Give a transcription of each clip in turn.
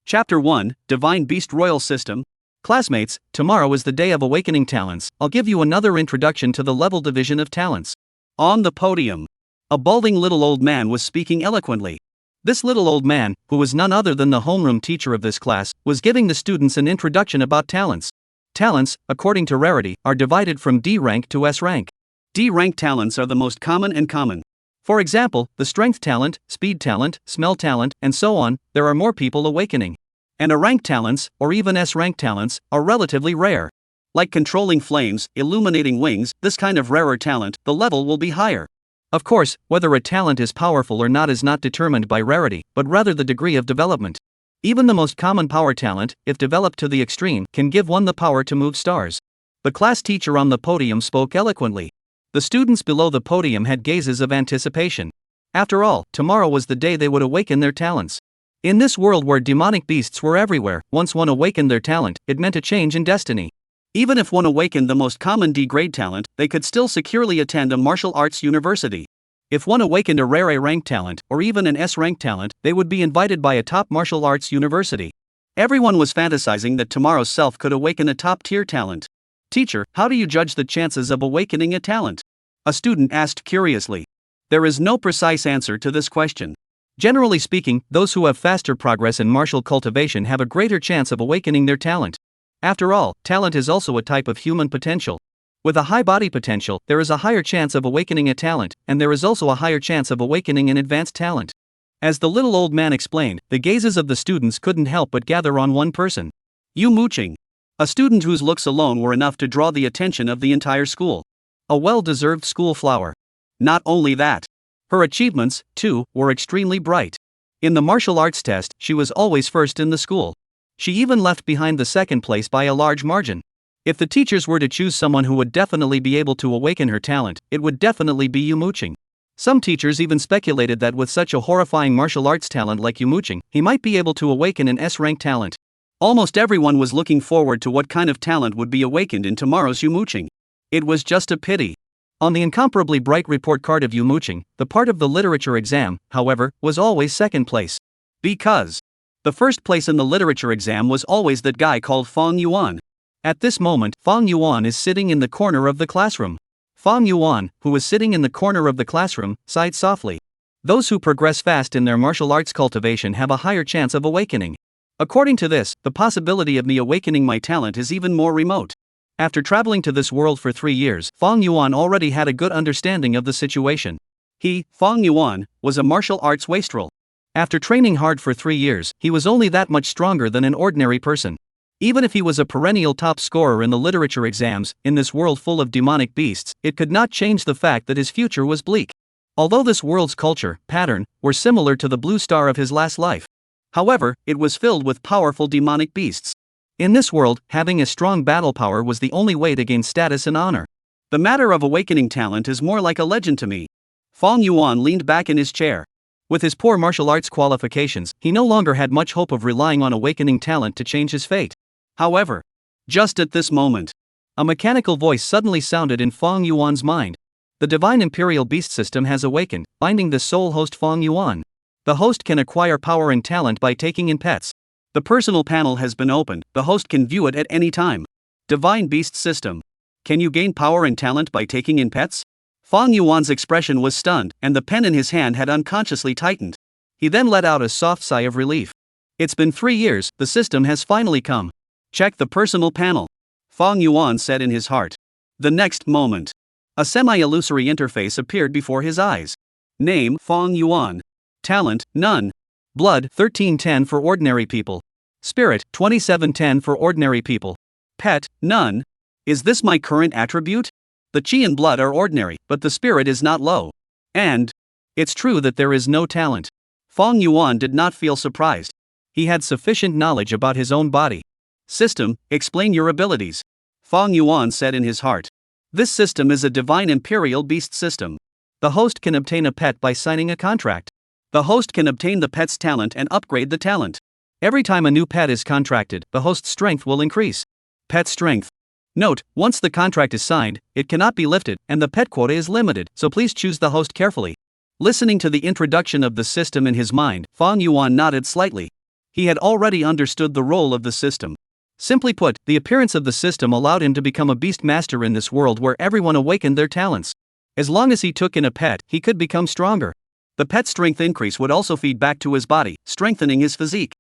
Chapter 1, Divine Beast Royal System. Classmates, tomorrow is the day of awakening talents. I'll give you another introduction to the level division of talents. On the podium, a balding little old man was speaking eloquently. This little old man, who was none other than the homeroom teacher of this class, was giving the students an introduction about talents. Talents, according to rarity, are divided from D rank to S rank. D rank talents are the most common and common. For example, the strength talent, speed talent, smell talent, and so on, there are more people awakening. And A rank talents, or even S rank talents, are relatively rare. Like controlling flames, illuminating wings, this kind of rarer talent, the level will be higher. Of course, whether a talent is powerful or not is not determined by rarity, but rather the degree of development. Even the most common power talent, if developed to the extreme, can give one the power to move stars. The class teacher on the podium spoke eloquently. The students below the podium had gazes of anticipation. After all, tomorrow was the day they would awaken their talents. In this world where demonic beasts were everywhere, once one awakened their talent, it meant a change in destiny. Even if one awakened the most common D-grade talent, they could still securely attend a martial arts university. If one awakened a rare A-rank talent, or even an S-rank talent, they would be invited by a top martial arts university. Everyone was fantasizing that tomorrow's self could awaken a top-tier talent. Teacher, how do you judge the chances of awakening a talent? A student asked curiously. There is no precise answer to this question. Generally speaking, those who have faster progress in martial cultivation have a greater chance of awakening their talent. After all, talent is also a type of human potential. With a high body potential, there is a higher chance of awakening a talent, and there is also a higher chance of awakening an advanced talent. As the little old man explained, the gazes of the students couldn't help but gather on one person. Muqing. A student whose looks alone were enough to draw the attention of the entire school. A well-deserved school flower. Not only that. Her achievements, too, were extremely bright. In the martial arts test, she was always first in the school. She even left behind the second place by a large margin. If the teachers were to choose someone who would definitely be able to awaken her talent, it would definitely be Muqing. Some teachers even speculated that with such a horrifying martial arts talent like Muqing, he might be able to awaken an S-rank talent. Almost everyone was looking forward to what kind of talent would be awakened in tomorrow's Muqing. It was just a pity. On the incomparably bright report card of Muqing, the part of the literature exam, however, was always second place. Because the first place in the literature exam was always that guy called Feng Yuan. At this moment, Feng Yuan is sitting in the corner of the classroom. Feng Yuan, who was sitting in the corner of the classroom, sighed softly. Those who progress fast in their martial arts cultivation have a higher chance of awakening. According to this, the possibility of me awakening my talent is even more remote. After traveling to this world for 3 years, Feng Yuan already had a good understanding of the situation. He, Feng Yuan, was a martial arts wastrel. After training hard for 3 years, he was only that much stronger than an ordinary person. Even if he was a perennial top scorer in the literature exams, in this world full of demonic beasts, it could not change the fact that his future was bleak. Although this world's culture, pattern, were similar to the blue star of his last life. However, it was filled with powerful demonic beasts. In this world, having a strong battle power was the only way to gain status and honor. The matter of awakening talent is more like a legend to me. Feng Yuan leaned back in his chair. With his poor martial arts qualifications, he no longer had much hope of relying on awakening talent to change his fate. However, just at this moment, a mechanical voice suddenly sounded in Feng Yuan's mind. The divine imperial beast system has awakened, binding the sole host Feng Yuan. The host can acquire power and talent by taking in pets. The personal panel has been opened, the host can view it at any time. Divine beast system. Can you gain power and talent by taking in pets? Feng Yuan's expression was stunned, and the pen in his hand had unconsciously tightened. He then let out a soft sigh of relief. It's been 3 years, the system has finally come. Check the personal panel. Feng Yuan said in his heart. The next moment, a semi-illusory interface appeared before his eyes. Name, Feng Yuan. Talent, none. Blood, 1310 for ordinary people. Spirit, 2710 for ordinary people. Pet, none. Is this my current attribute? The chi and blood are ordinary, but the spirit is not low. And it's true that there is no talent. Feng Yuan did not feel surprised. He had sufficient knowledge about his own body. System, explain your abilities. Feng Yuan said in his heart. This system is a divine imperial beast system. The host can obtain a pet by signing a contract. The host can obtain the pet's talent and upgrade the talent. Every time a new pet is contracted, the host's strength will increase. Pet strength. Note, once the contract is signed, it cannot be lifted, and the pet quota is limited, so please choose the host carefully. Listening to the introduction of the system in his mind, Feng Yuan nodded slightly. He had already understood the role of the system. Simply put, the appearance of the system allowed him to become a beast master in this world where everyone awakened their talents. As long as he took in a pet, he could become stronger. The pet's strength increase would also feed back to his body, strengthening his physique.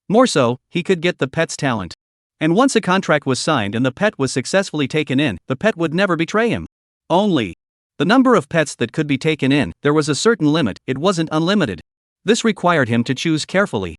More so, he could get the pet's talent. And once a contract was signed and the pet was successfully taken in, the pet would never betray him. Only the number of pets that could be taken in, there was a certain limit, it wasn't unlimited. This required him to choose carefully.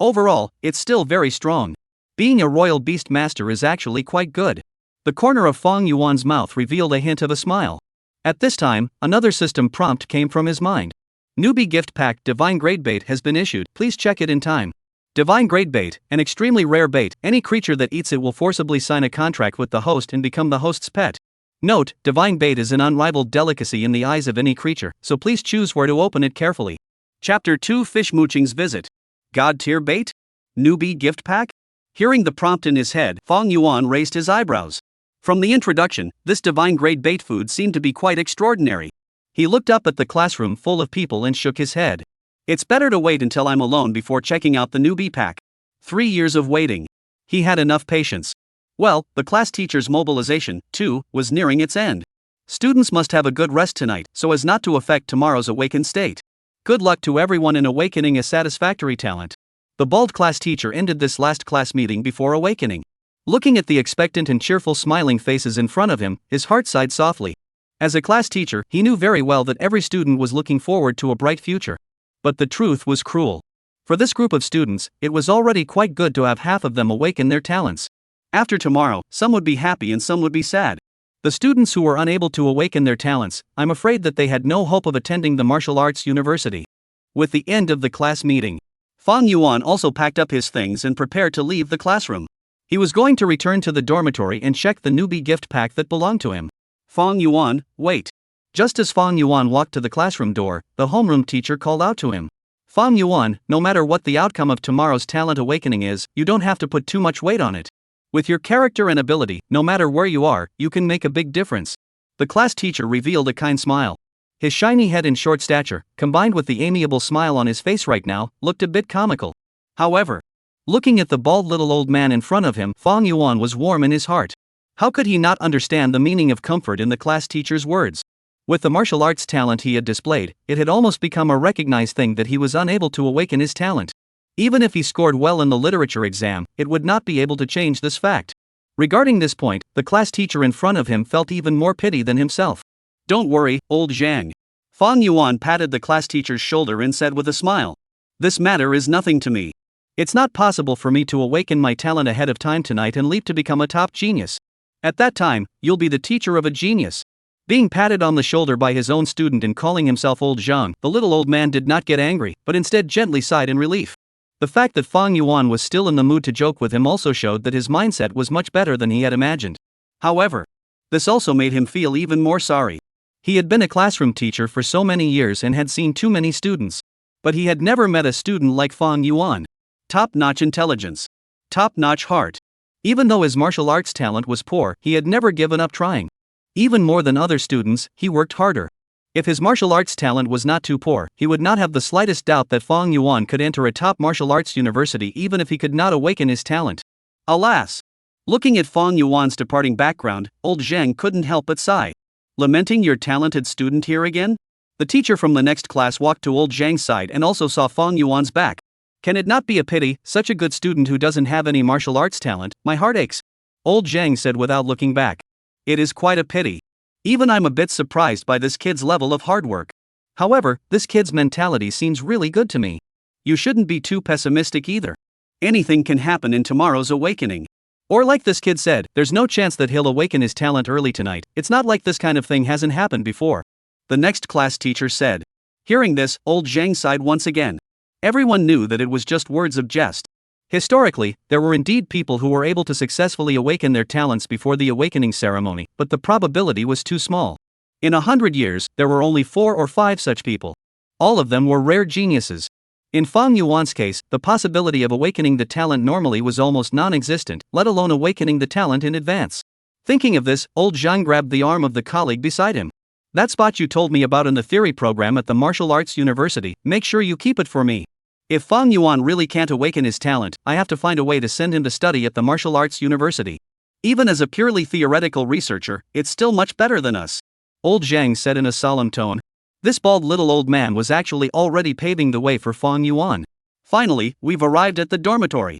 Overall, it's still very strong. Being a royal beast master is actually quite good. The corner of Fong Yuan's mouth revealed a hint of a smile. At this time, another system prompt came from his mind. Newbie gift pack Divine Grade Bait has been issued, please check it in time. Divine Grade Bait, an extremely rare bait, any creature that eats it will forcibly sign a contract with the host and become the host's pet. Note, Divine Bait is an unrivaled delicacy in the eyes of any creature, so please choose where to open it carefully. Chapter 2 Fish Muqing's Visit. God tier bait? Newbie gift pack? Hearing the prompt in his head, Fong Yuan raised his eyebrows. From the introduction, this divine grade bait food seemed to be quite extraordinary. He looked up at the classroom full of people and shook his head. It's better to wait until I'm alone before checking out the newbie pack. 3 years of waiting. He had enough patience. Well, the class teacher's mobilization, too, was nearing its end. Students must have a good rest tonight so as not to affect tomorrow's awakened state. Good luck to everyone in awakening a satisfactory talent. The bald class teacher ended this last class meeting before awakening. Looking at the expectant and cheerful smiling faces in front of him, his heart sighed softly. As a class teacher, he knew very well that every student was looking forward to a bright future. But the truth was cruel. For this group of students, it was already quite good to have half of them awaken their talents. After tomorrow, some would be happy and some would be sad. The students who were unable to awaken their talents, I'm afraid that they had no hope of attending the martial arts university. With the end of the class meeting, Fong Yuan also packed up his things and prepared to leave the classroom. He was going to return to the dormitory and check the newbie gift pack that belonged to him. Fong Yuan, wait. Just as Fong Yuan walked to the classroom door, the homeroom teacher called out to him. Fong Yuan, no matter what the outcome of tomorrow's talent awakening is, you don't have to put too much weight on it. With your character and ability, no matter where you are, you can make a big difference. The class teacher revealed a kind smile. His shiny head and short stature, combined with the amiable smile on his face right now, looked a bit comical. However, looking at the bald little old man in front of him, Fong Yuan was warm in his heart. How could he not understand the meaning of comfort in the class teacher's words? With the martial arts talent he had displayed, it had almost become a recognized thing that he was unable to awaken his talent. Even if he scored well in the literature exam, it would not be able to change this fact. Regarding this point, the class teacher in front of him felt even more pity than himself. Don't worry, old Zhang. Fong Yuan patted the class teacher's shoulder and said with a smile. This matter is nothing to me. It's not possible for me to awaken my talent ahead of time tonight and leap to become a top genius. At that time, you'll be the teacher of a genius. Being patted on the shoulder by his own student and calling himself Old Zhang, the little old man did not get angry, but instead gently sighed in relief. The fact that Fong Yuan was still in the mood to joke with him also showed that his mindset was much better than he had imagined. However, this also made him feel even more sorry. He had been a classroom teacher for so many years and had seen too many students. But he had never met a student like Fong Yuan. Top-notch intelligence. Top-notch heart. Even though his martial arts talent was poor, he had never given up trying. Even more than other students, he worked harder. If his martial arts talent was not too poor, he would not have the slightest doubt that Fong Yuan could enter a top martial arts university even if he could not awaken his talent. Alas! Looking at Fong Yuan's departing background, old Zhang couldn't help but sigh. Lamenting your talented student here again? The teacher from the next class walked to old Zhang's side and also saw Fong Yuan's back. Can it not be a pity, such a good student who doesn't have any martial arts talent? My heart aches. Old Zhang said without looking back. It is quite a pity. Even I'm a bit surprised by this kid's level of hard work. However, this kid's mentality seems really good to me. You shouldn't be too pessimistic either. Anything can happen in tomorrow's awakening. Or like this kid said, there's no chance that he'll awaken his talent early tonight. It's not like this kind of thing hasn't happened before. The next class teacher said. Hearing this, old Zhang sighed once again. Everyone knew that it was just words of jest. Historically, there were indeed people who were able to successfully awaken their talents before the awakening ceremony, but the probability was too small. In 100 years, there were only 4 or 5 such people. All of them were rare geniuses. In Fong Yuan's case, the possibility of awakening the talent normally was almost non-existent, let alone awakening the talent in advance. Thinking of this, old Zhang grabbed the arm of the colleague beside him. That spot you told me about in the theory program at the martial arts university, make sure you keep it for me. If Fang Yuan really can't awaken his talent, I have to find a way to send him to study at the martial arts university. Even as a purely theoretical researcher, it's still much better than us. Old Zhang said in a solemn tone. This bald little old man was actually already paving the way for Fang Yuan. Finally, we've arrived at the dormitory.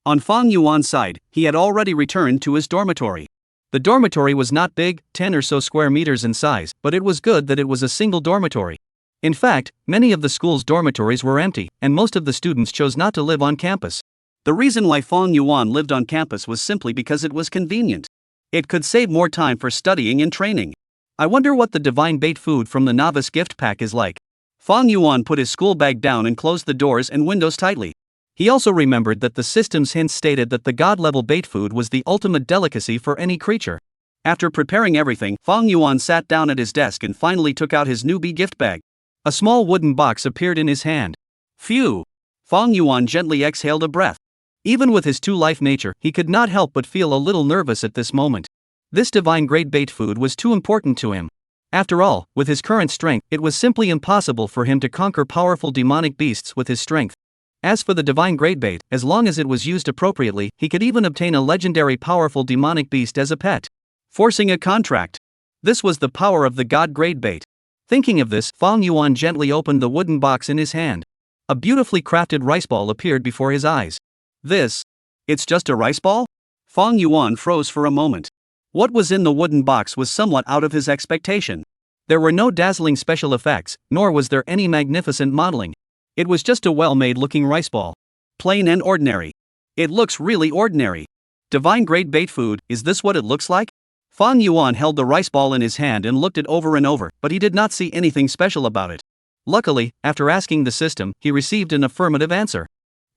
On Fang Yuan's side, he had already returned to his dormitory. The dormitory was not big, 10 or so square meters in size, but it was good that it was a single dormitory. In fact, many of the school's dormitories were empty, and most of the students chose not to live on campus. The reason why Fang Yuan lived on campus was simply because it was convenient. It could save more time for studying and training. I wonder what the divine bait food from the novice gift pack is like. Fang Yuan put his school bag down and closed the doors and windows tightly. He also remembered that the system's hints stated that the god-level bait food was the ultimate delicacy for any creature. After preparing everything, Fang Yuan sat down at his desk and finally took out his newbie gift bag. A small wooden box appeared in his hand. Phew! Fang Yuan gently exhaled a breath. Even with his two-life nature, he could not help but feel a little nervous at this moment. This divine-grade bait food was too important to him. After all, with his current strength, it was simply impossible for him to conquer powerful demonic beasts with his strength. As for the divine-grade bait, as long as it was used appropriately, he could even obtain a legendary powerful demonic beast as a pet. Forcing a contract. This was the power of the god-grade bait. Thinking of this, Fang Yuan gently opened the wooden box in his hand. A beautifully crafted rice ball appeared before his eyes. It's just a rice ball? Fang Yuan froze for a moment. What was in the wooden box was somewhat out of his expectation. There were no dazzling special effects, nor was there any magnificent modeling. It was just a well-made looking rice ball. Plain and ordinary. It looks really ordinary. Divine grade bait food, is this what it looks like? Fang Yuan held the rice ball in his hand and looked it over and over, but he did not see anything special about it. Luckily, after asking the system, he received an affirmative answer.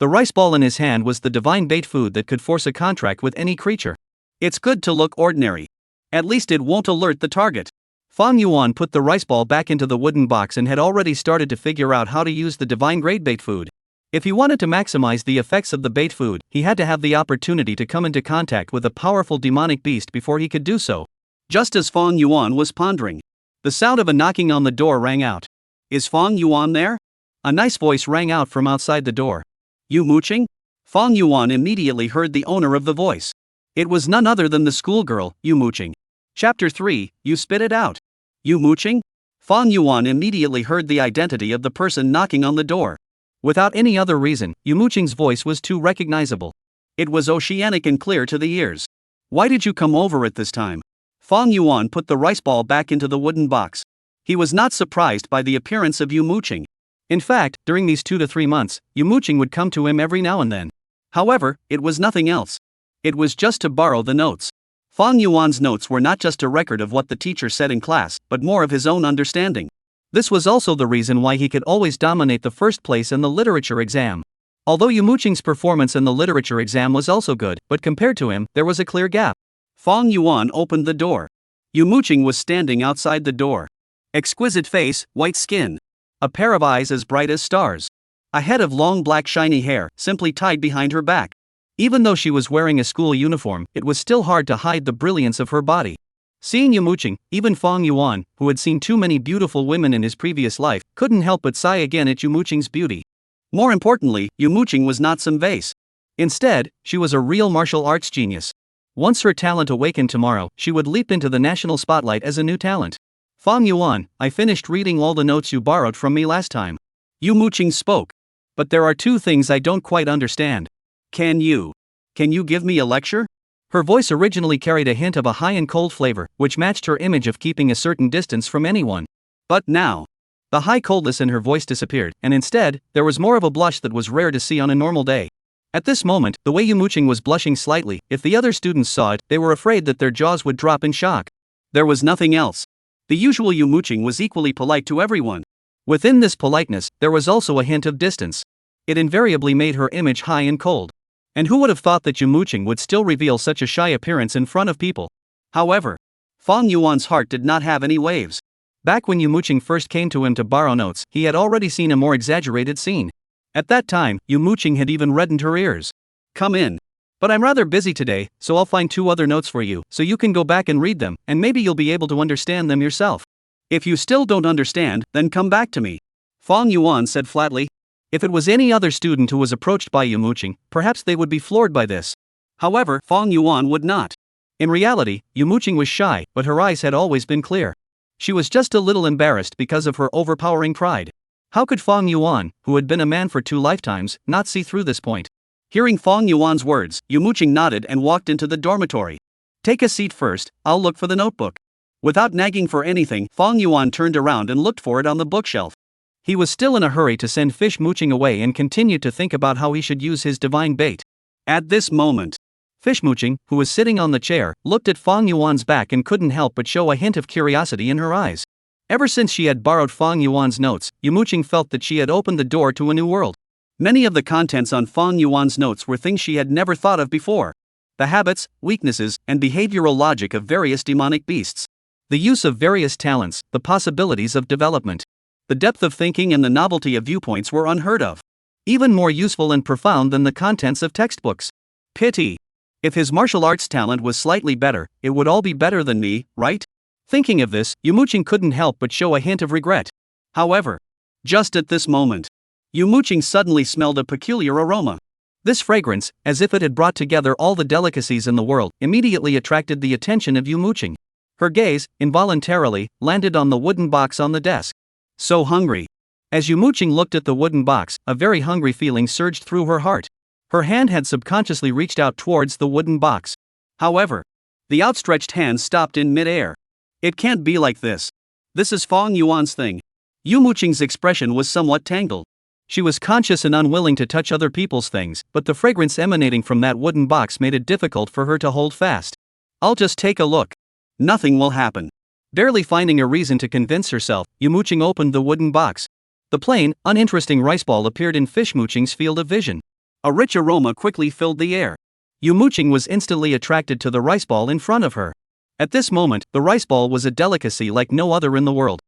The rice ball in his hand was the divine bait food that could force a contract with any creature. It's good to look ordinary. At least it won't alert the target. Fang Yuan put the rice ball back into the wooden box and had already started to figure out how to use the divine grade bait food. If he wanted to maximize the effects of the bait food, he had to have the opportunity to come into contact with a powerful demonic beast before he could do so. Just as Fang Yuan was pondering, the sound of a knocking on the door rang out. Is Fang Yuan there? A nice voice rang out from outside the door. You Muqing? Fang Yuan immediately heard the owner of the voice. It was none other than the schoolgirl, Yu Muqing. Chapter 3, You Spit It Out. Yu Muqing? Fang Yuan immediately heard the identity of the person knocking on the door. Without any other reason, Yu Muqing's voice was too recognizable. It was oceanic and clear to the ears. Why did you come over at this time? Fang Yuan put the rice ball back into the wooden box. He was not surprised by the appearance of Yu Muqing. In fact, during these 2 to 3 months, Yu Muqing would come to him every now and then. However, it was nothing else. It was just to borrow the notes. Fang Yuan's notes were not just a record of what the teacher said in class, but more of his own understanding. This was also the reason why he could always dominate the first place in the literature exam. Although Yu Muqing's performance in the literature exam was also good, but compared to him, there was a clear gap. Fang Yuan opened the door. Yu Muqing was standing outside the door. Exquisite face, white skin. A pair of eyes as bright as stars. A head of long black shiny hair, simply tied behind her back. Even though she was wearing a school uniform, it was still hard to hide the brilliance of her body. Seeing Yu Muqing, even Fang Yuan, who had seen too many beautiful women in his previous life, couldn't help but sigh again at Yu Muqing's beauty. More importantly, Yu Muqing was not some vase. Instead, she was a real martial arts genius. Once her talent awakened tomorrow, she would leap into the national spotlight as a new talent. Fang Yuan, I finished reading all the notes you borrowed from me last time. Yu Muqing spoke. But there are 2 things I don't quite understand. Can you give me a lecture? Her voice originally carried a hint of a high and cold flavor, which matched her image of keeping a certain distance from anyone. But now, the high coldness in her voice disappeared, and instead, there was more of a blush that was rare to see on a normal day. At this moment, the way Yu Muqing was blushing slightly, if the other students saw it, they were afraid that their jaws would drop in shock. There was nothing else. The usual Yu Muqing was equally polite to everyone. Within this politeness, there was also a hint of distance. It invariably made her image high and cold. And who would have thought that Yu Muqing would still reveal such a shy appearance in front of people? However, Fang Yuan's heart did not have any waves. Back when Yu Muqing first came to him to borrow notes, he had already seen a more exaggerated scene. At that time, Yu Muqing had even reddened her ears. Come in. But I'm rather busy today, so I'll find 2 other notes for you, so you can go back and read them, and maybe you'll be able to understand them yourself. If you still don't understand, then come back to me. Fang Yuan said flatly. If it was any other student who was approached by Muqing, perhaps they would be floored by this. However, Fang Yuan would not. In reality, Muqing was shy, but her eyes had always been clear. She was just a little embarrassed because of her overpowering pride. How could Fang Yuan, who had been a man for 2 lifetimes, not see through this point? Hearing Fang Yuan's words, Muqing nodded and walked into the dormitory. Take a seat first, I'll look for the notebook. Without nagging for anything, Fang Yuan turned around and looked for it on the bookshelf. He was still in a hurry to send Muqing away and continued to think about how he should use his divine bait. At this moment, Muqing, who was sitting on the chair, looked at Fang Yuan's back and couldn't help but show a hint of curiosity in her eyes. Ever since she had borrowed Fang Yuan's notes, Muqing felt that she had opened the door to a new world. Many of the contents on Fang Yuan's notes were things she had never thought of before. The habits, weaknesses, and behavioral logic of various demonic beasts. The use of various talents, the possibilities of development. The depth of thinking and the novelty of viewpoints were unheard of. Even more useful and profound than the contents of textbooks. Pity. If his martial arts talent was slightly better, it would all be better than me, right? Thinking of this, Muqing couldn't help but show a hint of regret. However, just at this moment, Muqing suddenly smelled a peculiar aroma. This fragrance, as if it had brought together all the delicacies in the world, immediately attracted the attention of Muqing. Her gaze, involuntarily, landed on the wooden box on the desk. So hungry. As Muqing looked at the wooden box, a very hungry feeling surged through her heart. Her hand had subconsciously reached out towards the wooden box. However, the outstretched hand stopped in mid-air. It can't be like this. This is Fang Yuan's thing. Muqing's expression was somewhat tangled. She was conscious and unwilling to touch other people's things, but the fragrance emanating from that wooden box made it difficult for her to hold fast. I'll just take a look. Nothing will happen. Barely finding a reason to convince herself, Muqing opened the wooden box. The plain, uninteresting rice ball appeared in Muqing's field of vision. A rich aroma quickly filled the air. Muqing was instantly attracted to the rice ball in front of her. At this moment, the rice ball was a delicacy like no other in the world.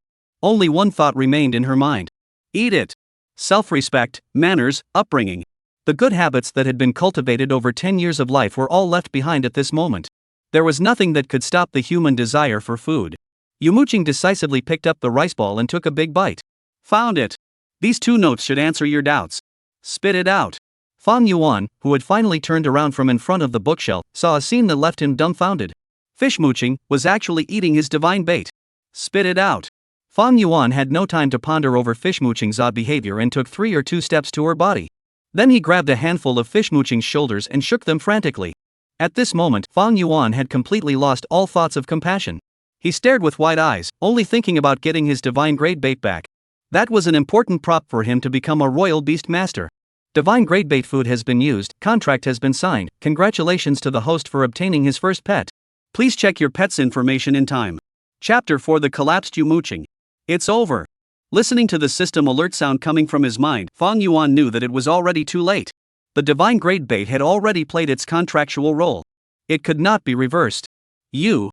Only one thought remained in her mind. Eat it. Self-respect, manners, upbringing. The good habits that had been cultivated over 10 years of life were all left behind at this moment. There was nothing that could stop the human desire for food. Muqing decisively picked up the rice ball and took a big bite. Found it. These 2 notes should answer your doubts. Spit it out. Fang Yuan, who had finally turned around from in front of the bookshelf, saw a scene that left him dumbfounded. Muqing was actually eating his divine bait. Spit it out. Fang Yuan had no time to ponder over Muqing's odd behavior and took 3 or 2 steps to her body. Then he grabbed a handful of Muqing's shoulders and shook them frantically. At this moment, Fang Yuan had completely lost all thoughts of compassion. He stared with wide eyes, only thinking about getting his divine grade bait back. That was an important prop for him to become a royal beast master. Divine grade bait food has been used, contract has been signed, congratulations to the host for obtaining his first pet. Please check your pet's information in time. Chapter 4: The Collapsed Muqing. It's over. Listening to the system alert sound coming from his mind, Fang Yuan knew that it was already too late. The divine grade bait had already played its contractual role. It could not be reversed. You.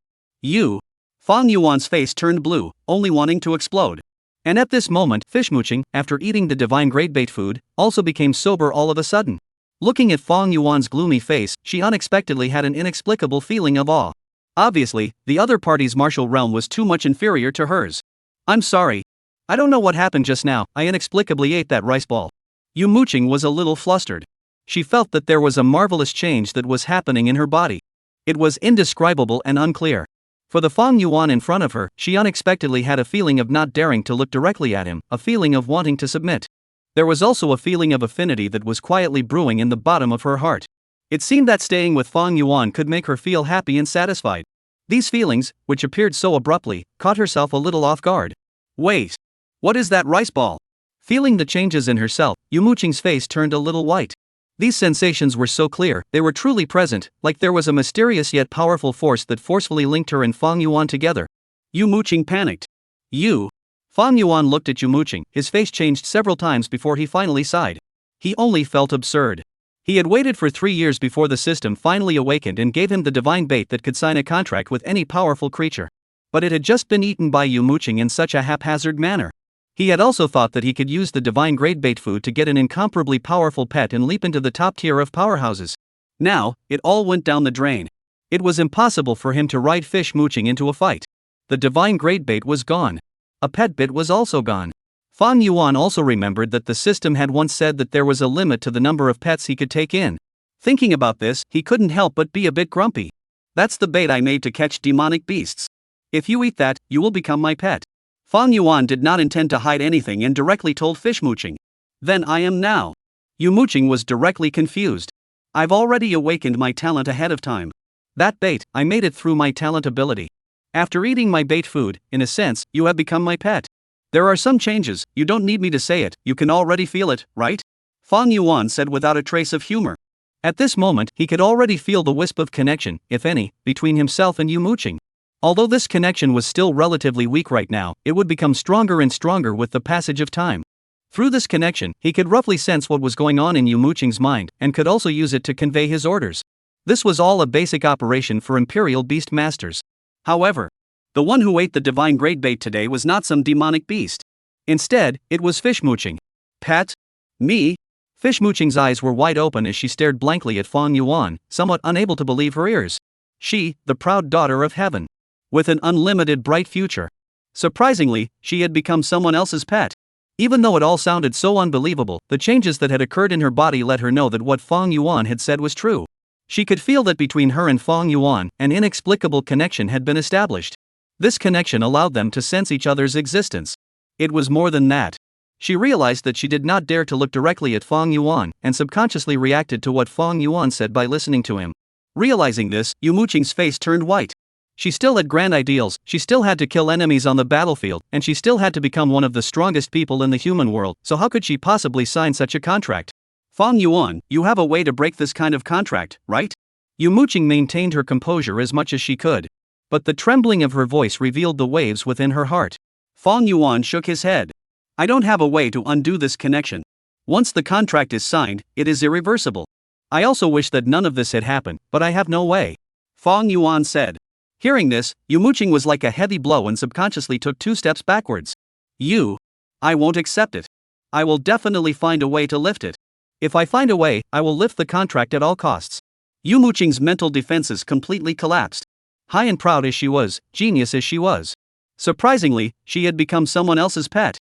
Fang Yuan's face turned blue, only wanting to explode. And at this moment, Muqing, after eating the divine grade bait food, also became sober all of a sudden. Looking at Fang Yuan's gloomy face, she unexpectedly had an inexplicable feeling of awe. Obviously, the other party's martial realm was too much inferior to hers. I'm sorry. I don't know what happened just now, I inexplicably ate that rice ball. Muqing was a little flustered. She felt that there was a marvelous change that was happening in her body. It was indescribable and unclear. For the Fang Yuan in front of her, she unexpectedly had a feeling of not daring to look directly at him, a feeling of wanting to submit. There was also a feeling of affinity that was quietly brewing in the bottom of her heart. It seemed that staying with Fang Yuan could make her feel happy and satisfied. These feelings, which appeared so abruptly, caught herself a little off guard. Wait. What is that rice ball? Feeling the changes in herself, Muqing's face turned a little white. These sensations were so clear, they were truly present, like there was a mysterious yet powerful force that forcefully linked her and Fang Yuan together. Muqing panicked. Fang Yuan looked at Muqing, his face changed several times before he finally sighed. He only felt absurd. He had waited for 3 years before the system finally awakened and gave him the divine bait that could sign a contract with any powerful creature. But it had just been eaten by Muqing in such a haphazard manner. He had also thought that he could use the divine grade bait food to get an incomparably powerful pet and leap into the top tier of powerhouses. Now, it all went down the drain. It was impossible for him to ride Muqing into a fight. The divine grade bait was gone. A pet bit was also gone. Fang Yuan also remembered that the system had once said that there was a limit to the number of pets he could take in. Thinking about this, he couldn't help but be a bit grumpy. That's the bait I made to catch demonic beasts. If you eat that, you will become my pet. Fang Yuan did not intend to hide anything and directly told Fish Muqing. Then I am now. Muqing was directly confused. I've already awakened my talent ahead of time. That bait, I made it through my talent ability. After eating my bait food, in a sense, you have become my pet. There are some changes, you don't need me to say it, you can already feel it, right? Fang Yuan said without a trace of humor. At this moment, he could already feel the wisp of connection, if any, between himself and Muqing. Although this connection was still relatively weak right now, it would become stronger and stronger with the passage of time. Through this connection, he could roughly sense what was going on in Muqing's mind, and could also use it to convey his orders. This was all a basic operation for Imperial Beast Masters. However, the one who ate the divine grade bait today was not some demonic beast. Instead, it was Fish Muqing. Pet? Me? Fish Muqing's eyes were wide open as she stared blankly at Fang Yuan, somewhat unable to believe her ears. She, the proud daughter of heaven, with an unlimited bright future. Surprisingly, she had become someone else's pet. Even though it all sounded so unbelievable, the changes that had occurred in her body let her know that what Fang Yuan had said was true. She could feel that between her and Fang Yuan, an inexplicable connection had been established. This connection allowed them to sense each other's existence. It was more than that. She realized that she did not dare to look directly at Fang Yuan, and subconsciously reacted to what Fang Yuan said by listening to him. Realizing this, Muqing's face turned white. She still had grand ideals, she still had to kill enemies on the battlefield, and she still had to become one of the strongest people in the human world, so how could she possibly sign such a contract? Fang Yuan, you have a way to break this kind of contract, right? Muqing maintained her composure as much as she could. But the trembling of her voice revealed the waves within her heart. Fang Yuan shook his head. I don't have a way to undo this connection. Once the contract is signed, it is irreversible. I also wish that none of this had happened, but I have no way. Fang Yuan said. Hearing this, Muqing was like a heavy blow and subconsciously took 2 steps backwards. I won't accept it. I will definitely find a way to lift it. If I find a way, I will lift the contract at all costs. Muqing's mental defenses completely collapsed. High and proud as she was, genius as she was. Surprisingly, she had become someone else's pet.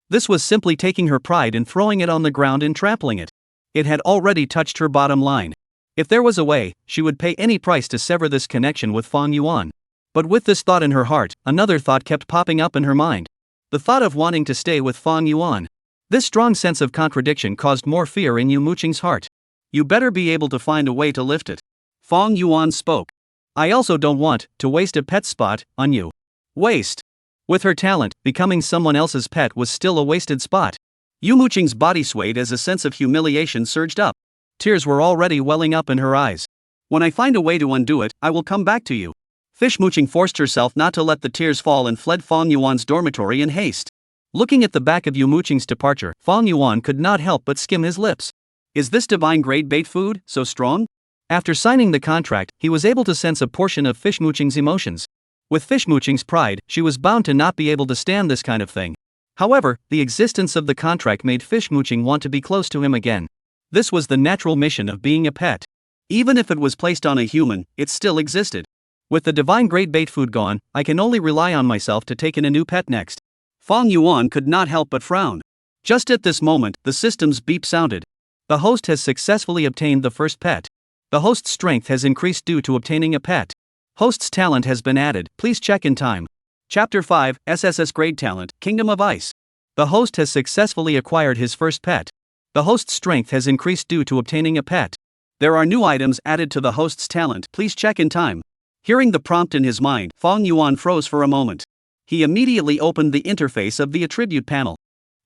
This was simply taking her pride and throwing it on the ground and trampling it. It had already touched her bottom line. If there was a way, she would pay any price to sever this connection with Fang Yuan. But with this thought in her heart, another thought kept popping up in her mind. The thought of wanting to stay with Fang Yuan. This strong sense of contradiction caused more fear in Muqing's heart. You better be able to find a way to lift it. Fang Yuan spoke. I also don't want to waste a pet spot on you. Waste. With her talent, becoming someone else's pet was still a wasted spot. Muqing's body swayed as a sense of humiliation surged up. Tears were already welling up in her eyes. When I find a way to undo it, I will come back to you. Fish Muqing forced herself not to let the tears fall and fled Fang Yuan's dormitory in haste. Looking at the back of Muqing's departure, Fang Yuan could not help but skim his lips. Is this divine grade bait food so strong? After signing the contract, he was able to sense a portion of Fish Muqing's emotions. With Fish Muqing's pride, she was bound to not be able to stand this kind of thing. However, the existence of the contract made Fish Muqing want to be close to him again. This was the natural mission of being a pet. Even if it was placed on a human, it still existed. With the divine grade bait food gone, I can only rely on myself to take in a new pet next. Fang Yuan could not help but frown. Just at this moment, the system's beep sounded. The host has successfully obtained the first pet. The host's strength has increased due to obtaining a pet. Host's talent has been added, please check in time. Chapter 5, SSS Grade Talent, Kingdom of Ice. The host has successfully acquired his first pet. The host's strength has increased due to obtaining a pet. There are new items added to the host's talent, please check in time. Hearing the prompt in his mind, Fang Yuan froze for a moment. He immediately opened the interface of the attribute panel.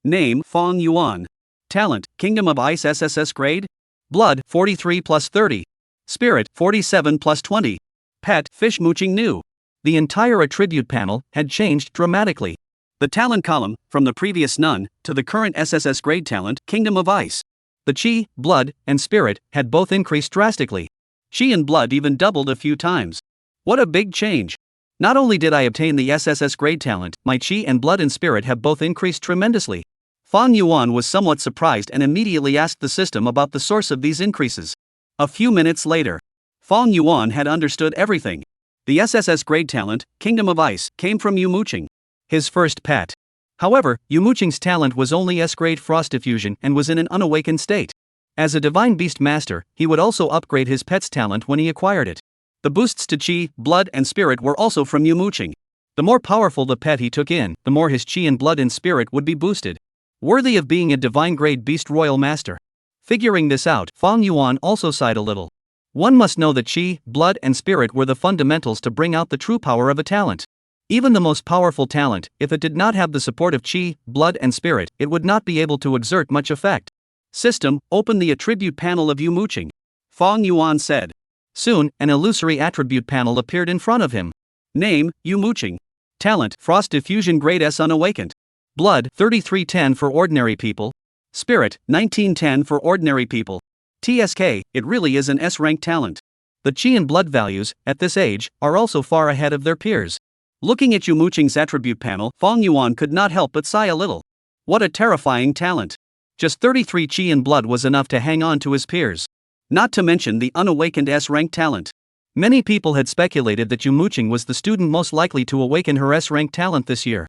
Name, Fang Yuan. Talent, Kingdom of Ice SSS Grade. Blood, 43 plus 30. Spirit, 47 plus 20. Pet, Fish Muqing new. The entire attribute panel had changed dramatically. The talent column, from the previous none, to the current SSS grade talent, Kingdom of Ice. The chi, blood, and spirit had both increased drastically. Chi and blood even doubled a few times. What a big change. Not only did I obtain the SSS grade talent, my chi and blood and spirit have both increased tremendously. Fang Yuan was somewhat surprised and immediately asked the system about the source of these increases. A few minutes later, Fang Yuan had understood everything. The SSS grade talent, Kingdom of Ice, came from Muqing. His first pet. However, Muqing's talent was only S-grade frost diffusion and was in an unawakened state. As a divine beast master, he would also upgrade his pet's talent when he acquired it. The boosts to chi, blood and spirit were also from Muqing. The more powerful the pet he took in, the more his chi and blood and spirit would be boosted. Worthy of being a divine-grade beast royal master. Figuring this out, Fang Yuan also sighed a little. One must know that chi, blood and spirit were the fundamentals to bring out the true power of a talent. Even the most powerful talent, if it did not have the support of chi, blood and spirit, it would not be able to exert much effect. System, open the attribute panel of Muqing. Fang Yuan said. Soon, an illusory attribute panel appeared in front of him. Name, Muqing. Talent, Frost Diffusion Grade S Unawakened. Blood, 3310 for ordinary people. Spirit, 1910 for ordinary people. TSK, it really is an S-rank talent. The chi and blood values, at this age, are also far ahead of their peers. Looking at Muqing's attribute panel, Fang Yuan could not help but sigh a little. What a terrifying talent. Just 33 chi and blood was enough to hang on to his peers. Not to mention the unawakened S-rank talent. Many people had speculated that Muqing was the student most likely to awaken her S-rank talent this year.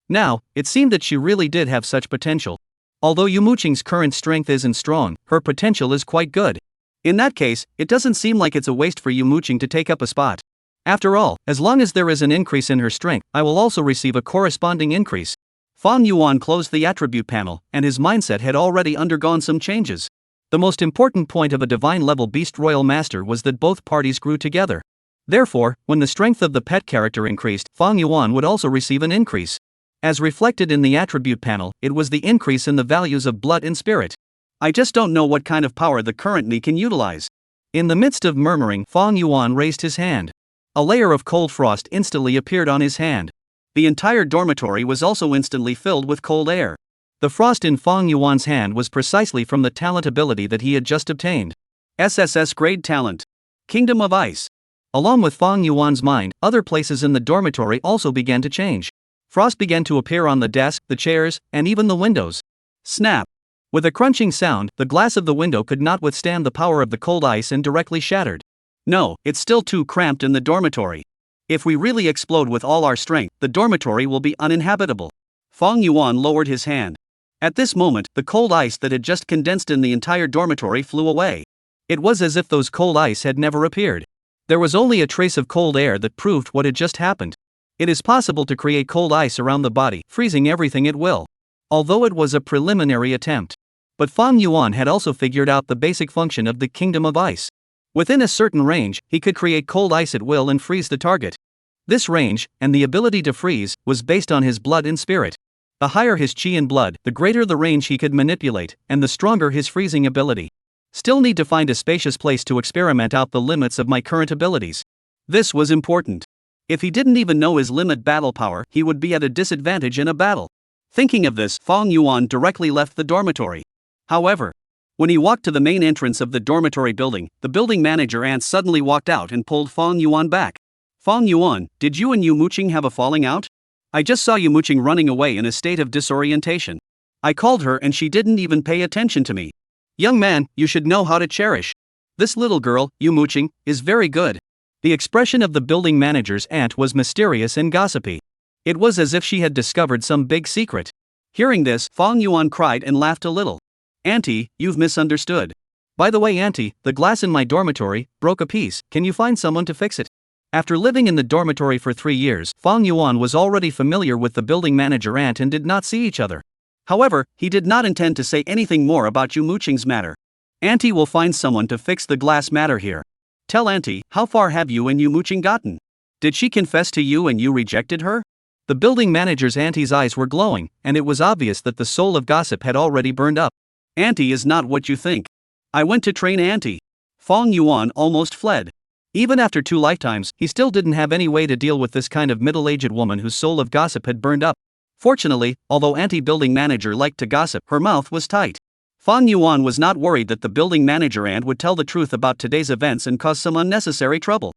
Now, it seemed that she really did have such potential. Although Muqing's current strength isn't strong, her potential is quite good. In that case, it doesn't seem like it's a waste for Muqing to take up a spot. After all, as long as there is an increase in her strength, I will also receive a corresponding increase. Fang Yuan closed the attribute panel, and his mindset had already undergone some changes. The most important point of a divine-level beast royal master was that both parties grew together. Therefore, when the strength of the pet character increased, Fang Yuan would also receive an increase. As reflected in the attribute panel, it was the increase in the values of blood and spirit. I just don't know what kind of power the current me can utilize. In the midst of murmuring, Fang Yuan raised his hand. A layer of cold frost instantly appeared on his hand. The entire dormitory was also instantly filled with cold air. The frost in Fang Yuan's hand was precisely from the talent ability that he had just obtained. SSS grade talent. Kingdom of Ice. Along with Fang Yuan's mind, other places in the dormitory also began to change. Frost began to appear on the desk, the chairs, and even the windows. Snap! With a crunching sound, the glass of the window could not withstand the power of the cold ice and directly shattered. No, it's still too cramped in the dormitory. If we really explode with all our strength, the dormitory will be uninhabitable. Fang Yuan lowered his hand. At this moment, the cold ice that had just condensed in the entire dormitory flew away. It was as if those cold ice had never appeared. There was only a trace of cold air that proved what had just happened. It is possible to create cold ice around the body, freezing everything at will. Although it was a preliminary attempt. But Fang Yuan had also figured out the basic function of the Kingdom of Ice. Within a certain range, he could create cold ice at will and freeze the target. This range, and the ability to freeze, was based on his blood and spirit. The higher his chi and blood, the greater the range he could manipulate, and the stronger his freezing ability. Still need to find a spacious place to experiment out the limits of my current abilities. This was important. If he didn't even know his limit battle power, he would be at a disadvantage in a battle. Thinking of this, Fang Yuan directly left the dormitory. However, when he walked to the main entrance of the dormitory building, the building manager aunt suddenly walked out and pulled Fang Yuan back. Fang Yuan, did you and Muqing have a falling out? I just saw Muqing running away in a state of disorientation. I called her and she didn't even pay attention to me. Young man, you should know how to cherish. This little girl, Muqing, is very good. The expression of the building manager's aunt was mysterious and gossipy. It was as if she had discovered some big secret. Hearing this, Fang Yuan cried and laughed a little. Auntie, you've misunderstood. By the way, Auntie, the glass in my dormitory broke a piece. Can you find someone to fix it? After living in the dormitory for 3 years, Fang Yuan was already familiar with the building manager aunt and did not see each other. However, he did not intend to say anything more about Muqing's matter. Auntie will find someone to fix the glass matter here. Tell Auntie, how far have you and Muqing gotten? Did she confess to you and you rejected her? The building manager's auntie's eyes were glowing, and it was obvious that the soul of gossip had already burned up. Auntie is not what you think. I went to train Auntie. Fang Yuan almost fled. Even after 2 lifetimes, he still didn't have any way to deal with this kind of middle-aged woman whose soul of gossip had burned up. Fortunately, although Auntie building manager liked to gossip, her mouth was tight. Fang Yuan was not worried that the building manager aunt would tell the truth about today's events and cause some unnecessary trouble.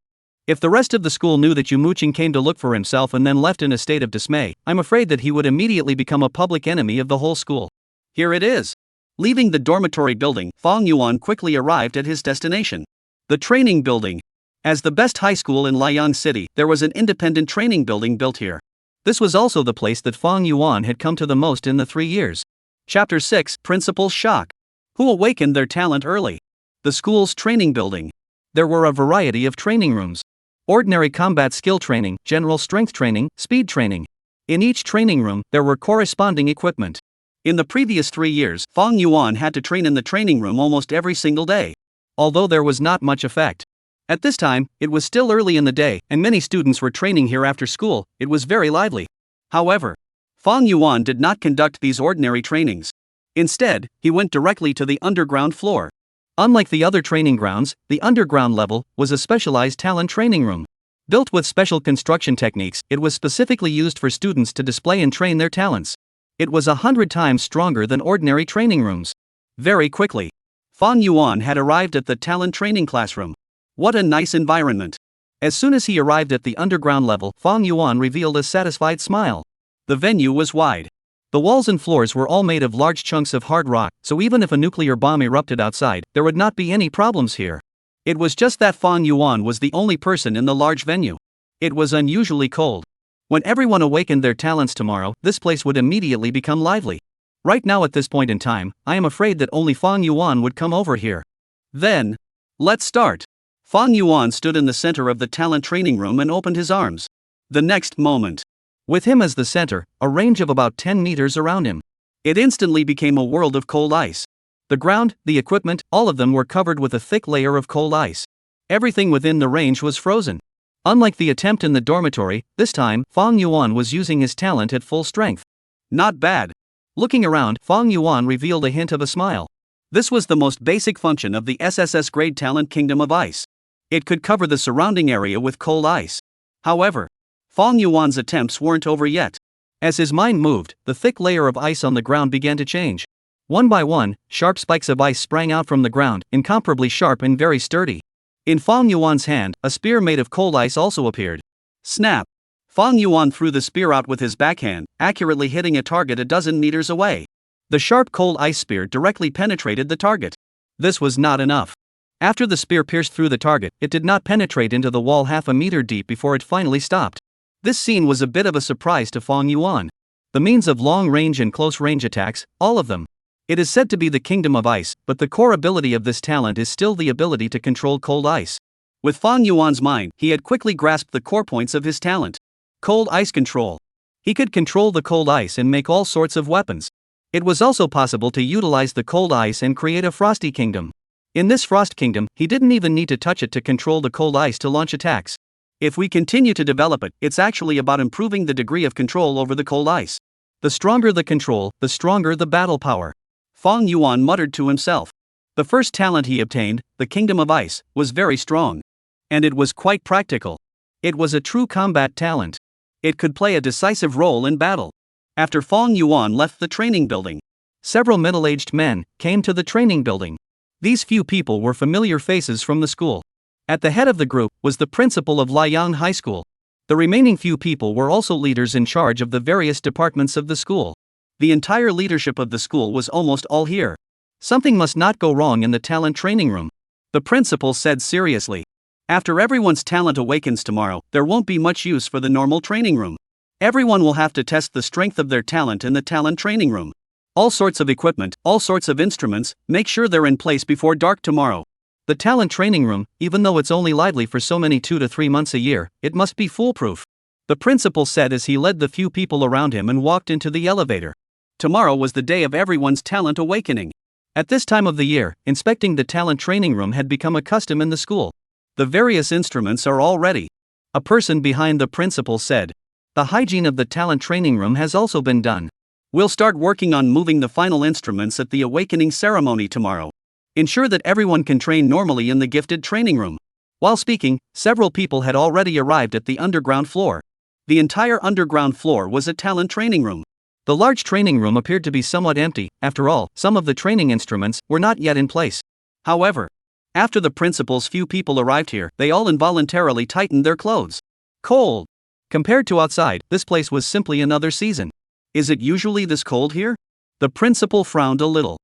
If the rest of the school knew that Muqing came to look for himself and then left in a state of dismay, I'm afraid that he would immediately become a public enemy of the whole school. Here it is. Leaving the dormitory building, Fang Yuan quickly arrived at his destination. The training building. As the best high school in Liang City, there was an independent training building built here. This was also the place that Fang Yuan had come to the most in the 3 years. Chapter 6: Principal's Shock. Who awakened their talent early? The school's training building. There were a variety of training rooms. Ordinary combat skill training, general strength training, speed training. In each training room, there were corresponding equipment. In the previous 3 years, Fang Yuan had to train in the training room almost every single day, although there was not much effect. At this time, it was still early in the day, and many students were training here after school. It was very lively. However, Fang Yuan did not conduct these ordinary trainings. Instead, he went directly to the underground floor. Unlike the other training grounds, the underground level was a specialized talent training room. Built with special construction techniques, it was specifically used for students to display and train their talents. It was 100 times stronger than ordinary training rooms. Very quickly, Fang Yuan had arrived at the talent training classroom. What a nice environment. As soon as he arrived at the underground level, Fang Yuan revealed a satisfied smile. The venue was wide. The walls and floors were all made of large chunks of hard rock, so even if a nuclear bomb erupted outside, there would not be any problems here. It was just that Fang Yuan was the only person in the large venue. It was unusually cold. When everyone awakened their talents tomorrow, this place would immediately become lively. Right now at this point in time, I am afraid that only Fang Yuan would come over here. Then, let's start. Fang Yuan stood in the center of the talent training room and opened his arms. The next moment, with him as the center, a range of about 10 meters around him. It instantly became a world of cold ice. The ground, the equipment, all of them were covered with a thick layer of cold ice. Everything within the range was frozen. Unlike the attempt in the dormitory, this time, Fang Yuan was using his talent at full strength. Not bad. Looking around, Fang Yuan revealed a hint of a smile. This was the most basic function of the SSS grade talent Kingdom of Ice. It could cover the surrounding area with cold ice. However, Fang Yuan's attempts weren't over yet. As his mind moved, the thick layer of ice on the ground began to change. One by one, sharp spikes of ice sprang out from the ground, incomparably sharp and very sturdy. In Fang Yuan's hand, a spear made of cold ice also appeared. Snap! Fang Yuan threw the spear out with his backhand, accurately hitting a target a dozen meters away. The sharp cold ice spear directly penetrated the target. This was not enough. After the spear pierced through the target, it did not penetrate into the wall half a meter deep before it finally stopped. This scene was a bit of a surprise to Fang Yuan. The means of long-range and close-range attacks, all of them. It is said to be the Kingdom of Ice, but the core ability of this talent is still the ability to control cold ice. With Fang Yuan's mind, he had quickly grasped the core points of his talent. Cold ice control. He could control the cold ice and make all sorts of weapons. It was also possible to utilize the cold ice and create a frosty kingdom. In this Frost Kingdom, he didn't even need to touch it to control the cold ice to launch attacks. If we continue to develop it, it's actually about improving the degree of control over the cold ice. The stronger the control, the stronger the battle power. Fang Yuan muttered to himself. The first talent he obtained, the Kingdom of Ice, was very strong. And it was quite practical. It was a true combat talent. It could play a decisive role in battle. After Fang Yuan left the training building, several middle-aged men came to the training building. These few people were familiar faces from the school. At the head of the group was the principal of Liang High School. The remaining few people were also leaders in charge of the various departments of the school. The entire leadership of the school was almost all here. Something must not go wrong in the talent training room. The principal said seriously. After everyone's talent awakens tomorrow, there won't be much use for the normal training room. Everyone will have to test the strength of their talent in the talent training room. All sorts of equipment, all sorts of instruments, make sure they're in place before dark tomorrow. The talent training room, even though it's only lively for so many 2 to 3 months a year, it must be foolproof. The principal said as he led the few people around him and walked into the elevator. Tomorrow was the day of everyone's talent awakening. At this time of the year, inspecting the talent training room had become a custom in the school. The various instruments are all ready. A person behind the principal said. The hygiene of the talent training room has also been done. We'll start working on moving the final instruments at the awakening ceremony tomorrow. Ensure that everyone can train normally in the gifted training room. While speaking, several people had already arrived at the underground floor. The entire underground floor was a talent training room. The large training room appeared to be somewhat empty. After all, some of the training instruments were not yet in place. However, after the principal's few people arrived here, they all involuntarily tightened their clothes. Cold. Compared to outside, this place was simply another season. Is it usually this cold here? The principal frowned a little.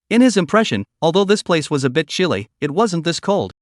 In his impression, although this place was a bit chilly, it wasn't this cold.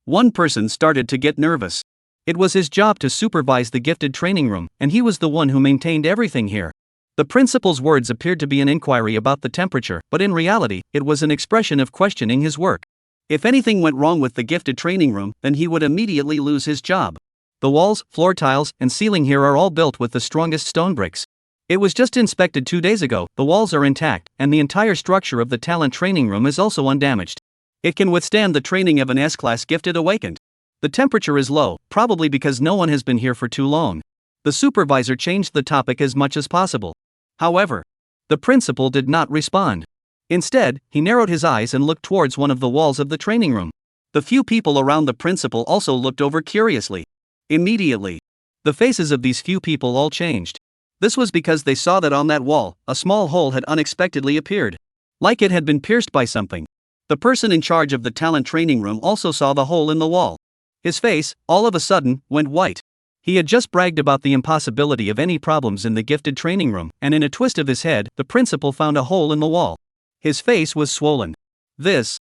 One person started to get nervous. It was his job to supervise the gifted training room, and he was the one who maintained everything here. The principal's words appeared to be an inquiry about the temperature, but in reality, it was an expression of questioning his work. If anything went wrong with the gifted training room, then he would immediately lose his job. The walls, floor tiles, and ceiling here are all built with the strongest stone bricks. It was just inspected 2 days ago, the walls are intact, and the entire structure of the talent training room is also undamaged. It can withstand the training of an S-class gifted awakened. The temperature is low, probably because no one has been here for too long. The supervisor changed the topic as much as possible. However, the principal did not respond. Instead, he narrowed his eyes and looked towards one of the walls of the training room. The few people around the principal also looked over curiously. Immediately, the faces of these few people all changed. This was because they saw that on that wall, a small hole had unexpectedly appeared. Like it had been pierced by something. The person in charge of the talent training room also saw the hole in the wall. His face, all of a sudden, went white. He had just bragged about the impossibility of any problems in the gifted training room, and in a twist of his head, the principal found a hole in the wall. His face was swollen. This.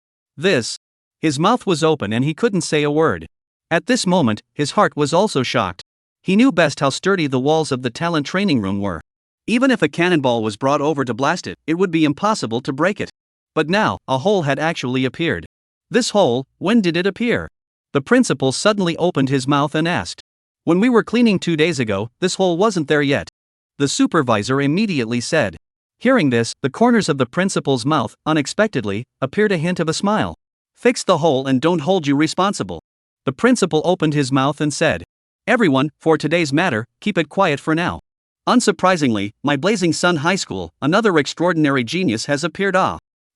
His mouth was open and he couldn't say a word. At this moment, his heart was also shocked. He knew best how sturdy the walls of the talent training room were. Even if a cannonball was brought over to blast it, it would be impossible to break it. But now, a hole had actually appeared. This hole, when did it appear? The principal suddenly opened his mouth and asked. When we were cleaning 2 days ago, this hole wasn't there yet. The supervisor immediately said. Hearing this, the corners of the principal's mouth, unexpectedly, appeared a hint of a smile. Fix the hole and don't hold you responsible. The principal opened his mouth and said. Everyone, for today's matter, keep it quiet for now. Unsurprisingly, my Blazing Sun High School, another extraordinary genius has appeared.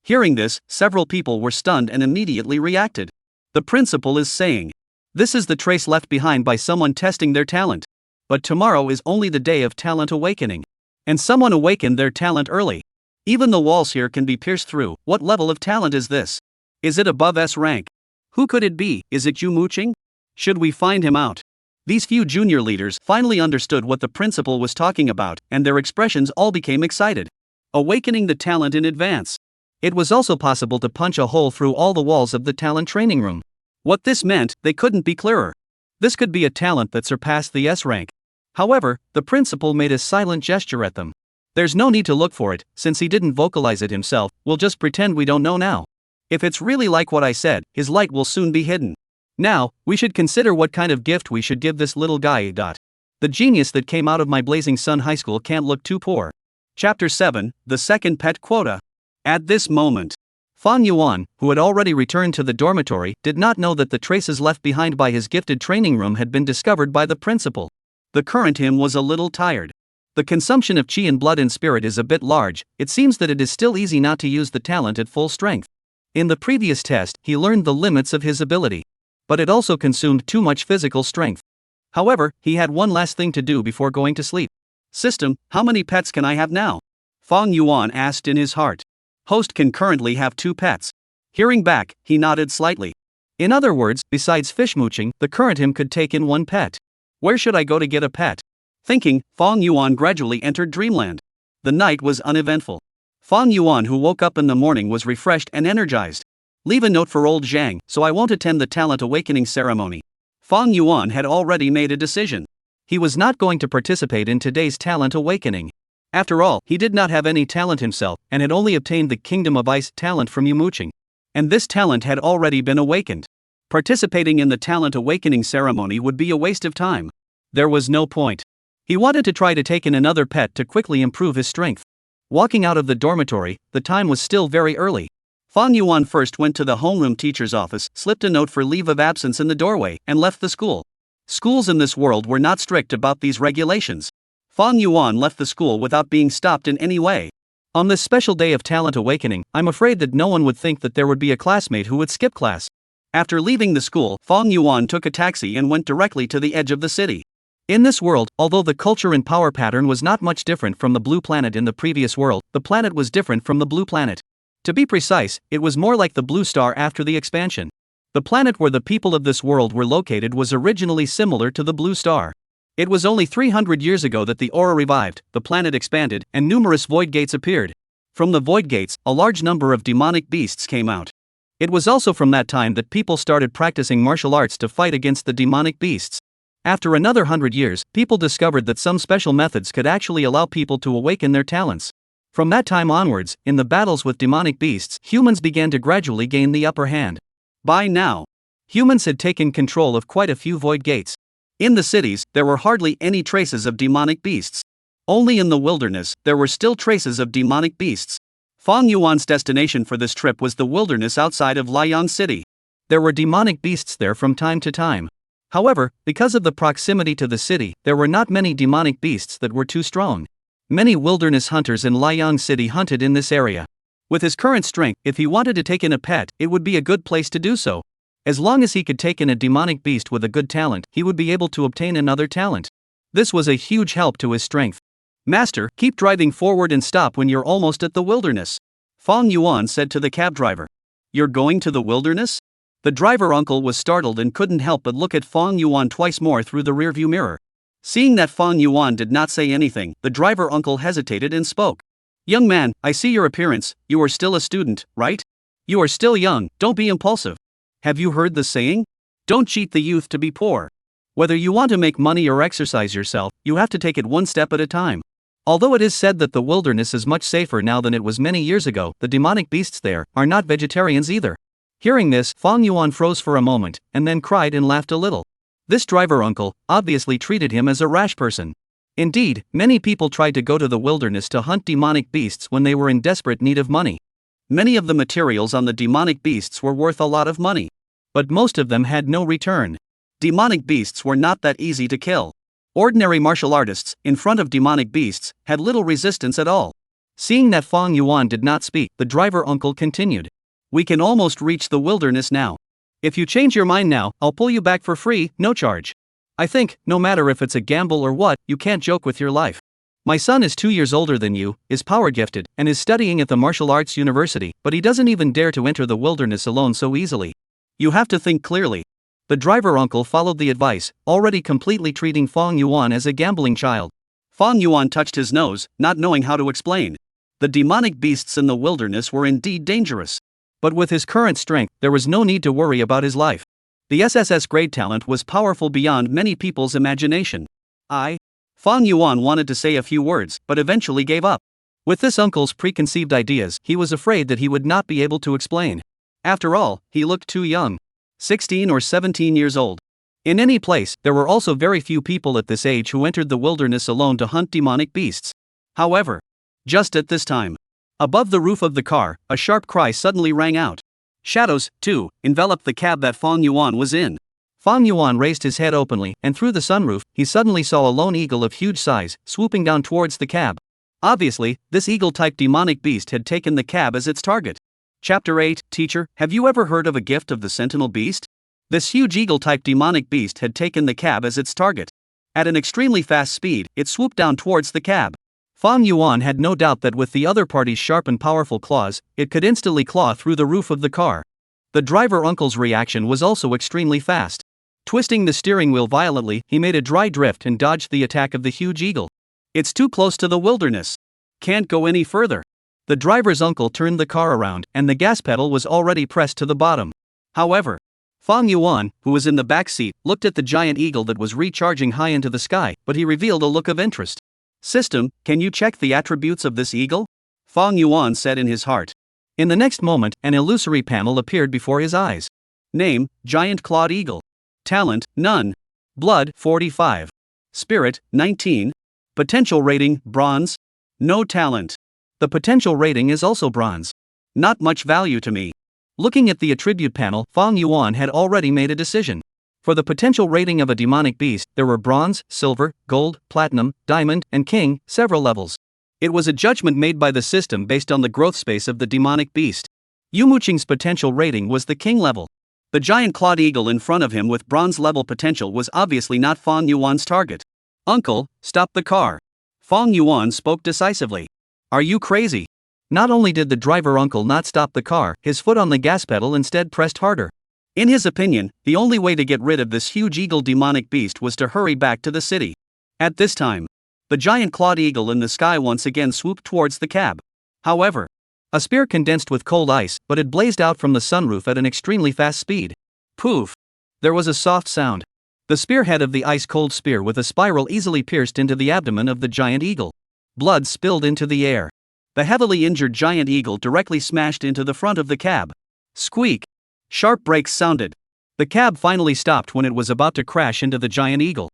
Hearing this, several people were stunned and immediately reacted. The principal is saying. This is the trace left behind by someone testing their talent. But tomorrow is only the day of talent awakening. And someone awakened their talent early. Even the walls here can be pierced through. What level of talent is this? Is it above S rank? Who could it be? Is it you, Muqing? Should we find him out? These few junior leaders finally understood what the principal was talking about, and their expressions all became excited. Awakening the talent in advance. It was also possible to punch a hole through all the walls of the talent training room. What this meant, they couldn't be clearer. This could be a talent that surpassed the S rank. However, the principal made a silent gesture at them. There's no need to look for it, since he didn't vocalize it himself, we'll just pretend we don't know now. If it's really like what I said, his light will soon be hidden. Now, we should consider what kind of gift we should give this little guy. The genius that came out of my Blazing Sun High School can't look too poor. Chapter 7, The Second Pet Quota. At this moment, Fang Yuan, who had already returned to the dormitory, did not know that the traces left behind by his gifted training room had been discovered by the principal. The current him was a little tired. The consumption of chi and blood and spirit is a bit large. It seems that it is still easy not to use the talent at full strength. In the previous test, he learned the limits of his ability. But it also consumed too much physical strength. However, he had one last thing to do before going to sleep. System, how many pets can I have now? Fang Yuan asked in his heart. Host can currently have 2 pets. Hearing back, he nodded slightly. In other words, besides fish mooching, the current him could take in 1 pet. Where should I go to get a pet? Thinking, Fang Yuan gradually entered dreamland. The night was uneventful. Fang Yuan, who woke up in the morning, was refreshed and energized. Leave a note for old Zhang, so I won't attend the talent awakening ceremony. Fang Yuan had already made a decision. He was not going to participate in today's talent awakening. After all, he did not have any talent himself, and had only obtained the Kingdom of Ice talent from Muqing. And this talent had already been awakened. Participating in the talent awakening ceremony would be a waste of time. There was no point. He wanted to try to take in another pet to quickly improve his strength. Walking out of the dormitory, the time was still very early. Fang Yuan first went to the homeroom teacher's office, slipped a note for leave of absence in the doorway, and left the school. Schools in this world were not strict about these regulations. Fang Yuan left the school without being stopped in any way. On this special day of talent awakening, I'm afraid that no one would think that there would be a classmate who would skip class. After leaving the school, Fang Yuan took a taxi and went directly to the edge of the city. In this world, although the culture and power pattern was not much different from the blue planet in the previous world, the planet was different from the blue planet. To be precise, it was more like the blue star after the expansion. The planet where the people of this world were located was originally similar to the blue star. It was only 300 years ago that the aura revived, the planet expanded, and numerous void gates appeared. From the void gates, a large number of demonic beasts came out. It was also from that time that people started practicing martial arts to fight against the demonic beasts. After another 100 years, people discovered that some special methods could actually allow people to awaken their talents. From that time onwards, in the battles with demonic beasts, humans began to gradually gain the upper hand. By now, humans had taken control of quite a few void gates. In the cities, there were hardly any traces of demonic beasts. Only in the wilderness, there were still traces of demonic beasts. Fang Yuan's destination for this trip was the wilderness outside of Liang City. There were demonic beasts there from time to time. However, because of the proximity to the city, there were not many demonic beasts that were too strong. Many wilderness hunters in Liang City hunted in this area. With his current strength, if he wanted to take in a pet, it would be a good place to do so. As long as he could take in a demonic beast with a good talent, he would be able to obtain another talent. This was a huge help to his strength. Master, keep driving forward and stop when you're almost at the wilderness. Fang Yuan said to the cab driver. You're going to the wilderness? The driver uncle was startled and couldn't help but look at Fang Yuan twice more through the rearview mirror. Seeing that Fang Yuan did not say anything, the driver uncle hesitated and spoke. Young man, I see your appearance, you are still a student, right? You are still young, don't be impulsive. Have you heard the saying? Don't cheat the youth to be poor. Whether you want to make money or exercise yourself, you have to take it one step at a time. Although it is said that the wilderness is much safer now than it was many years ago, the demonic beasts there are not vegetarians either. Hearing this, Fang Yuan froze for a moment, and then cried and laughed a little. This driver uncle obviously treated him as a rash person. Indeed, many people tried to go to the wilderness to hunt demonic beasts when they were in desperate need of money. Many of the materials on the demonic beasts were worth a lot of money. But most of them had no return. Demonic beasts were not that easy to kill. Ordinary martial artists, in front of demonic beasts, had little resistance at all. Seeing that Fang Yuan did not speak, the driver uncle continued. We can almost reach the wilderness now. If you change your mind now, I'll pull you back for free, no charge. I think, no matter if it's a gamble or what, you can't joke with your life. My son is 2 years older than you, is power gifted, and is studying at the martial arts university, but he doesn't even dare to enter the wilderness alone so easily. You have to think clearly. The driver uncle followed the advice, already completely treating Fang Yuan as a gambling child. Fang Yuan touched his nose, not knowing how to explain. The demonic beasts in the wilderness were indeed dangerous. But with his current strength, there was no need to worry about his life. The SSS grade talent was powerful beyond many people's imagination. Fang Yuan wanted to say a few words, but eventually gave up. With this uncle's preconceived ideas, he was afraid that he would not be able to explain. After all, he looked too young. 16 or 17 years old. In any place, there were also very few people at this age who entered the wilderness alone to hunt demonic beasts. However, just at this time, above the roof of the car, a sharp cry suddenly rang out. Shadows, too, enveloped the cab that Fang Yuan was in. Fang Yuan raised his head openly, and through the sunroof, he suddenly saw a lone eagle of huge size, swooping down towards the cab. Obviously, this eagle-type demonic beast had taken the cab as its target. Chapter 8, Teacher, have you ever heard of a gift of the sentinel beast? This huge eagle-type demonic beast had taken the cab as its target. At an extremely fast speed, it swooped down towards the cab. Fang Yuan had no doubt that with the other party's sharp and powerful claws, it could instantly claw through the roof of the car. The driver uncle's reaction was also extremely fast. Twisting the steering wheel violently, he made a dry drift and dodged the attack of the huge eagle. It's too close to the wilderness. Can't go any further. The driver's uncle turned the car around, and the gas pedal was already pressed to the bottom. However, Fang Yuan, who was in the back seat, looked at the giant eagle that was recharging high into the sky, but he revealed a look of interest. System, can you check the attributes of this eagle? Fang Yuan said in his heart. In the next moment, an illusory panel appeared before his eyes. Name, Giant Clawed Eagle. Talent, none. Blood, 45. Spirit, 19. Potential rating, bronze. No talent. The potential rating is also bronze. Not much value to me. Looking at the attribute panel, Fang Yuan had already made a decision. For the potential rating of a demonic beast, there were bronze, silver, gold, platinum, diamond, and king, several levels. It was a judgment made by the system based on the growth space of the demonic beast. Muqing's potential rating was the king level. The giant clawed eagle in front of him with bronze level potential was obviously not Fang Yuan's target. Uncle, stop the car. Fang Yuan spoke decisively. Are you crazy? Not only did the driver uncle not stop the car, his foot on the gas pedal instead pressed harder. In his opinion, the only way to get rid of this huge eagle demonic beast was to hurry back to the city. At this time, the giant clawed eagle in the sky once again swooped towards the cab. However, a spear condensed with cold ice, but it blazed out from the sunroof at an extremely fast speed. Poof! There was a soft sound. The spearhead of the ice-cold spear with a spiral easily pierced into the abdomen of the giant eagle. Blood spilled into the air. The heavily injured giant eagle directly smashed into the front of the cab. Squeak! Sharp brakes sounded. The cab finally stopped when it was about to crash into the giant eagle.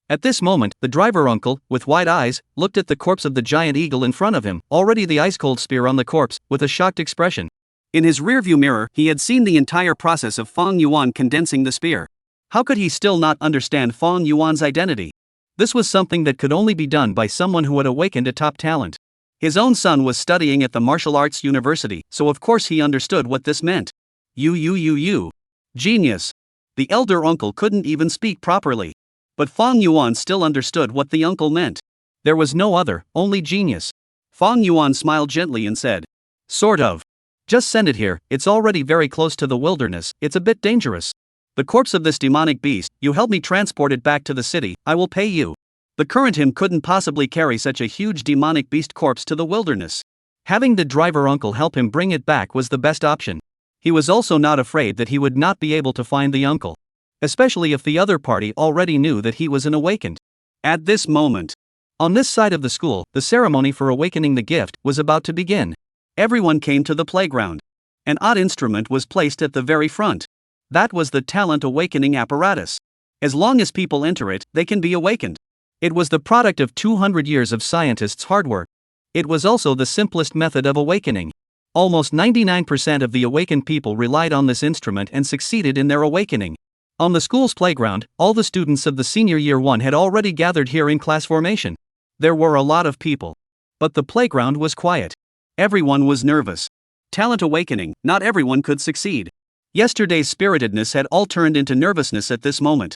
At this moment, the driver uncle, with wide eyes, looked at the corpse of the giant eagle in front of him, already the ice-cold spear on the corpse, with a shocked expression. In his rearview mirror, he had seen the entire process of Feng Yuan condensing the spear. How could he still not understand Feng Yuan's identity? This was something that could only be done by someone who had awakened a top talent. His own son was studying at the martial arts university, so of course he understood what this meant. Genius. The elder uncle couldn't even speak properly. But Feng Yuan still understood what the uncle meant. There was no other, only genius. Feng Yuan smiled gently and said, "Sort of. Just send it here, it's already very close to the wilderness, it's a bit dangerous. The corpse of this demonic beast, you help me transport it back to the city, I will pay you." The current him couldn't possibly carry such a huge demonic beast corpse to the wilderness. Having the driver uncle help him bring it back was the best option. He was also not afraid that he would not be able to find the uncle. Especially if the other party already knew that he was an awakened. At this moment, on this side of the school, the ceremony for awakening the gift was about to begin. Everyone came to the playground. An odd instrument was placed at the very front. That was the talent awakening apparatus. As long as people enter it, they can be awakened. It was the product of 200 years of scientists' hard work. It was also the simplest method of awakening. Almost 99% of the awakened people relied on this instrument and succeeded in their awakening. On the school's playground, all the students of the senior year 1 had already gathered here in class formation. There were a lot of people. But the playground was quiet. Everyone was nervous. Talent awakening, not everyone could succeed. Yesterday's spiritedness had all turned into nervousness at this moment.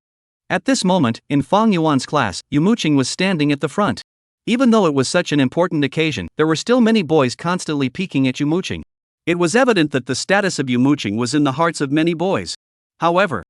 At this moment, in Feng Yuan's class, Muqing was standing at the front. Even though it was such an important occasion, there were still many boys constantly peeking at Muqing. It was evident that the status of Muqing was in the hearts of many boys. However,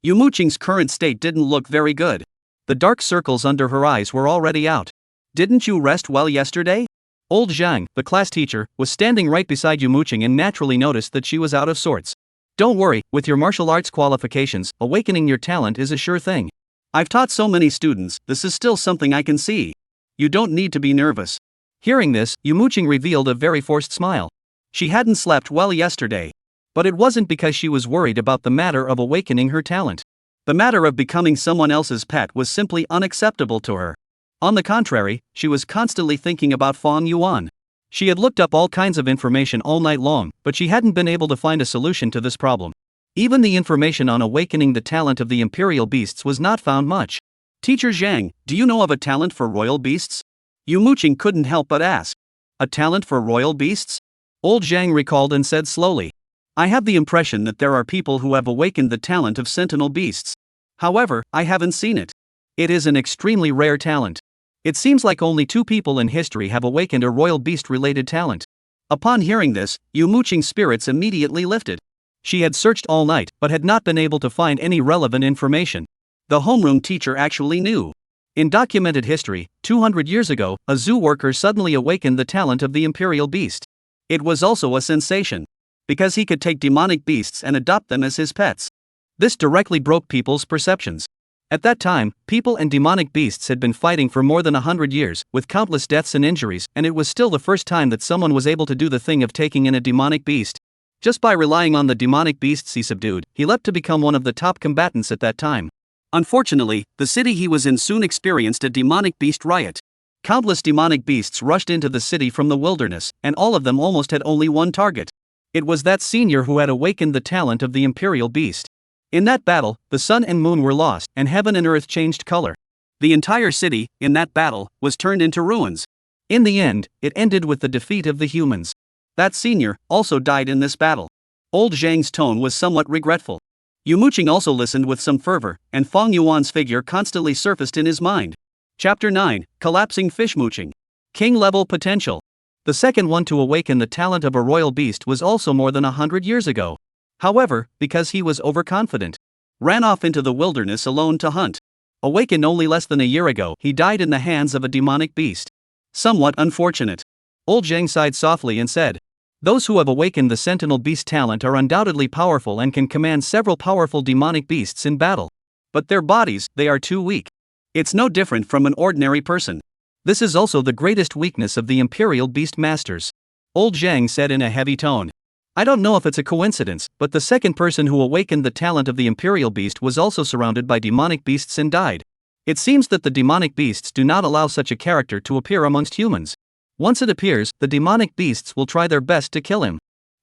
Muqing's current state didn't look very good. The dark circles under her eyes were already out. "Didn't you rest well yesterday?" Old Zhang, the class teacher, was standing right beside Muqing and naturally noticed that she was out of sorts. "Don't worry, with your martial arts qualifications, awakening your talent is a sure thing. I've taught so many students, this is still something I can see. You don't need to be nervous." Hearing this, Muqing revealed a very forced smile. She hadn't slept well yesterday. But it wasn't because she was worried about the matter of awakening her talent. The matter of becoming someone else's pet was simply unacceptable to her. On the contrary, she was constantly thinking about Feng Yuan. She had looked up all kinds of information all night long, but she hadn't been able to find a solution to this problem. Even the information on awakening the talent of the imperial beasts was not found much. "Teacher Zhang, do you know of a talent for royal beasts?" Muqing couldn't help but ask. "A talent for royal beasts?" Old Zhang recalled and said slowly. "I have the impression that there are people who have awakened the talent of sentinel beasts. However, I haven't seen it. It is an extremely rare talent. It seems like only 2 people in history have awakened a royal beast-related talent." Upon hearing this, Muqing's spirits immediately lifted. She had searched all night, but had not been able to find any relevant information. The homeroom teacher actually knew. In documented history, 200 years ago, a zoo worker suddenly awakened the talent of the imperial beast. It was also a sensation. Because he could take demonic beasts and adopt them as his pets. This directly broke people's perceptions. At that time, people and demonic beasts had been fighting for more than 100 years, with countless deaths and injuries, and it was still the first time that someone was able to do the thing of taking in a demonic beast. Just by relying on the demonic beasts he subdued, he leapt to become one of the top combatants at that time. Unfortunately, the city he was in soon experienced a demonic beast riot. Countless demonic beasts rushed into the city from the wilderness, and all of them almost had only one target. It was that senior who had awakened the talent of the imperial beast. In that battle, the sun and moon were lost, and heaven and earth changed color. The entire city, in that battle, was turned into ruins. In the end, it ended with the defeat of the humans. That senior also died in this battle. Old Zhang's tone was somewhat regretful. Muqing also listened with some fervor, and Feng Yuan's figure constantly surfaced in his mind. Chapter 9, Collapsing Fish Muqing. King-level potential. The second one to awaken the talent of a royal beast was also more than 100 years ago. However, because he was overconfident, ran off into the wilderness alone to hunt. Awakened only less than a year ago, he died in the hands of a demonic beast. Somewhat unfortunate. Old Zhang sighed softly and said, "Those who have awakened the sentinel beast talent are undoubtedly powerful and can command several powerful demonic beasts in battle. but their bodies, they are too weak. It's no different from an ordinary person. This is also the greatest weakness of the Imperial Beast Masters. Old Zhang said in a heavy tone. I don't know if it's a coincidence, but the second person who awakened the talent of the Imperial Beast was also surrounded by demonic beasts and died. It seems that the demonic beasts do not allow such a character to appear amongst humans. Once it appears, the demonic beasts will try their best to kill him.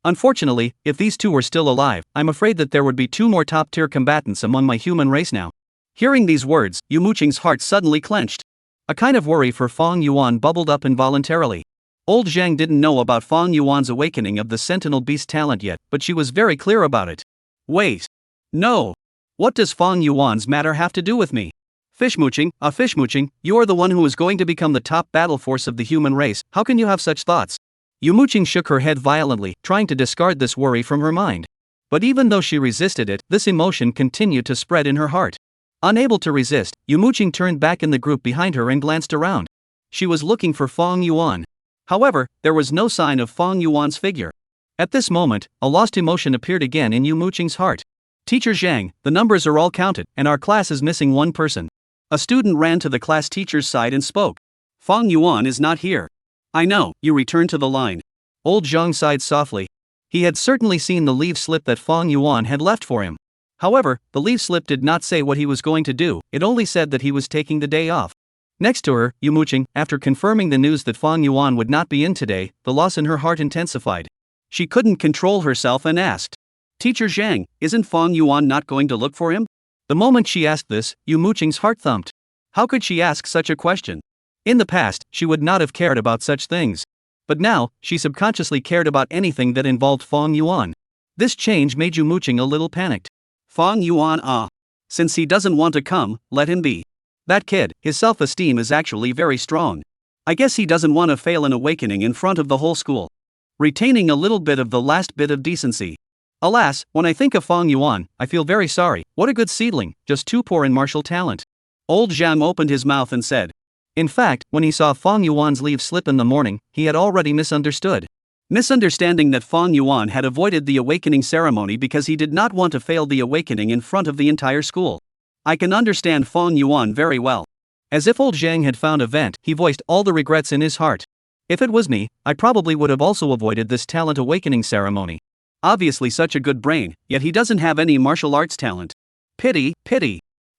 Unfortunately, if these two were still alive, I'm afraid that there would be two more top-tier combatants among my human race now. Hearing these words, Yu Muqing's heart suddenly clenched. A kind of worry for Fang Yuan bubbled up involuntarily. Old Zhang didn't know about Fang Yuan's awakening of the Sentinel Beast talent yet, but she was very clear about it. Wait. No. What does Fang Yuan's matter have to do with me? Fish Muqing, you are the one who is going to become the top battle force of the human race. How can you have such thoughts? Yu Muqing shook her head violently, trying to discard this worry from her mind. But even though she resisted it, this emotion continued to spread in her heart. Unable to resist, Yu Muqing turned back in the group behind her and glanced around. She was looking for Fang Yuan. However, there was no sign of Fang Yuan's figure. At this moment, a lost emotion appeared again in Yu Muqing's heart. Teacher Zhang, the numbers are all counted, and our class is missing one person. A student ran to the class teacher's side and spoke. Fang Yuan is not here. I know, you returned to the line. Old Zhang sighed softly. He had certainly seen the leave slip that Fang Yuan had left for him. However, the leave slip did not say what he was going to do, it only said that he was taking the day off. Next to her, Yu Muqing, after confirming the news that Fang Yuan would not be in today, the loss in her heart intensified. She couldn't control herself and asked. Teacher Zhang, isn't Fang Yuan not going to look for him? The moment she asked this, Yu Muqing's heart thumped. How could she ask such a question? In the past, she would not have cared about such things. But now, she subconsciously cared about anything that involved Fang Yuan. This change made Yu Muqing a little panicked. Fang Yuan, since he doesn't want to come, let him be. That kid, his self-esteem is actually very strong. I guess he doesn't want to fail an awakening in front of the whole school. Retaining a little bit of the last bit of decency. Alas, when I think of Fang Yuan, I feel very sorry. What a good seedling, just too poor in martial talent. Old Zhang opened his mouth and said. In fact, when he saw Fang Yuan's leave slip in the morning, he had already misunderstood. Misunderstanding that Fang Yuan had avoided the awakening ceremony because he did not want to fail the awakening in front of the entire school. I can understand Fang Yuan very well. As if old Zhang had found a vent, he voiced all the regrets in his heart. If it was me, I probably would have also avoided this talent awakening ceremony. Obviously such a good brain, yet he doesn't have any martial arts talent. Pity.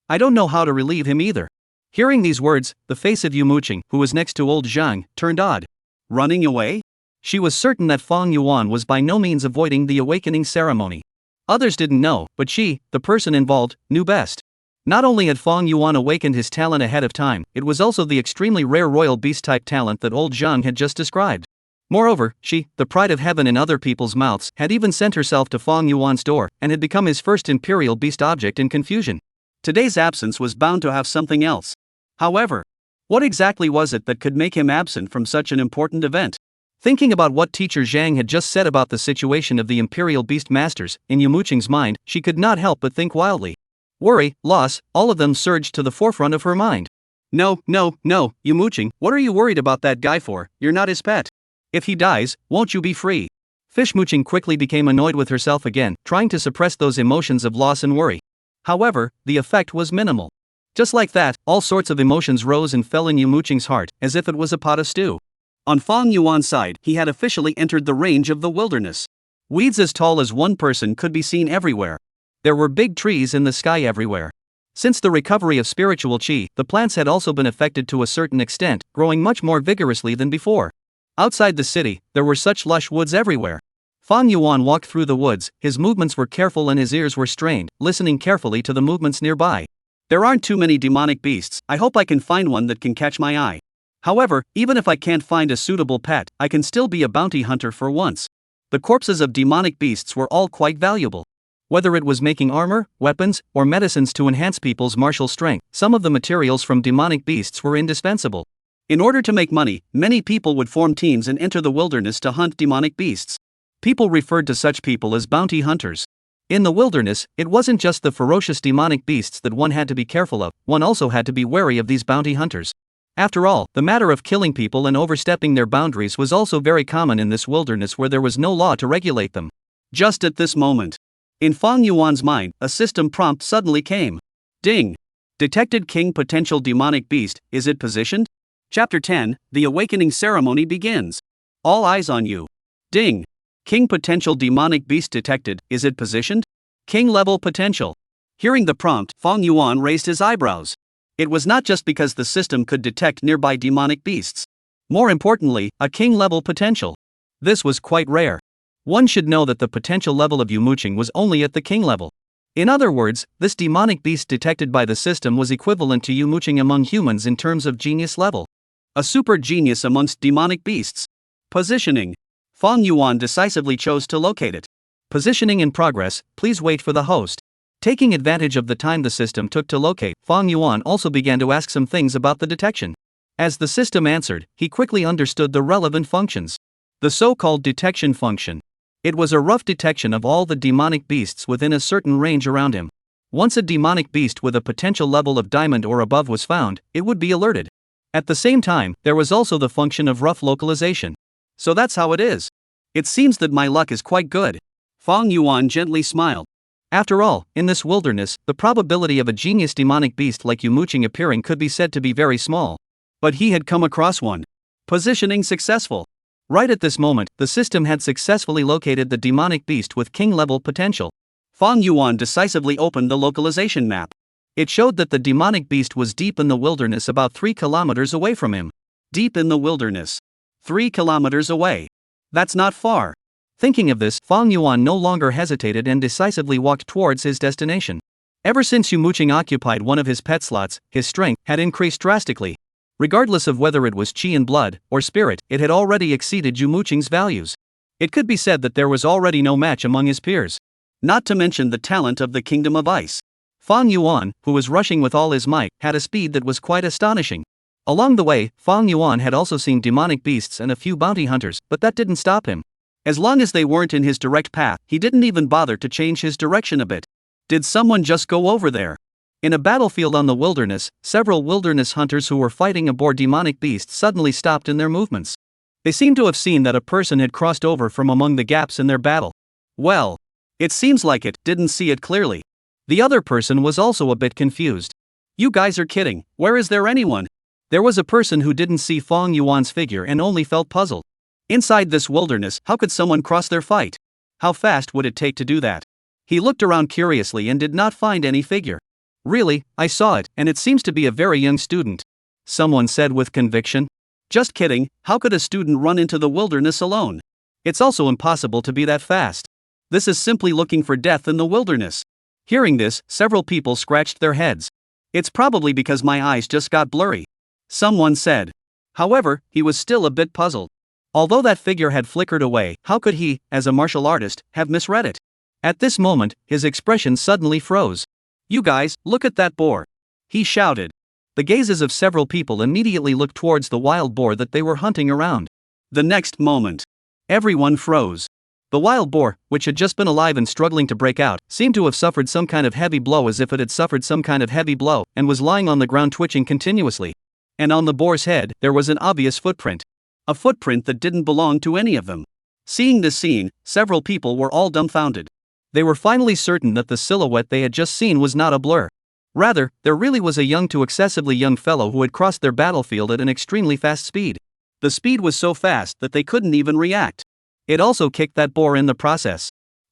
I don't know how to relieve him either. Hearing these words, the face of Yu Muqing, who was next to old Zhang, turned odd. Running away? She was certain that Fang Yuan was by no means avoiding the awakening ceremony. Others didn't know, but she, the person involved, knew best. Not only had Fang Yuan awakened his talent ahead of time, it was also the extremely rare royal beast-type talent that old Zhang had just described. Moreover, she, the pride of heaven in other people's mouths, had even sent herself to Fang Yuan's door, and had become his first imperial beast object in confusion. Today's absence was bound to have something else. However, what exactly was it that could make him absent from such an important event? Thinking about what teacher Zhang had just said about the situation of the Imperial Beast Masters, in Yu Muqing's mind, she could not help but think wildly. Worry, loss, all of them surged to the forefront of her mind. No, Yu Muqing, what are you worried about that guy for? You're not his pet. If he dies, won't you be free? Fish Muqing quickly became annoyed with herself again, trying to suppress those emotions of loss and worry. However, the effect was minimal. Just like that, all sorts of emotions rose and fell in Yu Muqing's heart, as if it was a pot of stew. On Fang Yuan's side, he had officially entered the range of the wilderness. Weeds as tall as one person could be seen everywhere. There were big trees in the sky everywhere. Since the recovery of spiritual qi, the plants had also been affected to a certain extent, growing much more vigorously than before. Outside the city, there were such lush woods everywhere. Fang Yuan walked through the woods, his movements were careful and his ears were strained, listening carefully to the movements nearby. There aren't too many demonic beasts, I hope I can find one that can catch my eye. However, even if I can't find a suitable pet, I can still be a bounty hunter for once. The corpses of demonic beasts were all quite valuable. Whether it was making armor, weapons, or medicines to enhance people's martial strength, some of the materials from demonic beasts were indispensable. In order to make money, many people would form teams and enter the wilderness to hunt demonic beasts. People referred to such people as bounty hunters. In the wilderness, it wasn't just the ferocious demonic beasts that one had to be careful of, one also had to be wary of these bounty hunters. After all, the matter of killing people and overstepping their boundaries was also very common in this wilderness where there was no law to regulate them. Just at this moment, in Fang Yuan's mind, a system prompt suddenly came. Ding. Detected King potential demonic beast, is it positioned? Chapter 10, The Awakening Ceremony begins. All eyes on you. Ding. King potential demonic beast detected, is it positioned? King level potential. Hearing the prompt, Fong Yuan raised his eyebrows. It was not just because the system could detect nearby demonic beasts. More importantly, a king level potential. This was quite rare. One should know that the potential level of Muqing was only at the king level. In other words, this demonic beast detected by the system was equivalent to Muqing among humans in terms of genius level. A super genius amongst demonic beasts. Positioning. Fong Yuan decisively chose to locate it. Positioning in progress, please wait for the host. Taking advantage of the time the system took to locate, Fong Yuan also began to ask some things about the detection. As the system answered, he quickly understood the relevant functions. The so-called detection function. It was a rough detection of all the demonic beasts within a certain range around him. Once a demonic beast with a potential level of diamond or above was found, it would be alerted. At the same time, there was also the function of rough localization. So that's how it is. It seems that my luck is quite good. Fong Yuan gently smiled. After all, in this wilderness, the probability of a genius demonic beast like Muqing appearing could be said to be very small. But he had come across one. Positioning successful. Right at this moment, the system had successfully located the demonic beast with king-level potential. Fong Yuan decisively opened the localization map. It showed that the demonic beast was deep in the wilderness about 3 kilometers away from him. Deep in the wilderness. 3 kilometers away. That's not far. Thinking of this, Fong Yuan no longer hesitated and decisively walked towards his destination. Ever since Muqing occupied one of his pet slots, his strength had increased drastically. Regardless of whether it was qi in blood or spirit, it had already exceeded Muqing's values. It could be said that there was already no match among his peers. Not to mention the talent of the Kingdom of Ice. Fong Yuan, who was rushing with all his might, had a speed that was quite astonishing. Along the way, Fong Yuan had also seen demonic beasts and a few bounty hunters, but that didn't stop him. As long as they weren't in his direct path, he didn't even bother to change his direction a bit. Did someone just go over there? In a battlefield on the wilderness, several wilderness hunters who were fighting aboard demonic beasts suddenly stopped in their movements. They seemed to have seen that a person had crossed over from among the gaps in their battle. Well, it seems like it, didn't see it clearly. The other person was also a bit confused. You guys are kidding, where is there anyone? There was a person who didn't see Fong Yuan's figure and only felt puzzled. Inside this wilderness, how could someone cross their fight? How fast would it take to do that? He looked around curiously and did not find any figure. Really, I saw it, and it seems to be a very young student. Someone said with conviction. Just kidding, how could a student run into the wilderness alone? It's also impossible to be that fast. This is simply looking for death in the wilderness. Hearing this, several people scratched their heads. It's probably because my eyes just got blurry. Someone said. However, he was still a bit puzzled. Although that figure had flickered away, how could he, as a martial artist, have misread it? At this moment, his expression suddenly froze. You guys, look at that boar! He shouted. The gazes of several people immediately looked towards the wild boar that they were hunting around. The next moment, everyone froze. The wild boar, which had just been alive and struggling to break out, seemed to have suffered some kind of heavy blow, as if it had suffered some kind of heavy blow, and was lying on the ground twitching continuously. And on the boar's head, there was an obvious footprint. A footprint that didn't belong to any of them. Seeing this scene, several people were all dumbfounded. They were finally certain that the silhouette they had just seen was not a blur. Rather, there really was a young to excessively young fellow who had crossed their battlefield at an extremely fast speed. The speed was so fast that they couldn't even react. It also kicked that boar in the process.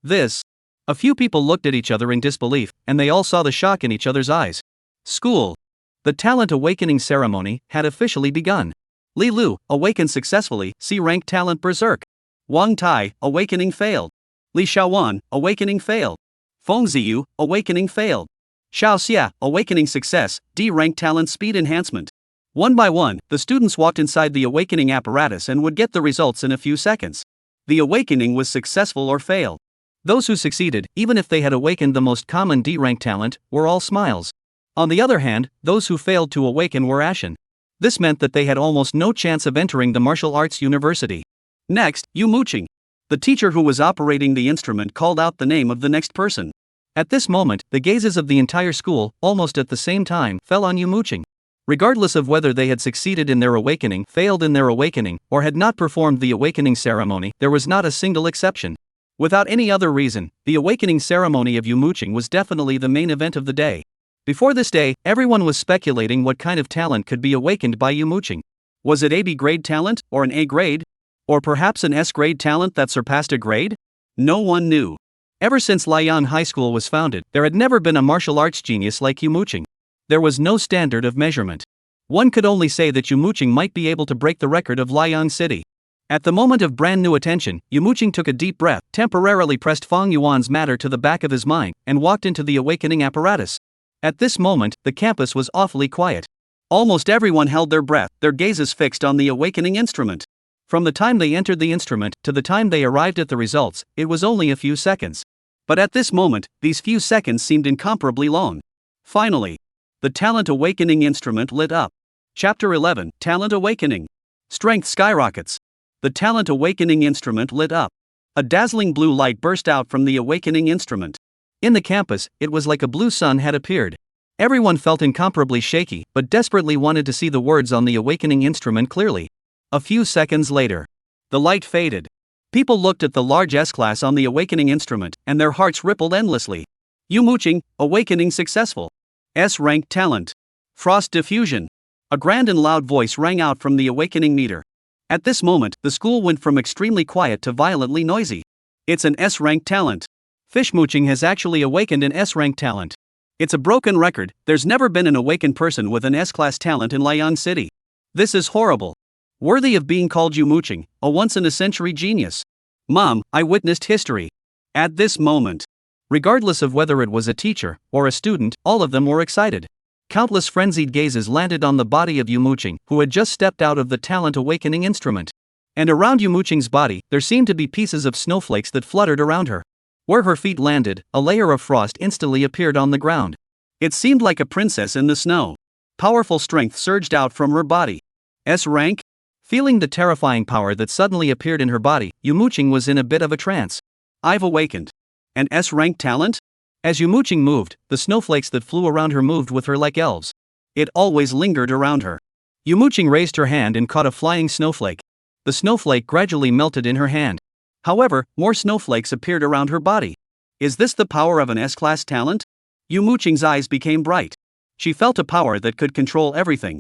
A few people looked at each other in disbelief, and they all saw the shock in each other's eyes. School. The talent awakening ceremony had officially begun. Li Lu, awakened successfully, C-rank talent berserk. Wang Tai, awakening failed. Li Xiaowan, awakening failed. Feng Ziyu, awakening failed. Xiao Xia, awakening success, D-rank talent speed enhancement. One by one, the students walked inside the awakening apparatus and would get the results in a few seconds. The awakening was successful or failed. Those who succeeded, even if they had awakened the most common D-rank talent, were all smiles. On the other hand, those who failed to awaken were ashen. This meant that they had almost no chance of entering the martial arts university. Next, Muqing. The teacher who was operating the instrument called out the name of the next person. At this moment, the gazes of the entire school, almost at the same time, fell on Muqing. Regardless of whether they had succeeded in their awakening, failed in their awakening, or had not performed the awakening ceremony, there was not a single exception. Without any other reason, the awakening ceremony of Muqing was definitely the main event of the day. Before this day, everyone was speculating what kind of talent could be awakened by Muqing. Was it a B grade talent, or an A grade? Or perhaps an S grade talent that surpassed a grade? No one knew. Ever since Liang High School was founded, there had never been a martial arts genius like Muqing. There was no standard of measurement. One could only say that Muqing might be able to break the record of Liang City. At the moment of brand new attention, Muqing took a deep breath, temporarily pressed Fang Yuan's matter to the back of his mind, and walked into the awakening apparatus. At this moment, the campus was awfully quiet. Almost everyone held their breath, their gazes fixed on the awakening instrument. From the time they entered the instrument to the time they arrived at the results, it was only a few seconds. But at this moment, these few seconds seemed incomparably long. Finally, the Talent Awakening instrument lit up. Chapter 11, Talent Awakening. Strength skyrockets. The Talent Awakening instrument lit up. A dazzling blue light burst out from the awakening instrument. In the campus, it was like a blue sun had appeared. Everyone felt incomparably shaky, but desperately wanted to see the words on the awakening instrument clearly. A few seconds later, the light faded. People looked at the large S-class on the awakening instrument, and their hearts rippled endlessly. Muqing, awakening successful. S-rank talent. Frost diffusion. A grand and loud voice rang out from the awakening meter. At this moment, the school went from extremely quiet to violently noisy. It's an S-rank talent. Muqing has actually awakened an S-rank talent. It's a broken record, there's never been an awakened person with an S-class talent in Liang City. This is horrible. Worthy of being called Muqing, a once-in-a-century genius. Mom, I witnessed history. At this moment. Regardless of whether it was a teacher or a student, all of them were excited. Countless frenzied gazes landed on the body of Muqing, who had just stepped out of the Talent Awakening instrument. And around Muqing's body, there seemed to be pieces of snowflakes that fluttered around her. Where her feet landed, a layer of frost instantly appeared on the ground. It seemed like a princess in the snow. Powerful strength surged out from her body. S-rank? Feeling the terrifying power that suddenly appeared in her body, Muqing was in a bit of a trance. I've awakened. An S-rank talent? As Muqing moved, the snowflakes that flew around her moved with her like elves. It always lingered around her. Muqing raised her hand and caught a flying snowflake. The snowflake gradually melted in her hand. However, more snowflakes appeared around her body. Is this the power of an S-class talent? Muqing's eyes became bright. She felt a power that could control everything.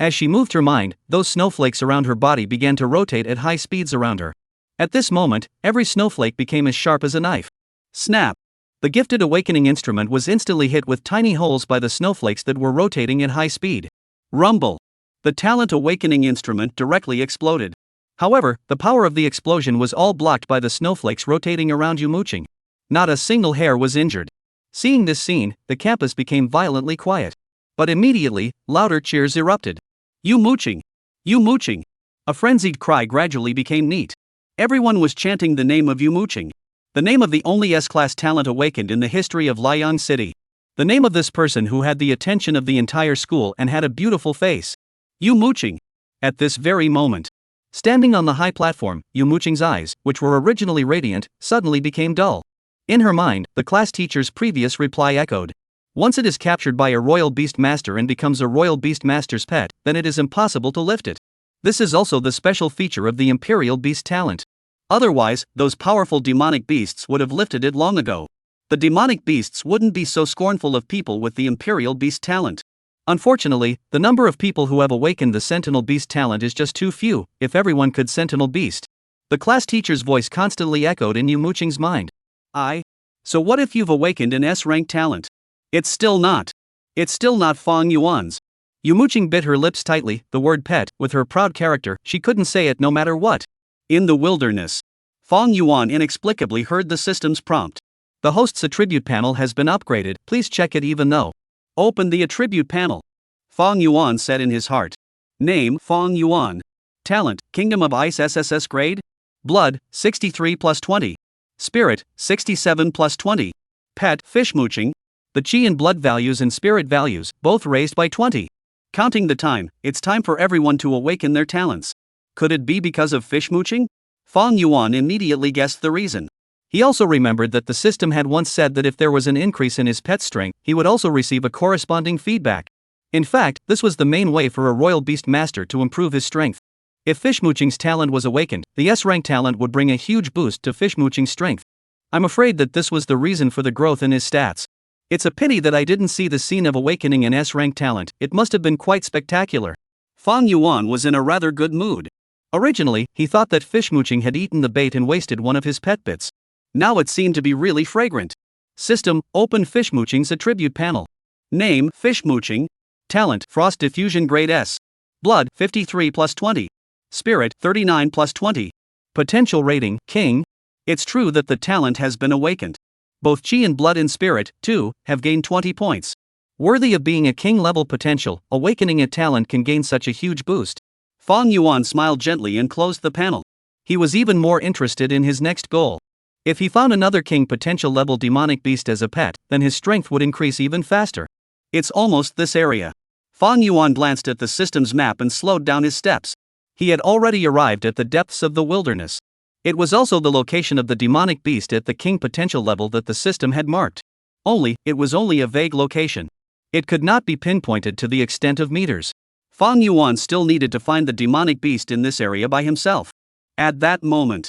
As she moved her mind, those snowflakes around her body began to rotate at high speeds around her. At this moment, every snowflake became as sharp as a knife. Snap! The gifted awakening instrument was instantly hit with tiny holes by the snowflakes that were rotating at high speed. Rumble! The Talent Awakening instrument directly exploded. However, the power of the explosion was all blocked by the snowflakes rotating around Muqing. Not a single hair was injured. Seeing this scene, the campus became violently quiet. But immediately, louder cheers erupted. Muqing! Muqing! A frenzied cry gradually became neat. Everyone was chanting the name of Muqing. The name of the only S-class talent awakened in the history of Liang City. The name of this person who had the attention of the entire school and had a beautiful face. Muqing! At this very moment. Standing on the high platform, Muqing's eyes, which were originally radiant, suddenly became dull. In her mind, the class teacher's previous reply echoed. Once it is captured by a royal beast master and becomes a royal beast master's pet, then it is impossible to lift it. This is also the special feature of the imperial beast talent. Otherwise, those powerful demonic beasts would have lifted it long ago. The demonic beasts wouldn't be so scornful of people with the imperial beast talent. Unfortunately, the number of people who have awakened the Sentinel Beast talent is just too few, if everyone could Sentinel Beast. The class teacher's voice constantly echoed in Muqing's mind. So what if you've awakened an S-rank talent? It's still not Fang Yuan's. Muqing bit her lips tightly, the word pet, with her proud character, she couldn't say it no matter what. In the wilderness. Fang Yuan inexplicably heard the system's prompt. The host's attribute panel has been upgraded, please check it even though. Open the attribute panel. Fang Yuan said in his heart. Name, Fang Yuan. Talent, Kingdom of Ice SSS grade. Blood, 63 plus 20. Spirit, 67 plus 20. Pet, Muqing. The chi and blood values and spirit values, both raised by 20. Counting the time, it's time for everyone to awaken their talents. Could it be because of Muqing? Fang Yuan immediately guessed the reason. He also remembered that the system had once said that if there was an increase in his pet's strength, he would also receive a corresponding feedback. In fact, this was the main way for a royal beast master to improve his strength. If Muqing's talent was awakened, the S-rank talent would bring a huge boost to Muqing's strength. I'm afraid that this was the reason for the growth in his stats. It's a pity that I didn't see the scene of awakening an S-rank talent, it must have been quite spectacular. Fang Yuan was in a rather good mood. Originally, he thought that fish Muqing had eaten the bait and wasted one of his pet bits. Now it seemed to be really fragrant. System, open fish Muqing's attribute panel. Name, fish Muqing. Talent, frost diffusion grade S. Blood, 53 plus 20. Spirit, 39 plus 20. Potential rating, king. It's true that the talent has been awakened. Both chi and blood and spirit, too, have gained 20 points. Worthy of being a king-level potential, awakening a talent can gain such a huge boost. Fang Yuan smiled gently and closed the panel. He was even more interested in his next goal. If he found another king potential level demonic beast as a pet, then his strength would increase even faster. It's almost this area. Fang Yuan glanced at the system's map and slowed down his steps. He had already arrived at the depths of the wilderness. It was also the location of the demonic beast at the king potential level that the system had marked. It was only a vague location. It could not be pinpointed to the extent of meters. Fang Yuan still needed to find the demonic beast in this area by himself. At that moment,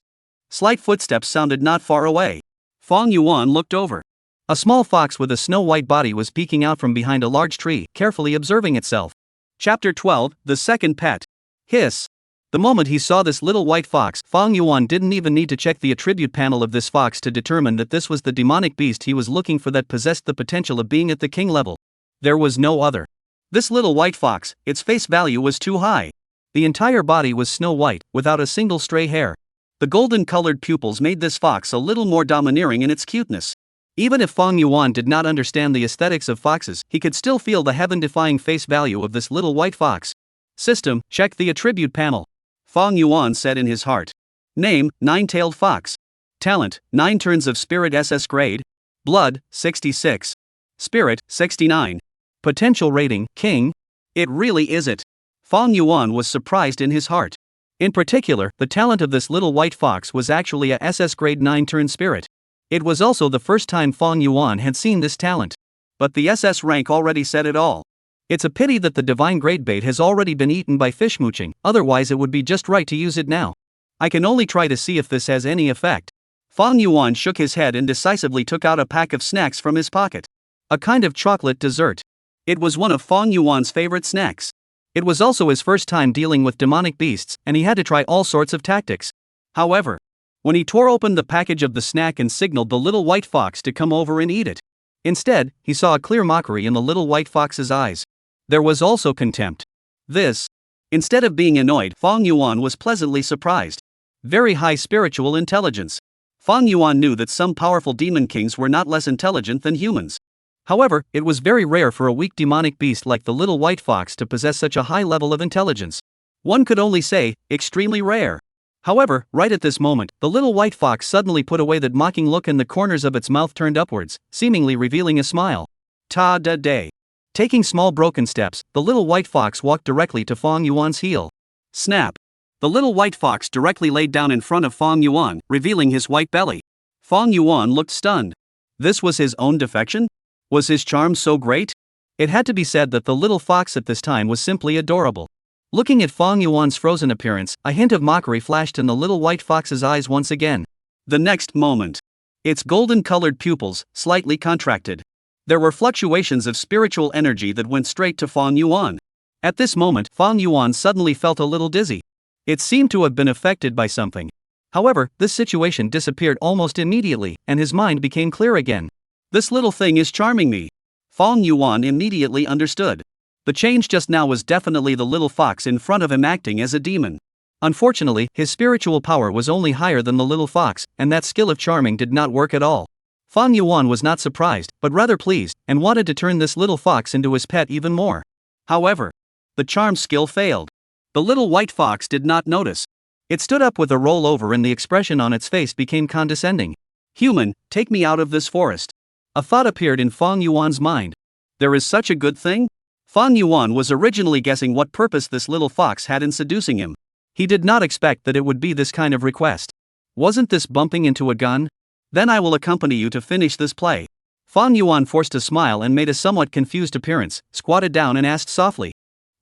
slight footsteps sounded not far away. Fang Yuan looked over. A small fox with a snow-white body was peeking out from behind a large tree, carefully observing itself. Chapter 12, The Second Pet. Hiss. The moment he saw this little white fox, Fang Yuan didn't even need to check the attribute panel of this fox to determine that this was the demonic beast he was looking for that possessed the potential of being at the king level. There was no other. This little white fox, its face value was too high. The entire body was snow white, without a single stray hair. The golden-colored pupils made this fox a little more domineering in its cuteness. Even if Fang Yuan did not understand the aesthetics of foxes, he could still feel the heaven-defying face value of this little white fox. System, check the attribute panel. Fang Yuan said in his heart. Name, Nine-Tailed Fox. Talent, 9 turns of Spirit SS grade. Blood, 66. Spirit, 69. Potential rating, King. It really is it. Fang Yuan was surprised in his heart. In particular, the talent of this little white fox was actually a SS grade 9 turn spirit. It was also the first time Fang Yuan had seen this talent. But the SS rank already said it all. It's a pity that the divine grade bait has already been eaten by fish Muqing, otherwise it would be just right to use it now. I can only try to see if this has any effect. Fang Yuan shook his head and decisively took out a pack of snacks from his pocket. A kind of chocolate dessert. It was one of Fang Yuan's favorite snacks. It was also his first time dealing with demonic beasts, and he had to try all sorts of tactics. However, when he tore open the package of the snack and signaled the little white fox to come over and eat it, instead, he saw a clear mockery in the little white fox's eyes. There was also contempt. Instead of being annoyed, Fang Yuan was pleasantly surprised. Very high spiritual intelligence. Fang Yuan knew that some powerful demon kings were not less intelligent than humans. However, it was very rare for a weak demonic beast like the little white fox to possess such a high level of intelligence. One could only say, extremely rare. However, right at this moment, the little white fox suddenly put away that mocking look and the corners of its mouth turned upwards, seemingly revealing a smile. Ta-da-day. Taking small broken steps, the little white fox walked directly to Fang Yuan's heel. Snap. The little white fox directly laid down in front of Fang Yuan, revealing his white belly. Fang Yuan looked stunned. This was his own defection? Was his charm so great? It had to be said that the little fox at this time was simply adorable. Looking at Fang Yuan's frozen appearance, a hint of mockery flashed in the little white fox's eyes once again. The next moment, its golden-colored pupils slightly contracted. There were fluctuations of spiritual energy that went straight to Fang Yuan. At this moment, Fang Yuan suddenly felt a little dizzy. It seemed to have been affected by something. However, this situation disappeared almost immediately, and his mind became clear again. This little thing is charming me. Fang Yuan immediately understood. The change just now was definitely the little fox in front of him acting as a demon. Unfortunately, his spiritual power was only higher than the little fox, and that skill of charming did not work at all. Fang Yuan was not surprised, but rather pleased, and wanted to turn this little fox into his pet even more. However, the charm skill failed. The little white fox did not notice. It stood up with a roll over and the expression on its face became condescending. Human, take me out of this forest. A thought appeared in Fang Yuan's mind. There is such a good thing? Fang Yuan was originally guessing what purpose this little fox had in seducing him. He did not expect that it would be this kind of request. Wasn't this bumping into a gun? Then I will accompany you to finish this play. Fang Yuan forced a smile and made a somewhat confused appearance, squatted down and asked softly.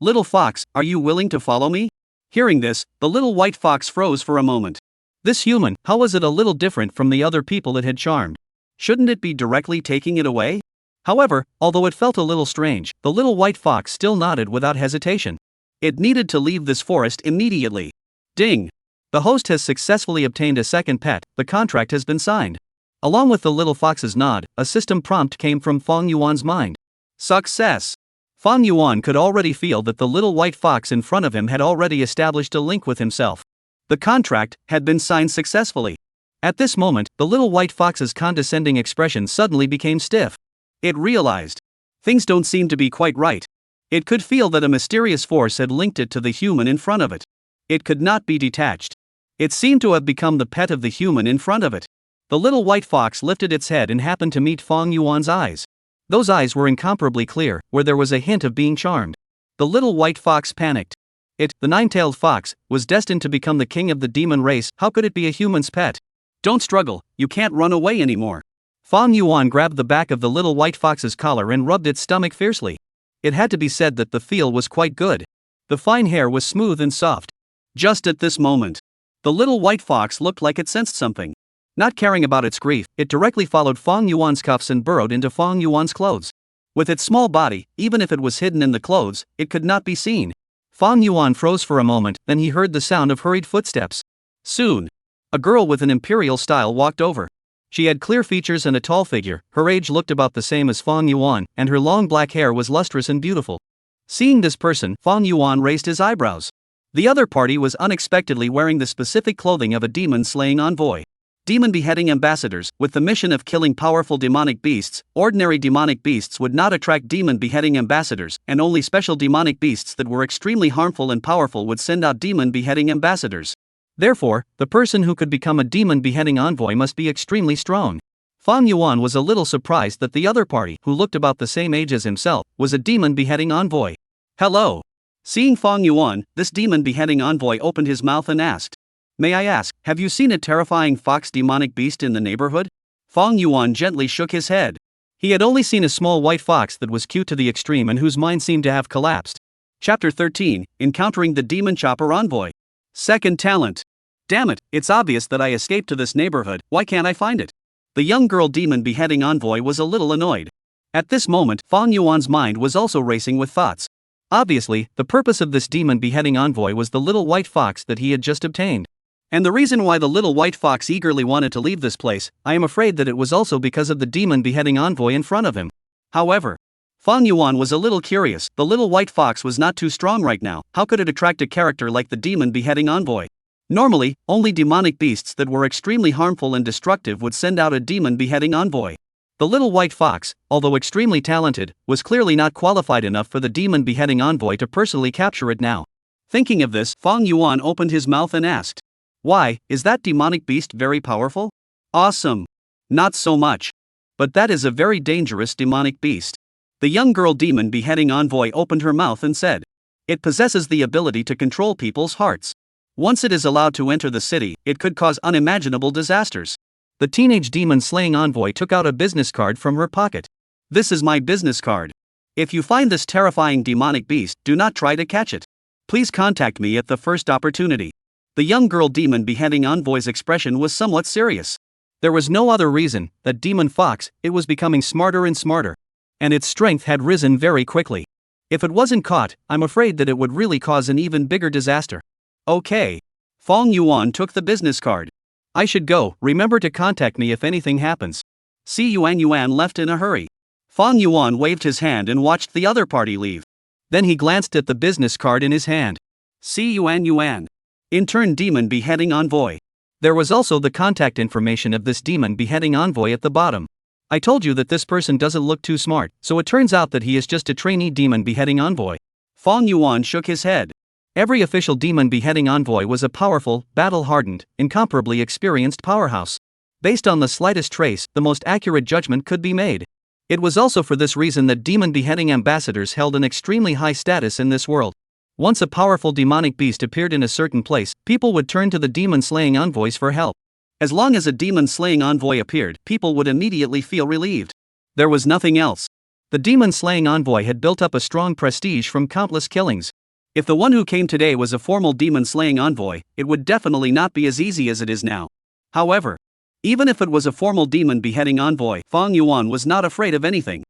Little fox, are you willing to follow me? Hearing this, the little white fox froze for a moment. This human, how was it a little different from the other people it had charmed? Shouldn't it be directly taking it away? However, although it felt a little strange, the little white fox still nodded without hesitation. It needed to leave this forest immediately. Ding! The host has successfully obtained a second pet, the contract has been signed. Along with the little fox's nod, a system prompt came from Fong Yuan's mind. Success! Fong Yuan could already feel that the little white fox in front of him had already established a link with himself. The contract had been signed successfully. At this moment, the little white fox's condescending expression suddenly became stiff. It realized things don't seem to be quite right. It could feel that a mysterious force had linked it to the human in front of it. It could not be detached. It seemed to have become the pet of the human in front of it. The little white fox lifted its head and happened to meet Fong Yuan's eyes. Those eyes were incomparably clear, where there was a hint of being charmed. The little white fox panicked. It, the nine-tailed fox, was destined to become the king of the demon race. How could it be a human's pet? Don't struggle, you can't run away anymore. Fong Yuan grabbed the back of the little white fox's collar and rubbed its stomach fiercely. It had to be said that the feel was quite good. The fine hair was smooth and soft. Just at this moment, the little white fox looked like it sensed something. Not caring about its grief, it directly followed Fong Yuan's cuffs and burrowed into Fong Yuan's clothes. With its small body, even if it was hidden in the clothes, it could not be seen. Fong Yuan froze for a moment, then he heard the sound of hurried footsteps. Soon, a girl with an imperial style walked over. She had clear features and a tall figure, her age looked about the same as Fong Yuan, and her long black hair was lustrous and beautiful. Seeing this person, Fong Yuan raised his eyebrows. The other party was unexpectedly wearing the specific clothing of a demon-slaying envoy. Demon beheading ambassadors, with the mission of killing powerful demonic beasts. Ordinary demonic beasts would not attract demon beheading ambassadors, and only special demonic beasts that were extremely harmful and powerful would send out demon beheading ambassadors. Therefore, the person who could become a demon beheading envoy must be extremely strong. Fong Yuan was a little surprised that the other party, who looked about the same age as himself, was a demon beheading envoy. Hello! Seeing Fong Yuan, this demon beheading envoy opened his mouth and asked, "May I ask, have you seen a terrifying fox demonic beast in the neighborhood?" Fong Yuan gently shook his head. He had only seen a small white fox that was cute to the extreme and whose mind seemed to have collapsed. Chapter 13, Encountering the Demon Chopper Envoy. Second talent. Damn it, it's obvious that I escaped to this neighborhood, why can't I find it? The young girl demon beheading envoy was a little annoyed. At this moment, Fong Yuan's mind was also racing with thoughts. Obviously, the purpose of this demon beheading envoy was the little white fox that he had just obtained. And the reason why the little white fox eagerly wanted to leave this place, I am afraid that it was also because of the demon beheading envoy in front of him. However, Fong Yuan was a little curious. The little white fox was not too strong right now. How could it attract a character like the demon beheading envoy? Normally, only demonic beasts that were extremely harmful and destructive would send out a demon beheading envoy. The little white fox, although extremely talented, was clearly not qualified enough for the demon beheading envoy to personally capture it now. Thinking of this, Fong Yuan opened his mouth and asked, "Why, is that demonic beast very powerful?" "Awesome. Not so much. But that is a very dangerous demonic beast." The young girl demon beheading envoy opened her mouth and said, "It possesses the ability to control people's hearts. Once it is allowed to enter the city, it could cause unimaginable disasters." The teenage demon-slaying envoy took out a business card from her pocket. "This is my business card. If you find this terrifying demonic beast, do not try to catch it. Please contact me at the first opportunity." The young girl demon beheading envoy's expression was somewhat serious. There was no other reason, that demon fox, it was becoming smarter and smarter. And its strength had risen very quickly. If it wasn't caught, I'm afraid that it would really cause an even bigger disaster. Okay. Fong Yuan took the business card. "I should go, remember to contact me if anything happens." Si Yuan left in a hurry. Fong Yuan waved his hand and watched the other party leave. Then he glanced at the business card in his hand. Si Yuan. Intern demon beheading envoy. There was also the contact information of this demon beheading envoy at the bottom. I told you that this person doesn't look too smart, so it turns out that he is just a trainee demon beheading envoy. Fong Yuan shook his head. Every official demon beheading envoy was a powerful, battle-hardened, incomparably experienced powerhouse. Based on the slightest trace, the most accurate judgment could be made. It was also for this reason that demon beheading ambassadors held an extremely high status in this world. Once a powerful demonic beast appeared in a certain place, people would turn to the demon-slaying envoys for help. As long as a demon-slaying envoy appeared, people would immediately feel relieved. There was nothing else. The demon-slaying envoy had built up a strong prestige from countless killings. If the one who came today was a formal demon-slaying envoy, it would definitely not be as easy as it is now. However, even if it was a formal demon beheading envoy, Fong Yuan was not afraid of anything.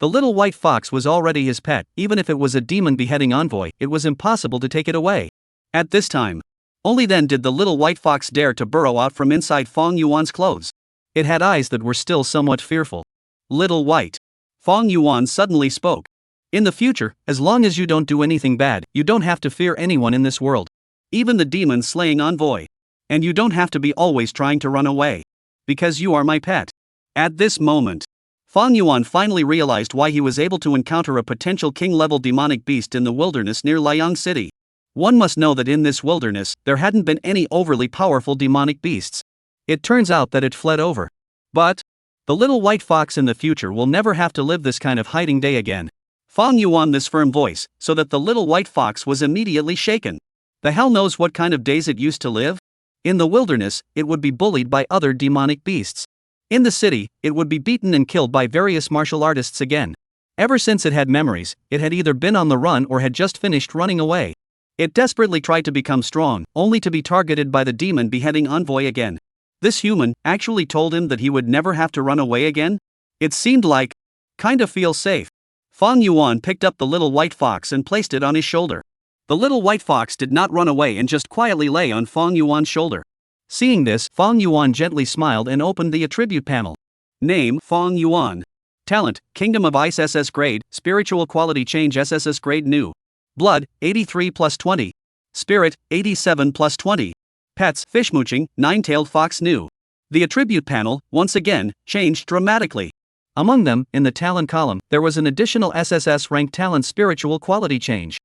The little white fox was already his pet. Even if it was a demon beheading envoy, it was impossible to take it away. At this time, only then did the little white fox dare to burrow out from inside Fong Yuan's clothes. It had eyes that were still somewhat fearful. Little white. Fong Yuan suddenly spoke. In the future, as long as you don't do anything bad, you don't have to fear anyone in this world. Even the demon slaying envoy. And you don't have to be always trying to run away. Because you are my pet. At this moment, Fong Yuan finally realized why he was able to encounter a potential king-level demonic beast in the wilderness near Liang City. One must know that in this wilderness, there hadn't been any overly powerful demonic beasts. It turns out that it fled over. But the little white fox in the future will never have to live this kind of hiding day again. Fong Yuan this firm voice, so that the little white fox was immediately shaken. The hell knows what kind of days it used to live? In the wilderness, it would be bullied by other demonic beasts. In the city, it would be beaten and killed by various martial artists again. Ever since it had memories, it had either been on the run or had just finished running away. It desperately tried to become strong, only to be targeted by the demon beheading envoy again. This human actually told him that he would never have to run away again? It seemed like, kinda feel safe. Fong Yuan picked up the little white fox and placed it on his shoulder. The little white fox did not run away and just quietly lay on Fong Yuan's shoulder. Seeing this, Fong Yuan gently smiled and opened the attribute panel. Name, Fong Yuan. Talent, Kingdom of Ice SS grade, Spiritual Quality Change SSS grade new. Blood, 83 plus 20. Spirit, 87 plus 20. Pets, fish Muqing, nine-tailed fox new. The attribute panel, once again, changed dramatically. Among them, in the talent column, there was an additional SSS ranked talent spiritual quality change.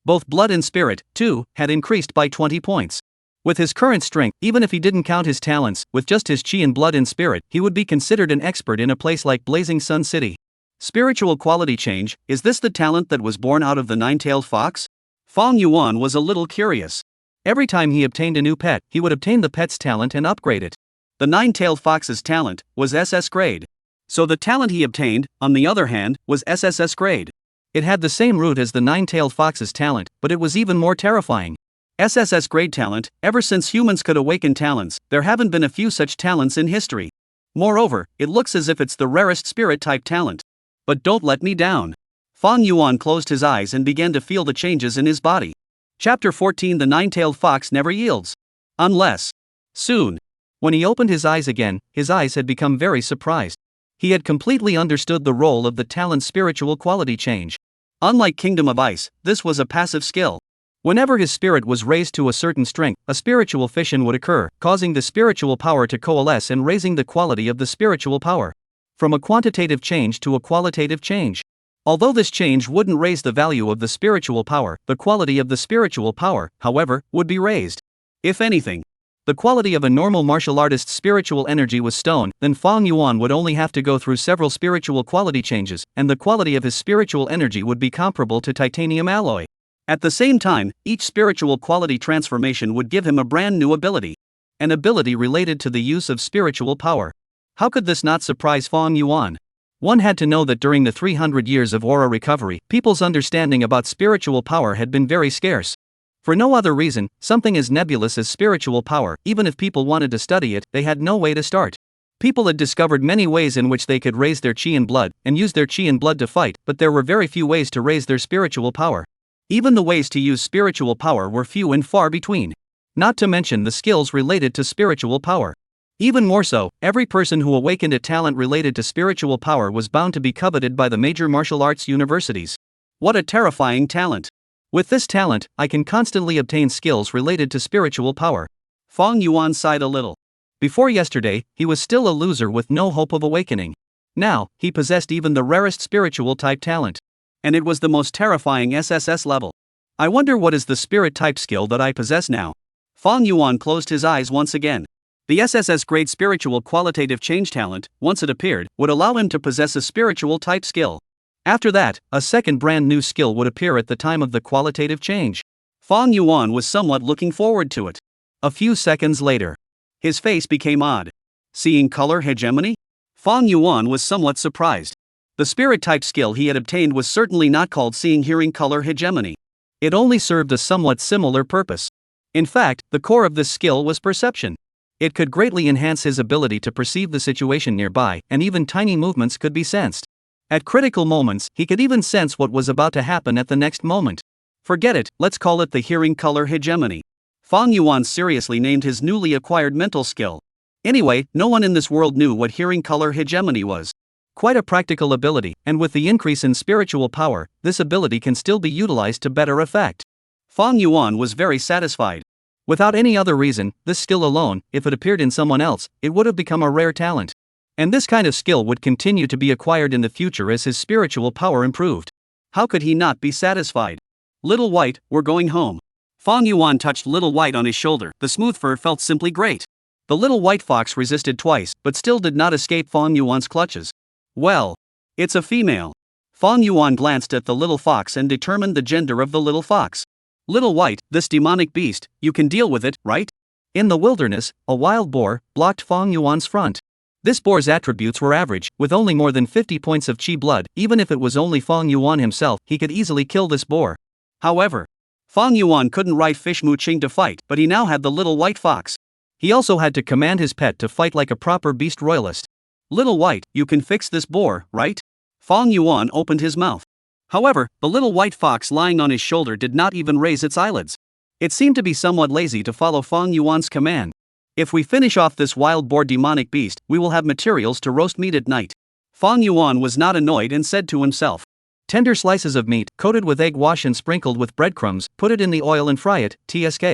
Both blood and spirit, too, had increased by 20 points. With his current strength, even if he didn't count his talents, with just his chi and blood and spirit, he would be considered an expert in a place like Blazing Sun City. Spiritual quality change, is this the talent that was born out of the nine-tailed fox? Fong Yuan was a little curious. Every time he obtained a new pet, he would obtain the pet's talent and upgrade it. The nine-tailed fox's talent was SS grade. So the talent he obtained, on the other hand, was SSS grade. It had the same root as the nine-tailed fox's talent, but it was even more terrifying. SSS grade talent, ever since humans could awaken talents, there haven't been a few such talents in history. Moreover, it looks as if it's the rarest spirit-type talent. But don't let me down. Fong Yuan closed his eyes and began to feel the changes in his body. Chapter 14 The Nine-Tailed Fox Never Yields. Unless. Soon. When he opened his eyes again, his eyes had become very surprised. He had completely understood the role of the talent spiritual quality change. Unlike Kingdom of Ice, this was a passive skill. Whenever his spirit was raised to a certain strength, a spiritual fission would occur, causing the spiritual power to coalesce and raising the quality of the spiritual power. From a quantitative change to a qualitative change. Although this change wouldn't raise the value of the spiritual power, the quality of the spiritual power, however, would be raised. If anything, the quality of a normal martial artist's spiritual energy was stone, then Fong Yuan would only have to go through several spiritual quality changes, and the quality of his spiritual energy would be comparable to titanium alloy. At the same time, each spiritual quality transformation would give him a brand new ability. An ability related to the use of spiritual power. How could this not surprise Fong Yuan? One had to know that during the 300 years of aura recovery, people's understanding about spiritual power had been very scarce. For no other reason, something as nebulous as spiritual power, even if people wanted to study it, they had no way to start. People had discovered many ways in which they could raise their chi and blood, and use their chi and blood to fight, but there were very few ways to raise their spiritual power. Even the ways to use spiritual power were few and far between. Not to mention the skills related to spiritual power. Even more so, every person who awakened a talent related to spiritual power was bound to be coveted by the major martial arts universities. What a terrifying talent! With this talent, I can constantly obtain skills related to spiritual power. Fong Yuan sighed a little. Before yesterday, he was still a loser with no hope of awakening. Now, he possessed even the rarest spiritual type talent. And it was the most terrifying SSS level. I wonder what is the spirit type skill that I possess now. Fong Yuan closed his eyes once again. The SSS grade spiritual qualitative change talent, once it appeared, would allow him to possess a spiritual type skill. After that, a second brand new skill would appear at the time of the qualitative change. Fong Yuan was somewhat looking forward to it. A few seconds later, his face became odd. Seeing color hegemony? Fong Yuan was somewhat surprised. The spirit type skill he had obtained was certainly not called seeing hearing color hegemony. It only served a somewhat similar purpose. In fact, the core of this skill was perception. It could greatly enhance his ability to perceive the situation nearby, and even tiny movements could be sensed. At critical moments, he could even sense what was about to happen at the next moment. Forget it, let's call it the hearing color hegemony. Fang Yuan seriously named his newly acquired mental skill. Anyway, no one in this world knew what hearing color hegemony was. Quite a practical ability, and with the increase in spiritual power, this ability can still be utilized to better effect. Fang Yuan was very satisfied. Without any other reason, this skill alone, if it appeared in someone else, it would have become a rare talent. And this kind of skill would continue to be acquired in the future as his spiritual power improved. How could he not be satisfied? Little White, we're going home. Fang Yuan touched Little White on his shoulder. The smooth fur felt simply great. The little white fox resisted twice, but still did not escape Fang Yuan's clutches. Well, it's a female. Fang Yuan glanced at the little fox and determined the gender of the little fox. Little White, this demonic beast, you can deal with it, right? In the wilderness, a wild boar blocked Fang Yuan's front. This boar's attributes were average, with only more than 50 points of chi blood. Even if it was only Fang Yuan himself, he could easily kill this boar. However, Fang Yuan couldn't ride fish Muqing to fight, but he now had the little white fox. He also had to command his pet to fight like a proper beast royalist. Little White, you can fix this boar, right? Fang Yuan opened his mouth. However, the little white fox lying on his shoulder did not even raise its eyelids. It seemed to be somewhat lazy to follow Fang Yuan's command. If we finish off this wild boar demonic beast, we will have materials to roast meat at night. Fang Yuan was not annoyed and said to himself. Tender slices of meat, coated with egg wash and sprinkled with breadcrumbs, put it in the oil and fry it, tsk.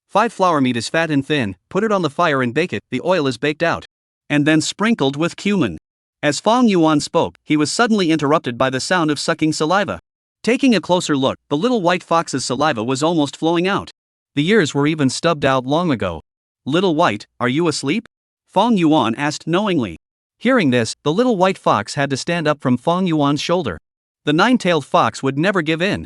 5 flour meat is fat and thin, put it on the fire and bake it, the oil is baked out. And then sprinkled with cumin. As Fang Yuan spoke, he was suddenly interrupted by the sound of sucking saliva. Taking a closer look, the little white fox's saliva was almost flowing out. The ears were even stubbed out long ago. Little White, are you asleep? Fang Yuan asked knowingly. Hearing this, the little white fox had to stand up from Fang Yuan's shoulder. The 9-tailed fox would never give in.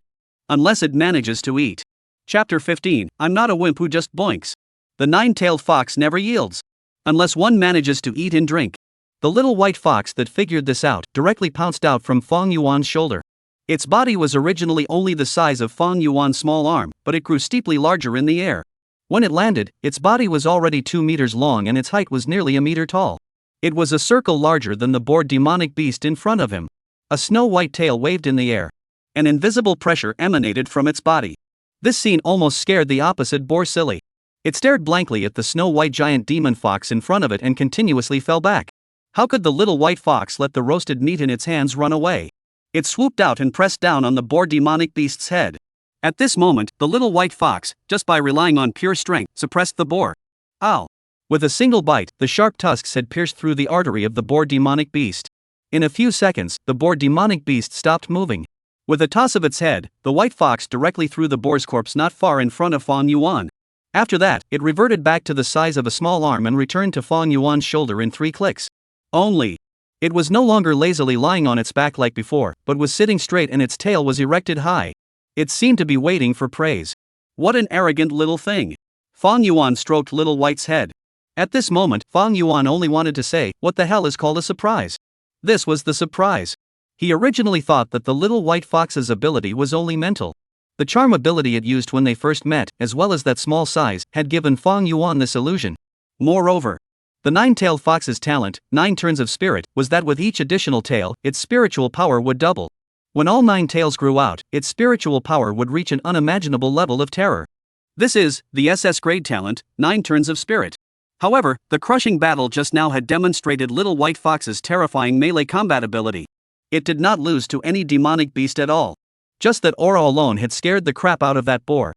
Unless it manages to eat. Chapter 15, I'm not a wimp who just boinks. The 9-tailed fox never yields. Unless one manages to eat and drink. The little white fox that figured this out directly pounced out from Fang Yuan's shoulder. Its body was originally only the size of Fang Yuan's small arm, but it grew steeply larger in the air. When it landed, its body was already 2 meters long and its height was nearly a meter tall. It was a circle larger than the boar demonic beast in front of him. A snow-white tail waved in the air. An invisible pressure emanated from its body. This scene almost scared the opposite boar silly. It stared blankly at the snow-white giant demon fox in front of it and continuously fell back. How could the little white fox let the roasted meat in its hands run away? It swooped out and pressed down on the boar demonic beast's head. At this moment, the little white fox, just by relying on pure strength, suppressed the boar. Ow! With a single bite, the sharp tusks had pierced through the artery of the boar demonic beast. In a few seconds, the boar demonic beast stopped moving. With a toss of its head, the white fox directly threw the boar's corpse not far in front of Fang Yuan. After that, it reverted back to the size of a small arm and returned to Fang Yuan's shoulder in 3 clicks. Only. It was no longer lazily lying on its back like before, but was sitting straight and its tail was erected high. It seemed to be waiting for praise. What an arrogant little thing. Fang Yuan stroked Little White's head. At this moment, Fang Yuan only wanted to say, what the hell is called a surprise? This was the surprise. He originally thought that the little white fox's ability was only mental. The charm ability it used when they first met, as well as that small size, had given Fang Yuan this illusion. Moreover, the 9-tailed fox's talent, 9 turns of spirit, was that with each additional tail, its spiritual power would double. When all 9 tails grew out, its spiritual power would reach an unimaginable level of terror. This is the SS grade talent, 9 turns of spirit. However, the crushing battle just now had demonstrated Little White Fox's terrifying melee combat ability. It did not lose to any demonic beast at all. Just that aura alone had scared the crap out of that boar.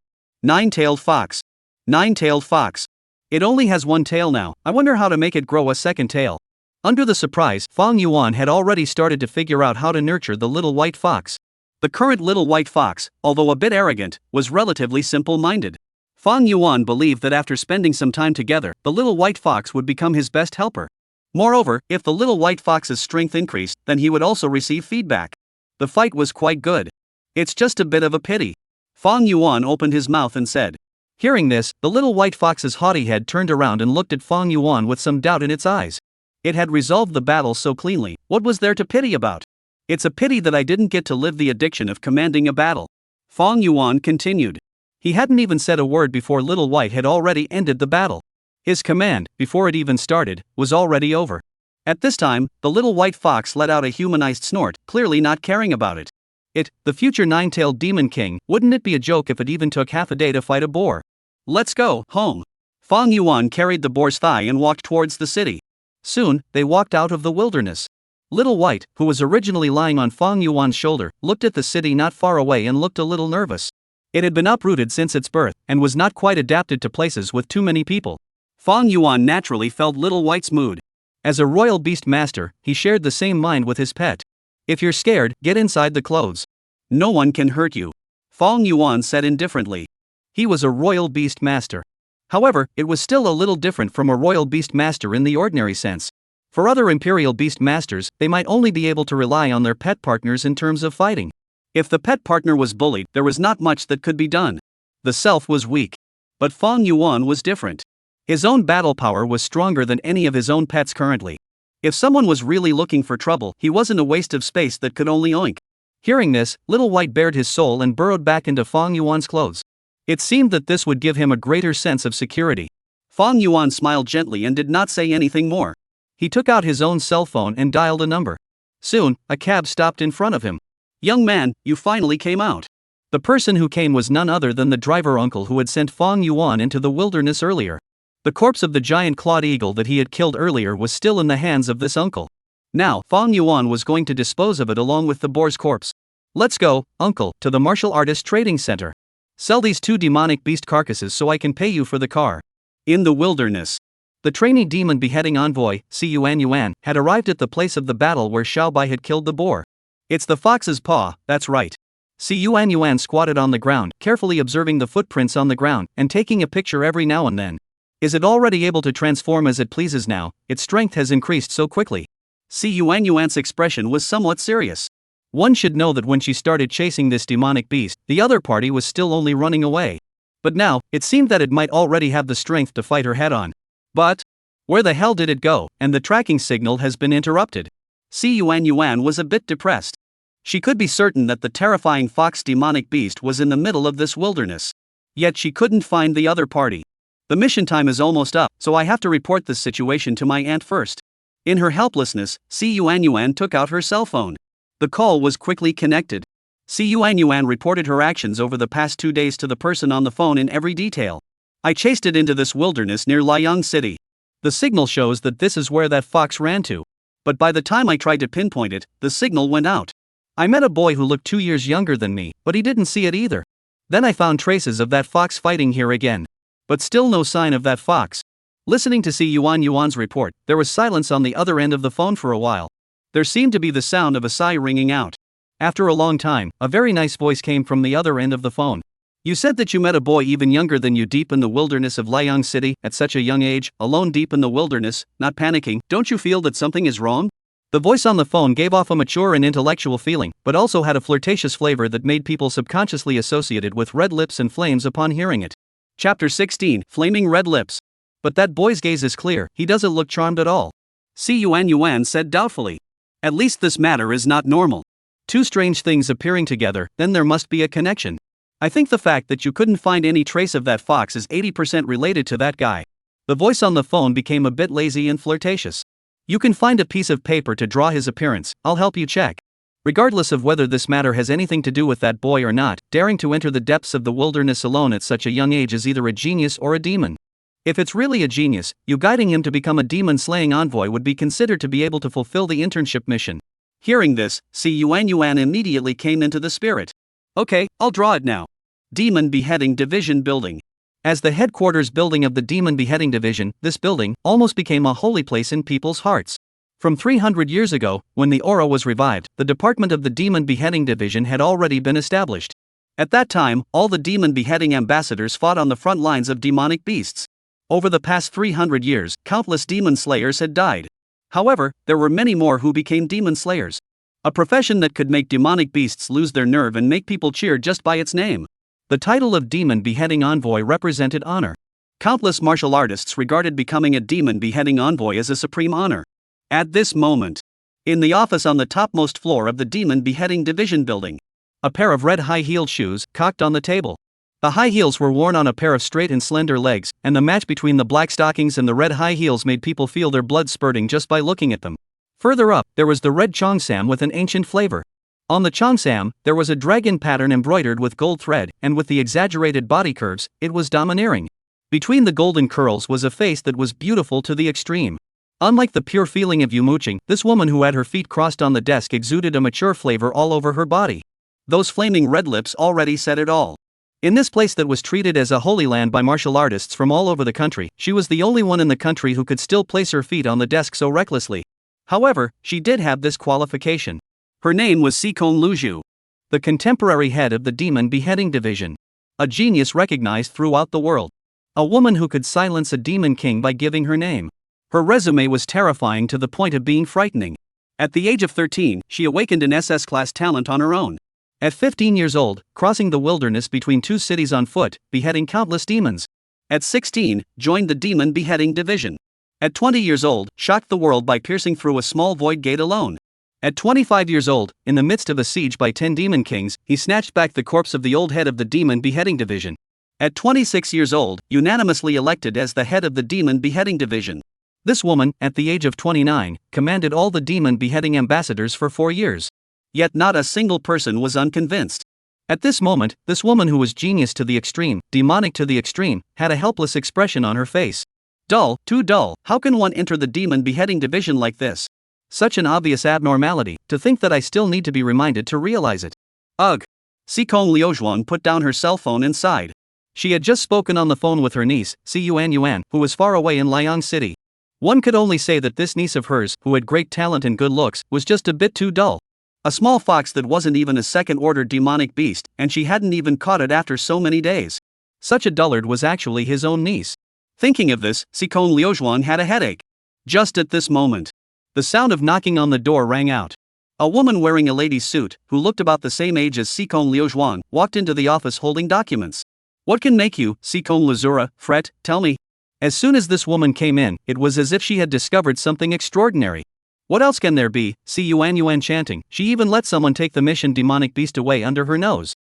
9-tailed fox. 9-tailed fox. It only has 1 tail now, I wonder how to make it grow a 2nd tail. Under the surprise, Fang Yuan had already started to figure out how to nurture the little white fox. The current little white fox, although a bit arrogant, was relatively simple-minded. Fang Yuan believed that after spending some time together, the little white fox would become his best helper. Moreover, if the little white fox's strength increased, then he would also receive feedback. The fight was quite good. It's just a bit of a pity. Fang Yuan opened his mouth and said. Hearing this, the little white fox's haughty head turned around and looked at Fang Yuan with some doubt in its eyes. It had resolved the battle so cleanly, what was there to pity about? It's a pity that I didn't get to live the addiction of commanding a battle. Fang Yuan continued. He hadn't even said a word before Little White had already ended the battle. His command, before it even started, was already over. At this time, the little white fox let out a humanized snort, clearly not caring about it. The future nine-tailed demon king, wouldn't it be a joke if it even took half a day to fight a boar? Let's go home. Fang Yuan carried the boar's thigh and walked towards the city. Soon, they walked out of the wilderness. Little White, who was originally lying on Fang Yuan's shoulder, looked at the city not far away and looked a little nervous. It had been uprooted since its birth, and was not quite adapted to places with too many people. Fang Yuan naturally felt Little White's mood. As a royal beast master, he shared the same mind with his pet. If you're scared, get inside the clothes. No one can hurt you, Fang Yuan said indifferently. He was a royal beast master. However, it was still a little different from a royal beast master in the ordinary sense. For other imperial beast masters, they might only be able to rely on their pet partners in terms of fighting. If the pet partner was bullied, there was not much that could be done. The self was weak. But Fang Yuan was different. His own battle power was stronger than any of his own pets currently. If someone was really looking for trouble, he wasn't a waste of space that could only oink. Hearing this, Little White bared his soul and burrowed back into Fang Yuan's clothes. It seemed that this would give him a greater sense of security. Fang Yuan smiled gently and did not say anything more. He took out his own cell phone and dialed a number. Soon, a cab stopped in front of him. "Young man, you finally came out." The person who came was none other than the driver uncle who had sent Fang Yuan into the wilderness earlier. The corpse of the giant clawed eagle that he had killed earlier was still in the hands of this uncle. Now, Fang Yuan was going to dispose of it along with the boar's corpse. "Let's go, uncle, to the martial artist trading center. Sell these 2 demonic beast carcasses so I can pay you for the car." In the wilderness, the trainee demon beheading envoy, Si Yuan, had arrived at the place of the battle where Xiao Bai had killed the boar. "It's the fox's paw, that's right." Si Yuan squatted on the ground, carefully observing the footprints on the ground, and taking a picture every now and then. "Is it already able to transform as it pleases now? Its strength has increased so quickly." Si Yuan's expression was somewhat serious. One should know that when she started chasing this demonic beast, the other party was still only running away. But now, it seemed that it might already have the strength to fight her head on. But where the hell did it go? And the tracking signal has been interrupted. Si Yuan was a bit depressed. She could be certain that the terrifying fox demonic beast was in the middle of this wilderness. Yet she couldn't find the other party. "The mission time is almost up, so I have to report this situation to my aunt first." In her helplessness, Si Yuan took out her cell phone. The call was quickly connected. Si Yuan reported her actions over the past 2 days to the person on the phone in every detail. "I chased it into this wilderness near Liang City. The signal shows that this is where that fox ran to. But by the time I tried to pinpoint it, the signal went out. I met a boy who looked 2 years younger than me, but he didn't see it either. Then I found traces of that fox fighting here again. But still no sign of that fox." Listening to Si Yuan's report, there was silence on the other end of the phone for a while. There seemed to be the sound of a sigh ringing out. After a long time, a very nice voice came from the other end of the phone. "You said that you met a boy even younger than you deep in the wilderness of Liang City, at such a young age, alone deep in the wilderness, not panicking. Don't you feel that something is wrong?" The voice on the phone gave off a mature and intellectual feeling, but also had a flirtatious flavor that made people subconsciously associate it with red lips and flames upon hearing it. Chapter 16, Flaming Red Lips. "But that boy's gaze is clear, he doesn't look charmed at all," Si Yuan said doubtfully. "At least this matter is not normal. 2 strange things appearing together, then there must be a connection. I think the fact that you couldn't find any trace of that fox is 80% related to that guy." The voice on the phone became a bit lazy and flirtatious. "You can find a piece of paper to draw his appearance, I'll help you check." Regardless of whether this matter has anything to do with that boy or not, daring to enter the depths of the wilderness alone at such a young age is either a genius or a demon. If it's really a genius, you guiding him to become a demon-slaying envoy would be considered to be able to fulfill the internship mission. Hearing this, Si Yuan immediately came into the spirit. "Okay, I'll draw it now. Demon Beheading Division Building." As the headquarters building of the Demon Beheading Division, this building almost became a holy place in people's hearts. From 300 years ago, when the aura was revived, the department of the Demon Beheading Division had already been established. At that time, all the demon beheading ambassadors fought on the front lines of demonic beasts. Over the past 300 years, countless demon slayers had died. However, there were many more who became demon slayers. A profession that could make demonic beasts lose their nerve and make people cheer just by its name. The title of Demon Beheading Envoy represented honor. Countless martial artists regarded becoming a demon beheading envoy as a supreme honor. At this moment, in the office on the topmost floor of the Demon Beheading Division building, a pair of red high-heeled shoes cocked on the table. The high heels were worn on a pair of straight and slender legs, and the match between the black stockings and the red high heels made people feel their blood spurting just by looking at them. Further up, there was the red cheongsam with an ancient flavor. On the cheongsam, there was a dragon pattern embroidered with gold thread, and with the exaggerated body curves, it was domineering. Between the golden curls was a face that was beautiful to the extreme. Unlike the pure feeling of Muqing, this woman who had her feet crossed on the desk exuded a mature flavor all over her body. Those flaming red lips already said it all. In this place that was treated as a holy land by martial artists from all over the country, she was the only one in the country who could still place her feet on the desk so recklessly. However, she did have this qualification. Her name was Sikong Luju, the contemporary head of the demon beheading division. A genius recognized throughout the world. A woman who could silence a demon king by giving her name. Her resume was terrifying to the point of being frightening. At the age of 13, she awakened an SS-class talent on her own. At 15 years old, crossing the wilderness between two cities on foot, beheading countless demons. At 16, joined the demon beheading division. At 20 years old, shocked the world by piercing through a small void gate alone. At 25 years old, in the midst of a siege by 10 demon kings, he snatched back the corpse of the old head of the demon beheading division. At 26 years old, unanimously elected as the head of the demon beheading division. This woman, at the age of 29, commanded all the demon beheading ambassadors for 4 years. Yet not a single person was unconvinced. At this moment, this woman who was genius to the extreme, demonic to the extreme, had a helpless expression on her face. Dull, too dull, how can one enter the demon beheading division like this? Such an obvious abnormality, to think that I still need to be reminded to realize it. Ugh. Sikong Liujuan put down her cell phone and sighed. She had just spoken on the phone with her niece, Si Yuan, who was far away in Liang City. One could only say that this niece of hers, who had great talent and good looks, was just a bit too dull. A small fox that wasn't even a second-order demonic beast, and she hadn't even caught it after so many days. Such a dullard was actually his own niece. Thinking of this, Sikong Liujuan had a headache. Just at this moment, the sound of knocking on the door rang out. A woman wearing a lady's suit, who looked about the same age as Sikong Liujuan, walked into the office holding documents. What can make you, Sikong Lazura, fret, tell me? As soon as this woman came in, it was as if she had discovered something extraordinary. What else can there be, Si Yuan chanting, she even let someone take the mission demonic beast away under her nose.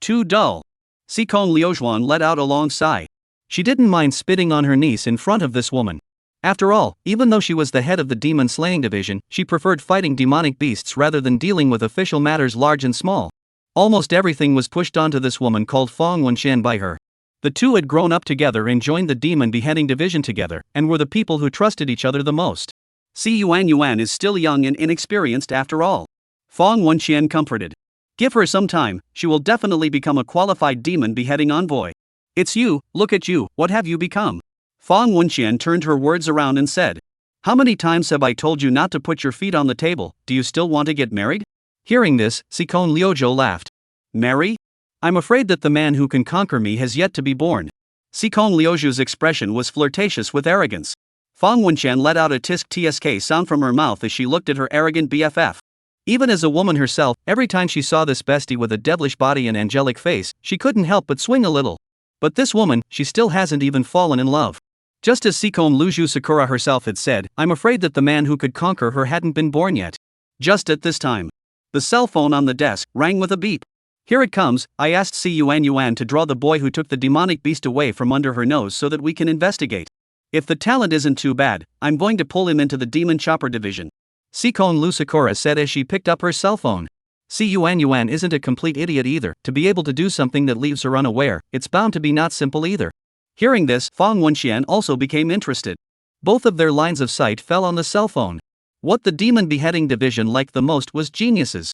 Too dull. Sikong Liujuan let out a long sigh. She didn't mind spitting on her niece in front of this woman. After all, even though she was the head of the demon slaying division, she preferred fighting demonic beasts rather than dealing with official matters large and small. Almost everything was pushed onto this woman called Fong Wenxian by her. The two had grown up together and joined the demon beheading division together, and were the people who trusted each other the most. Si Yuan is still young and inexperienced after all. Fong Wenxian comforted. Give her some time, she will definitely become a qualified demon beheading envoy. It's you, look at you, what have you become? Fong Wenxian turned her words around and said, how many times have I told you not to put your feet on the table, do you still want to get married? Hearing this, Sikong Liuju laughed. Marry? I'm afraid that the man who can conquer me has yet to be born. Sikong Liuju's expression was flirtatious with arrogance. Fong Wenxian let out a tsk sound from her mouth as she looked at her arrogant BFF. Even as a woman herself, every time she saw this bestie with a devilish body and angelic face, she couldn't help but swing a little. But this woman, she still hasn't even fallen in love. Just as Sikong Luju Sakura herself had said, I'm afraid that the man who could conquer her hadn't been born yet. Just at this time, the cell phone on the desk rang with a beep. Here it comes, I asked Si Yuan to draw the boy who took the demonic beast away from under her nose so that we can investigate. If the talent isn't too bad, I'm going to pull him into the demon chopper division. Sikong Lu Sakura said as she picked up her cell phone. Si Yuan isn't a complete idiot either, to be able to do something that leaves her unaware, it's bound to be not simple either. Hearing this, Fong Wenxian also became interested. Both of their lines of sight fell on the cell phone. What the demon beheading division liked the most was geniuses.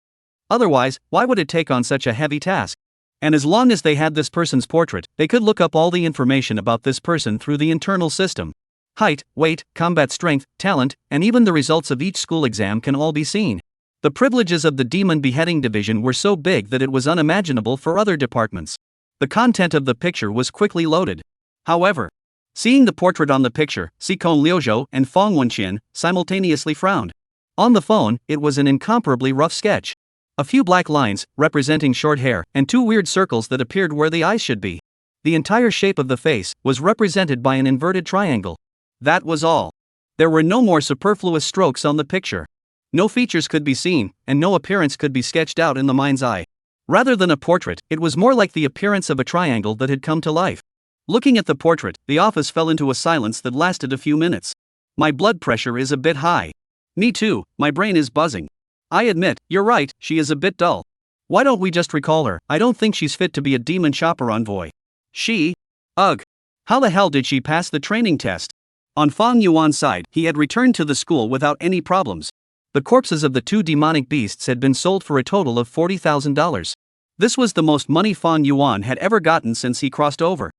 Otherwise, why would it take on such a heavy task? And as long as they had this person's portrait, they could look up all the information about this person through the internal system. Height, weight, combat strength, talent, and even the results of each school exam can all be seen. The privileges of the demon beheading division were so big that it was unimaginable for other departments. The content of the picture was quickly loaded. However, seeing the portrait on the picture, Sikong Liuju and Fong Wenxian simultaneously frowned. On the phone, it was an incomparably rough sketch. A few black lines, representing short hair, and two weird circles that appeared where the eyes should be. The entire shape of the face was represented by an inverted triangle. That was all. There were no more superfluous strokes on the picture. No features could be seen, and no appearance could be sketched out in the mind's eye. Rather than a portrait, it was more like the appearance of a triangle that had come to life. Looking at the portrait, the office fell into a silence that lasted a few minutes. My blood pressure is a bit high. Me too, my brain is buzzing. I admit, you're right, she is a bit dull. Why don't we just recall her? I don't think she's fit to be a demon shopper envoy. She? Ugh. How the hell did she pass the training test? On Fang Yuan's side, he had returned to the school without any problems. The corpses of the two demonic beasts had been sold for a total of $40,000. This was the most money Fang Yuan had ever gotten since he crossed over.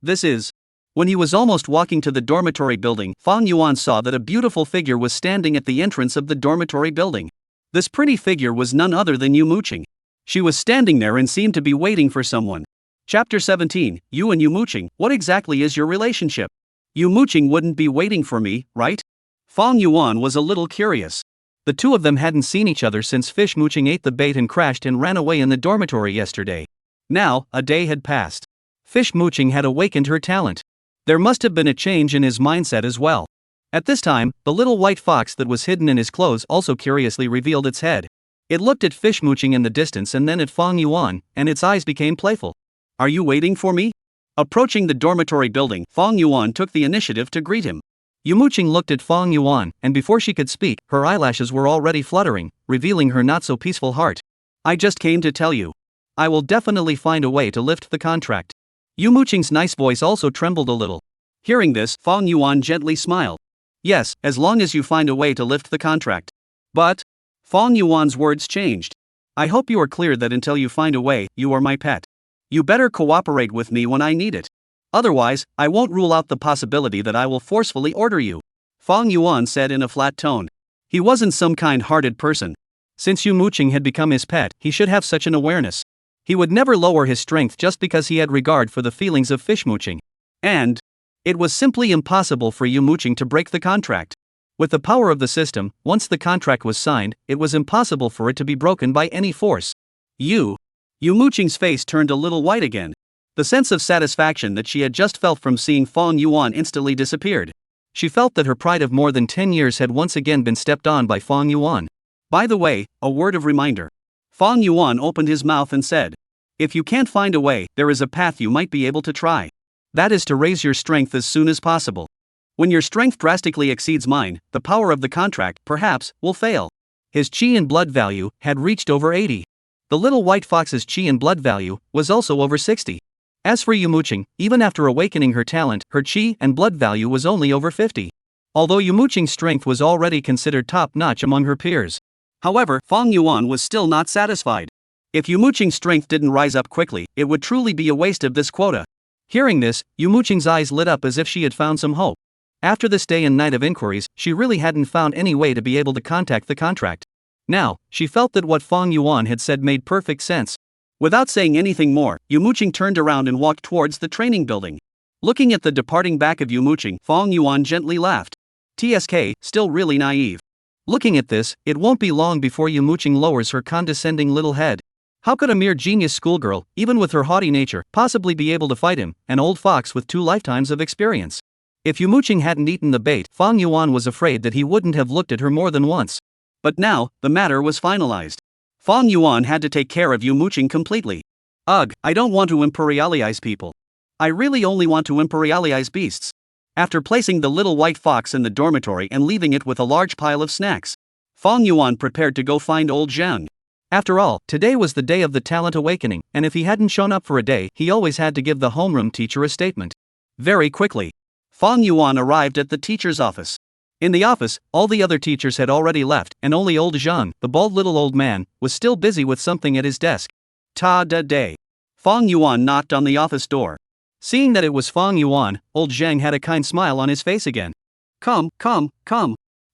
This is. When he was almost walking to the dormitory building, Fang Yuan saw that a beautiful figure was standing at the entrance of the dormitory building. This pretty figure was none other than Muqing. She was standing there and seemed to be waiting for someone. Chapter 17, You and Muqing, what exactly is your relationship? Muqing wouldn't be waiting for me, right? Fang Yuan was a little curious. The two of them hadn't seen each other since Fish Muqing ate the bait and crashed and ran away in the dormitory yesterday. Now, a day had passed. Fish Muqing had awakened her talent. There must have been a change in his mindset as well. At this time, the little white fox that was hidden in his clothes also curiously revealed its head. It looked at Fish Muqing in the distance and then at Fang Yuan, and its eyes became playful. Are you waiting for me? Approaching the dormitory building, Fang Yuan took the initiative to greet him. Muqing looked at Fang Yuan, and before she could speak, her eyelashes were already fluttering, revealing her not-so-peaceful heart. I just came to tell you. I will definitely find a way to lift the contract. Muqing's nice voice also trembled a little. Hearing this, Fang Yuan gently smiled. Yes, as long as you find a way to lift the contract. But, Fang Yuan's words changed. I hope you are clear that until you find a way, you are my pet. You better cooperate with me when I need it. Otherwise, I won't rule out the possibility that I will forcefully order you. Fang Yuan said in a flat tone. He wasn't some kind-hearted person. Since Muqing had become his pet, he should have such an awareness. He would never lower his strength just because he had regard for the feelings of Fish Muqing. And it was simply impossible for Muqing to break the contract. With the power of the system, once the contract was signed, it was impossible for it to be broken by any force. Muqing's face turned a little white again. The sense of satisfaction that she had just felt from seeing Fang Yuan instantly disappeared. She felt that her pride of more than 10 years had once again been stepped on by Fang Yuan. By the way, a word of reminder. Fang Yuan opened his mouth and said, if you can't find a way, there is a path you might be able to try. That is to raise your strength as soon as possible. When your strength drastically exceeds mine, the power of the contract, perhaps, will fail. His chi and blood value had reached over 80. The little white fox's chi and blood value was also over 60. As for Muqing, even after awakening her talent, her chi and blood value was only over 50. Although Muqing's strength was already considered top-notch among her peers. However, Fang Yuan was still not satisfied. If Muqing's strength didn't rise up quickly, it would truly be a waste of this quota. Hearing this, Muqing's eyes lit up as if she had found some hope. After this day and night of inquiries, she really hadn't found any way to be able to contact the contract. Now, she felt that what Fang Yuan had said made perfect sense. Without saying anything more, Muqing turned around and walked towards the training building. Looking at the departing back of Muqing, Fang Yuan gently laughed. TSK, still really naive. Looking at this, it won't be long before Muqing lowers her condescending little head. How could a mere genius schoolgirl, even with her haughty nature, possibly be able to fight him, an old fox with 2 lifetimes of experience? If Muqing hadn't eaten the bait, Fang Yuan was afraid that he wouldn't have looked at her more than once. But now, the matter was finalized. Fang Yuan had to take care of Muqing completely. Ugh, I don't want to imperialize people. I really only want to imperialize beasts. After placing the little white fox in the dormitory and leaving it with a large pile of snacks, Fang Yuan prepared to go find old Zhang. After all, today was the day of the talent awakening, and if he hadn't shown up for a day, he always had to give the homeroom teacher a statement. Very quickly, Fang Yuan arrived at the teacher's office. In the office, all the other teachers had already left, and only old Zhang, the bald little old man, was still busy with something at his desk. Ta-da-day. Fang Yuan knocked on the office door. Seeing that it was Fang Yuan, old Zhang had a kind smile on his face again. Come.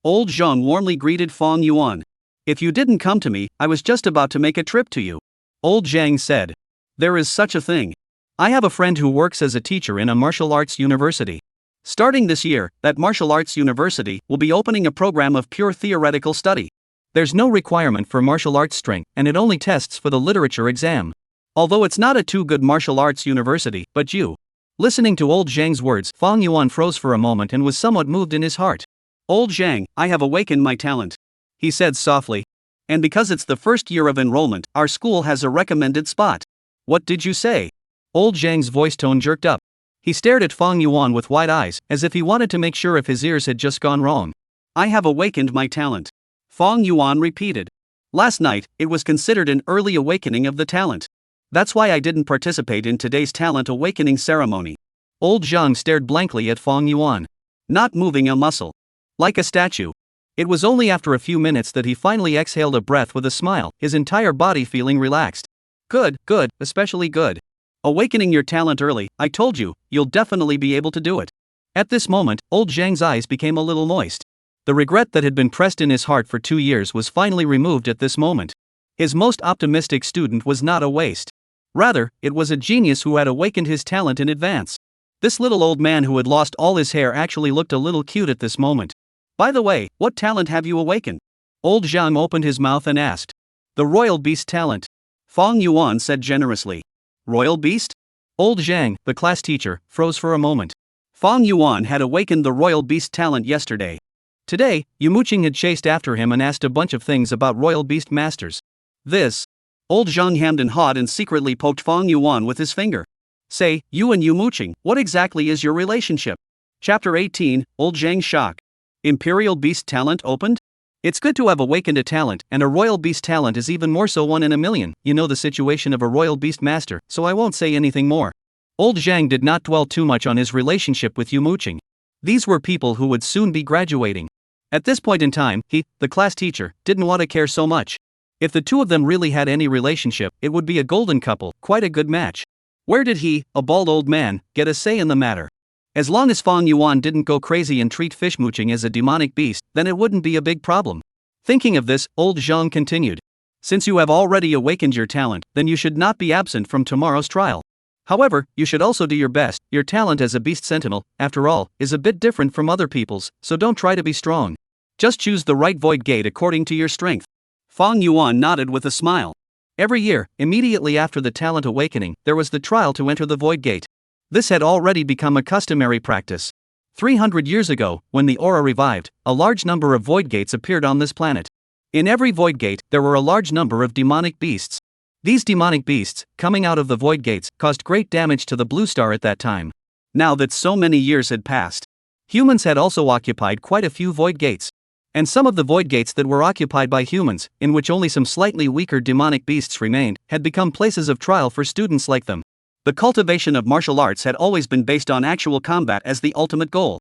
Old Zhang warmly greeted Fang Yuan. If you didn't come to me, I was just about to make a trip to you. Old Zhang said. There is such a thing. I have a friend who works as a teacher in a martial arts university. Starting this year, that martial arts university will be opening a program of pure theoretical study. There's no requirement for martial arts strength, and it only tests for the literature exam. Although it's not a too good martial arts university, but you. Listening to old Zhang's words, Fang Yuan froze for a moment and was somewhat moved in his heart. Old Zhang, I have awakened my talent. He said softly. And because it's the first year of enrollment, our school has a recommended spot. What did you say? Old Zhang's voice tone jerked up. He stared at Fang Yuan with wide eyes, as if he wanted to make sure if his ears had just gone wrong. I have awakened my talent. Fang Yuan repeated. Last night, it was considered an early awakening of the talent. That's why I didn't participate in today's talent awakening ceremony. Old Zhang stared blankly at Fang Yuan, not moving a muscle. Like a statue. It was only after a few minutes that he finally exhaled a breath with a smile, his entire body feeling relaxed. Good, especially good. Awakening your talent early, I told you, you'll definitely be able to do it. At this moment, old Zhang's eyes became a little moist. The regret that had been pressed in his heart for 2 years was finally removed at this moment. His most optimistic student was not a waste. Rather, it was a genius who had awakened his talent in advance. This little old man who had lost all his hair actually looked a little cute at this moment. By the way, what talent have you awakened? Old Zhang opened his mouth and asked. The royal beast talent. Fang Yuan said generously. Royal beast? Old Zhang, the class teacher, froze for a moment. Fang Yuan had awakened the royal beast talent yesterday. Today, Muqing had chased after him and asked a bunch of things about royal beast masters. This. Old Zhang hemmed and hawed and secretly poked Fang Yuan with his finger. Say, you and Muqing, what exactly is your relationship? Chapter 18, Old Zhang's shock. Imperial beast talent opened? It's good to have awakened a talent, and a royal beast talent is even more so 1 in a million. You know the situation of a royal beast master, so I won't say anything more. Old Zhang did not dwell too much on his relationship with Muqing. These were people who would soon be graduating. At this point in time, he, the class teacher, didn't want to care so much. If the two of them really had any relationship, it would be a golden couple, quite a good match. Where did he, a bald old man, get a say in the matter? As long as Fang Yuan didn't go crazy and treat fish Muqing as a demonic beast, then it wouldn't be a big problem. Thinking of this, old Zhang continued. Since you have already awakened your talent, then you should not be absent from tomorrow's trial. However, you should also do your best. Your talent as a beast sentinel, after all, is a bit different from other people's, so don't try to be strong. Just choose the right void gate according to your strength. Fang Yuan nodded with a smile. Every year, immediately after the talent awakening, there was the trial to enter the void gate. This had already become a customary practice. 300 years ago, when the aura revived, a large number of void gates appeared on this planet. In every void gate, there were a large number of demonic beasts. These demonic beasts, coming out of the void gates, caused great damage to the blue star at that time. Now that so many years had passed, humans had also occupied quite a few void gates. And some of the void gates that were occupied by humans, in which only some slightly weaker demonic beasts remained, had become places of trial for students like them. The cultivation of martial arts had always been based on actual combat as the ultimate goal.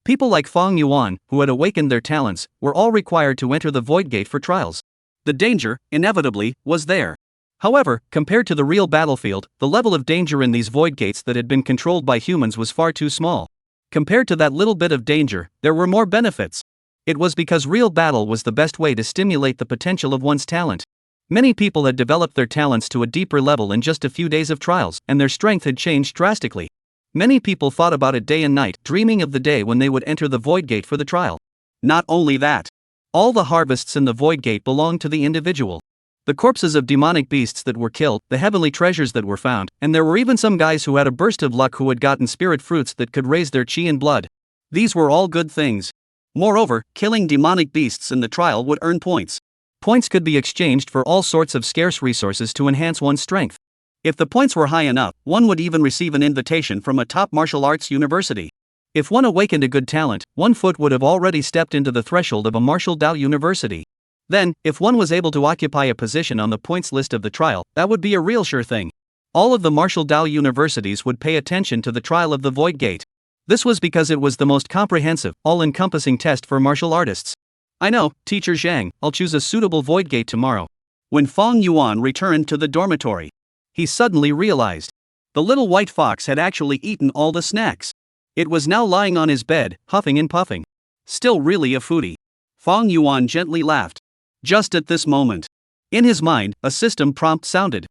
People like Fang Yuan, who had awakened their talents, were all required to enter the void gate for trials. The danger, inevitably, was there. However, compared to the real battlefield, the level of danger in these void gates that had been controlled by humans was far too small. Compared to that little bit of danger, there were more benefits. It was because real battle was the best way to stimulate the potential of one's talent. Many people had developed their talents to a deeper level in just a few days of trials, and their strength had changed drastically. Many people thought about it day and night, dreaming of the day when they would enter the void gate for the trial. Not only that, all the harvests in the void gate belonged to the individual. The corpses of demonic beasts that were killed, the heavenly treasures that were found, and there were even some guys who had a burst of luck who had gotten spirit fruits that could raise their chi and blood. These were all good things. Moreover, killing demonic beasts in the trial would earn points. Points could be exchanged for all sorts of scarce resources to enhance one's strength. If the points were high enough, one would even receive an invitation from a top martial arts university. If one awakened a good talent, one foot would have already stepped into the threshold of a martial Dao university. Then, if one was able to occupy a position on the points list of the trial, that would be a real sure thing. All of the martial Dao universities would pay attention to the trial of the Void Gate. This was because it was the most comprehensive, all-encompassing test for martial artists. I know, Teacher Zhang, I'll choose a suitable Void Gate tomorrow. When Fang Yuan returned to the dormitory, he suddenly realized the little white fox had actually eaten all the snacks. It was now lying on his bed, huffing and puffing. Still really a foodie. Fang Yuan gently laughed. Just at this moment, in his mind, a system prompt sounded.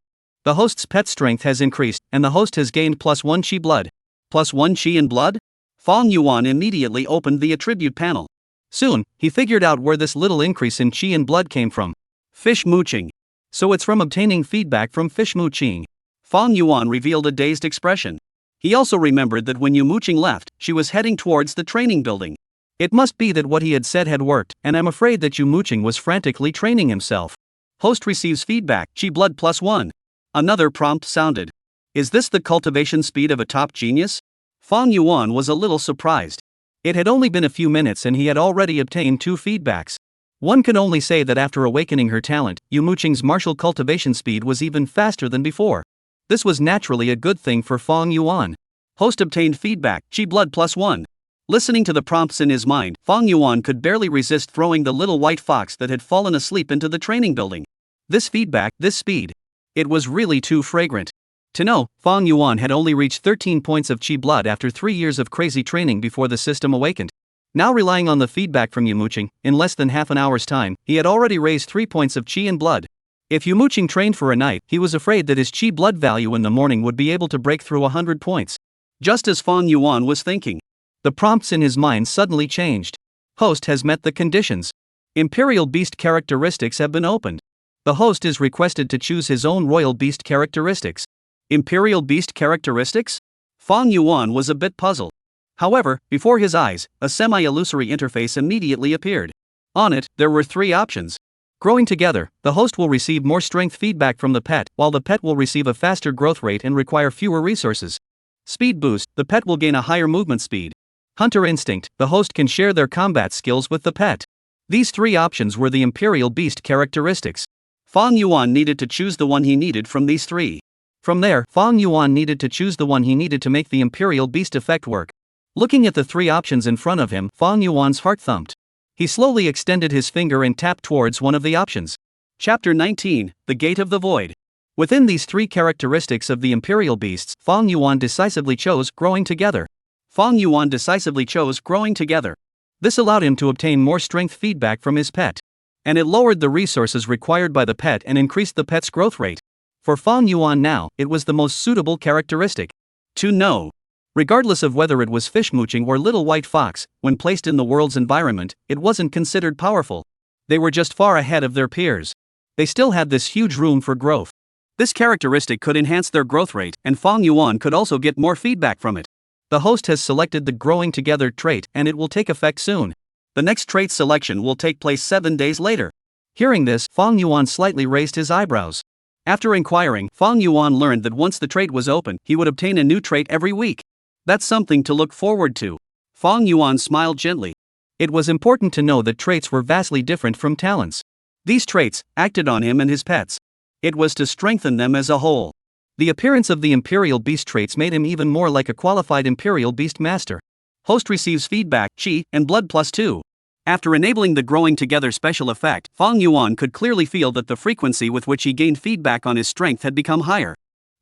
The host's pet strength has increased, and the host has gained +1 chi blood. +1 chi and blood? Fang Yuan immediately opened the attribute panel. Soon, he figured out where this little increase in chi and blood came from. Fish Muqing. So it's from obtaining feedback from Fish Muqing. Fang Yuan revealed a dazed expression. He also remembered that when Muqing left, she was heading towards the training building. It must be that what he had said had worked, and I'm afraid that Muqing was frantically training himself. Host receives feedback, chi blood +1. Another prompt sounded. Is this the cultivation speed of a top genius? Fang Yuan was a little surprised. It had only been a few minutes and he had already obtained 2 feedbacks. One can only say that after awakening her talent, Muqing's martial cultivation speed was even faster than before. This was naturally a good thing for Fang Yuan. Host obtained feedback, chi blood +1. Listening to the prompts in his mind, Fang Yuan could barely resist throwing the little white fox that had fallen asleep into the training building. This feedback, this speed. It was really too fragrant. To know, Fang Yuan had only reached 13 points of chi blood after 3 years of crazy training before the system awakened. Now relying on the feedback from Muqing, in less than half an hour's time, he had already raised 3 points of chi and blood. If Muqing trained for a night, he was afraid that his chi blood value in the morning would be able to break through 100 points. Just as Fang Yuan was thinking, the prompts in his mind suddenly changed. Host has met the conditions. Imperial Beast characteristics have been opened. The host is requested to choose his own Royal Beast characteristics. Imperial Beast characteristics? Fang Yuan was a bit puzzled. However, before his eyes, a semi-illusory interface immediately appeared. On it, there were 3 options. Growing together, the host will receive more strength feedback from the pet, while the pet will receive a faster growth rate and require fewer resources. Speed boost, the pet will gain a higher movement speed. Hunter instinct, the host can share their combat skills with the pet. These 3 options were the Imperial Beast characteristics. Fang Yuan needed to choose the one he needed from these 3. From there, Fang Yuan needed to choose the one he needed to make the Imperial Beast effect work. Looking at the 3 options in front of him, Fang Yuan's heart thumped. He slowly extended his finger and tapped towards one of the options. Chapter 19, The Gate of the Void. Within these 3 characteristics of the Imperial Beasts, Fang Yuan decisively chose growing together. Fang Yuan decisively chose growing together. This allowed him to obtain more strength feedback from his pet. And it lowered the resources required by the pet and increased the pet's growth rate. For Fang Yuan now, it was the most suitable characteristic. To know. Regardless of whether it was fish mooching or little white fox, when placed in the world's environment, it wasn't considered powerful. They were just far ahead of their peers. They still had this huge room for growth. This characteristic could enhance their growth rate, and Fang Yuan could also get more feedback from it. The host has selected the growing together trait and it will take effect soon. The next trait selection will take place 7 days later. Hearing this, Fang Yuan slightly raised his eyebrows. After inquiring, Fang Yuan learned that once the trait was open, he would obtain a new trait every week. That's something to look forward to. Fang Yuan smiled gently. It was important to know that traits were vastly different from talents. These traits acted on him and his pets. It was to strengthen them as a whole. The appearance of the Imperial Beast traits made him even more like a qualified Imperial Beast master. Host receives feedback, chi, and blood +2. After enabling the growing together special effect, Fang Yuan could clearly feel that the frequency with which he gained feedback on his strength had become higher.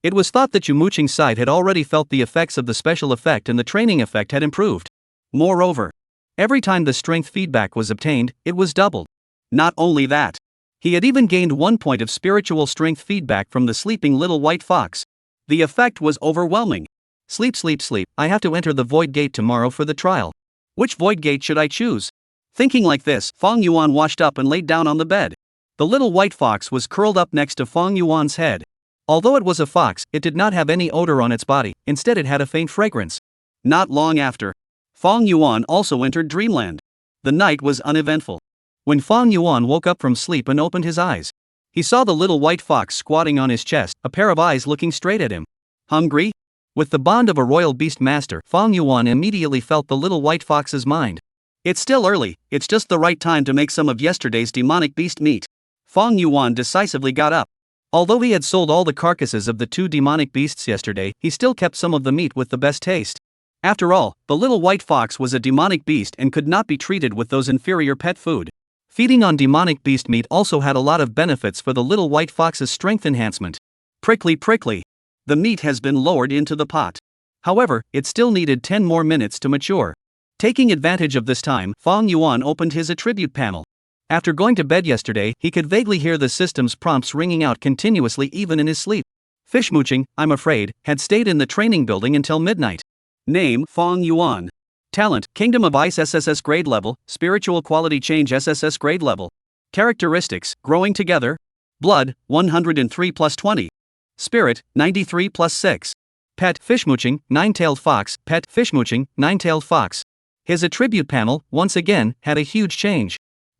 It was thought that Muqing's side had already felt the effects of the special effect and the training effect had improved. Moreover, every time the strength feedback was obtained, it was doubled. Not only that, he had even gained 1 point of spiritual strength feedback from the sleeping little white fox. The effect was overwhelming. Sleep, sleep, sleep, I have to enter the void gate tomorrow for the trial. Which void gate should I choose? Thinking like this, Fang Yuan washed up and laid down on the bed. The little white fox was curled up next to Fang Yuan's head. Although it was a fox, it did not have any odor on its body, instead it had a faint fragrance. Not long after, Fang Yuan also entered dreamland. The night was uneventful. When Fang Yuan woke up from sleep and opened his eyes, he saw the little white fox squatting on his chest, a pair of eyes looking straight at him. Hungry? With the bond of a royal beast master, Fang Yuan immediately felt the little white fox's mind. It's still early, it's just the right time to make some of yesterday's demonic beast meat. Fang Yuan decisively got up. Although he had sold all the carcasses of the 2 demonic beasts yesterday, he still kept some of the meat with the best taste. After all, the little white fox was a demonic beast and could not be treated with those inferior pet food. Feeding on demonic beast meat also had a lot of benefits for the little white fox's strength enhancement. Prickly, prickly. The meat has been lowered into the pot. However, it still needed 10 more minutes to mature. Taking advantage of this time, Fang Yuan opened his attribute panel. After going to bed yesterday, he could vaguely hear the system's prompts ringing out continuously even in his sleep. Fish mooching, I'm afraid, had stayed in the training building until midnight. Name, Fang Yuan. Talent, Kingdom of Ice SSS grade level, Spiritual Quality Change SSS grade level. Characteristics, Growing Together. Blood, 103 + 20. Spirit, 93 + 6. Pet, Fishmooching, 9-tailed fox, Pet, Fishmooching, 9-tailed fox. His attribute panel, once again, had a huge change.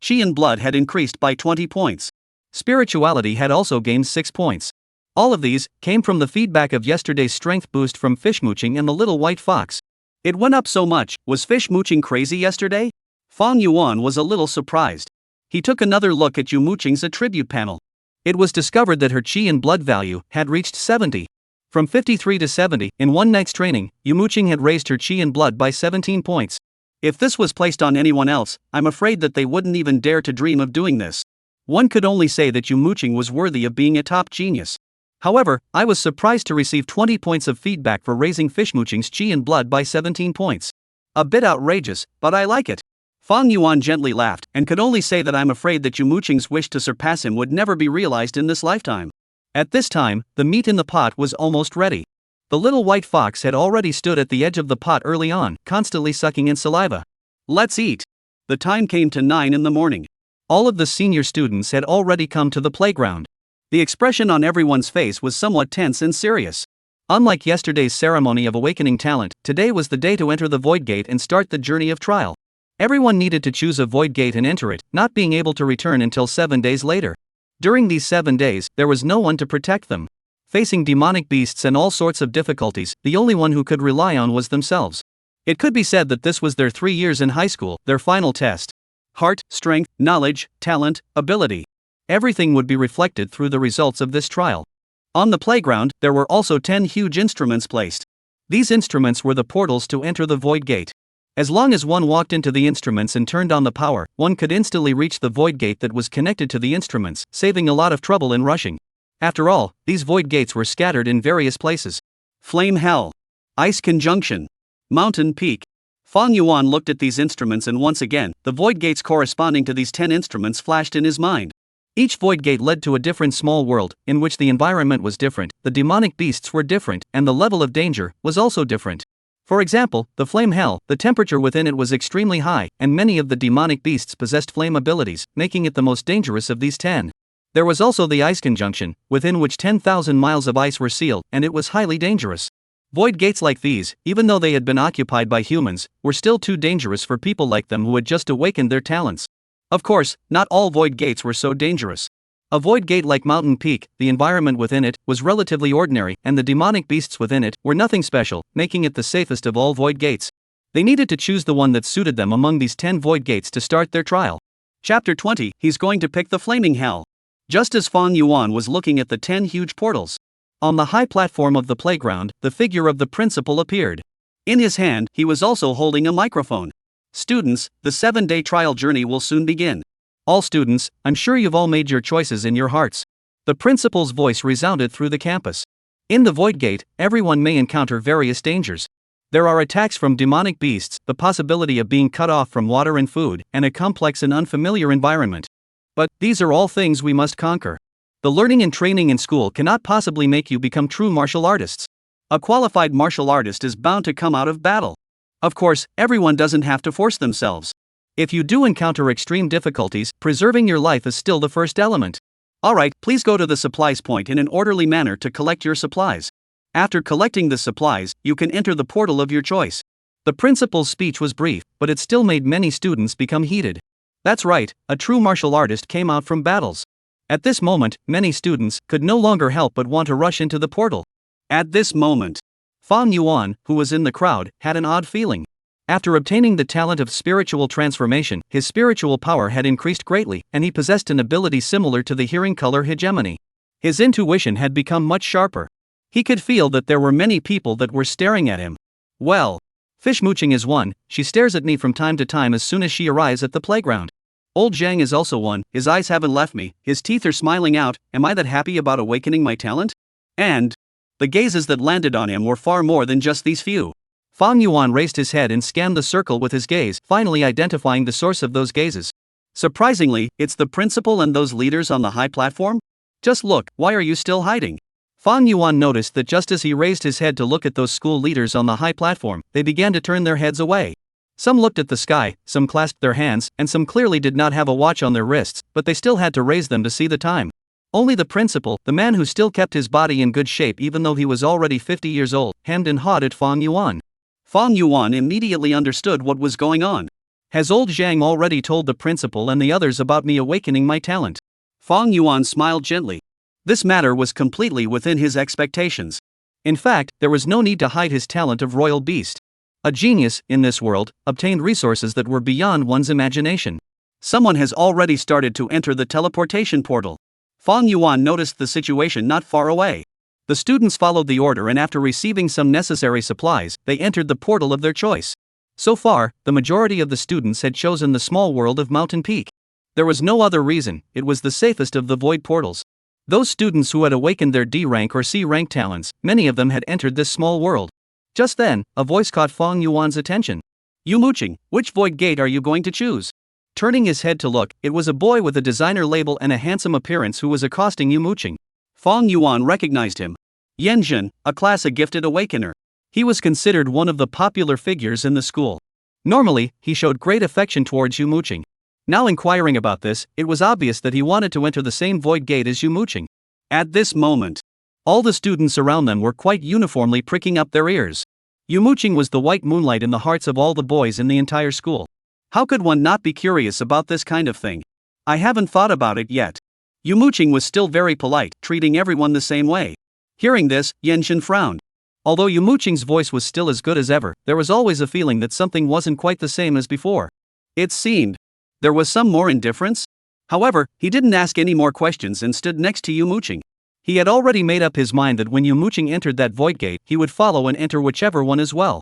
Chi and blood had increased by 20 points. Spirituality had also gained 6 points. All of these came from the feedback of yesterday's strength boost from fish Muqing and the little white fox. It went up so much. Was fish Muqing crazy yesterday? Fang Yuan was a little surprised. He took another look at Yu Muqing's attribute panel. It was discovered that her qi and blood value had reached 70. From 53 to 70, in one night's training, Yu Muqing had raised her qi and blood by 17 points. If this was placed on anyone else, I'm afraid that they wouldn't even dare to dream of doing this. One could only say that Yu Muqing was worthy of being a top genius. However, I was surprised to receive 20 points of feedback for raising fish Muqing's qi and blood by 17 points. A bit outrageous, but I like it. Fang Yuan gently laughed, and could only say that I'm afraid that Yu Muqing's wish to surpass him would never be realized in this lifetime. At this time, the meat in the pot was almost ready. The little white fox had already stood at the edge of the pot early on, constantly sucking in saliva. Let's eat. The time came to 9 in the morning. All of the senior students had already come to the playground. The expression on everyone's face was somewhat tense and serious. Unlike yesterday's ceremony of awakening talent, today was the day to enter the void gate and start the journey of trial. Everyone needed to choose a void gate and enter it, not being able to return until 7 days later. During these 7 days, there was no one to protect them. Facing demonic beasts and all sorts of difficulties, the only one who could rely on was themselves. It could be said that this was their 3 years in high school, their final test. Heart, strength, knowledge, talent, ability. Everything would be reflected through the results of this trial. On the playground, there were also 10 huge instruments placed. These instruments were the portals to enter the void gate. As long as one walked into the instruments and turned on the power, one could instantly reach the void gate that was connected to the instruments, saving a lot of trouble in rushing. After all, these void gates were scattered in various places. Flame Hell. Ice Conjunction. Mountain Peak. Fang Yuan looked at these instruments and once again, the void gates corresponding to these 10 instruments flashed in his mind. Each void gate led to a different small world, in which the environment was different, the demonic beasts were different, and the level of danger was also different. For example, the flame hell, the temperature within it was extremely high, and many of the demonic beasts possessed flame abilities, making it the most dangerous of these 10. There was also the ice conjunction, within which 10,000 miles of ice were sealed, and it was highly dangerous. Void gates like these, even though they had been occupied by humans, were still too dangerous for people like them who had just awakened their talents. Of course, not all void gates were so dangerous. A void gate like Mountain Peak, the environment within it, was relatively ordinary, and the demonic beasts within it were nothing special, making it the safest of all void gates. They needed to choose the one that suited them among these 10 void gates to start their trial. Chapter 20, he's going to pick the flaming hell. Just as Fang Yuan was looking at the 10 huge portals. On the high platform of the playground, the figure of the principal appeared. In his hand, he was also holding a microphone. Students, the 7-day trial journey will soon begin. All students, I'm sure you've all made your choices in your hearts. The principal's voice resounded through the campus. In the void gate, everyone may encounter various dangers. There are attacks from demonic beasts, the possibility of being cut off from water and food, and a complex and unfamiliar environment. But these are all things we must conquer. The learning and training in school cannot possibly make you become true martial artists. A qualified martial artist is bound to come out of battle. Of course, everyone doesn't have to force themselves. If you do encounter extreme difficulties, preserving your life is still the first element. Alright, please go to the supplies point in an orderly manner to collect your supplies. After collecting the supplies, you can enter the portal of your choice. The principal's speech was brief, but it still made many students become heated. That's right, a true martial artist came out from battles. At this moment, many students could no longer help but want to rush into the portal. At this moment, Fang Yuan, who was in the crowd, had an odd feeling. After obtaining the talent of spiritual transformation, his spiritual power had increased greatly, and he possessed an ability similar to the hearing color hegemony. His intuition had become much sharper. He could feel that there were many people that were staring at him. Well, Fish Muqing is one, she stares at me from time to time as soon as she arrives at the playground. Old Zhang is also one, his eyes haven't left me, his teeth are smiling out, am I that happy about awakening my talent? And the gazes that landed on him were far more than just these few. Fang Yuan raised his head and scanned the circle with his gaze, finally identifying the source of those gazes. Surprisingly, it's the principal and those leaders on the high platform? Just look, why are you still hiding? Fang Yuan noticed that just as he raised his head to look at those school leaders on the high platform, they began to turn their heads away. Some looked at the sky, some clasped their hands, and some clearly did not have a watch on their wrists, but they still had to raise them to see the time. Only the principal, the man who still kept his body in good shape even though he was already 50 years old, hemmed and hawed at Fang Yuan. Fang Yuan immediately understood what was going on. Has old Zhang already told the principal and the others about me awakening my talent? Fang Yuan smiled gently. This matter was completely within his expectations. In fact, there was no need to hide his talent of royal beast. A genius, in this world, obtained resources that were beyond one's imagination. Someone has already started to enter the teleportation portal. Fang Yuan noticed the situation not far away. The students followed the order, and after receiving some necessary supplies, they entered the portal of their choice. So far, the majority of the students had chosen the small world of Mountain Peak. There was no other reason, it was the safest of the void portals. Those students who had awakened their D rank or C rank talents, many of them had entered this small world. Just then, a voice caught Fang Yuan's attention. "You Muqing, which void gate are you going to choose?" Turning his head to look, it was a boy with a designer label and a handsome appearance who was accosting Yu Muqing. Fang Yuan recognized him. Yanjun, a class A gifted awakener. He was considered one of the popular figures in the school. Normally, he showed great affection towards Yu Muqing. Now inquiring about this, it was obvious that he wanted to enter the same void gate as Yu Muqing. At this moment, all the students around them were quite uniformly pricking up their ears. Yu Muqing was the white moonlight in the hearts of all the boys in the entire school. How could one not be curious about this kind of thing? I haven't thought about it yet. Yu Muqing was still very polite, treating everyone the same way. Hearing this, Yanjun frowned. Although Yu Muqing's voice was still as good as ever, there was always a feeling that something wasn't quite the same as before. It seemed there was some more indifference. However, he didn't ask any more questions and stood next to Yu Muqing. He had already made up his mind that when Yu Muqing entered that void gate, he would follow and enter whichever one as well.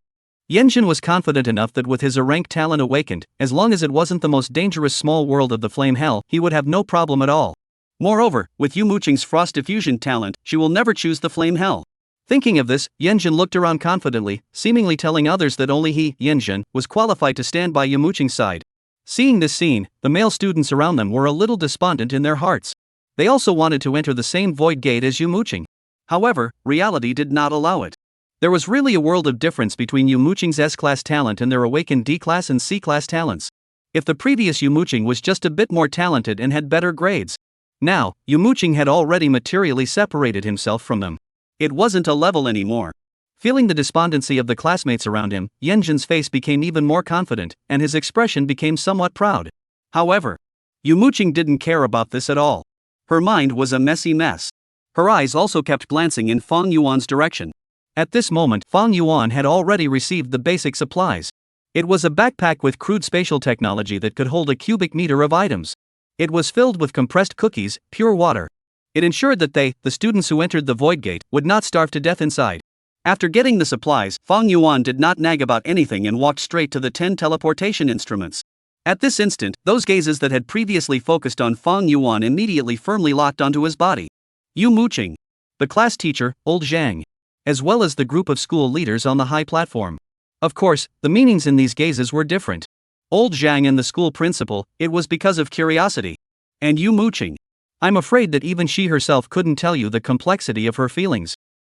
Yanjun was confident enough that with his A-rank talent awakened, as long as it wasn't the most dangerous small world of the flame hell, he would have no problem at all. Moreover, with Yu Muqing's frost diffusion talent, she will never choose the flame hell. Thinking of this, Yanjun looked around confidently, seemingly telling others that only he, Yanjun, was qualified to stand by Yu Muqing's side. Seeing this scene, the male students around them were a little despondent in their hearts. They also wanted to enter the same void gate as Yu Muqing. However, reality did not allow it. There was really a world of difference between Yu Muqing's S-class talent and their awakened D-class and C-class talents. If the previous Yu Muqing was just a bit more talented and had better grades, now, Yu Muqing had already materially separated himself from them. It wasn't a level anymore. Feeling the despondency of the classmates around him, Yanjun's face became even more confident, and his expression became somewhat proud. However, Yu Muqing didn't care about this at all. Her mind was a messy mess. Her eyes also kept glancing in Fang Yuan's direction. At this moment, Fang Yuan had already received the basic supplies. It was a backpack with crude spatial technology that could hold a cubic meter of items. It was filled with compressed cookies, pure water. It ensured that they, the students who entered the void gate, would not starve to death inside. After getting the supplies, Fang Yuan did not nag about anything and walked straight to the 10 teleportation instruments. At this instant, those gazes that had previously focused on Fang Yuan immediately firmly locked onto his body. Yu Muqing, the class teacher, old Zhang, as well as the group of school leaders on the high platform. Of course, the meanings in these gazes were different. Old Zhang and the school principal, it was because of curiosity. And Yu Muqing, I'm afraid that even she herself couldn't tell you the complexity of her feelings.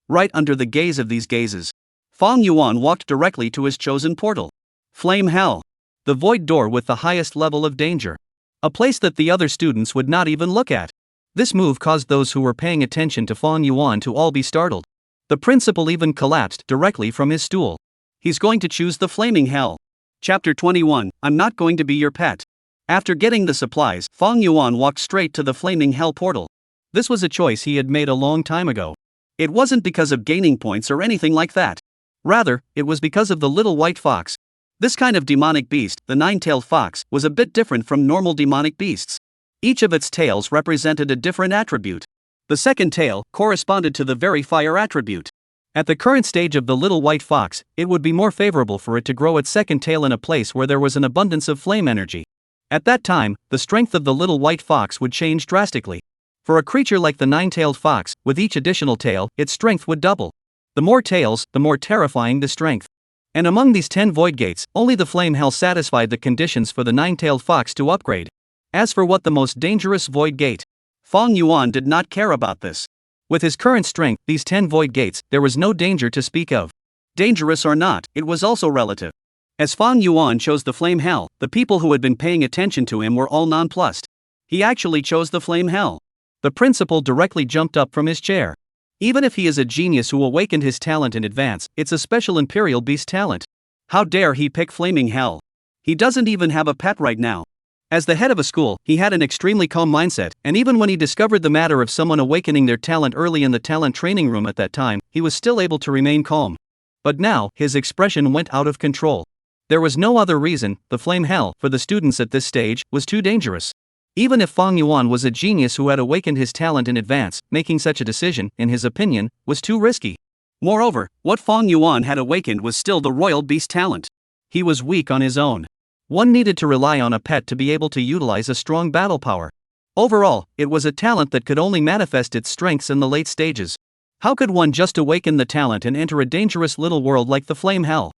Right under the gaze of these gazes, Fang Yuan walked directly to his chosen portal. Flame Hell. The void door with the highest level of danger. A place that the other students would not even look at. This move caused those who were paying attention to Fang Yuan to all be startled. The principal even collapsed directly from his stool. He's going to choose the flaming hell. Chapter 21, I'm not going to be your pet. After getting the supplies, Fang Yuan walked straight to the flaming hell portal. This was a choice he had made a long time ago. It wasn't because of gaining points or anything like that. Rather, it was because of the little white fox. This kind of demonic beast, the nine-tailed fox, was a bit different from normal demonic beasts. Each of its tails represented a different attribute. The second tail corresponded to the very fire attribute. At the current stage of the little white fox, it would be more favorable for it to grow its second tail in a place where there was an abundance of flame energy. At that time, the strength of the little white fox would change drastically. For a creature like the nine-tailed fox, with each additional tail, its strength would double. The more tails, the more terrifying the strength. And among these 10 void gates, only the flame hell satisfied the conditions for the nine-tailed fox to upgrade. As for what the most dangerous void gate, Fang Yuan did not care about this. With his current strength, these 10 void gates, there was no danger to speak of. Dangerous or not, it was also relative. As Fang Yuan chose the flame hell, the people who had been paying attention to him were all nonplussed. He actually chose the flame hell. The principal directly jumped up from his chair. Even if he is a genius who awakened his talent in advance, it's a special imperial beast talent. How dare he pick flaming hell? He doesn't even have a pet right now. As the head of a school, he had an extremely calm mindset, and even when he discovered the matter of someone awakening their talent early in the talent training room at that time, he was still able to remain calm. But now, his expression went out of control. There was no other reason. The flame hell, for the students at this stage, was too dangerous. Even if Fang Yuan was a genius who had awakened his talent in advance, making such a decision, in his opinion, was too risky. Moreover, what Fang Yuan had awakened was still the royal beast talent. He was weak on his own. One needed to rely on a pet to be able to utilize a strong battle power. Overall, it was a talent that could only manifest its strengths in the late stages. How could one just awaken the talent and enter a dangerous little world like the flame hell?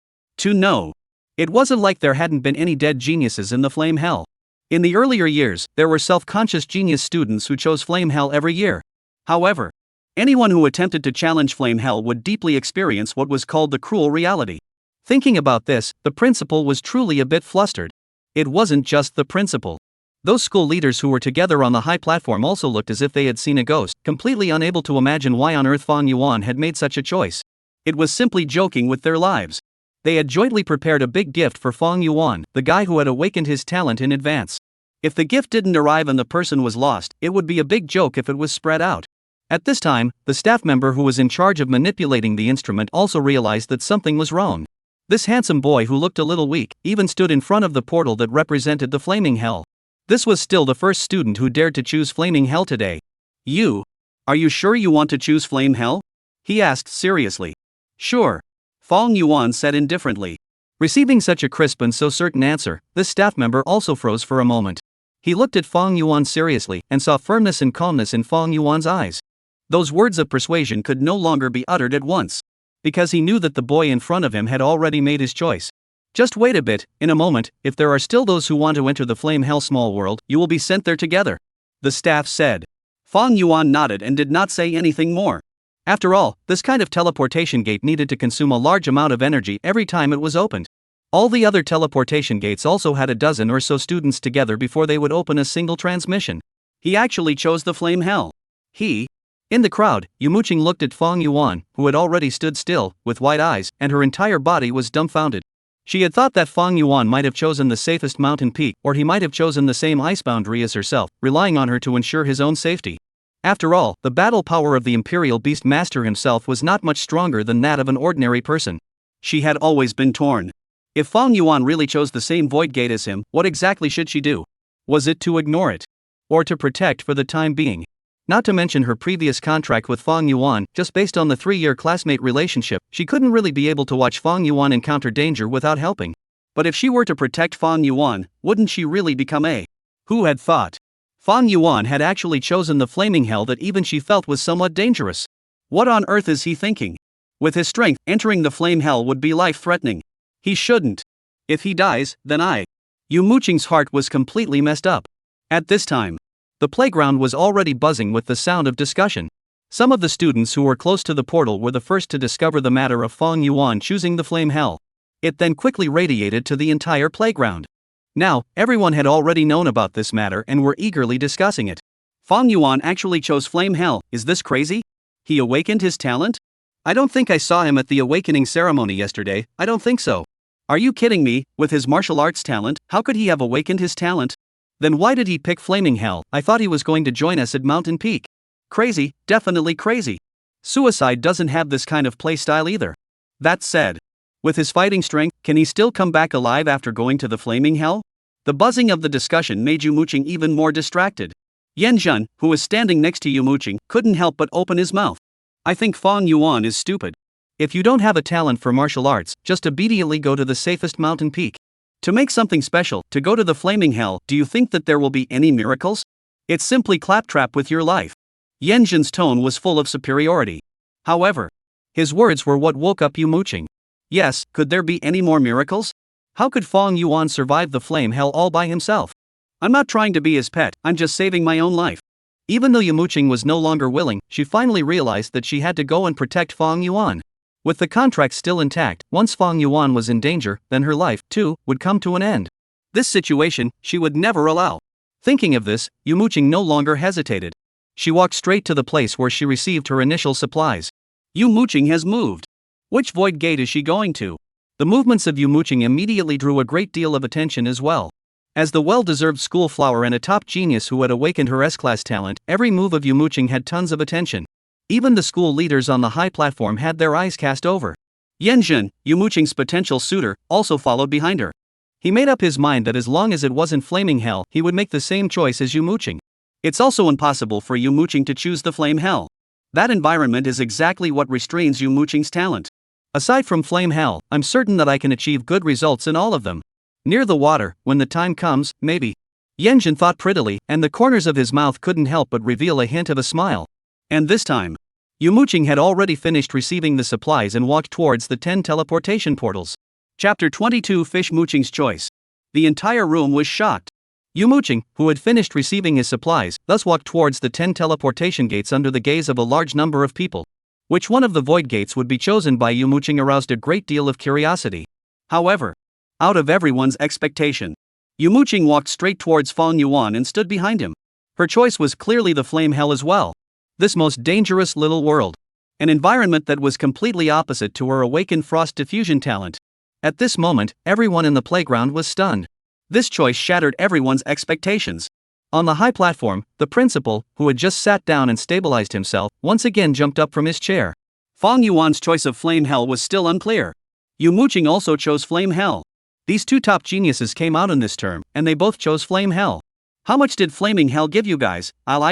No. It wasn't like there hadn't been any dead geniuses in the flame hell. In the earlier years, there were self-conscious genius students who chose flame hell every year. However, anyone who attempted to challenge flame hell would deeply experience what was called the cruel reality. Thinking about this, the principal was truly a bit flustered. It wasn't just the principal. Those school leaders who were together on the high platform also looked as if they had seen a ghost, completely unable to imagine why on earth Fang Yuan had made such a choice. It was simply joking with their lives. They had jointly prepared a big gift for Fang Yuan, the guy who had awakened his talent in advance. If the gift didn't arrive and the person was lost, it would be a big joke if it was spread out. At this time, the staff member who was in charge of manipulating the instrument also realized that something was wrong. This handsome boy who looked a little weak, even stood in front of the portal that represented the flaming hell. This was still the first student who dared to choose flaming hell today. Are you sure you want to choose flame hell? He asked seriously. Sure. Fang Yuan said indifferently. Receiving such a crisp and so certain answer, this staff member also froze for a moment. He looked at Fang Yuan seriously and saw firmness and calmness in Fang Yuan's eyes. Those words of persuasion could no longer be uttered at once. Because he knew that the boy in front of him had already made his choice. Just wait a bit, in a moment, if there are still those who want to enter the flame hell small world, you will be sent there together. The staff said. Fang Yuan nodded and did not say anything more. After all, this kind of teleportation gate needed to consume a large amount of energy every time it was opened. All the other teleportation gates also had a dozen or so students together before they would open a single transmission. He actually chose the flame hell. In the crowd, Muqing looked at Fang Yuan, who had already stood still, with wide eyes, and her entire body was dumbfounded. She had thought that Fang Yuan might have chosen the safest mountain peak, or he might have chosen the same ice boundary as herself, relying on her to ensure his own safety. After all, the battle power of the Imperial Beast Master himself was not much stronger than that of an ordinary person. She had always been torn. If Fang Yuan really chose the same void gate as him, what exactly should she do? Was it to ignore it? Or to protect for the time being? Not to mention her previous contract with Fang Yuan, just based on the 3-year classmate relationship, she couldn't really be able to watch Fang Yuan encounter danger without helping. But if she were to protect Fang Yuan, wouldn't she really become a? Who had thought? Fang Yuan had actually chosen the flaming hell that even she felt was somewhat dangerous. What on earth is he thinking? With his strength, entering the flame hell would be life-threatening. He shouldn't. If he dies, then Muqing's heart was completely messed up. At this time, the playground was already buzzing with the sound of discussion. Some of the students who were close to the portal were the first to discover the matter of Fang Yuan choosing the flame hell. It then quickly radiated to the entire playground. Now, everyone had already known about this matter and were eagerly discussing it. Fang Yuan actually chose flame hell, is this crazy? He awakened his talent? I don't think I saw him at the awakening ceremony yesterday, I don't think so. Are you kidding me? With his martial arts talent, how could he have awakened his talent? Then why did he pick flaming hell? I thought he was going to join us at Mountain Peak. Crazy, definitely crazy. Suicide doesn't have this kind of playstyle either. That said, with his fighting strength, can he still come back alive after going to the flaming hell? The buzzing of the discussion made Muqing even more distracted. Yanjun, who was standing next to Muqing, couldn't help but open his mouth. I think Fang Yuan is stupid. If you don't have a talent for martial arts, just immediately go to the safest mountain peak. To make something special, to go to the flaming hell, do you think that there will be any miracles? It's simply claptrap with your life. Yanjun's tone was full of superiority. However, his words were what woke up Muqing. Yes, could there be any more miracles? How could Fang Yuan survive the flame hell all by himself? I'm not trying to be his pet, I'm just saving my own life. Even though Muqing was no longer willing, she finally realized that she had to go and protect Fang Yuan. With the contract still intact, once Fang Yuan was in danger, then her life, too, would come to an end. This situation, she would never allow. Thinking of this, Muqing no longer hesitated. She walked straight to the place where she received her initial supplies. Muqing has moved. Which void gate is she going to? The movements of Muqing immediately drew a great deal of attention as well. As the well-deserved school flower and a top genius who had awakened her S-class talent, every move of Muqing had tons of attention. Even the school leaders on the high platform had their eyes cast over. Yanjun, Muqing's potential suitor, also followed behind her. He made up his mind that as long as it wasn't flaming hell, he would make the same choice as Muqing. It's also impossible for Muqing to choose the flame hell. That environment is exactly what restrains Muqing's talent. Aside from flame hell, I'm certain that I can achieve good results in all of them. Near the water, when the time comes, maybe. Yanjun thought prettily, and the corners of his mouth couldn't help but reveal a hint of a smile. And this time, Muqing had already finished receiving the supplies and walked towards the 10 teleportation portals. Chapter 22 Fish Muqing's Choice. The entire room was shocked. Muqing, who had finished receiving his supplies, thus walked towards the 10 teleportation gates under the gaze of a large number of people. Which one of the void gates would be chosen by Muqing aroused a great deal of curiosity. However, out of everyone's expectation, Muqing walked straight towards Fong Yuan and stood behind him. Her choice was clearly the flame hell as well. This most dangerous little world. An environment that was completely opposite to her awakened frost diffusion talent. At this moment, everyone in the playground was stunned. This choice shattered everyone's expectations. On the high platform, the principal, who had just sat down and stabilized himself, once again jumped up from his chair. Fong Yuan's choice of flame hell was still unclear. Muqing also chose flame hell. These two top geniuses came out in this term, and they both chose flame hell. How much did flaming hell give you guys? I'll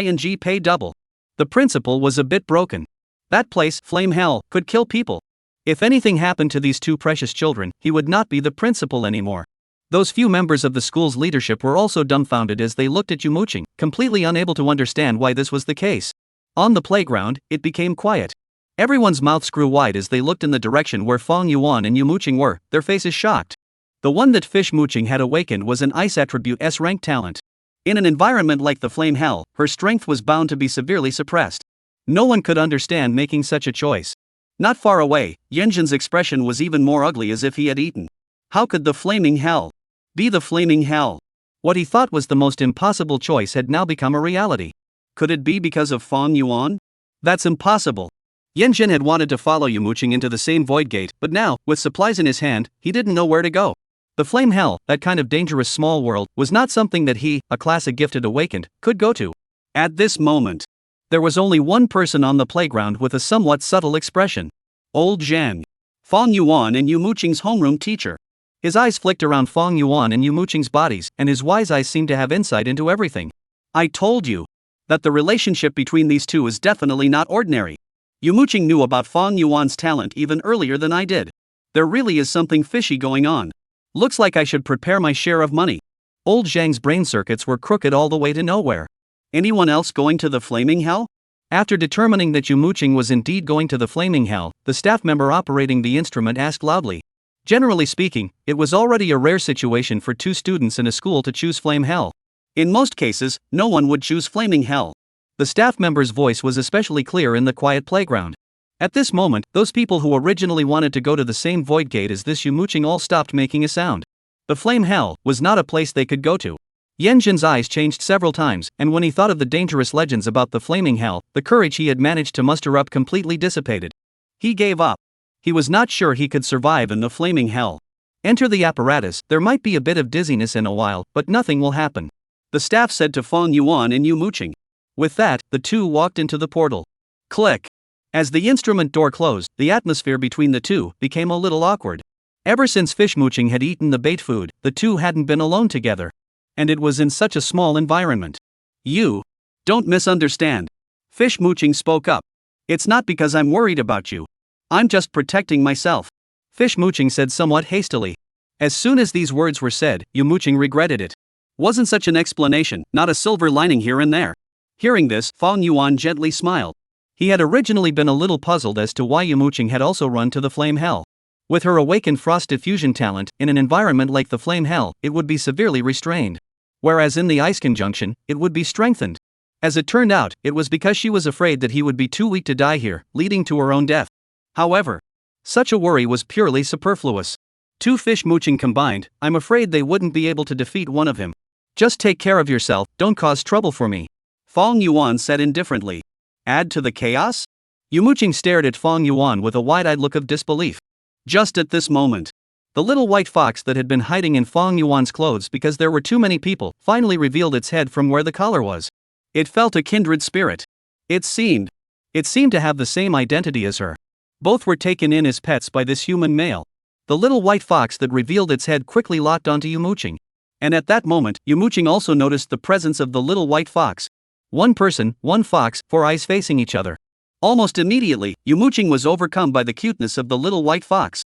pay double. The principal was a bit broken. That place, flame hell, could kill people. If anything happened to these two precious children, he would not be the principal anymore. Those few members of the school's leadership were also dumbfounded as they looked at Muqing, completely unable to understand why this was the case. On the playground, it became quiet. Everyone's mouths grew wide as they looked in the direction where Fong Yuan and Muqing were, their faces shocked. The one that Fish Muqing had awakened was an ice attribute S-rank talent. In an environment like the flame hell, her strength was bound to be severely suppressed. No one could understand making such a choice. Not far away, Yanjun's expression was even more ugly, as if he had eaten. How could the flaming hell be the flaming hell? What he thought was the most impossible choice had now become a reality. Could it be because of Fong Yuan? That's impossible. Yanjun had wanted to follow Muqing into the same void gate, but now, with supplies in his hand, he didn't know where to go. The flame hell, that kind of dangerous small world, was not something that he, a classic gifted awakened, could go to. At this moment, there was only one person on the playground with a somewhat subtle expression. Old Zhang. Fong Yuan and Muqing's homeroom teacher. His eyes flicked around Fong Yuan and Muqing's bodies, and his wise eyes seemed to have insight into everything. I told you that the relationship between these two is definitely not ordinary. Muqing knew about Fong Yuan's talent even earlier than I did. There really is something fishy going on. Looks like I should prepare my share of money. Old Zhang's brain circuits were crooked all the way to nowhere. Anyone else going to the flaming hell? After determining that Muqing was indeed going to the flaming hell, the staff member operating the instrument asked loudly. Generally speaking, it was already a rare situation for two students in a school to choose flame hell. In most cases, no one would choose flaming hell. The staff member's voice was especially clear in the quiet playground. At this moment, those people who originally wanted to go to the same void gate as this Muqing all stopped making a sound. The flame hell was not a place they could go to. Yanjun's eyes changed several times, and when he thought of the dangerous legends about the flaming hell, the courage he had managed to muster up completely dissipated. He gave up. He was not sure he could survive in the flaming hell. Enter the apparatus. There might be a bit of dizziness in a while, but nothing will happen. The staff said to Fong Yuan and Muqing. With that, the two walked into the portal. Click. As the instrument door closed, the atmosphere between the two became a little awkward. Ever since Fish Muqing had eaten the bait food, the two hadn't been alone together. And it was in such a small environment. You don't misunderstand. Fish Muqing spoke up. It's not because I'm worried about you. I'm just protecting myself. Fish Muqing said somewhat hastily. As soon as these words were said, Muqing regretted it. Wasn't such an explanation, not a silver lining here and there. Hearing this, Fong Yuan gently smiled. He had originally been a little puzzled as to why Muqing had also run to the flame hell. With her awakened frost diffusion talent, in an environment like the flame hell, it would be severely restrained. Whereas in the ice conjunction, it would be strengthened. As it turned out, it was because she was afraid that he would be too weak to die here, leading to her own death. However, such a worry was purely superfluous. Two Fish Muqing combined, I'm afraid they wouldn't be able to defeat one of him. Just take care of yourself, don't cause trouble for me. Fong Yuan said indifferently. Add to the chaos? Muqing stared at Fong Yuan with a wide-eyed look of disbelief. Just at this moment, The little white fox that had been hiding in Fong Yuan's clothes because there were too many people finally revealed its head from where the collar was. It felt a kindred spirit. It seemed to have the same identity as her. Both were taken in as pets by this human male. The little white fox that revealed its head quickly locked onto Muqing. And at that moment, Muqing also noticed the presence of the little white fox. One person, one fox, 4 eyes facing each other. Almost immediately, Muqing was overcome by the cuteness of the little white fox.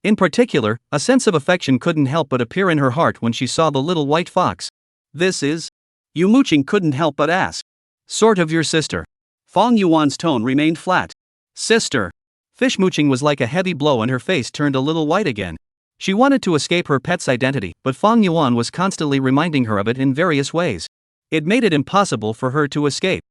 In particular, a sense of affection couldn't help but appear in her heart when she saw the little white fox. This is? Muqing couldn't help but ask. Sort of your sister. Fong Yuan's tone remained flat. Sister. Fish Muqing was like a heavy blow and her face turned a little white again. She wanted to escape her pet's identity, but Fong Yuan was constantly reminding her of it in various ways. It made it impossible for her to escape.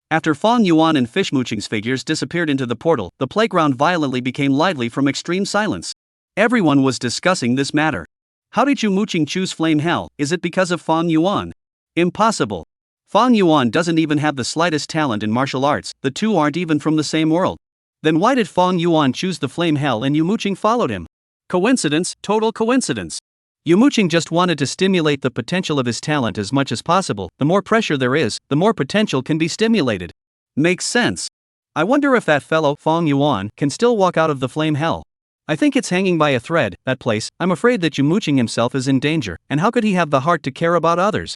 After Fong Yuan and Fish Muqing's figures disappeared into the portal, the playground violently became lively from extreme silence. Everyone was discussing this matter. How did Muqing choose Flame Hell? Is it because of Fong Yuan? Impossible. Fong Yuan doesn't even have the slightest talent in martial arts, the two aren't even from the same world. Then why did Fong Yuan choose the Flame Hell and Muqing followed him? Coincidence, total coincidence. Muqing just wanted to stimulate the potential of his talent as much as possible. The more pressure there is, the more potential can be stimulated. Makes sense. I wonder if that fellow, Fong Yuan, can still walk out of the Flame Hell. I think it's hanging by a thread, that place. I'm afraid that Muqing himself is in danger, and how could he have the heart to care about others?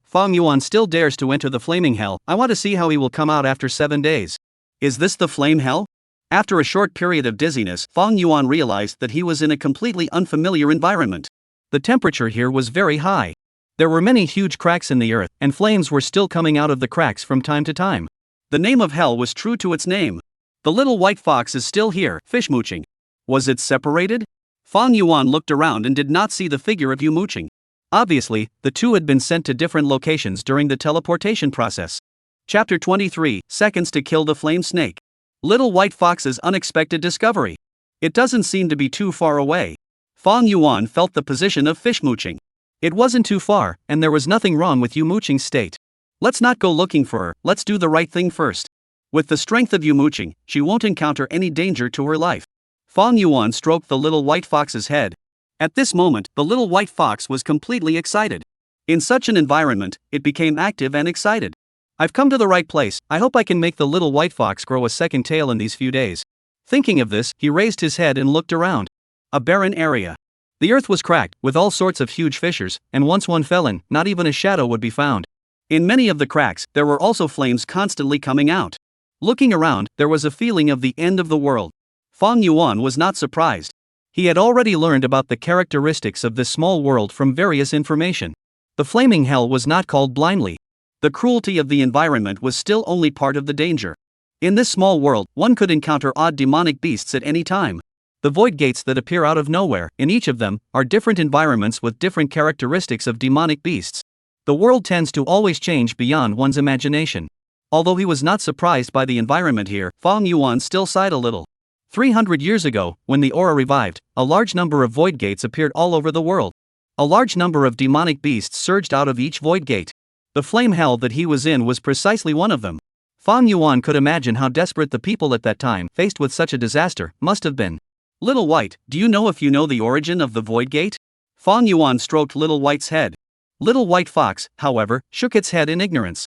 Fong Yuan still dares to enter the Flaming Hell. I want to see how he will come out after 7 days. Is this the Flame Hell? After a short period of dizziness, Fong Yuan realized that he was in a completely unfamiliar environment. The temperature here was very high. There were many huge cracks in the earth, and flames were still coming out of the cracks from time to time. The name of hell was true to its name. The little white fox is still here, Fish Muqing. Was it separated? Fong Yuan looked around and did not see the figure of Muqing. Obviously, the two had been sent to different locations during the teleportation process. Chapter 23, Seconds to Kill the Flame Snake. Little White Fox's Unexpected Discovery. It doesn't seem to be too far away. Fong Yuan felt the position of Fish Muqing. It wasn't too far, and there was nothing wrong with Muqing's state. Let's not go looking for her, let's do the right thing first. With the strength of Muqing, she won't encounter any danger to her life. Fong Yuan stroked the little white fox's head. At this moment, the little white fox was completely excited. In such an environment, it became active and excited. I've come to the right place. I hope I can make the little white fox grow a second tail in these few days. Thinking of this, he raised his head and looked around. A barren area. The earth was cracked, with all sorts of huge fissures, and once one fell in, not even a shadow would be found. In many of the cracks, there were also flames constantly coming out. Looking around, there was a feeling of the end of the world. Fong Yuan was not surprised. He had already learned about the characteristics of this small world from various information. The flaming hell was not called blindly. The cruelty of the environment was still only part of the danger. In this small world, one could encounter odd demonic beasts at any time. The void gates that appear out of nowhere, in each of them, are different environments with different characteristics of demonic beasts. The world tends to always change beyond one's imagination. Although he was not surprised by the environment here, Fong Yuan still sighed a little. 300 years ago, when the aura revived, a large number of void gates appeared all over the world. A large number of demonic beasts surged out of each void gate. The flame hell that he was in was precisely one of them. Fong Yuan could imagine how desperate the people at that time, faced with such a disaster, must have been. Little White, do you know if you know the origin of the Void Gate? Fong Yuan stroked Little White's head. Little White Fox, however, shook its head in ignorance.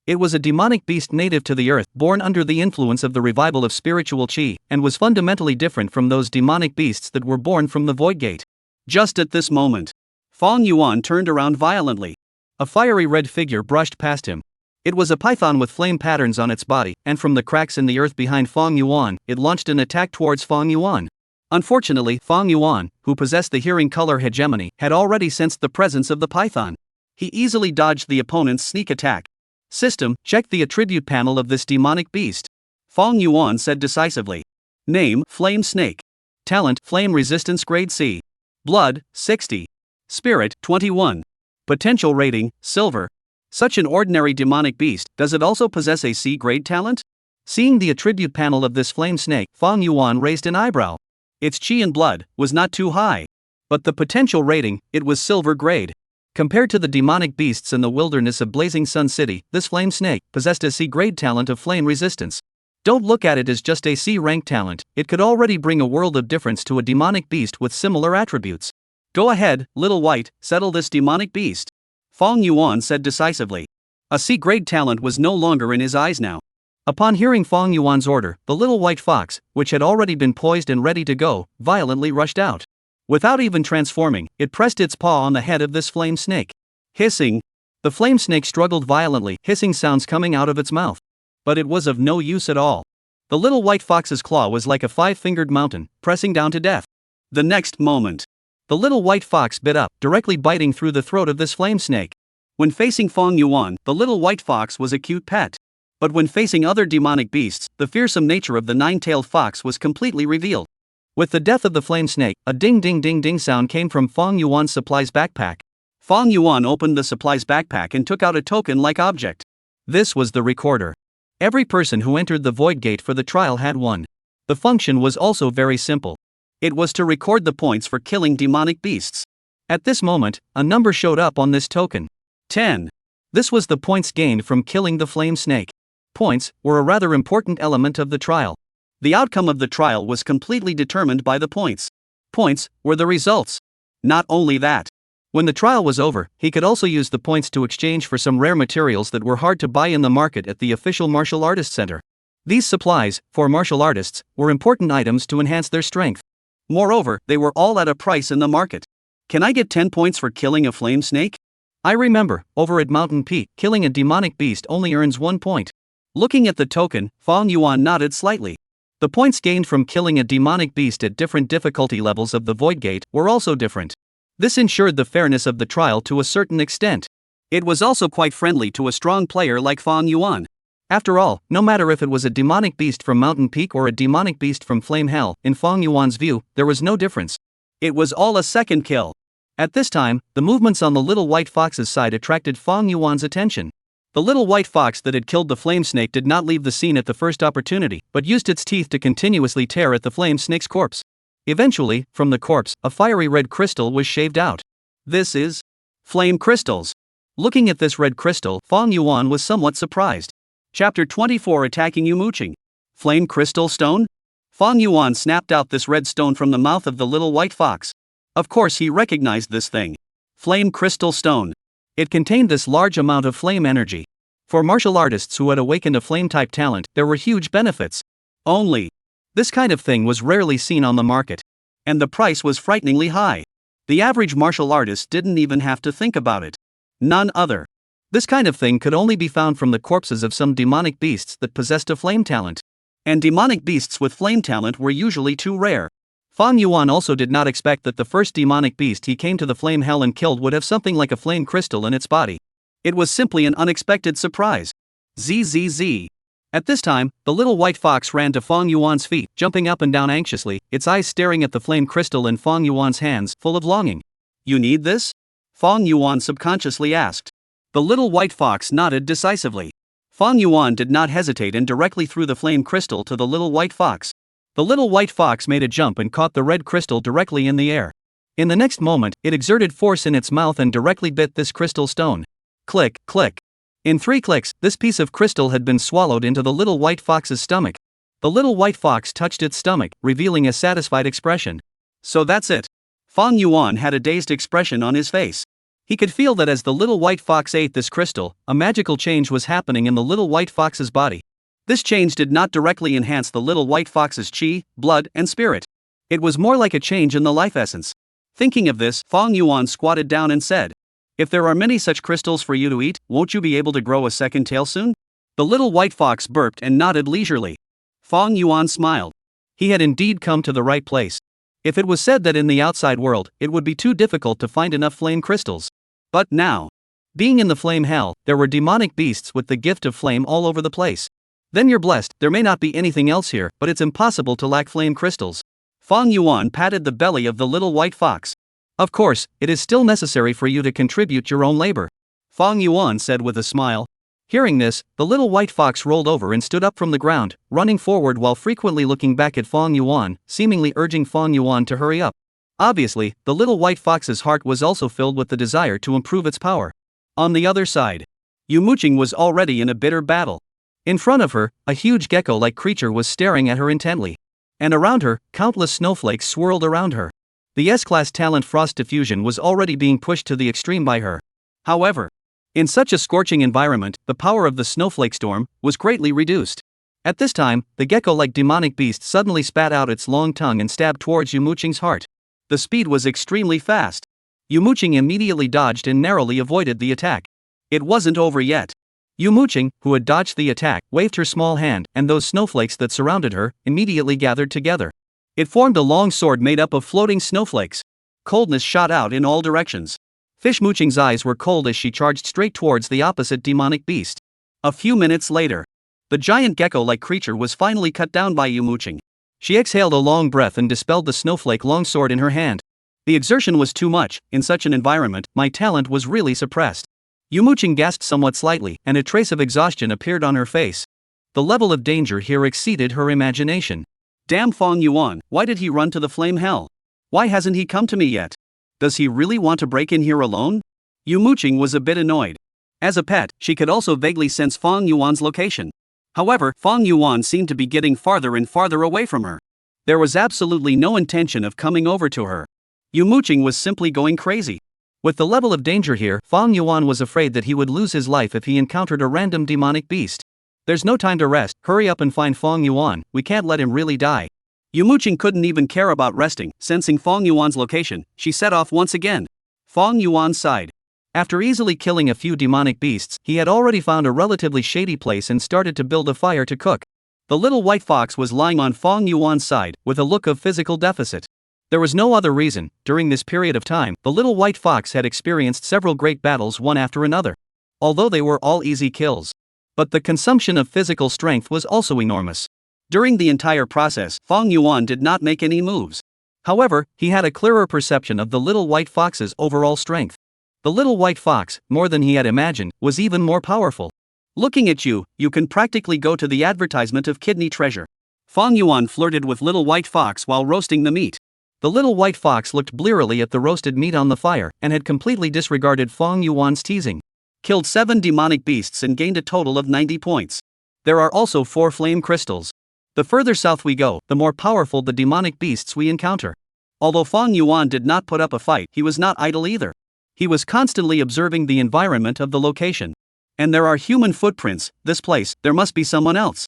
It was a demonic beast native to the earth, born under the influence of the revival of spiritual qi, and was fundamentally different from those demonic beasts that were born from the Void Gate. Just at this moment, Fong Yuan turned around violently. A fiery red figure brushed past him. It was a python with flame patterns on its body, and from the cracks in the earth behind Fong Yuan, it launched an attack towards Fong Yuan. Unfortunately, Fong Yuan, who possessed the hearing color hegemony, had already sensed the presence of the python. He easily dodged the opponent's sneak attack. System, check the attribute panel of this demonic beast. Fong Yuan said decisively. Name, Flame Snake. Talent, Flame Resistance Grade C. Blood, 60. Spirit, 21. Potential rating, Silver. Such an ordinary demonic beast, does it also possess a C-grade talent? Seeing the attribute panel of this flame snake, Fong Yuan raised an eyebrow. Its chi and blood was not too high. But the potential rating, it was silver grade. Compared to the demonic beasts in the wilderness of Blazing Sun City, this flame snake possessed a C-grade talent of flame resistance. Don't look at it as just a C-rank talent, it could already bring a world of difference to a demonic beast with similar attributes. Go ahead, little white, settle this demonic beast. Fong Yuan said decisively. A C-grade talent was no longer in his eyes now. Upon hearing Fong Yuan's order, the little white fox, which had already been poised and ready to go, violently rushed out. Without even transforming, it pressed its paw on the head of this flame snake. Hissing. The flame snake struggled violently, hissing sounds coming out of its mouth. But it was of no use at all. The little white fox's claw was like a five-fingered mountain, pressing down to death. The next moment, the little white fox bit up, directly biting through the throat of this flame snake. When facing Fong Yuan, the little white fox was a cute pet. But when facing other demonic beasts, the fearsome nature of the nine-tailed fox was completely revealed. With the death of the flame snake, a ding-ding-ding-ding sound came from Fong Yuan's supplies backpack. Fong Yuan opened the supplies backpack and took out a token-like object. This was the recorder. Every person who entered the void gate for the trial had one. The function was also very simple. It was to record the points for killing demonic beasts. At this moment, a number showed up on this token. 10. This was the points gained from killing the flame snake. Points were a rather important element of the trial. The outcome of the trial was completely determined by the points. Points were the results. Not only that. When the trial was over, he could also use the points to exchange for some rare materials that were hard to buy in the market at the official martial artist center. These supplies, for martial artists, were important items to enhance their strength. Moreover, they were all at a price in the market. Can I get 10 points for killing a flame snake? I remember, over at Mountain Peak, killing a demonic beast only earns 1 point. Looking at the token, Fong Yuan nodded slightly. The points gained from killing a demonic beast at different difficulty levels of the Void Gate were also different. This ensured the fairness of the trial to a certain extent. It was also quite friendly to a strong player like Fong Yuan. After all, no matter if it was a demonic beast from Mountain Peak or a demonic beast from Flame Hell, in Fong Yuan's view, there was no difference. It was all a second kill. At this time, the movements on the little white fox's side attracted Fong Yuan's attention. The little white fox that had killed the flame snake did not leave the scene at the first opportunity, but used its teeth to continuously tear at the flame snake's corpse. Eventually, from the corpse, a fiery red crystal was shaved out. This is flame crystals. Looking at this red crystal, Fong Yuan was somewhat surprised. Chapter 24 Attacking Muqing. Flame crystal stone? Fong Yuan snapped out this red stone from the mouth of the little white fox. Of course he recognized this thing. Flame crystal stone. It contained this large amount of flame energy. For martial artists who had awakened a flame-type talent, there were huge benefits. Only, this kind of thing was rarely seen on the market. And the price was frighteningly high. The average martial artist didn't even have to think about it. None other. This kind of thing could only be found from the corpses of some demonic beasts that possessed a flame talent. And demonic beasts with flame talent were usually too rare. Fong Yuan also did not expect that the first demonic beast he came to the flame hell and killed would have something like a flame crystal in its body. It was simply an unexpected surprise. Zzz. At this time, the little white fox ran to Fong Yuan's feet, jumping up and down anxiously, its eyes staring at the flame crystal in Fong Yuan's hands, full of longing. You need this? Fong Yuan subconsciously asked. The little white fox nodded decisively. Fong Yuan did not hesitate and directly threw the flame crystal to the little white fox. The little white fox made a jump and caught the red crystal directly in the air. In the next moment, it exerted force in its mouth and directly bit this crystal stone. Click, click. In 3 clicks, this piece of crystal had been swallowed into the little white fox's stomach. The little white fox touched its stomach, revealing a satisfied expression. So that's it. Fong Yuan had a dazed expression on his face. He could feel that as the little white fox ate this crystal, a magical change was happening in the little white fox's body. This change did not directly enhance the little white fox's chi, blood, and spirit. It was more like a change in the life essence. Thinking of this, Fong Yuan squatted down and said, "If there are many such crystals for you to eat, won't you be able to grow a second tail soon?" The little white fox burped and nodded leisurely. Fong Yuan smiled. He had indeed come to the right place. If it was said that in the outside world, it would be too difficult to find enough flame crystals. But now, being in the flame hell, there were demonic beasts with the gift of flame all over the place. Then you're blessed, there may not be anything else here, but it's impossible to lack flame crystals. Fong Yuan patted the belly of the little white fox. Of course, it is still necessary for you to contribute your own labor. Fong Yuan said with a smile. Hearing this, the little white fox rolled over and stood up from the ground, running forward while frequently looking back at Fong Yuan, seemingly urging Fong Yuan to hurry up. Obviously, the little white fox's heart was also filled with the desire to improve its power. On the other side, Muqing was already in a bitter battle. In front of her, a huge gecko-like creature was staring at her intently. And around her, countless snowflakes swirled around her. The S-class talent Frost Diffusion was already being pushed to the extreme by her. However, in such a scorching environment, the power of the snowflake storm was greatly reduced. At this time, the gecko-like demonic beast suddenly spat out its long tongue and stabbed towards Muqing's heart. The speed was extremely fast. Muqing immediately dodged and narrowly avoided the attack. It wasn't over yet. Muqing, who had dodged the attack, waved her small hand, and those snowflakes that surrounded her immediately gathered together. It formed a long sword made up of floating snowflakes. Coldness shot out in all directions. Fish Muqing's eyes were cold as she charged straight towards the opposite demonic beast. A few minutes later, the giant gecko-like creature was finally cut down by Muqing. She exhaled a long breath and dispelled the snowflake longsword in her hand. The exertion was too much. In such an environment, my talent was really suppressed. Muqing gasped somewhat slightly, and a trace of exhaustion appeared on her face. The level of danger here exceeded her imagination. Damn Fong Yuan, why did he run to the flame hell? Why hasn't he come to me yet? Does he really want to break in here alone? Muqing was a bit annoyed. As a pet, she could also vaguely sense Fong Yuan's location. However, Fong Yuan seemed to be getting farther and farther away from her. There was absolutely no intention of coming over to her. Muqing was simply going crazy. With the level of danger here, Fong Yuan was afraid that he would lose his life if he encountered a random demonic beast. There's no time to rest, hurry up and find Fong Yuan, we can't let him really die. Muqing couldn't even care about resting. Sensing Fong Yuan's location, she set off once again. Fong Yuan sighed. After easily killing a few demonic beasts, he had already found a relatively shady place and started to build a fire to cook. The little white fox was lying on Fong Yuan's side, with a look of physical deficit. There was no other reason. During this period of time, the little white fox had experienced several great battles one after another. Although they were all easy kills. But the consumption of physical strength was also enormous. During the entire process, Fong Yuan did not make any moves. However, he had a clearer perception of the little white fox's overall strength. The little white fox, more than he had imagined, was even more powerful. Looking at you, you can practically go to the advertisement of kidney treasure. Fong Yuan flirted with little white fox while roasting the meat. The little white fox looked blearily at the roasted meat on the fire and had completely disregarded Fong Yuan's teasing. Killed 7 demonic beasts and gained a total of 90 points. There are also 4 flame crystals. The further south we go, the more powerful the demonic beasts we encounter. Although Fong Yuan did not put up a fight, he was not idle either. He was constantly observing the environment of the location. And there are human footprints, this place, there must be someone else.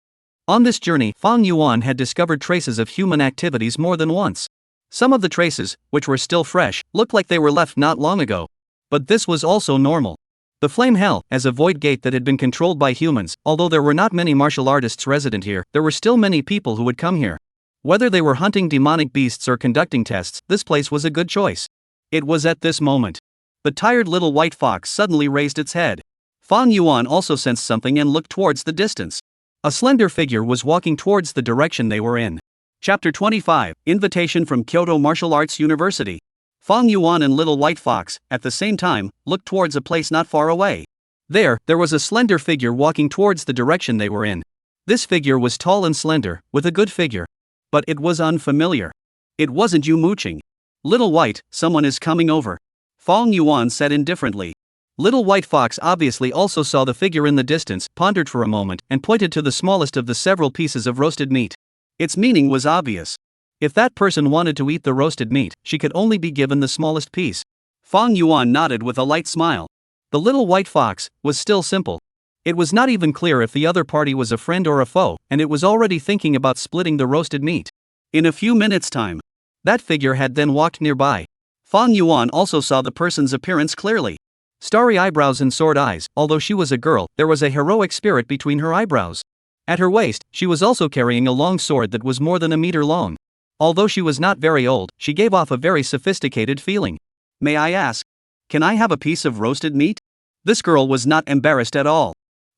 On this journey, Fong Yuan had discovered traces of human activities more than once. Some of the traces, which were still fresh, looked like they were left not long ago. But this was also normal. The Flame Hell, as a void gate that had been controlled by humans, although there were not many martial artists resident here, there were still many people who would come here. Whether they were hunting demonic beasts or conducting tests, this place was a good choice. It was at this moment. The tired little white fox suddenly raised its head. Fong Yuan also sensed something and looked towards the distance. A slender figure was walking towards the direction they were in. Chapter 25, Invitation from Kyoto Martial Arts University. Fong Yuan and little white fox, at the same time, looked towards a place not far away. There was a slender figure walking towards the direction they were in. This figure was tall and slender, with a good figure. But it was unfamiliar. It wasn't Muqing. Little white, someone is coming over. Fong Yuan said indifferently. Little white fox obviously also saw the figure in the distance, pondered for a moment, and pointed to the smallest of the several pieces of roasted meat. Its meaning was obvious. If that person wanted to eat the roasted meat, she could only be given the smallest piece. Fong Yuan nodded with a light smile. The little white fox was still simple. It was not even clear if the other party was a friend or a foe, and it was already thinking about splitting the roasted meat. In a few minutes' time, that figure had then walked nearby. Fong Yuan also saw the person's appearance clearly. Starry eyebrows and sword eyes. Although she was a girl, there was a heroic spirit between her eyebrows. At her waist, she was also carrying a long sword that was more than a meter long. Although she was not very old, she gave off a very sophisticated feeling. May I ask? Can I have a piece of roasted meat? This girl was not embarrassed at all.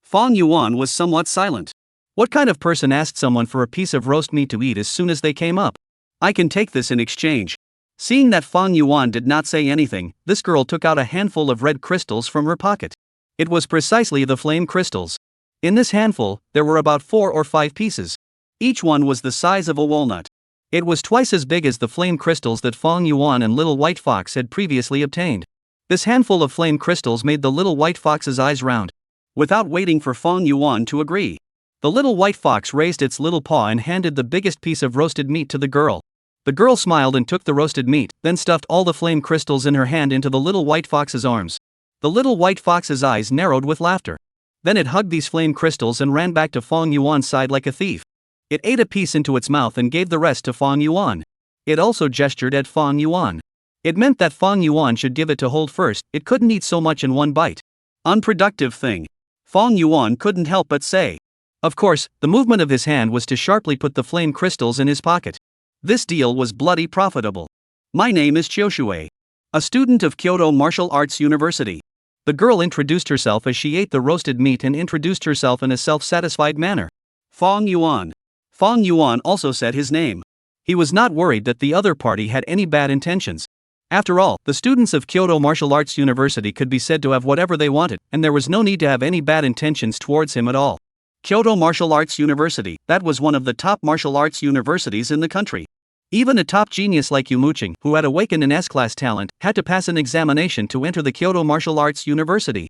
Fong Yuan was somewhat silent. What kind of person asked someone for a piece of roast meat to eat as soon as they came up? I can take this in exchange. Seeing that Fong Yuan did not say anything, this girl took out a handful of red crystals from her pocket. It was precisely the flame crystals. In this handful, there were about 4 or 5 pieces. Each one was the size of a walnut. It was twice as big as the flame crystals that Fong Yuan and little white fox had previously obtained. This handful of flame crystals made the little white fox's eyes round. Without waiting for Fong Yuan to agree, The little white fox raised its little paw and handed the biggest piece of roasted meat to the girl. The girl smiled and took the roasted meat, then stuffed all the flame crystals in her hand into the little white fox's arms. The little white fox's eyes narrowed with laughter. Then it hugged these flame crystals and ran back to Fong Yuan's side like a thief. It ate a piece into its mouth and gave the rest to Fong Yuan. It also gestured at Fong Yuan. It meant that Fong Yuan should give it to hold first, it couldn't eat so much in one bite. Unproductive thing. Fong Yuan couldn't help but say. Of course, the movement of his hand was to sharply put the flame crystals in his pocket. This deal was bloody profitable. My name is Chioshui, a student of Kyoto Martial Arts University. The girl introduced herself as she ate the roasted meat and introduced herself in a self-satisfied manner. Fong Yuan. Fong Yuan also said his name. He was not worried that the other party had any bad intentions. After all, the students of Kyoto Martial Arts University could be said to have whatever they wanted, and there was no need to have any bad intentions towards him at all. Kyoto Martial Arts University, that was one of the top martial arts universities in the country. Even a top genius like Muqing, who had awakened an S-class talent, had to pass an examination to enter the Kyoto Martial Arts University.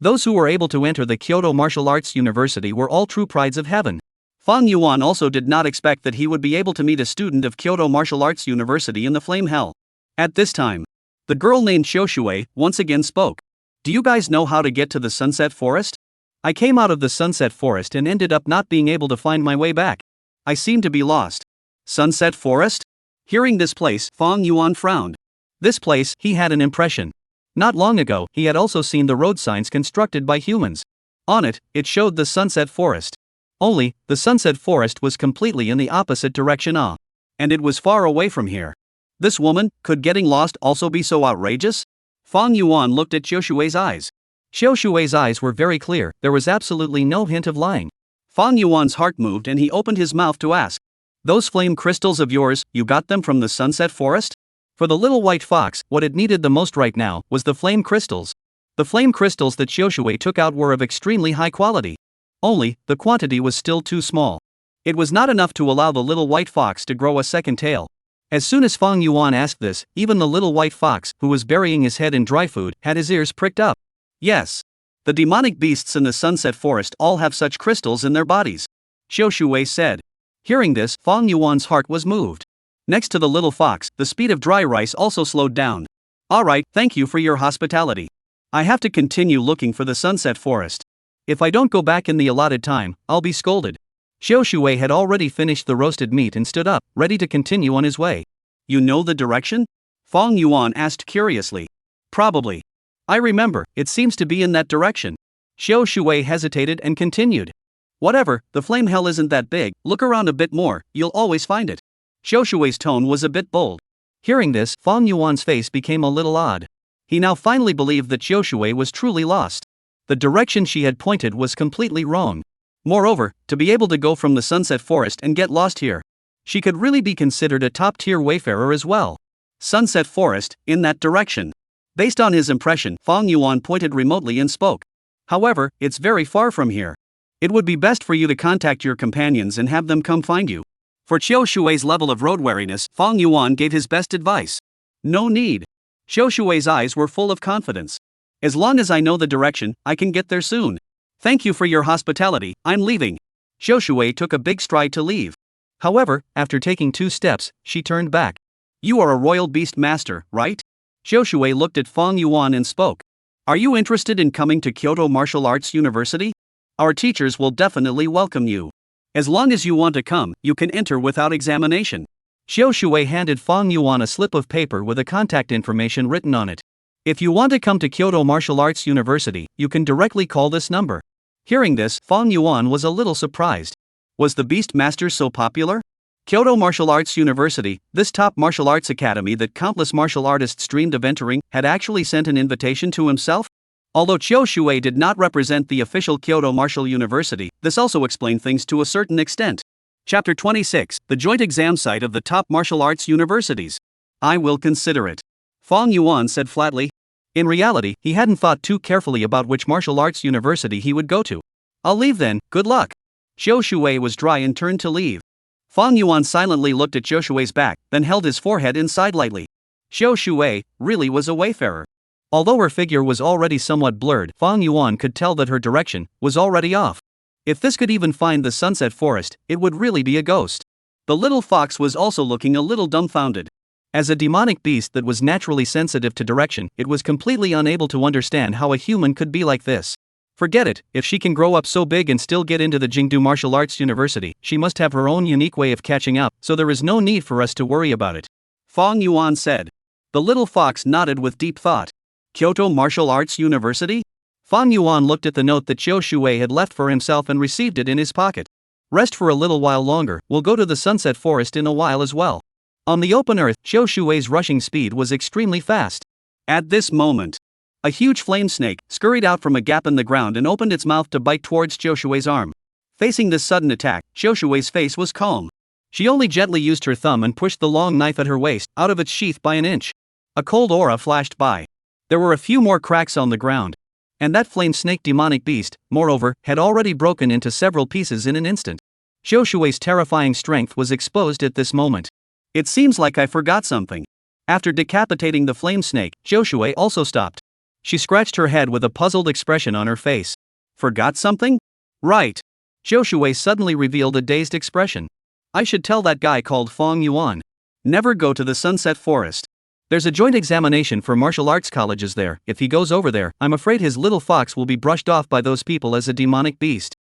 Those who were able to enter the Kyoto Martial Arts University were all true prides of heaven. Fong Yuan also did not expect that he would be able to meet a student of Kyoto Martial Arts University in the flame hell. At this time, the girl named Chioshui once again spoke. Do you guys know how to get to the Sunset Forest? I came out of the Sunset Forest and ended up not being able to find my way back. I seem to be lost. Sunset Forest? Hearing this place, Fong Yuan frowned. This place, he had an impression. Not long ago, he had also seen the road signs constructed by humans. On it, it showed the Sunset Forest. Only, the Sunset Forest was completely in the opposite direction. And it was far away from here. This woman, could getting lost also be so outrageous? Fong Yuan looked at Chioshui's eyes. Chioshui's eyes were very clear, there was absolutely no hint of lying. Fong Yuan's heart moved and he opened his mouth to ask. Those flame crystals of yours, you got them from the Sunset Forest? For the little white fox, what it needed the most right now was the flame crystals. The flame crystals that Chioshui took out were of extremely high quality. Only, the quantity was still too small. It was not enough to allow the little white fox to grow a second tail. As soon as Fong Yuan asked this, even the little white fox, who was burying his head in dry food, had his ears pricked up. Yes. The demonic beasts in the Sunset Forest all have such crystals in their bodies. Chioshui said. Hearing this, Fong Yuan's heart was moved. Next to the little fox, the speed of dry rice also slowed down. Alright, thank you for your hospitality. I have to continue looking for the Sunset Forest. If I don't go back in the allotted time, I'll be scolded. Chioshui had already finished the roasted meat and stood up, ready to continue on his way. You know the direction? Fong Yuan asked curiously. Probably. I remember, it seems to be in that direction. Chioshui hesitated and continued. Whatever, the flame hell isn't that big, look around a bit more, you'll always find it. Chioshui's tone was a bit bold. Hearing this, Fong Yuan's face became a little odd. He now finally believed that Chioshui was truly lost. The direction she had pointed was completely wrong. Moreover, to be able to go from the Sunset Forest and get lost here, she could really be considered a top-tier wayfarer as well. Sunset Forest, in that direction. Based on his impression, Fong Yuan pointed remotely and spoke. However, it's very far from here. It would be best for you to contact your companions and have them come find you. For Chioshui's level of road wariness, Fong Yuan gave his best advice. No need. Chioshui's eyes were full of confidence. As long as I know the direction, I can get there soon. Thank you for your hospitality, I'm leaving. Chioshui took a big stride to leave. However, after taking 2 steps, she turned back. You are a royal beast master, right? Chioshui looked at Fong Yuan and spoke. Are you interested in coming to Kyoto Martial Arts University? Our teachers will definitely welcome you. As long as you want to come, you can enter without examination. Chioshui handed Fong Yuan a slip of paper with a contact information written on it. If you want to come to Kyoto Martial Arts University, you can directly call this number. Hearing this, Fong Yuan was a little surprised. Was the Beast Master so popular? Kyoto Martial Arts University, this top martial arts academy that countless martial artists dreamed of entering, had actually sent an invitation to himself? Although Chioshui did not represent the official Kyoto Martial University, this also explained things to a certain extent. Chapter 26, the joint exam site of the top martial arts universities. I will consider it. Fong Yuan said flatly. In reality, he hadn't thought too carefully about which martial arts university he would go to. I'll leave then, good luck. Chioshui was dry and turned to leave. Fong Yuan silently looked at Chioshui's back, then held his forehead inside lightly. Chioshui really was a wayfarer. Although her figure was already somewhat blurred, Fong Yuan could tell that her direction was already off. If this could even find the sunset forest, it would really be a ghost. The little fox was also looking a little dumbfounded. As a demonic beast that was naturally sensitive to direction, it was completely unable to understand how a human could be like this. Forget it, if she can grow up so big and still get into the Jingdu Martial Arts University, she must have her own unique way of catching up, so there is no need for us to worry about it. Fong Yuan said. The little fox nodded with deep thought. Kyoto Martial Arts University? Fong Yuan looked at the note that Qiu Shui had left for himself and received it in his pocket. Rest for a little while longer, we'll go to the sunset forest in a while as well. On the open earth, Qiu Shui's rushing speed was extremely fast. At this moment, a huge flame snake scurried out from a gap in the ground and opened its mouth to bite towards Qiu Shui's arm. Facing this sudden attack, Qiu Shui's face was calm. She only gently used her thumb and pushed the long knife at her waist out of its sheath by an inch. A cold aura flashed by. There were a few more cracks on the ground. And that flame snake demonic beast, moreover, had already broken into several pieces in an instant. Qiu Shui's terrifying strength was exposed at this moment. It seems like I forgot something. After decapitating the flame snake, Qiu Shui also stopped. She scratched her head with a puzzled expression on her face. Forgot something? Right. Qiu Shui suddenly revealed a dazed expression. I should tell that guy called Fong Yuan. Never go to the sunset forest. There's a joint examination for martial arts colleges there. If he goes over there, I'm afraid his little fox will be brushed off by those people as a demonic beast.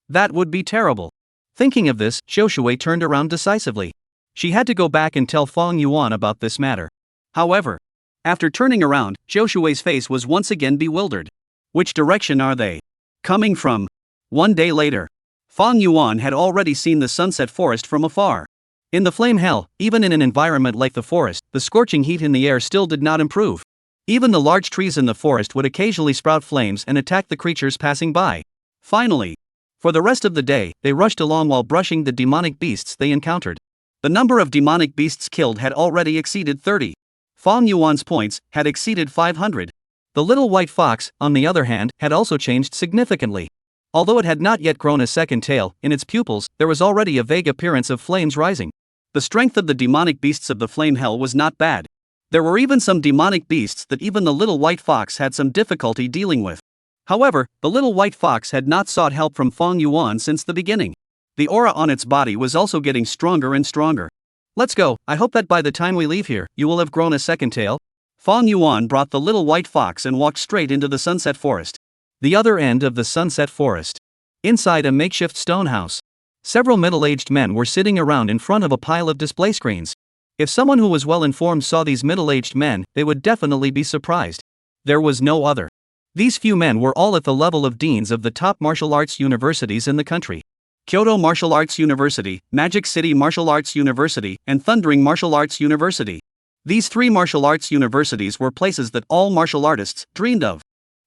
That would be terrible. Thinking of this, Qiu Shui turned around decisively. She had to go back and tell Fong Yuan about this matter. However, after turning around, Qiu Shui's face was once again bewildered. Which direction are they coming from? One day later, Fong Yuan had already seen the sunset forest from afar. In the flame hell, even in an environment like the forest, the scorching heat in the air still did not improve. Even the large trees in the forest would occasionally sprout flames and attack the creatures passing by. Finally, for the rest of the day, they rushed along while brushing the demonic beasts they encountered. The number of demonic beasts killed had already exceeded 30. Fong Yuan's points had exceeded 500. The little white fox, on the other hand, had also changed significantly. Although it had not yet grown a second tail, in its pupils, there was already a vague appearance of flames rising. The strength of the demonic beasts of the flame hell was not bad. There were even some demonic beasts that even the little white fox had some difficulty dealing with. However, the little white fox had not sought help from Fong Yuan since the beginning. The aura on its body was also getting stronger and stronger. Let's go, I hope that by the time we leave here, you will have grown a second tail. Fong Yuan brought the little white fox and walked straight into the sunset forest. The other end of the sunset forest. Inside a makeshift stone house. Several middle-aged men were sitting around in front of a pile of display screens. If someone who was well informed saw these middle-aged men, they would definitely be surprised. There was no other. These few men were all at the level of deans of the top martial arts universities in the country. Kyoto Martial Arts University, Magic City Martial Arts University, and Thundering Martial Arts University. These three martial arts universities were places that all martial artists dreamed of.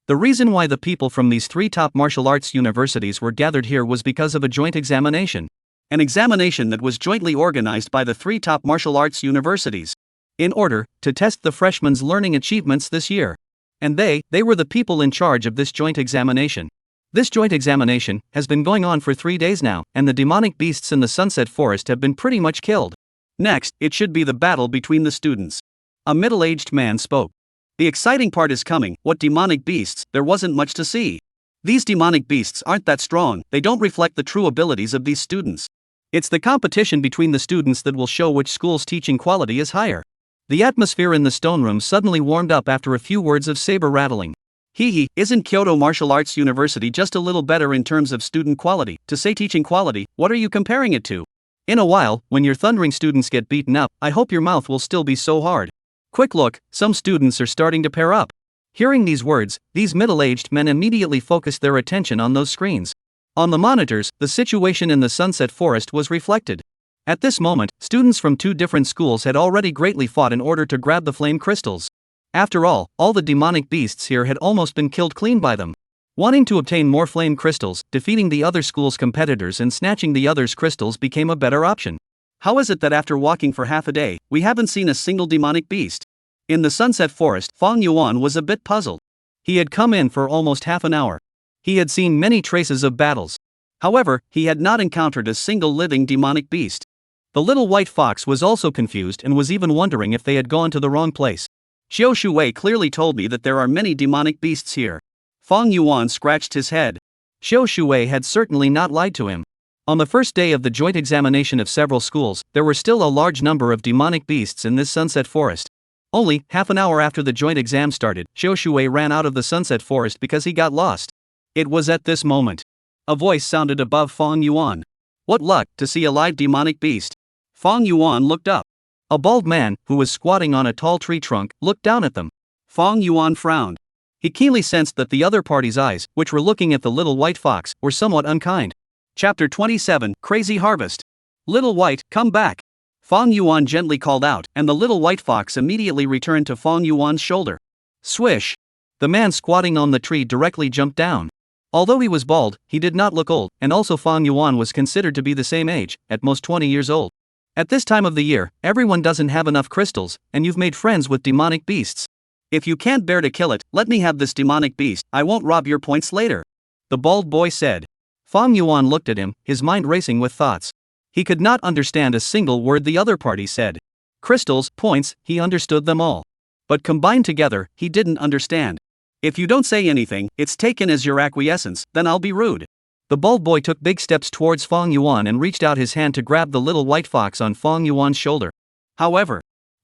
The reason why the people from these three top martial arts universities were gathered here was because of a joint examination. An examination that was jointly organized by the three top martial arts universities. In order to test the freshmen's learning achievements this year. And they were the people in charge of this joint examination. This joint examination has been going on for 3 days now, and the demonic beasts in the sunset forest have been pretty much killed. Next, it should be the battle between the students. A middle-aged man spoke. The exciting part is coming. What demonic beasts? There wasn't much to see. These demonic beasts aren't that strong, they don't reflect the true abilities of these students. It's the competition between the students that will show which school's teaching quality is higher. The atmosphere in the stone room suddenly warmed up after a few words of saber rattling. Isn't Kyoto Martial Arts University just a little better in terms of student quality? To say teaching quality, what are you comparing it to? In a while, when your thundering students get beaten up, I hope your mouth will still be so hard. Quick look, some students are starting to pair up. Hearing these words, these middle-aged men immediately focused their attention on those screens. On the monitors, the situation in the sunset forest was reflected. At this moment, students from 2 different schools had already greatly fought in order to grab the flame crystals. After all the demonic beasts here had almost been killed clean by them. Wanting to obtain more flame crystals, defeating the other school's competitors and snatching the others' crystals became a better option. How is it that after walking for half a day, we haven't seen a single demonic beast? In the sunset forest, Fong Yuan was a bit puzzled. He had come in for almost half an hour. He had seen many traces of battles. However, he had not encountered a single living demonic beast. The little white fox was also confused and was even wondering if they had gone to the wrong place. Qiu Shui clearly told me that there are many demonic beasts here. Fong Yuan scratched his head. Xiao Shuwei had certainly not lied to him. On the first day of the joint examination of several schools, there were still a large number of demonic beasts in this sunset forest. Only half an hour after the joint exam started, Xiao Shuwei ran out of the sunset forest because he got lost. It was at this moment. A voice sounded above Fong Yuan. What luck to see a live demonic beast. Fong Yuan looked up. A bald man, who was squatting on a tall tree trunk, looked down at them. Fong Yuan frowned. He keenly sensed that the other party's eyes, which were looking at the little white fox, were somewhat unkind. Chapter 27, Crazy Harvest. Little White, come back. Fong Yuan gently called out, and the little white fox immediately returned to Fong Yuan's shoulder. Swish! The man squatting on the tree directly jumped down. Although he was bald, he did not look old, and also Fong Yuan was considered to be the same age, at most 20 years old. At this time of the year, everyone doesn't have enough crystals, and you've made friends with demonic beasts. If you can't bear to kill it, let me have this demonic beast, I won't rob your points later. The bald boy said. Fong Yuan looked at him, his mind racing with thoughts. He could not understand a single word the other party said. Crystals, points, he understood them all. But combined together, he didn't understand. If you don't say anything, it's taken as your acquiescence, then I'll be rude. The bald boy took big steps towards Fong Yuan and reached out his hand to grab the little white fox on Fong Yuan's shoulder.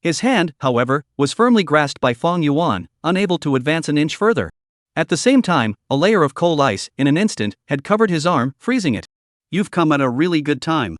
His hand, however, was firmly grasped by Fong Yuan, unable to advance an inch further. At the same time, a layer of cold ice, in an instant, had covered his arm, freezing it. You've come at a really good time.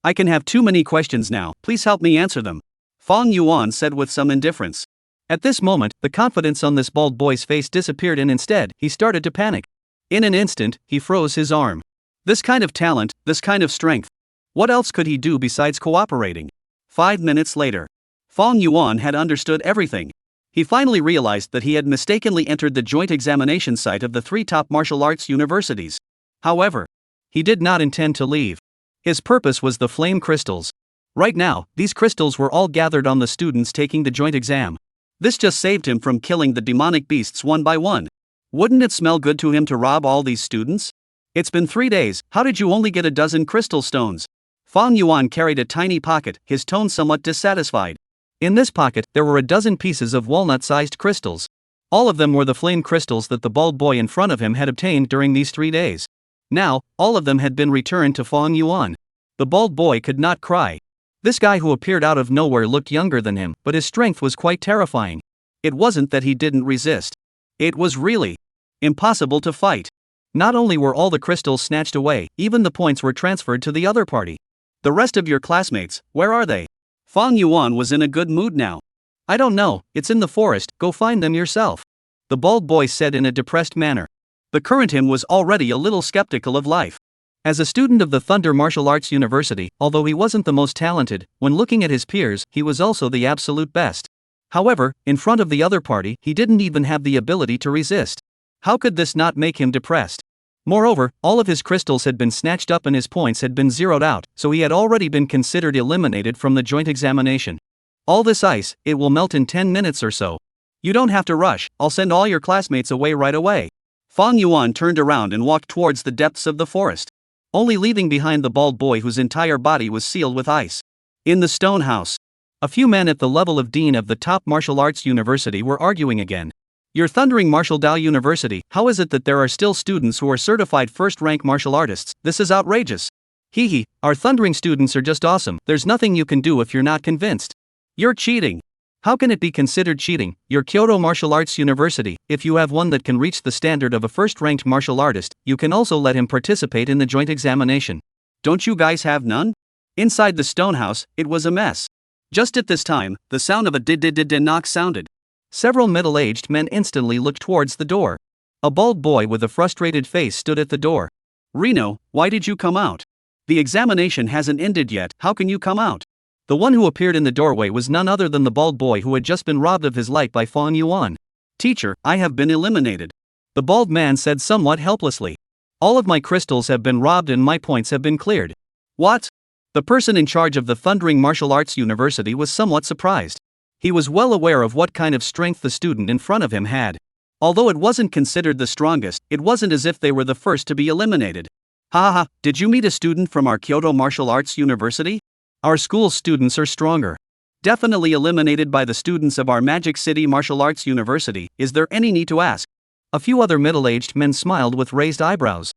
I can have too many questions now, please help me answer them. Fong Yuan said with some indifference. At this moment, the confidence on this bald boy's face disappeared and instead, he started to panic. In an instant, he froze his arm. This kind of talent, this kind of strength. What else could he do besides cooperating? 5 minutes later. Fong Yuan had understood everything. He finally realized that he had mistakenly entered the joint examination site of the 3 top martial arts universities. However, he did not intend to leave. His purpose was the flame crystals. Right now, these crystals were all gathered on the students taking the joint exam. This just saved him from killing the demonic beasts one by one. Wouldn't it smell good to him to rob all these students? It's been 3 days, how did you only get a dozen crystal stones? Fong Yuan carried a tiny pocket, his tone somewhat dissatisfied. In this pocket, there were a dozen pieces of walnut-sized crystals. All of them were the flame crystals that the bald boy in front of him had obtained during these 3 days. Now, all of them had been returned to Fong Yuan. The bald boy could not cry. This guy who appeared out of nowhere looked younger than him, but his strength was quite terrifying. It wasn't that he didn't resist. It was really impossible to fight. Not only were all the crystals snatched away, even the points were transferred to the other party. The rest of your classmates, where are they? Fong Yuan was in a good mood now. I don't know, it's in the forest, go find them yourself. The bald boy said in a depressed manner. The current him was already a little skeptical of life. As a student of the Thunder Martial Arts University, although he wasn't the most talented, when looking at his peers, he was also the absolute best. However, in front of the other party, he didn't even have the ability to resist. How could this not make him depressed? Moreover, all of his crystals had been snatched up and his points had been zeroed out, so he had already been considered eliminated from the joint examination. All this ice, it will melt in 10 minutes or so. You don't have to rush, I'll send all your classmates away right away. Fong Yuan turned around and walked towards the depths of the forest, only leaving behind the bald boy whose entire body was sealed with ice. In the stone house, a few men at the level of dean of the top martial arts university were arguing again. Your thundering Martial Dao University, how is it that there are still students who are certified first-rank martial artists? This is outrageous. Hee, our thundering students are just awesome, there's nothing you can do if you're not convinced. You're cheating. How can it be considered cheating? Your Kyoto Martial Arts University, if you have one that can reach the standard of a first-ranked martial artist, you can also let him participate in the joint examination. Don't you guys have none? Inside the stone house, it was a mess. Just at this time, the sound of a did knock sounded. Several middle-aged men instantly looked towards the door. A bald boy with a frustrated face stood at the door. Reno, why did you come out? The examination hasn't ended yet, how can you come out? The one who appeared in the doorway was none other than the bald boy who had just been robbed of his life by Fong Yuan. Teacher, I have been eliminated. The bald man said somewhat helplessly. All of my crystals have been robbed and my points have been cleared. What? The person in charge of the Thundering Martial Arts University was somewhat surprised. He was well aware of what kind of strength the student in front of him had. Although it wasn't considered the strongest, it wasn't as if they were the first to be eliminated. Ha, did you meet a student from our Kyoto Martial Arts University? Our school's students are stronger. Definitely eliminated by the students of our Magic City Martial Arts University, is there any need to ask? A few other middle-aged men smiled with raised eyebrows.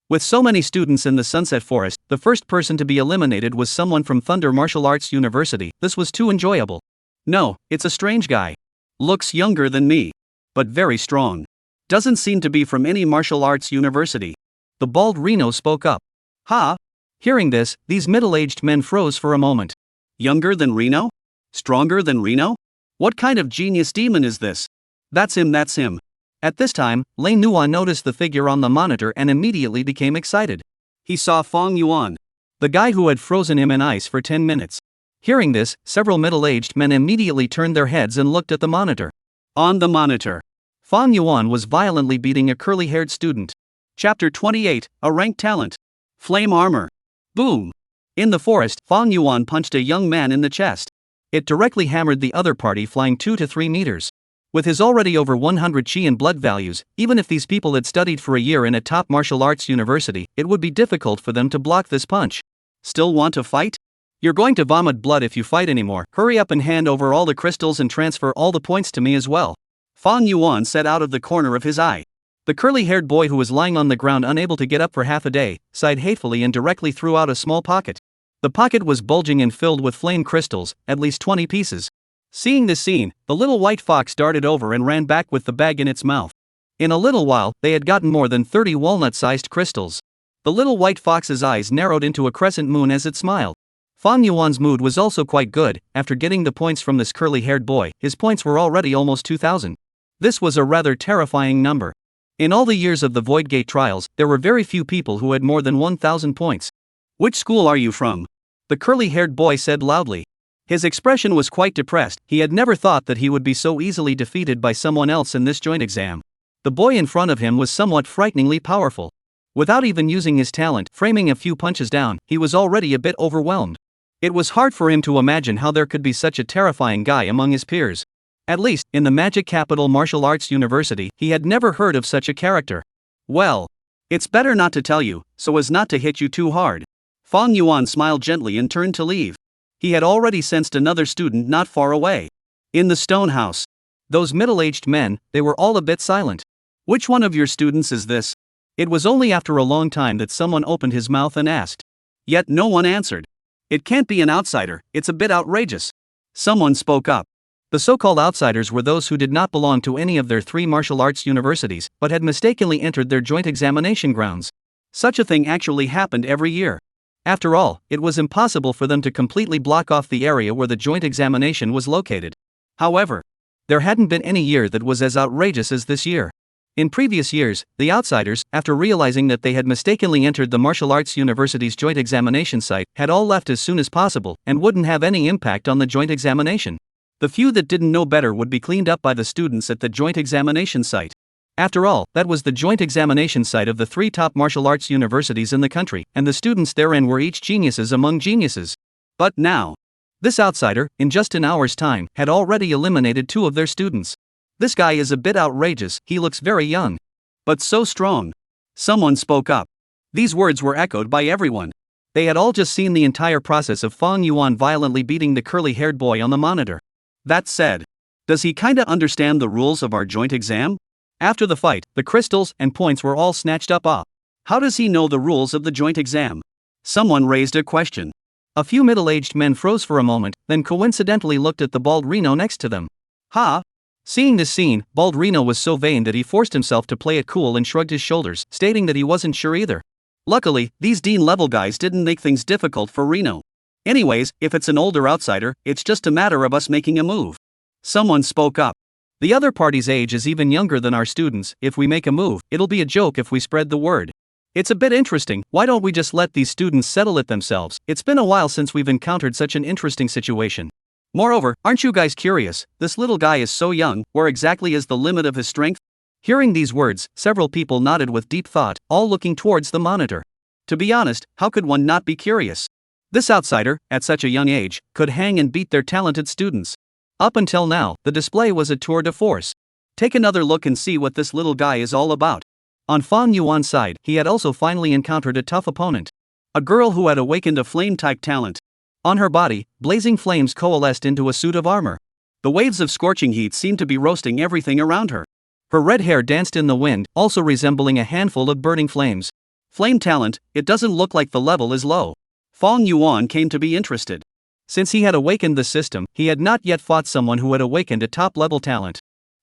With so many students in the Sunset Forest, the first person to be eliminated was someone from Thunder Martial Arts University. This was too enjoyable. No, it's a strange guy. Looks younger than me. But very strong. Doesn't seem to be from any martial arts university. The bald Reno spoke up. Ha! Hearing this, these middle-aged men froze for a moment. Younger than Reno? Stronger than Reno? What kind of genius demon is this? That's him. At this time, Lei Nuan noticed the figure on the monitor and immediately became excited. He saw Fong Yuan, the guy who had frozen him in ice for 10 minutes. Hearing this, several middle-aged men immediately turned their heads and looked at the monitor. On the monitor, Fong Yuan was violently beating a curly-haired student. Chapter 28, A Ranked Talent. Flame Armor. Boom! In the forest, Fong Yuan punched a young man in the chest. It directly hammered the other party, flying 2 to 3 meters. With his already over 100 chi and blood values, even if these people had studied for a year in a top martial arts university, it would be difficult for them to block this punch. Still want to fight? You're going to vomit blood if you fight anymore. Hurry up and hand over all the crystals and transfer all the points to me as well. Fong Yuan said out of the corner of his eye. The curly-haired boy who was lying on the ground unable to get up for half a day, sighed hatefully and directly threw out a small pocket. The pocket was bulging and filled with flame crystals, at least 20 pieces. Seeing this scene, the little white fox darted over and ran back with the bag in its mouth. In a little while, they had gotten more than 30 walnut-sized crystals. The little white fox's eyes narrowed into a crescent moon as it smiled. Fong Yuan's mood was also quite good. After getting the points from this curly-haired boy, his points were already almost 2,000. This was a rather terrifying number. In all the years of the Void Gate trials, there were very few people who had more than 1,000 points. Which school are you from? The curly-haired boy said loudly. His expression was quite depressed. He had never thought that he would be so easily defeated by someone else in this joint exam. The boy in front of him was somewhat frighteningly powerful. Without even using his talent, framing a few punches down, he was already a bit overwhelmed. It was hard for him to imagine how there could be such a terrifying guy among his peers. At least, in the Magic Capital Martial Arts University, he had never heard of such a character. Well, it's better not to tell you, so as not to hit you too hard. Fong Yuan smiled gently and turned to leave. He had already sensed another student not far away. In the stone house. Those middle-aged men, they were all a bit silent. Which one of your students is this? It was only after a long time that someone opened his mouth and asked. Yet no one answered. It can't be an outsider, it's a bit outrageous. Someone spoke up. The so-called outsiders were those who did not belong to any of their 3 martial arts universities, but had mistakenly entered their joint examination grounds. Such a thing actually happened every year. After all, it was impossible for them to completely block off the area where the joint examination was located. However, there hadn't been any year that was as outrageous as this year. In previous years, the outsiders, after realizing that they had mistakenly entered the martial arts university's joint examination site, had all left as soon as possible and wouldn't have any impact on the joint examination. The few that didn't know better would be cleaned up by the students at the joint examination site. After all, that was the joint examination site of the 3 top martial arts universities in the country, and the students therein were each geniuses among geniuses. But now, this outsider, in just an hour's time, had already eliminated 2 of their students. This guy is a bit outrageous, he looks very young. But so strong. Someone spoke up. These words were echoed by everyone. They had all just seen the entire process of Fong Yuan violently beating the curly-haired boy on the monitor. That said, does he kinda understand the rules of our joint exam? After the fight, the crystals and points were all snatched up. How does he know the rules of the joint exam? Someone raised a question. A few middle-aged men froze for a moment, then coincidentally looked at the bald Reno next to them. Ha! Seeing this scene, bald Reno was so vain that he forced himself to play it cool and shrugged his shoulders, stating that he wasn't sure either. Luckily, these Dean-level guys didn't make things difficult for Reno. Anyways, if it's an older outsider, it's just a matter of us making a move. Someone spoke up. The other party's age is even younger than our students. If we make a move, it'll be a joke if we spread the word. It's a bit interesting. Why don't we just let these students settle it themselves? It's been a while since we've encountered such an interesting situation. Moreover, aren't you guys curious? This little guy is so young, where exactly is the limit of his strength? Hearing these words, several people nodded with deep thought, all looking towards the monitor. To be honest, how could one not be curious? This outsider, at such a young age, could hang and beat their talented students. Up until now, the display was a tour de force. Take another look and see what this little guy is all about. On Fong Yuan's side, he had also finally encountered a tough opponent. A girl who had awakened a flame-type talent. On her body, blazing flames coalesced into a suit of armor. The waves of scorching heat seemed to be roasting everything around her. Her red hair danced in the wind, also resembling a handful of burning flames. Flame talent, it doesn't look like the level is low. Fong Yuan came to be interested. Since he had awakened the system, he had not yet fought someone who had awakened a top-level talent.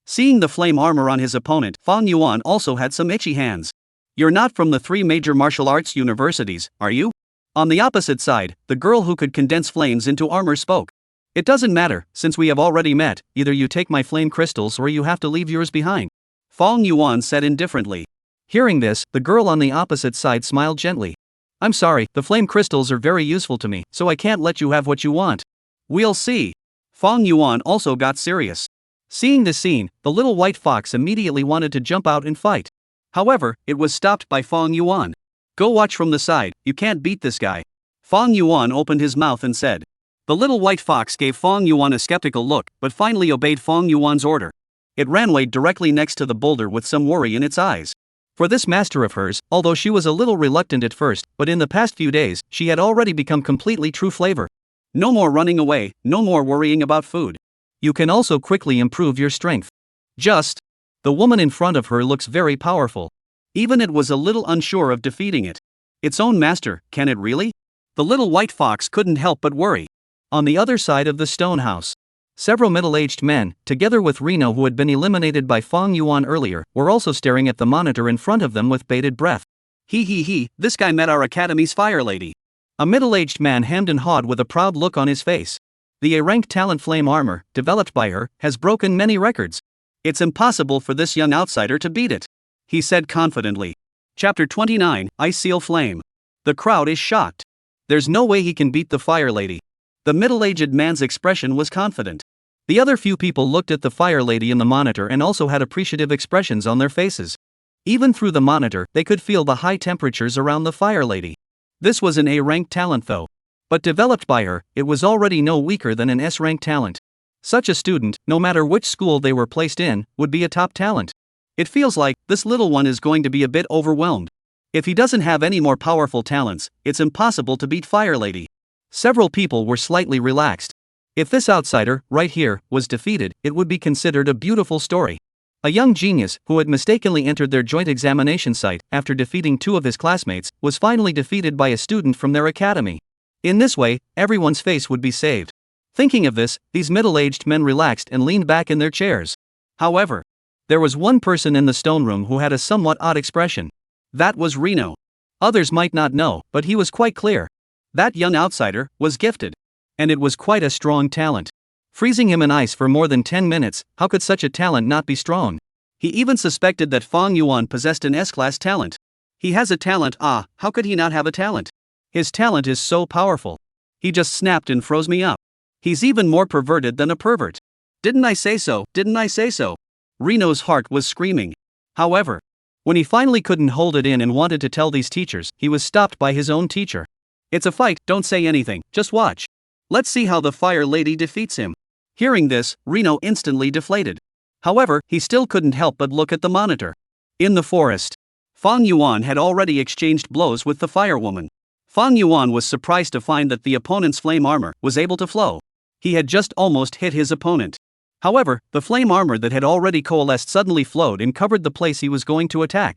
Seeing the flame armor on his opponent, Fong Yuan also had some itchy hands. You're not from the 3 major martial arts universities, are you? On the opposite side, the girl who could condense flames into armor spoke. It doesn't matter, since we have already met, either you take my flame crystals or you have to leave yours behind. Fong Yuan said indifferently. Hearing this, the girl on the opposite side smiled gently. I'm sorry, the flame crystals are very useful to me, so I can't let you have what you want. We'll see. Fong Yuan also got serious. Seeing this scene, the little white fox immediately wanted to jump out and fight. However, it was stopped by Fong Yuan. Go watch from the side, you can't beat this guy. Fong Yuan opened his mouth and said. The little white fox gave Fong Yuan a skeptical look, but finally obeyed Fong Yuan's order. It ran away directly next to the boulder with some worry in its eyes. For this master of hers, although she was a little reluctant at first, but in the past few days, she had already become completely true flavor. No more running away, no more worrying about food. You can also quickly improve your strength. The woman in front of her looks very powerful. Even it was a little unsure of defeating it. Its own master, can it really? The little white fox couldn't help but worry. On the other side of the stone house, several middle-aged men, together with Reno who had been eliminated by Fong Yuan earlier, were also staring at the monitor in front of them with bated breath. He, this guy met our academy's fire lady. A middle-aged man hemmed and hawed with a proud look on his face. The A-rank talent flame armor, developed by her, has broken many records. It's impossible for this young outsider to beat it, he said confidently. Chapter 29, Ice Seal Flame. The crowd is shocked. There's no way he can beat the fire lady. The middle-aged man's expression was confident. The other few people looked at the fire lady in the monitor and also had appreciative expressions on their faces. Even through the monitor, they could feel the high temperatures around the fire lady. This was an A-rank talent though. But developed by her, it was already no weaker than an S-rank talent. Such a student, no matter which school they were placed in, would be a top talent. It feels like this little one is going to be a bit overwhelmed. If he doesn't have any more powerful talents, it's impossible to beat Fire Lady. Several people were slightly relaxed. If this outsider, right here, was defeated, it would be considered a beautiful story. A young genius, who had mistakenly entered their joint examination site after defeating 2 of his classmates, was finally defeated by a student from their academy. In this way, everyone's face would be saved. Thinking of this, these middle-aged men relaxed and leaned back in their chairs. However, there was one person in the stone room who had a somewhat odd expression. That was Reno. Others might not know, but he was quite clear. That young outsider was gifted. And it was quite a strong talent. Freezing him in ice for more than 10 minutes, how could such a talent not be strong? He even suspected that Fong Yuan possessed an S-class talent. He has a talent, how could he not have a talent? His talent is so powerful. He just snapped and froze me up. He's even more perverted than a pervert. Didn't I say so? Didn't I say so? Reno's heart was screaming. However, when he finally couldn't hold it in and wanted to tell these teachers, he was stopped by his own teacher. It's a fight, don't say anything, just watch. Let's see how the fire lady defeats him. Hearing this, Reno instantly deflated. However, he still couldn't help but look at the monitor. In the forest, Fong Yuan had already exchanged blows with the firewoman. Fong Yuan was surprised to find that the opponent's flame armor was able to flow. He had just almost hit his opponent. However, the flame armor that had already coalesced suddenly flowed and covered the place he was going to attack.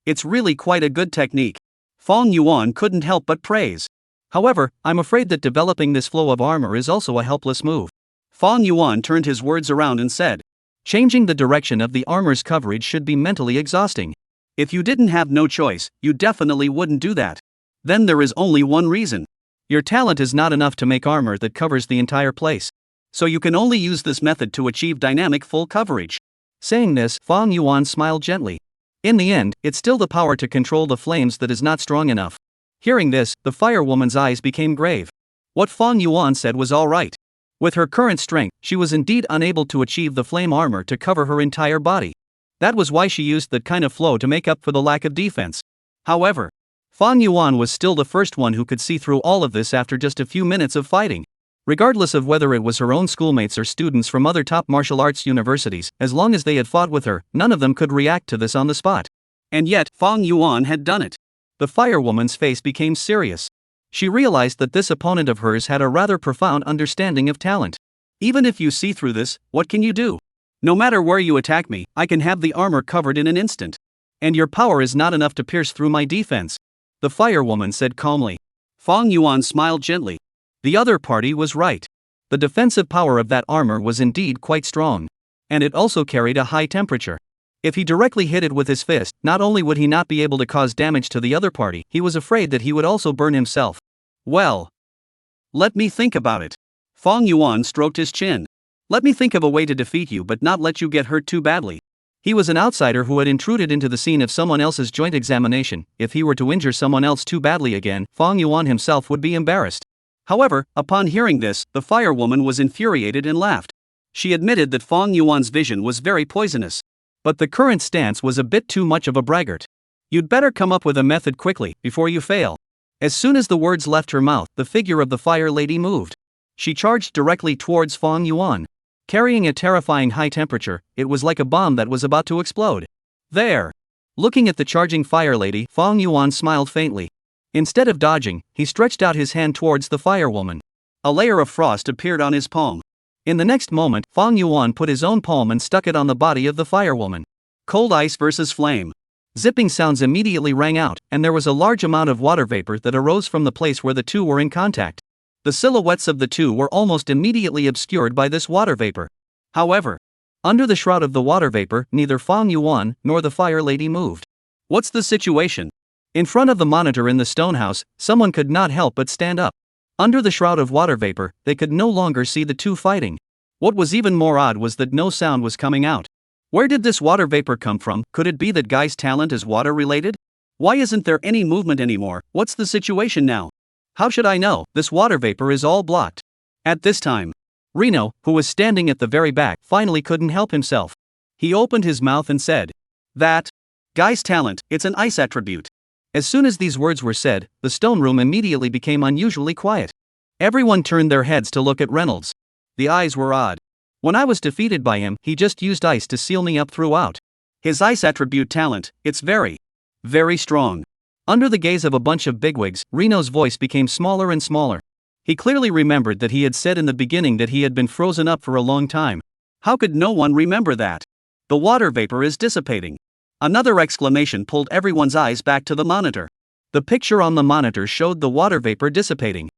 It's really quite a good technique. Fong Yuan couldn't help but praise. However, I'm afraid that developing this flow of armor is also a helpless move. Fong Yuan turned his words around and said, changing the direction of the armor's coverage should be mentally exhausting. If you didn't have no choice, you definitely wouldn't do that. Then there is only one reason. Your talent is not enough to make armor that covers the entire place. So you can only use this method to achieve dynamic full coverage. Saying this, Fong Yuan smiled gently. In the end, it's still the power to control the flames that is not strong enough. Hearing this, the firewoman's eyes became grave. What Fong Yuan said was all right. With her current strength, she was indeed unable to achieve the flame armor to cover her entire body. That was why she used that kind of flow to make up for the lack of defense. However, Fong Yuan was still the first one who could see through all of this after just a few minutes of fighting. Regardless of whether it was her own schoolmates or students from other top martial arts universities, as long as they had fought with her, none of them could react to this on the spot. And yet, Fong Yuan had done it. The firewoman's face became serious. She realized that this opponent of hers had a rather profound understanding of talent. Even if you see through this, what can you do? No matter where you attack me, I can have the armor covered in an instant. And your power is not enough to pierce through my defense. the firewoman said calmly. Fang Yuan smiled gently. The other party was right. The defensive power of that armor was indeed quite strong. And it also carried a high temperature. If he directly hit it with his fist, not only would he not be able to cause damage to the other party, he was afraid that he would also burn himself. Well, let me think about it. Fang Yuan stroked his chin. Let me think of a way to defeat you but not let you get hurt too badly. He was an outsider who had intruded into the scene of someone else's joint examination. If he were to injure someone else too badly again, Fang Yuan himself would be embarrassed. However, upon hearing this, the firewoman was infuriated and laughed. She admitted that Fang Yuan's vision was very poisonous. But the current stance was a bit too much of a braggart. You'd better come up with a method quickly, before you fail. As soon as the words left her mouth, the figure of the fire lady moved. She charged directly towards Fang Yuan. Carrying a terrifying high temperature, it was like a bomb that was about to explode. There! Looking at the charging fire lady, Fang Yuan smiled faintly. Instead of dodging, he stretched out his hand towards the firewoman. A layer of frost appeared on his palm. In the next moment, Fang Yuan put his own palm and stuck it on the body of the firewoman. Cold ice versus flame. Zipping sounds immediately rang out, and there was a large amount of water vapor that arose from the place where the two were in contact. The silhouettes of the two were almost immediately obscured by this water vapor. However, under the shroud of the water vapor, neither Fang Yuan nor the fire lady moved. What's the situation? In front of the monitor in the stone house, someone could not help but stand up. Under the shroud of water vapor, they could no longer see the two fighting. What was even more odd was that no sound was coming out. Where did this water vapor come from? Could it be that Guy's talent is water related? Why isn't there any movement anymore? What's the situation now? How should I know? This water vapor is all blocked. At this time, Reno, who was standing at the very back, finally couldn't help himself. He opened his mouth and said, "That Guy's talent, it's an ice attribute." As soon as these words were said, the stone room immediately became unusually quiet. Everyone turned their heads to look at Reynolds. The eyes were odd. When I was defeated by him, he just used ice to seal me up throughout. His ice attribute talent, it's very, very strong. Under the gaze of a bunch of bigwigs, Reno's voice became smaller and smaller. He clearly remembered that he had said in the beginning that he had been frozen up for a long time. How could no one remember that? The water vapor is dissipating. Another exclamation pulled everyone's eyes back to the monitor. The picture on the monitor showed the water vapor dissipating.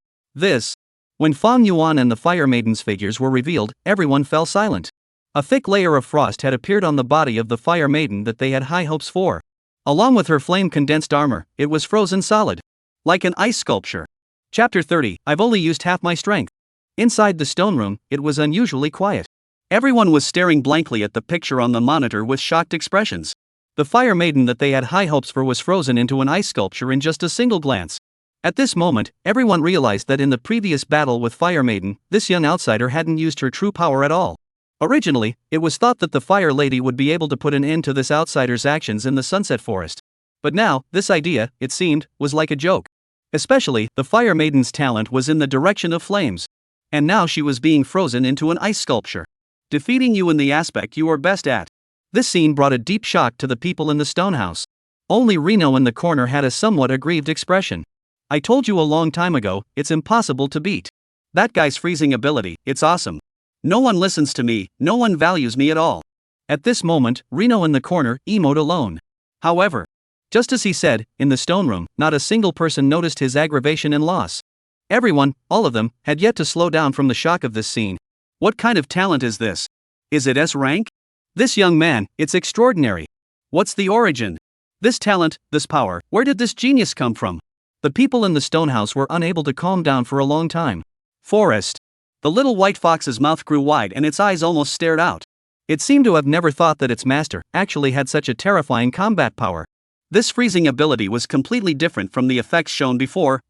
When Fang Yuan and the Fire Maiden's figures were revealed, everyone fell silent. A thick layer of frost had appeared on the body of the Fire Maiden that they had high hopes for. Along with her flame-condensed armor, it was frozen solid. Like an ice sculpture. Chapter 30, I've only used half my strength. Inside the stone room, it was unusually quiet. Everyone was staring blankly at the picture on the monitor with shocked expressions. The Fire Maiden that they had high hopes for was frozen into an ice sculpture in just a single glance. At this moment, everyone realized that in the previous battle with Fire Maiden, this young outsider hadn't used her true power at all. Originally, it was thought that the Fire Lady would be able to put an end to this outsider's actions in the Sunset Forest. But now, this idea, it seemed, was like a joke. Especially, the Fire Maiden's talent was in the direction of flames. And now she was being frozen into an ice sculpture. Defeating you in the aspect you are best at. This scene brought a deep shock to the people in the stone house. Only Reno in the corner had a somewhat aggrieved expression. I told you a long time ago, it's impossible to beat. That guy's freezing ability, it's awesome. No one listens to me, no one values me at all. At this moment, Reno in the corner emoed alone. However, just as he said, in the stone room, not a single person noticed his aggravation and loss. Everyone, all of them, had yet to slow down from the shock of this scene. What kind of talent is this? Is it S rank? This young man, it's extraordinary. What's the origin? This talent, this power, where did this genius come from? The people in the stone house were unable to calm down for a long time. Forest. The little white fox's mouth grew wide and its eyes almost stared out. It seemed to have never thought that its master actually had such a terrifying combat power. This freezing ability was completely different from the effects shown before.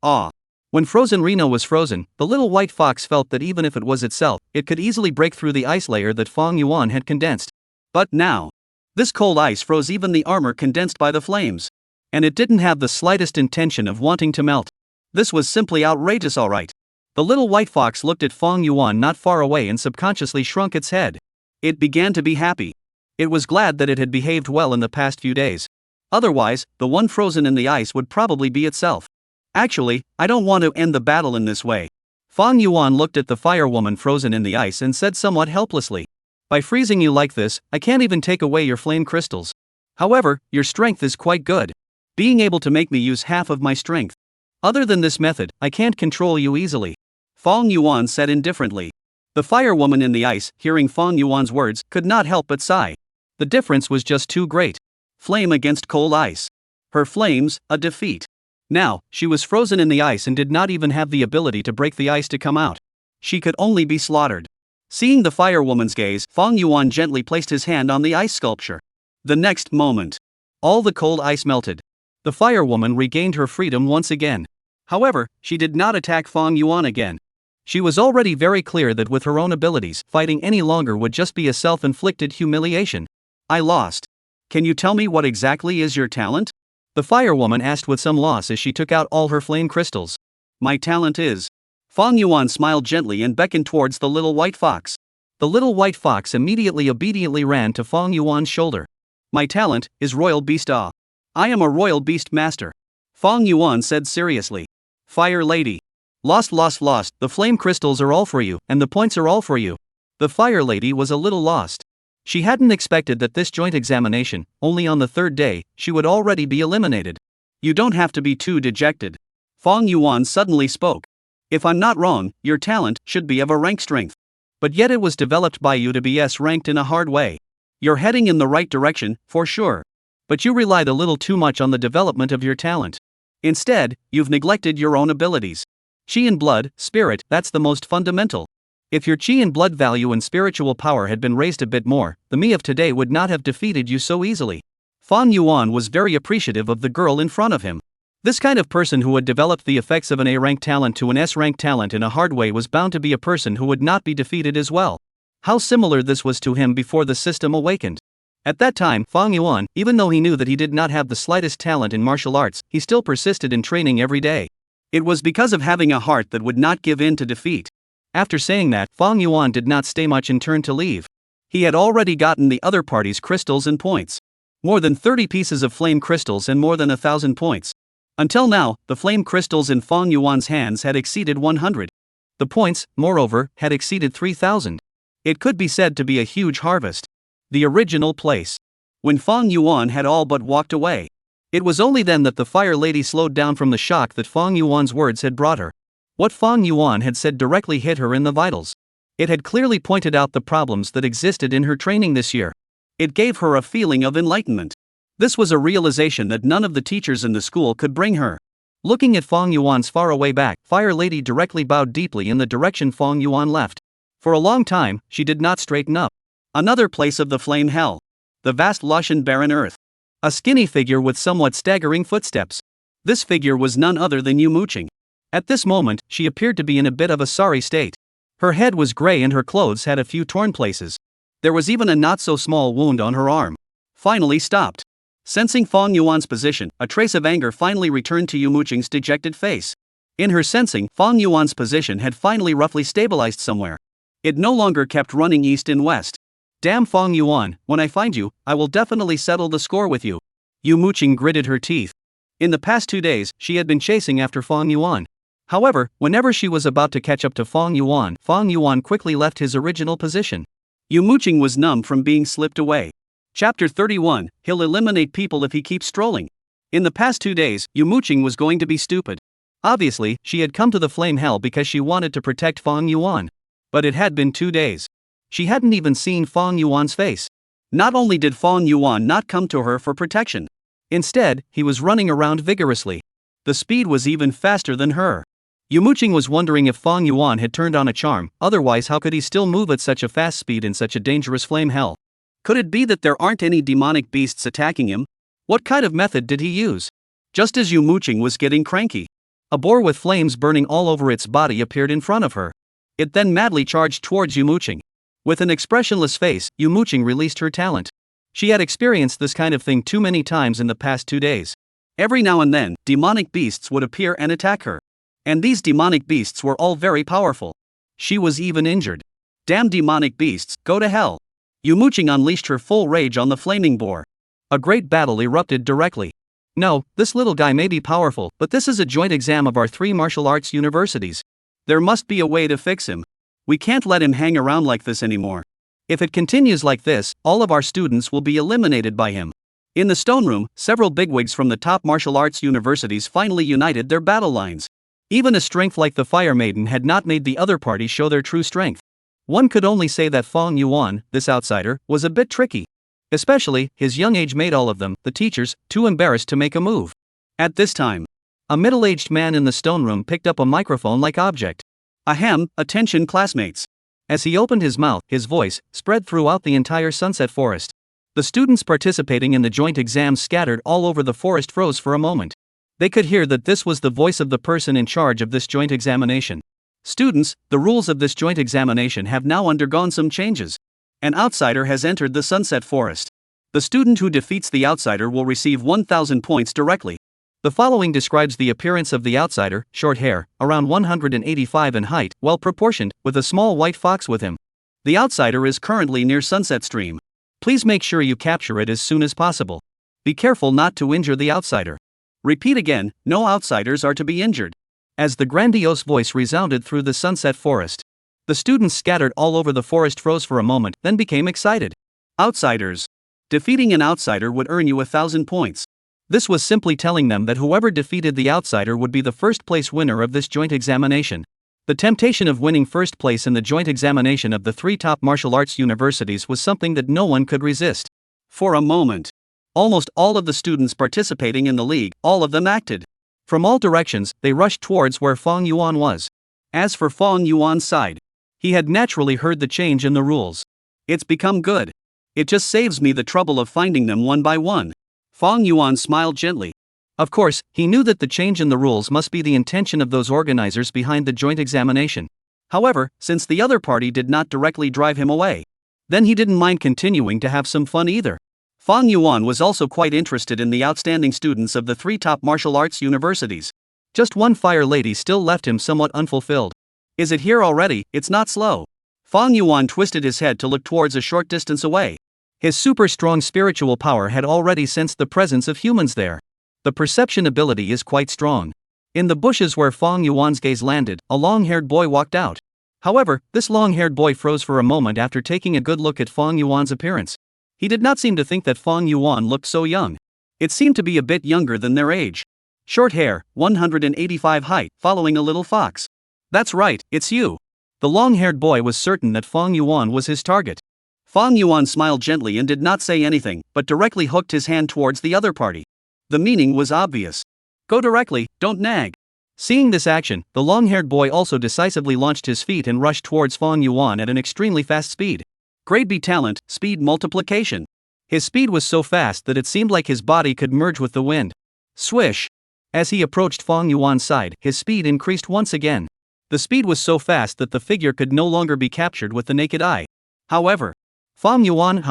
When frozen Reno was frozen, the little white fox felt that even if it was itself, it could easily break through the ice layer that Fang Yuan had condensed. But now, this cold ice froze even the armor condensed by the flames. And it didn't have the slightest intention of wanting to melt. This was simply outrageous, alright. The little white fox looked at Fang Yuan not far away and subconsciously shrunk its head. It began to be happy. It was glad that it had behaved well in the past few days. Otherwise, the one frozen in the ice would probably be itself. Actually, I don't want to end the battle in this way. Fang Yuan looked at the firewoman frozen in the ice and said somewhat helplessly. By freezing you like this, I can't even take away your flame crystals. However, your strength is quite good. being able to make me use half of my strength. Other than this method, I can't control you easily. Fong Yuan said indifferently. The firewoman in the ice, hearing Fong Yuan's words, could not help but sigh. The difference was just too great. Flame against cold ice. Her flames, a defeat. Now, she was frozen in the ice and did not even have the ability to break the ice to come out. She could only be slaughtered. Seeing the firewoman's gaze, Fong Yuan gently placed his hand on the ice sculpture. The next moment, all the cold ice melted. The firewoman regained her freedom once again. However, she did not attack Fong Yuan again. She was already very clear that with her own abilities, fighting any longer would just be a self-inflicted humiliation. I lost. Can you tell me what exactly is your talent? The firewoman asked with some loss as she took out all her flame crystals. My talent is. Fong Yuan smiled gently and beckoned towards the little white fox. The little white fox immediately obediently ran to Fong Yuan's shoulder. My talent is Royal Beast Ah. I am a Royal Beast Master. Fong Yuan said seriously. Fire Lady. Lost. The flame crystals are all for you, and the points are all for you. The Fire Lady was a little lost. She hadn't expected that this joint examination, only on the third day, she would already be eliminated. You don't have to be too dejected. Fong Yuan suddenly spoke. If I'm not wrong, your talent should be of a rank strength. But yet it was developed by you to be S-ranked in a hard way. You're heading in the right direction, for sure. But you relied a little too much on the development of your talent. Instead, you've neglected your own abilities. Chi and blood, spirit, that's the most fundamental. If your chi and blood value and spiritual power had been raised a bit more, the me of today would not have defeated you so easily. Fong Yuan was very appreciative of the girl in front of him. This kind of person who had developed the effects of an A-rank talent to an S-rank talent in a hard way was bound to be a person who would not be defeated as well. How similar this was to him before the system awakened. At that time, Fong Yuan, even though he knew that he did not have the slightest talent in martial arts, he still persisted in training every day. It was because of having a heart that would not give in to defeat. After saying that, Fong Yuan did not stay much in turn to leave. He had already gotten the other party's crystals and points. More than 30 pieces of flame crystals and more than 1,000 points. Until now, the flame crystals in Fong Yuan's hands had exceeded 100. The points, moreover, had exceeded 3,000. It could be said to be a huge harvest. The original place. When Fong Yuan had all but walked away. It was only then that the Fire Lady slowed down from the shock that Fong Yuan's words had brought her. What Fong Yuan had said directly hit her in the vitals. It had clearly pointed out the problems that existed in her training this year. It gave her a feeling of enlightenment. This was a realization that none of the teachers in the school could bring her. Looking at Fong Yuan's faraway back, Fire Lady directly bowed deeply in the direction Fong Yuan left. For a long time, she did not straighten up. Another place of the flame hell. The vast lush and barren earth. A skinny figure with somewhat staggering footsteps. This figure was none other than Muqing. At this moment, she appeared to be in a bit of a sorry state. Her head was gray and her clothes had a few torn places. There was even a not-so-small wound on her arm. Finally stopped. Sensing Fong Yuan's position, a trace of anger finally returned to Muqing's dejected face. In her sensing, Fong Yuan's position had finally roughly stabilized somewhere. It no longer kept running east and west. Damn Fong Yuan, when I find you, I will definitely settle the score with you. Muqing gritted her teeth. In the past 2 days, she had been chasing after Fong Yuan. However, whenever she was about to catch up to Fong Yuan quickly left his original position. Muqing was numb from being slipped away. Chapter 31, he'll eliminate people if he keeps strolling. In the past 2 days, Muqing was going to be stupid. Obviously, she had come to the flame hell because she wanted to protect Fong Yuan. But it had been 2 days. She hadn't even seen Fong Yuan's face. Not only did Fong Yuan not come to her for protection. Instead, he was running around vigorously. The speed was even faster than her. Muqing was wondering if Fong Yuan had turned on a charm, otherwise how could he still move at such a fast speed in such a dangerous flame hell? Could it be that there aren't any demonic beasts attacking him? What kind of method did he use? Just as Muqing was getting cranky, a boar with flames burning all over its body appeared in front of her. It then madly charged towards Muqing. With an expressionless face, Muqing released her talent. She had experienced this kind of thing too many times in the past 2 days. Every now and then, demonic beasts would appear and attack her. And these demonic beasts were all very powerful. She was even injured. Damn demonic beasts, go to hell. Muqing unleashed her full rage on the flaming boar. A great battle erupted directly. No, this little guy may be powerful, but this is a joint exam of our 3 martial arts universities. There must be a way to fix him. We can't let him hang around like this anymore. If it continues like this, all of our students will be eliminated by him. In the stone room, several bigwigs from the top martial arts universities finally united their battle lines. Even a strength like the Fire Maiden had not made the other party show their true strength. One could only say that Fong Yuan, this outsider, was a bit tricky. Especially, his young age made all of them, the teachers, too embarrassed to make a move. At this time, a middle-aged man in the stone room picked up a microphone-like object. Ahem, attention classmates. As he opened his mouth, his voice spread throughout the entire Sunset Forest. The students participating in the joint exams scattered all over the forest froze for a moment. They could hear that this was the voice of the person in charge of this joint examination. Students, the rules of this joint examination have now undergone some changes. An outsider has entered the Sunset Forest. The student who defeats the outsider will receive 1,000 points directly. The following describes the appearance of the outsider: short hair, around 185 in height, well proportioned, with a small white fox with him. The outsider is currently near Sunset Stream. Please make sure you capture it as soon as possible. Be careful not to injure the outsider. Repeat again, no outsiders are to be injured. As the grandiose voice resounded through the Sunset Forest, the students scattered all over the forest froze for a moment, then became excited. Outsiders. Defeating an outsider would earn you 1,000 points. This was simply telling them that whoever defeated the outsider would be the first place winner of this joint examination. The temptation of winning first place in the joint examination of the 3 top martial arts universities was something that no one could resist. For a moment, almost all of the students participating in the league, all of them acted. From all directions, they rushed towards where Fong Yuan was. As for Fong Yuan's side, he had naturally heard the change in the rules. It's become good. It just saves me the trouble of finding them one by one. Fong Yuan smiled gently. Of course, he knew that the change in the rules must be the intention of those organizers behind the joint examination. However, since the other party did not directly drive him away, then he didn't mind continuing to have some fun either. Fong Yuan was also quite interested in the outstanding students of the 3 top martial arts universities. Just one fire lady still left him somewhat unfulfilled. Is it here already? It's not slow. Fong Yuan twisted his head to look towards a short distance away. His super strong spiritual power had already sensed the presence of humans there. The perception ability is quite strong. In the bushes where Fong Yuan's gaze landed, a long-haired boy walked out. However, this long-haired boy froze for a moment after taking a good look at Fong Yuan's appearance. He did not seem to think that Fong Yuan looked so young. It seemed to be a bit younger than their age. Short hair, 185 height, following a little fox. That's right, it's you. The long-haired boy was certain that Fong Yuan was his target. Fong Yuan smiled gently and did not say anything, but directly hooked his hand towards the other party. The meaning was obvious. Go directly, don't nag. Seeing this action, the long-haired boy also decisively launched his feet and rushed towards Fong Yuan at an extremely fast speed. Grade B talent, speed multiplication. His speed was so fast that it seemed like his body could merge with the wind. Swish! As he approached Fong Yuan's side, his speed increased once again. The speed was so fast that the figure could no longer be captured with the naked eye. Fong Yuan,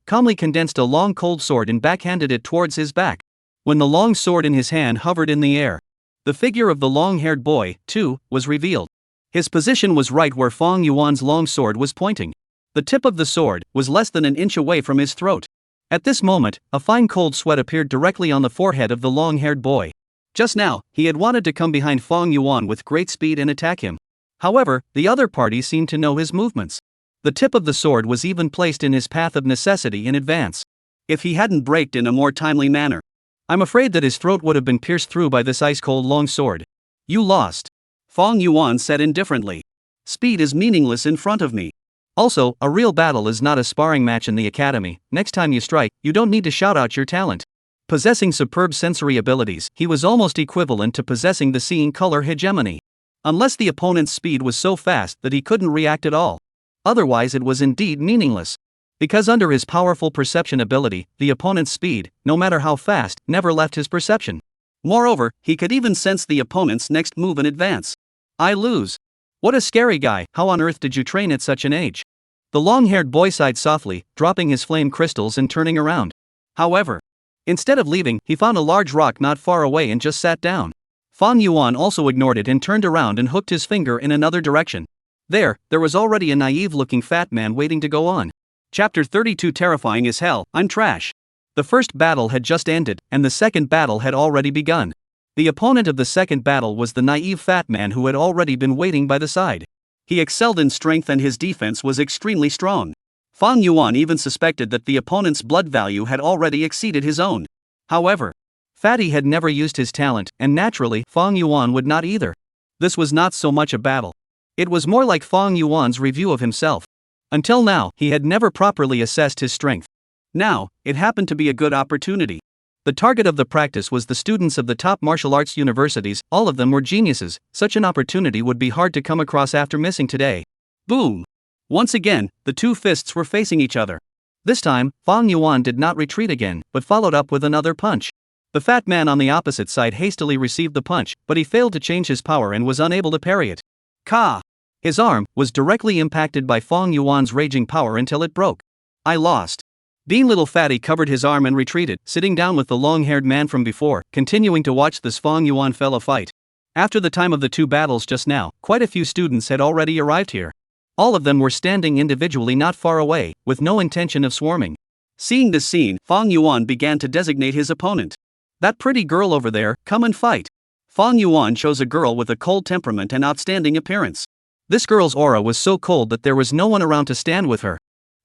calmly condensed a long cold sword and backhanded it towards his back. When the long sword in his hand hovered in the air, the figure of the long-haired boy, too, was revealed. His position was right where Fong Yuan's long sword was pointing. The tip of the sword was less than an inch away from his throat. At this moment, a fine cold sweat appeared directly on the forehead of the long-haired boy. Just now, he had wanted to come behind Fong Yuan with great speed and attack him. However, the other party seemed to know his movements. The tip of the sword was even placed in his path of necessity in advance. If he hadn't braked in a more timely manner, I'm afraid that his throat would have been pierced through by this ice-cold long sword. You lost. Fong Yuan said indifferently. Speed is meaningless in front of me. Also, a real battle is not a sparring match in the academy. Next time you strike, you don't need to shout out your talent. Possessing superb sensory abilities, he was almost equivalent to possessing the seeing color hegemony. Unless the opponent's speed was so fast that he couldn't react at all. Otherwise it was indeed meaningless. Because under his powerful perception ability, the opponent's speed, no matter how fast, never left his perception. Moreover, he could even sense the opponent's next move in advance. I lose. What a scary guy. How on earth did you train at such an age? The long-haired boy sighed softly, dropping his flame crystals and turning around. However, instead of leaving, he found a large rock not far away and just sat down. Fong Yuan also ignored it and turned around and hooked his finger in another direction. There was already a naive-looking fat man waiting to go on. Chapter 32 Terrifying as hell, I'm trash. The first battle had just ended, and the second battle had already begun. The opponent of the second battle was the naive fat man who had already been waiting by the side. He excelled in strength and his defense was extremely strong. Fang Yuan even suspected that the opponent's blood value had already exceeded his own. However, Fatty had never used his talent, and naturally, Fang Yuan would not either. This was not so much a battle. It was more like Fang Yuan's review of himself. Until now, he had never properly assessed his strength. Now, it happened to be a good opportunity. The target of the practice was the students of the top martial arts universities. All of them were geniuses. Such an opportunity would be hard to come across after missing today. Boom! Once again, the two fists were facing each other. This time, Fang Yuan did not retreat again, but followed up with another punch. The fat man on the opposite side hastily received the punch, but he failed to change his power and was unable to parry it. Ka! His arm was directly impacted by Fang Yuan's raging power until it broke. I lost. Bean Little Fatty covered his arm and retreated, sitting down with the long-haired man from before, continuing to watch this Fang Yuan fella fight. After the time of the two battles just now, quite a few students had already arrived here. All of them were standing individually not far away, with no intention of swarming. Seeing this scene, Fang Yuan began to designate his opponent. That pretty girl over there, come and fight. Fang Yuan chose a girl with a cold temperament and outstanding appearance. This girl's aura was so cold that there was no one around to stand with her.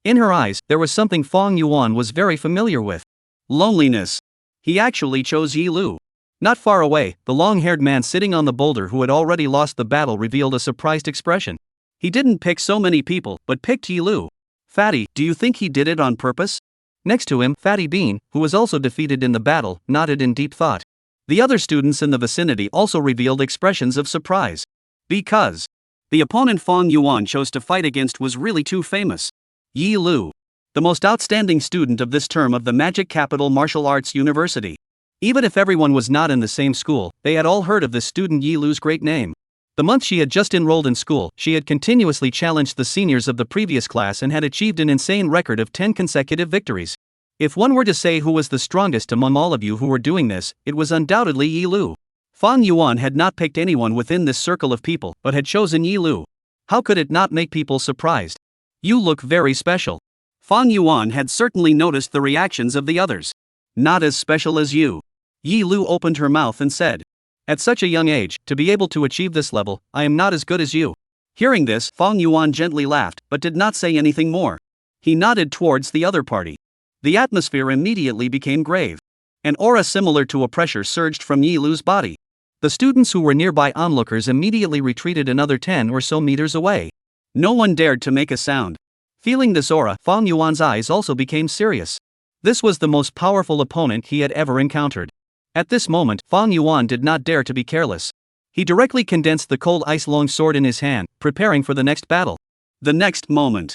In her eyes, there was something Fang Yuan was very familiar with. Loneliness. He actually chose Yi Lu. Not far away, the long-haired man sitting on the boulder who had already lost the battle revealed a surprised expression. He didn't pick so many people, but picked Yi Lu. Fatty, do you think he did it on purpose? Next to him, Fatty Bean, who was also defeated in the battle, nodded in deep thought. The other students in the vicinity also revealed expressions of surprise. Because the opponent Fang Yuan chose to fight against was really too famous. Yi Lu, the most outstanding student of this term of the Magic Capital Martial Arts University. Even if everyone was not in the same school, they had all heard of this student Yi Lu's great name. The month she had just enrolled in school, she had continuously challenged the seniors of the previous class and had achieved an insane record of 10 consecutive victories. If one were to say who was the strongest among all of you who were doing this, it was undoubtedly Yi Lu. Fang Yuan had not picked anyone within this circle of people, but had chosen Yi Lu. How could it not make people surprised? You look very special. Fang Yuan had certainly noticed the reactions of the others. Not as special as you. Yi Lu opened her mouth and said. At such a young age, to be able to achieve this level, I am not as good as you. Hearing this, Fang Yuan gently laughed, but did not say anything more. He nodded towards the other party. The atmosphere immediately became grave. An aura similar to a pressure surged from Yi Lu's body. The students who were nearby onlookers immediately retreated another 10 or so meters away. No one dared to make a sound. Feeling this aura, Fang Yuan's eyes also became serious. This was the most powerful opponent he had ever encountered. At this moment, Fang Yuan did not dare to be careless. He directly condensed the cold ice long sword in his hand, preparing for the next battle. The next moment,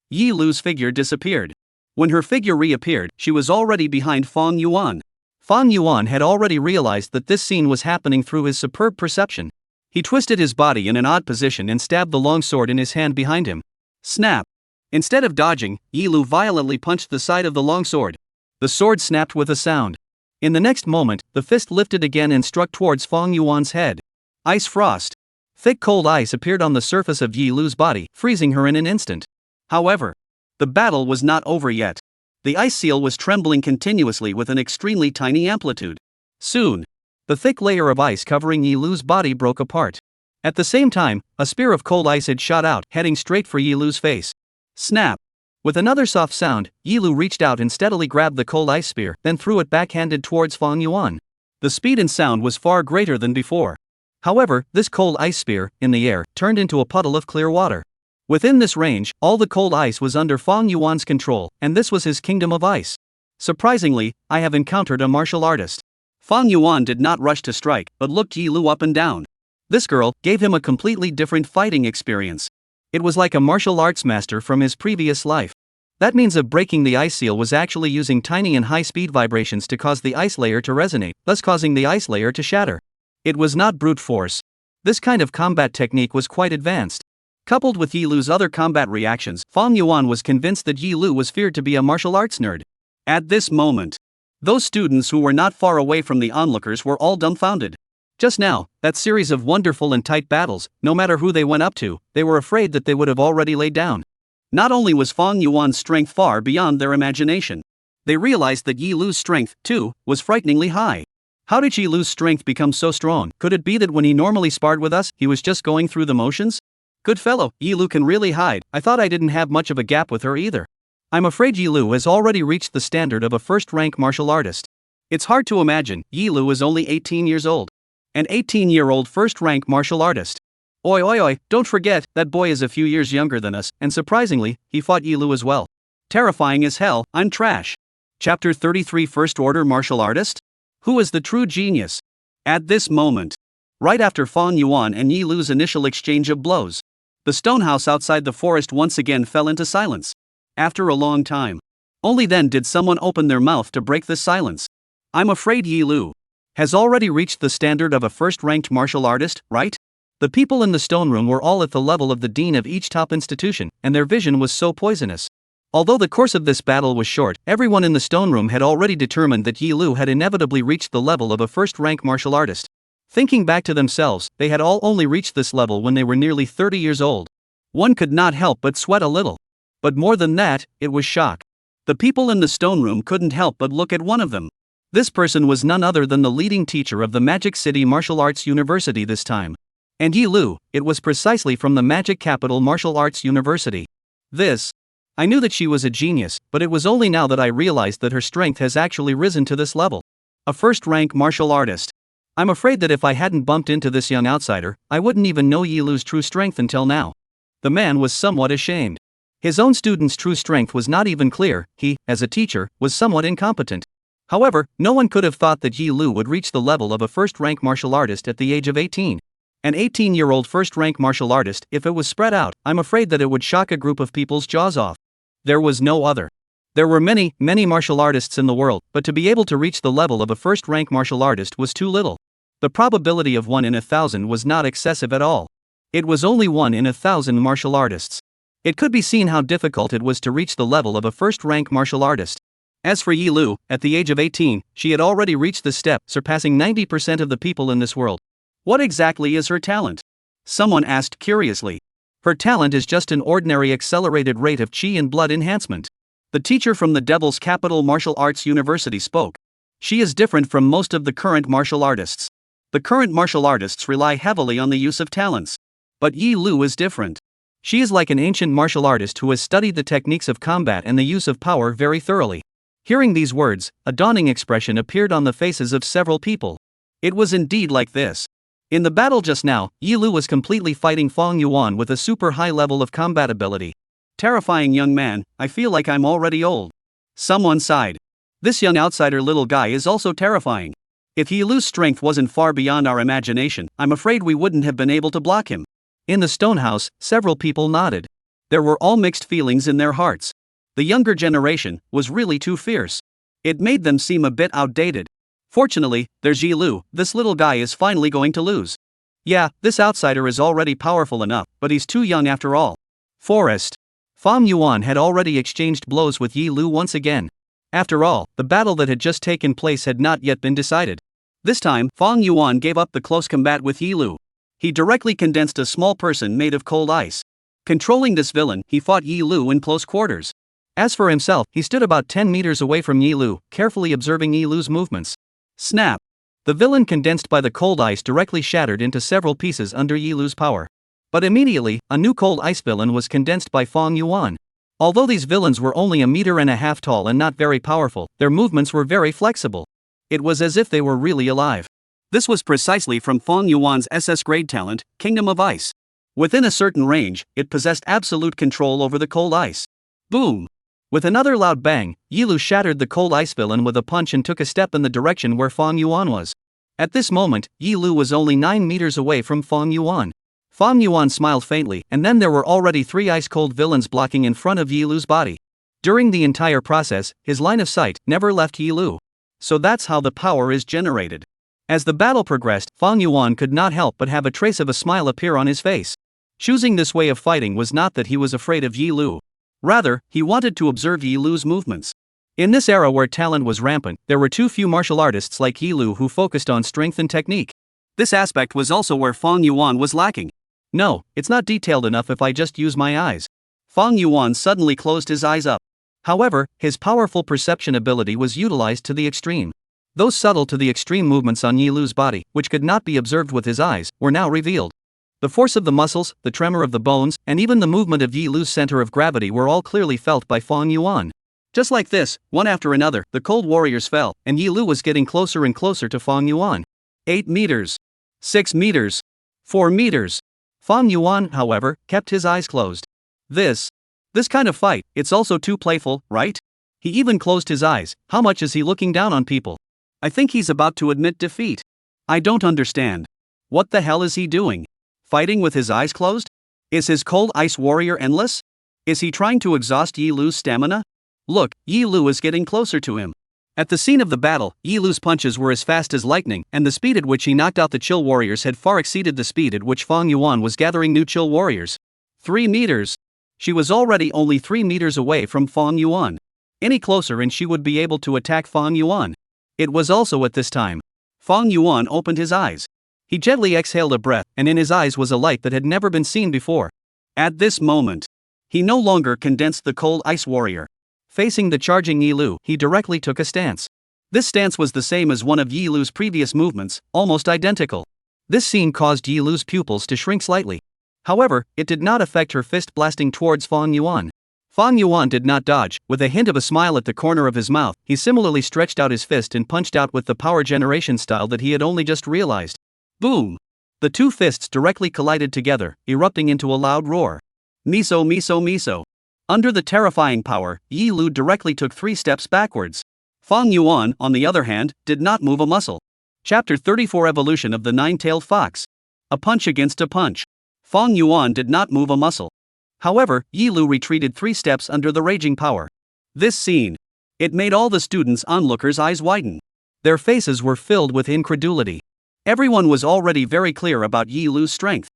Yi Lu's figure disappeared. When her figure reappeared, she was already behind Fang Yuan. Fang Yuan had already realized that this scene was happening through his superb perception. He twisted his body in an odd position and stabbed the long sword in his hand behind him. Snap! Instead of dodging, Yi Lu violently punched the side of the long sword. The sword snapped with a sound. In the next moment, the fist lifted again and struck towards Fang Yuan's head. Ice frost. Thick cold ice appeared on the surface of Yi Lu's body, freezing her in an instant. However, the battle was not over yet. The ice seal was trembling continuously with an extremely tiny amplitude. Soon, the thick layer of ice covering Yi Lu's body broke apart. At the same time, a spear of cold ice had shot out, heading straight for Yi Lu's face. Snap! With another soft sound, Yi Lu reached out and steadily grabbed the cold ice spear, then threw it backhanded towards Fang Yuan. The speed and sound was far greater than before. However, this cold ice spear, in the air, turned into a puddle of clear water. Within this range, all the cold ice was under Fang Yuan's control, and this was his kingdom of ice. Surprisingly, I have encountered a martial artist. Fang Yuan did not rush to strike, but looked Yi Lu up and down. This girl gave him a completely different fighting experience. It was like a martial arts master from his previous life. That means of breaking the ice seal was actually using tiny and high-speed vibrations to cause the ice layer to resonate, thus causing the ice layer to shatter. It was not brute force. This kind of combat technique was quite advanced. Coupled with Yi Lu's other combat reactions, Fang Yuan was convinced that Yi Lu was feared to be a martial arts nerd. At this moment, those students who were not far away from the onlookers were all dumbfounded. Just now, that series of wonderful and tight battles, no matter who they went up to, they were afraid that they would have already laid down. Not only was Fang Yuan's strength far beyond their imagination, they realized that Yi Lu's strength, too, was frighteningly high. How did Yi Lu's strength become so strong? Could it be that when he normally sparred with us, he was just going through the motions? Good fellow, Yi Lu can really hide. I thought I didn't have much of a gap with her either. I'm afraid Yi Lu has already reached the standard of a first-rank martial artist. It's hard to imagine, Yi Lu is only 18 years old. An 18-year-old first-rank martial artist. Oi oi oi, don't forget, that boy is a few years younger than us, and surprisingly, he fought Yi Lu as well. Terrifying as hell, I'm trash. Chapter 33 First Order Martial Artist? Who is the true genius? At this moment, right after Fang Yuan and Yi Lu's initial exchange of blows, the stone house outside the forest once again fell into silence. After a long time. Only then did someone open their mouth to break the silence. I'm afraid Yi Lu has already reached the standard of a first-ranked martial artist, right? The people in the stone room were all at the level of the dean of each top institution, and their vision was so poisonous. Although the course of this battle was short, everyone in the stone room had already determined that Yi Lu had inevitably reached the level of a first-rank martial artist. Thinking back to themselves, they had all only reached this level when they were nearly 30 years old. One could not help but sweat a little. But more than that, it was shock. The people in the stone room couldn't help but look at one of them. This person was none other than the leading teacher of the Magic City Martial Arts University this time. And Yi Lu, it was precisely from the Magic Capital Martial Arts University. I knew that she was a genius, but it was only now that I realized that her strength has actually risen to this level. A first-rank martial artist. I'm afraid that if I hadn't bumped into this young outsider, I wouldn't even know Yi Lu's true strength until now. The man was somewhat ashamed. His own student's true strength was not even clear. He, as a teacher, was somewhat incompetent. However, no one could have thought that Yi Lu would reach the level of a first-rank martial artist at the age of 18. An 18-year-old first-rank martial artist, if it was spread out, I'm afraid that it would shock a group of people's jaws off. There was no other. There were many martial artists in the world, but to be able to reach the level of a first-rank martial artist was too little. The probability of 1 in 1,000 was not excessive at all. It was only 1 in 1,000 martial artists. It could be seen how difficult it was to reach the level of a first-rank martial artist. As for Yi Lu, at the age of 18, she had already reached this step, surpassing 90% of the people in this world. What exactly is her talent? Someone asked curiously. Her talent is just an ordinary accelerated rate of chi and blood enhancement. The teacher from the Devil's Capital Martial Arts University spoke. She is different from most of the current martial artists. The current martial artists rely heavily on the use of talents. But Yi Lu is different. She is like an ancient martial artist who has studied the techniques of combat and the use of power very thoroughly. Hearing these words, a dawning expression appeared on the faces of several people. It was indeed like this. In the battle just now, Yi Lu was completely fighting Fang Yuan with a super high level of combat ability. Terrifying young man, I feel like I'm already old. Someone sighed. This young outsider little guy is also terrifying. If Yi Lu's strength wasn't far beyond our imagination, I'm afraid we wouldn't have been able to block him. In the stone house, several people nodded. There were all mixed feelings in their hearts. The younger generation was really too fierce. It made them seem a bit outdated. Fortunately, there's Yi Lu, this little guy is finally going to lose. Yeah, this outsider is already powerful enough, but he's too young after all. Forest. Fang Yuan had already exchanged blows with Yi Lu once again. After all, the battle that had just taken place had not yet been decided. This time, Fang Yuan gave up the close combat with Yi Lu. He directly condensed a small person made of cold ice. Controlling this villain, he fought Yi Lu in close quarters. As for himself, he stood about 10 meters away from Yi Lu, carefully observing Yi Lu's movements. Snap! The villain condensed by the cold ice directly shattered into several pieces under Yi Lu's power. But immediately, a new cold ice villain was condensed by Fang Yuan. Although these villains were only 1.5 meters tall and not very powerful, their movements were very flexible. It was as if they were really alive. This was precisely from Fang Yuan's SS grade talent, Kingdom of Ice. Within a certain range, it possessed absolute control over the cold ice. Boom! With another loud bang, Yi Lu shattered the cold ice villain with a punch and took a step in the direction where Fang Yuan was. At this moment, Yi Lu was only 9 meters away from Fang Yuan. Fang Yuan smiled faintly, and then there were already 3 ice-cold villains blocking in front of Yi Lu's body. During the entire process, his line of sight never left Yi Lu. So that's how the power is generated. As the battle progressed, Fang Yuan could not help but have a trace of a smile appear on his face. Choosing this way of fighting was not that he was afraid of Yi Lu. Rather, he wanted to observe Yi Lu's movements. In this era where talent was rampant, there were too few martial artists like Yi Lu who focused on strength and technique. This aspect was also where Fang Yuan was lacking. No, it's not detailed enough if I just use my eyes. Fang Yuan suddenly closed his eyes up. However, his powerful perception ability was utilized to the extreme. Those subtle to the extreme movements on Yi Lu's body, which could not be observed with his eyes, were now revealed. The force of the muscles, the tremor of the bones, and even the movement of Yi Lu's center of gravity were all clearly felt by Fang Yuan. Just like this, one after another, the cold warriors fell, and Yi Lu was getting closer and closer to Fang Yuan. 8 meters. 6 meters. 4 meters. Fang Yuan, however, kept his eyes closed. This kind of fight, it's also too playful, right? He even closed his eyes. How much is he looking down on people? I think he's about to admit defeat. I don't understand. What the hell is he doing? Fighting with his eyes closed? Is his cold ice warrior endless? Is he trying to exhaust Yi Lu's stamina? Look, Yi Lu is getting closer to him. At the scene of the battle, Yi Lu's punches were as fast as lightning, and the speed at which he knocked out the chill warriors had far exceeded the speed at which Fang Yuan was gathering new chill warriors. 3 meters. She was already only 3 meters away from Fang Yuan. Any closer and she would be able to attack Fang Yuan. It was also at this time. Fang Yuan opened his eyes. He gently exhaled a breath, and in his eyes was a light that had never been seen before. At this moment, he no longer condensed the cold ice warrior. Facing the charging Yi Lu, he directly took a stance. This stance was the same as one of Yi Lu's previous movements, almost identical. This scene caused Yi Lu's pupils to shrink slightly. However, it did not affect her fist blasting towards Fang Yuan. Fang Yuan did not dodge. With a hint of a smile at the corner of his mouth, he similarly stretched out his fist and punched out with the power generation style that he had only just realized. Boom! The two fists directly collided together, erupting into a loud roar. Miso miso miso. Under the terrifying power, Yi Lu directly took 3 steps backwards. Fang Yuan, on the other hand, did not move a muscle. Chapter 34 Evolution of the Nine-Tailed Fox. A punch against a punch. Fang Yuan did not move a muscle. However, Yi Lu retreated 3 steps under the raging power. This scene. It made all the students' onlookers' eyes widen. Their faces were filled with incredulity. Everyone was already very clear about Yi Lu's strength.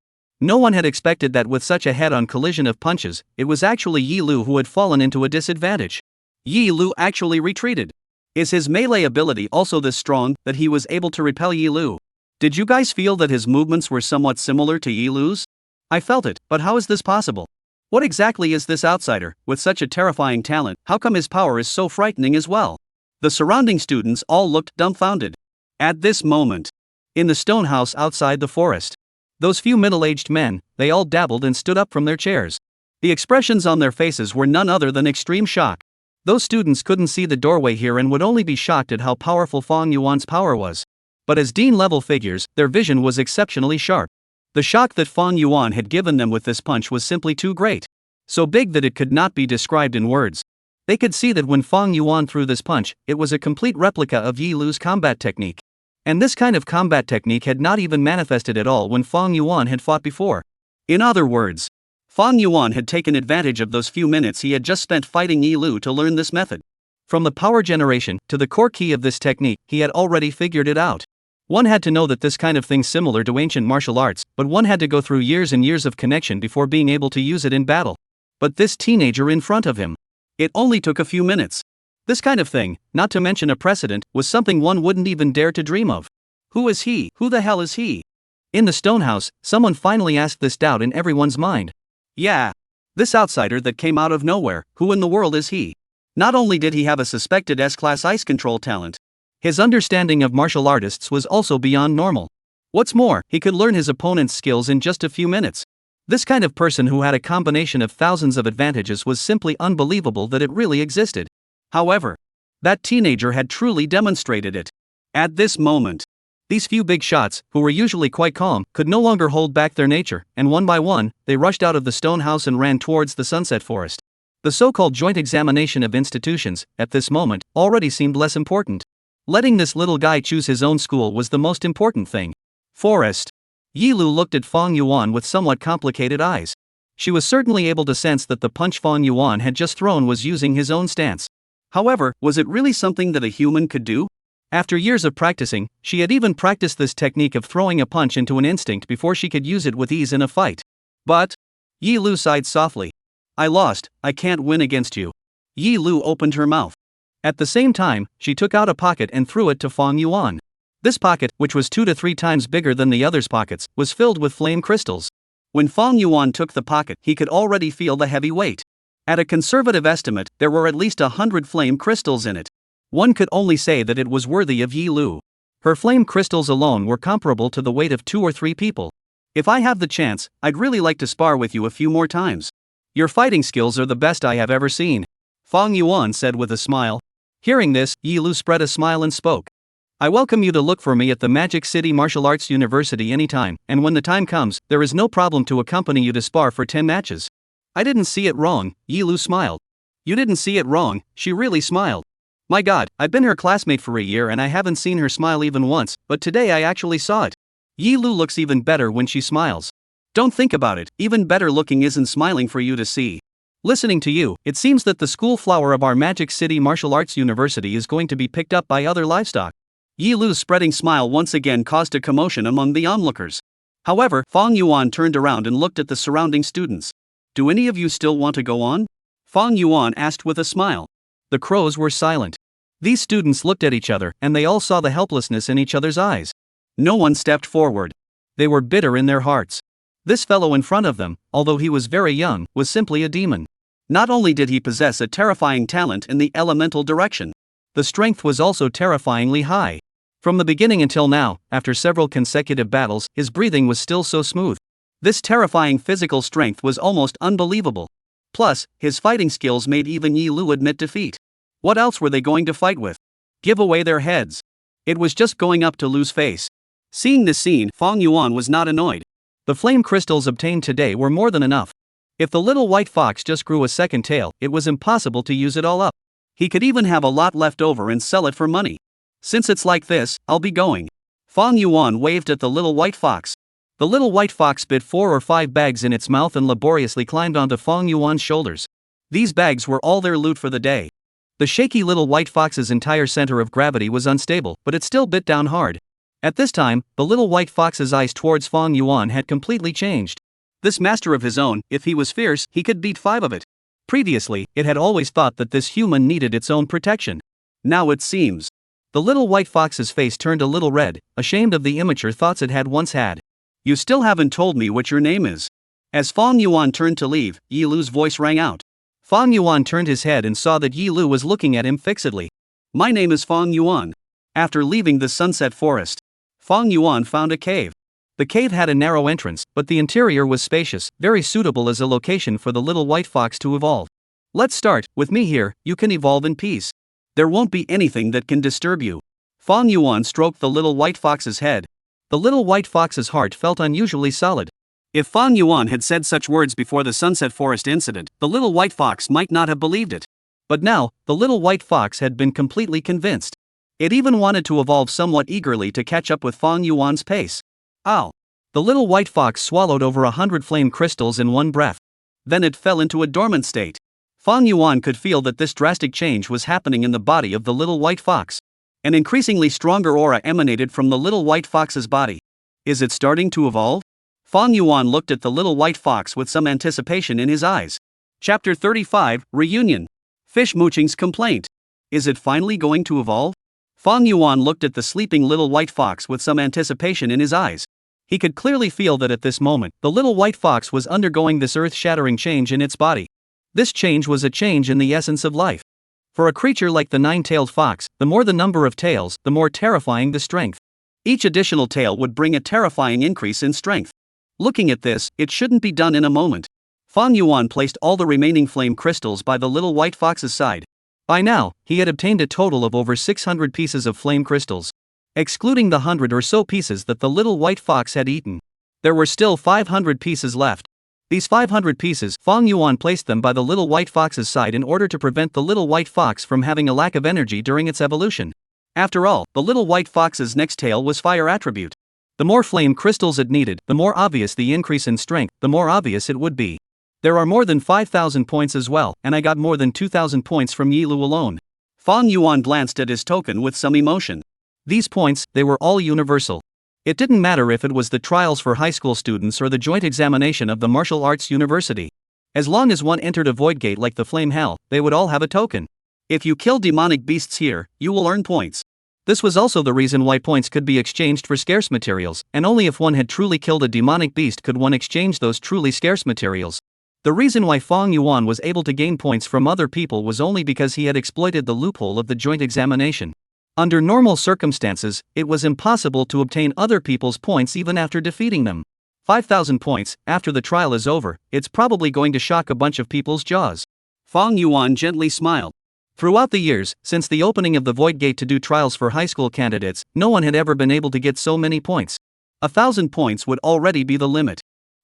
No one had expected that with such a head-on collision of punches, it was actually Yi Lu who had fallen into a disadvantage. Yi Lu actually retreated. Is his melee ability also this strong that he was able to repel Yi Lu? Did you guys feel that his movements were somewhat similar to Yi Lu's? I felt it, but how is this possible? What exactly is this outsider, with such a terrifying talent? How come his power is so frightening as well? The surrounding students all looked dumbfounded. At this moment, in the stone house outside the forest, those few middle-aged men, they all dabbled and stood up from their chairs. The expressions on their faces were none other than extreme shock. Those students couldn't see the doorway here and would only be shocked at how powerful Fang Yuan's power was. But as dean-level figures, their vision was exceptionally sharp. The shock that Fang Yuan had given them with this punch was simply too great. So big that it could not be described in words. They could see that when Fang Yuan threw this punch, it was a complete replica of Yi Lu's combat technique. And this kind of combat technique had not even manifested at all when Fang Yuan had fought before. In other words, Fang Yuan had taken advantage of those few minutes he had just spent fighting Yi Lu to learn this method. From the power generation to the core key of this technique, he had already figured it out. One had to know that this kind of thing similar to ancient martial arts, but one had to go through years and years of connection before being able to use it in battle. But this teenager in front of him, it only took a few minutes. This kind of thing, not to mention a precedent, was something one wouldn't even dare to dream of. Who is he? Who the hell is he? In the stone house, someone finally asked this doubt in everyone's mind. Yeah. This outsider that came out of nowhere, who in the world is he? Not only did he have a suspected S-class ice control talent, his understanding of martial artists was also beyond normal. What's more, he could learn his opponent's skills in just a few minutes. This kind of person who had a combination of thousands of advantages was simply unbelievable that it really existed. However, that teenager had truly demonstrated it. At this moment, these few big shots, who were usually quite calm, could no longer hold back their nature, and one by one, they rushed out of the stone house and ran towards the sunset forest. The so-called joint examination of institutions, at this moment, already seemed less important. Letting this little guy choose his own school was the most important thing. Forest. Yi Lu looked at Fang Yuan with somewhat complicated eyes. She was certainly able to sense that the punch Fang Yuan had just thrown was using his own stance. However, was it really something that a human could do? After years of practicing, she had even practiced this technique of throwing a punch into an instinct before she could use it with ease in a fight. But Yi Lu sighed softly. I lost, I can't win against you. Yi Lu opened her mouth. At the same time, she took out a pocket and threw it to Fang Yuan. This pocket, which was 2 to 3 times bigger than the others' pockets, was filled with flame crystals. When Fang Yuan took the pocket, he could already feel the heavy weight. At a conservative estimate, there were at least 100 flame crystals in it. One could only say that it was worthy of Yi Lu. Her flame crystals alone were comparable to the weight of 2 or 3 people. If I have the chance, I'd really like to spar with you a few more times. Your fighting skills are the best I have ever seen, Fang Yuan said with a smile. Hearing this, Yi Lu spread a smile and spoke. I welcome you to look for me at the Magic City Martial Arts University anytime, and when the time comes, there is no problem to accompany you to spar for 10 matches. I didn't see it wrong, Yi Lu smiled. You didn't see it wrong, she really smiled. My god, I've been her classmate for a year and I haven't seen her smile even once, but today I actually saw it. Yi Lu looks even better when she smiles. Don't think about it, even better looking isn't smiling for you to see. Listening to you, it seems that the school flower of our Magic City Martial Arts University is going to be picked up by other livestock. Yi Lu's spreading smile once again caused a commotion among the onlookers. However, Fang Yuan turned around and looked at the surrounding students. Do any of you still want to go on? Fang Yuan asked with a smile. The crows were silent. These students looked at each other, and they all saw the helplessness in each other's eyes. No one stepped forward. They were bitter in their hearts. This fellow in front of them, although he was very young, was simply a demon. Not only did he possess a terrifying talent in the elemental direction, the strength was also terrifyingly high. From the beginning until now, after several consecutive battles, his breathing was still so smooth. This terrifying physical strength was almost unbelievable. Plus, his fighting skills made even Yi Lu admit defeat. What else were they going to fight with? Give away their heads. It was just going up to Lu's face. Seeing this scene, Fang Yuan was not annoyed. The flame crystals obtained today were more than enough. If the little white fox just grew a second tail, it was impossible to use it all up. He could even have a lot left over and sell it for money. Since it's like this, I'll be going. Fang Yuan waved at the little white fox. The little white fox bit 4 or 5 bags in its mouth and laboriously climbed onto Fang Yuan's shoulders. These bags were all their loot for the day. The shaky little white fox's entire center of gravity was unstable, but it still bit down hard. At this time, the little white fox's eyes towards Fang Yuan had completely changed. This master of his own, if he was fierce, he could beat 5 of it. Previously, it had always thought that this human needed its own protection. Now it seems. The little white fox's face turned a little red, ashamed of the immature thoughts it had once had. You still haven't told me what your name is. As Fang Yuan turned to leave, Yi Lu's voice rang out. Fang Yuan turned his head and saw that Yi Lu was looking at him fixedly. My name is Fang Yuan. After leaving the sunset forest, Fang Yuan found a cave. The cave had a narrow entrance, but the interior was spacious, very suitable as a location for the little white fox to evolve. Let's start, with me here, you can evolve in peace. There won't be anything that can disturb you. Fang Yuan stroked the little white fox's head. The little white fox's heart felt unusually solid. If Fang Yuan had said such words before the Sunset Forest incident, the little white fox might not have believed it. But now, the little white fox had been completely convinced. It even wanted to evolve somewhat eagerly to catch up with Fang Yuan's pace. Ow! The little white fox swallowed over 100 flame crystals in one breath. Then it fell into a dormant state. Fang Yuan could feel that this drastic change was happening in the body of the little white fox. An increasingly stronger aura emanated from the little white fox's body. Is it starting to evolve? Fang Yuan looked at the little white fox with some anticipation in his eyes. Chapter 35, Reunion. Fish Muqing's complaint. Is it finally going to evolve? Fang Yuan looked at the sleeping little white fox with some anticipation in his eyes. He could clearly feel that at this moment, the little white fox was undergoing this earth-shattering change in its body. This change was a change in the essence of life. For a creature like the 9-tailed fox, the more the number of tails, the more terrifying the strength. Each additional tail would bring a terrifying increase in strength. Looking at this, it shouldn't be done in a moment. Fang Yuan placed all the remaining flame crystals by the little white fox's side. By now, he had obtained a total of over 600 pieces of flame crystals. Excluding the 100 or so pieces that the little white fox had eaten, there were still 500 pieces left. These 500 pieces, Fang Yuan placed them by the little white fox's side in order to prevent the little white fox from having a lack of energy during its evolution. After all, the little white fox's next tail was fire attribute. The more flame crystals it needed, the more obvious the increase in strength, the more obvious it would be. There are more than 5,000 points as well, and I got more than 2,000 points from Yi Lu alone. Fang Yuan glanced at his token with some emotion. These points, they were all universal. It didn't matter if it was the trials for high school students or the joint examination of the martial arts university. As long as one entered a void gate like the flame hell, they would all have a token. If you kill demonic beasts here, you will earn points. This was also the reason why points could be exchanged for scarce materials, and only if one had truly killed a demonic beast could one exchange those truly scarce materials. The reason why Fang Yuan was able to gain points from other people was only because he had exploited the loophole of the joint examination. Under normal circumstances, it was impossible to obtain other people's points even after defeating them. 5,000 points. After the trial is over, it's probably going to shock a bunch of people's jaws. Fang Yuan gently smiled. Throughout the years, since the opening of the Void Gate to do trials for high school candidates, no one had ever been able to get so many points. 1,000 points would already be the limit.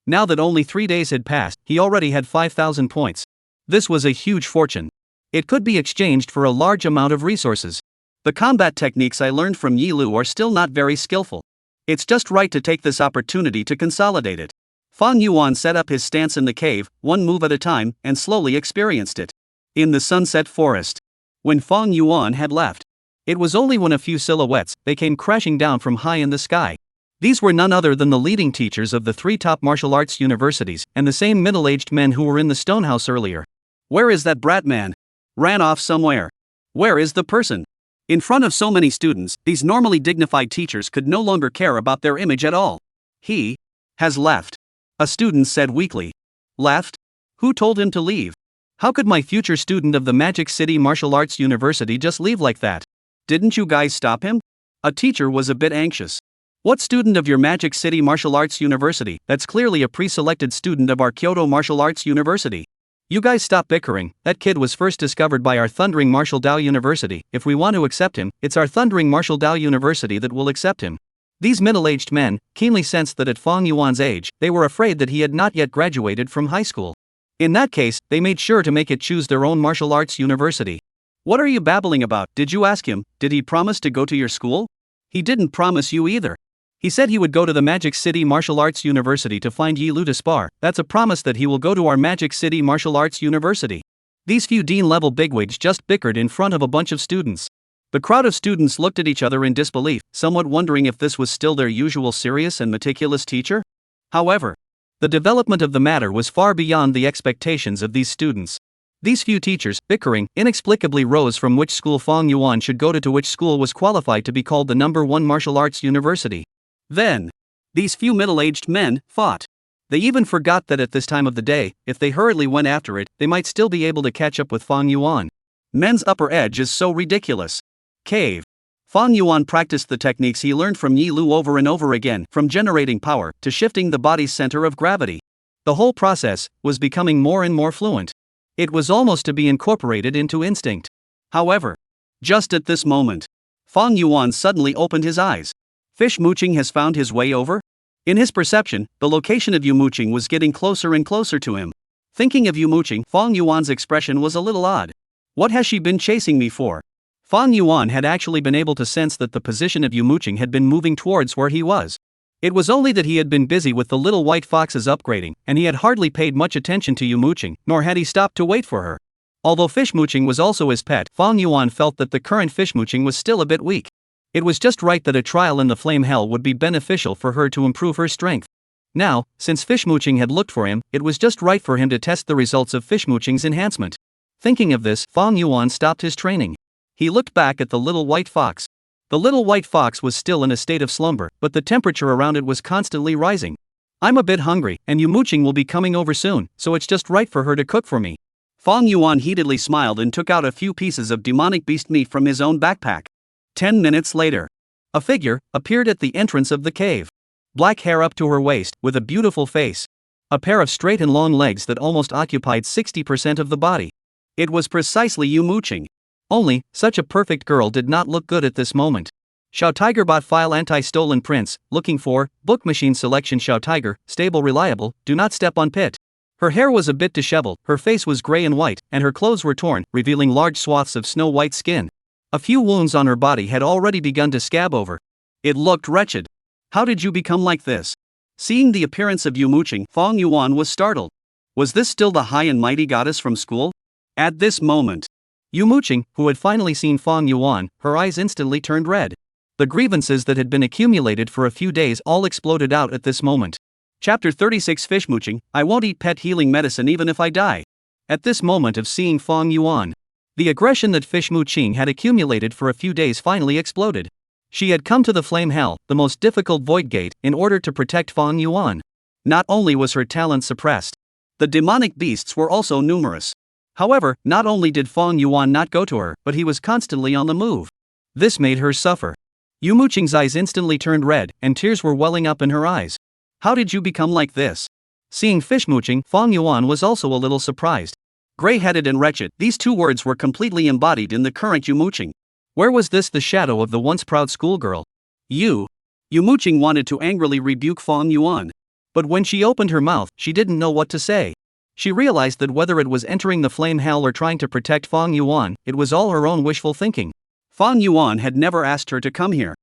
Now that only 3 days had passed, he already had 5,000 points. This was a huge fortune. It could be exchanged for a large amount of resources. The combat techniques I learned from Yi Lu are still not very skillful. It's just right to take this opportunity to consolidate it. Fang Yuan set up his stance in the cave, one move at a time, and slowly experienced it. In the sunset forest. When Fang Yuan had left, it was only when a few silhouettes, they came crashing down from high in the sky. These were none other than the leading teachers of the 3 top martial arts universities, and the same middle-aged men who were in the stonehouse earlier. Where is that brat man? Ran off somewhere. Where is the person? In front of so many students, these normally dignified teachers could no longer care about their image at all. He has left. A student said weakly. Left? Who told him to leave? How could my future student of the Magic City Martial Arts University just leave like that? Didn't you guys stop him? A teacher was a bit anxious. What student of your Magic City Martial Arts University? That's clearly a pre-selected student of our Kyoto Martial Arts University. You guys stop bickering. That kid was first discovered by our Thundering Martial Dao University. If we want to accept him, it's our Thundering Martial Dao University that will accept him. These middle-aged men keenly sensed that at Fang Yuan's age, they were afraid that he had not yet graduated from high school. In that case, they made sure to make it choose their own martial arts university. What are you babbling about? Did you ask him? Did he promise to go to your school? He didn't promise you either. He said he would go to the Magic City Martial Arts University to find Yi Lu to spar. That's a promise that he will go to our Magic City Martial Arts University. These few dean-level bigwigs just bickered in front of a bunch of students. The crowd of students looked at each other in disbelief, somewhat wondering if this was still their usual serious and meticulous teacher. However, the development of the matter was far beyond the expectations of these students. These few teachers, bickering, inexplicably rose from which school Fang Yuan should go to which school was qualified to be called the #1 martial arts university. Then, these few middle-aged men fought. They even forgot that at this time of the day, if they hurriedly went after it, they might still be able to catch up with Fang Yuan. Men's upper edge is so ridiculous. Cave. Fang Yuan practiced the techniques he learned from Yi Lu over and over again, from generating power to shifting the body's center of gravity. The whole process was becoming more and more fluent. It was almost to be incorporated into instinct. However, just at this moment, Fang Yuan suddenly opened his eyes. Fish Muqing has found his way over? In his perception, the location of Yu Muqing was getting closer and closer to him. Thinking of Yu Muqing, Fang Yuan's expression was a little odd. What has she been chasing me for? Fang Yuan had actually been able to sense that the position of Yu Muqing had been moving towards where he was. It was only that he had been busy with the little white fox's upgrading, and he had hardly paid much attention to Yu Muqing, nor had he stopped to wait for her. Although Fish Muqing was also his pet, Fang Yuan felt that the current Fish Muqing was still a bit weak. It was just right that a trial in the flame hell would be beneficial for her to improve her strength. Now, since Fish Muqing had looked for him, it was just right for him to test the results of Fish Muqing's enhancement. Thinking of this, Fang Yuan stopped his training. He looked back at the little white fox. The little white fox was still in a state of slumber, but the temperature around it was constantly rising. I'm a bit hungry, and Yu Muqing will be coming over soon, so it's just right for her to cook for me. Fang Yuan heatedly smiled and took out a few pieces of demonic beast meat from his own backpack. 10 minutes later, a figure appeared at the entrance of the cave. Black hair up to her waist, with a beautiful face. A pair of straight and long legs that almost occupied 60% of the body. It was precisely Yu Muqing. Only, such a perfect girl did not look good at this moment. Xiao Tiger bot file anti-stolen prints, looking for, book machine selection Xiao Tiger, stable reliable, do not step on pit. Her hair was a bit disheveled, her face was gray and white, and her clothes were torn, revealing large swaths of snow-white skin. A few wounds on her body had already begun to scab over. It looked wretched. How did you become like this? Seeing the appearance of Yu Muqing, Fang Yuan was startled. Was this still the high and mighty goddess from school? At this moment, Yu Muqing, who had finally seen Fang Yuan, her eyes instantly turned red. The grievances that had been accumulated for a few days all exploded out at this moment. Chapter 36 Fish Muqing, I won't eat pet healing medicine even if I die. At this moment of seeing Fang Yuan, the aggression that Fish Muqing had accumulated for a few days finally exploded. She had come to the Flame Hell, the most difficult void gate, in order to protect Fang Yuan. Not only was her talent suppressed, the demonic beasts were also numerous. However, not only did Fang Yuan not go to her, but he was constantly on the move. This made her suffer. Yu Muqing's eyes instantly turned red, and tears were welling up in her eyes. How did you become like this? Seeing fish mooching, Fang Yuan was also a little surprised. Gray-headed and wretched, these two words were completely embodied in the current Yu mooching. Where was this the shadow of the once proud schoolgirl? Yu mooching wanted to angrily rebuke Fang Yuan. But when she opened her mouth, she didn't know what to say. She realized that whether it was entering the flame hell or trying to protect Fang Yuan, it was all her own wishful thinking. Fang Yuan had never asked her to come here.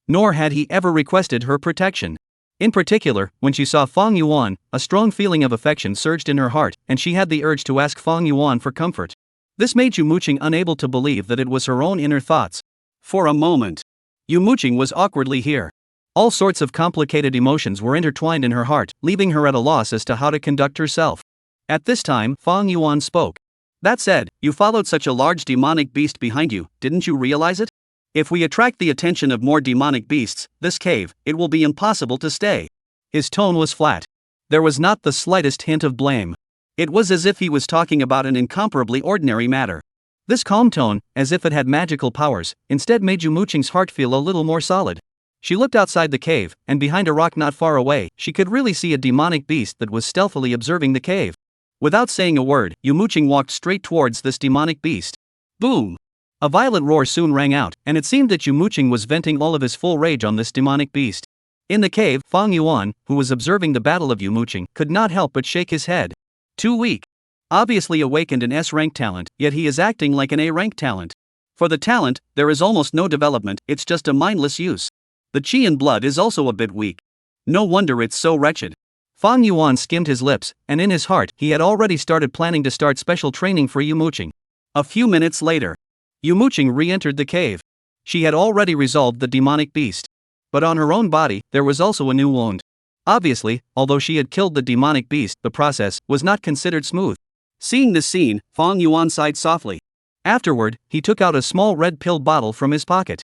Nor had he ever requested her protection. In particular, when she saw Fang Yuan, a strong feeling of affection surged in her heart, and she had the urge to ask Fang Yuan for comfort. This made Yu mooching unable to believe that it was her own inner thoughts. For a moment, Yu mooching was awkwardly here. All sorts of complicated emotions were intertwined in her heart, leaving her at a loss as to how to conduct herself. At this time, Fang Yuan spoke. That said, you followed such a large demonic beast behind you, didn't you realize it? If we attract the attention of more demonic beasts, this cave, it will be impossible to stay. His tone was flat. There was not the slightest hint of blame. It was as if he was talking about an incomparably ordinary matter. This calm tone, as if it had magical powers, instead made Yu mooching's heart feel a little more solid. She looked outside the cave, and behind a rock not far away, she could really see a demonic beast that was stealthily observing the cave. Without saying a word, Yu mooching walked straight towards this demonic beast. Boom! A violent roar soon rang out, and it seemed that Yu mooching was venting all of his full rage on this demonic beast. In the cave, Fang Yuan, who was observing the battle of Yu mooching, could not help but shake his head. Too weak. Obviously awakened an S-rank talent, yet he is acting like an A-rank talent. For the talent, there is almost no development, it's just a mindless use. The qi in blood is also a bit weak. No wonder it's so wretched. Fang Yuan skimmed his lips, and in his heart, he had already started planning to start special training for Yu mooching. A few minutes later, Yu mooching re-entered the cave. She had already resolved the demonic beast. But on her own body, there was also a new wound. Obviously, although she had killed the demonic beast, the process was not considered smooth. Seeing this scene, Fang Yuan sighed softly. Afterward, he took out a small red pill bottle from his pocket.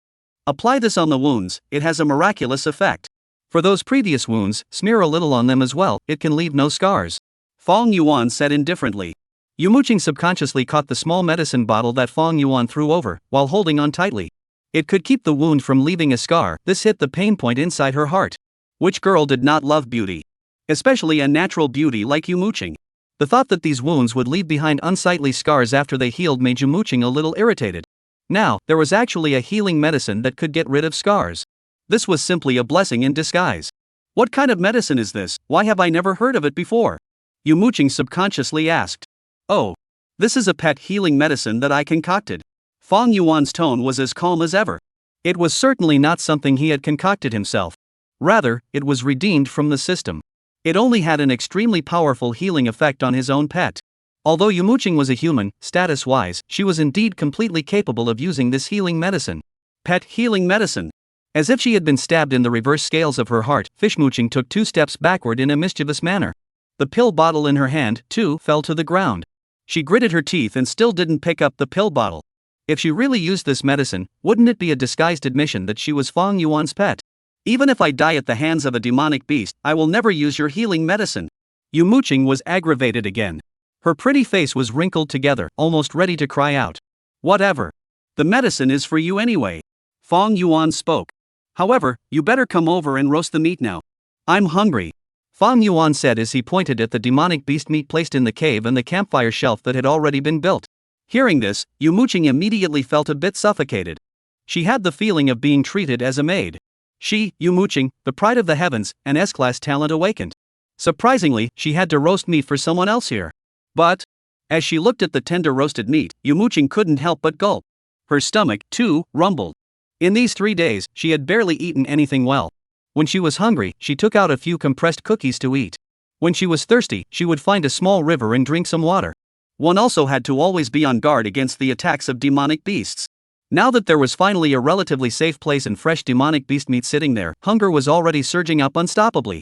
Apply this on the wounds, it has a miraculous effect. For those previous wounds, smear a little on them as well, it can leave no scars. Fang Yuan said indifferently. Yu mooching subconsciously caught the small medicine bottle that Fang Yuan threw over, while holding on tightly. It could keep the wound from leaving a scar. This hit the pain point inside her heart. Which girl did not love beauty? Especially a natural beauty like Yu mooching. The thought that these wounds would leave behind unsightly scars after they healed made Yu mooching a little irritated. Now, there was actually a healing medicine that could get rid of scars. This was simply a blessing in disguise. What kind of medicine is this? Why have I never heard of it before? Yu mooching subconsciously asked. Oh. This is a pet healing medicine that I concocted. Fang Yuan's tone was as calm as ever. It was certainly not something he had concocted himself. Rather, it was redeemed from the system. It only had an extremely powerful healing effect on his own pet. Although Yu mooching was a human, status-wise, she was indeed completely capable of using this healing medicine. Pet healing medicine. As if she had been stabbed in the reverse scales of her heart, fish mooching took 2 steps backward in a mischievous manner. The pill bottle in her hand, too, fell to the ground. She gritted her teeth and still didn't pick up the pill bottle. If she really used this medicine, wouldn't it be a disguised admission that she was Fang Yuan's pet? Even if I die at the hands of a demonic beast, I will never use your healing medicine. Yu mooching was aggravated again. Her pretty face was wrinkled together, almost ready to cry out. Whatever. The medicine is for you anyway. Fang Yuan spoke. However, you better come over and roast the meat now. I'm hungry. Fang Yuan said as he pointed at the demonic beast meat placed in the cave and the campfire shelf that had already been built. Hearing this, Yu mooching immediately felt a bit suffocated. She had the feeling of being treated as a maid. She, Yu mooching, the pride of the heavens, an S-class talent awakened. Surprisingly, she had to roast meat for someone else here. But, as she looked at the tender roasted meat, Yu mooching couldn't help but gulp. Her stomach, too, rumbled. In these 3 days, she had barely eaten anything well. When she was hungry, she took out a few compressed cookies to eat. When she was thirsty, she would find a small river and drink some water. One also had to always be on guard against the attacks of demonic beasts. Now that there was finally a relatively safe place and fresh demonic beast meat sitting there, hunger was already surging up unstoppably.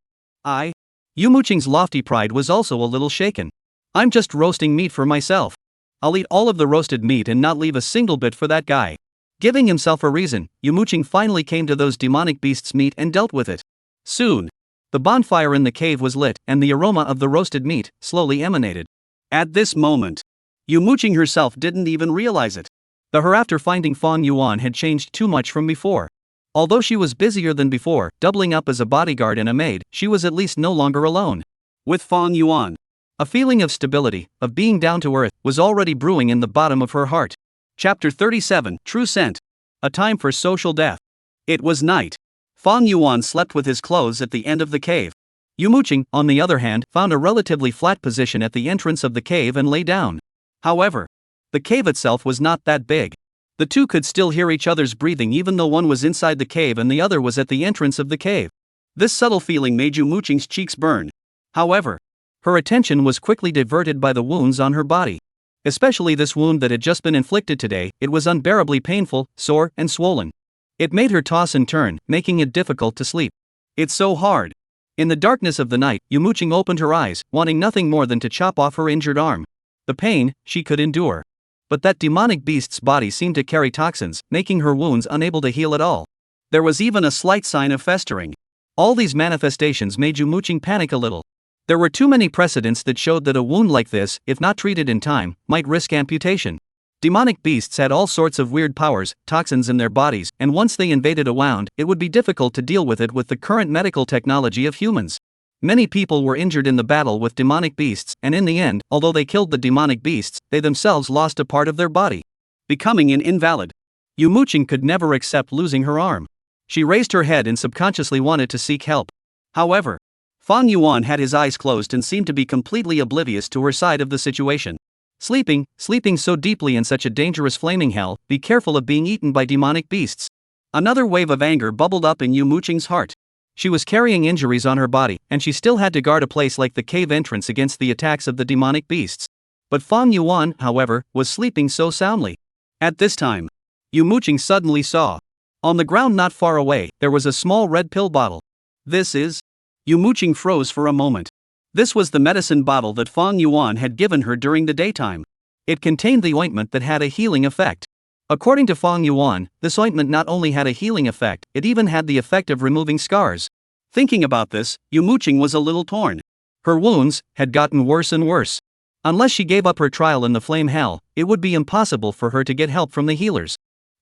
Yu mooching's lofty pride was also a little shaken. I'm just roasting meat for myself. I'll eat all of the roasted meat and not leave a single bit for that guy. Giving himself a reason, Yu mooching finally came to those demonic beasts' meat and dealt with it. Soon, the bonfire in the cave was lit, and the aroma of the roasted meat slowly emanated. At this moment, Yu mooching herself didn't even realize it. Her after finding Fang Yuan had changed too much from before. Although she was busier than before, doubling up as a bodyguard and a maid, she was at least no longer alone. With Fang Yuan, a feeling of stability, of being down to earth, was already brewing in the bottom of her heart. Chapter 37, True Scent. A time for social death. It was night. Fang Yuan slept with his clothes at the end of the cave. Muqing, on the other hand, found a relatively flat position at the entrance of the cave and lay down. However, the cave itself was not that big. The two could still hear each other's breathing even though one was inside the cave and the other was at the entrance of the cave. This subtle feeling made Muqing's cheeks burn. However, her attention was quickly diverted by the wounds on her body. Especially this wound that had just been inflicted today, it was unbearably painful, sore, and swollen. It made her toss and turn, making it difficult to sleep. It's so hard. In the darkness of the night, Muqing opened her eyes, wanting nothing more than to chop off her injured arm. The pain, she could endure. But that demonic beast's body seemed to carry toxins, making her wounds unable to heal at all. There was even a slight sign of festering. All these manifestations made Muqing panic a little. There were too many precedents that showed that a wound like this, if not treated in time, might risk amputation. Demonic beasts had all sorts of weird powers, toxins in their bodies, and once they invaded a wound, it would be difficult to deal with it with the current medical technology of humans. Many people were injured in the battle with demonic beasts, and in the end, although they killed the demonic beasts, they themselves lost a part of their body, becoming an invalid. Muqing could never accept losing her arm. She raised her head and subconsciously wanted to seek help. However, Fang Yuan had his eyes closed and seemed to be completely oblivious to her side of the situation. Sleeping so deeply in such a dangerous flaming hell, be careful of being eaten by demonic beasts. Another wave of anger bubbled up in Muqing's heart. She was carrying injuries on her body, and she still had to guard a place like the cave entrance against the attacks of the demonic beasts. But Fang Yuan, however, was sleeping so soundly. At this time, Muqing suddenly saw. On the ground not far away, there was a small red pill bottle. This is? Muqing froze for a moment. This was the medicine bottle that Fang Yuan had given her during the daytime. It contained the ointment that had a healing effect. According to Fang Yuan, this ointment not only had a healing effect, it even had the effect of removing scars. Thinking about this, Muqing was a little torn. Her wounds had gotten worse and worse. Unless she gave up her trial in the flame hell, it would be impossible for her to get help from the healers.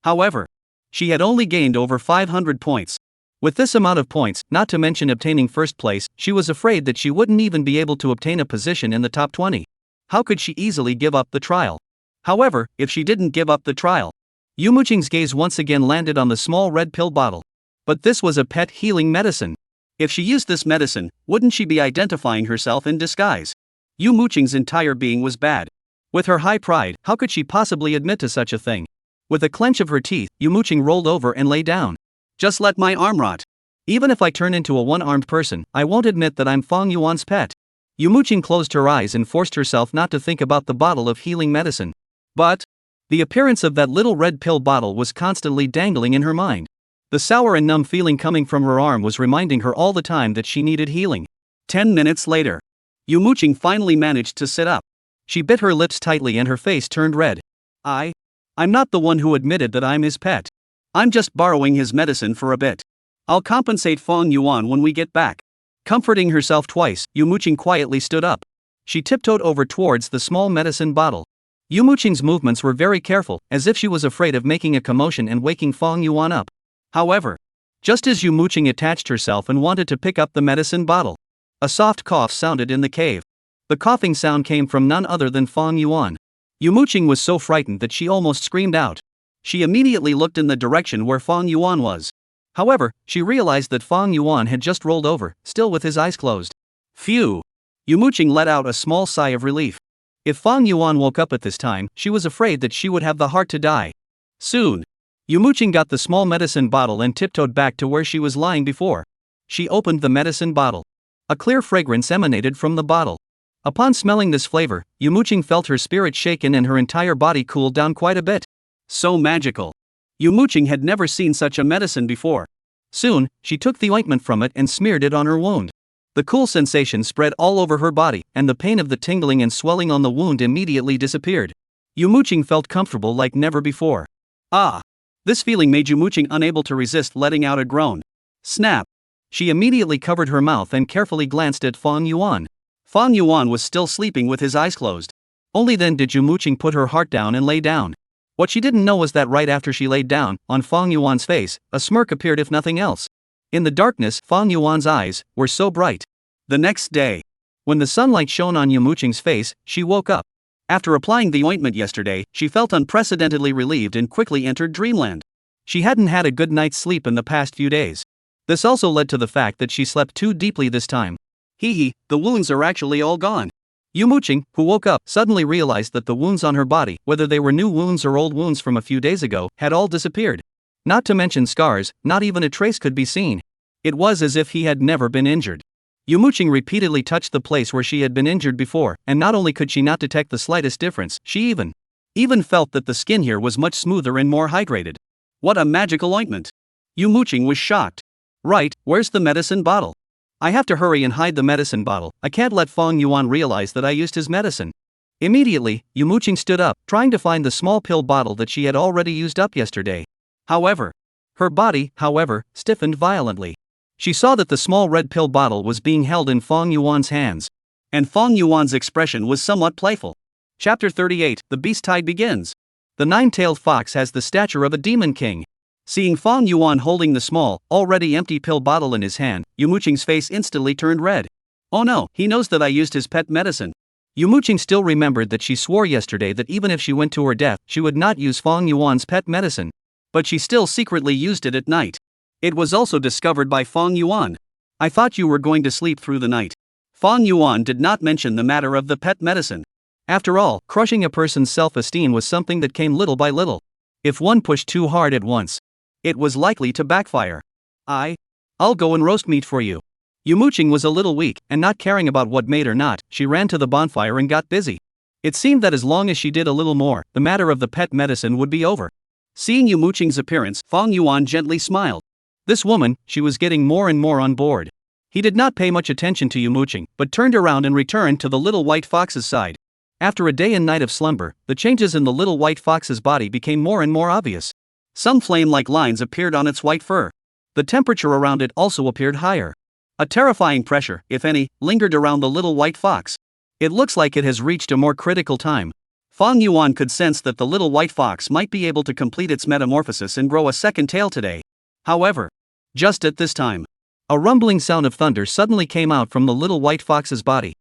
However, she had only gained over 500 points. With this amount of points, not to mention obtaining first place, she was afraid that she wouldn't even be able to obtain a position in the top 20. How could she easily give up the trial? However, if she didn't give up the trial, Muqing's gaze once again landed on the small red pill bottle. But this was a pet healing medicine. If she used this medicine, wouldn't she be identifying herself in disguise? Muqing's entire being was bad. With her high pride, how could she possibly admit to such a thing? With a clench of her teeth, Muqing rolled over and lay down. Just let my arm rot. Even if I turn into a one-armed person, I won't admit that I'm Fang Yuan's pet. Muqing closed her eyes and forced herself not to think about the bottle of healing medicine. But the appearance of that little red pill bottle was constantly dangling in her mind. The sour and numb feeling coming from her arm was reminding her all the time that she needed healing. 10 minutes later, Muqing finally managed to sit up. She bit her lips tightly and her face turned red. I'm not the one who admitted that I'm his pet. I'm just borrowing his medicine for a bit. I'll compensate Fang Yuan when we get back. Comforting herself twice, Muqing quietly stood up. She tiptoed over towards the small medicine bottle. Muqing's movements were very careful, as if she was afraid of making a commotion and waking Fang Yuan up. However, just as Muqing attached herself and wanted to pick up the medicine bottle, a soft cough sounded in the cave. The coughing sound came from none other than Fang Yuan. Muqing was so frightened that she almost screamed out. She immediately looked in the direction where Fang Yuan was. However, she realized that Fang Yuan had just rolled over, still with his eyes closed. Phew! Muqing let out a small sigh of relief. If Fang Yuan woke up at this time, she was afraid that she would have the heart to die. Soon, Muqing got the small medicine bottle and tiptoed back to where she was lying before. She opened the medicine bottle. A clear fragrance emanated from the bottle. Upon smelling this flavor, Muqing felt her spirit shaken and her entire body cooled down quite a bit. So magical. Muqing had never seen such a medicine before. Soon, she took the ointment from it and smeared it on her wound. The cool sensation spread all over her body, and the pain of the tingling and swelling on the wound immediately disappeared. Muqing felt comfortable like never before. This feeling made Muqing unable to resist letting out a groan. Snap! She immediately covered her mouth and carefully glanced at Fang Yuan. Fang Yuan was still sleeping with his eyes closed. Only then did Muqing put her heart down and lay down. What she didn't know was that right after she laid down, on Fang Yuan's face, a smirk appeared if nothing else. In the darkness, Fang Yuan's eyes were so bright. The next day, when the sunlight shone on Muqing's face, she woke up. After applying the ointment yesterday, she felt unprecedentedly relieved and quickly entered dreamland. She hadn't had a good night's sleep in the past few days. This also led to the fact that she slept too deeply this time. The wounds are actually all gone. Muqing, who woke up, suddenly realized that the wounds on her body, whether they were new wounds or old wounds from a few days ago, had all disappeared. Not to mention scars, not even a trace could be seen. It was as if he had never been injured. Muqing repeatedly touched the place where she had been injured before, and not only could she not detect the slightest difference, she even felt that the skin here was much smoother and more hydrated. What a magical ointment! Muqing was shocked. Right, where's the medicine bottle? I have to hurry and hide the medicine bottle. I can't let Fang Yuan realize that I used his medicine. Immediately, Muqing stood up, trying to find the small pill bottle that she had already used up yesterday. However, her body, stiffened violently. She saw that the small red pill bottle was being held in Fang Yuan's hands. And Fang Yuan's expression was somewhat playful. Chapter 38, The Beast Tide begins. The nine-tailed fox has the stature of a demon king. Seeing Fang Yuan holding the small, already empty pill bottle in his hand, Muqing's face instantly turned red. Oh no, he knows that I used his pet medicine. Muqing still remembered that she swore yesterday that even if she went to her death, she would not use Fang Yuan's pet medicine. But she still secretly used it at night. It was also discovered by Fang Yuan. I thought you were going to sleep through the night. Fang Yuan did not mention the matter of the pet medicine. After all, crushing a person's self-esteem was something that came little by little. If one pushed too hard at once, it was likely to backfire. I'll go and roast meat for you. Muqing was a little weak, and not caring about what made or not, she ran to the bonfire and got busy. It seemed that as long as she did a little more, the matter of the pet medicine would be over. Seeing Muqing's appearance, Fang Yuan gently smiled. This woman, she was getting more and more on board. He did not pay much attention to Muqing, but turned around and returned to the little white fox's side. After a day and night of slumber, the changes in the little white fox's body became more and more obvious. Some flame-like lines appeared on its white fur. The temperature around it also appeared higher. A terrifying pressure, if any, lingered around the little white fox. It looks like it has reached a more critical time. Fang Yuan could sense that the little white fox might be able to complete its metamorphosis and grow a second tail today. However, just at this time, a rumbling sound of thunder suddenly came out from the little white fox's body.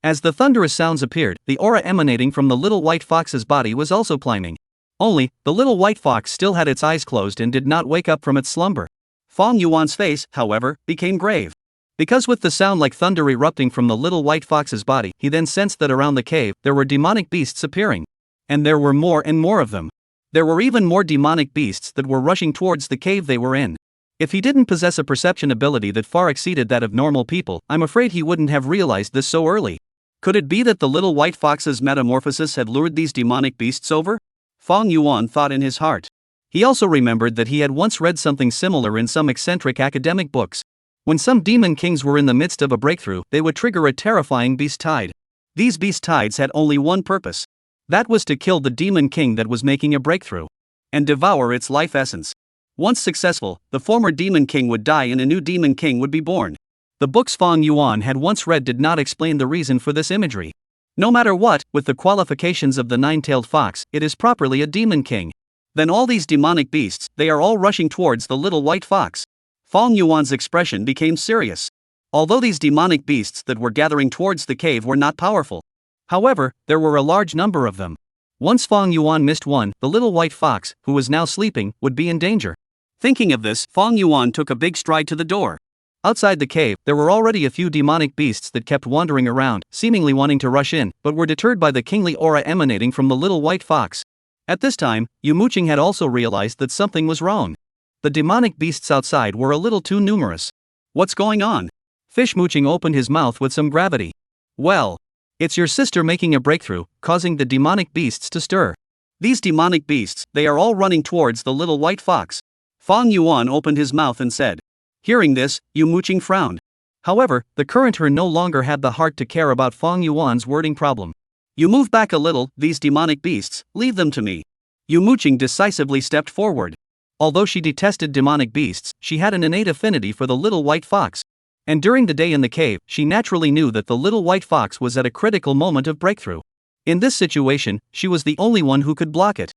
As the thunderous sounds appeared, the aura emanating from the little white fox's body was also climbing. Only, the little white fox still had its eyes closed and did not wake up from its slumber. Fang Yuan's face, however, became grave. Because with the sound like thunder erupting from the little white fox's body, he then sensed that around the cave, there were demonic beasts appearing. And there were more and more of them. There were even more demonic beasts that were rushing towards the cave they were in. If he didn't possess a perception ability that far exceeded that of normal people, I'm afraid he wouldn't have realized this so early. Could it be that the little white fox's metamorphosis had lured these demonic beasts over? Fang Yuan thought in his heart. He also remembered that he had once read something similar in some eccentric academic books. When some demon kings were in the midst of a breakthrough, they would trigger a terrifying beast tide. These beast tides had only one purpose. That was to kill the demon king that was making a breakthrough, and devour its life essence. Once successful, the former demon king would die and a new demon king would be born. The books Fang Yuan had once read did not explain the reason for this imagery. No matter what, with the qualifications of the nine-tailed fox, it is properly a demon king. Then all these demonic beasts, they are all rushing towards the little white fox. Fang Yuan's expression became serious. Although these demonic beasts that were gathering towards the cave were not powerful, however, there were a large number of them. Once Fang Yuan missed one, the little white fox, who was now sleeping, would be in danger. Thinking of this, Fang Yuan took a big stride to the door. Outside the cave, there were already a few demonic beasts that kept wandering around, seemingly wanting to rush in, but were deterred by the kingly aura emanating from the little white fox. At this time, Muqing had also realized that something was wrong. The demonic beasts outside were a little too numerous. What's going on? Muqing opened his mouth with some gravity. Well, it's your sister making a breakthrough, causing the demonic beasts to stir. These demonic beasts, they are all running towards the little white fox. Fang Yuan opened his mouth and said. Hearing this, Muqing frowned. However, the current her no longer had the heart to care about Fang Yuan's wording problem. You move back a little, these demonic beasts, leave them to me. Muqing decisively stepped forward. Although she detested demonic beasts, she had an innate affinity for the little white fox. And during the day in the cave, she naturally knew that the little white fox was at a critical moment of breakthrough. In this situation, she was the only one who could block it.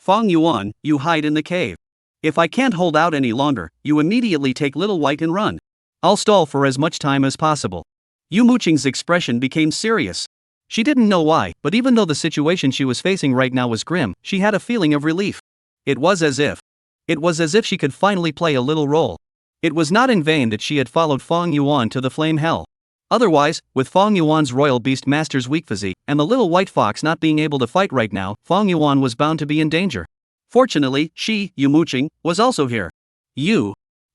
Fang Yuan, you hide in the cave. If I can't hold out any longer, you immediately take Little White and run. I'll stall for as much time as possible. Yu Muqing's expression became serious. She didn't know why, but even though the situation she was facing right now was grim, she had a feeling of relief. It was as if she could finally play a little role. It was not in vain that she had followed Fang Yuan to the flame hell. Otherwise, with Fang Yuan's royal beast master's weak physique, and the little white fox not being able to fight right now, Fang Yuan was bound to be in danger. Fortunately, Yu Muqing, was also here.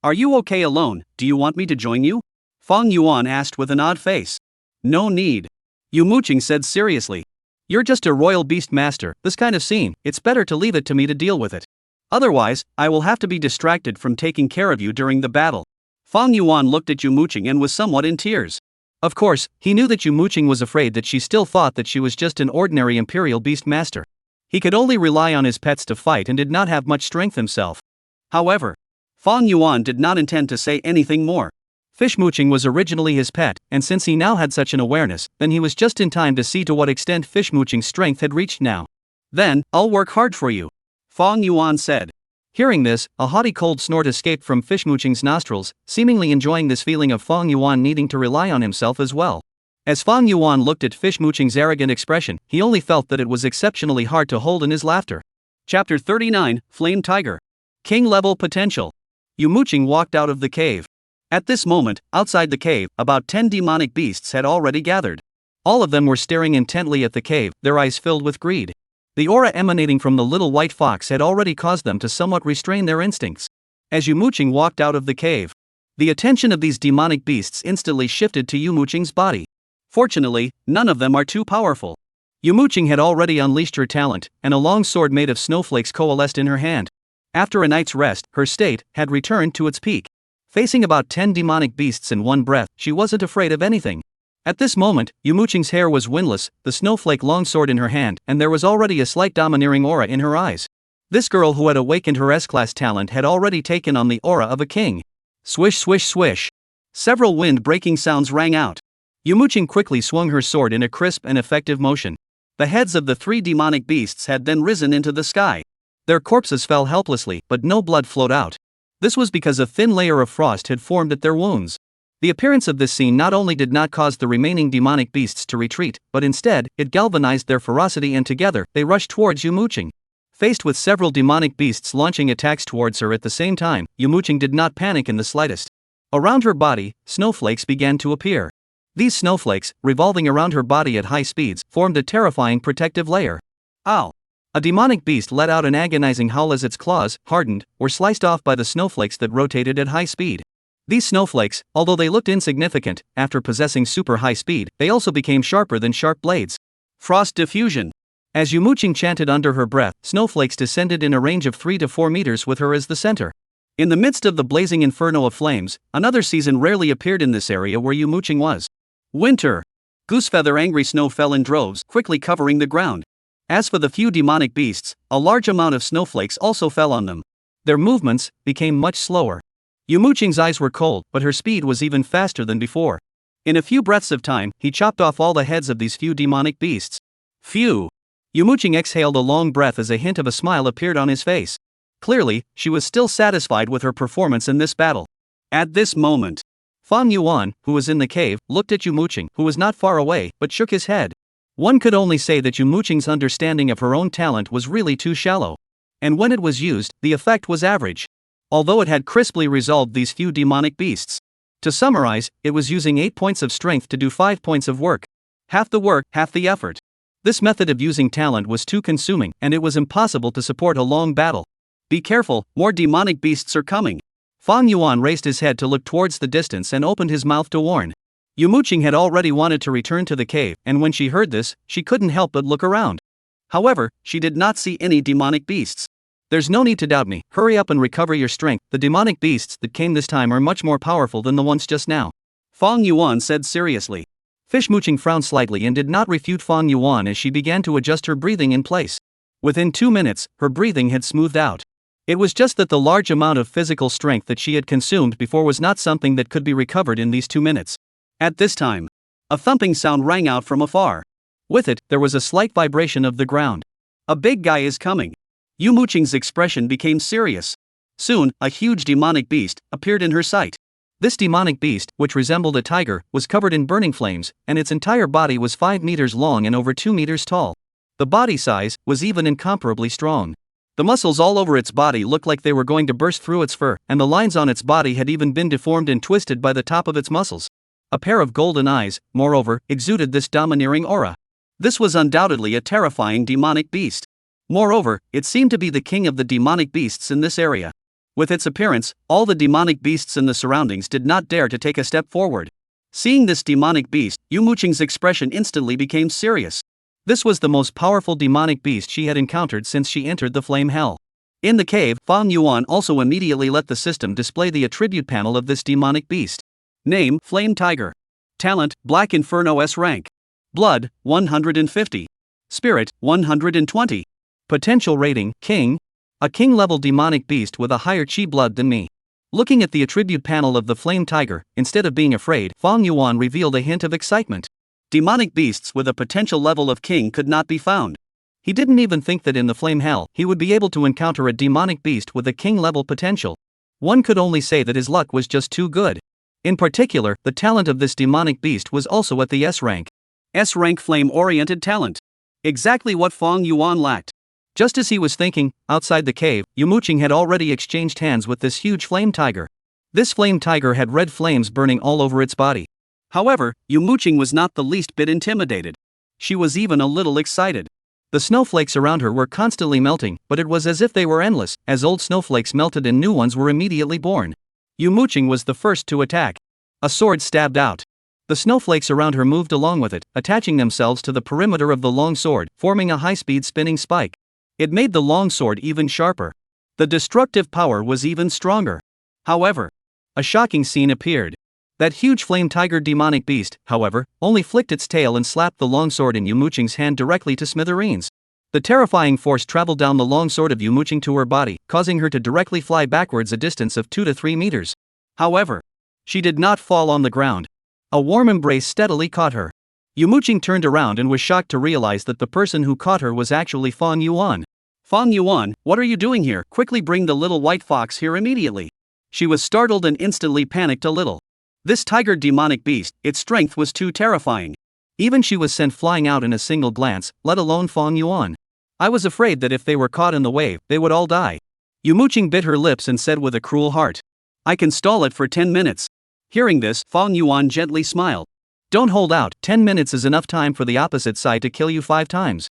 Are you okay alone? Do you want me to join you? Fang Yuan asked with an odd face. No need. Yu Muqing said seriously. You're just a royal beast master, this kind of scene, it's better to leave it to me to deal with it. Otherwise, I will have to be distracted from taking care of you during the battle. Fang Yuan looked at Yu Muqing and was somewhat in tears. Of course, he knew that Yu Muqing was afraid that she still thought that she was just an ordinary imperial beast master. He could only rely on his pets to fight and did not have much strength himself. However, Fang Yuan did not intend to say anything more. Fish Muqing was originally his pet, and since he now had such an awareness, then he was just in time to see to what extent Fish Muqing's strength had reached now. Then, I'll work hard for you, Fang Yuan said. Hearing this, a haughty cold snort escaped from Fish Muqing's nostrils, seemingly enjoying this feeling of Fang Yuan needing to rely on himself as well. As Fang Yuan looked at Fish Muqing's arrogant expression, he only felt that it was exceptionally hard to hold in his laughter. Chapter 39, Flame Tiger. King Level Potential. Yu Muqing walked out of the cave. At this moment, outside the cave, about 10 demonic beasts had already gathered. All of them were staring intently at the cave, their eyes filled with greed. The aura emanating from the little white fox had already caused them to somewhat restrain their instincts. As Yu Muqing walked out of the cave, the attention of these demonic beasts instantly shifted to Yu Muqing's body. Fortunately, none of them are too powerful. Yu Muqing had already unleashed her talent, and a long sword made of snowflakes coalesced in her hand. After a night's rest, her state had returned to its peak. Facing about 10 demonic beasts in one breath, she wasn't afraid of anything. At this moment, Yu Muqing's hair was windless, the snowflake longsword in her hand, and there was already a slight domineering aura in her eyes. This girl who had awakened her S-class talent had already taken on the aura of a king. Swish swish swish. Several wind-breaking sounds rang out. Yu Muqing quickly swung her sword in a crisp and effective motion. The heads of the 3 demonic beasts had then risen into the sky. Their corpses fell helplessly, but no blood flowed out. This was because a thin layer of frost had formed at their wounds. The appearance of this scene not only did not cause the remaining demonic beasts to retreat, but instead, it galvanized their ferocity and together, they rushed towards Yu Muqing. Faced with several demonic beasts launching attacks towards her at the same time, Yu Muqing did not panic in the slightest. Around her body, snowflakes began to appear. These snowflakes, revolving around her body at high speeds, formed a terrifying protective layer. Ow! A demonic beast let out an agonizing howl as its claws, hardened, were sliced off by the snowflakes that rotated at high speed. These snowflakes, although they looked insignificant, after possessing super high speed, they also became sharper than sharp blades. Frost diffusion. As Yu Muqing chanted under her breath, snowflakes descended in a range of 3 to 4 meters with her as the center. In the midst of the blazing inferno of flames, another season rarely appeared in this area where Yu Muqing was. Winter. Goosefeather angry snow fell in droves, quickly covering the ground. As for the few demonic beasts, a large amount of snowflakes also fell on them. Their movements became much slower. Yu Muqing's eyes were cold, but her speed was even faster than before. In a few breaths of time, he chopped off all the heads of these few demonic beasts. Phew! Yu Muqing exhaled a long breath as a hint of a smile appeared on his face. Clearly, she was still satisfied with her performance in this battle. At this moment, Fang Yuan, who was in the cave, looked at Yu Muqing, who was not far away, but shook his head. One could only say that Yu Muqing's understanding of her own talent was really too shallow. And when it was used, the effect was average. Although it had crisply resolved these few demonic beasts. To summarize, it was using 8 points of strength to do 5 points of work. Half the work, half the effort. This method of using talent was too consuming, and it was impossible to support a long battle. Be careful, more demonic beasts are coming. Fang Yuan raised his head to look towards the distance and opened his mouth to warn. Yu Muqing had already wanted to return to the cave, and when she heard this, she couldn't help but look around. However, she did not see any demonic beasts. There's no need to doubt me, hurry up and recover your strength, the demonic beasts that came this time are much more powerful than the ones just now. Fang Yuan said seriously. Fish Muqing frowned slightly and did not refute Fang Yuan as she began to adjust her breathing in place. Within 2 minutes, her breathing had smoothed out. It was just that the large amount of physical strength that she had consumed before was not something that could be recovered in these 2 minutes. At this time, a thumping sound rang out from afar. With it, there was a slight vibration of the ground. A big guy is coming. Yu Muqing's expression became serious. Soon, a huge demonic beast appeared in her sight. This demonic beast, which resembled a tiger, was covered in burning flames, and its entire body was 5 meters long and over 2 meters tall. The body size was even incomparably strong. The muscles all over its body looked like they were going to burst through its fur, and the lines on its body had even been deformed and twisted by the top of its muscles. A pair of golden eyes, moreover, exuded this domineering aura. This was undoubtedly a terrifying demonic beast. Moreover, it seemed to be the king of the demonic beasts in this area. With its appearance, all the demonic beasts in the surroundings did not dare to take a step forward. Seeing this demonic beast, Yu Muqing's expression instantly became serious. This was the most powerful demonic beast she had encountered since she entered the flame hell. In the cave, Fang Yuan also immediately let the system display the attribute panel of this demonic beast. Name: Flame Tiger. Talent: Black Inferno S rank. Blood: 150. Spirit: 120. Potential rating: King. A king-level demonic beast with a higher chi blood than me. Looking at the attribute panel of the flame tiger, instead of being afraid, Fang Yuan revealed a hint of excitement. Demonic beasts with a potential level of king could not be found. He didn't even think that in the flame hell, he would be able to encounter a demonic beast with a king-level potential. One could only say that his luck was just too good. In particular, the talent of this demonic beast was also at the S rank. S rank flame-oriented talent. Exactly what Fang Yuan lacked. Just as he was thinking, outside the cave, Yu Muqing had already exchanged hands with this huge flame tiger. This flame tiger had red flames burning all over its body. However, Yu Muqing was not the least bit intimidated. She was even a little excited. The snowflakes around her were constantly melting, but it was as if they were endless, as old snowflakes melted and new ones were immediately born. Yu Muqing was the first to attack. A sword stabbed out. The snowflakes around her moved along with it, attaching themselves to the perimeter of the long sword, forming a high-speed spinning spike. It made the long sword even sharper. The destructive power was even stronger. However, a shocking scene appeared. That huge flame tiger demonic beast, however, only flicked its tail and slapped the long sword in Yu Muqing's hand directly to smithereens. The terrifying force traveled down the long sword of Yu Muqing to her body, causing her to directly fly backwards a distance of 2 to 3 meters. However, she did not fall on the ground. A warm embrace steadily caught her. Yu Muqing turned around and was shocked to realize that the person who caught her was actually Fang Yuan. Fang Yuan, what are you doing here? Quickly bring the little white fox here immediately. She was startled and instantly panicked a little. This tiger demonic beast, its strength was too terrifying. Even she was sent flying out in a single glance, let alone Fang Yuan. I was afraid that if they were caught in the wave, they would all die. Yu Muqing bit her lips and said with a cruel heart, I can stall it for 10 minutes. Hearing this, Fang Yuan gently smiled. Don't hold out, 10 minutes is enough time for the opposite side to kill you 5 times.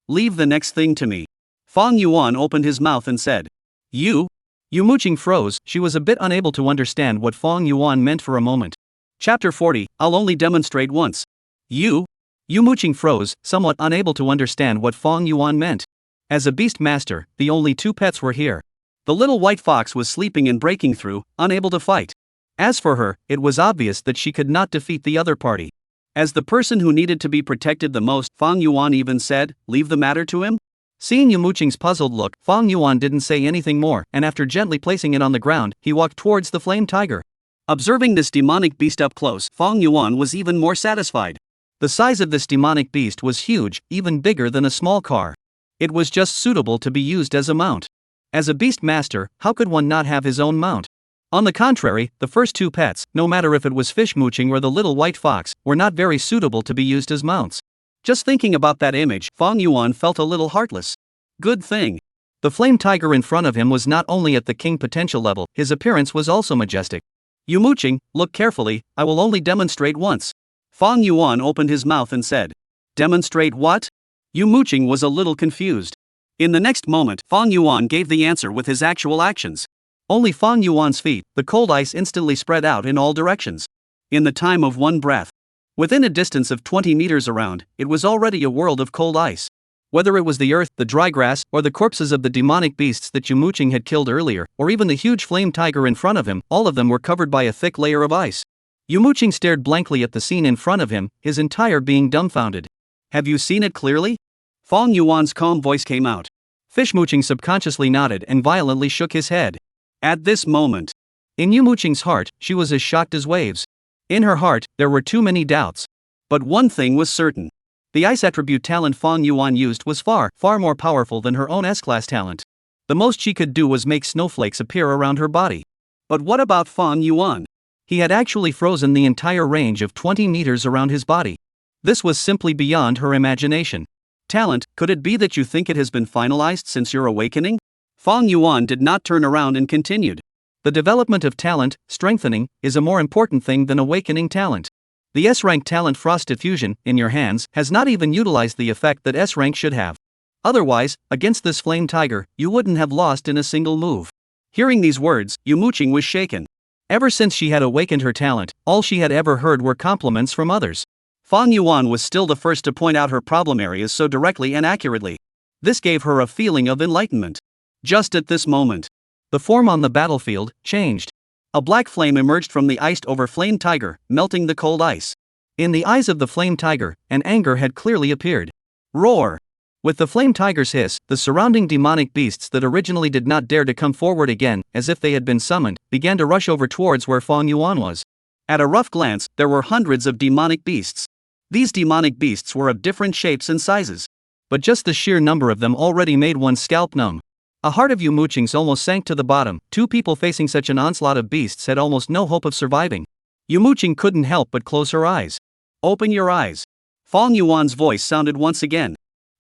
Leave the next thing to me. Fang Yuan opened his mouth and said, You? Yu Muqing froze, she was a bit unable to understand what Fang Yuan meant for a moment. Chapter 40, I'll only demonstrate once. You? Yu Muqing froze, somewhat unable to understand what Fang Yuan meant. As a beast master, the only 2 pets were here. The little white fox was sleeping and breaking through, unable to fight. As for her, it was obvious that she could not defeat the other party. As the person who needed to be protected the most, Fang Yuan even said, leave the matter to him? Seeing Yu Muqing's puzzled look, Fang Yuan didn't say anything more, and after gently placing it on the ground, he walked towards the flame tiger. Observing this demonic beast up close, Fang Yuan was even more satisfied. The size of this demonic beast was huge, even bigger than a small car. It was just suitable to be used as a mount. As a beast master, how could one not have his own mount? On the contrary, the first 2 pets, no matter if it was Fish Muqing or the little white fox, were not very suitable to be used as mounts. Just thinking about that image, Fang Yuan felt a little heartless. Good thing. The flame tiger in front of him was not only at the king potential level, his appearance was also majestic. Yu Muqing, look carefully, I will only demonstrate once. Fang Yuan opened his mouth and said, Demonstrate what? Yu Muqing was a little confused. In the next moment, Fang Yuan gave the answer with his actual actions. Only Fang Yuan's feet, the cold ice instantly spread out in all directions. In the time of one breath. Within a distance of 20 meters around, it was already a world of cold ice. Whether it was the earth, the dry grass, or the corpses of the demonic beasts that Yu Muqing had killed earlier, or even the huge flame tiger in front of him, all of them were covered by a thick layer of ice. Yu Muqing stared blankly at the scene in front of him, his entire being dumbfounded. Have you seen it clearly? Fang Yuan's calm voice came out. Fish Muqing subconsciously nodded and violently shook his head. At this moment, in Yu Muqing's heart, she was as shocked as waves. In her heart, there were too many doubts. But one thing was certain. The ice attribute talent Fang Yuan used was far more powerful than her own S-class talent. The most she could do was make snowflakes appear around her body. But what about Fang Yuan? He had actually frozen the entire range of 20 meters around his body. This was simply beyond her imagination. Talent, could it be that you think it has been finalized since your awakening? Fang Yuan did not turn around and continued. The development of talent, strengthening, is a more important thing than awakening talent. The S-rank talent Frost Diffusion, in your hands, has not even utilized the effect that S-rank should have. Otherwise, against this flame tiger, you wouldn't have lost in a single move. Hearing these words, Muqing was shaken. Ever since she had awakened her talent, all she had ever heard were compliments from others. Fang Yuan was still the first to point out her problem areas so directly and accurately. This gave her a feeling of enlightenment. Just at this moment, the form on the battlefield changed. A black flame emerged from the iced-over flame tiger, melting the cold ice. In the eyes of the flame tiger, an anger had clearly appeared. Roar! With the flame tiger's hiss, the surrounding demonic beasts that originally did not dare to come forward again, as if they had been summoned, began to rush over towards where Fang Yuan was. At a rough glance, there were hundreds of demonic beasts. These demonic beasts were of different shapes and sizes. But just the sheer number of them already made one's scalp numb. A heart of Muqing's almost sank to the bottom. Two people facing such an onslaught of beasts had almost no hope of surviving. Muqing couldn't help but close her eyes. Open your eyes. Fang Yuan's voice sounded once again.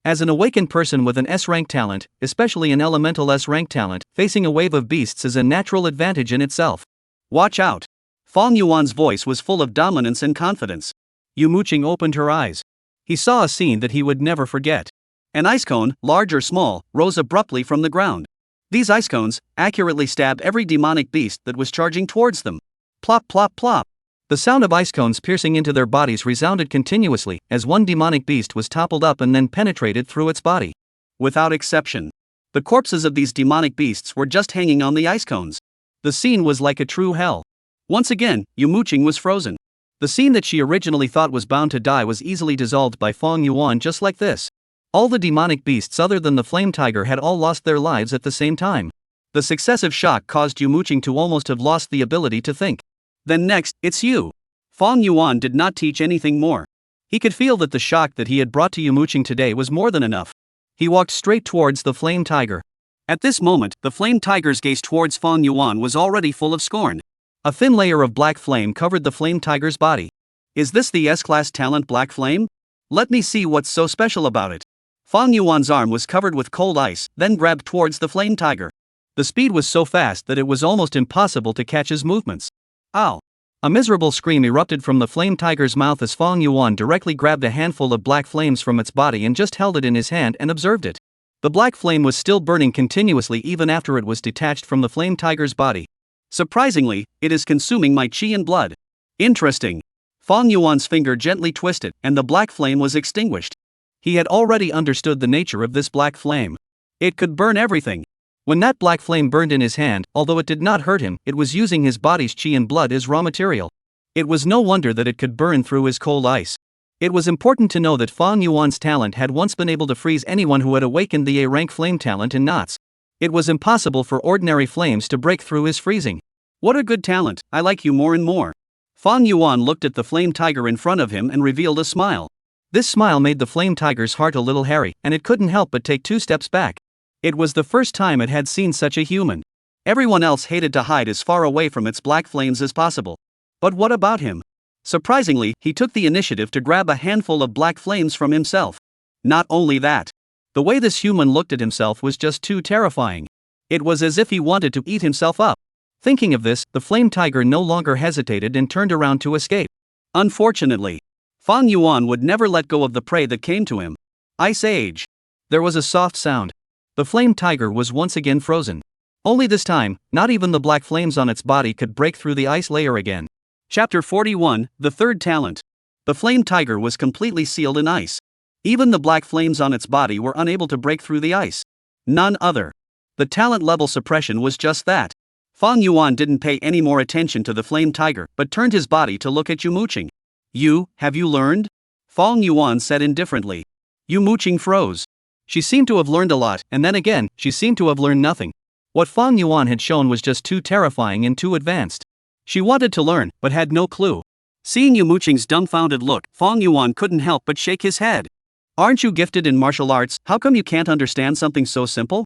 As an awakened person with an S-rank talent, especially an elemental S-rank talent, facing a wave of beasts is a natural advantage in itself. Watch out. Fang Yuan's voice was full of dominance and confidence. Muqing opened her eyes. He saw a scene that he would never forget. An ice cone, large or small, rose abruptly from the ground. These ice cones accurately stabbed every demonic beast that was charging towards them. Plop plop plop. The sound of ice cones piercing into their bodies resounded continuously as one demonic beast was toppled up and then penetrated through its body. Without exception, the corpses of these demonic beasts were just hanging on the ice cones. The scene was like a true hell. Once again, Muqing was frozen. The scene that she originally thought was bound to die was easily dissolved by Fang Yuan just like this. All the demonic beasts other than the flame tiger had all lost their lives at the same time. The successive shock caused Muqing to almost have lost the ability to think. Then next, it's you. Fang Yuan did not teach anything more. He could feel that the shock that he had brought to Muqing today was more than enough. He walked straight towards the flame tiger. At this moment, the flame tiger's gaze towards Fang Yuan was already full of scorn. A thin layer of black flame covered the flame tiger's body. Is this the S-class talent Black Flame? Let me see what's so special about it. Fang Yuan's arm was covered with cold ice, then grabbed towards the flame tiger. The speed was so fast that it was almost impossible to catch his movements. Ow! A miserable scream erupted from the flame tiger's mouth as Fang Yuan directly grabbed a handful of black flames from its body and just held it in his hand and observed it. The black flame was still burning continuously even after it was detached from the flame tiger's body. Surprisingly, it is consuming my chi and blood. Interesting. Fang Yuan's finger gently twisted, and the black flame was extinguished. He had already understood the nature of this black flame. It could burn everything. When that black flame burned in his hand, although it did not hurt him, it was using his body's chi and blood as raw material. It was no wonder that it could burn through his cold ice. It was important to know that Fang Yuan's talent had once been able to freeze anyone who had awakened the A-rank flame talent in knots. It was impossible for ordinary flames to break through his freezing. What a good talent, I like you more and more. Fang Yuan looked at the flame tiger in front of him and revealed a smile. This smile made the flame tiger's heart a little hairy, and it couldn't help but take 2 steps back. It was the first time it had seen such a human. Everyone else hated to hide as far away from its black flames as possible. But what about him? Surprisingly, he took the initiative to grab a handful of black flames from himself. Not only that, the way this human looked at himself was just too terrifying. It was as if he wanted to eat himself up. Thinking of this, the flame tiger no longer hesitated and turned around to escape. Unfortunately, Fang Yuan would never let go of the prey that came to him. Ice Age. There was a soft sound. The flame tiger was once again frozen. Only this time, not even the black flames on its body could break through the ice layer again. Chapter 41, The Third Talent. The flame tiger was completely sealed in ice. Even the black flames on its body were unable to break through the ice. None other. The talent level suppression was just that. Fang Yuan didn't pay any more attention to the flame tiger but turned his body to look at Muqing. Have you learned? Fang Yuan said indifferently. Muqing froze. She seemed to have learned a lot, and then again, she seemed to have learned nothing. What Fang Yuan had shown was just too terrifying and too advanced. She wanted to learn, but had no clue. Seeing Muqing's dumbfounded look, Fang Yuan couldn't help but shake his head. Aren't you gifted in martial arts? How come you can't understand something so simple?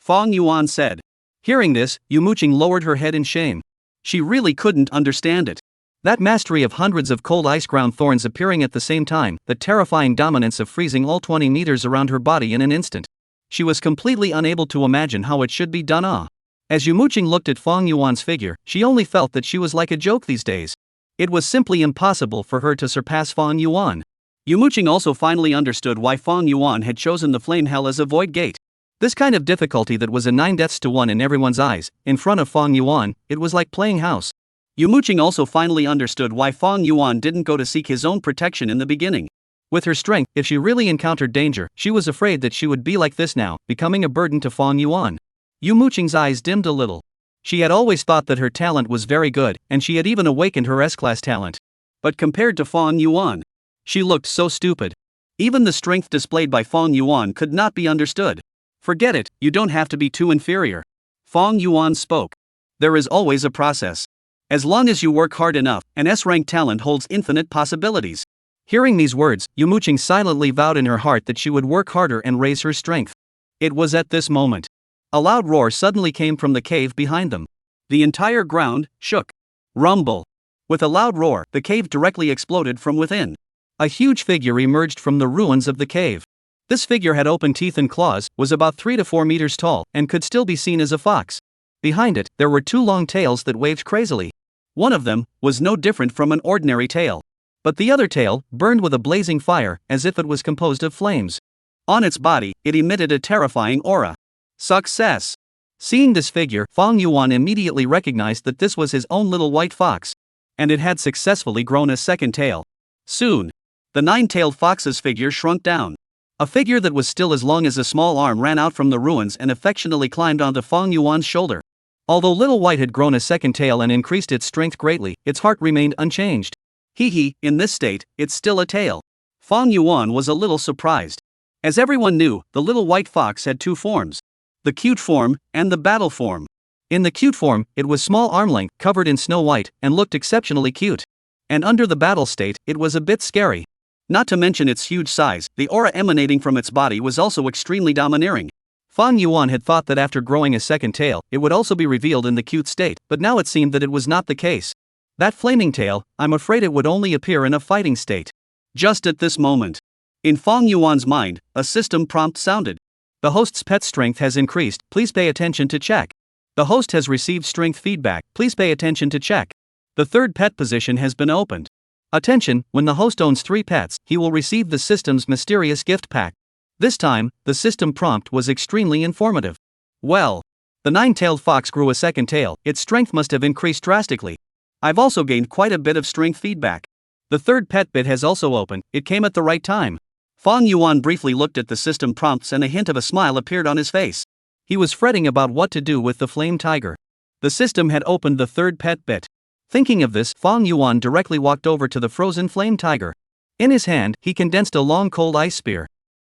Fong Yuan said. Hearing this, Muqing lowered her head in shame. She really couldn't understand it. That mastery of hundreds of cold ice ground thorns appearing at the same time, the terrifying dominance of freezing all 20 meters around her body in an instant. She was completely unable to imagine how it should be done. As Muqing looked at Fong Yuan's figure, she only felt that she was like a joke these days. It was simply impossible for her to surpass Fong Yuan. Muqing also finally understood why Fong Yuan had chosen the flame hell as a void gate. This kind of difficulty that was a 9 deaths to 1 in everyone's eyes, in front of Fong Yuan, it was like playing house. Muqing also finally understood why Fong Yuan didn't go to seek his own protection in the beginning. With her strength, if she really encountered danger, she was afraid that she would be like this now, becoming a burden to Fong Yuan. Muqing's eyes dimmed a little. She had always thought that her talent was very good, and she had even awakened her S-class talent. But compared to Fong Yuan, she looked so stupid. Even the strength displayed by Fong Yuan could not be understood. Forget it, you don't have to be too inferior. Fong Yuan spoke. There is always a process. As long as you work hard enough, an S-rank talent holds infinite possibilities. Hearing these words, Muqing silently vowed in her heart that she would work harder and raise her strength. It was at this moment. A loud roar suddenly came from the cave behind them. The entire ground shook. Rumble. With a loud roar, the cave directly exploded from within. A huge figure emerged from the ruins of the cave. This figure had open teeth and claws, was about 3 to 4 meters tall, and could still be seen as a fox. Behind it, there were 2 long tails that waved crazily. One of them was no different from an ordinary tail. But the other tail burned with a blazing fire, as if it was composed of flames. On its body, it emitted a terrifying aura. Success! Seeing this figure, Fong Yuan immediately recognized that this was his own little white fox. And it had successfully grown a second tail. Soon, the 9-tailed fox's figure shrunk down. A figure that was still as long as a small arm ran out from the ruins and affectionately climbed onto Fong Yuan's shoulder. Although Little White had grown a second tail and increased its strength greatly, its heart remained unchanged. In this state, it's still a tail. Fong Yuan was a little surprised. As everyone knew, the little white fox had 2 forms. The cute form, and the battle form. In the cute form, it was small arm length, covered in snow white, and looked exceptionally cute. And under the battle state, it was a bit scary. Not to mention its huge size, the aura emanating from its body was also extremely domineering. Fong Yuan had thought that after growing a second tail, it would also be revealed in the cute state, but now it seemed that it was not the case. That flaming tail, I'm afraid it would only appear in a fighting state. Just at this moment, in Fong Yuan's mind, a system prompt sounded. The host's pet strength has increased, please pay attention to check. The host has received strength feedback, please pay attention to check. The 3rd pet position has been opened. Attention, when the host owns 3 pets, he will receive the system's mysterious gift pack. This time, the system prompt was extremely informative. Well, the 9-tailed fox grew a second tail, its strength must have increased drastically. I've also gained quite a bit of strength feedback. The 3rd pet bit has also opened, it came at the right time. Fong Yuan briefly looked at the system prompts and a hint of a smile appeared on his face. He was fretting about what to do with the flame tiger. The system had opened the 3rd pet bit. Thinking of this, Fong Yuan directly walked over to the frozen flame tiger. In his hand, he condensed a long cold ice spear.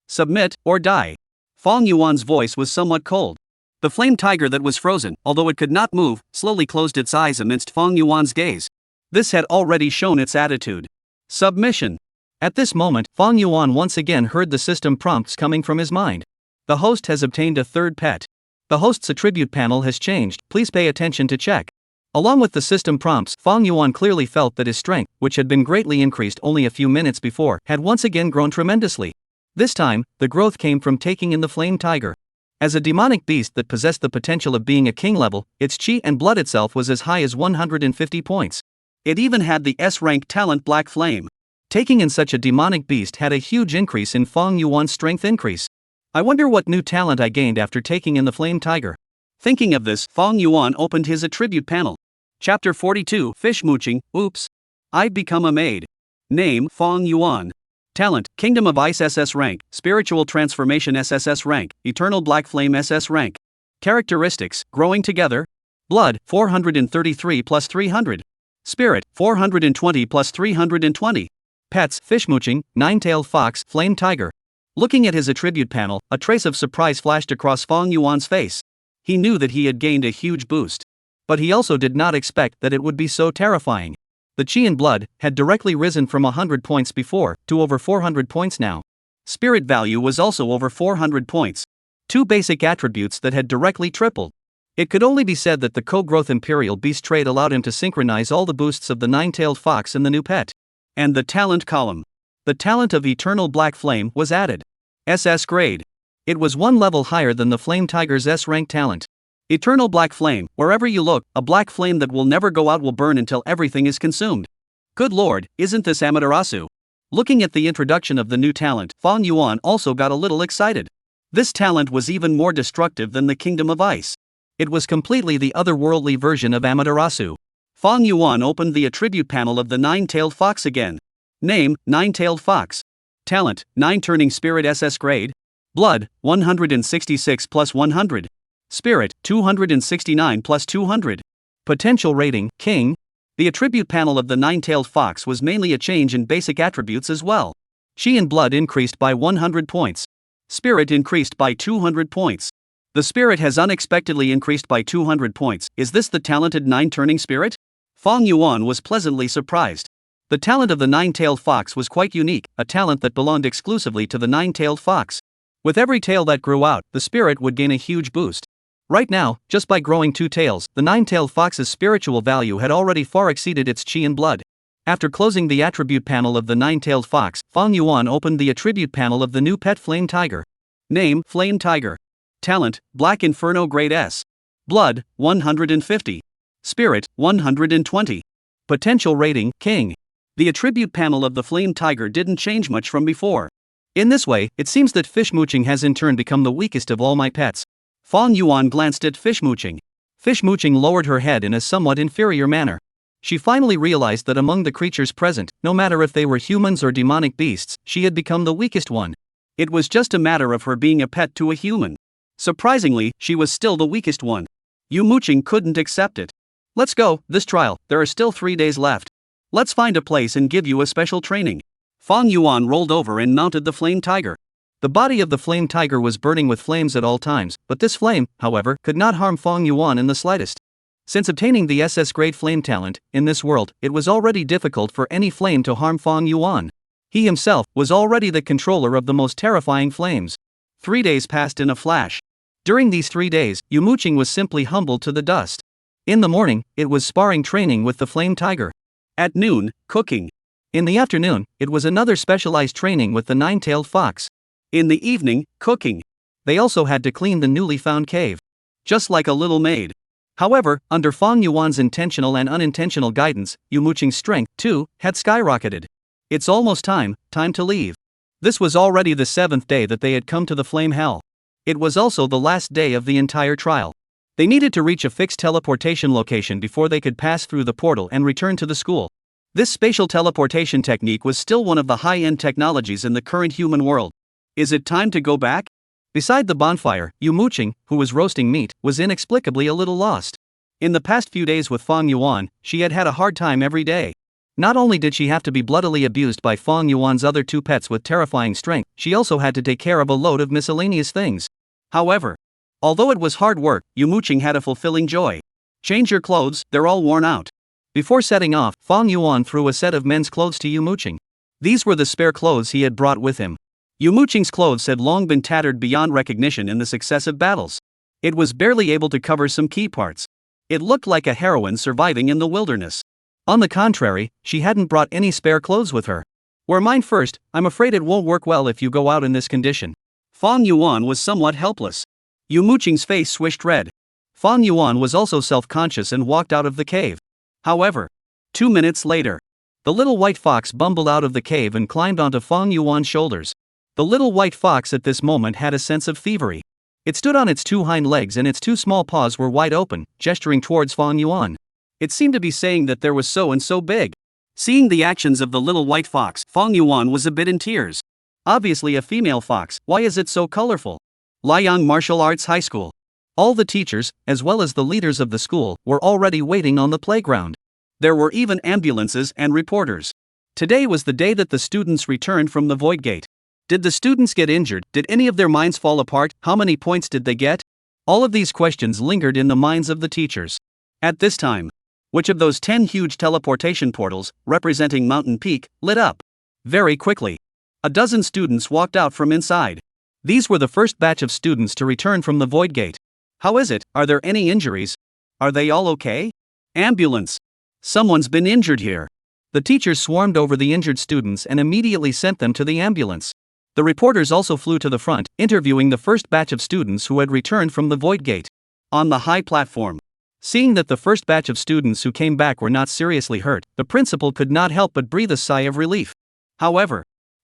Submit, or die. Fong Yuan's voice was somewhat cold. The flame tiger that was frozen, although it could not move, slowly closed its eyes amidst Fong Yuan's gaze. This had already shown its attitude. Submission. At this moment, Fong Yuan once again heard the system prompts coming from his mind. The host has obtained a 3rd pet. The host's attribute panel has changed, please pay attention to check. Along with the system prompts, Fong Yuan clearly felt that his strength, which had been greatly increased only a few minutes before, had once again grown tremendously. This time, the growth came from taking in the flame tiger. As a demonic beast that possessed the potential of being a king level, its chi and blood itself was as high as 150 points. It even had the S-rank talent Black Flame. Taking in such a demonic beast had a huge increase in Fong Yuan's strength increase. I wonder what new talent I gained after taking in the flame tiger. Thinking of this, Fong Yuan opened his attribute panel. Chapter 42, Fish Muqing, Oops. I've become a maid. Name, Fong Yuan. Talent, Kingdom of Ice SS rank, Spiritual Transformation SSS rank, Eternal Black Flame SS rank. Characteristics, Growing Together. Blood, 433 plus 300. Spirit, 420 plus 320. Pets, Fish Muqing, 9-tailed fox, flame tiger. Looking at his attribute panel, a trace of surprise flashed across Fong Yuan's face. He knew that he had gained a huge boost. But he also did not expect that it would be so terrifying. The chi and blood had directly risen from 100 points before, to over 400 points now. Spirit value was also over 400 points. two basic attributes that had directly tripled. It could only be said that the co-growth Imperial Beast trait allowed him to synchronize all the boosts of the nine-tailed fox and the new pet. And the talent column. The talent of Eternal Black Flame was added. SS grade. It was one level higher than the Flame Tiger's S-rank talent. Eternal Black Flame, wherever you look, a black flame that will never go out will burn until everything is consumed. Good lord, isn't this Amaterasu? Looking at the introduction of the new talent, Fang Yuan also got a little excited. This talent was even more destructive than the Kingdom of Ice. It was completely the otherworldly version of Amaterasu. Fang Yuan opened the attribute panel of the nine-tailed fox again. Name, Nine-tailed fox. Talent, 9 turning spirit SS grade. Blood, 166 plus 100. Spirit, 269 plus 200. Potential rating, King. The attribute panel of the nine-tailed fox was mainly a change in basic attributes as well. Chi and blood increased by 100 points. Spirit increased by 200 points. The spirit has unexpectedly increased by 200 points. Is this the talented 9-turning spirit? Fang Yuan was pleasantly surprised. The talent of the nine-tailed fox was quite unique, a talent that belonged exclusively to the nine-tailed fox. With every tail that grew out, the spirit would gain a huge boost. Right now, just by growing 2 tails, the nine-tailed fox's spiritual value had already far exceeded its chi and blood. After closing the attribute panel of the nine-tailed fox, Fang Yuan opened the attribute panel of the new pet Flame Tiger. Name, Flame Tiger. Talent, Black Inferno grade S. Blood, 150. Spirit, 120. Potential rating, King. The attribute panel of the Flame Tiger didn't change much from before. In this way, it seems that Fish Muqing has in turn become the weakest of all my pets. Fang Yuan glanced at Fish Muqing. Fish Muqing lowered her head in a somewhat inferior manner. She finally realized that among the creatures present, no matter if they were humans or demonic beasts, she had become the weakest one. It was just a matter of her being a pet to a human. Surprisingly, she was still the weakest one. Muqing couldn't accept it. Let's go, this trial, there are still 3 days left. Let's find a place and give you a special training. Fang Yuan rolled over and mounted the Flame Tiger. The body of the Flame Tiger was burning with flames at all times, but this flame, however, could not harm Fang Yuan in the slightest. Since obtaining the SS grade flame talent, in this world, it was already difficult for any flame to harm Fang Yuan. He himself was already the controller of the most terrifying flames. 3 days passed in a flash. During these 3 days, Muqing was simply humbled to the dust. In the morning, it was sparring training with the Flame Tiger. At noon, cooking. In the afternoon, it was another specialized training with the nine-tailed fox. In the evening, cooking. They also had to clean the newly found cave. Just like a little maid. However, under Fang Yuan's intentional and unintentional guidance, Muqing's strength, too, had skyrocketed. It's almost time to leave. This was already the 7th day that they had come to the Flame Hell. It was also the last day of the entire trial. They needed to reach a fixed teleportation location before they could pass through the portal and return to the school. This spatial teleportation technique was still one of the high-end technologies in the current human world. Is it time to go back? Beside the bonfire, Muqing, who was roasting meat, was inexplicably a little lost. In the past few days with Fang Yuan, she had had a hard time every day. Not only did she have to be bloodily abused by Fang Yuan's other 2 pets with terrifying strength, she also had to take care of a load of miscellaneous things. However, although it was hard work, Muqing had a fulfilling joy. Change your clothes, they're all worn out. Before setting off, Fang Yuan threw a set of men's clothes to Muqing. These were the spare clothes he had brought with him. Muqing's clothes had long been tattered beyond recognition in the successive battles. It was barely able to cover some key parts. It looked like a heroine surviving in the wilderness. On the contrary, she hadn't brought any spare clothes with her. Wear mine first, I'm afraid it won't work well if you go out in this condition. Fang Yuan was somewhat helpless. Muqing's face swished red. Fang Yuan was also self-conscious and walked out of the cave. However, 2 minutes later, the little white fox bumbled out of the cave and climbed onto Fang Yuan's shoulders. The little white fox at this moment had a sense of thievery. It stood on its 2 hind legs and its 2 small paws were wide open, gesturing towards Fang Yuan. It seemed to be saying that there was so and so big. Seeing the actions of the little white fox, Fang Yuan was a bit in tears. Obviously a female fox, why is it so colorful? Liang Martial Arts High School. All the teachers, as well as the leaders of the school, were already waiting on the playground. There were even ambulances and reporters. Today was the day that the students returned from the Void Gate. Did the students get injured? Did any of their minds fall apart? How many points did they get? All of these questions lingered in the minds of the teachers. At this time, which of those 10 huge teleportation portals, representing Mountain Peak, lit up? Very quickly. A dozen students walked out from inside. These were the first batch of students to return from the void gate. How is it? Are there any injuries? Are they all okay? Ambulance! Someone's been injured here. The teachers swarmed over the injured students and immediately sent them to the ambulance. The reporters also flew to the front, interviewing the first batch of students who had returned from the void gate. On the high platform, seeing that the first batch of students who came back were not seriously hurt, the principal could not help but breathe a sigh of relief.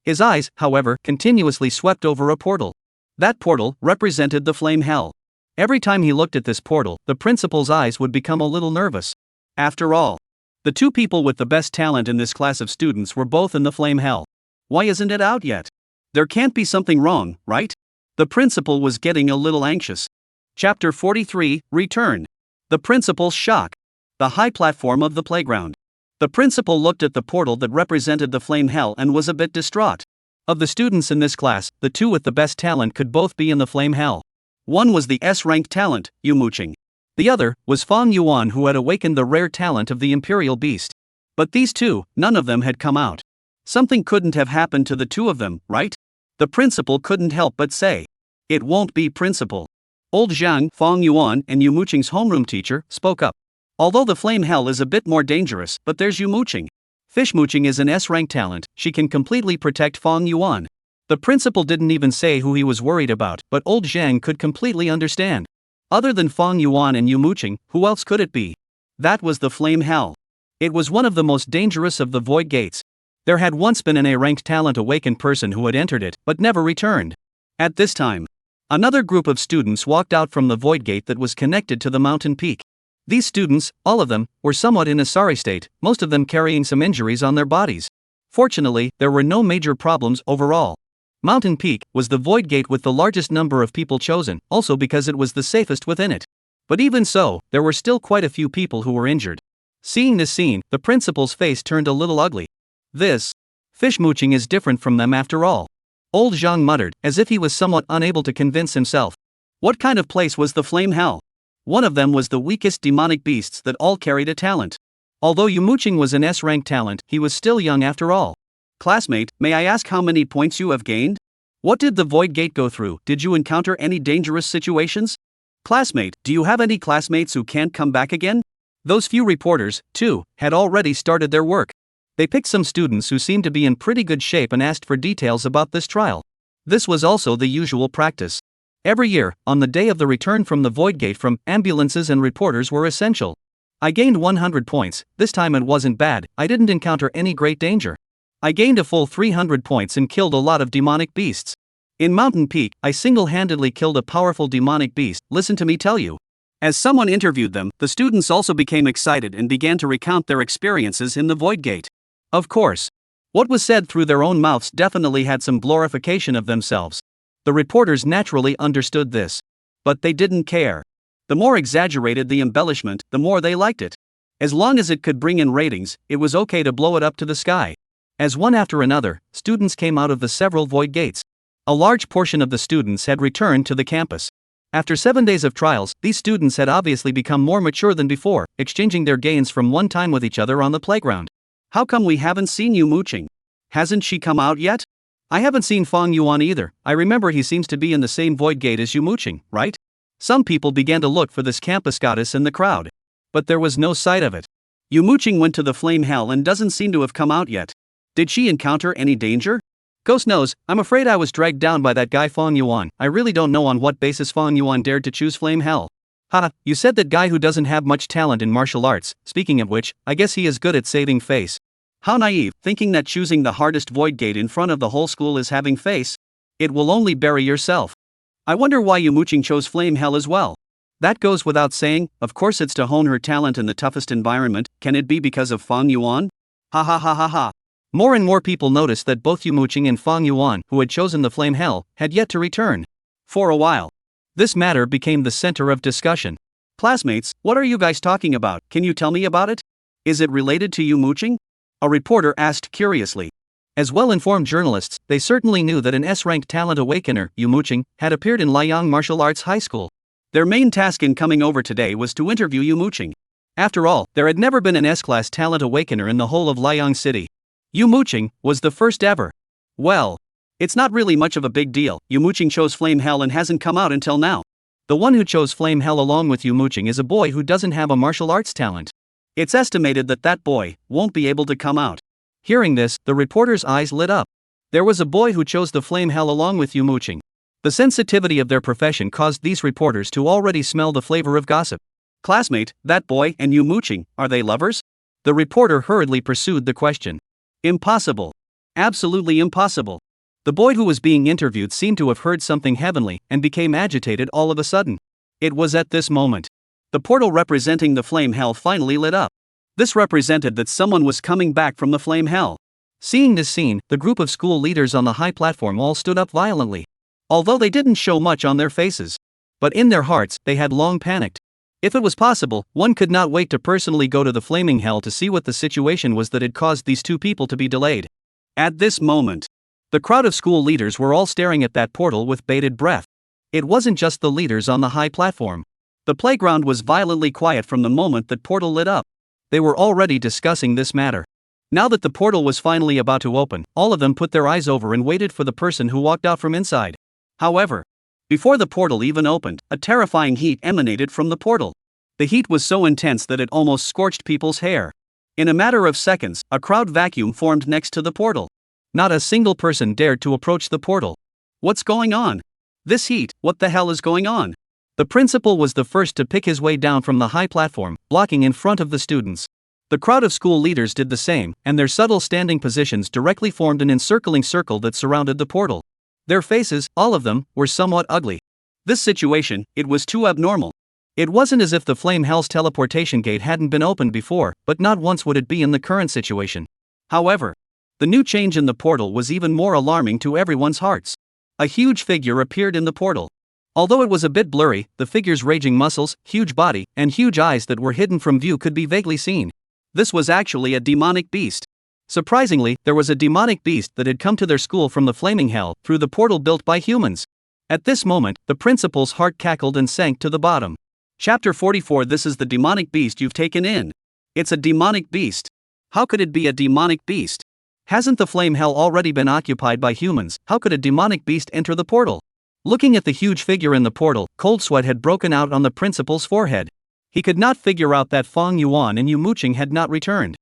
His eyes, continuously swept over a portal. That portal represented the flame hell. Every time he looked at this portal, the principal's eyes would become a little nervous. After all, the two people with the best talent in this class of students were both in the flame hell. Why isn't it out yet? There can't be something wrong, right? The principal was getting a little anxious. Chapter 43, Return. The principal's shock. The high platform of the playground. The principal looked at the portal that represented the flame hell and was a bit distraught. Of the students in this class, the two with the best talent could both be in the flame hell. One was the S-ranked talent, Muqing. The other was Fang Yuan, who had awakened the rare talent of the Imperial Beast. But these two, none of them had come out. Something couldn't have happened to the two of them, right? The principal couldn't help but say. It won't be, principal. Old Zhang, Fang Yuan, and Muqing's homeroom teacher, spoke up. Although the flame hell is a bit more dangerous, but there's Muqing. Fish Muqing is an S-rank talent, she can completely protect Fang Yuan. The principal didn't even say who he was worried about, but old Zhang could completely understand. Other than Fang Yuan and Muqing, who else could it be? That was the flame hell. It was one of the most dangerous of the void gates. There had once been an A-ranked talent awakened person who had entered it, but never returned. At this time, another group of students walked out from the void gate that was connected to the mountain peak. These students, all of them, were somewhat in a sorry state, most of them carrying some injuries on their bodies. Fortunately, there were no major problems overall. Mountain Peak was the void gate with the largest number of people chosen, also because it was the safest within it. But even so, there were still quite a few people who were injured. Seeing this scene, the principal's face turned a little ugly. This Fish Muqing is different from them after all. Old Zhang muttered, as if he was somewhat unable to convince himself. What kind of place was the flame hell? One of them was the weakest demonic beasts that all carried a talent. Although Muqing was an S-rank talent, he was still young after all. Classmate, may I ask how many points you have gained? What did the void gate go through? Did you encounter any dangerous situations? Classmate, do you have any classmates who can't come back again? Those few reporters, too, had already started their work. They picked some students who seemed to be in pretty good shape and asked for details about this trial. This was also the usual practice. Every year, on the day of the return from the void gate, ambulances and reporters were essential. I gained 100 points, this time it wasn't bad, I didn't encounter any great danger. I gained a full 300 points and killed a lot of demonic beasts. In Mountain Peak, I single-handedly killed a powerful demonic beast, listen to me tell you. As someone interviewed them, the students also became excited and began to recount their experiences in the void gate. Of course, what was said through their own mouths definitely had some glorification of themselves. The reporters naturally understood this. But they didn't care. The more exaggerated the embellishment, the more they liked it. As long as it could bring in ratings, it was okay to blow it up to the sky. As one after another, students came out of the several void gates. A large portion of the students had returned to the campus. After 7 days of trials, these students had obviously become more mature than before, exchanging their gains from one time with each other on the playground. How come we haven't seen Muqing? Hasn't she come out yet? I haven't seen Fang Yuan either, I remember he seems to be in the same void gate as Muqing, right? Some people began to look for this campus goddess in the crowd. But there was no sight of it. Muqing went to the flame hell and doesn't seem to have come out yet. Did she encounter any danger? Ghost knows, I'm afraid I was dragged down by that guy Fang Yuan. I really don't know on what basis Fang Yuan dared to choose flame hell. Haha, you said that guy who doesn't have much talent in martial arts, speaking of which, I guess he is good at saving face. How naive, thinking that choosing the hardest void gate in front of the whole school is having face. It will only bury yourself. I wonder why Muqing chose flame hell as well. That goes without saying, of course it's to hone her talent in the toughest environment. Can it be because of Fang Yuan? Ha ha ha ha ha. More and more people noticed that both Muqing and Fang Yuan, who had chosen the flame hell, had yet to return. For a while, this matter became the center of discussion. Classmates, what are you guys talking about? Can you tell me about it? Is it related to Muqing? A reporter asked curiously. As well-informed journalists, they certainly knew that an S-ranked talent awakener, Muqing, had appeared in Liang Martial Arts High School. Their main task in coming over today was to interview Muqing. After all, there had never been an S-class talent awakener in the whole of Liang City. Muqing was the first ever. Well, It's not really much of a big deal. Muqing chose Flame Hell and hasn't come out until now. The one who chose Flame Hell along with Muqing is a boy who doesn't have a martial arts talent. It's estimated that that boy won't be able to come out. Hearing this, the reporter's eyes lit up. There was a boy who chose the Flame Hell along with Muqing. The sensitivity of their profession caused these reporters to already smell the flavor of gossip. Classmate, that boy and Muqing, are they lovers? The reporter hurriedly pursued the question. Impossible. Absolutely impossible. The boy who was being interviewed seemed to have heard something heavenly and became agitated all of a sudden. It was at this moment. The portal representing the Flame Hell finally lit up. This represented that someone was coming back from the Flame Hell. Seeing this scene, the group of school leaders on the high platform all stood up violently. Although they didn't show much on their faces. But in their hearts, they had long panicked. If it was possible, one could not wait to personally go to the flaming hell to see what the situation was that had caused these two people to be delayed. At this moment, the crowd of school leaders were all staring at that portal with bated breath. It wasn't just the leaders on the high platform. The playground was violently quiet from the moment that portal lit up. They were already discussing this matter. Now that the portal was finally about to open, all of them put their eyes over and waited for the person who walked out from inside. However, before the portal even opened, a terrifying heat emanated from the portal. The heat was so intense that it almost scorched people's hair. In a matter of seconds, a crowd vacuum formed next to the portal. Not a single person dared to approach the portal. What's going on? This heat, what the hell is going on? The principal was the first to pick his way down from the high platform, blocking in front of the students. The crowd of school leaders did the same, and their subtle standing positions directly formed an encircling circle that surrounded the portal. Their faces, all of them, were somewhat ugly. This situation, it was too abnormal. It wasn't as if the Flame Hell's teleportation gate hadn't been opened before, but not once would it be in the current situation. However, the new change in the portal was even more alarming to everyone's hearts. A huge figure appeared in the portal. Although it was a bit blurry, the figure's raging muscles, huge body, and huge eyes that were hidden from view could be vaguely seen. This was actually a demonic beast. Surprisingly, there was a demonic beast that had come to their school from the flaming hell through the portal built by humans. At this moment, the principal's heart cackled and sank to the bottom. Chapter 44. This is the demonic beast you've taken in. It's a demonic beast. How could it be a demonic beast? Hasn't the flame hell already been occupied by humans? How could a demonic beast enter the portal? Looking at the huge figure in the portal, cold sweat had broken out on the principal's forehead. He could not figure out that Fong Yuan and Muqing had not returned.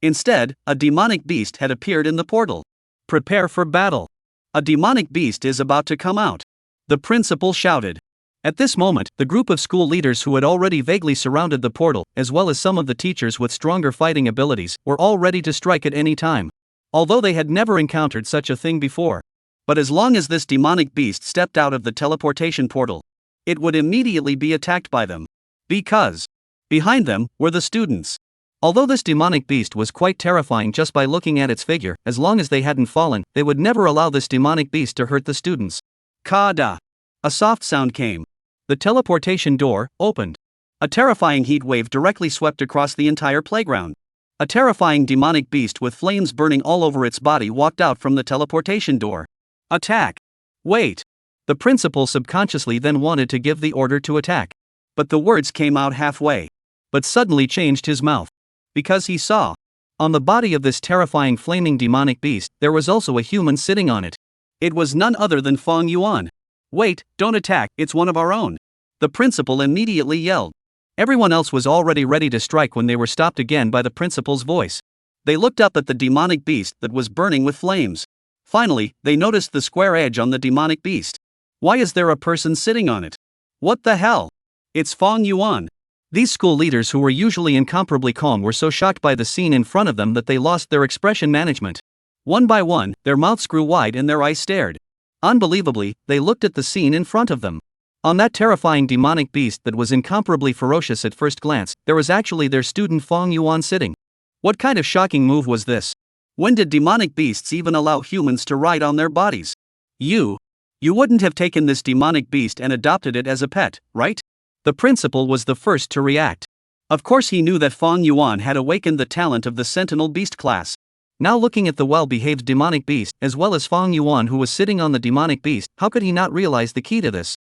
Instead, a demonic beast had appeared in the portal. Prepare for battle. A demonic beast is about to come out. The principal shouted. At this moment, the group of school leaders who had already vaguely surrounded the portal, as well as some of the teachers with stronger fighting abilities, were all ready to strike at any time. Although they had never encountered such a thing before. But as long as this demonic beast stepped out of the teleportation portal, it would immediately be attacked by them. Because behind them were the students. Although this demonic beast was quite terrifying just by looking at its figure, as long as they hadn't fallen, they would never allow this demonic beast to hurt the students. Kada! A soft sound came. The teleportation door opened. A terrifying heat wave directly swept across the entire playground. A terrifying demonic beast with flames burning all over its body walked out from the teleportation door. Attack! Wait! The principal subconsciously then wanted to give the order to attack. But the words came out halfway. But suddenly changed his mouth. Because he saw. On the body of this terrifying flaming demonic beast, there was also a human sitting on it. It was none other than Fong Yuan. Wait, don't attack, it's one of our own. The principal immediately yelled. Everyone else was already ready to strike when they were stopped again by the principal's voice. They looked up at the demonic beast that was burning with flames. Finally, they noticed the square edge on the demonic beast. Why is there a person sitting on it? What the hell? It's Fong Yuan. These school leaders who were usually incomparably calm were so shocked by the scene in front of them that they lost their expression management. One by one, their mouths grew wide and their eyes stared. Unbelievably, they looked at the scene in front of them. On that terrifying demonic beast that was incomparably ferocious at first glance, there was actually their student Fong Yuan sitting. What kind of shocking move was this? When did demonic beasts even allow humans to ride on their bodies? You wouldn't have taken this demonic beast and adopted it as a pet, right? The principal was the first to react. Of course he knew that Fong Yuan had awakened the talent of the sentinel beast class. Now looking at the well-behaved demonic beast, as well as Fong Yuan who was sitting on the demonic beast, how could he not realize the key to this?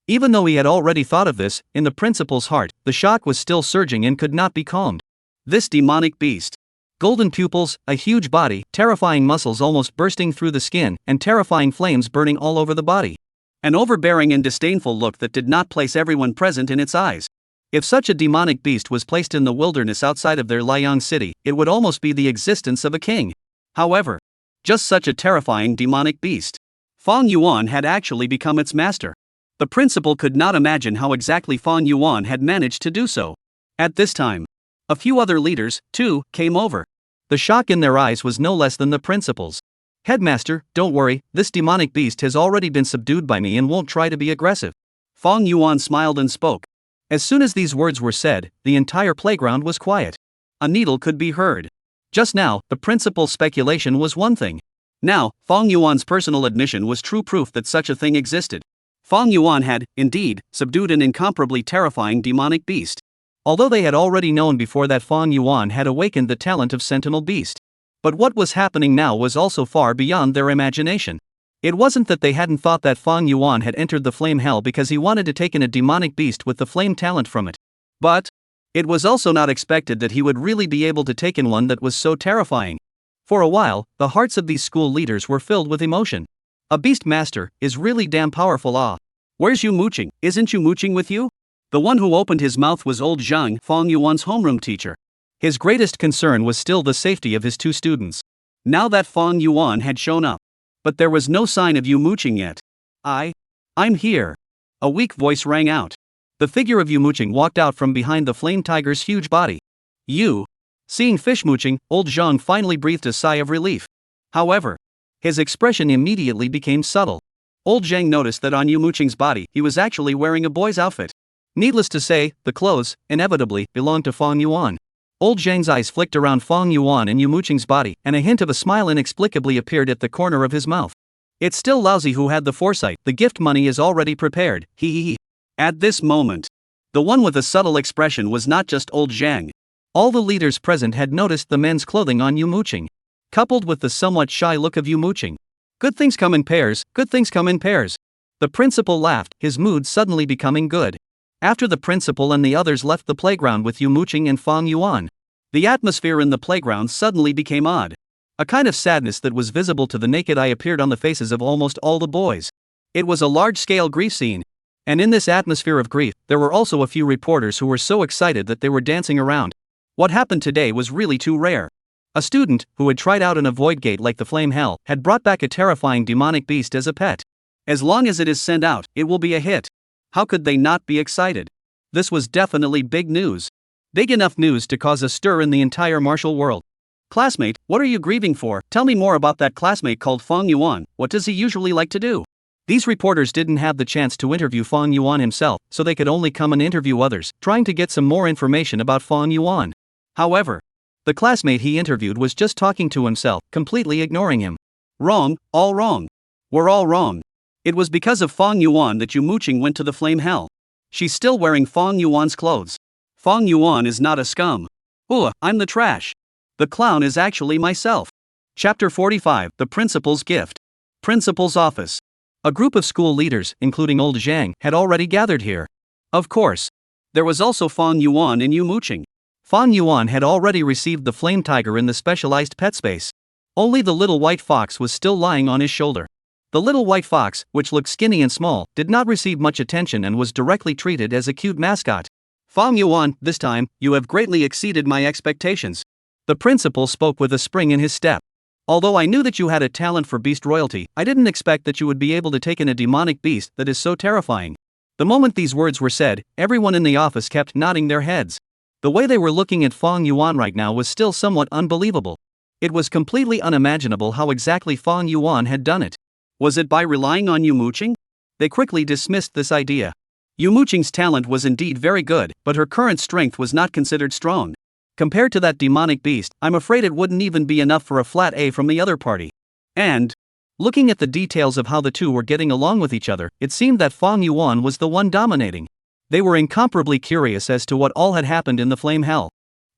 Even though he had already thought of this, in the principal's heart, the shock was still surging and could not be calmed. This demonic beast. Golden pupils, a huge body, terrifying muscles almost bursting through the skin, and terrifying flames burning all over the body. An overbearing and disdainful look that did not place everyone present in its eyes. If such a demonic beast was placed in the wilderness outside of their Liang city, it would almost be the existence of a king. However, just such a terrifying demonic beast. Fang Yuan had actually become its master. The principal could not imagine how exactly Fang Yuan had managed to do so. At this time, a few other leaders, too, came over. The shock in their eyes was no less than the principal's. Headmaster, don't worry, this demonic beast has already been subdued by me and won't try to be aggressive. Fang Yuan smiled and spoke. As soon as these words were said, the entire playground was quiet. A needle could be heard. Just now, the principal's speculation was one thing. Now, Fang Yuan's personal admission was true proof that such a thing existed. Fang Yuan had, indeed, subdued an incomparably terrifying demonic beast. Although they had already known before that Fang Yuan had awakened the talent of Sentinel Beast. But what was happening now was also far beyond their imagination. It wasn't that they hadn't thought that Fang Yuan had entered the flame hell because he wanted to take in a demonic beast with the flame talent from it. But it was also not expected that he would really be able to take in one that was so terrifying. For a while, the hearts of these school leaders were filled with emotion. A beast master is really damn powerful. Where's you Muqing? Isn't you Muqing with you? The one who opened his mouth was old Zhang, Fang Yuan's homeroom teacher. His greatest concern was still the safety of his two students. Now that Fang Yuan had shown up. But there was no sign of Yu Muqing yet. I'm here. A weak voice rang out. The figure of Yu Muqing walked out from behind the flame tiger's huge body. You. Seeing fish Muqing, old Zhang finally breathed a sigh of relief. However, his expression immediately became subtle. Old Zhang noticed that on Yu Muqing's body, he was actually wearing a boy's outfit. Needless to say, the clothes, inevitably, belonged to Fang Yuan. Old Zhang's eyes flicked around Fang Yuan and Yu Muqing's body, and a hint of a smile inexplicably appeared at the corner of his mouth. It's still lousy who had the foresight, the gift money is already prepared, he. At this moment, the one with a subtle expression was not just old Zhang. All the leaders present had noticed the men's clothing on Yu Muqing, coupled with the somewhat shy look of Yu Muqing. Good things come in pairs, good things come in pairs. The principal laughed, his mood suddenly becoming good. After the principal and the others left the playground with Yu Muqing and Fang Yuan, the atmosphere in the playground suddenly became odd. A kind of sadness that was visible to the naked eye appeared on the faces of almost all the boys. It was a large-scale grief scene. And in this atmosphere of grief, there were also a few reporters who were so excited that they were dancing around. What happened today was really too rare. A student, who had tried out an avoid gate like the flame hell, had brought back a terrifying demonic beast as a pet. As long as it is sent out, it will be a hit. How could they not be excited? This was definitely big news. Big enough news to cause a stir in the entire martial world. Classmate, what are you grieving for? Tell me more about that classmate called Fang Yuan. What does he usually like to do? These reporters didn't have the chance to interview Fang Yuan himself, so they could only come and interview others, trying to get some more information about Fang Yuan. However, the classmate he interviewed was just talking to himself, completely ignoring him. Wrong, all wrong. We're all wrong. It was because of Fang Yuan that Yu Muqing went to the flame hell. She's still wearing Fang Yuan's clothes. Fang Yuan is not a scum. I'm the trash. The clown is actually myself. Chapter 45, The Principal's Gift. Principal's Office. A group of school leaders, including old Zhang, had already gathered here. Of course. There was also Fang Yuan and Yu Muqing. Fang Yuan had already received the flame tiger in the specialized pet space. Only the little white fox was still lying on his shoulder. The little white fox, which looked skinny and small, did not receive much attention and was directly treated as a cute mascot. Fang Yuan, this time, you have greatly exceeded my expectations. The principal spoke with a spring in his step. Although I knew that you had a talent for beast royalty, I didn't expect that you would be able to take in a demonic beast that is so terrifying. The moment these words were said, everyone in the office kept nodding their heads. The way they were looking at Fang Yuan right now was still somewhat unbelievable. It was completely unimaginable how exactly Fang Yuan had done it. Was it by relying on Yu Muqing? They quickly dismissed this idea. Yu Muqing's talent was indeed very good, but her current strength was not considered strong. Compared to that demonic beast, I'm afraid it wouldn't even be enough for a flat A from the other party. And, looking at the details of how the two were getting along with each other, it seemed that Fang Yuan was the one dominating. They were incomparably curious as to what all had happened in the flame hell.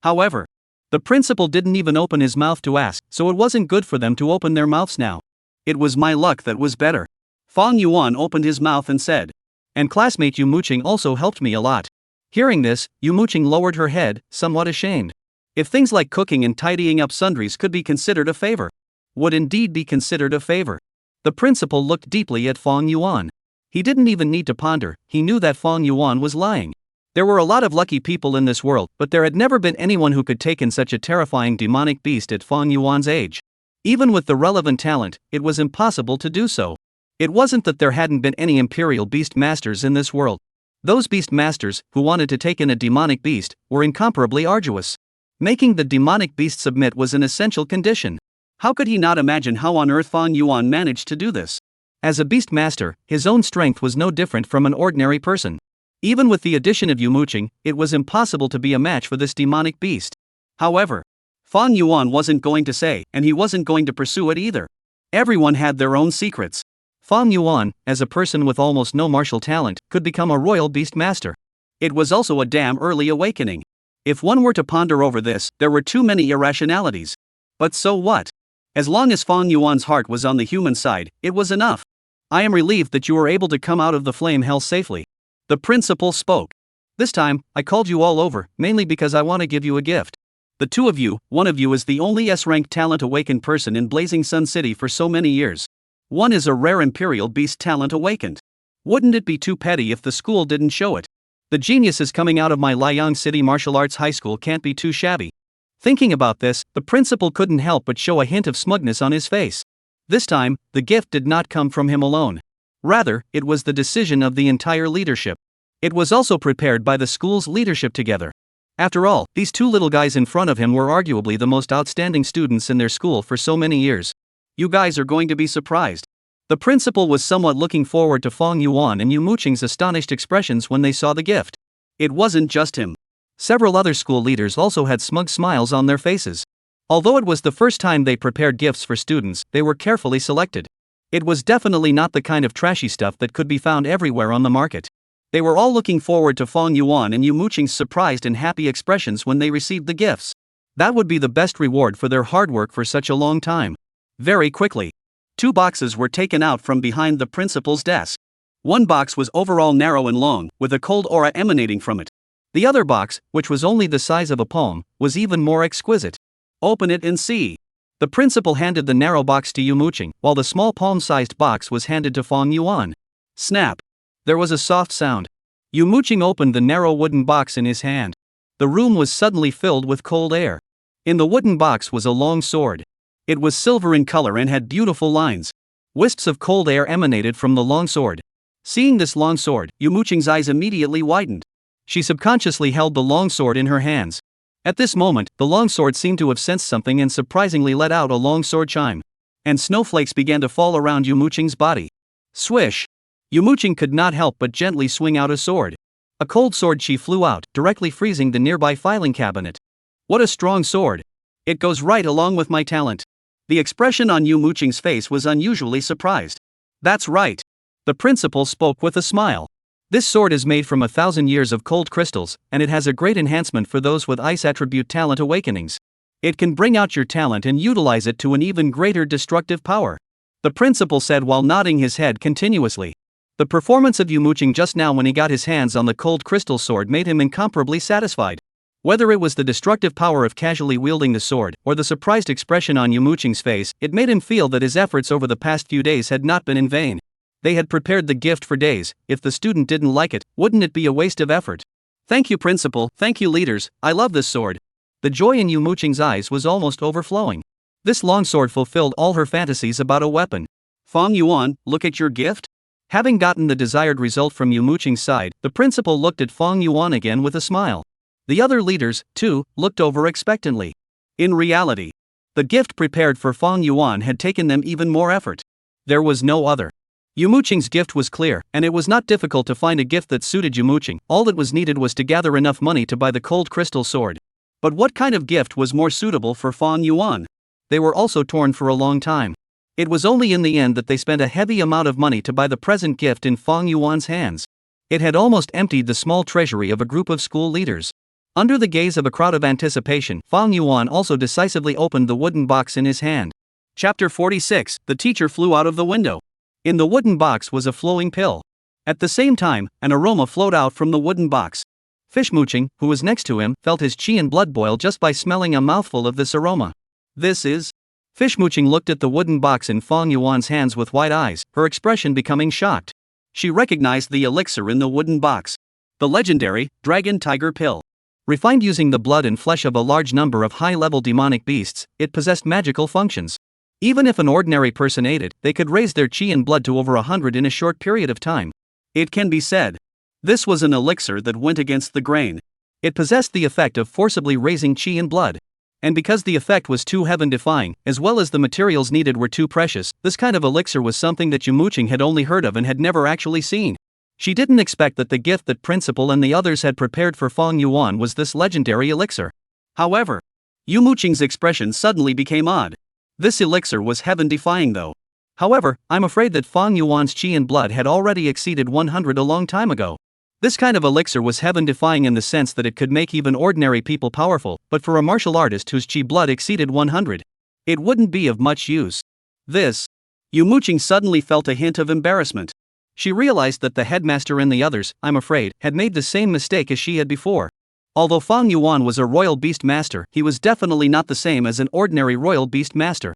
However, the principal didn't even open his mouth to ask, so it wasn't good for them to open their mouths now. It was my luck that was better. Fang Yuan opened his mouth and said. And classmate Yu Muqing also helped me a lot. Hearing this, Yu Muqing lowered her head, somewhat ashamed. If things like cooking and tidying up sundries could be considered a favor, would indeed be considered a favor. The principal looked deeply at Fong Yuan. He didn't even need to ponder, he knew that Fong Yuan was lying. There were a lot of lucky people in this world, but there had never been anyone who could take in such a terrifying demonic beast at Fong Yuan's age. Even with the relevant talent, it was impossible to do so. It wasn't that there hadn't been any imperial beast masters in this world. Those beast masters, who wanted to take in a demonic beast, were incomparably arduous. Making the demonic beast submit was an essential condition. How could he not imagine how on earth Fong Yuan managed to do this? As a beast master, his own strength was no different from an ordinary person. Even with the addition of Muqing, it was impossible to be a match for this demonic beast. However, Fong Yuan wasn't going to say, and he wasn't going to pursue it either. Everyone had their own secrets. Fong Yuan, as a person with almost no martial talent, could become a royal beast master. It was also a damn early awakening. If one were to ponder over this, there were too many irrationalities. But so what? As long as Fong Yuan's heart was on the human side, it was enough. I am relieved that you were able to come out of the flame hell safely. The principal spoke. This time, I called you all over, mainly because I want to give you a gift. The two of you, one of you is the only S-rank talent awakened person in Blazing Sun City for so many years. One is a rare imperial beast talent awakened. Wouldn't it be too petty if the school didn't show it? The geniuses coming out of my Liang City Martial Arts High School can't be too shabby. Thinking about this, the principal couldn't help but show a hint of smugness on his face. This time, the gift did not come from him alone. Rather, it was the decision of the entire leadership. It was also prepared by the school's leadership together. After all, these two little guys in front of him were arguably the most outstanding students in their school for so many years. You guys are going to be surprised. The principal was somewhat looking forward to Fong Yuan and Muqing's astonished expressions when they saw the gift. It wasn't just him. Several other school leaders also had smug smiles on their faces. Although it was the first time they prepared gifts for students, they were carefully selected. It was definitely not the kind of trashy stuff that could be found everywhere on the market. They were all looking forward to Fong Yuan and Muqing's surprised and happy expressions when they received the gifts. That would be the best reward for their hard work for such a long time. Very quickly, 2 boxes were taken out from behind the principal's desk. One box was overall narrow and long, with a cold aura emanating from it. The other box, which was only the size of a palm, was even more exquisite. Open it and see. The principal handed the narrow box to Muqing, while the small palm-sized box was handed to Fong Yuan. Snap! There was a soft sound. Muqing opened the narrow wooden box in his hand. The room was suddenly filled with cold air. In the wooden box was a long sword. It was silver in color and had beautiful lines. Wisps of cold air emanated from the long sword. Seeing this long sword, Muqing's eyes immediately widened. She subconsciously held the long sword in her hands. At this moment, the long sword seemed to have sensed something and surprisingly let out a long sword chime. And snowflakes began to fall around Muqing's body. Swish! Muqing could not help but gently swing out a sword. A cold sword chi flew out, directly freezing the nearby filing cabinet. What a strong sword! It goes right along with my talent. The expression on Muqing's face was unusually surprised. That's right. The principal spoke with a smile. This sword is made from 1,000 years of cold crystals, and it has a great enhancement for those with ice attribute talent awakenings. It can bring out your talent and utilize it to an even greater destructive power. The principal said while nodding his head continuously. The performance of Muqing just now when he got his hands on the cold crystal sword made him incomparably satisfied. Whether it was the destructive power of casually wielding the sword, or the surprised expression on Muqing's face, it made him feel that his efforts over the past few days had not been in vain. They had prepared the gift for days. If the student didn't like it, wouldn't it be a waste of effort? Thank you, principal, thank you, leaders, I love this sword. The joy in Muqing's eyes was almost overflowing. This long sword fulfilled all her fantasies about a weapon. Fong Yuan, look at your gift? Having gotten the desired result from Muqing's side, the principal looked at Fong Yuan again with a smile. The other leaders, too, looked over expectantly. In reality, the gift prepared for Fong Yuan had taken them even more effort. There was no other. Muqing's gift was clear, and it was not difficult to find a gift that suited Muqing. All that was needed was to gather enough money to buy the cold crystal sword. But what kind of gift was more suitable for Fong Yuan? They were also torn for a long time. It was only in the end that they spent a heavy amount of money to buy the present gift in Fong Yuan's hands. It had almost emptied the small treasury of a group of school leaders. Under the gaze of a crowd of anticipation, Fong Yuan also decisively opened the wooden box in his hand. Chapter 46, The teacher flew out of the window. In the wooden box was a flowing pill. At the same time, an aroma flowed out from the wooden box. Muqing, who was next to him, felt his chi and blood boil just by smelling a mouthful of this aroma. This is. Muqing looked at the wooden box in Fang Yuan's hands with wide eyes, her expression becoming shocked. She recognized the elixir in the wooden box. The legendary Dragon Tiger Pill. Refined using the blood and flesh of a large number of high-level demonic beasts, it possessed magical functions. Even if an ordinary person ate it, they could raise their chi and blood to over 100 in a short period of time. It can be said, this was an elixir that went against the grain. It possessed the effect of forcibly raising chi and blood. And because the effect was too heaven-defying, as well as the materials needed were too precious, this kind of elixir was something that Muqing had only heard of and had never actually seen. She didn't expect that the gift that Principal and the others had prepared for Fang Yuan was this legendary elixir. However, Muqing's expression suddenly became odd. This elixir was heaven-defying though. However, I'm afraid that Fang Yuan's chi and blood had already exceeded 100 a long time ago. This kind of elixir was heaven-defying in the sense that it could make even ordinary people powerful, but for a martial artist whose chi blood exceeded 100, it wouldn't be of much use. Muqing suddenly felt a hint of embarrassment. She realized that the headmaster and the others, I'm afraid, had made the same mistake as she had before. Although Fang Yuan was a royal beast master, he was definitely not the same as an ordinary royal beast master.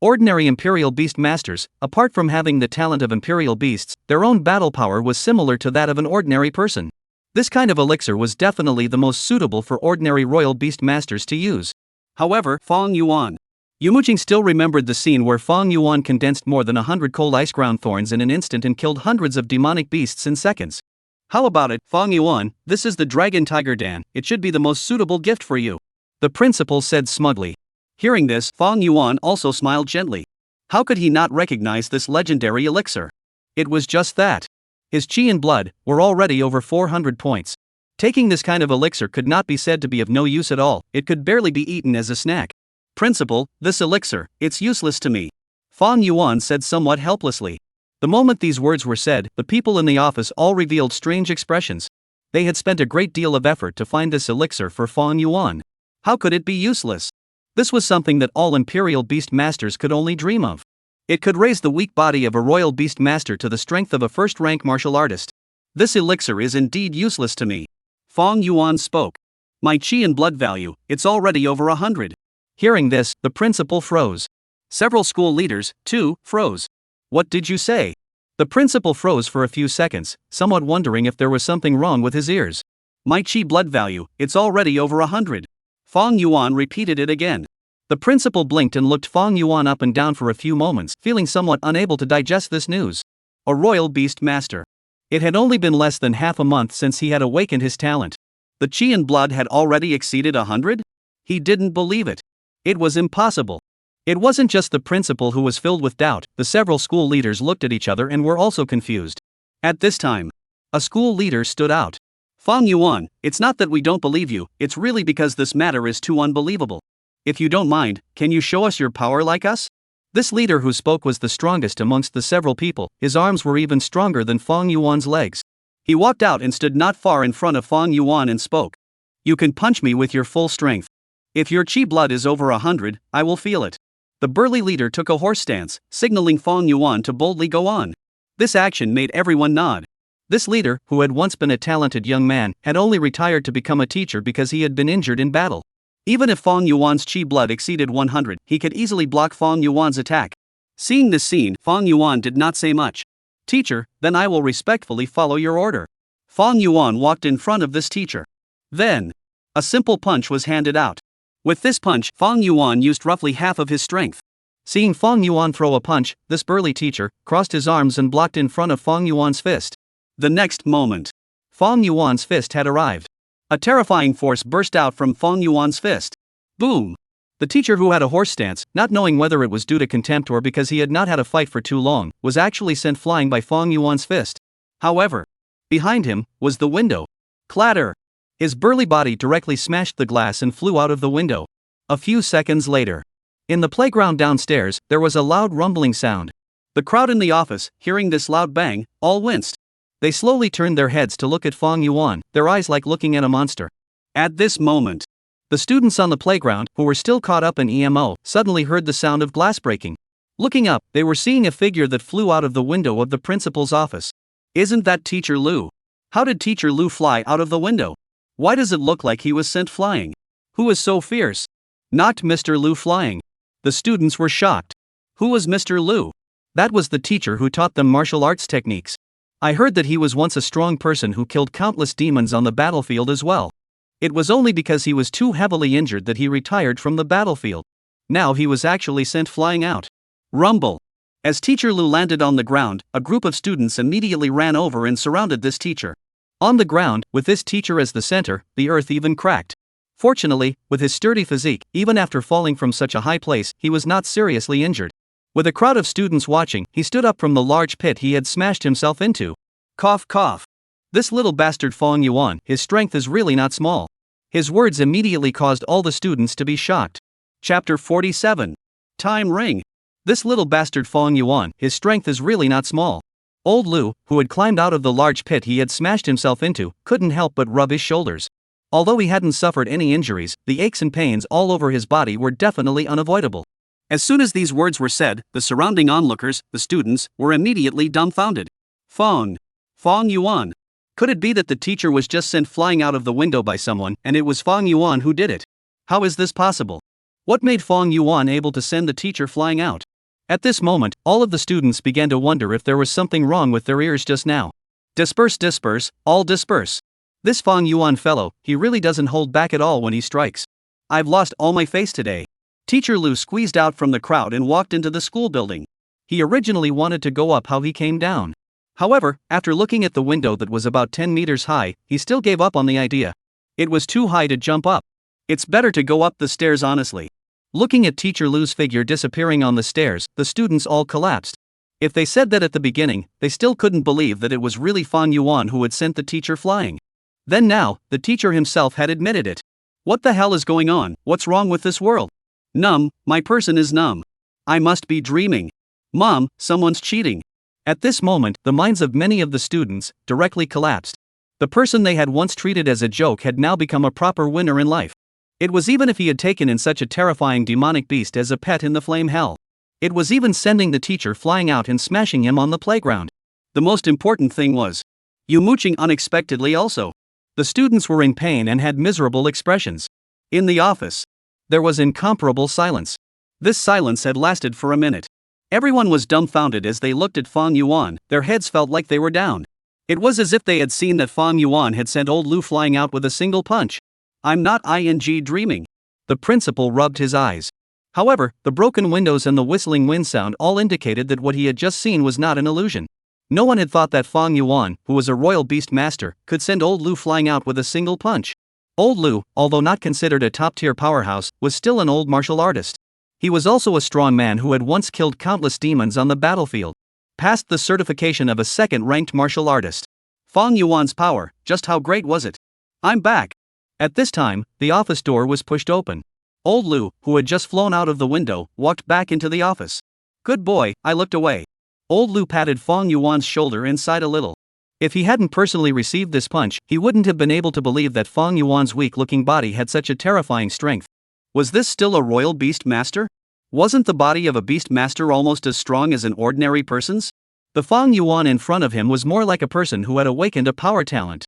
Ordinary imperial beast masters, apart from having the talent of imperial beasts, their own battle power was similar to that of an ordinary person. This kind of elixir was definitely the most suitable for ordinary royal beast masters to use. However, Muqing still remembered the scene where Fang Yuan condensed more than 100 cold ice ground thorns in an instant and killed hundreds of demonic beasts in seconds. How about it, Fang Yuan, this is the Dragon Tiger Dan, it should be the most suitable gift for you. The principal said smugly. Hearing this, Fang Yuan also smiled gently. How could he not recognize this legendary elixir? It was just that. His chi and blood were already over 400 points. Taking this kind of elixir could not be said to be of no use at all, it could barely be eaten as a snack. Principal, this elixir, it's useless to me. Fang Yuan said somewhat helplessly. The moment these words were said, the people in the office all revealed strange expressions. They had spent a great deal of effort to find this elixir for Fang Yuan. How could it be useless? This was something that all imperial beast masters could only dream of. It could raise the weak body of a royal beast master to the strength of a first-rank martial artist. This elixir is indeed useless to me. Fang Yuan spoke. My chi and blood value, it's already over 100. Hearing this, the principal froze. Several school leaders, too, froze. What did you say? The principal froze for a few seconds, somewhat wondering if there was something wrong with his ears. My chi blood value, it's already over 100. Fang Yuan repeated it again. The principal blinked and looked Fang Yuan up and down for a few moments, feeling somewhat unable to digest this news. A royal beast master. It had only been less than half a month since he had awakened his talent. The chi and blood had already exceeded 100? He didn't believe it. It was impossible. It wasn't just the principal who was filled with doubt, the several school leaders looked at each other and were also confused. At this time, a school leader stood out. Fang Yuan, it's not that we don't believe you, it's really because this matter is too unbelievable. If you don't mind, can you show us your power like us? This leader who spoke was the strongest amongst the several people, his arms were even stronger than Fang Yuan's legs. He walked out and stood not far in front of Fang Yuan and spoke. You can punch me with your full strength. If your chi blood is over 100, I will feel it. The burly leader took a horse stance, signaling Fang Yuan to boldly go on. This action made everyone nod. This leader, who had once been a talented young man, had only retired to become a teacher because he had been injured in battle. Even if Fang Yuan's chi blood exceeded 100, he could easily block Fang Yuan's attack. Seeing this scene, Fang Yuan did not say much. Teacher, then I will respectfully follow your order. Fang Yuan walked in front of this teacher. Then, a simple punch was handed out. With this punch, Fang Yuan used roughly half of his strength. Seeing Fang Yuan throw a punch, this burly teacher crossed his arms and blocked in front of Fang Yuan's fist. The next moment, Fang Yuan's fist had arrived. A terrifying force burst out from Fang Yuan's fist. Boom! The teacher, who had a horse stance, not knowing whether it was due to contempt or because he had not had a fight for too long, was actually sent flying by Fang Yuan's fist. However, behind him was the window. Clatter! His burly body directly smashed the glass and flew out of the window. A few seconds later, in the playground downstairs, there was a loud rumbling sound. The crowd in the office, hearing this loud bang, all winced. They slowly turned their heads to look at Fang Yuan, their eyes like looking at a monster. At this moment, the students on the playground, who were still caught up in EMO, suddenly heard the sound of glass breaking. Looking up, they were seeing a figure that flew out of the window of the principal's office. Isn't that Teacher Lu? How did Teacher Lu fly out of the window? Why does it look like he was sent flying? Who is so fierce? Not Mr. Lu flying. The students were shocked. Who was Mr. Lu? That was the teacher who taught them martial arts techniques. I heard that he was once a strong person who killed countless demons on the battlefield as well. It was only because he was too heavily injured that he retired from the battlefield. Now he was actually sent flying out. Rumble. As Teacher Lu landed on the ground, a group of students immediately ran over and surrounded this teacher. On the ground, with this teacher as the center, the earth even cracked. Fortunately, with his sturdy physique, even after falling from such a high place, he was not seriously injured. With a crowd of students watching, he stood up from the large pit he had smashed himself into. Cough cough. This little bastard Fong Yuan, his strength is really not small. His words immediately caused all the students to be shocked. Chapter 47. Time ring. This little bastard Fong Yuan, his strength is really not small. Old Lu, who had climbed out of the large pit he had smashed himself into, couldn't help but rub his shoulders. Although he hadn't suffered any injuries, the aches and pains all over his body were definitely unavoidable. As soon as these words were said, the surrounding onlookers, the students, were immediately dumbfounded. Fong Yuan. Could it be that the teacher was just sent flying out of the window by someone, and it was Fong Yuan who did it? How is this possible? What made Fong Yuan able to send the teacher flying out? At this moment, all of the students began to wonder if there was something wrong with their ears just now. Disperse, disperse, all disperse. This Fong Yuan fellow, he really doesn't hold back at all when he strikes. I've lost all my face today. Teacher Lu squeezed out from the crowd and walked into the school building. He originally wanted to go up how he came down. However, after looking at the window that was about 10 meters high, he still gave up on the idea. It was too high to jump up. It's better to go up the stairs honestly. Looking at Teacher Lu's figure disappearing on the stairs, the students all collapsed. If they said that at the beginning, they still couldn't believe that it was really Fong Yuan who had sent the teacher flying. Then now, the teacher himself had admitted it. What the hell is going on? What's wrong with this world? Numb, my person is numb. I must be dreaming. Mom, someone's cheating. At this moment, the minds of many of the students directly collapsed. The person they had once treated as a joke had now become a proper winner in life. It was even if he had taken in such a terrifying demonic beast as a pet in the flame hell. It was even sending the teacher flying out and smashing him on the playground. The most important thing was you Muqing unexpectedly also. The students were in pain and had miserable expressions. In the office, there was incomparable silence. This silence had lasted for a minute. Everyone was dumbfounded as they looked at Fong Yuan, their heads felt like they were down. It was as if they had seen that Fong Yuan had sent old Lu flying out with a single punch. I'm not dreaming. The principal rubbed his eyes. However, the broken windows and the whistling wind sound all indicated that what he had just seen was not an illusion. No one had thought that Fong Yuan, who was a royal beast master, could send old Lu flying out with a single punch. Old Lu, although not considered a top-tier powerhouse, was still an old martial artist. He was also a strong man who had once killed countless demons on the battlefield. Passed the certification of a second-ranked martial artist. Fong Yuan's power, just how great was it? I'm back. At this time, the office door was pushed open. Old Lu, who had just flown out of the window, walked back into the office. Good boy, I looked away. Old Lu patted Fong Yuan's shoulder and sighed a little. If he hadn't personally received this punch, he wouldn't have been able to believe that Fong Yuan's weak-looking body had such a terrifying strength. Was this still a royal beast master? Wasn't the body of a beast master almost as strong as an ordinary person's? The Fong Yuan in front of him was more like a person who had awakened a power talent.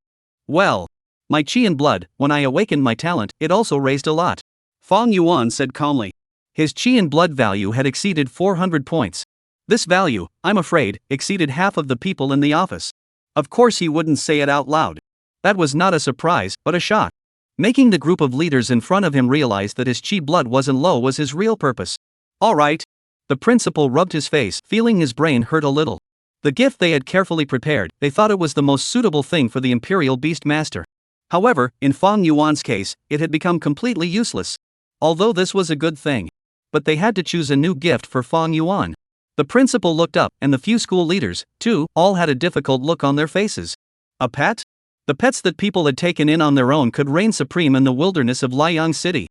Well, my chi and blood, when I awakened my talent, it also raised a lot. Fong Yuan said calmly. His chi and blood value had exceeded 400 points. This value, I'm afraid, exceeded half of the people in the office. Of course he wouldn't say it out loud. That was not a surprise, but a shock. Making the group of leaders in front of him realize that his chi blood wasn't low was his real purpose. All right. The principal rubbed his face, feeling his brain hurt a little. The gift they had carefully prepared, they thought it was the most suitable thing for the Imperial Beast Master. However, in Fong Yuan's case, it had become completely useless. Although this was a good thing. But they had to choose a new gift for Fong Yuan. The principal looked up, and the few school leaders, too, all had a difficult look on their faces. A pet? The pets that people had taken in on their own could reign supreme in the wilderness of Liang City.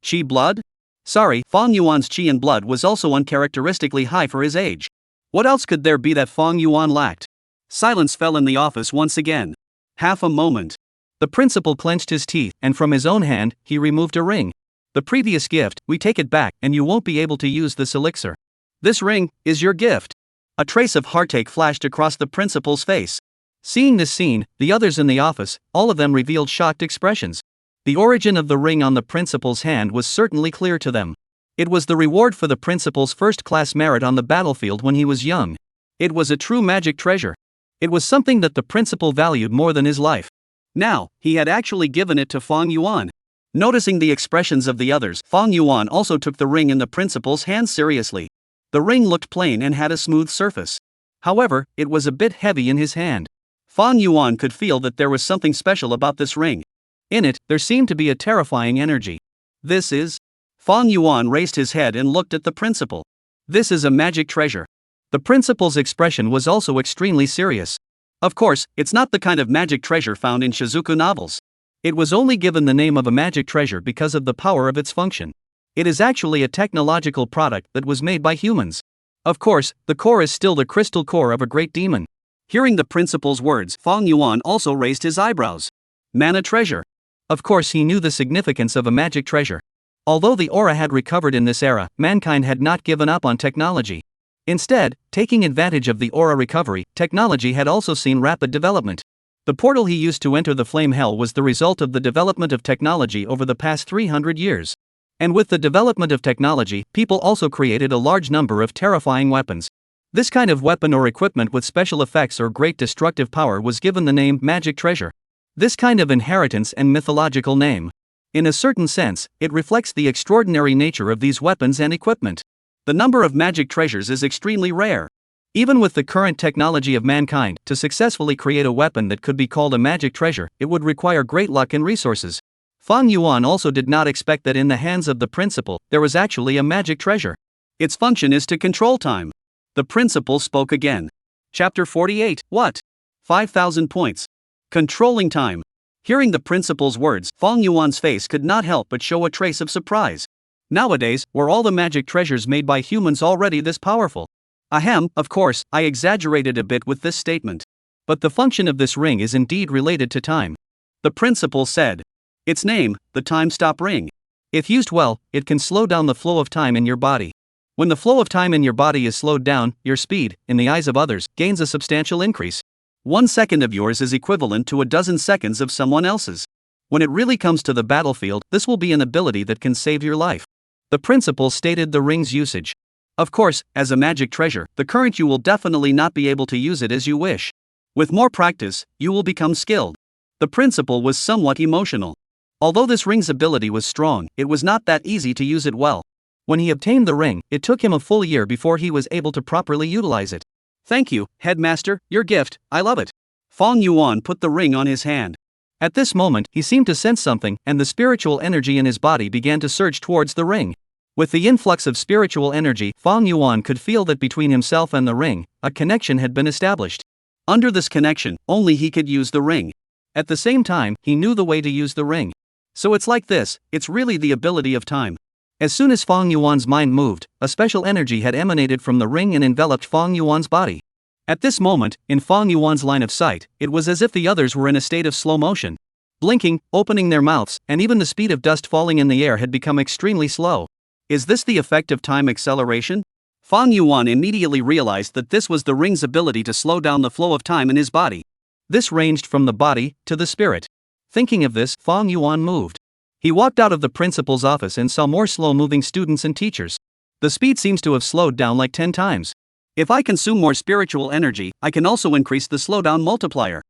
Chi blood? Sorry, Fong Yuan's chi and blood was also uncharacteristically high for his age. What else could there be that Fong Yuan lacked? Silence fell in the office once again. Half a moment. The principal clenched his teeth, and from his own hand, he removed a ring. The previous gift, we take it back, and you won't be able to use this elixir. This ring is your gift. A trace of heartache flashed across the principal's face. Seeing this scene, the others in the office, all of them revealed shocked expressions. The origin of the ring on the principal's hand was certainly clear to them. It was the reward for the principal's first-class merit on the battlefield when he was young. It was a true magic treasure. It was something that the principal valued more than his life. Now, he had actually given it to Fang Yuan. Noticing the expressions of the others, Fang Yuan also took the ring in the principal's hand seriously. The ring looked plain and had a smooth surface. However, it was a bit heavy in his hand. Fang Yuan could feel that there was something special about this ring. In it, there seemed to be a terrifying energy. This is? Fang Yuan raised his head and looked at the principal. This is a magic treasure. The principal's expression was also extremely serious. Of course, it's not the kind of magic treasure found in Shizuku novels. It was only given the name of a magic treasure because of the power of its function. It is actually a technological product that was made by humans. Of course, the core is still the crystal core of a great demon. Hearing the principal's words, Fang Yuan also raised his eyebrows. Mana treasure. Of course, he knew the significance of a magic treasure. Although the aura had recovered in this era, mankind had not given up on technology. Instead, taking advantage of the aura recovery, technology had also seen rapid development. The portal he used to enter the flame hell was the result of the development of technology over the past 300 years. And with the development of technology, people also created a large number of terrifying weapons. This kind of weapon or equipment with special effects or great destructive power was given the name magic treasure. This kind of inheritance and mythological name. In a certain sense, it reflects the extraordinary nature of these weapons and equipment. The number of magic treasures is extremely rare. Even with the current technology of mankind, to successfully create a weapon that could be called a magic treasure, it would require great luck and resources. Fang Yuan also did not expect that in the hands of the principal, there was actually a magic treasure. Its function is to control time. The principal spoke again. Chapter 48. What? 5,000 points. Controlling time. Hearing the principal's words, Fang Yuan's face could not help but show a trace of surprise. Nowadays, were all the magic treasures made by humans already this powerful? Ahem, of course, I exaggerated a bit with this statement. But the function of this ring is indeed related to time. The principal said. Its name, the time stop ring. If used well, it can slow down the flow of time in your body. When the flow of time in your body is slowed down, your speed, in the eyes of others, gains a substantial increase. 1 second of yours is equivalent to a dozen seconds of someone else's. When it really comes to the battlefield, this will be an ability that can save your life. The principal stated the ring's usage. Of course, as a magic treasure, the current you will definitely not be able to use it as you wish. With more practice, you will become skilled. The principal was somewhat emotional. Although this ring's ability was strong, it was not that easy to use it well. When he obtained the ring, it took him a full year before he was able to properly utilize it. Thank you, headmaster, your gift, I love it. Fang Yuan put the ring on his hand. At this moment, he seemed to sense something, and the spiritual energy in his body began to surge towards the ring. With the influx of spiritual energy, Fang Yuan could feel that between himself and the ring, a connection had been established. Under this connection, only he could use the ring. At the same time, he knew the way to use the ring. So it's like this, it's really the ability of time. As soon as Fang Yuan's mind moved, a special energy had emanated from the ring and enveloped Fang Yuan's body. At this moment, in Fang Yuan's line of sight, it was as if the others were in a state of slow motion. Blinking, opening their mouths, and even the speed of dust falling in the air had become extremely slow. Is this the effect of time acceleration? Fang Yuan immediately realized that this was the ring's ability to slow down the flow of time in his body. This ranged from the body to the spirit. Thinking of this, Fang Yuan moved. He walked out of the principal's office and saw more slow-moving students and teachers. The speed seems to have slowed down like 10 times. If I consume more spiritual energy, I can also increase the slowdown multiplier.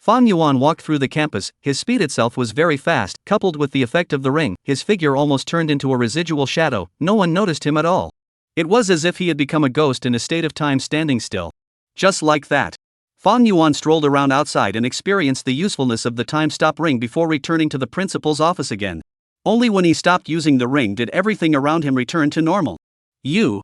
Fang Yuan walked through the campus, his speed itself was very fast, coupled with the effect of the ring, his figure almost turned into a residual shadow, no one noticed him at all. It was as if he had become a ghost in a state of time standing still. Just like that. Fang Yuan strolled around outside and experienced the usefulness of the time stop ring before returning to the principal's office again. Only when he stopped using the ring did everything around him return to normal. You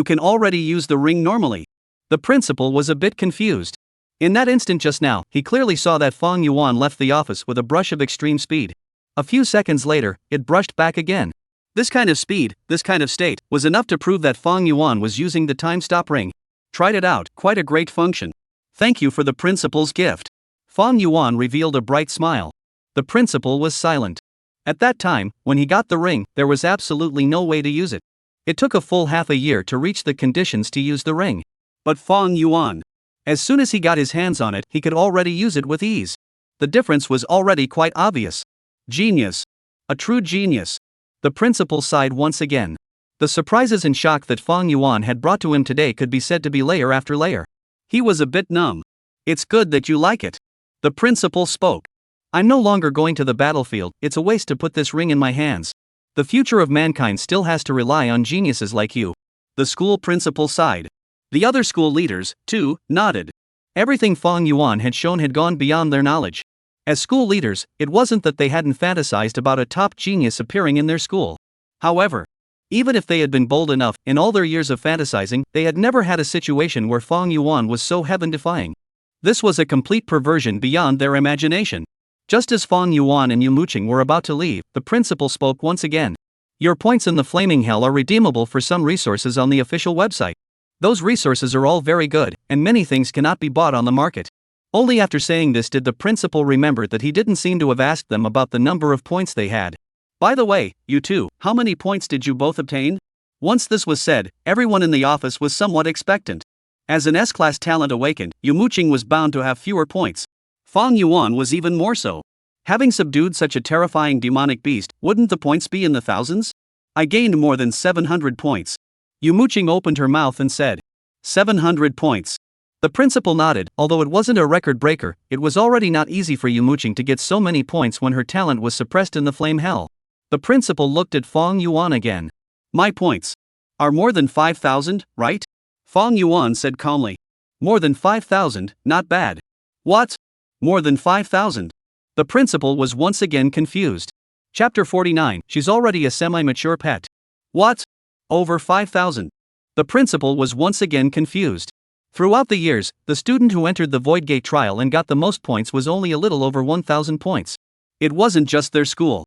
can already use the ring normally. The principal was a bit confused. In that instant just now, he clearly saw that Fang Yuan left the office with a brush of extreme speed. A few seconds later, it brushed back again. This kind of speed, this kind of state, was enough to prove that Fang Yuan was using the time stop ring. Tried it out, quite a great function. Thank you for the principal's gift. Fang Yuan revealed a bright smile. The principal was silent. At that time, when he got the ring, there was absolutely no way to use it. It took a full half a year to reach the conditions to use the ring. But Fang Yuan. As soon as he got his hands on it, he could already use it with ease. The difference was already quite obvious. Genius. A true genius. The principal sighed once again. The surprises and shock that Fang Yuan had brought to him today could be said to be layer after layer. He was a bit numb. It's good that you like it. The principal spoke. I'm no longer going to the battlefield, it's a waste to put this ring in my hands. The future of mankind still has to rely on geniuses like you. The school principal sighed. The other school leaders, too, nodded. Everything Fang Yuan had shown had gone beyond their knowledge. As school leaders, it wasn't that they hadn't fantasized about a top genius appearing in their school. However, even if they had been bold enough, in all their years of fantasizing, they had never had a situation where Fang Yuan was so heaven-defying. This was a complete perversion beyond their imagination. Just as Fang Yuan and Muqing were about to leave, the principal spoke once again. Your points in the flaming hell are redeemable for some resources on the official website. Those resources are all very good, and many things cannot be bought on the market. Only after saying this did the principal remember that he didn't seem to have asked them about the number of points they had. By the way, you two, how many points did you both obtain? Once this was said, everyone in the office was somewhat expectant. As an S-class talent awakened, Muqing was bound to have fewer points. Fang Yuan was even more so. Having subdued such a terrifying demonic beast, wouldn't the points be in the thousands? I gained more than 700 points. Muqing opened her mouth and said, 700 points. The principal nodded. Although it wasn't a record breaker, it was already not easy for Muqing to get so many points when her talent was suppressed in the flame hell. The principal looked at Fang Yuan again. My points are more than 5,000, right? Fang Yuan said calmly. More than 5,000, not bad. What? More than 5,000? The principal was once again confused. Chapter 49, she's already a semi-mature pet. What? Over 5,000? The principal was once again confused. Throughout the years, the student who entered the Void Gate trial and got the most points was only a little over 1,000 points. It wasn't just their school.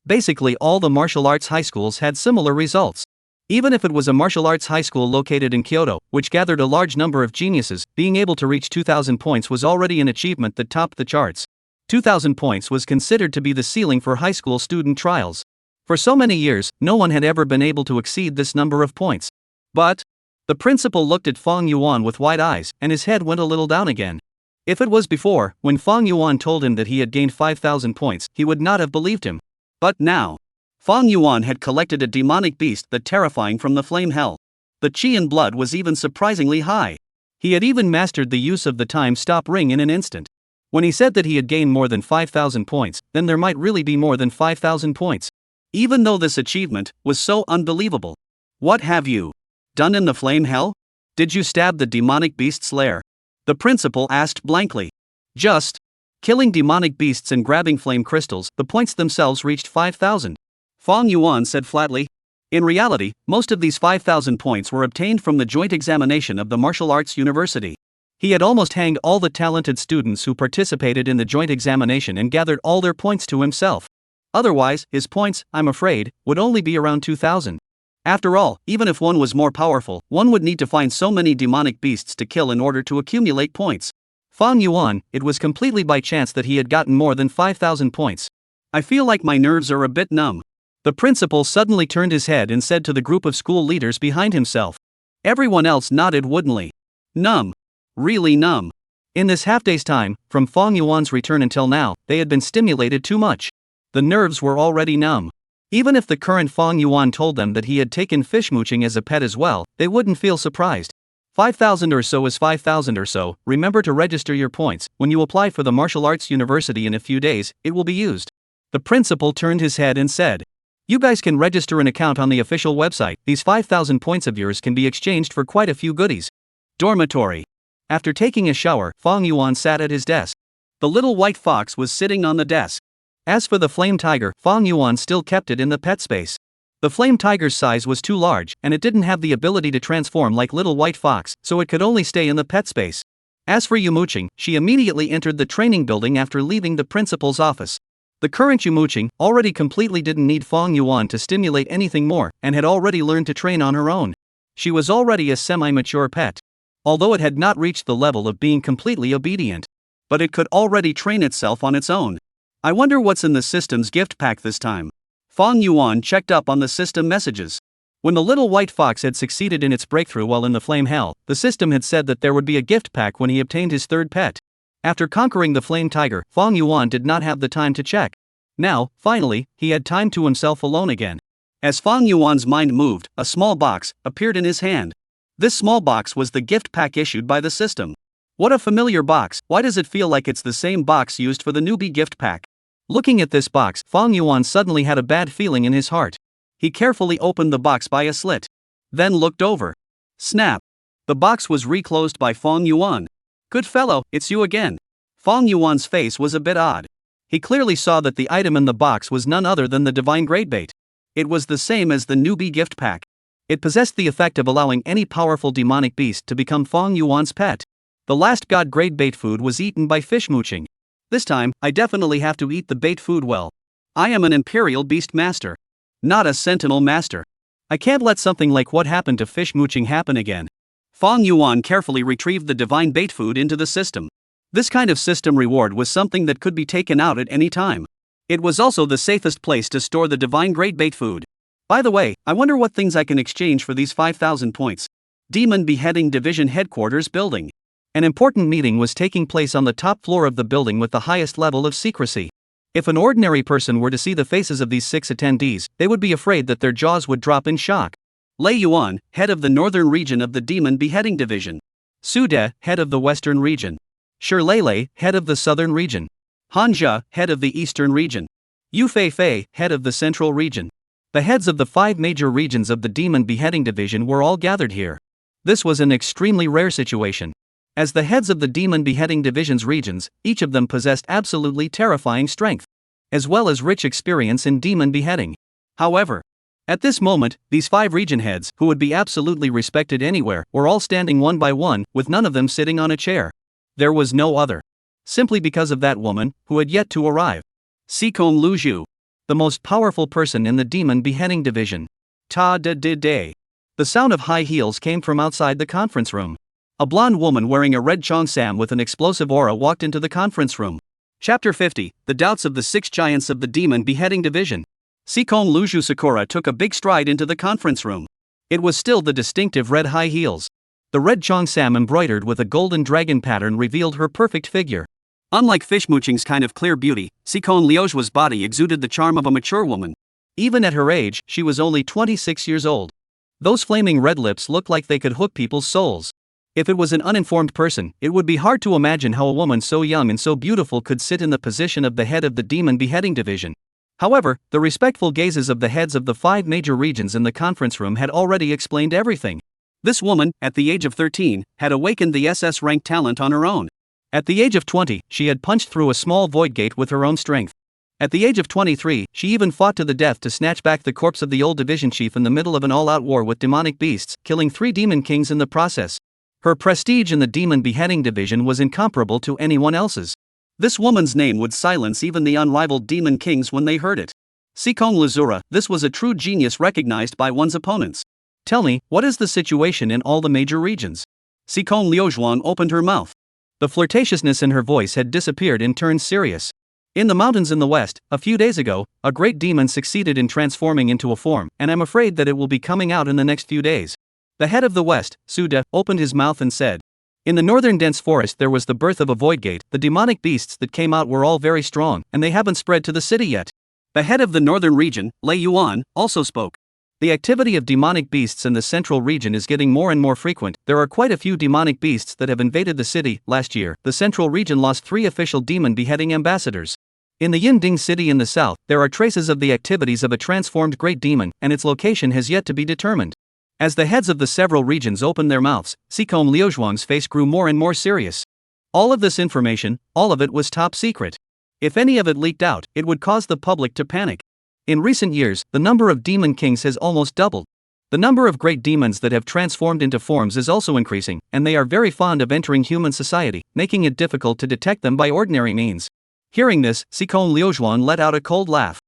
Basically all the martial arts high schools had similar results. Even if it was a martial arts high school located in Kyoto, which gathered a large number of geniuses, being able to reach 2,000 points was already an achievement that topped the charts. 2,000 points was considered to be the ceiling for high school student trials. For so many years, no one had ever been able to exceed this number of points. But the principal looked at Fang Yuan with wide eyes, and his head went a little down again. If it was before, when Fang Yuan told him that he had gained 5,000 points, he would not have believed him. But now, Fang Yuan had collected a demonic beast that terrifying from the flame hell. The qi in blood was even surprisingly high. He had even mastered the use of the time-stop ring in an instant. When he said that he had gained more than 5,000 points, then there might really be more than 5,000 points. Even though this achievement was so unbelievable. What have you done in the flame hell? Did you stab the demonic beast's lair? The principal asked blankly. Just killing demonic beasts and grabbing flame crystals, the points themselves reached 5,000. Fang Yuan said flatly. In reality, most of these 5,000 points were obtained from the joint examination of the Martial Arts University. He had almost hanged all the talented students who participated in the joint examination and gathered all their points to himself. Otherwise, his points, I'm afraid, would only be around 2,000. After all, even if one was more powerful, one would need to find so many demonic beasts to kill in order to accumulate points. Fang Yuan, it was completely by chance that he had gotten more than 5,000 points. I feel like my nerves are a bit numb. The principal suddenly turned his head and said to the group of school leaders behind himself. Everyone else nodded woodenly. Numb. Really numb. In this half-day's time, from Fang Yuan's return until now, they had been stimulated too much. The nerves were already numb. Even if the current Fang Yuan told them that he had taken fish mooching as a pet as well, they wouldn't feel surprised. 5,000 or so is 5,000 or so. Remember to register your points. When you apply for the Martial Arts University in a few days, it will be used. The principal turned his head and said, you guys can register an account on the official website. These 5,000 points of yours can be exchanged for quite a few goodies. Dormitory. After taking a shower, Fang Yuan sat at his desk. The little white fox was sitting on the desk. As for the flame tiger, Fang Yuan still kept it in the pet space. The flame tiger's size was too large, and it didn't have the ability to transform like little white fox, so it could only stay in the pet space. As for Muqing, she immediately entered the training building after leaving the principal's office. The current Muqing already completely didn't need Fang Yuan to stimulate anything more, and had already learned to train on her own. She was already a semi-mature pet. Although it had not reached the level of being completely obedient. But it could already train itself on its own. I wonder what's in the system's gift pack this time. Fang Yuan checked up on the system messages. When the little white fox had succeeded in its breakthrough while in the flame hell, the system had said that there would be a gift pack when he obtained his third pet. After conquering the flame tiger, Fong Yuan did not have the time to check. Now, finally, he had time to himself alone again. As Fong Yuan's mind moved, a small box appeared in his hand. This small box was the gift pack issued by the system. What a familiar box, why does it feel like it's the same box used for the newbie gift pack? Looking at this box, Fong Yuan suddenly had a bad feeling in his heart. He carefully opened the box by a slit. Then looked over. Snap! The box was reclosed by Fong Yuan. Good fellow, it's you again. Fong Yuan's face was a bit odd. He clearly saw that the item in the box was none other than the divine grade bait. It was the same as the newbie gift pack. It possessed the effect of allowing any powerful demonic beast to become Fong Yuan's pet. The last god grade bait food was eaten by fish Muqing. This time, I definitely have to eat the bait food well. I am an imperial beast master. Not a sentinel master. I can't let something like what happened to fish Muqing happen again. Fong Yuan carefully retrieved the divine bait food into the system. This kind of system reward was something that could be taken out at any time. It was also the safest place to store the divine grade bait food. By the way, I wonder what things I can exchange for these 5,000 points. Demon Beheading Division Headquarters Building. An important meeting was taking place on the top floor of the building with the highest level of secrecy. If an ordinary person were to see the faces of these 6 attendees, they would be afraid that their jaws would drop in shock. Lei Yuan, head of the northern region of the Demon Beheading Division. Su De, head of the western region. Shi Lei, head of the southern region. Han Jia, head of the eastern region. Yu Fei Fei, head of the central region. The heads of the 5 major regions of the Demon Beheading Division were all gathered here. This was an extremely rare situation. As the heads of the Demon Beheading Division's regions, each of them possessed absolutely terrifying strength, as well as rich experience in demon beheading. However, at this moment, these 5 region heads, who would be absolutely respected anywhere, were all standing one by one, with none of them sitting on a chair. There was no other. Simply because of that woman, who had yet to arrive. Sikong Luzhu. The most powerful person in the Demon Beheading Division. Ta-da-da-day. The sound of high heels came from outside the conference room. A blonde woman wearing a red cheongsam with an explosive aura walked into the conference room. Chapter 50, The Doubts of the 6 Giants of the Demon Beheading Division. Sikong Luzhu Sakura took a big stride into the conference room. It was still the distinctive red high heels. The red cheongsam embroidered with a golden dragon pattern revealed her perfect figure. Unlike Fish Muqing's kind of clear beauty, Sikong Liu's body exuded the charm of a mature woman. Even at her age, she was only 26 years old. Those flaming red lips looked like they could hook people's souls. If it was an uninformed person, it would be hard to imagine how a woman so young and so beautiful could sit in the position of the head of the Demon Beheading Division. However, the respectful gazes of the heads of the 5 major regions in the conference room had already explained everything. This woman, at the age of 13, had awakened the SS rank talent on her own. At the age of 20, she had punched through a small void gate with her own strength. At the age of 23, she even fought to the death to snatch back the corpse of the old division chief in the middle of an all-out war with demonic beasts, killing 3 demon kings in the process. Her prestige in the Demon Beheading Division was incomparable to anyone else's. This woman's name would silence even the unrivaled demon kings when they heard it. Sikong Lazura, this was a true genius recognized by one's opponents. Tell me, what is the situation in all the major regions? Sikong Liuzhuang opened her mouth. The flirtatiousness in her voice had disappeared and turned serious. In the mountains in the west, a few days ago, a great demon succeeded in transforming into a form, and I'm afraid that it will be coming out in the next few days. The head of the west, Su De, opened his mouth and said, in the northern dense forest there was the birth of a void gate. The demonic beasts that came out were all very strong, and they haven't spread to the city yet. The head of the northern region, Lei Yuan, also spoke. The activity of demonic beasts in the central region is getting more and more frequent. There are quite a few demonic beasts that have invaded the city. Last year, the central region lost 3 official demon beheading ambassadors. In the Yinding city in the south, there are traces of the activities of a transformed great demon, and its location has yet to be determined. As the heads of the several regions opened their mouths, Sikong Liuzhuang's face grew more and more serious. All of this information, all of it was top secret. If any of it leaked out, it would cause the public to panic. In recent years, the number of demon kings has almost doubled. The number of great demons that have transformed into forms is also increasing, and they are very fond of entering human society, making it difficult to detect them by ordinary means. Hearing this, Sikong Liuzhuang let out a cold laugh.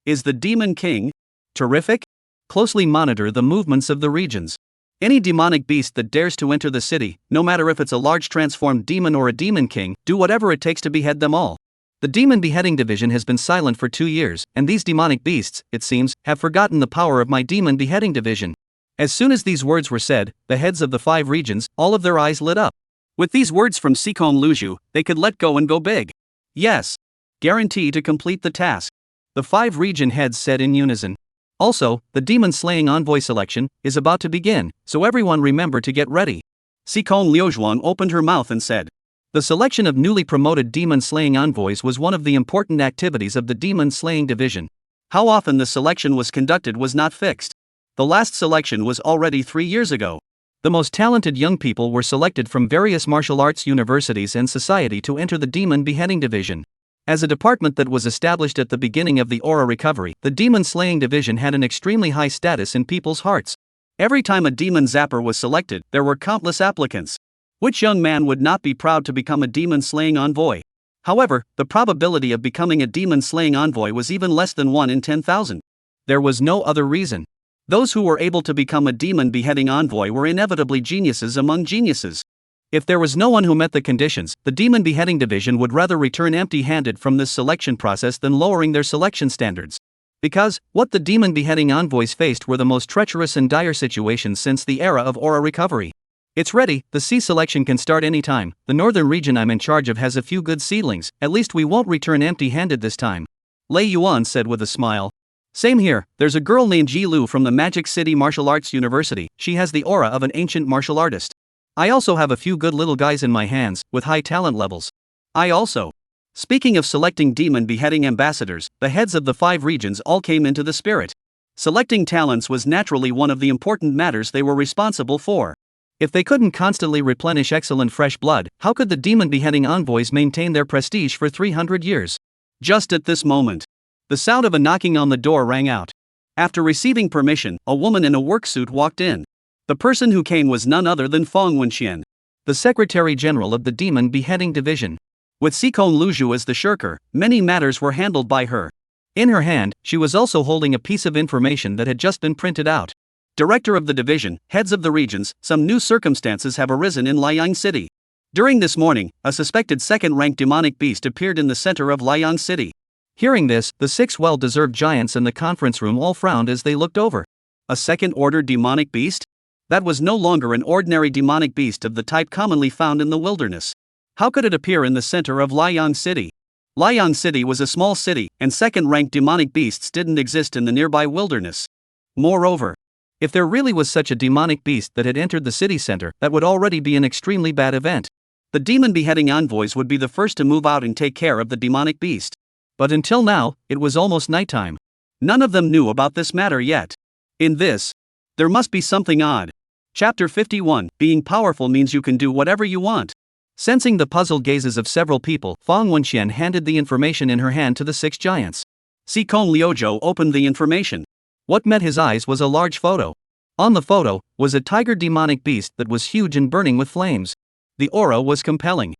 Is the demon king terrific? Closely monitor the movements of the regions. Any demonic beast that dares to enter the city, no matter if it's a large transformed demon or a demon king, do whatever it takes to behead them all. The Demon Beheading Division has been silent for 2 years, and these demonic beasts, it seems, have forgotten the power of my Demon Beheading Division. As soon as these words were said, the heads of the 5 regions, all of their eyes lit up. With these words from Sikon Luju, they could let go and go big. Yes. Guarantee to complete the task. The 5 region heads said in unison. Also, the demon-slaying envoy selection is about to begin, so everyone remember to get ready. Sikon Liuzhuang opened her mouth and said. The selection of newly promoted demon-slaying envoys was one of the important activities of the demon-slaying division. How often the selection was conducted was not fixed. The last selection was already 3 years ago. The most talented young people were selected from various martial arts universities and society to enter the demon beheading division. As a department that was established at the beginning of the aura recovery, the demon slaying division had an extremely high status in people's hearts. Every time a demon zapper was selected, there were countless applicants. Which young man would not be proud to become a demon slaying envoy? However, the probability of becoming a demon slaying envoy was even less than 1 in 10,000. There was no other reason. Those who were able to become a demon beheading envoy were inevitably geniuses among geniuses. If there was no one who met the conditions, the demon beheading division would rather return empty-handed from this selection process than lowering their selection standards. Because, what the demon beheading envoys faced were the most treacherous and dire situations since the era of aura recovery. It's ready, the C selection can start anytime. The northern region I'm in charge of has a few good seedlings, at least we won't return empty-handed this time. Lei Yuan said with a smile. Same here, there's a girl named Ji Lu from the Magic City Martial Arts University, she has the aura of an ancient martial artist. I also have a few good little guys in my hands, with high talent levels. I also. Speaking of selecting demon beheading ambassadors, the heads of the 5 regions all came into the spirit. Selecting talents was naturally one of the important matters they were responsible for. If they couldn't constantly replenish excellent fresh blood, how could the demon beheading envoys maintain their prestige for 300 years? Just at this moment, the sound of a knocking on the door rang out. After receiving permission, a woman in a work suit walked in. The person who came was none other than Fong Wenxian, the Secretary General of the Demon Beheading Division. With Sikon Luju as the shirker, many matters were handled by her. In her hand, she was also holding a piece of information that had just been printed out. Director of the division, heads of the regions, some new circumstances have arisen in Liang City. During this morning, a suspected second-rank demonic beast appeared in the center of Liang City. Hearing this, the 6 well-deserved giants in the conference room all frowned as they looked over. A second-order demonic beast? That was no longer an ordinary demonic beast of the type commonly found in the wilderness. How could it appear in the center of Liang City? Liang City was a small city, and second-rank demonic beasts didn't exist in the nearby wilderness. Moreover, if there really was such a demonic beast that had entered the city center, that would already be an extremely bad event. The demon beheading envoys would be the first to move out and take care of the demonic beast. But until now, it was almost nighttime. None of them knew about this matter yet. In this, there must be something odd. Chapter 51, Being powerful means you can do whatever you want. Sensing the puzzled gazes of several people, Fong Wenxian handed the information in her hand to the 6 giants. Sikon Liuzhou opened the information. What met his eyes was a large photo. On the photo was a tiger demonic beast that was huge and burning with flames. The aura was compelling.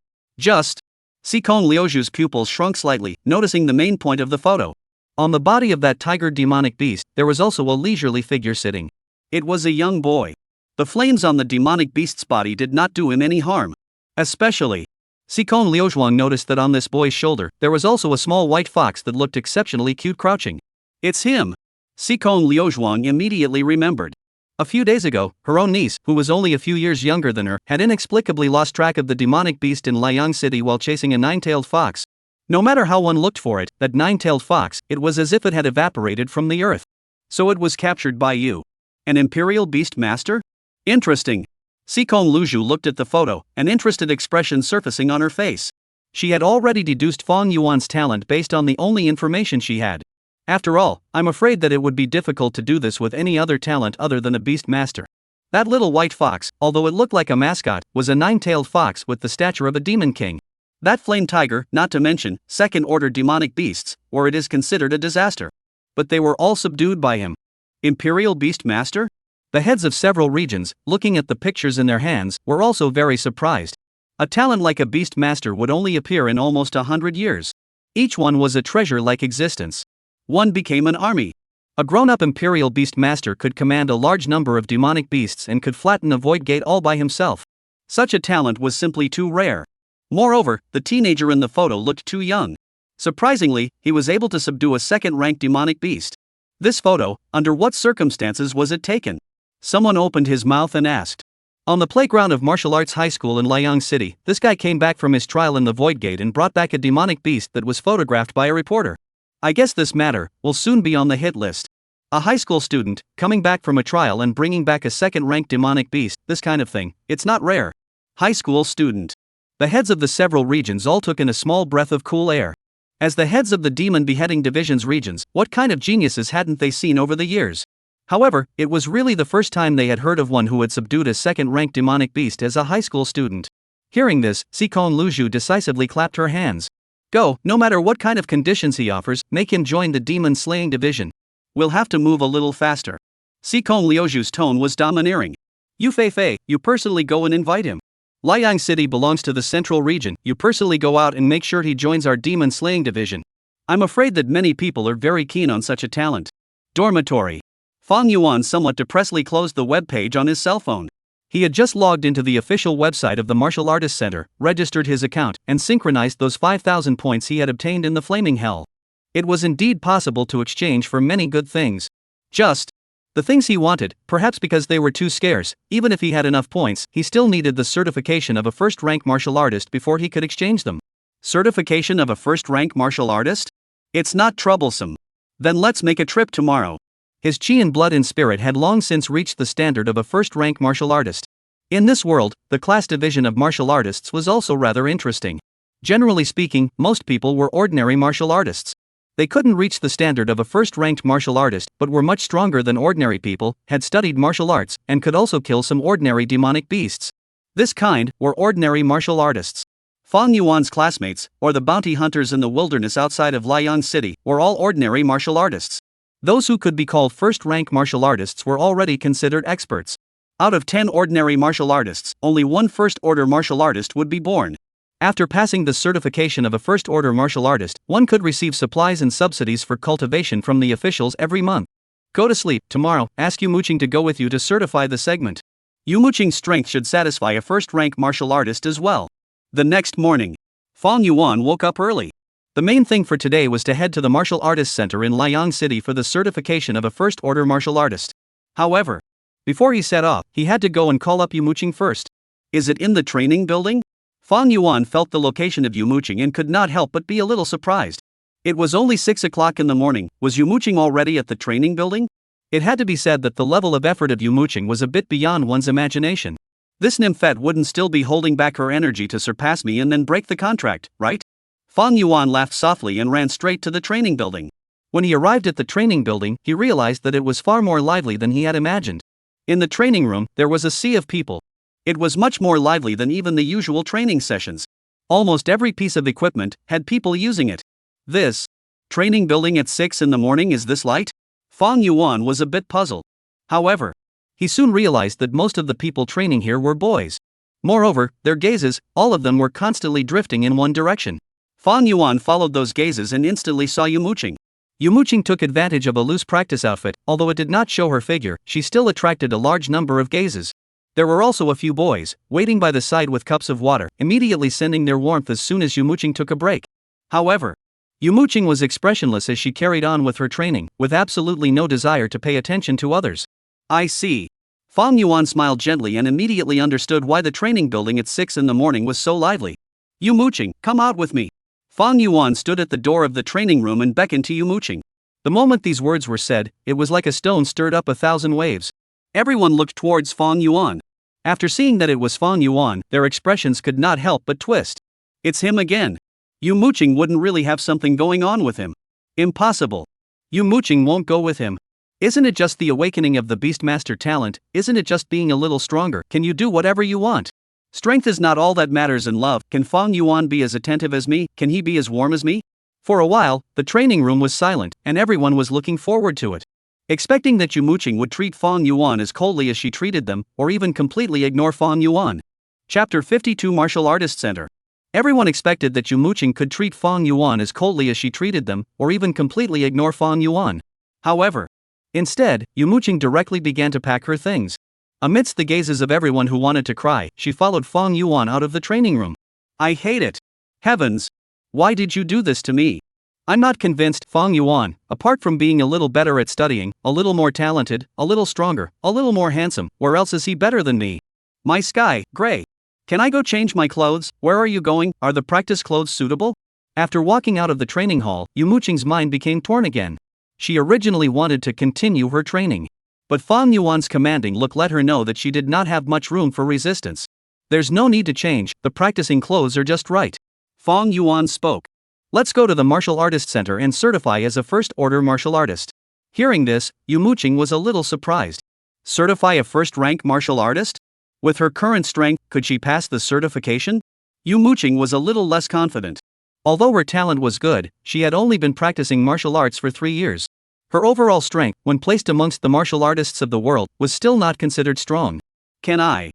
Sikon Liuzhou's pupils shrunk slightly, noticing the main point of the photo. On the body of that tiger demonic beast, there was also a leisurely figure sitting. It was a young boy. The flames on the demonic beast's body did not do him any harm. Especially, Sikon Liuzhuang noticed that on this boy's shoulder, there was also a small white fox that looked exceptionally cute crouching. It's him! Sikon Liuzhuang immediately remembered. A few days ago, her own niece, who was only a few years younger than her, had inexplicably lost track of the demonic beast in Liang City while chasing a 9-tailed fox. No matter how one looked for it, that 9-tailed fox, it was as if it had evaporated from the earth. So it was captured by you. An imperial beast master? Interesting. Sikon Luju looked at the photo, an interested expression surfacing on her face. She had already deduced Fong Yuan's talent based on the only information she had. After all, I'm afraid that it would be difficult to do this with any other talent other than a beast master. That little white fox, although it looked like a mascot, was a 9-tailed fox with the stature of a demon king. That flame tiger, not to mention second-order demonic beasts, or it is considered a disaster. But they were all subdued by him. Imperial beast master? The heads of several regions, looking at the pictures in their hands, were also very surprised. A talent like a beast master would only appear in almost 100 years. Each one was a treasure-like existence. One became an army. A grown-up imperial beast master could command a large number of demonic beasts and could flatten a void gate all by himself. Such a talent was simply too rare. Moreover, the teenager in the photo looked too young. Surprisingly, he was able to subdue a second-rank demonic beast. This photo, under what circumstances was it taken? Someone opened his mouth and asked. On the playground of martial arts high school in Liang City, this guy came back from his trial in the Void Gate and brought back a demonic beast that was photographed by a reporter. I guess this matter will soon be on the hit list. A high school student, coming back from a trial and bringing back a second-ranked demonic beast, this kind of thing, it's not rare. High school student. The heads of the several regions all took in a small breath of cool air. As the heads of the demon beheading division's regions, what kind of geniuses hadn't they seen over the years? However, it was really the first time they had heard of one who had subdued a second-ranked demonic beast as a high school student. Hearing this, Sikon Luju decisively clapped her hands. Go, no matter what kind of conditions he offers, make him join the demon-slaying division. We'll have to move a little faster. Sikon Liuju's tone was domineering. You Fei, you personally go and invite him. Liang City belongs to the central region, you personally go out and make sure he joins our demon-slaying division. I'm afraid that many people are very keen on such a talent. Dormitory. Fang Yuan somewhat depressedly closed the web page on his cell phone. He had just logged into the official website of the Martial Artists Center, registered his account, and synchronized those 5,000 points he had obtained in the Flaming Hell. It was indeed possible to exchange for many good things. Just the things he wanted, perhaps because they were too scarce. Even if he had enough points, he still needed the certification of a first-rank martial artist before he could exchange them. Certification of a first-rank martial artist? It's not troublesome. Then let's make a trip tomorrow. His chi and blood and spirit had long since reached the standard of a first-rank martial artist. In this world, the class division of martial artists was also rather interesting. Generally speaking, most people were ordinary martial artists. They couldn't reach the standard of a first-ranked martial artist but were much stronger than ordinary people, had studied martial arts, and could also kill some ordinary demonic beasts. This kind were ordinary martial artists. Fang Yuan's classmates, or the bounty hunters in the wilderness outside of Liang City, were all ordinary martial artists. Those who could be called first-rank martial artists were already considered experts. Out of 10 ordinary martial artists, only one first-order martial artist would be born. After passing the certification of a first-order martial artist, one could receive supplies and subsidies for cultivation from the officials every month. Go to sleep. Tomorrow, ask Yu Muqing to go with you to certify the segment. Yu Muqing's strength should satisfy a first-rank martial artist as well. The next morning, Fang Yuan woke up early. The main thing for today was to head to the Martial Artists Center in Liang City for the certification of a first-order martial artist. However, before he set off, he had to go and call up Yu Muqing first. Is it in the training building? Fang Yuan felt the location of Yu Muqing and could not help but be a little surprised. It was only 6 o'clock in the morning. Was Yu Muqing already at the training building? It had to be said that the level of effort of Yu Muqing was a bit beyond one's imagination. This nymphette wouldn't still be holding back her energy to surpass me and then break the contract, right? Fang Yuan laughed softly and ran straight to the training building. When he arrived at the training building, he realized that it was far more lively than he had imagined. In the training room, there was a sea of people. It was much more lively than even the usual training sessions. Almost every piece of equipment had people using it. This training building at 6 in the morning, is this light? Fang Yuan was a bit puzzled. However, he soon realized that most of the people training here were boys. Moreover, their gazes, all of them were constantly drifting in one direction. Fang Yuan followed those gazes and instantly saw Yu Muqing. Yu Muqing took advantage of a loose practice outfit. Although it did not show her figure, she still attracted a large number of gazes. There were also a few boys, waiting by the side with cups of water, immediately sending their warmth as soon as Yu Muqing took a break. However, Yu Muqing was expressionless as she carried on with her training, with absolutely no desire to pay attention to others. I see. Fang Yuan smiled gently and immediately understood why the training building at 6 in the morning was so lively. Yu Muqing, come out with me. Fang Yuan stood at the door of the training room and beckoned to Yu Muqing. The moment these words were said, it was like a stone stirred up 1,000 waves. Everyone looked towards Fang Yuan. After seeing that it was Fang Yuan, their expressions could not help but twist. It's him again. Yu Muqing wouldn't really have something going on with him. Impossible. Yu Muqing won't go with him. Isn't it just the awakening of the Beastmaster talent? Isn't it just being a little stronger? Can you do whatever you want? Strength is not all that matters in love. Can Fang Yuan be as attentive as me? Can he be as warm as me? For a while, the training room was silent, and everyone was looking forward to it. Expecting that Yu Muqing would treat Fang Yuan as coldly as she treated them, or even completely ignore Fang Yuan. Chapter 52 Martial Artists Center. Everyone expected that Yu Muqing could treat Fang Yuan as coldly as she treated them, or even completely ignore Fang Yuan. However, instead, Yu Muqing directly began to pack her things. Amidst the gazes of everyone who wanted to cry, she followed Fang Yuan out of the training room. I hate it. Heavens! Why did you do this to me? I'm not convinced, Fong Yuan, apart from being a little better at studying, a little more talented, a little stronger, a little more handsome, where else is he better than me? My sky, gray. Can I go change my clothes? Where are you going? Are the practice clothes suitable? After walking out of the training hall, Muqing's mind became torn again. She originally wanted to continue her training. But Fong Yuan's commanding look let her know that she did not have much room for resistance. There's no need to change, the practicing clothes are just right. Fong Yuan spoke. Let's go to the martial artist center and certify as a first-order martial artist. Hearing this, Muqing was a little surprised. Certify a first-rank martial artist? With her current strength, could she pass the certification? Muqing was a little less confident. Although her talent was good, she had only been practicing martial arts for 3 years. Her overall strength, when placed amongst the martial artists of the world, was still not considered strong. Can I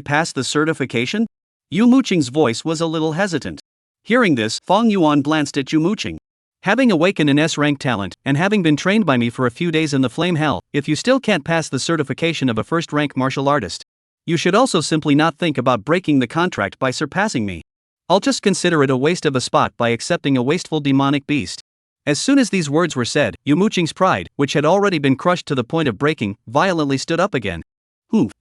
pass the certification? Muqing's voice was a little hesitant. Hearing this, Fong Yuan glanced at Muqing. Having awakened an S-rank talent, and having been trained by me for a few days in the flame hell, if you still can't pass the certification of a first-rank martial artist, you should also simply not think about breaking the contract by surpassing me. I'll just consider it a waste of a spot by accepting a wasteful demonic beast. As soon as these words were said, Muqing's pride, which had already been crushed to the point of breaking, violently stood up again.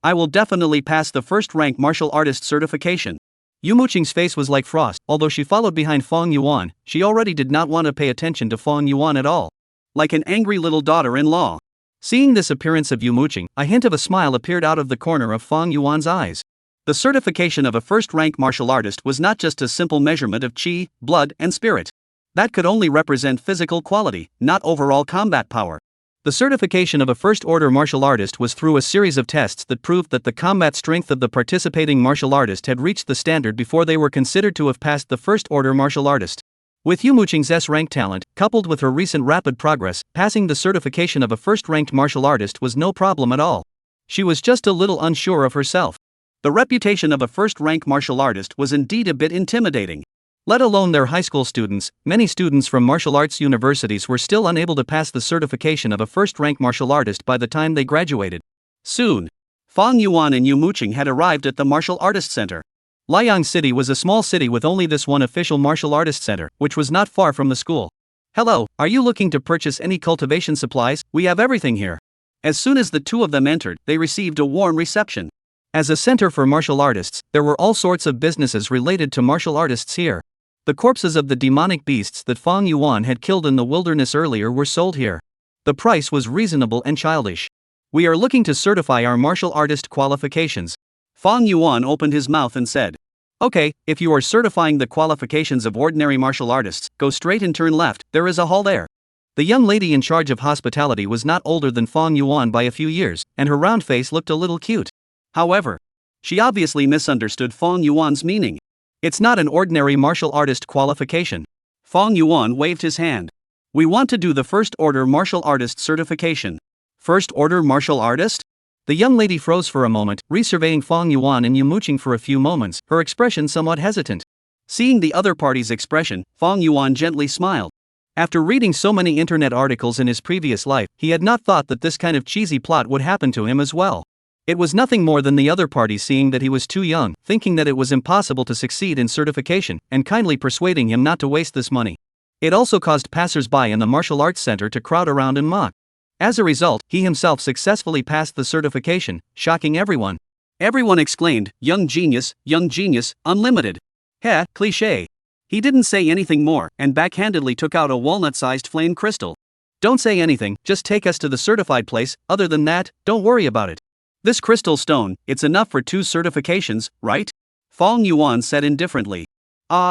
I will definitely pass the first-rank martial artist certification. Muqing's face was like frost. Although she followed behind Fong Yuan, she already did not want to pay attention to Fong Yuan at all. Like an angry little daughter-in-law. Seeing this appearance of Muqing, a hint of a smile appeared out of the corner of Fong Yuan's eyes. The certification of a first-rank martial artist was not just a simple measurement of qi, blood, and spirit. That could only represent physical quality, not overall combat power. The certification of a first-order martial artist was through a series of tests that proved that the combat strength of the participating martial artist had reached the standard before they were considered to have passed the first-order martial artist. With Muqing's S-rank talent, coupled with her recent rapid progress, passing the certification of a first-ranked martial artist was no problem at all. She was just a little unsure of herself. The reputation of a first-rank martial artist was indeed a bit intimidating. Let alone their high school students, many students from martial arts universities were still unable to pass the certification of a first-rank martial artist by the time they graduated. Soon, Fong Yuan and Muqing had arrived at the martial artist center. Liang City was a small city with only this one official martial artist center, which was not far from the school. Hello, are you looking to purchase any cultivation supplies? We have everything here. As soon as the two of them entered, they received a warm reception. As a center for martial artists, there were all sorts of businesses related to martial artists here. The corpses of the demonic beasts that Fong Yuan had killed in the wilderness earlier were sold here. The price was reasonable and childish. We are looking to certify our martial artist qualifications. Fong Yuan opened his mouth and said, Okay, if you are certifying the qualifications of ordinary martial artists, go straight and turn left, there is a hall there. The young lady in charge of hospitality was not older than Fong Yuan by a few years, and her round face looked a little cute. However, she obviously misunderstood Fong Yuan's meaning. It's not an ordinary martial artist qualification. Fong Yuan waved his hand. We want to do the first-order martial artist certification. First-order martial artist? The young lady froze for a moment, resurveying Fong Yuan and Muqing for a few moments, her expression somewhat hesitant. Seeing the other party's expression, Fong Yuan gently smiled. After reading so many internet articles in his previous life, he had not thought that this kind of cheesy plot would happen to him as well. It was nothing more than the other party seeing that he was too young, thinking that it was impossible to succeed in certification, and kindly persuading him not to waste this money. It also caused passers-by in the martial arts center to crowd around and mock. As a result, he himself successfully passed the certification, shocking everyone. Everyone exclaimed, young genius, unlimited. Heh, cliché. He didn't say anything more, and backhandedly took out a walnut-sized flame crystal. Don't say anything, just take us to the certified place, other than that, don't worry about it. This crystal stone, it's enough for 2 certifications, right? Fong Yuan said indifferently.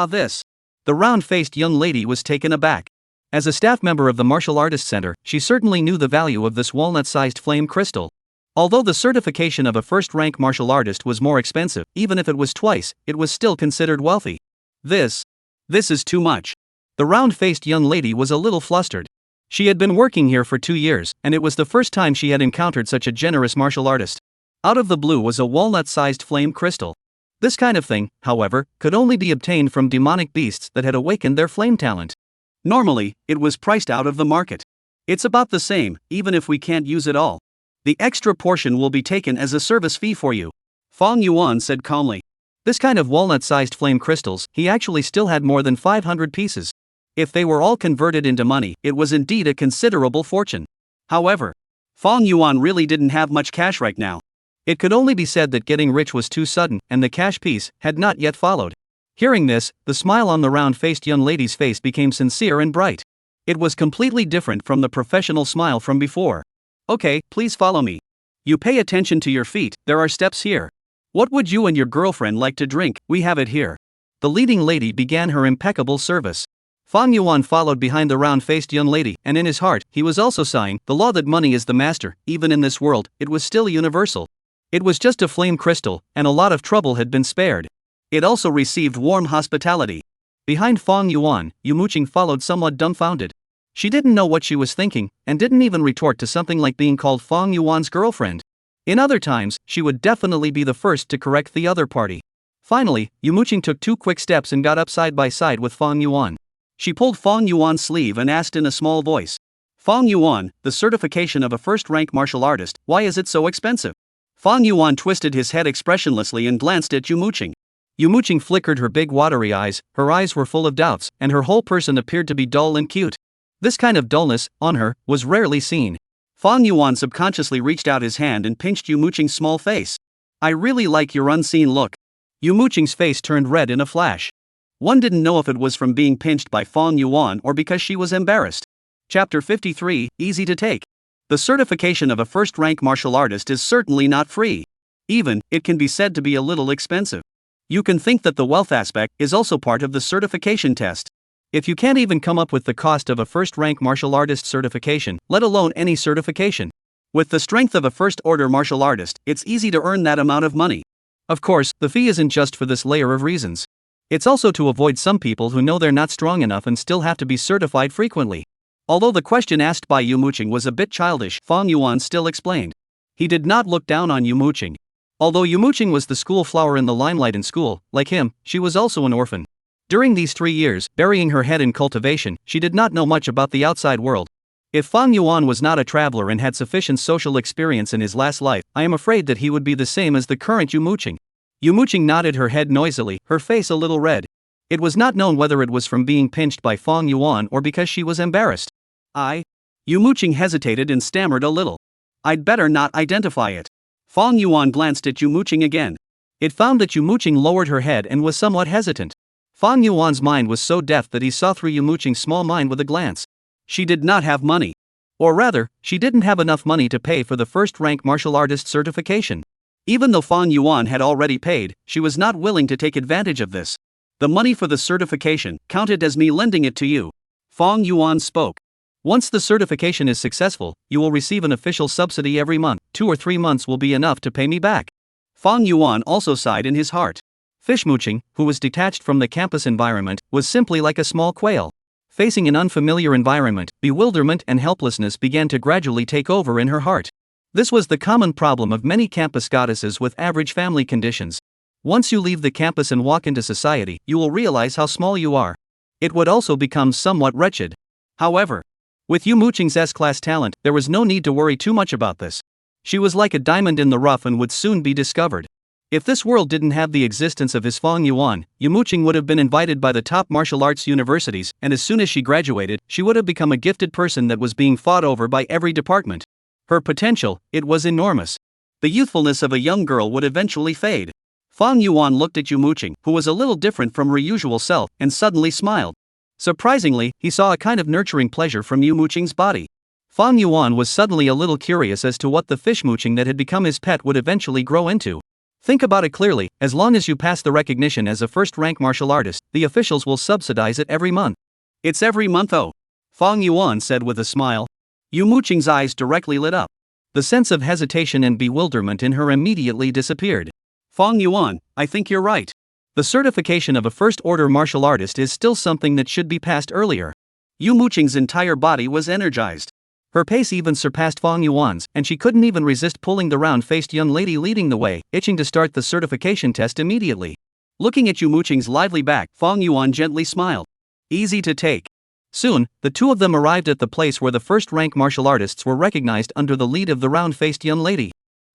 This. The round-faced young lady was taken aback. As a staff member of the Martial Artists Center, she certainly knew the value of this walnut-sized flame crystal. Although the certification of a first-rank martial artist was more expensive, even if it was twice, it was still considered wealthy. This is too much. The round-faced young lady was a little flustered. She had been working here for 2 years, and it was the first time she had encountered such a generous martial artist. Out of the blue was a walnut-sized flame crystal. This kind of thing, however, could only be obtained from demonic beasts that had awakened their flame talent. Normally, it was priced out of the market. It's about the same, even if we can't use it all. The extra portion will be taken as a service fee for you. Fong Yuan said calmly. This kind of walnut-sized flame crystals, he actually still had more than 500 pieces. If they were all converted into money, it was indeed a considerable fortune. However, Fong Yuan really didn't have much cash right now. It could only be said that getting rich was too sudden, and the cash piece had not yet followed. Hearing this, the smile on the round-faced young lady's face became sincere and bright. It was completely different from the professional smile from before. Okay, please follow me. You pay attention to your feet, there are steps here. What would you and your girlfriend like to drink? We have it here. The leading lady began her impeccable service. Fong Yuan followed behind the round-faced young lady, and in his heart, he was also sighing, the law that money is the master, even in this world, it was still universal. It was just a flame crystal, and a lot of trouble had been spared. It also received warm hospitality. Behind Fong Yuan, Muqing followed somewhat dumbfounded. She didn't know what she was thinking, and didn't even retort to something like being called Fong Yuan's girlfriend. In other times, she would definitely be the first to correct the other party. Finally, Muqing took 2 quick steps and got up side by side with Fong Yuan. She pulled Fong Yuan's sleeve and asked in a small voice, Fong Yuan, the certification of a first-rank martial artist, why is it so expensive? Fong Yuan twisted his head expressionlessly and glanced at Muqing. Muqing flickered her big watery eyes, her eyes were full of doubts, and her whole person appeared to be dull and cute. This kind of dullness, on her, was rarely seen. Fong Yuan subconsciously reached out his hand and pinched Muqing's small face. I really like your unseen look. Muqing's face turned red in a flash. One didn't know if it was from being pinched by Fong Yuan or because she was embarrassed. Chapter 53, Easy to Take. The certification of a first-rank martial artist is certainly not free. Even, it can be said to be a little expensive. You can think that the wealth aspect is also part of the certification test. If you can't even come up with the cost of a first-rank martial artist certification, let alone any certification. With the strength of a first-order martial artist, it's easy to earn that amount of money. Of course, the fee isn't just for this layer of reasons. It's also to avoid some people who know they're not strong enough and still have to be certified frequently. Although the question asked by Muqing was a bit childish, Fong Yuan still explained. He did not look down on Muqing. Although Muqing was the school flower in the limelight in school, like him, she was also an orphan. During these 3 years, burying her head in cultivation, she did not know much about the outside world. If Fong Yuan was not a traveler and had sufficient social experience in his last life, I am afraid that he would be the same as the current Muqing. Muqing nodded her head noisily, her face a little red. It was not known whether it was from being pinched by Fong Yuan or because she was embarrassed. Muqing hesitated and stammered a little. I'd better not identify it. Fong Yuan glanced at Muqing again. It found that Muqing lowered her head and was somewhat hesitant. Fong Yuan's mind was so deft that he saw through Muqing's small mind with a glance. She did not have money. Or rather, she didn't have enough money to pay for the first-rank martial artist certification. Even though Fong Yuan had already paid, she was not willing to take advantage of this. The money for the certification counted as me lending it to you. Fong Yuan spoke. Once the certification is successful, you will receive an official subsidy every month. 2 or 3 months will be enough to pay me back. Fong Yuan also sighed in his heart. Muqing, who was detached from the campus environment, was simply like a small quail. Facing an unfamiliar environment, bewilderment and helplessness began to gradually take over in her heart. This was the common problem of many campus goddesses with average family conditions. Once you leave the campus and walk into society, you will realize how small you are. It would also become somewhat wretched. However, with Muqing's S-class talent, there was no need to worry too much about this. She was like a diamond in the rough and would soon be discovered. If this world didn't have the existence of his Fong Yuan, Muqing would have been invited by the top martial arts universities, and as soon as she graduated, she would have become a gifted person that was being fought over by every department. Her potential, it was enormous. The youthfulness of a young girl would eventually fade. Fong Yuan looked at Muqing, who was a little different from her usual self, and suddenly smiled. Surprisingly, he saw a kind of nurturing pleasure from Muqing's body. Fong Yuan was suddenly a little curious as to what the Muqing that had become his pet would eventually grow into. Think about it clearly, as long as you pass the recognition as a first-rank martial artist, the officials will subsidize it every month. It's every month though, Fong Yuan said with a smile. Muqing's eyes directly lit up. The sense of hesitation and bewilderment in her immediately disappeared. Fong Yuan, I think you're right. The certification of a first-order martial artist is still something that should be passed earlier. Muqing's entire body was energized. Her pace even surpassed Fong Yuan's, and she couldn't even resist pulling the round-faced young lady leading the way, itching to start the certification test immediately. Looking at Muqing's lively back, Fong Yuan gently smiled. Easy to take. Soon, the two of them arrived at the place where the first-rank martial artists were recognized under the lead of the round-faced young lady.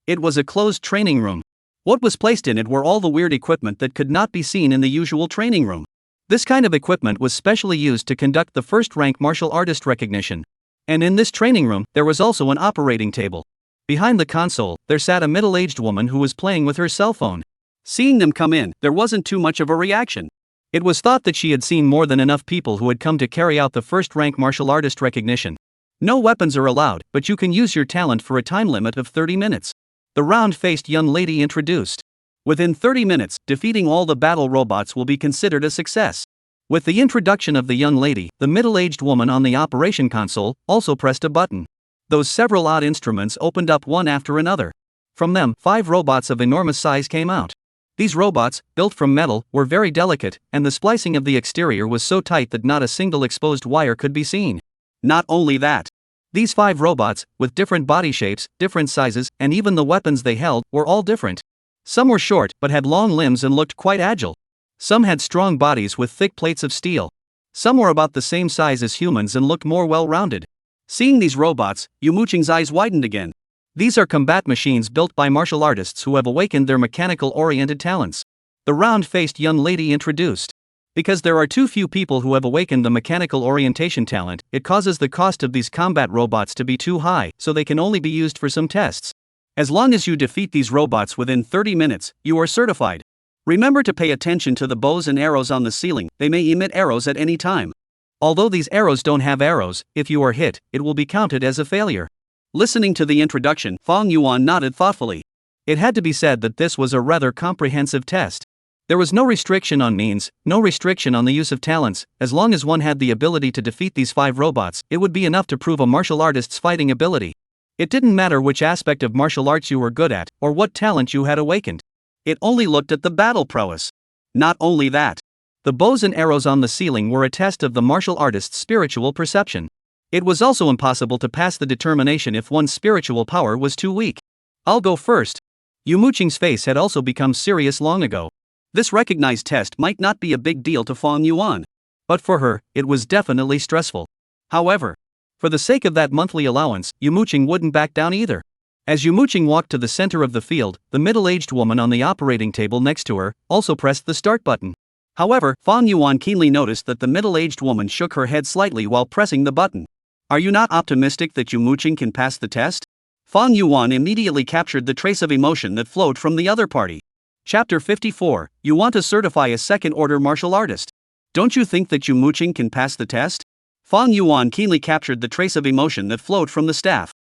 It was a closed training room. What was placed in it were all the weird equipment that could not be seen in the usual training room. This kind of equipment was specially used to conduct the first-rank martial artist recognition. And in this training room, there was also an operating table. Behind the console, there sat a middle-aged woman who was playing with her cell phone. Seeing them come in, there wasn't too much of a reaction. It was thought that she had seen more than enough people who had come to carry out the first-rank martial artist recognition. No weapons are allowed, but you can use your talent for a time limit of 30 minutes. The round-faced young lady introduced. Within 30 minutes, defeating all the battle robots will be considered a success. With the introduction of the young lady, the middle-aged woman on the operation console also pressed a button. Those several odd instruments opened up one after another. From them, 5 robots of enormous size came out. These robots, built from metal, were very delicate, and the splicing of the exterior was so tight that not a single exposed wire could be seen. Not only that, these 5 robots, with different body shapes, different sizes, and even the weapons they held, were all different. Some were short but had long limbs and looked quite agile. Some had strong bodies with thick plates of steel. Some were about the same size as humans and looked more well-rounded. Seeing these robots, Muqing's eyes widened again. These are combat machines built by martial artists who have awakened their mechanical-oriented talents. The round-faced young lady introduced. Because there are too few people who have awakened the mechanical orientation talent, it causes the cost of these combat robots to be too high, so they can only be used for some tests. As long as you defeat these robots within 30 minutes, you are certified. Remember to pay attention to the bows and arrows on the ceiling, they may emit arrows at any time. Although these arrows don't have arrows, if you are hit, it will be counted as a failure. Listening to the introduction, Fang Yuan nodded thoughtfully. It had to be said that this was a rather comprehensive test. There was no restriction on means, no restriction on the use of talents. As long as one had the ability to defeat these 5 robots, it would be enough to prove a martial artist's fighting ability. It didn't matter which aspect of martial arts you were good at, or what talent you had awakened. It only looked at the battle prowess. Not only that, the bows and arrows on the ceiling were a test of the martial artist's spiritual perception. It was also impossible to pass the determination if one's spiritual power was too weak. I'll go first. Muqing's face had also become serious long ago. This recognized test might not be a big deal to Fang Yuan. But for her, it was definitely stressful. However, for the sake of that monthly allowance, Muqing wouldn't back down either. As Muqing walked to the center of the field, the middle-aged woman on the operating table next to her also pressed the start button. However, Fang Yuan keenly noticed that the middle-aged woman shook her head slightly while pressing the button. Are you not optimistic that Muqing can pass the test? Fang Yuan immediately captured the trace of emotion that flowed from the other party. Chapter 54, You want to certify a second-order martial artist. Don't you think that Muqing can pass the test? Fang Yuan keenly captured the trace of emotion that flowed from the staff.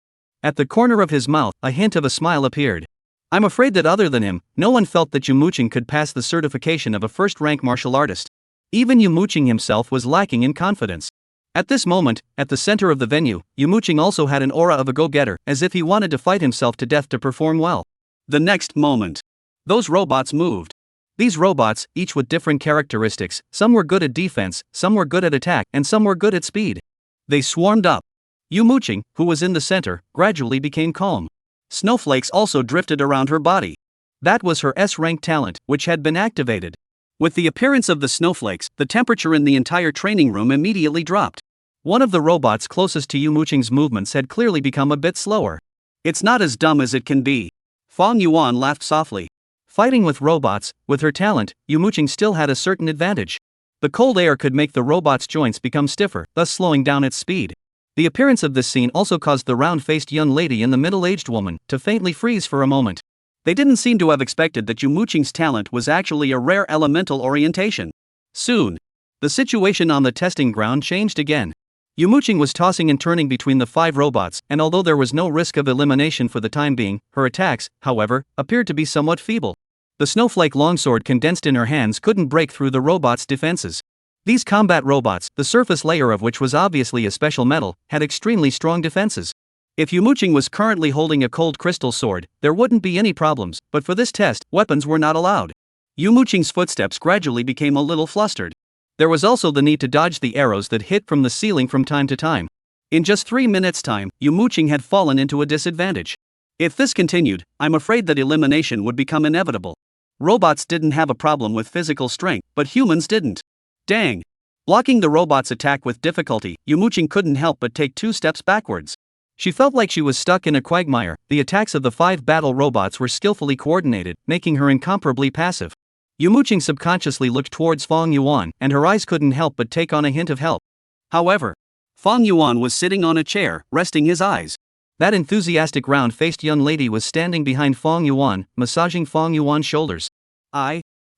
At the corner of his mouth, a hint of a smile appeared. I'm afraid that other than him, no one felt that Muqing could pass the certification of a first-rank martial artist. Even Muqing himself was lacking in confidence. At this moment, at the center of the venue, Muqing also had an aura of a go-getter, as if he wanted to fight himself to death to perform well. The next moment, those robots moved. These robots, each with different characteristics, some were good at defense, some were good at attack, and some were good at speed. They swarmed up. Muqing, who was in the center, gradually became calm. Snowflakes also drifted around her body. That was her S-rank talent, which had been activated. With the appearance of the snowflakes, the temperature in the entire training room immediately dropped. One of the robots closest to Muqing's movements had clearly become a bit slower. It's not as dumb as it can be. Fang Yuan laughed softly. Fighting with robots, with her talent, Muqing still had a certain advantage. The cold air could make the robot's joints become stiffer, thus slowing down its speed. The appearance of this scene also caused the round-faced young lady and the middle-aged woman to faintly freeze for a moment. They didn't seem to have expected that Muqing's talent was actually a rare elemental orientation. Soon, the situation on the testing ground changed again. Muqing was tossing and turning between the 5 robots, and although there was no risk of elimination for the time being, her attacks, however, appeared to be somewhat feeble. The snowflake longsword condensed in her hands couldn't break through the robot's defenses. These combat robots, the surface layer of which was obviously a special metal, had extremely strong defenses. If Muqing was currently holding a cold crystal sword, there wouldn't be any problems, but for this test, weapons were not allowed. Muqing's footsteps gradually became a little flustered. There was also the need to dodge the arrows that hit from the ceiling from time to time. In just 3 minutes' time, Muqing had fallen into a disadvantage. If this continued, I'm afraid that elimination would become inevitable. Robots didn't have a problem with physical strength, but humans didn't. Dang! Blocking the robot's attack with difficulty, Muqing couldn't help but take 2 steps backwards. She felt like she was stuck in a quagmire. The attacks of the 5 battle robots were skillfully coordinated, making her incomparably passive. Muqing subconsciously looked towards Fong Yuan, and her eyes couldn't help but take on a hint of help. However, Fong Yuan was sitting on a chair, resting his eyes. That enthusiastic round-faced young lady was standing behind Fong Yuan, massaging Fong Yuan's shoulders.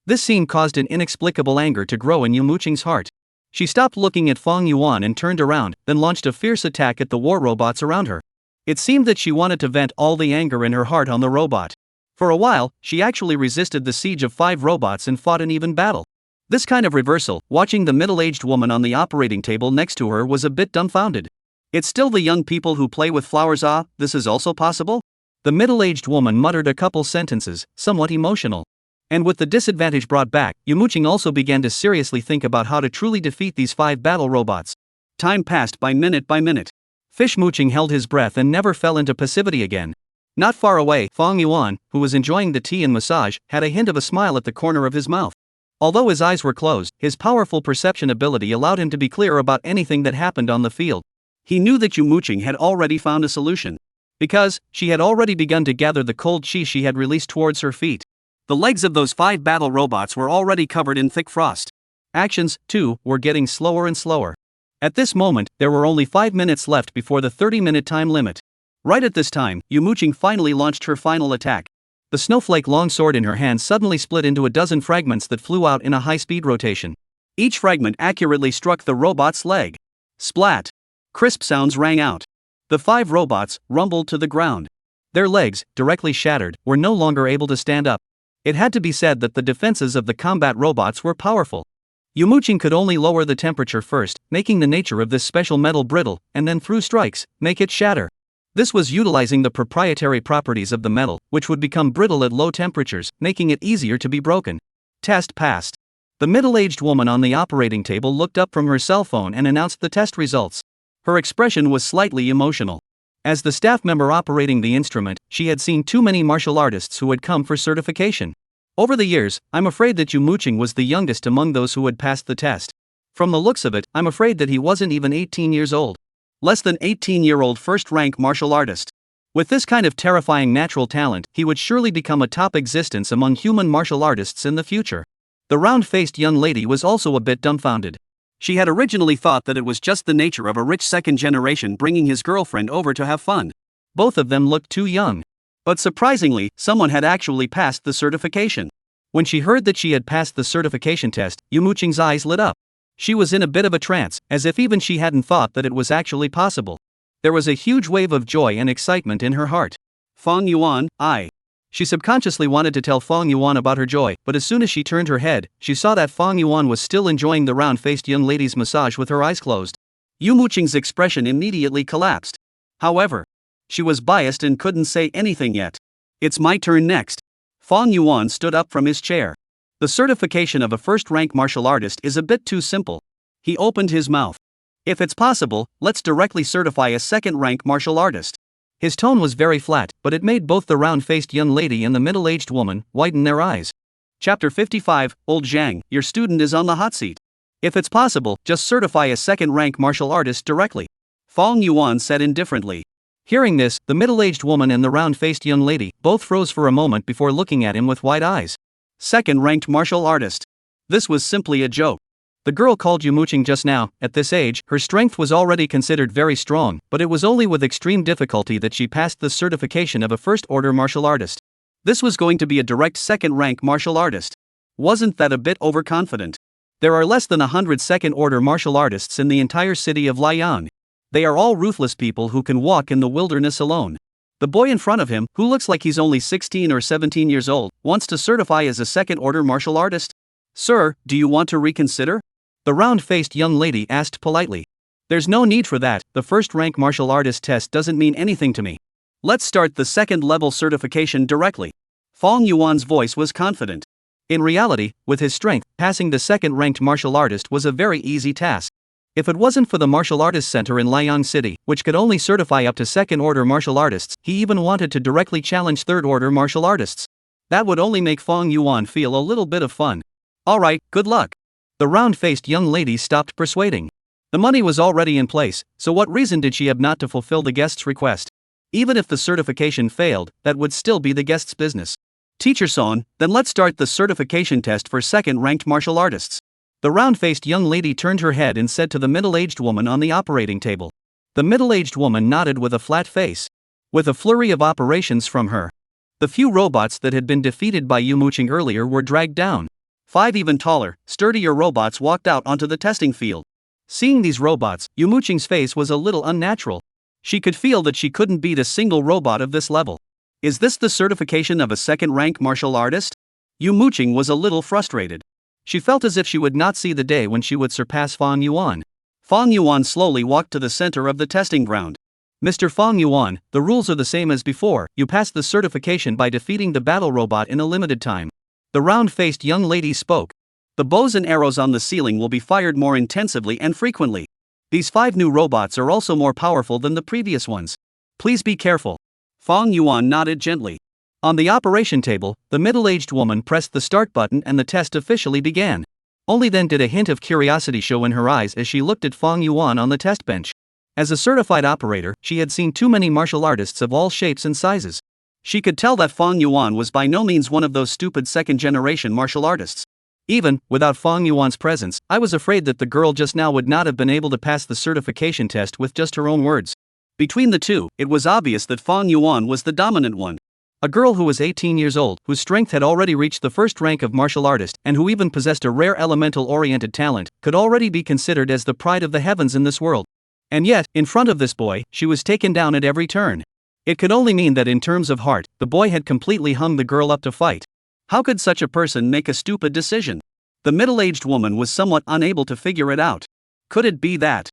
This scene caused an inexplicable anger to grow in Muqing's heart. She stopped looking at Fong Yuan and turned around, then launched a fierce attack at the war robots around her. It seemed that she wanted to vent all the anger in her heart on the robot. For a while, she actually resisted the siege of 5 robots and fought an even battle. This kind of reversal, watching the middle-aged woman on the operating table next to her was a bit dumbfounded. It's still the young people who play with flowers. This is also possible? The middle-aged woman muttered a couple sentences, somewhat emotional. And with the disadvantage brought back, Muqing also began to seriously think about how to truly defeat these 5 battle robots. Time passed by minute. Fish Muqing held his breath and never fell into passivity again. Not far away, Fong Yuan, who was enjoying the tea and massage, had a hint of a smile at the corner of his mouth. Although his eyes were closed, his powerful perception ability allowed him to be clear about anything that happened on the field. He knew that Muqing had already found a solution. Because she had already begun to gather the cold chi she had released towards her feet. The legs of those 5 battle robots were already covered in thick frost. Actions, too, were getting slower and slower. At this moment, there were only 5 minutes left before the 30-minute time limit. Right at this time, Muqing finally launched her final attack. The snowflake longsword in her hand suddenly split into a dozen fragments that flew out in a high-speed rotation. Each fragment accurately struck the robot's leg. Splat! Crisp sounds rang out. The 5 robots rumbled to the ground. Their legs, directly shattered, were no longer able to stand up. It had to be said that the defenses of the combat robots were powerful. Muqing could only lower the temperature first, making the nature of this special metal brittle, and then through strikes, make it shatter. This was utilizing the proprietary properties of the metal, which would become brittle at low temperatures, making it easier to be broken. Test passed. The middle-aged woman on the operating table looked up from her cell phone and announced the test results. Her expression was slightly emotional. As the staff member operating the instrument, she had seen too many martial artists who had come for certification. Over the years, I'm afraid that Muqing was the youngest among those who had passed the test. From the looks of it, I'm afraid that he wasn't even 18 years old. Less than 18-year-old first-rank martial artist. With this kind of terrifying natural talent, he would surely become a top existence among human martial artists in the future. The round-faced young lady was also a bit dumbfounded. She had originally thought that it was just the nature of a rich second generation bringing his girlfriend over to have fun. Both of them looked too young. But surprisingly, someone had actually passed the certification. When she heard that she had passed the certification test, Muqing's eyes lit up. She was in a bit of a trance, as if even she hadn't thought that it was actually possible. There was a huge wave of joy and excitement in her heart. Fong Yuan, She subconsciously wanted to tell Fong Yuan about her joy, but as soon as she turned her head, she saw that Fong Yuan was still enjoying the round-faced young lady's massage with her eyes closed. Muqing's expression immediately collapsed. However, she was biased and couldn't say anything yet. It's my turn next. Fong Yuan stood up from his chair. The certification of a first-rank martial artist is a bit too simple. He opened his mouth. If it's possible, let's directly certify a second-rank martial artist. His tone was very flat, but it made both the round-faced young lady and the middle-aged woman widen their eyes. Chapter 55, Old Zhang, your student is on the hot seat. If it's possible, just certify a second-rank martial artist directly. Fong Yuan said indifferently. Hearing this, the middle-aged woman and the round-faced young lady both froze for a moment before looking at him with wide eyes. Second-ranked martial artist. This was simply a joke. The girl called Muqing just now. At this age, her strength was already considered very strong, but it was only with extreme difficulty that she passed the certification of a first-order martial artist. This was going to be a direct second-rank martial artist. Wasn't that a bit overconfident? There are less than 100 second-order martial artists in the entire city of Liang. They are all ruthless people who can walk in the wilderness alone. The boy in front of him, who looks like he's only 16 or 17 years old, wants to certify as a second-order martial artist? Sir, do you want to reconsider? The round-faced young lady asked politely. There's no need for that, the first-rank martial artist test doesn't mean anything to me. Let's start the second-level certification directly. Fong Yuan's voice was confident. In reality, with his strength, passing the second-ranked martial artist was a very easy task. If it wasn't for the Martial Artists Center in Liang City, which could only certify up to second-order martial artists, he even wanted to directly challenge third-order martial artists. That would only make Fong Yuan feel a little bit of fun. Alright, good luck. The round-faced young lady stopped persuading. The money was already in place, so what reason did she have not to fulfill the guest's request? Even if the certification failed, that would still be the guest's business. Teacher-son, then let's start the certification test for second-ranked martial artists. The round-faced young lady turned her head and said to the middle-aged woman on the operating table. The middle-aged woman nodded with a flat face. With a flurry of operations from her, the few robots that had been defeated by Muqing earlier were dragged down. 5 even taller, sturdier robots walked out onto the testing field. Seeing these robots, Muqing's face was a little unnatural. She could feel that she couldn't beat a single robot of this level. Is this the certification of a second-rank martial artist? Muqing was a little frustrated. She felt as if she would not see the day when she would surpass Fang Yuan. Fang Yuan slowly walked to the center of the testing ground. Mr. Fang Yuan, the rules are the same as before. You passed the certification by defeating the battle robot in a limited time. The round-faced young lady spoke. The bows and arrows on the ceiling will be fired more intensively and frequently. These 5 new robots are also more powerful than the previous ones. Please be careful. Fang Yuan nodded gently. On the operation table, the middle-aged woman pressed the start button and the test officially began. Only then did a hint of curiosity show in her eyes as she looked at Fang Yuan on the test bench. As a certified operator, she had seen too many martial artists of all shapes and sizes. She could tell that Fang Yuan was by no means one of those stupid second-generation martial artists. Even without Fang Yuan's presence, I was afraid that the girl just now would not have been able to pass the certification test with just her own words. Between the two, it was obvious that Fang Yuan was the dominant one. A girl who was 18 years old, whose strength had already reached the first rank of martial artist, and who even possessed a rare elemental-oriented talent, could already be considered as the pride of the heavens in this world. And yet, in front of this boy, she was taken down at every turn. It could only mean that in terms of heart, the boy had completely hung the girl up to fight. How could such a person make a stupid decision? The middle-aged woman was somewhat unable to figure it out. Could it be that?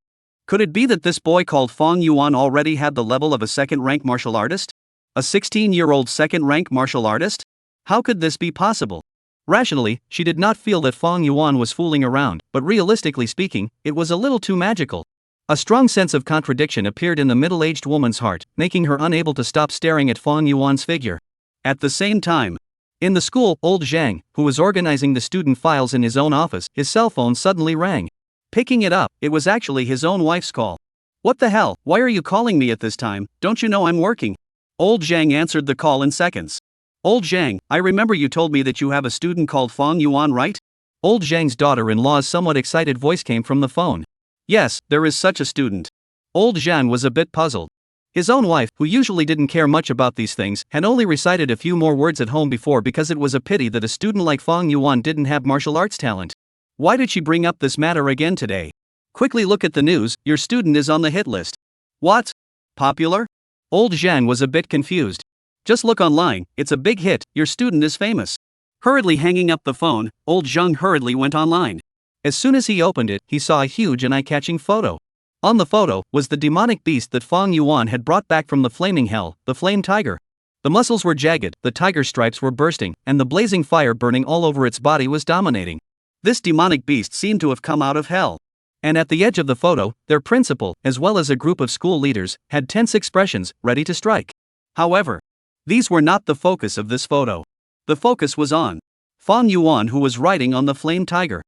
Could it be that this boy called Fang Yuan already had the level of a second-rank martial artist? A 16-year-old second-rank martial artist? How could this be possible? Rationally, she did not feel that Fang Yuan was fooling around, but realistically speaking, it was a little too magical. A strong sense of contradiction appeared in the middle-aged woman's heart, making her unable to stop staring at Fang Yuan's figure. At the same time, in the school, old Zhang, who was organizing the student files in his own office, his cell phone suddenly rang. Picking it up, it was actually his own wife's call. "What the hell, why are you calling me at this time? Don't you know I'm working?" Old Zhang answered the call in seconds. "Old Zhang, I remember you told me that you have a student called Fang Yuan, right?" Old Zhang's daughter-in-law's somewhat excited voice came from the phone. "Yes, there is such a student." Old Zhang was a bit puzzled. His own wife, who usually didn't care much about these things, had only recited a few more words at home before because it was a pity that a student like Fang Yuan didn't have martial arts talent. Why did she bring up this matter again today? Quickly look at the news, your student is on the hit list. What? Popular? Old Zhang was a bit confused. Just look online, it's a big hit, your student is famous. Hurriedly hanging up the phone, old Zhang hurriedly went online. As soon as he opened it, he saw a huge and eye-catching photo. On the photo was the demonic beast that Fang Yuan had brought back from the flaming hell, the flame tiger. The muscles were jagged, the tiger stripes were bursting, and the blazing fire burning all over its body was dominating. This demonic beast seemed to have come out of hell. And at the edge of the photo, their principal, as well as a group of school leaders, had tense expressions, ready to strike. However, these were not the focus of this photo. The focus was on Fang Yuan, who was riding on the flame tiger.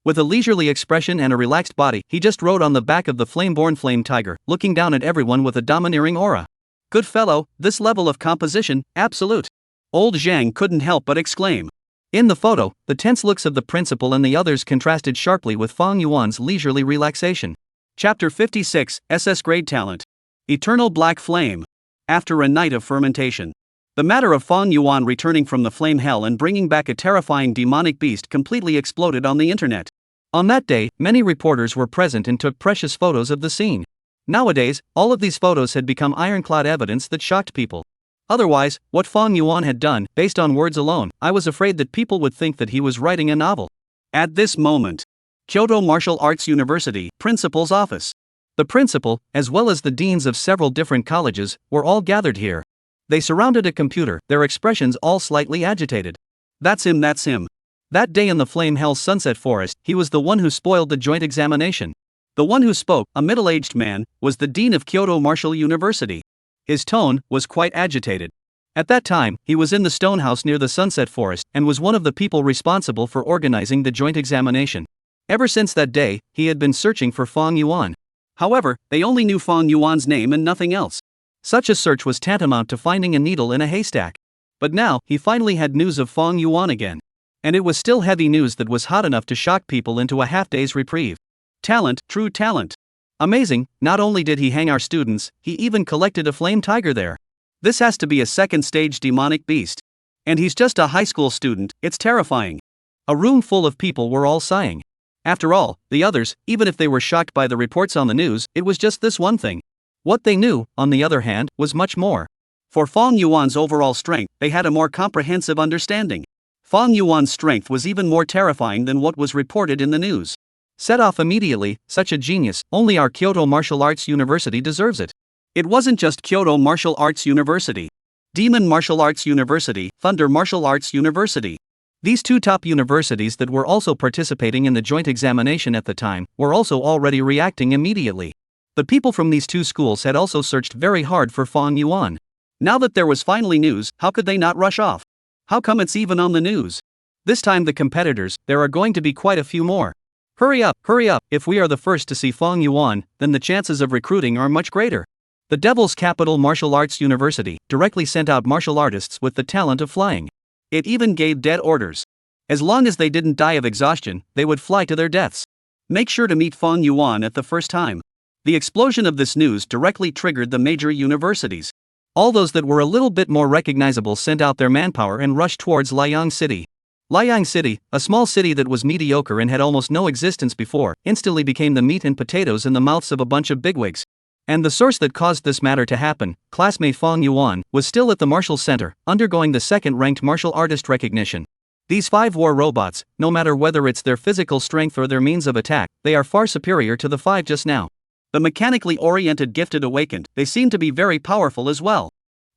With a leisurely expression and a relaxed body, he just rode on the back of the flame-born flame tiger, looking down at everyone with a domineering aura. Good fellow, this level of composition, absolute. Old Zhang couldn't help but exclaim. In the photo, the tense looks of the principal and the others contrasted sharply with Fang Yuan's leisurely relaxation. Chapter 56, SS Grade Talent. Eternal Black Flame. After a night of fermentation. The matter of Fang Yuan returning from the flame hell and bringing back a terrifying demonic beast completely exploded on the internet. On that day, many reporters were present and took precious photos of the scene. Nowadays, all of these photos had become ironclad evidence that shocked people. Otherwise, what Fang Yuan had done, based on words alone, I was afraid that people would think that he was writing a novel. At this moment, Kyoto Martial Arts University, principal's office. The principal, as well as the deans of several different colleges, were all gathered here. They surrounded a computer, their expressions all slightly agitated. That's him, that's him. That day in the Flame Hell Sunset Forest, he was the one who spoiled the joint examination. The one who spoke, a middle-aged man, was the dean of Kyoto Martial University. His tone was quite agitated. At that time, he was in the stone house near the Sunset Forest and was one of the people responsible for organizing the joint examination. Ever since that day, he had been searching for Fang Yuan. However, they only knew Fang Yuan's name and nothing else. Such a search was tantamount to finding a needle in a haystack. But now, he finally had news of Fong Yuan again. And it was still heavy news that was hot enough to shock people into a half-day's reprieve. Talent, true talent. Amazing, not only did he hang our students, he even collected a flame tiger there. This has to be a second-stage demonic beast. And he's just a high school student, it's terrifying. A room full of people were all sighing. After all, the others, even if they were shocked by the reports on the news, it was just this one thing. What they knew, on the other hand, was much more. For Fong Yuan's overall strength, they had a more comprehensive understanding. Fong Yuan's strength was even more terrifying than what was reported in the news. Set off immediately, such a genius, only our Kyoto Martial Arts University deserves it. It wasn't just Kyoto Martial Arts University. Demon Martial Arts University, Thunder Martial Arts University. These two top universities that were also participating in the joint examination at the time were also already reacting immediately. The people from these two schools had also searched very hard for Fong Yuan. Now that there was finally news, how could they not rush off? How come it's even on the news? This time the competitors, there are going to be quite a few more. Hurry up, if we are the first to see Fong Yuan, then the chances of recruiting are much greater. The Devil's Capital Martial Arts University directly sent out martial artists with the talent of flying. It even gave dead orders. As long as they didn't die of exhaustion, they would fly to their deaths. Make sure to meet Fong Yuan at the first time. The explosion of this news directly triggered the major universities. All those that were a little bit more recognizable sent out their manpower and rushed towards Liang City. Liang City, a small city that was mediocre and had almost no existence before, instantly became the meat and potatoes in the mouths of a bunch of bigwigs. And the source that caused this matter to happen, classmate Fong Yuan, was still at the Martial Center, undergoing the second-ranked martial artist recognition. These 5 war robots, no matter whether it's their physical strength or their means of attack, they are far superior to the 5 just now. The mechanically oriented gifted awakened, they seem to be very powerful as well.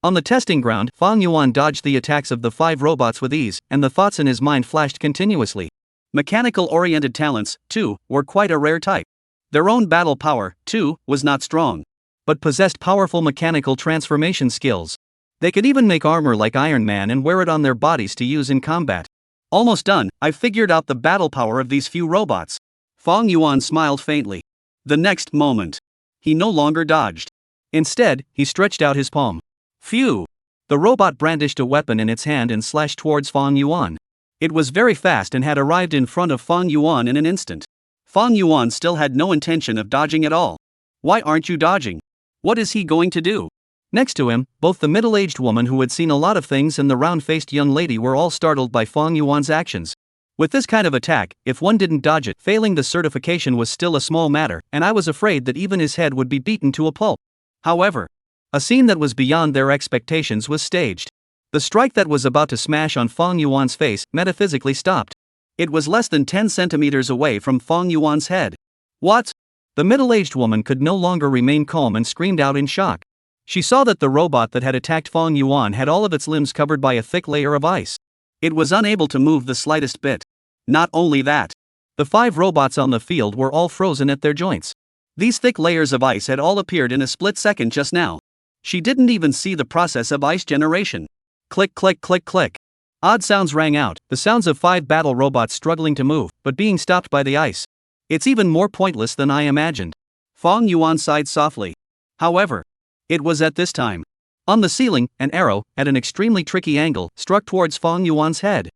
On the testing ground, Fong Yuan dodged the attacks of the 5 robots with ease, and the thoughts in his mind flashed continuously. Mechanical-oriented talents, too, were quite a rare type. Their own battle power, too, was not strong, but possessed powerful mechanical transformation skills. They could even make armor like Iron Man and wear it on their bodies to use in combat. Almost done, I've figured out the battle power of these few robots. Fong Yuan smiled faintly. The next moment, he no longer dodged. Instead, he stretched out his palm. Phew! The robot brandished a weapon in its hand and slashed towards Fong Yuan. It was very fast and had arrived in front of Fong Yuan in an instant. Fong Yuan still had no intention of dodging at all. Why aren't you dodging? What is he going to do? Next to him, both the middle-aged woman who had seen a lot of things and the round-faced young lady were all startled by Fong Yuan's actions. With this kind of attack, if one didn't dodge it, failing the certification was still a small matter, and I was afraid that even his head would be beaten to a pulp. However, a scene that was beyond their expectations was staged. The strike that was about to smash on Fong Yuan's face metaphysically stopped. It was less than 10 centimeters away from Fong Yuan's head. What? The middle-aged woman could no longer remain calm and screamed out in shock. She saw that the robot that had attacked Fong Yuan had all of its limbs covered by a thick layer of ice. It was unable to move the slightest bit. Not only that, the 5 robots on the field were all frozen at their joints. These thick layers of ice had all appeared in a split second just now. She didn't even see the process of ice generation. Click, click, click, click. Odd sounds rang out, the sounds of 5 battle robots struggling to move, but being stopped by the ice. It's even more pointless than I imagined. Fong Yuan sighed softly. However, it was at this time. On the ceiling, an arrow, at an extremely tricky angle, struck towards Fong Yuan's head.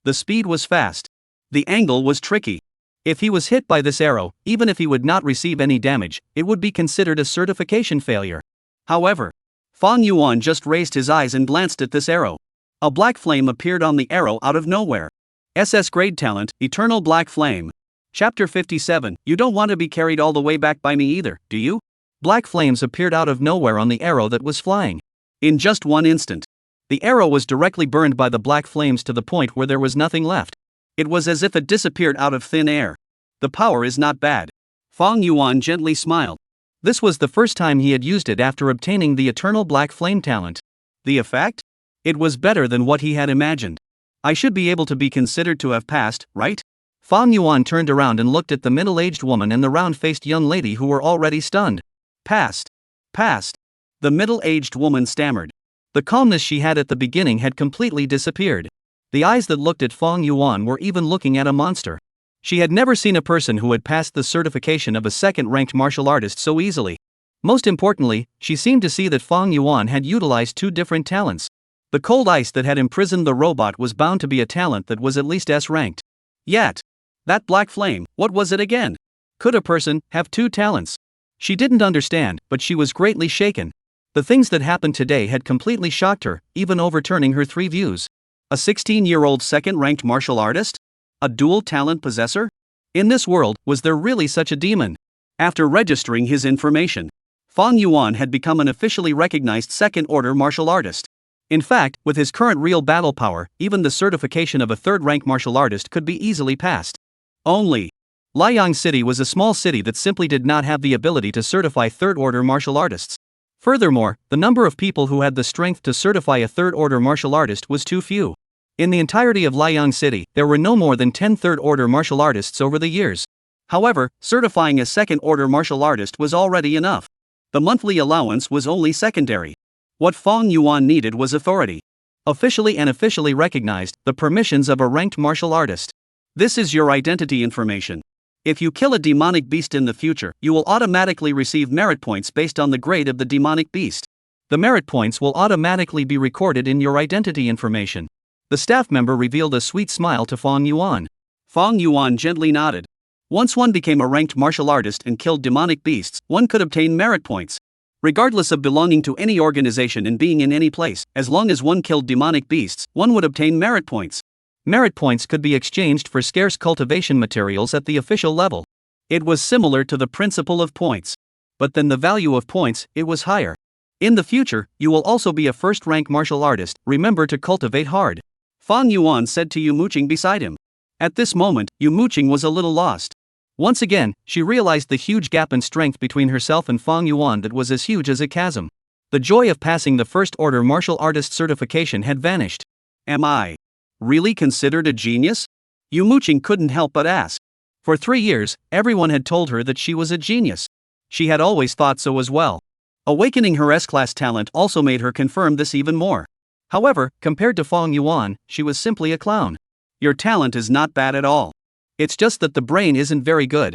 The speed was fast. The angle was tricky. If he was hit by this arrow, even if he would not receive any damage, it would be considered a certification failure. However, Fong Yuan just raised his eyes and glanced at this arrow. A black flame appeared on the arrow out of nowhere. SS Grade Talent, Eternal Black Flame. Chapter 57, you don't want to be carried all the way back by me either, do you? Black flames appeared out of nowhere on the arrow that was flying. In just one instant, the arrow was directly burned by the black flames to the point where there was nothing left. It was as if it disappeared out of thin air. The power is not bad. Fong Yuan gently smiled. This was the first time he had used it after obtaining the Eternal Black Flame talent. The effect? It was better than what he had imagined. I should be able to be considered to have passed, right? Fong Yuan turned around and looked at the middle-aged woman and the round-faced young lady who were already stunned. Passed. Passed. The middle-aged woman stammered. The calmness she had at the beginning had completely disappeared. The eyes that looked at Fong Yuan were even looking at a monster. She had never seen a person who had passed the certification of a second-ranked martial artist so easily. Most importantly, she seemed to see that Fong Yuan had utilized 2 different talents. The cold ice that had imprisoned the robot was bound to be a talent that was at least S-ranked. Yet, that black flame, what was it again? Could a person have two talents? She didn't understand, but she was greatly shaken. The things that happened today had completely shocked her, even overturning her three views. A 16-year-old second-ranked martial artist? A dual talent possessor? In this world, was there really such a demon? After registering his information, Fang Yuan had become an officially recognized second-order martial artist. In fact, with his current real battle power, even the certification of a third-rank martial artist could be easily passed. Only, Liang City was a small city that simply did not have the ability to certify third-order martial artists. Furthermore, the number of people who had the strength to certify a third-order martial artist was too few. In the entirety of Liang City, there were no more than 10 third-order martial artists over the years. However, certifying a second-order martial artist was already enough. The monthly allowance was only secondary. What Fang Yuan needed was authority. Officially and officially recognized, the permissions of a ranked martial artist. This is your identity information. If you kill a demonic beast in the future, you will automatically receive merit points based on the grade of the demonic beast. The merit points will automatically be recorded in your identity information. The staff member revealed a sweet smile to Fang Yuan. Fang Yuan gently nodded. Once one became a ranked martial artist and killed demonic beasts, one could obtain merit points. Regardless of belonging to any organization and being in any place, as long as one killed demonic beasts, one would obtain merit points. Merit points could be exchanged for scarce cultivation materials at the official level. It was similar to the principle of points. But then the value of points, it was higher. In the future, you will also be a first-rank martial artist, remember to cultivate hard. Fang Yuan said to Muqing beside him. At this moment, Muqing was a little lost. Once again, she realized the huge gap in strength between herself and Fang Yuan that was as huge as a chasm. The joy of passing the first-order martial artist certification had vanished. Am I really considered a genius? Muqing couldn't help but ask. For 3 years, everyone had told her that she was a genius. She had always thought so as well. Awakening her S-class talent also made her confirm this even more. However, compared to Fang Yuan, she was simply a clown. Your talent is not bad at all. It's just that the brain isn't very good.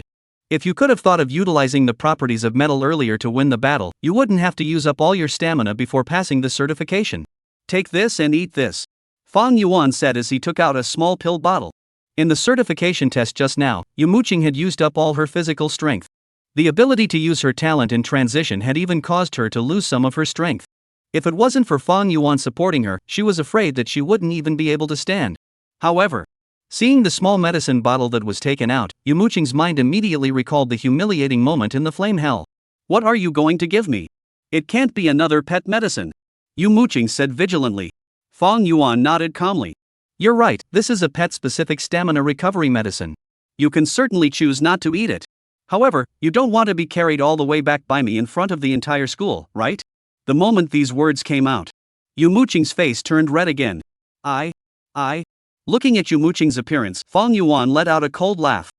If you could have thought of utilizing the properties of metal earlier to win the battle, you wouldn't have to use up all your stamina before passing the certification. Take this and eat this. Fang Yuan said as he took out a small pill bottle. In the certification test just now, Muqing had used up all her physical strength. The ability to use her talent in transition had even caused her to lose some of her strength. If it wasn't for Fang Yuan supporting her, she was afraid that she wouldn't even be able to stand. However, seeing the small medicine bottle that was taken out, Muqing's mind immediately recalled the humiliating moment in the flame hell. What are you going to give me? It can't be another pet medicine. Muqing said vigilantly. Fang Yuan nodded calmly. You're right, this is a pet-specific stamina recovery medicine. You can certainly choose not to eat it. However, you don't want to be carried all the way back by me in front of the entire school, right? The moment these words came out, Muqing's face turned red again. Looking at Muqing's appearance, Fang Yuan let out a cold laugh.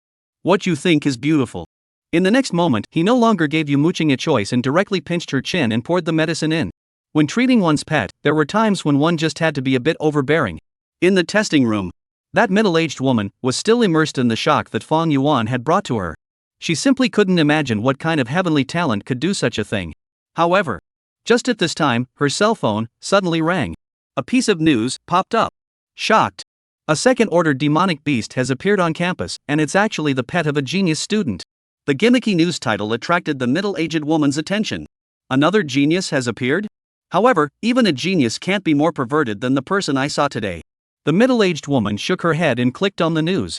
What you think is beautiful. In the next moment, he no longer gave Muqing a choice and directly pinched her chin and poured the medicine in. When treating one's pet, there were times when one just had to be a bit overbearing. In the testing room, that middle-aged woman was still immersed in the shock that Fang Yuan had brought to her. She simply couldn't imagine what kind of heavenly talent could do such a thing. However, just at this time, her cell phone suddenly rang. A piece of news popped up. Shocked. A second-order demonic beast has appeared on campus, and it's actually the pet of a genius student. The gimmicky news title attracted the middle-aged woman's attention. Another genius has appeared? However, even a genius can't be more perverted than the person I saw today. The middle-aged woman shook her head and clicked on the news.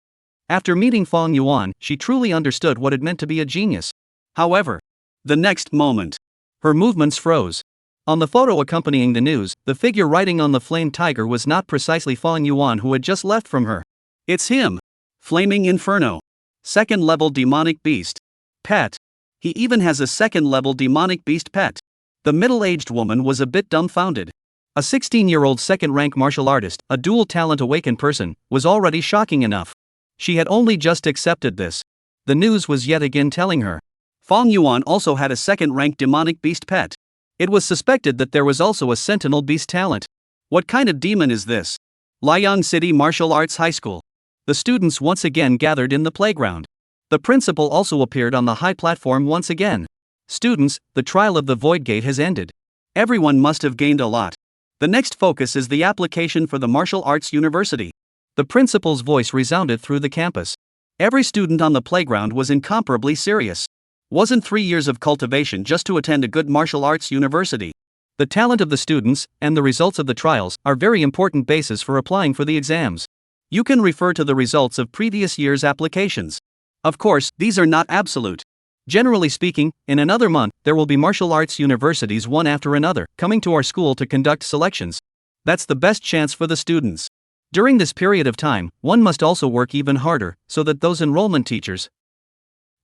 After meeting Fang Yuan, she truly understood what it meant to be a genius. However, the next moment, her movements froze. On the photo accompanying the news, the figure riding on the flame tiger was not precisely Fang Yuan who had just left from her. It's him! Flaming Inferno. Second-level demonic beast. Pet. He even has a second-level demonic beast pet. The middle-aged woman was a bit dumbfounded. A 16-year-old second-rank martial artist, a dual-talent awakened person, was already shocking enough. She had only just accepted this. The news was yet again telling her. Fang Yuan also had a second-rank demonic beast pet. It was suspected that there was also a sentinel beast talent. What kind of demon is this? Liang City Martial Arts High School. The students once again gathered in the playground. The principal also appeared on the high platform once again. Students, the trial of the Void Gate has ended. Everyone must have gained a lot. The next focus is the application for the martial arts university. The principal's voice resounded through the campus. Every student on the playground was incomparably serious. Wasn't 3 years of cultivation just to attend a good martial arts university? The talent of the students, and the results of the trials, are very important basis for applying for the exams. You can refer to the results of previous year's applications. Of course, these are not absolute. Generally speaking, in another month, there will be martial arts universities one after another, coming to our school to conduct selections. That's the best chance for the students. During this period of time, one must also work even harder, so that those enrollment teachers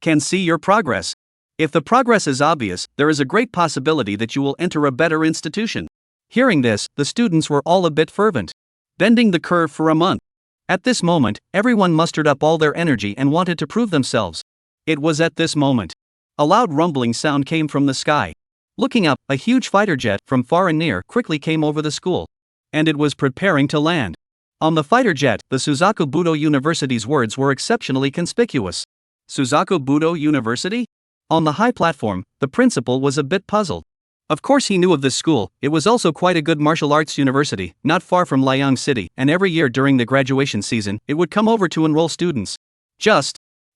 can see your progress. If the progress is obvious, there is a great possibility that you will enter a better institution. Hearing this, the students were all a bit fervent, bending the curve for a month. At this moment, everyone mustered up all their energy and wanted to prove themselves. It was at this moment. A loud rumbling sound came from the sky. Looking up, a huge fighter jet, from far and near, quickly came over the school. And it was preparing to land. On the fighter jet, the Suzaku Budo University's words were exceptionally conspicuous. Suzaku Budo University? On the high platform, the principal was a bit puzzled. Of course he knew of this school. It was also quite a good martial arts university, not far from Liang City, and every year during the graduation season, it would come over to enroll students.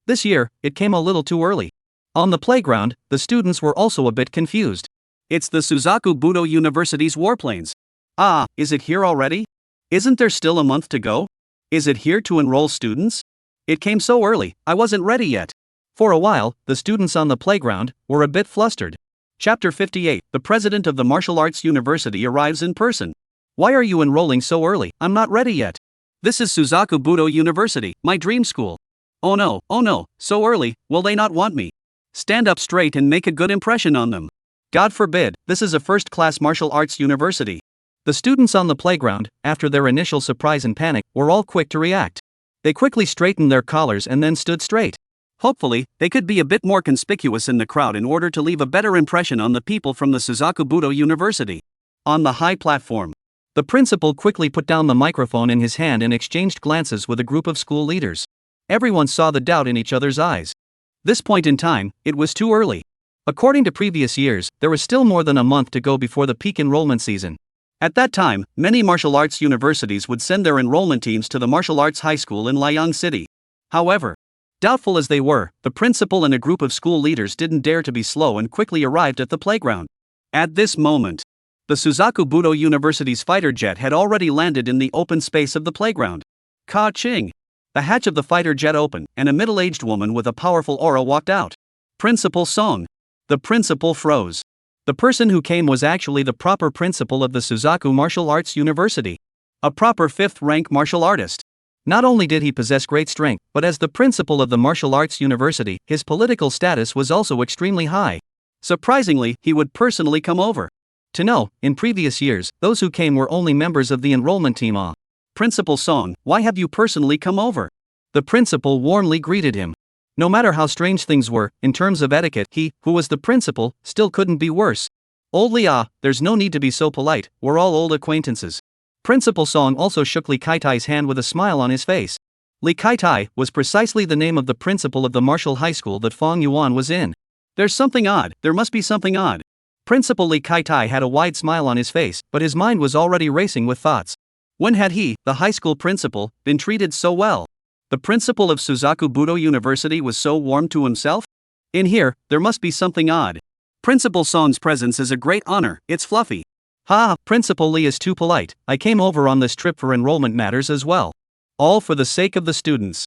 This year, it came a little too early. On the playground, the students were also a bit confused. It's the Suzaku Budo University's warplanes. Ah, is it here already? Isn't there still a month to go? Is it here to enroll students? It came so early, I wasn't ready yet. For a while, the students on the playground were a bit flustered. Chapter 58. The president of the martial arts university arrives in person. Why are you enrolling so early? I'm not ready yet. This is Suzaku Budo University, my dream school. Oh no, so early, will they not want me? Stand up straight and make a good impression on them. God forbid, this is a first-class martial arts university. The students on the playground, after their initial surprise and panic, were all quick to react. They quickly straightened their collars and then stood straight. Hopefully, they could be a bit more conspicuous in the crowd in order to leave a better impression on the people from the Suzaku Budo University. On the high platform, the principal quickly put down the microphone in his hand and exchanged glances with a group of school leaders. Everyone saw the doubt in each other's eyes. This point in time, it was too early. According to previous years, there was still more than a month to go before the peak enrollment season. At that time, many martial arts universities would send their enrollment teams to the martial arts high school in Liang City. However, doubtful as they were, the principal and a group of school leaders didn't dare to be slow and quickly arrived at the playground. At this moment, the Suzaku Budo University's fighter jet had already landed in the open space of the playground. Ka-ching! The hatch of the fighter jet opened, and a middle-aged woman with a powerful aura walked out. Principal Song. The principal froze. The person who came was actually the proper principal of the Suzaku Martial Arts University. A proper 5th-rank martial artist. Not only did he possess great strength, but as the principal of the Martial Arts University, his political status was also extremely high. Surprisingly, he would personally come over. To know, in previous years, those who came were only members of the enrollment team. Principal Song, why have you personally come over? The principal warmly greeted him. No matter how strange things were, in terms of etiquette, he, who was the principal, still couldn't be worse. Old Li, there's no need to be so polite, we're all old acquaintances. Principal Song also shook Li Kaitai's hand with a smile on his face. Li Kaitai was precisely the name of the principal of the martial high school that Fong Yuan was in. There's something odd, there must be something odd. Principal Li Kaitai had a wide smile on his face, but his mind was already racing with thoughts. When had he, the high school principal, been treated so well? The principal of Suzaku Budo University was so warm to himself? In here, there must be something odd. Principal Song's presence is a great honor, it's fluffy. Principal Li is too polite, I came over on this trip for enrollment matters as well. All for the sake of the students.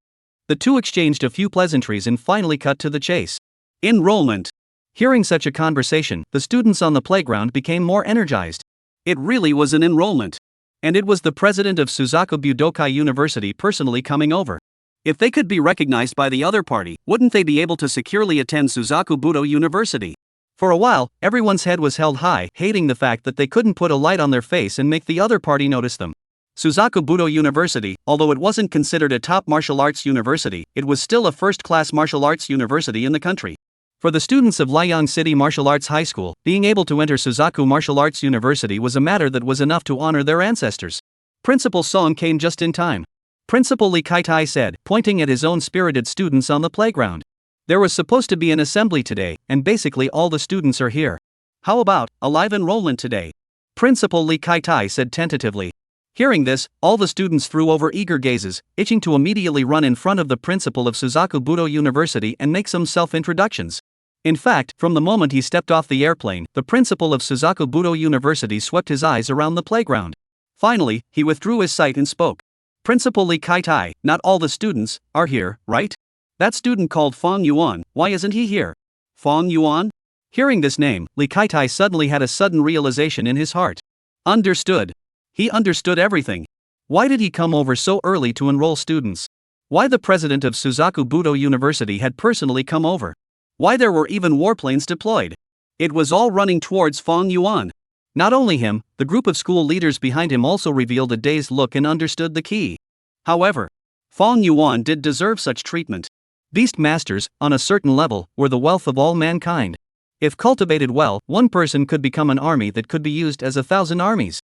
The two exchanged a few pleasantries and finally cut to the chase. Enrollment. Hearing such a conversation, the students on the playground became more energized. It really was an enrollment. And it was the president of Suzaku Budokai University personally coming over. If they could be recognized by the other party, wouldn't they be able to securely attend Suzaku Budo University? For a while, everyone's head was held high, hating the fact that they couldn't put a light on their face and make the other party notice them. Suzaku Budo University, although it wasn't considered a top martial arts university, it was still a first-class martial arts university in the country. For the students of Liang City Martial Arts High School, being able to enter Suzaku Martial Arts University was a matter that was enough to honor their ancestors. Principal Song came just in time. Principal Li Kaitai said, pointing at his own spirited students on the playground. There was supposed to be an assembly today, and basically all the students are here. How about a live enrollment today? Principal Li Kai-tai said tentatively. Hearing this, all the students threw over eager gazes, itching to immediately run in front of the principal of Suzaku Budo University and make some self-introductions. In fact, from the moment he stepped off the airplane, the principal of Suzaku Budo University swept his eyes around the playground. Finally, he withdrew his sight and spoke. Principal Li Kai-tai, not all the students are here, right? That student called Fong Yuan, why isn't he here? Fong Yuan? Hearing this name, Li Kai-tai suddenly had a sudden realization in his heart. Understood. He understood everything. Why did he come over so early to enroll students? Why the president of Suzaku Budo University had personally come over? Why there were even warplanes deployed? It was all running towards Fong Yuan. Not only him, the group of school leaders behind him also revealed a dazed look and understood the key. However, Fong Yuan did deserve such treatment. Beast masters, on a certain level, were the wealth of all mankind. If cultivated well, one person could become an army that could be used as 1,000 armies.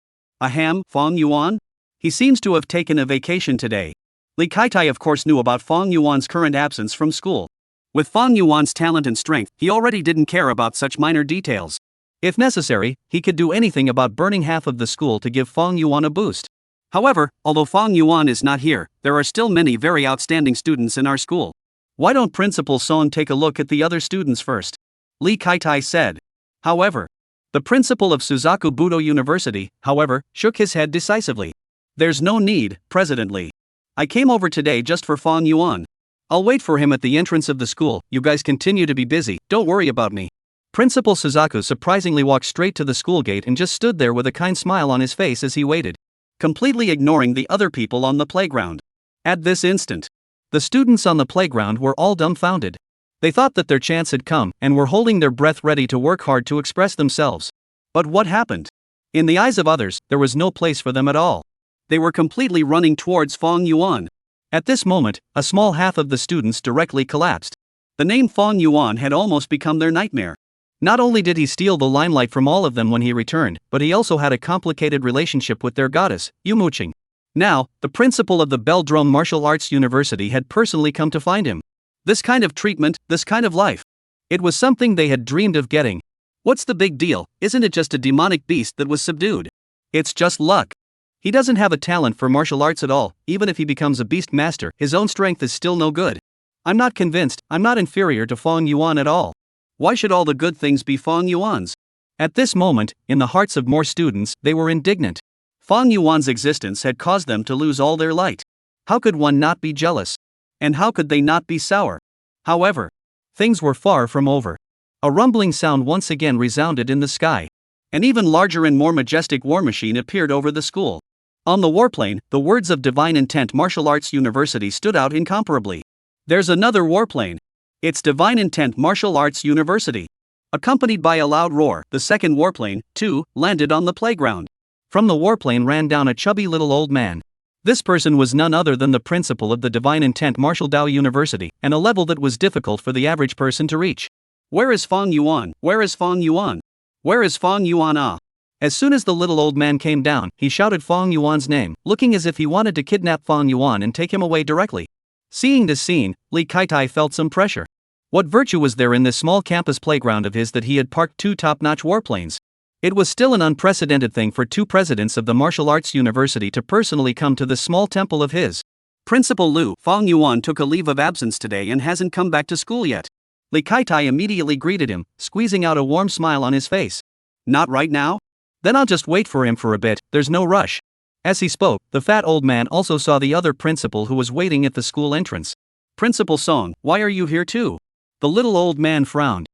Fong Yuan? He seems to have taken a vacation today. Li Kai-tai of course knew about Fong Yuan's current absence from school. With Fong Yuan's talent and strength, he already didn't care about such minor details. If necessary, he could do anything about burning half of the school to give Fong Yuan a boost. However, although Fong Yuan is not here, there are still many very outstanding students in our school. Why don't Principal Song take a look at the other students first? Li Kai-tai said. However, the principal of Suzaku Budo University, however, shook his head decisively. There's no need, President Li. I came over today just for Fong Yuan. I'll wait for him at the entrance of the school. You guys continue to be busy, don't worry about me. Principal Suzaku surprisingly walked straight to the school gate and just stood there with a kind smile on his face as he waited, completely ignoring the other people on the playground. At this instant, the students on the playground were all dumbfounded. They thought that their chance had come and were holding their breath ready to work hard to express themselves. But what happened? In the eyes of others, there was no place for them at all. They were completely running towards Fong Yuan. At this moment, a small half of the students directly collapsed. The name Fong Yuan had almost become their nightmare. Not only did he steal the limelight from all of them when he returned, but he also had a complicated relationship with their goddess, Muqing. Now, the principal of the Beldrum Martial Arts University had personally come to find him. This kind of treatment, this kind of life. It was something they had dreamed of getting. What's the big deal? Isn't it just a demonic beast that was subdued? It's just luck. He doesn't have a talent for martial arts at all. Even if he becomes a beast master, his own strength is still no good. I'm not convinced. I'm not inferior to Fong Yuan at all. Why should all the good things be Fong Yuan's? At this moment, in the hearts of more students, they were indignant. Fong Yuan's existence had caused them to lose all their light. How could one not be jealous? And how could they not be sour? However, things were far from over. A rumbling sound once again resounded in the sky. An even larger and more majestic war machine appeared over the school. On the warplane, the words of Divine Intent Martial Arts University stood out incomparably. There's another warplane. It's Divine Intent Martial Arts University. Accompanied by a loud roar, the second warplane, too, landed on the playground. From the warplane ran down a chubby little old man. This person was none other than the principal of the Divine Intent Martial Dao University, and a level that was difficult for the average person to reach. Where is Fong Yuan? Where is Fong Yuan? Where is Fong Yuan? As soon as the little old man came down, he shouted Fong Yuan's name, looking as if he wanted to kidnap Fong Yuan and take him away directly. Seeing this scene, Li Kai-tai felt some pressure. What virtue was there in this small campus playground of his that he had parked two top-notch warplanes? It was still an unprecedented thing for two presidents of the martial arts university to personally come to this small temple of his. Principal Lu, Fong Yuan took a leave of absence today and hasn't come back to school yet. Li Kai-tai immediately greeted him, squeezing out a warm smile on his face. Not right now? Then I'll just wait for him for a bit, there's no rush. As he spoke, the fat old man also saw the other principal who was waiting at the school entrance. Principal Song, why are you here too? The little old man frowned.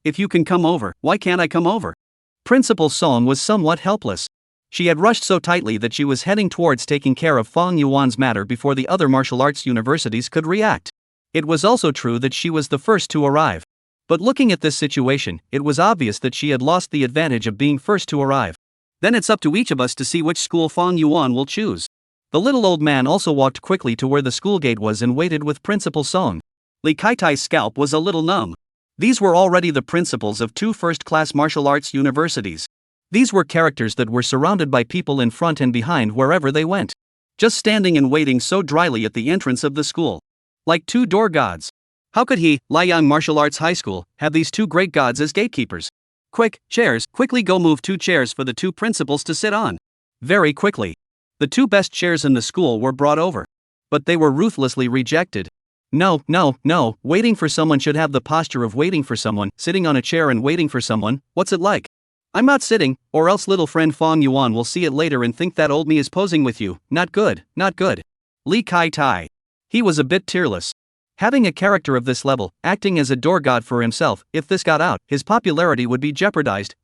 If you can come over, why can't I come over? Principal Song was somewhat helpless. She had rushed so tightly that she was heading towards taking care of Fong Yuan's matter before the other martial arts universities could react. It was also true that she was the first to arrive. But looking at this situation, it was obvious that she had lost the advantage of being first to arrive. Then it's up to each of us to see which school Fong Yuan will choose. The little old man also walked quickly to where the school gate was and waited with Principal Song. Li Kai-tai's scalp was a little numb. These were already the principals of two first-class martial arts universities. These were characters that were surrounded by people in front and behind wherever they went. Just standing and waiting so dryly at the entrance of the school. Like two door gods. How could he, Liang Martial Arts High School, have these two great gods as gatekeepers? Quick, chairs, quickly go move 2 chairs for the 2 principals to sit on. Very quickly. The 2 best chairs in the school were brought over. But they were ruthlessly rejected. No, waiting for someone should have the posture of waiting for someone, sitting on a chair and waiting for someone, what's it like? I'm not sitting, or else little friend Fong Yuan will see it later and think that old me is posing with you, not good. Li Kai-tai. He was a bit tearless. Having a character of this level, acting as a door god for himself, if this got out, his popularity would be jeopardized.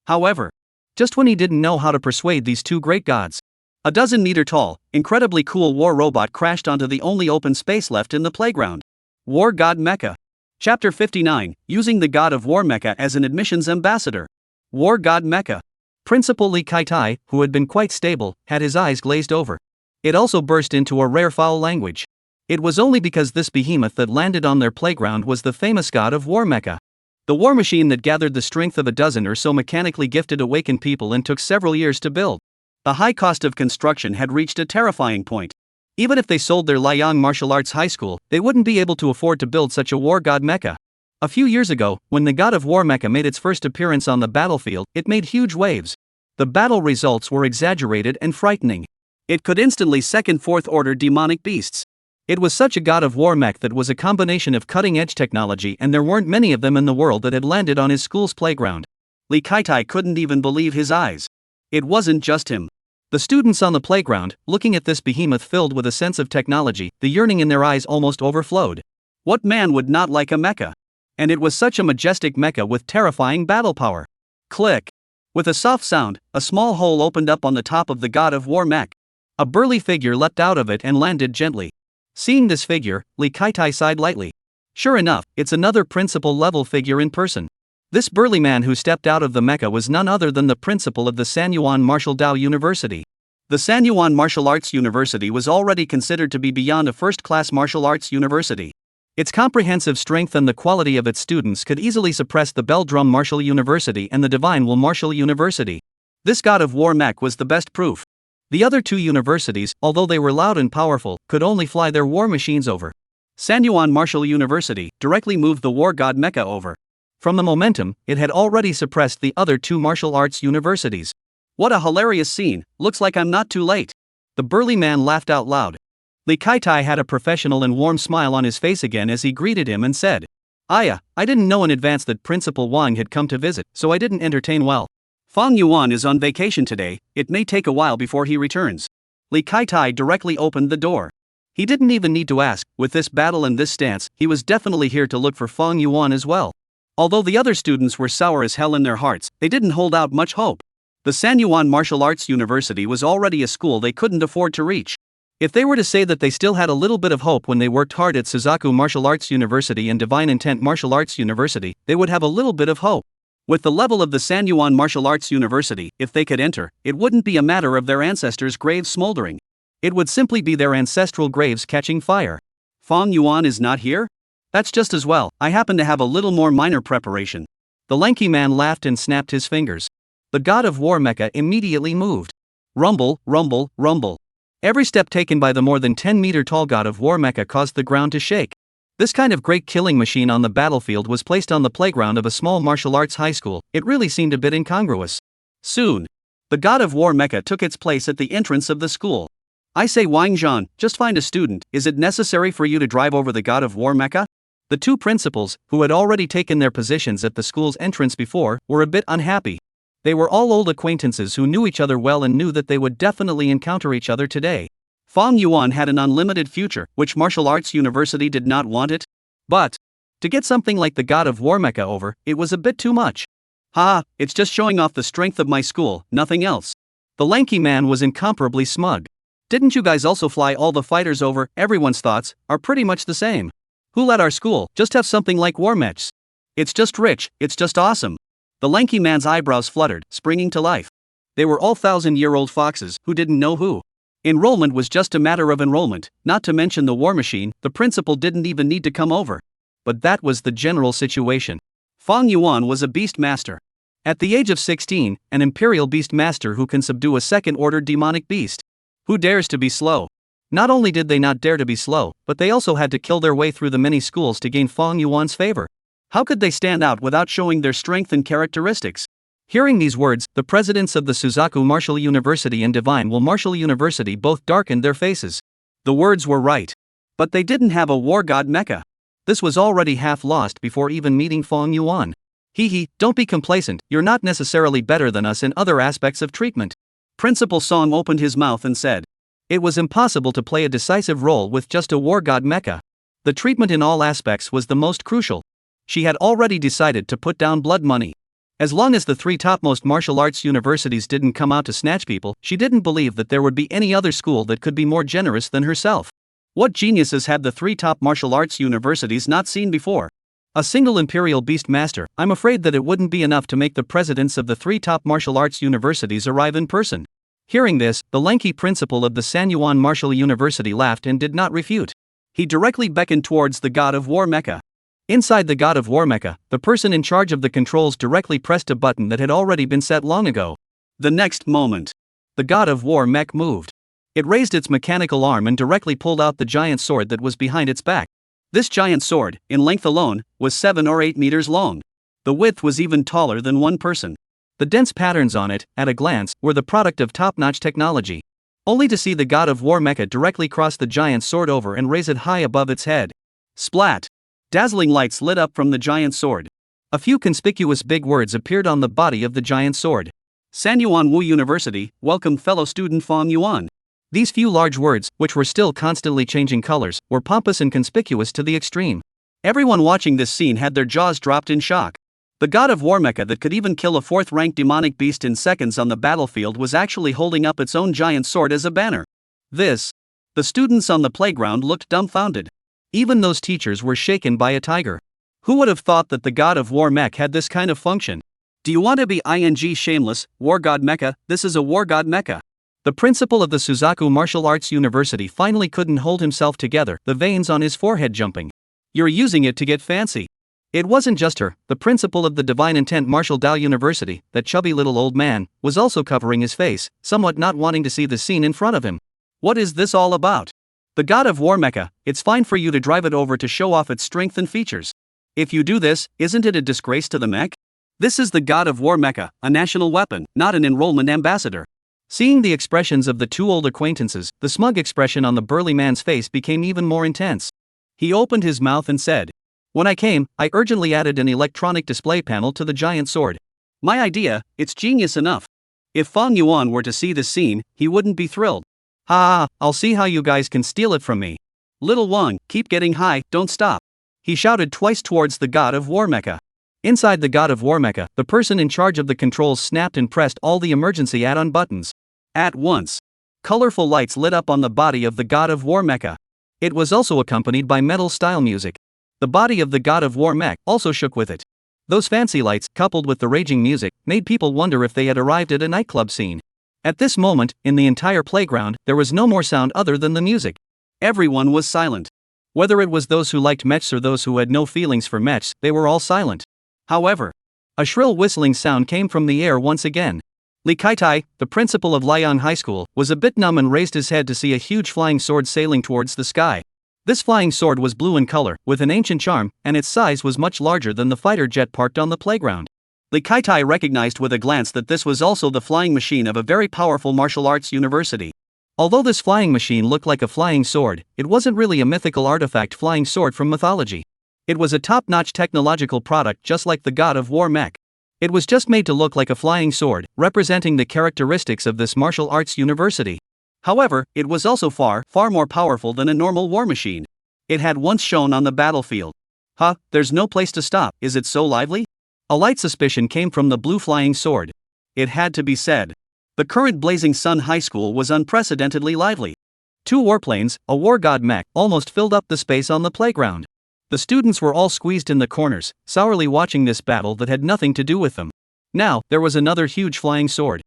However, just when he didn't know how to persuade these 2 great gods, a 12-meter tall, incredibly cool war robot crashed onto the only open space left in the playground. War God Mecha. Chapter 59, using the god of war mecha as an admissions ambassador. War God Mecha. Principal Li Kai-tai, who had been quite stable, had his eyes glazed over. It also burst into a rare foul language. It was only because this behemoth that landed on their playground was the famous god of war mecha. The war machine that gathered the strength of a dozen or so mechanically gifted awakened people and took several years to build. The high cost of construction had reached a terrifying point. Even if they sold their Liang Martial Arts High School, they wouldn't be able to afford to build such a war god mecha. A few years ago, when the god of war mecha made its first appearance on the battlefield, it made huge waves. The battle results were exaggerated and frightening. It could instantly second fourth-order demonic beasts. It was such a god of war mech that was a combination of cutting-edge technology, and there weren't many of them in the world that had landed on his school's playground. Li Kai-tai couldn't even believe his eyes. It wasn't just him. The students on the playground, looking at this behemoth filled with a sense of technology, the yearning in their eyes almost overflowed. What man would not like a mecha? And it was such a majestic mecha with terrifying battle power. Click. With a soft sound, a small hole opened up on the top of the god of war mech. A burly figure leapt out of it and landed gently. Seeing this figure, Li Kai-tai sighed lightly. Sure enough, it's another principal-level figure in person. This burly man who stepped out of the mecha was none other than the principal of the Sanyuan Martial Dao University. The Sanyuan Martial Arts University was already considered to be beyond a first-class martial arts university. Its comprehensive strength and the quality of its students could easily suppress the Bell Drum Martial University and the Divine Will Martial University. This god of war mech was the best proof. The other 2 universities, although they were loud and powerful, could only fly their war machines over. Sanyuan Martial University directly moved the war god mecha over. From the momentum, it had already suppressed the other 2 martial arts universities. What a hilarious scene, looks like I'm not too late. The burly man laughed out loud. Li Kai-tai had a professional and warm smile on his face again as he greeted him and said, I didn't know in advance that Principal Wang had come to visit, so I didn't entertain well. Fong Yuan is on vacation today, it may take a while before he returns. Li Kai-tai directly opened the door. He didn't even need to ask, with this battle and this stance, he was definitely here to look for Fong Yuan as well. Although the other students were sour as hell in their hearts, they didn't hold out much hope. The Sanyuan Martial Arts University was already a school they couldn't afford to reach. If they were to say that they still had a little bit of hope when they worked hard at Suzaku Martial Arts University and Divine Intent Martial Arts University, they would have a little bit of hope. With the level of the Sanyuan Martial Arts University, if they could enter, it wouldn't be a matter of their ancestors' graves smoldering. It would simply be their ancestral graves catching fire. Fong Yuan is not here? That's just as well, I happen to have a little more minor preparation. The lanky man laughed and snapped his fingers. The god of war mecha immediately moved. Rumble, rumble, rumble. Every step taken by the more than 10-meter tall god of war mecha caused the ground to shake. This kind of great killing machine on the battlefield was placed on the playground of a small martial arts high school. It really seemed a bit incongruous. Soon, the god of war mecha took its place at the entrance of the school. I say Wang Zhan, just find a student, is it necessary for you to drive over the god of war mecha? The 2 principals, who had already taken their positions at the school's entrance before, were a bit unhappy. They were all old acquaintances who knew each other well and knew that they would definitely encounter each other today. Fong Yuan had an unlimited future, which martial arts university did not want it. But, to get something like the god of war mecha over, it was a bit too much. It's just showing off the strength of my school, nothing else. The lanky man was incomparably smug. Didn't you guys also fly all the fighters over? Everyone's thoughts are pretty much the same. Who let our school just have something like war mechs? It's just rich, it's just awesome. The lanky man's eyebrows fluttered, springing to life. They were all 1,000-year-old foxes who didn't know who. Enrollment was just a matter of enrollment, not to mention the war machine, the principal didn't even need to come over. But that was the general situation. Fong Yuan was a beast master. At the age of 16, an imperial beast master who can subdue a second-order demonic beast. Who dares to be slow? Not only did they not dare to be slow, but they also had to kill their way through the many schools to gain Fong Yuan's favor. How could they stand out without showing their strength and characteristics? Hearing these words, the presidents of the Suzaku Martial University and Divine Will Martial University both darkened their faces. The words were right. But they didn't have a war god mecha. This was already half lost before even meeting Fong Yuan. Hee, don't be complacent, you're not necessarily better than us in other aspects of treatment. Principal Song opened his mouth and said. It was impossible to play a decisive role with just a war god mecha. The treatment in all aspects was the most crucial. She had already decided to put down blood money. As long as the three topmost martial arts universities didn't come out to snatch people, she didn't believe that there would be any other school that could be more generous than herself. What geniuses had the three top martial arts universities not seen before? A single Imperial Beast Master. I'm afraid that it wouldn't be enough to make the presidents of the three top martial arts universities arrive in person. Hearing this, the lanky principal of the Sanyuan Martial University laughed and did not refute. He directly beckoned towards the God of War mecha. Inside the God of War mecha, the person in charge of the controls directly pressed a button that had already been set long ago. The next moment, the God of War mech moved. It raised its mechanical arm and directly pulled out the giant sword that was behind its back. This giant sword, in length alone, was 7 or 8 meters long. The width was even taller than one person. The dense patterns on it, at a glance, were the product of top-notch technology. Only to see the God of War mecha directly cross the giant sword over and raise it high above its head. Splat! Dazzling lights lit up from the giant sword. A few conspicuous big words appeared on the body of the giant sword. Sanyuan Wu University, welcome fellow student Fong Yuan. These few large words, which were still constantly changing colors, were pompous and conspicuous to the extreme. Everyone watching this scene had their jaws dropped in shock. The God of War mecha that could even kill a 4th-ranked demonic beast in seconds on the battlefield was actually holding up its own giant sword as a banner. The students on the playground looked dumbfounded. Even those teachers were shaken by a tiger. Who would have thought that the God of War mech had this kind of function? Do you want to be shameless, War God mecha? This is a War God mecha. The principal of the Suzaku Martial Arts University finally couldn't hold himself together, the veins on his forehead jumping. You're using it to get fancy. It wasn't just her, the principal of the Divine Intent Martial Dao University, that chubby little old man, was also covering his face, somewhat not wanting to see the scene in front of him. What is this all about? The God of War mecha, it's fine for you to drive it over to show off its strength and features. If you do this, isn't it a disgrace to the mech? This is the God of War mecha, a national weapon, not an enrollment ambassador. Seeing the expressions of the two old acquaintances, the smug expression on the burly man's face became even more intense. He opened his mouth and said, When I came, I urgently added an electronic display panel to the giant sword. My idea, it's genius enough. If Fong Yuan were to see this scene, he wouldn't be thrilled. I'll see how you guys can steal it from me. Little Wang, keep getting high, don't stop. He shouted twice towards the God of War mecha. Inside the God of War mecha, the person in charge of the controls snapped and pressed all the emergency add-on buttons. At once, colorful lights lit up on the body of the God of War mecha. It was also accompanied by metal-style music. The body of the God of War mech also shook with it. Those fancy lights, coupled with the raging music, made people wonder if they had arrived at a nightclub scene. At this moment, in the entire playground, there was no more sound other than the music. Everyone was silent. Whether it was those who liked mechs or those who had no feelings for mechs, they were all silent. However, a shrill whistling sound came from the air once again. Li Kaitai, the principal of Liang High School, was a bit numb and raised his head to see a huge flying sword sailing towards the sky. This flying sword was blue in color, with an ancient charm, and its size was much larger than the fighter jet parked on the playground. Li Kaitai recognized with a glance that this was also the flying machine of a very powerful martial arts university. Although this flying machine looked like a flying sword, it wasn't really a mythical artifact flying sword from mythology. It was a top-notch technological product just like the God of War mech. It was just made to look like a flying sword, representing the characteristics of this martial arts university. However, it was also far more powerful than a normal war machine. It had once shown on the battlefield. There's no place to stop, is it so lively? A light suspicion came from the blue flying sword. It had to be said. The current Blazing Sun High School was unprecedentedly lively. 2 warplanes, a war god mech, almost filled up the space on the playground. The students were all squeezed in the corners, sourly watching this battle that had nothing to do with them. Now, there was another huge flying sword.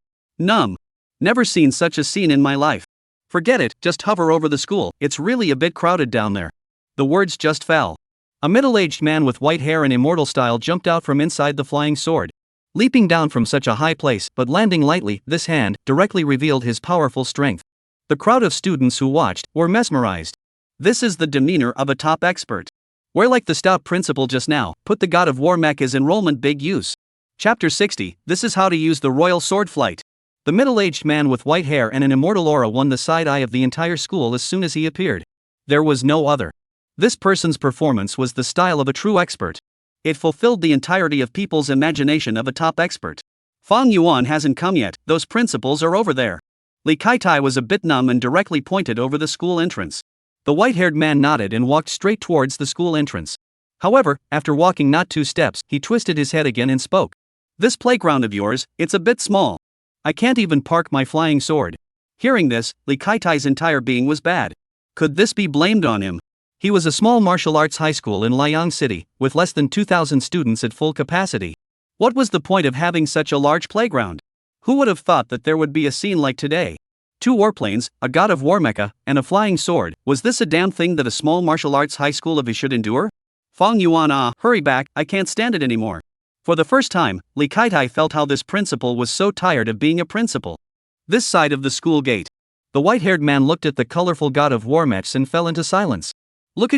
Never seen such a scene in my life. Forget it, just hover over the school, it's really a bit crowded down there. The words just fell. A middle-aged man with white hair and immortal style jumped out from inside the flying sword. Leaping down from such a high place but landing lightly, this hand directly revealed his powerful strength. The crowd of students who watched were mesmerized. This is the demeanor of a top expert. Where like the stout principal just now, put the god of war mecha's enrollment big use. Chapter 60, this is how to use the royal sword flight. The middle-aged man with white hair and an immortal aura won the side eye of the entire school as soon as he appeared. There was no other. This person's performance was the style of a true expert. It fulfilled the entirety of people's imagination of a top expert. Fang Yuan hasn't come yet, those principals are over there. Li Kaitai was a bit numb and directly pointed over the school entrance. The white-haired man nodded and walked straight towards the school entrance. However, after walking not 2 steps, he twisted his head again and spoke. This playground of yours, it's a bit small. I can't even park my flying sword. Hearing this, Li Kaitai's entire being was bad. Could this be blamed on him? He was a small martial arts high school in Liang City, with less than 2,000 students at full capacity. What was the point of having such a large playground? Who would have thought that there would be a scene like today? 2 warplanes, a god of war mecha, and a flying sword. Was this a damn thing that a small martial arts high school of it should endure? Fang Yuan, hurry back, I can't stand it anymore. For the first time, Li Kaitai felt how this principal was so tired of being a principal. This side of the school gate. The white-haired man looked at the colorful god of war mechs and fell into silence. Look,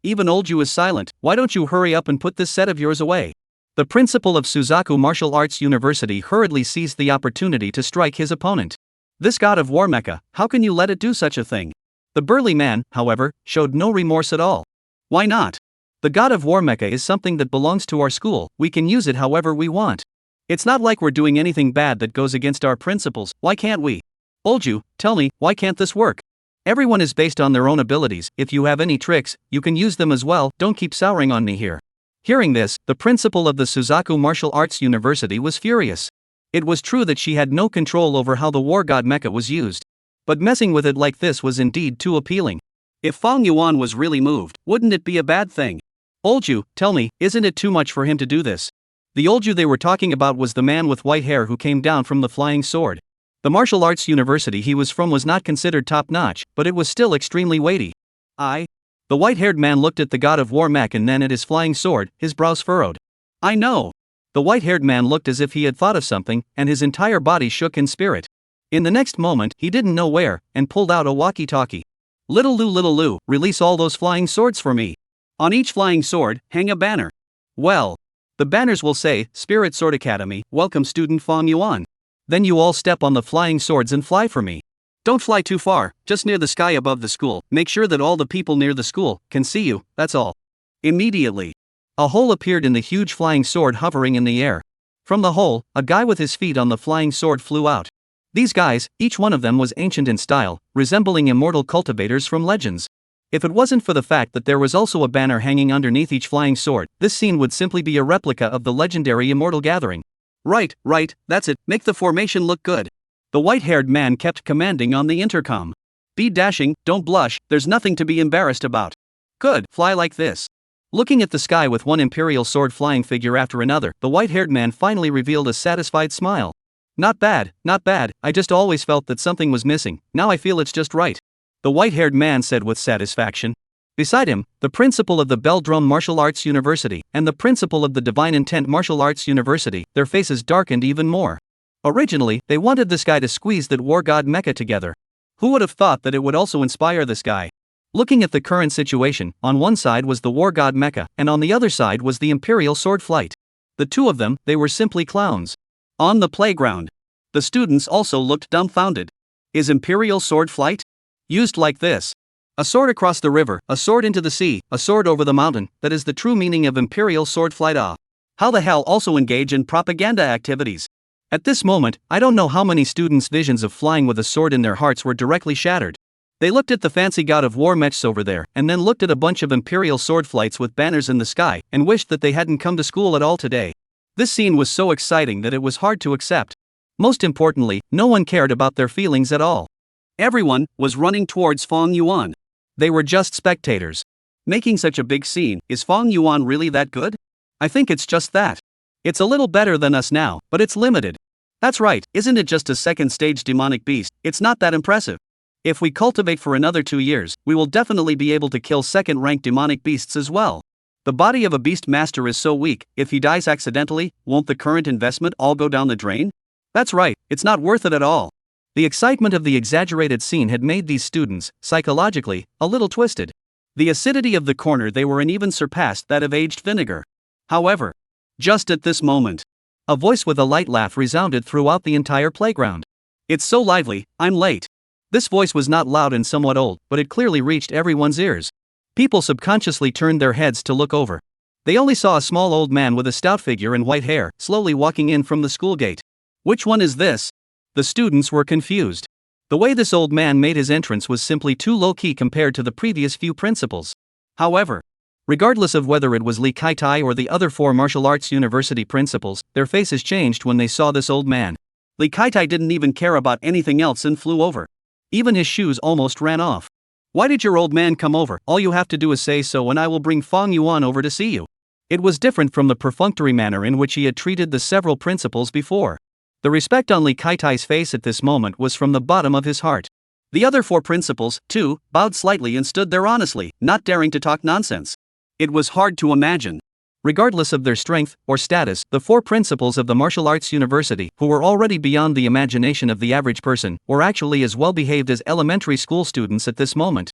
even old you is silent, why don't you hurry up and put this set of yours away? The principal of Suzaku Martial Arts University hurriedly seized the opportunity to strike his opponent. This god of war mecha, how can you let it do such a thing? The burly man, however, showed no remorse at all. Why not? The god of war mecha is something that belongs to our school, we can use it however we want. It's not like we're doing anything bad that goes against our principles, why can't we? Olju, tell me, why can't this work? Everyone is based on their own abilities, if you have any tricks, you can use them as well, don't keep souring on me here. Hearing this, the principal of the Suzaku Martial Arts University was furious. It was true that she had no control over how the war god mecha was used. But messing with it like this was indeed too appealing. If Fang Yuan was really moved, wouldn't it be a bad thing? Olju, tell me, isn't it too much for him to do this? The Olju they were talking about was the man with white hair who came down from the flying sword. The martial arts university he was from was not considered top-notch, but it was still extremely weighty. The white-haired man looked at the god of war mech and then at his flying sword, his brows furrowed. I know. The white-haired man looked as if he had thought of something, and his entire body shook in spirit. In the next moment, he didn't know where, and pulled out a walkie-talkie. Little Lou, release all those flying swords for me. On each flying sword, hang a banner. Well, the banners will say, Spirit Sword Academy, welcome student Fang Yuan. Then you all step on the flying swords and fly for me. Don't fly too far, just near the sky above the school, make sure that all the people near the school can see you, that's all. Immediately, a hole appeared in the huge flying sword hovering in the air. From the hole, a guy with his feet on the flying sword flew out. These guys, each one of them was ancient in style, resembling immortal cultivators from legends. If it wasn't for the fact that there was also a banner hanging underneath each flying sword, this scene would simply be a replica of the legendary Immortal Gathering. Right, that's it, make the formation look good. The white-haired man kept commanding on the intercom. Be dashing, don't blush, there's nothing to be embarrassed about. Good, fly like this. Looking at the sky with one imperial sword flying figure after another, the white-haired man finally revealed a satisfied smile. Not bad, I just always felt that something was missing, now I feel it's just right. The white-haired man said with satisfaction. Beside him, the principal of the Bell Drum Martial Arts University, and the principal of the Divine Intent Martial Arts University, their faces darkened even more. Originally, they wanted this guy to squeeze that war god mecha together. Who would have thought that it would also inspire this guy? Looking at the current situation, on one side was the war god mecha, and on the other side was the Imperial Sword Flight. The two of them, they were simply clowns. On the playground, the students also looked dumbfounded. Is Imperial Sword Flight used like this? A sword across the river, a sword into the sea, a sword over the mountain, that is the true meaning of Imperial Sword Flight. How the hell also engage in propaganda activities? At this moment, I don't know how many students' visions of flying with a sword in their hearts were directly shattered. They looked at the fancy god of war mechs over there, and then looked at a bunch of Imperial sword flights with banners in the sky, and wished that they hadn't come to school at all today. This scene was so exciting that it was hard to accept. Most importantly, no one cared about their feelings at all. Everyone was running towards Fang Yuan. They were just spectators. Making such a big scene, is Fang Yuan really that good? I think it's just that. It's a little better than us now, but it's limited. That's right, isn't it just a second stage demonic beast? It's not that impressive. If we cultivate for another 2 years, we will definitely be able to kill second-ranked demonic beasts as well. The body of a beast master is so weak, if he dies accidentally, won't the current investment all go down the drain? That's right, it's not worth it at all. The excitement of the exaggerated scene had made these students, psychologically, a little twisted. The acidity of the corner they were in even surpassed that of aged vinegar. However, just at this moment, a voice with a light laugh resounded throughout the entire playground. It's so lively, I'm late. This voice was not loud and somewhat old, but it clearly reached everyone's ears. People subconsciously turned their heads to look over. They only saw a small old man with a stout figure and white hair, slowly walking in from the school gate. Which one is this? The students were confused. The way this old man made his entrance was simply too low-key compared to the previous few principals. However, regardless of whether it was Li Kai-tai or the other 4 martial arts university principals, their faces changed when they saw this old man. Li Kai-tai didn't even care about anything else and flew over. Even his shoes almost ran off. Why did your old man come over? All you have to do is say so and I will bring Fang Yuan over to see you. It was different from the perfunctory manner in which he had treated the several principals before. The respect on Li Kai-tai's face at this moment was from the bottom of his heart. The other 4 principals, too, bowed slightly and stood there honestly, not daring to talk nonsense. It was hard to imagine. Regardless of their strength or status, the 4 principals of the martial arts university, who were already beyond the imagination of the average person, were actually as well behaved as elementary school students at this moment.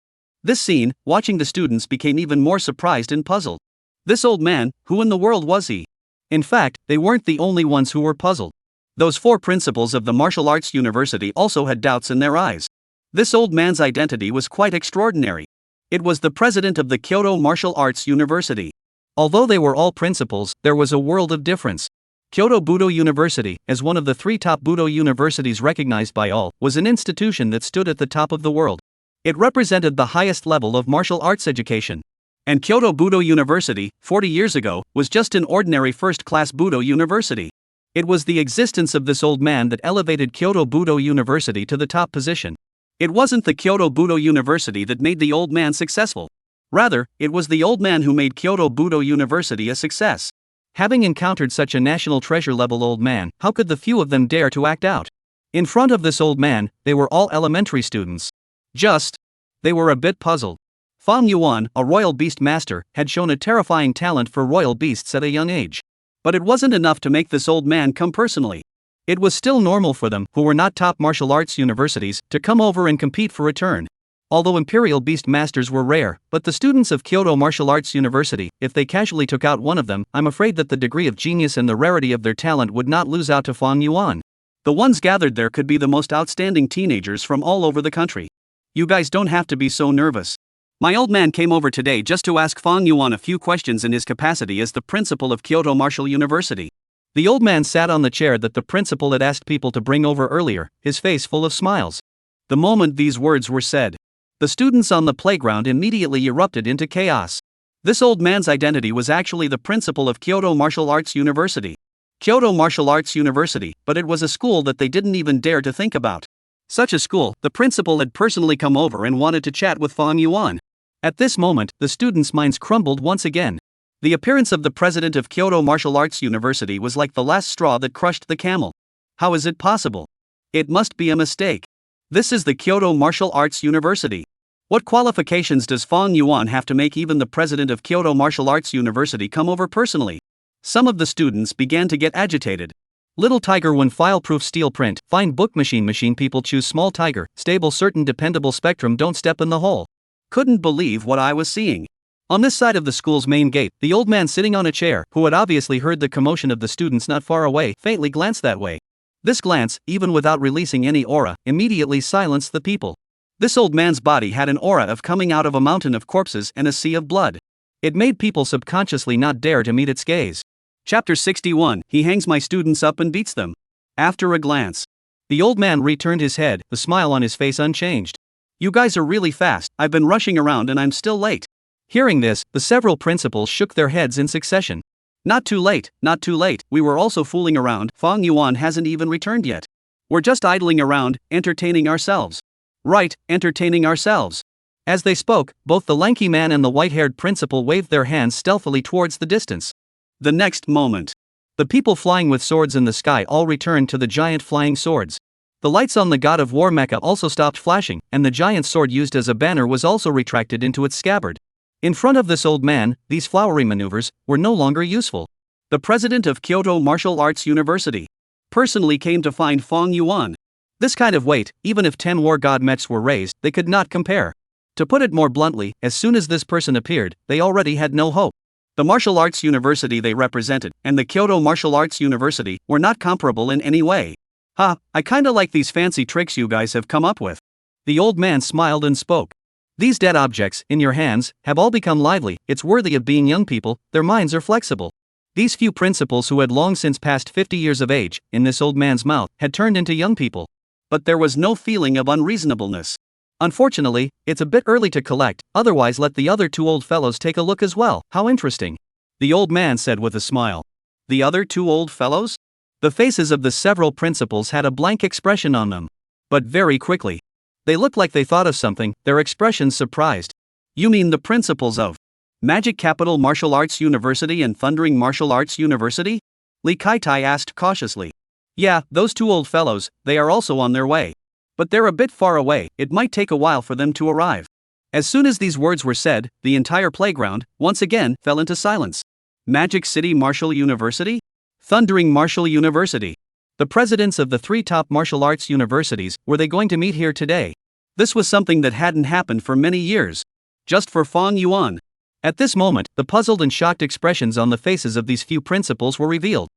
This scene, watching the students became even more surprised and puzzled. This old man, who in the world was he? In fact, they weren't the only ones who were puzzled. Those 4 principals of the martial arts university also had doubts in their eyes. This old man's identity was quite extraordinary. It was the president of the Kyoto Martial Arts University. Although they were all principals, there was a world of difference. Kyoto Budo University, as one of the 3 top Budo universities recognized by all, was an institution that stood at the top of the world. It represented the highest level of martial arts education. And Kyoto Budo University, 40 years ago, was just an ordinary first-class Budo university. It was the existence of this old man that elevated Kyoto Budo University to the top position. It wasn't the Kyoto Budo University that made the old man successful. Rather, it was the old man who made Kyoto Budo University a success. Having encountered such a national treasure-level old man, how could the few of them dare to act out? In front of this old man, they were all elementary students. They were a bit puzzled. Fang Yuan, a royal beast master, had shown a terrifying talent for royal beasts at a young age. But it wasn't enough to make this old man come personally. It was still normal for them, who were not top martial arts universities, to come over and compete for a turn. Although imperial beast masters were rare, but the students of Kyoto Martial Arts University, if they casually took out one of them, I'm afraid that the degree of genius and the rarity of their talent would not lose out to Fang Yuan. The ones gathered there could be the most outstanding teenagers from all over the country. You guys don't have to be so nervous. My old man came over today just to ask Fang Yuan a few questions in his capacity as the principal of Kyoto Martial University. The old man sat on the chair that the principal had asked people to bring over earlier, his face full of smiles. The moment these words were said, the students on the playground immediately erupted into chaos. This old man's identity was actually the principal of Kyoto Martial Arts University. Kyoto Martial Arts University, but it was a school that they didn't even dare to think about. Such a school, the principal had personally come over and wanted to chat with Fang Yuan. At this moment, the students' minds crumbled once again. The appearance of the president of Kyoto Martial Arts University was like the last straw that crushed the camel. How is it possible? It must be a mistake. This is the Kyoto Martial Arts University. What qualifications does Fang Yuan have to make even the president of Kyoto Martial Arts University come over personally? Some of the students began to get agitated. Little Tiger 1 file-proof steel print, fine book machine people choose small tiger, stable certain dependable spectrum don't step in the hole. Couldn't believe what I was seeing. On this side of the school's main gate, the old man sitting on a chair, who had obviously heard the commotion of the students not far away, faintly glanced that way. This glance, even without releasing any aura, immediately silenced the people. This old man's body had an aura of coming out of a mountain of corpses and a sea of blood. It made people subconsciously not dare to meet its gaze. Chapter 61, He hangs my students up and beats them. After a glance, the old man returned his head, the smile on his face unchanged. You guys are really fast, I've been rushing around and I'm still late. Hearing this, the several principals shook their heads in succession. Not too late, we were also fooling around, Fang Yuan hasn't even returned yet. We're just idling around, entertaining ourselves. Right, entertaining ourselves. As they spoke, both the lanky man and the white-haired principal waved their hands stealthily towards the distance. The next moment, the people flying with swords in the sky all returned to the giant flying swords. The lights on the god of war mecha also stopped flashing, and the giant sword used as a banner was also retracted into its scabbard. In front of this old man, these flowery maneuvers were no longer useful. The president of Kyoto Martial Arts University personally came to find Fang Yuan. This kind of weight, even if 10 war god mechs were raised, they could not compare. To put it more bluntly, as soon as this person appeared, they already had no hope. The martial arts university they represented, and the Kyoto Martial Arts University, were not comparable in any way. I kinda like these fancy tricks you guys have come up with. The old man smiled and spoke. These dead objects, in your hands, have all become lively. It's worthy of being young people, their minds are flexible. These few principals who had long since passed 50 years of age, in this old man's mouth, had turned into young people. But there was no feeling of unreasonableness. Unfortunately, it's a bit early to collect, otherwise let the other two old fellows take a look as well. How interesting. The old man said with a smile. The other two old fellows? The faces of the several principals had a blank expression on them. But very quickly. They looked like they thought of something, their expressions surprised. You mean the principals of Magic Capital Martial Arts University and Thundering Martial Arts University? Li Kai-tai asked cautiously. Yeah, those two old fellows, they are also on their way. But they're a bit far away, it might take a while for them to arrive. As soon as these words were said, the entire playground, once again, fell into silence. Magic City Martial University? Thundering Martial University. The presidents of the three top martial arts universities, were they going to meet here today? This was something that hadn't happened for many years. Just for Fang Yuan. At this moment, the puzzled and shocked expressions on the faces of these few principals were revealed.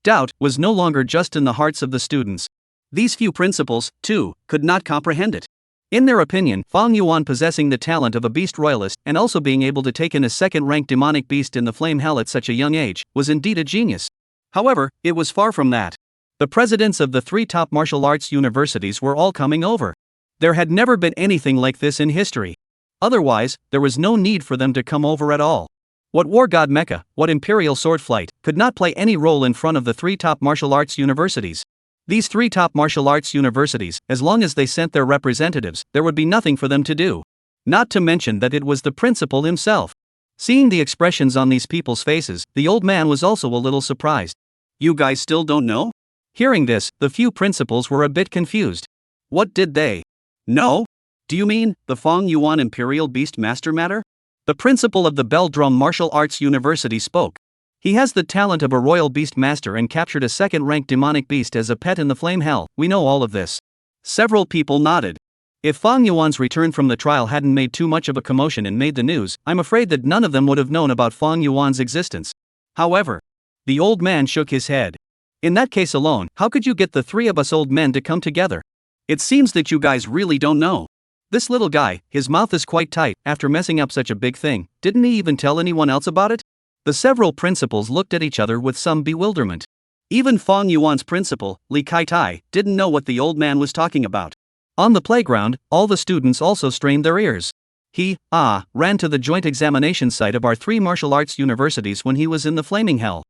Doubt was no longer just in the hearts of the students. These few principals, too, could not comprehend it. In their opinion, Fang Yuan possessing the talent of a beast royalist and also being able to take in a second-ranked demonic beast in the flame hell at such a young age, was indeed a genius. However, it was far from that. The presidents of the three top martial arts universities were all coming over. There had never been anything like this in history. Otherwise, there was no need for them to come over at all. What war god mecha, what imperial sword flight, could not play any role in front of the three top martial arts universities. These three top martial arts universities, as long as they sent their representatives, there would be nothing for them to do. Not to mention that it was the principal himself. Seeing the expressions on these people's faces, the old man was also a little surprised. You guys still don't know? Hearing this, the few principals were a bit confused. What did they know? Do you mean the Fang Yuan Imperial Beast Master matter? The principal of the Bell Drum Martial Arts University spoke. He has the talent of a royal beast master and captured a second-ranked demonic beast as a pet in the flame hell. We know all of this. Several people nodded. If Fang Yuan's return from the trial hadn't made too much of a commotion and made the news, I'm afraid that none of them would have known about Fang Yuan's existence. However, the old man shook his head. In that case alone, how could you get the three of us old men to come together? It seems that you guys really don't know. This little guy, his mouth is quite tight. After messing up such a big thing, didn't he even tell anyone else about it? The several principals looked at each other with some bewilderment. Even Fang Yuan's principal, Li Kai-tai, didn't know what the old man was talking about. On the playground, all the students also strained their ears. He ran to the joint examination site of our three martial arts universities when he was in the flaming hell.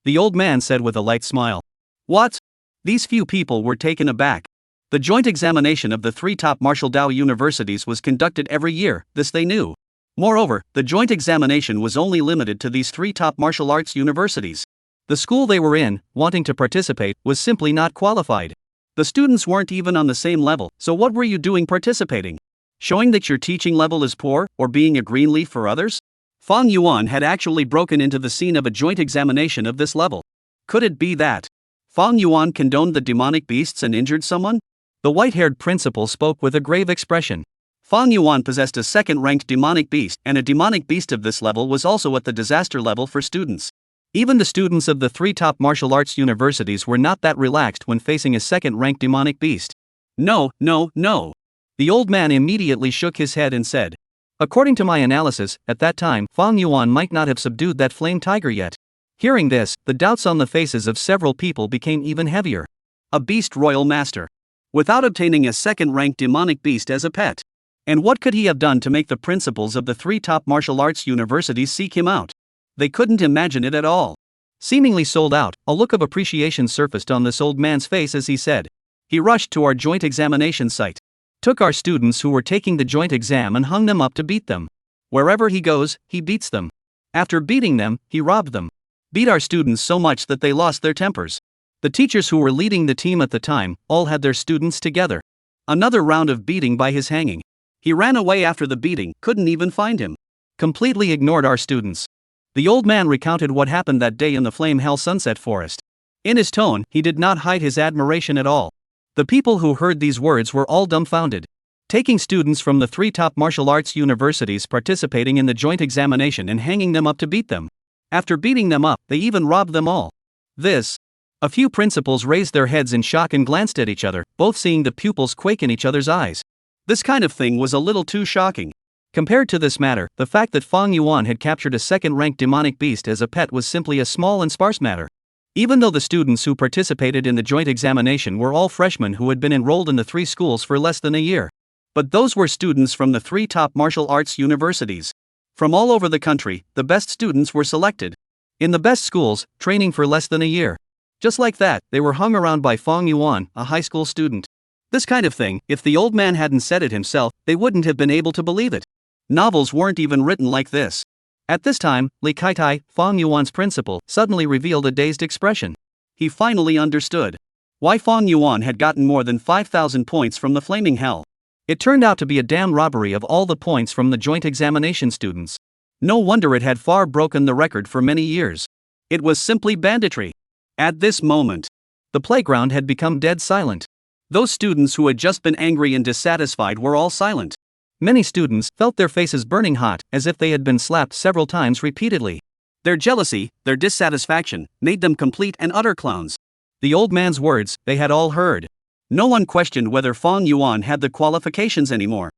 The old man said with a light smile. What? These few people were taken aback. The joint examination of the three top martial Dao universities was conducted every year, this they knew. Moreover, the joint examination was only limited to these three top martial arts universities. The school they were in, wanting to participate, was simply not qualified. The students weren't even on the same level, so what were you doing participating? Showing that your teaching level is poor, or being a green leaf for others? Fang Yuan had actually broken into the scene of a joint examination of this level. Could it be that Fang Yuan condoned the demonic beasts and injured someone? The white-haired principal spoke with a grave expression. Fang Yuan possessed a second-ranked demonic beast, and a demonic beast of this level was also at the disaster level for students. Even the students of the three top martial arts universities were not that relaxed when facing a second-ranked demonic beast. No. The old man immediately shook his head and said, according to my analysis, at that time, Fang Yuan might not have subdued that flame tiger yet. Hearing this, the doubts on the faces of several people became even heavier. A beast royal master. Without obtaining a second-ranked demonic beast as a pet. And what could he have done to make the principals of the three top martial arts universities seek him out? They couldn't imagine it at all. Seemingly sold out, a look of appreciation surfaced on this old man's face as he said. He rushed to our joint examination site. Took our students who were taking the joint exam and hung them up to beat them. Wherever he goes, he beats them. After beating them, he robbed them. Beat our students so much that they lost their tempers. The teachers who were leading the team at the time, all had their students together. Another round of beating by his hanging. He ran away after the beating, couldn't even find him. Completely ignored our students. The old man recounted what happened that day in the Flame Hell Sunset Forest. In his tone, he did not hide his admiration at all. The people who heard these words were all dumbfounded. taking students from the 3 top martial arts universities participating in the joint examination and hanging them up to beat them. After beating them up, they even robbed them all. A few principals raised their heads in shock and glanced at each other, both seeing the pupils quake in each other's eyes. This kind of thing was a little too shocking. Compared to this matter, the fact that Fang Yuan had captured a second-ranked demonic beast as a pet was simply a small and sparse matter. Even though the students who participated in the joint examination were all freshmen who had been enrolled in the 3 schools for less than a year. But those were students from the 3 top martial arts universities. From all over the country, the best students were selected. In the best schools, training for less than a year. Just like that, they were hung around by Fang Yuan, a high school student. This kind of thing, if the old man hadn't said it himself, they wouldn't have been able to believe it. Novels weren't even written like this. At this time, Li Kaitai, Fang Yuan's principal, suddenly revealed a dazed expression. He finally understood why Fang Yuan had gotten more than 5,000 points from the flaming hell. It turned out to be a damn robbery of all the points from the joint examination students. No wonder it had far broken the record for many years. It was simply banditry. At this moment, the playground had become dead silent. Those students who had just been angry and dissatisfied were all silent. Many students felt their faces burning hot, as if they had been slapped several times repeatedly. Their jealousy, their dissatisfaction, made them complete and utter clowns. The old man's words, they had all heard. No one questioned whether Fang Yuan had the qualifications anymore.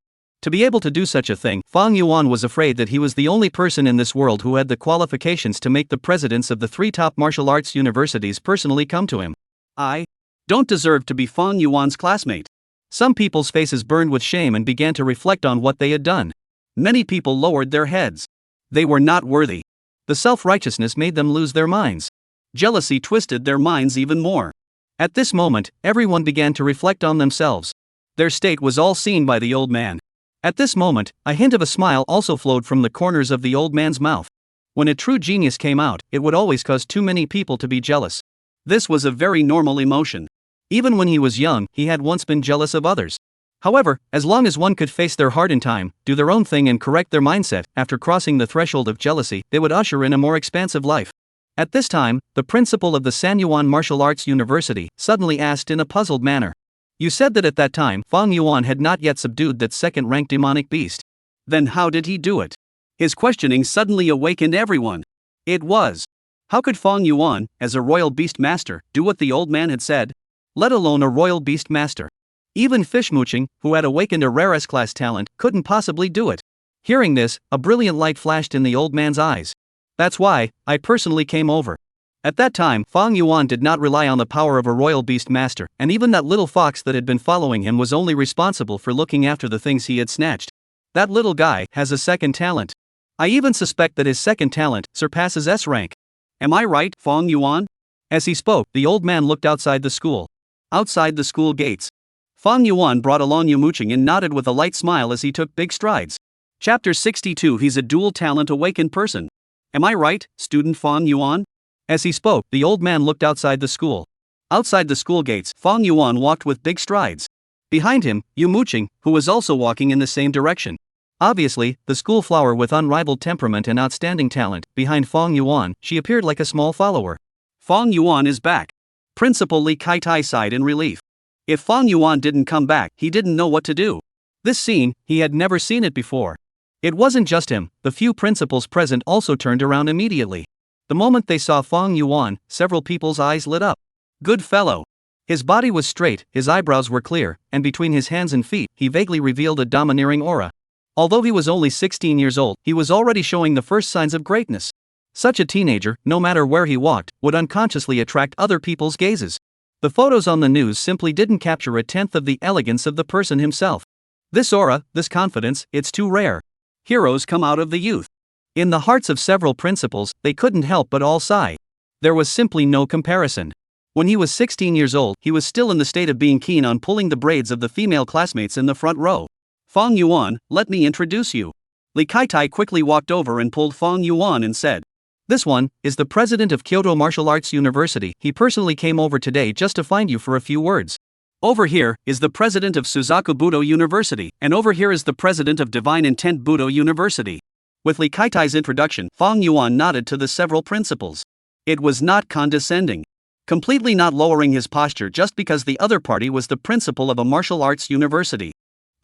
To be able to do such a thing, Fang Yuan was afraid that he was the only person in this world who had the qualifications to make the presidents of the 3 top martial arts universities personally come to him. I don't deserve to be Fang Yuan's classmate. Some people's faces burned with shame and began to reflect on what they had done. Many people lowered their heads. They were not worthy. The self-righteousness made them lose their minds. Jealousy twisted their minds even more. At this moment, everyone began to reflect on themselves. Their state was all seen by the old man. At this moment, a hint of a smile also flowed from the corners of the old man's mouth. When a true genius came out, it would always cause too many people to be jealous. This was a very normal emotion. Even when he was young, he had once been jealous of others. However, as long as one could face their heart in time, do their own thing and correct their mindset, after crossing the threshold of jealousy, they would usher in a more expansive life. At this time, the principal of the Sanyuan Martial Arts University suddenly asked in a puzzled manner. You said that at that time, Fang Yuan had not yet subdued that second-ranked demonic beast. Then how did he do it? His questioning suddenly awakened everyone. How could Fang Yuan, as a royal beast master, do what the old man had said? Let alone a royal beast master. Even Fish Muqing, who had awakened a rare S-class talent, couldn't possibly do it. Hearing this, a brilliant light flashed in the old man's eyes. That's why I personally came over. At that time, Fang Yuan did not rely on the power of a royal beast master, and even that little fox that had been following him was only responsible for looking after the things he had snatched. That little guy has a second talent. I even suspect that his second talent surpasses S rank. Am I right, Fang Yuan? As he spoke, the old man looked outside the school. Outside the school gates, Fang Yuan brought along Muqing and nodded with a light smile as he took big strides. Chapter 62. He's a dual talent awakened person. Am I right, student Fang Yuan? As he spoke, the old man looked outside the school. Outside the school gates, Fang Yuan walked with big strides. Behind him, Muqing, who was also walking in the same direction. Obviously, the school flower with unrivaled temperament and outstanding talent. Behind Fang Yuan, she appeared like a small follower. Fang Yuan is back. Principal Li Kaitai sighed in relief. If Fang Yuan didn't come back, he didn't know what to do. This scene, he had never seen it before. It wasn't just him, the few principals present also turned around immediately. The moment they saw Fang Yuan, several people's eyes lit up. Good fellow. His body was straight, his eyebrows were clear, and between his hands and feet, he vaguely revealed a domineering aura. Although he was only 16 years old, he was already showing the first signs of greatness. Such a teenager, no matter where he walked, would unconsciously attract other people's gazes. The photos on the news simply didn't capture a tenth of the elegance of the person himself. This aura, this confidence, it's too rare. Heroes come out of the youth. In the hearts of several principals, they couldn't help but all sigh. There was simply no comparison. When he was 16 years old, he was still in the state of being keen on pulling the braids of the female classmates in the front row. Fang Yuan, let me introduce you. Li Kaitai quickly walked over and pulled Fang Yuan and said, This one is the president of Kyoto Martial Arts University. He personally came over today just to find you for a few words. Over here is the president of Suzaku Budo University, and over here is the president of Divine Intent Budo University. With Li Kaitai's introduction, Fang Yuan nodded to the several principals. It was not condescending. Completely not lowering his posture just because the other party was the principal of a martial arts university.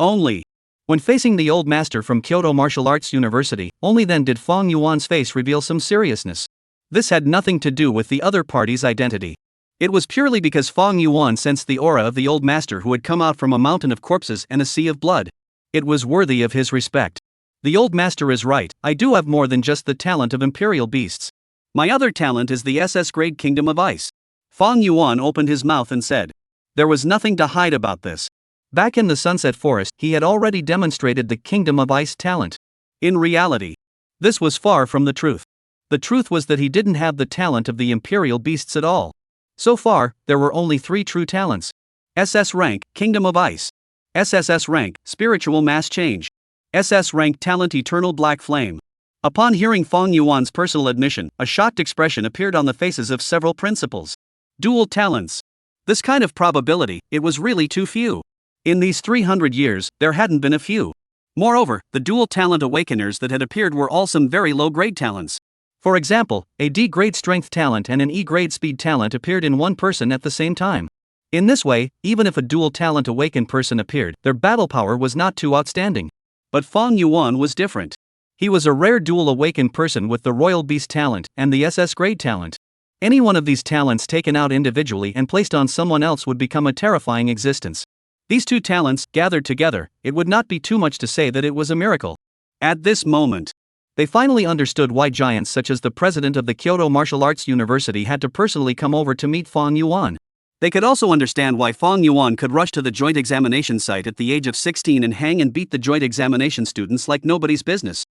Only. When facing the old master from Kyoto Martial Arts University, only then did Fong Yuan's face reveal some seriousness. This had nothing to do with the other party's identity. It was purely because Fong Yuan sensed the aura of the old master who had come out from a mountain of corpses and a sea of blood. It was worthy of his respect. The old master is right, I do have more than just the talent of imperial beasts. My other talent is the SS grade Kingdom of Ice. Fong Yuan opened his mouth and said. There was nothing to hide about this. Back in the Sunset Forest, he had already demonstrated the Kingdom of Ice talent. In reality, this was far from the truth. The truth was that he didn't have the talent of the imperial beasts at all. So far, there were only 3 true talents. SS rank, Kingdom of Ice. SSS rank, Spiritual Mass Change. SS rank talent, Eternal Black Flame. Upon hearing Fong Yuan's personal admission, a shocked expression appeared on the faces of several principals. Dual talents. This kind of probability, it was really too few. In these 300 years, there hadn't been a few. Moreover, the dual talent awakeners that had appeared were all some very low-grade talents. For example, a D-grade strength talent and an E-grade speed talent appeared in one person at the same time. In this way, even if a dual talent awakened person appeared, their battle power was not too outstanding. But Fong Yuan was different. He was a rare dual awakened person with the Royal Beast talent and the SS grade talent. Any one of these talents taken out individually and placed on someone else would become a terrifying existence. These 2 talents, gathered together, it would not be too much to say that it was a miracle. At this moment, they finally understood why giants such as the president of the Kyoto Martial Arts University had to personally come over to meet Fong Yuan. They could also understand why Fong Yuan could rush to the joint examination site at the age of 16 and hang and beat the joint examination students like nobody's business.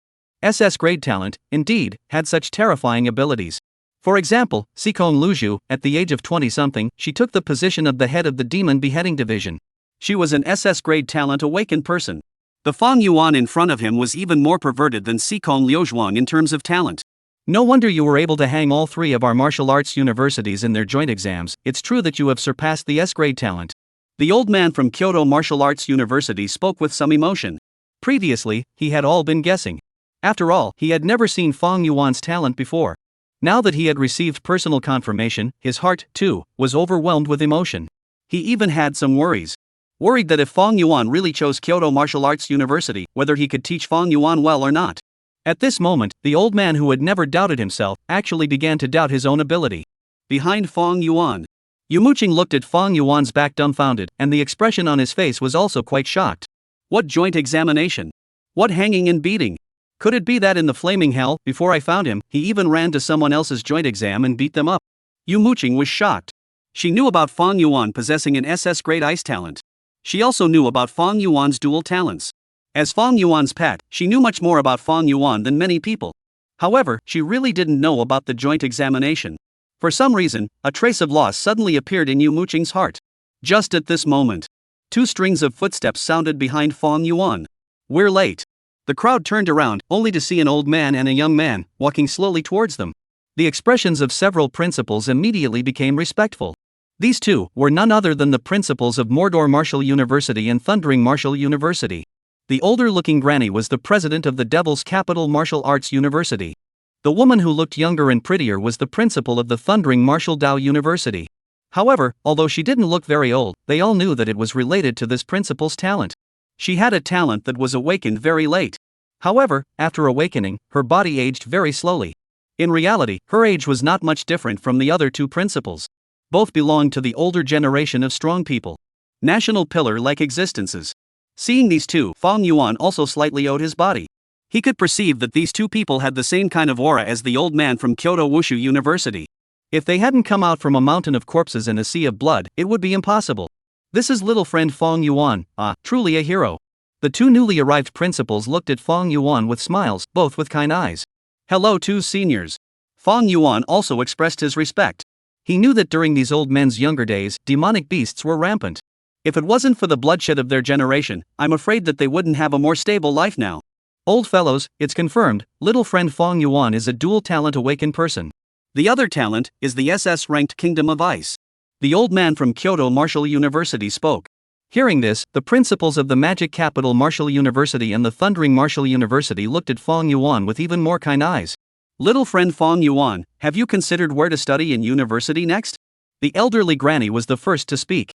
SS grade talent, indeed, had such terrifying abilities. For example, Sikong Luzhu, at the age of 20-something, she took the position of the head of the Demon Beheading Division. She was an SS grade talent awakened person. The Fong Yuan in front of him was even more perverted than Sikong Liuzhuang in terms of talent. No wonder you were able to hang all 3 of our martial arts universities in their joint exams. It's true that you have surpassed the S-grade talent. The old man from Kyoto Martial Arts University spoke with some emotion. Previously, he had all been guessing. After all, he had never seen Fong Yuan's talent before. Now that he had received personal confirmation, his heart, too, was overwhelmed with emotion. He even had some worries. Worried that if Fong Yuan really chose Kyoto Martial Arts University, whether he could teach Fong Yuan well or not. At this moment, the old man who had never doubted himself, actually began to doubt his own ability. Behind Fong Yuan, Muqing looked at Fong Yuan's back dumbfounded, and the expression on his face was also quite shocked. What joint examination? What hanging and beating? Could it be that in the flaming hell, before I found him, he even ran to someone else's joint exam and beat them up? Muqing was shocked. She knew about Fong Yuan possessing an SS grade ice talent. She also knew about Fong Yuan's dual talents. As Fong Yuan's pet, she knew much more about Fong Yuan than many people. However, she really didn't know about the joint examination. For some reason, a trace of loss suddenly appeared in Muqing's heart. Just at this moment, 2 strings of footsteps sounded behind Fong Yuan. We're late. The crowd turned around, only to see an old man and a young man, walking slowly towards them. The expressions of several principals immediately became respectful. These 2 were none other than the principals of Mordor Martial University and Thundering Martial University. The older-looking granny was the president of the Devil's Capital Martial Arts University. The woman who looked younger and prettier was the principal of the Thundering Martial Dao University. However, although she didn't look very old, they all knew that it was related to this principal's talent. She had a talent that was awakened very late. However, after awakening, her body aged very slowly. In reality, her age was not much different from the other 2 principals. Both belonged to the older generation of strong people. National pillar-like existences. Seeing these 2, Fong Yuan also slightly owed his body. He could perceive that these 2 people had the same kind of aura as the old man from Kyoto Wushu University. If they hadn't come out from a mountain of corpses and a sea of blood, it would be impossible. This is little friend Fong Yuan, truly a hero. The 2 newly arrived principals looked at Fong Yuan with smiles, both with kind eyes. Hello 2 seniors. Fong Yuan also expressed his respect. He knew that during these old men's younger days, demonic beasts were rampant. If it wasn't for the bloodshed of their generation, I'm afraid that they wouldn't have a more stable life now. Old fellows, it's confirmed, little friend Fong Yuan is a dual talent awakened person. The other talent is the SS-ranked Kingdom of Ice. The old man from Kyoto Martial University spoke. Hearing this, the principals of the Magic Capital Martial University and the Thundering Martial University looked at Fong Yuan with even more kind eyes. Little friend Fong Yuan, have you considered where to study in university next? The elderly granny was the first to speak.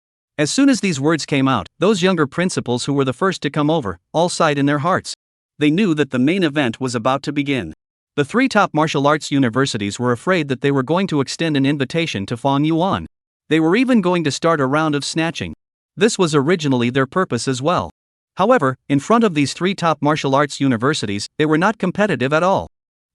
As soon as these words came out, those younger principals who were the first to come over, all sighed in their hearts. They knew that the main event was about to begin. The three top martial arts universities were afraid that they were going to extend an invitation to Fang Yuan. They were even going to start a round of snatching. This was originally their purpose as well. However, in front of these three top martial arts universities, they were not competitive at all.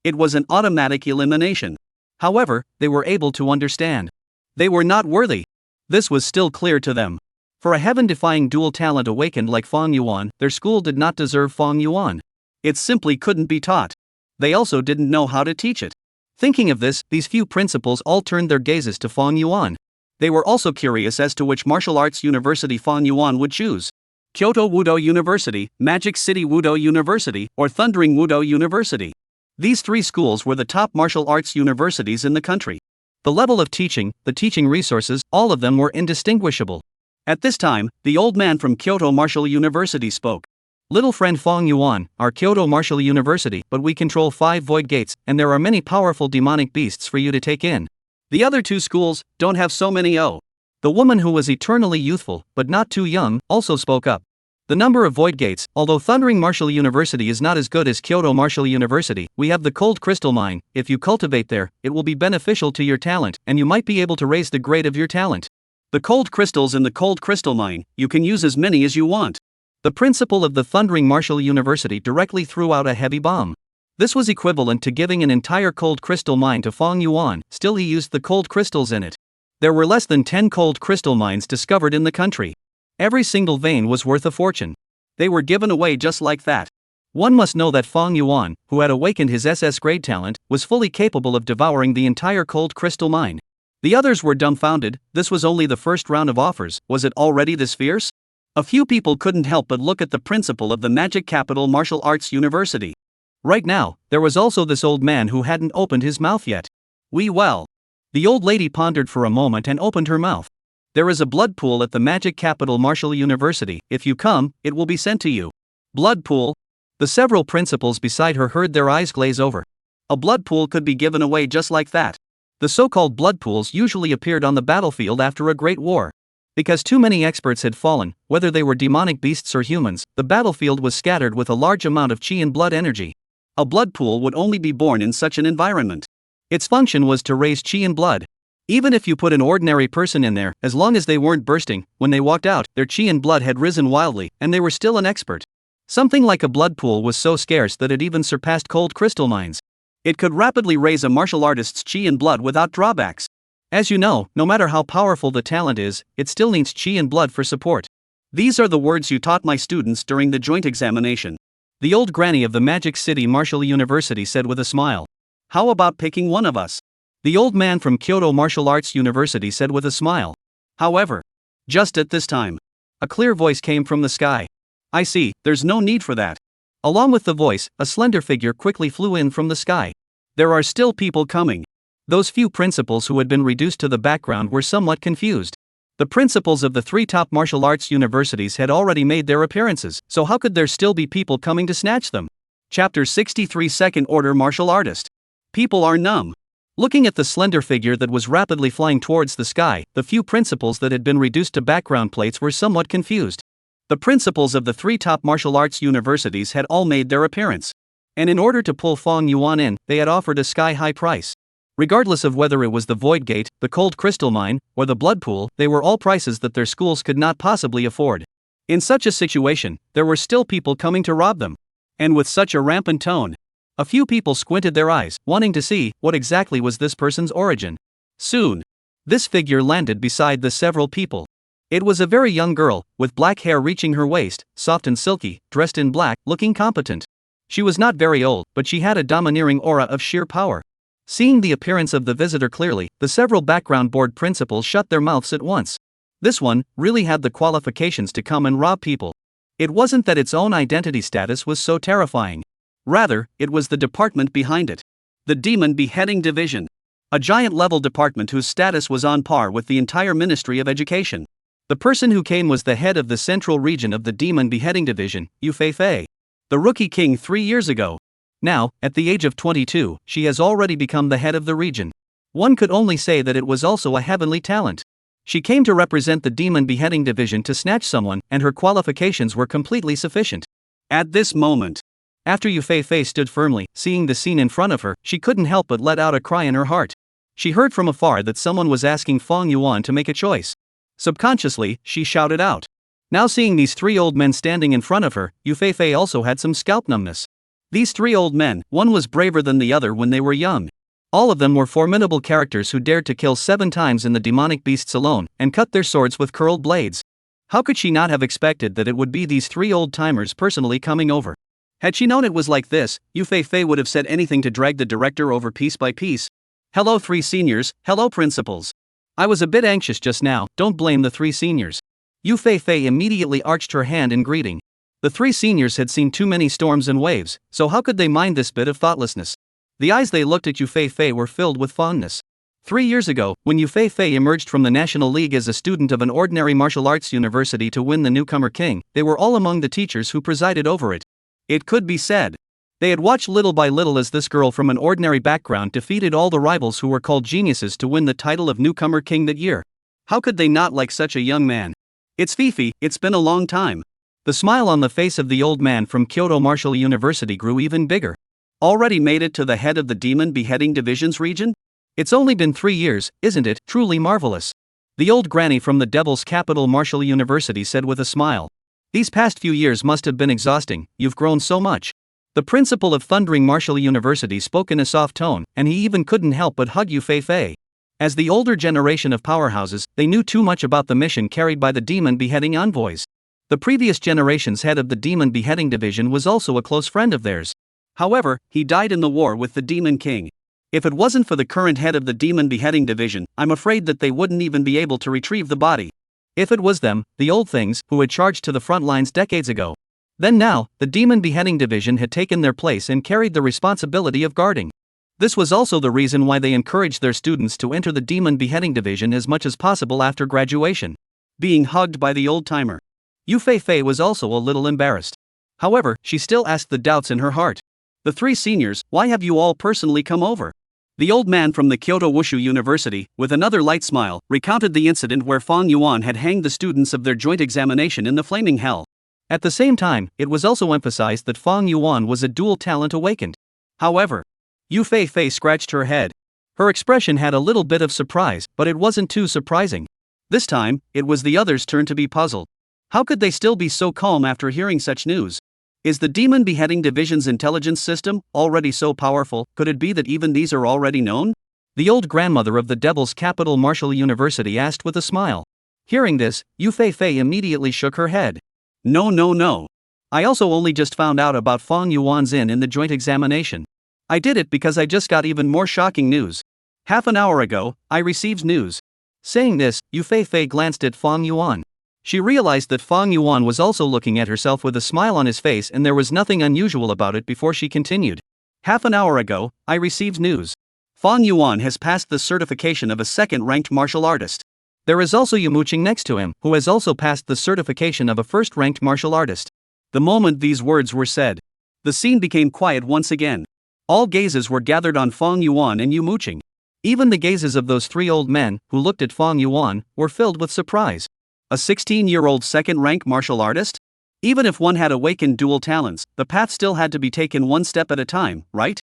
It was an automatic elimination. However, they were able to understand. They were not worthy. This was still clear to them. For a heaven-defying dual talent awakened like Fang Yuan, their school did not deserve Fang Yuan. It simply couldn't be taught. They also didn't know how to teach it. Thinking of this, these few principals all turned their gazes to Fang Yuan. They were also curious as to which martial arts university Fang Yuan would choose. Kyoto Wudo University, Magic City Wudo University, or Thundering Wudo University. These three schools were the top martial arts universities in the country. The level of teaching, the teaching resources, all of them were indistinguishable. At this time, the old man from Kyoto Martial University spoke. Little friend Fang Yuan, our Kyoto Martial University, but we control 5 void gates, and there are many powerful demonic beasts for you to take in. The other 2 schools don't have so many. The woman who was eternally youthful, but not too young, also spoke up. The number of void gates, although Thundering Martial University is not as good as Kyoto Martial University, we have the cold crystal mine. If you cultivate there, it will be beneficial to your talent, and you might be able to raise the grade of your talent. The cold crystals in the cold crystal mine, you can use as many as you want. The principal of the Thundering Martial University directly threw out a heavy bomb. This was equivalent to giving an entire cold crystal mine to Fang Yuan, still he used the cold crystals in it. There were less than 10 cold crystal mines discovered in the country. Every single vein was worth a fortune. They were given away just like that. One must know that Fang Yuan, who had awakened his SS grade talent, was fully capable of devouring the entire cold crystal mine. The others were dumbfounded. This was only the first round of offers. Was it already this fierce? A few people couldn't help but look at the principal of the Magic Capital Martial Arts University. Right now, there was also this old man who hadn't opened his mouth yet. Well. The old lady pondered for a moment and opened her mouth. There is a blood pool at the Magic Capital Martial University. If you come, it will be sent to you. Blood pool? The several principals beside her heard their eyes glaze over. A blood pool could be given away just like that. The so-called blood pools usually appeared on the battlefield after a great war. Because too many experts had fallen, whether they were demonic beasts or humans, the battlefield was scattered with a large amount of chi and blood energy. A blood pool would only be born in such an environment. Its function was to raise chi and blood. Even if you put an ordinary person in there, as long as they weren't bursting, when they walked out, their chi and blood had risen wildly, and they were still an expert. Something like a blood pool was so scarce that it even surpassed cold crystal mines. It could rapidly raise a martial artist's chi and blood without drawbacks. As you know, no matter how powerful the talent is, it still needs chi and blood for support. These are the words you taught my students during the joint examination. The old granny of the Magic City Martial University said with a smile. How about picking one of us? The old man from Kyoto Martial Arts University said with a smile. However, just at this time, a clear voice came from the sky. I see, there's no need for that. Along with the voice, a slender figure quickly flew in from the sky. There are still people coming. Those few principals who had been reduced to the background were somewhat confused. The principals of the 3 top martial arts universities had already made their appearances, so how could there still be people coming to snatch them? Chapter 63 Second Order Martial Artist. People are numb. Looking at the slender figure that was rapidly flying towards the sky, the few principals that had been reduced to background plates were somewhat confused. The principals of the 3 top martial arts universities had all made their appearance. And in order to pull Fang Yuan in, they had offered a sky-high price. Regardless of whether it was the Void Gate, the Cold Crystal Mine, or the Blood Pool, they were all prices that their schools could not possibly afford. In such a situation, there were still people coming to rob them. And with such a rampant tone, a few people squinted their eyes, wanting to see what exactly was this person's origin. Soon, this figure landed beside the several people. It was a very young girl, with black hair reaching her waist, soft and silky, dressed in black, looking competent. She was not very old, but she had a domineering aura of sheer power. Seeing the appearance of the visitor clearly, the several background board principals shut their mouths at once. This one really had the qualifications to come and rob people. It wasn't that its own identity status was so terrifying. Rather, it was the department behind it. The Demon Beheading Division. A giant-level department whose status was on par with the entire Ministry of Education. The person who came was the head of the central region of the Demon Beheading Division, Yu Fei, the rookie king 3 years ago. Now, at the age of 22, she has already become the head of the region. One could only say that it was also a heavenly talent. She came to represent the demon beheading division to snatch someone, and her qualifications were completely sufficient. At this moment, after Yu Fei stood firmly, seeing the scene in front of her, she couldn't help but let out a cry in her heart. She heard from afar that someone was asking Fang Yuan to make a choice. Subconsciously, she shouted out. Now seeing these three old men standing in front of her, Yu Fei also had some scalp numbness. These three old men, one was braver than the other when they were young. All of them were formidable characters who dared to kill 7 times in the demonic beasts alone, and cut their swords with curled blades. How could she not have expected that it would be these 3 old-timers personally coming over? Had she known it was like this, Yu Fei would have said anything to drag the director over piece by piece. Hello 3 seniors, hello principals. I was a bit anxious just now, don't blame the 3 seniors. Yu Fei immediately arched her hand in greeting. The 3 seniors had seen too many storms and waves, so how could they mind this bit of thoughtlessness? The eyes they looked at Yu Fei were filled with fondness. 3 years ago, when Yu Fei emerged from the National League as a student of an ordinary martial arts university to win the newcomer king, they were all among the teachers who presided over it. It could be said. They had watched little by little as this girl from an ordinary background defeated all the rivals who were called geniuses to win the title of newcomer king that year. How could they not like such a young man? It's Fifi, it's been a long time. The smile on the face of the old man from Kyoto Martial University grew even bigger. Already made it to the head of the demon beheading divisions region? It's only been 3 years, isn't it? Truly marvelous. The old granny from the devil's capital Martial University said with a smile. These past few years must have been exhausting, you've grown so much. The principal of Thundering Martial University spoke in a soft tone, and he even couldn't help but hug Yu Fei. As the older generation of powerhouses, they knew too much about the mission carried by the demon beheading envoys. The previous generation's head of the demon beheading division was also a close friend of theirs. However, he died in the war with the Demon King. If it wasn't for the current head of the Demon Beheading Division, I'm afraid that they wouldn't even be able to retrieve the body. If it was them, the old things, who had charged to the front lines decades ago. Then now, the Demon Beheading Division had taken their place and carried the responsibility of guarding. This was also the reason why they encouraged their students to enter the Demon Beheading Division as much as possible after graduation. Being hugged by the old-timer. Yu Fei was also a little embarrassed. However, she still asked the doubts in her heart. The 3 seniors, why have you all personally come over? The old man from the Kyoto Wushu University, with another light smile, recounted the incident where Fang Yuan had hanged the students of their joint examination in the flaming hell. At the same time, it was also emphasized that Fang Yuan was a dual talent awakened. However, Yu Fei scratched her head. Her expression had a little bit of surprise, but it wasn't too surprising. This time, it was the others' turn to be puzzled. How could they still be so calm after hearing such news? Is the Demon Beheading Division's intelligence system already so powerful? Could it be that even these are already known? The old grandmother of the Devil's Capital Martial University asked with a smile. Hearing this, Yu Fei immediately shook her head. No. I also only just found out about Fang Yuan's in the joint examination. I did it because I just got even more shocking news. Half an hour ago, I received news. Saying this, Yu Fei glanced at Fang Yuan. She realized that Fang Yuan was also looking at herself with a smile on his face, and there was nothing unusual about it before she continued. Half an hour ago, I received news. Fang Yuan has passed the certification of a second-ranked martial artist. There is also Muqing next to him, who has also passed the certification of a first-ranked martial artist. The moment these words were said, the scene became quiet once again. All gazes were gathered on Fang Yuan and Muqing. Even the gazes of those 3 old men, who looked at Fang Yuan, were filled with surprise. A 16-year-old second-rank martial artist? Even if one had awakened dual talents, the path still had to be taken one step at a time, right?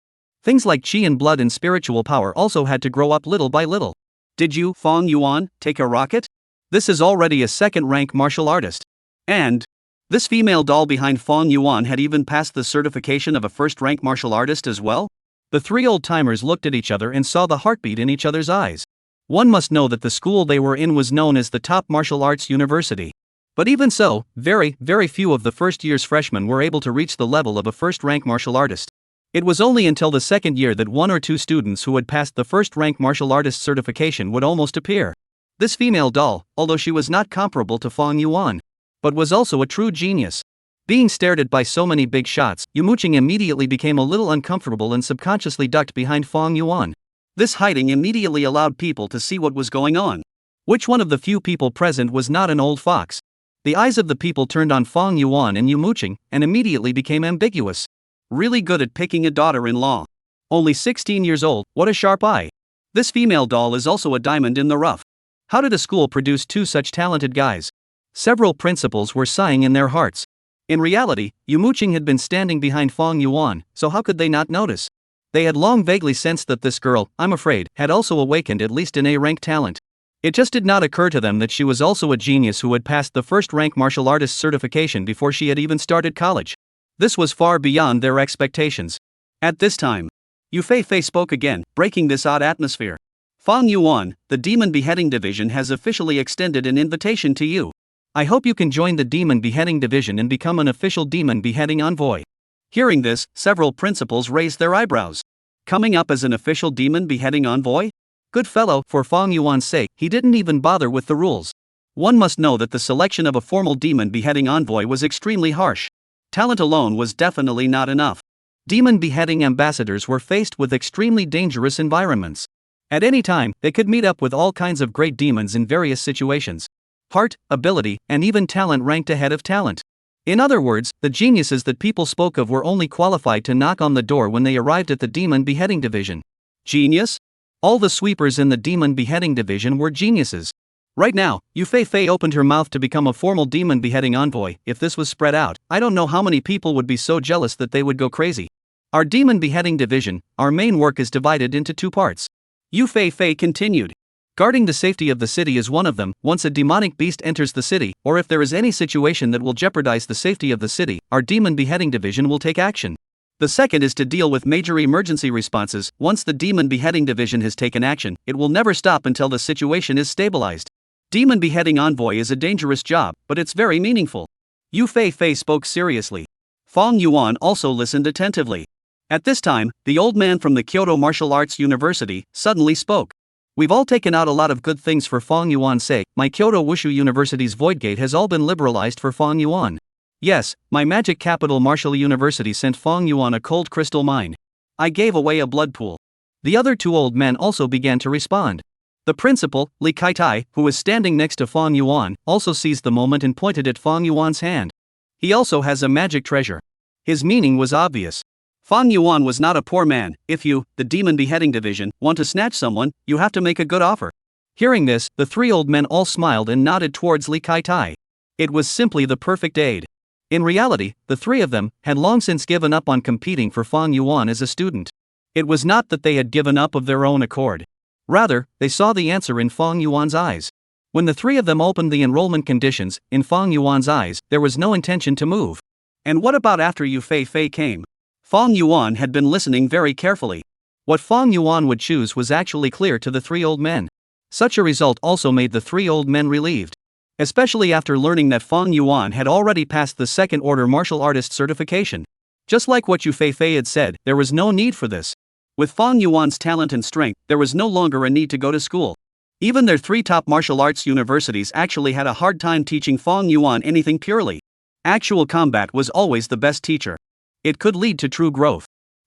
Things like chi and blood and spiritual power also had to grow up little by little. Did you, Fang Yuan, take a rocket? This is already a second-rank martial artist. And this female doll behind Fang Yuan had even passed the certification of a first-rank martial artist as well? The 3 old-timers looked at each other and saw the heartbeat in each other's eyes. One must know that the school they were in was known as the top martial arts university. But even so, very few of the first-year's freshmen were able to reach the level of a first-rank martial artist. It was only until the second year that 1 or 2 students who had passed the first-rank martial artist certification would almost appear. This female doll, although she was not comparable to Fang Yuan, but was also a true genius. Being stared at by so many big shots, Muqing immediately became a little uncomfortable and subconsciously ducked behind Fang Yuan. This hiding immediately allowed people to see what was going on. Which one of the few people present was not an old fox? The eyes of the people turned on Fang Yuan and Muqing, and immediately became ambiguous. Really good at picking a daughter-in-law. Only 16 years old, what a sharp eye. This female doll is also a diamond in the rough. How did a school produce two such talented guys? Several principals were sighing in their hearts. In reality, Muqing had been standing behind Fang Yuan, so how could they not notice? They had long vaguely sensed that this girl, I'm afraid, had also awakened at least an A-rank talent. It just did not occur to them that she was also a genius who had passed the first-rank martial artist certification before she had even started college. This was far beyond their expectations. At this time, Yu Fei spoke again, breaking this odd atmosphere. Fang Yuan, the Demon Beheading Division has officially extended an invitation to you. I hope you can join the Demon Beheading Division and become an official Demon Beheading Envoy. Hearing this, several principals raised their eyebrows. Coming up as an official Demon Beheading Envoy? Good fellow, for Fang Yuan's sake, he didn't even bother with the rules. One must know that the selection of a formal Demon Beheading Envoy was extremely harsh. Talent alone was definitely not enough. Demon Beheading Ambassadors were faced with extremely dangerous environments. At any time, they could meet up with all kinds of great demons in various situations. Heart, ability, and even talent ranked ahead of talent. In other words, the geniuses that people spoke of were only qualified to knock on the door when they arrived at the Demon Beheading Division. Genius? All the sweepers in the Demon Beheading Division were geniuses. Right now, Yu Fei opened her mouth to become a formal Demon Beheading Envoy. If this was spread out, I don't know how many people would be so jealous that they would go crazy. Our Demon Beheading Division, our main work is divided into two parts. Yu Fei continued. Guarding the safety of the city is one of them. Once a demonic beast enters the city, or if there is any situation that will jeopardize the safety of the city, our Demon Beheading Division will take action. The second is to deal with major emergency responses. Once the Demon Beheading Division has taken action, it will never stop until the situation is stabilized. Demon Beheading Envoy is a dangerous job, but it's very meaningful. Yu Fei spoke seriously. Fang Yuan also listened attentively. At this time, the old man from the Kyoto Martial Arts University suddenly spoke. We've all taken out a lot of good things for Fang Yuan's sake. My Kyoto Wushu University's Void Gate has all been liberalized for Fang Yuan. Yes, my magic capital Martial University sent Fang Yuan a cold crystal mine. I gave away a blood pool. The other two old men also began to respond. The principal, Li Kaitai, who was standing next to Fang Yuan, also seized the moment and pointed at Fang Yuan's hand. He also has a magic treasure. His meaning was obvious. Fang Yuan was not a poor man. If you, the Demon Beheading Division, want to snatch someone, you have to make a good offer. Hearing this, the three old men all smiled and nodded towards Li Kaitai. It was simply the perfect aid. In reality, the three of them had long since given up on competing for Fang Yuan as a student. It was not that they had given up of their own accord. Rather, they saw the answer in Fang Yuan's eyes. When the three of them opened the enrollment conditions, in Fang Yuan's eyes, there was no intention to move. And what about after Yu Fei came? Fang Yuan had been listening very carefully. What Fang Yuan would choose was actually clear to the three old men. Such a result also made the three old men relieved. Especially after learning that Fang Yuan had already passed the second-order martial artist certification. Just like what Yu Fei had said, there was no need for this. With Fang Yuan's talent and strength, there was no longer a need to go to school. Even their three top martial arts universities actually had a hard time teaching Fang Yuan anything purely. Actual combat was always the best teacher. It could lead to true growth.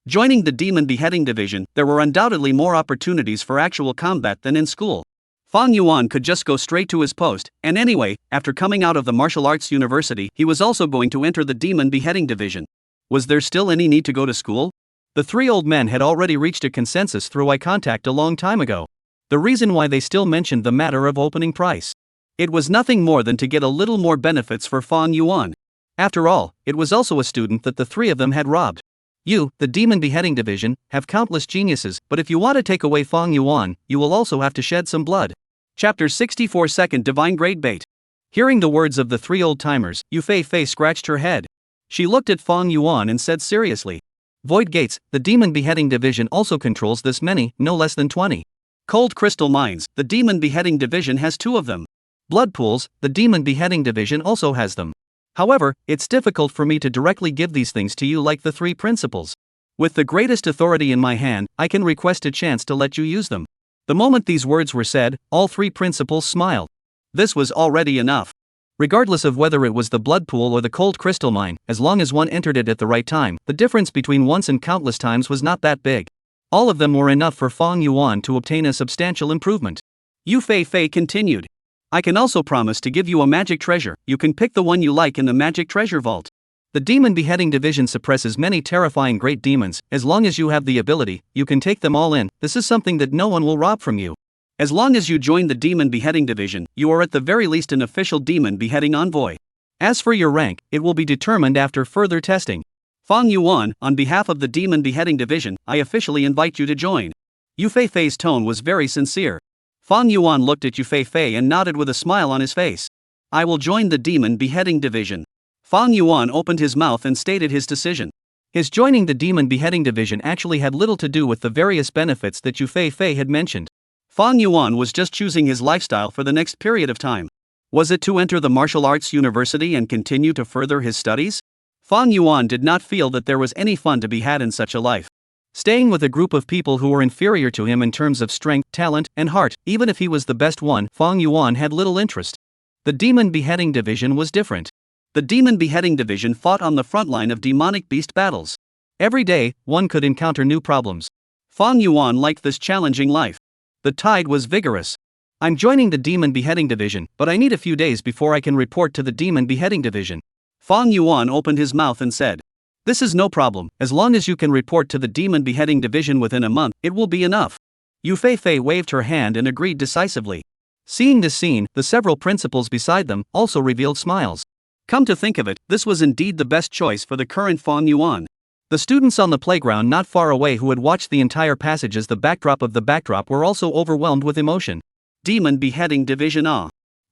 Joining the Demon Beheading Division, there were undoubtedly more opportunities for actual combat than in school. Fang Yuan could just go straight to his post, and anyway, after coming out of the martial arts university, he was also going to enter the Demon Beheading Division. Was there still any need to go to school? The three old men had already reached a consensus through eye contact a long time ago. The reason why they still mentioned the matter of opening price. It was nothing more than to get a little more benefits for Fang Yuan. After all, it was also a student that the three of them had robbed. You, the Demon Beheading Division, have countless geniuses, but if you want to take away Fang Yuan, you will also have to shed some blood. Chapter 64 Second Divine Grade Bait. Hearing the words of the three old-timers, Yu Fei scratched her head. She looked at Fang Yuan and said seriously. Void Gates, the Demon Beheading Division also controls this many, no less than 20. Cold Crystal Mines, the Demon Beheading Division has 2 of them. Blood Pools, the Demon Beheading Division also has them. However, it's difficult for me to directly give these things to you like the 3 principals. With the greatest authority in my hand, I can request a chance to let you use them. The moment these words were said, all 3 principals smiled. This was already enough. Regardless of whether it was the blood pool or the cold crystal mine, as long as one entered it at the right time, the difference between once and countless times was not that big. All of them were enough for Fang Yuan to obtain a substantial improvement. Yu Fei continued. I can also promise to give you a magic treasure. You can pick the one you like in the magic treasure vault. The Demon Beheading Division suppresses many terrifying great demons. As long as you have the ability, you can take them all in. This is something that no one will rob from you. As long as you join the Demon Beheading Division, you are at the very least an official Demon Beheading Envoy. As for your rank, it will be determined after further testing. Fang Yuan, on behalf of the Demon Beheading Division, I officially invite you to join. Yu Feifei's tone was very sincere. Fang Yuan looked at Yu Feifei and nodded with a smile on his face. I will join the Demon Beheading Division. Fang Yuan opened his mouth and stated his decision. His joining the Demon Beheading Division actually had little to do with the various benefits that Yu Feifei had mentioned. Fang Yuan was just choosing his lifestyle for the next period of time. Was it to enter the martial arts university and continue to further his studies? Fang Yuan did not feel that there was any fun to be had in such a life. Staying with a group of people who were inferior to him in terms of strength, talent, and heart, even if he was the best one, Fang Yuan had little interest. The Demon Beheading Division was different. The Demon Beheading Division fought on the front line of demonic beast battles. Every day, one could encounter new problems. Fang Yuan liked this challenging life. The tide was vigorous. I'm joining the Demon Beheading Division, but I need a few days before I can report to the Demon Beheading Division. Fang Yuan opened his mouth and said, "This is no problem, as long as you can report to the Demon Beheading Division within a month, it will be enough." Yu Feifei waved her hand and agreed decisively. Seeing this scene, the several principals beside them also revealed smiles. Come to think of it, this was indeed the best choice for the current Fang Yuan. The students on the playground not far away who had watched the entire passage as the backdrop of the backdrop were also overwhelmed with emotion. Demon Beheading Division.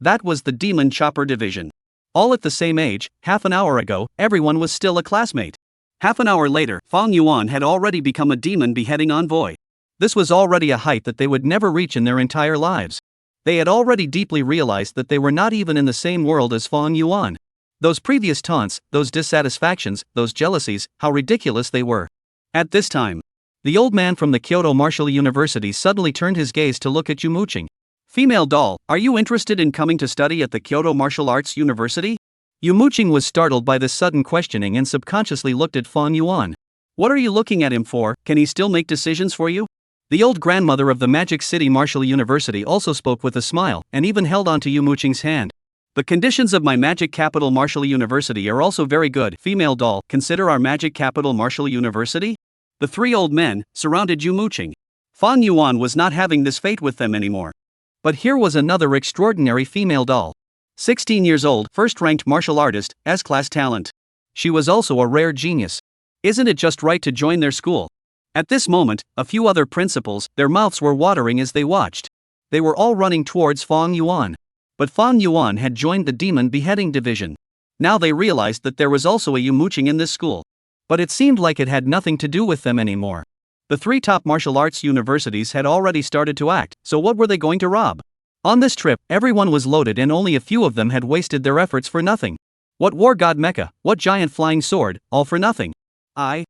That was the Demon Chopper Division. All at the same age, half an hour ago, everyone was still a classmate. Half an hour later, Fang Yuan had already become a Demon Beheading Envoy. This was already a height that they would never reach in their entire lives. They had already deeply realized that they were not even in the same world as Fang Yuan. Those previous taunts, those dissatisfactions, those jealousies, how ridiculous they were. At this time, the old man from the Kyoto Martial University suddenly turned his gaze to look at Yu Muqing. Female doll, are you interested in coming to study at the Kyoto Martial Arts University? Yu Muqing was startled by this sudden questioning and subconsciously looked at Fang Yuan. What are you looking at him for? Can he still make decisions for you? The old grandmother of the Magic City Martial University also spoke with a smile and even held onto Yu Muqing's hand. The conditions of my Magic Capital Martial University are also very good. Female doll, consider our Magic Capital Martial University? The three old men surrounded Yu Muqing. Fang Yuan was not having this fate with them anymore. But here was another extraordinary female doll. 16 years old, first-ranked martial artist, S-class talent. She was also a rare genius. Isn't it just right to join their school? At this moment, a few other principals, their mouths were watering as they watched. They were all running towards Fang Yuan. But Fang Yuan had joined the Demon Beheading Division. Now they realized that there was also a Yu Muqing in this school. But it seemed like it had nothing to do with them anymore. The three top martial arts universities had already started to act, so what were they going to rob? On this trip, everyone was loaded and only a few of them had wasted their efforts for nothing. What war god mecha, what giant flying sword, all for nothing. I.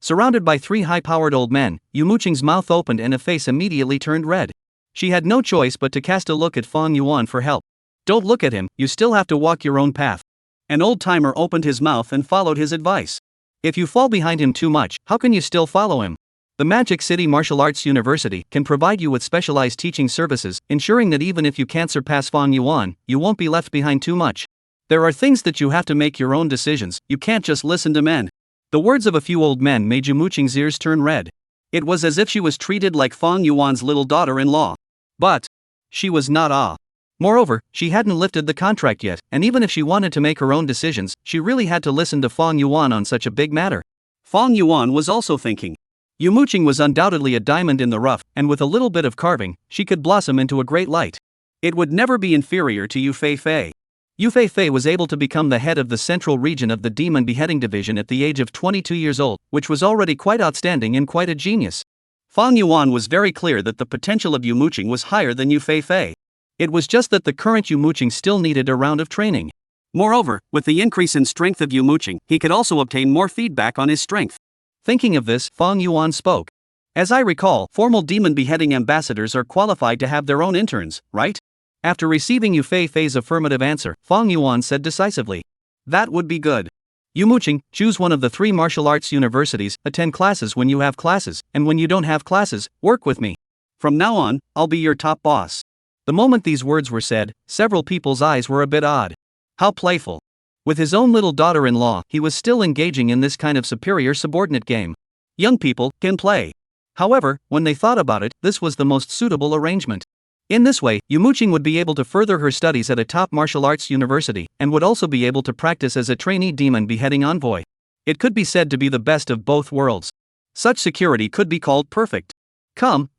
Surrounded by three high-powered old men, Yu Muqing's mouth opened and a face immediately turned red. She had no choice but to cast a look at Fang Yuan for help. Don't look at him, you still have to walk your own path. An old-timer opened his mouth and followed his advice. If you fall behind him too much, how can you still follow him? The Magic City Martial Arts University can provide you with specialized teaching services, ensuring that even if you can't surpass Fang Yuan, you won't be left behind too much. There are things that you have to make your own decisions, you can't just listen to men. The words of a few old men made Yu Muqing's ears turn red. It was as if she was treated like Fang Yuan's little daughter-in-law. But she was not. Moreover, she hadn't lifted the contract yet, and even if she wanted to make her own decisions, she really had to listen to Fang Yuan on such a big matter. Fang Yuan was also thinking. Yu Muqing was undoubtedly a diamond in the rough, and with a little bit of carving, she could blossom into a great light. It would never be inferior to Yu Feifei. Yu Feifei was able to become the head of the central region of the Demon Beheading Division at the age of 22 years old, which was already quite outstanding and quite a genius. Fang Yuan was very clear that the potential of Yu Muqing was higher than Yu Feifei. It was just that the current Yu Muqing still needed a round of training. Moreover, with the increase in strength of Yu Muqing, he could also obtain more feedback on his strength. Thinking of this, Fang Yuan spoke. As I recall, formal demon beheading ambassadors are qualified to have their own interns, right? After receiving Yu Feifei's affirmative answer, Fang Yuan said decisively. That would be good. Yu Muqing, choose one of the 3 martial arts universities, attend classes when you have classes, and when you don't have classes, work with me. From now on, I'll be your top boss. The moment these words were said, several people's eyes were a bit odd. How playful. With his own little daughter-in-law, he was still engaging in this kind of superior subordinate game. Young people can play. However, when they thought about it, this was the most suitable arrangement. In this way, Muqing would be able to further her studies at a top martial arts university, and would also be able to practice as a trainee demon beheading envoy. It could be said to be the best of both worlds. Such security could be called perfect. Come,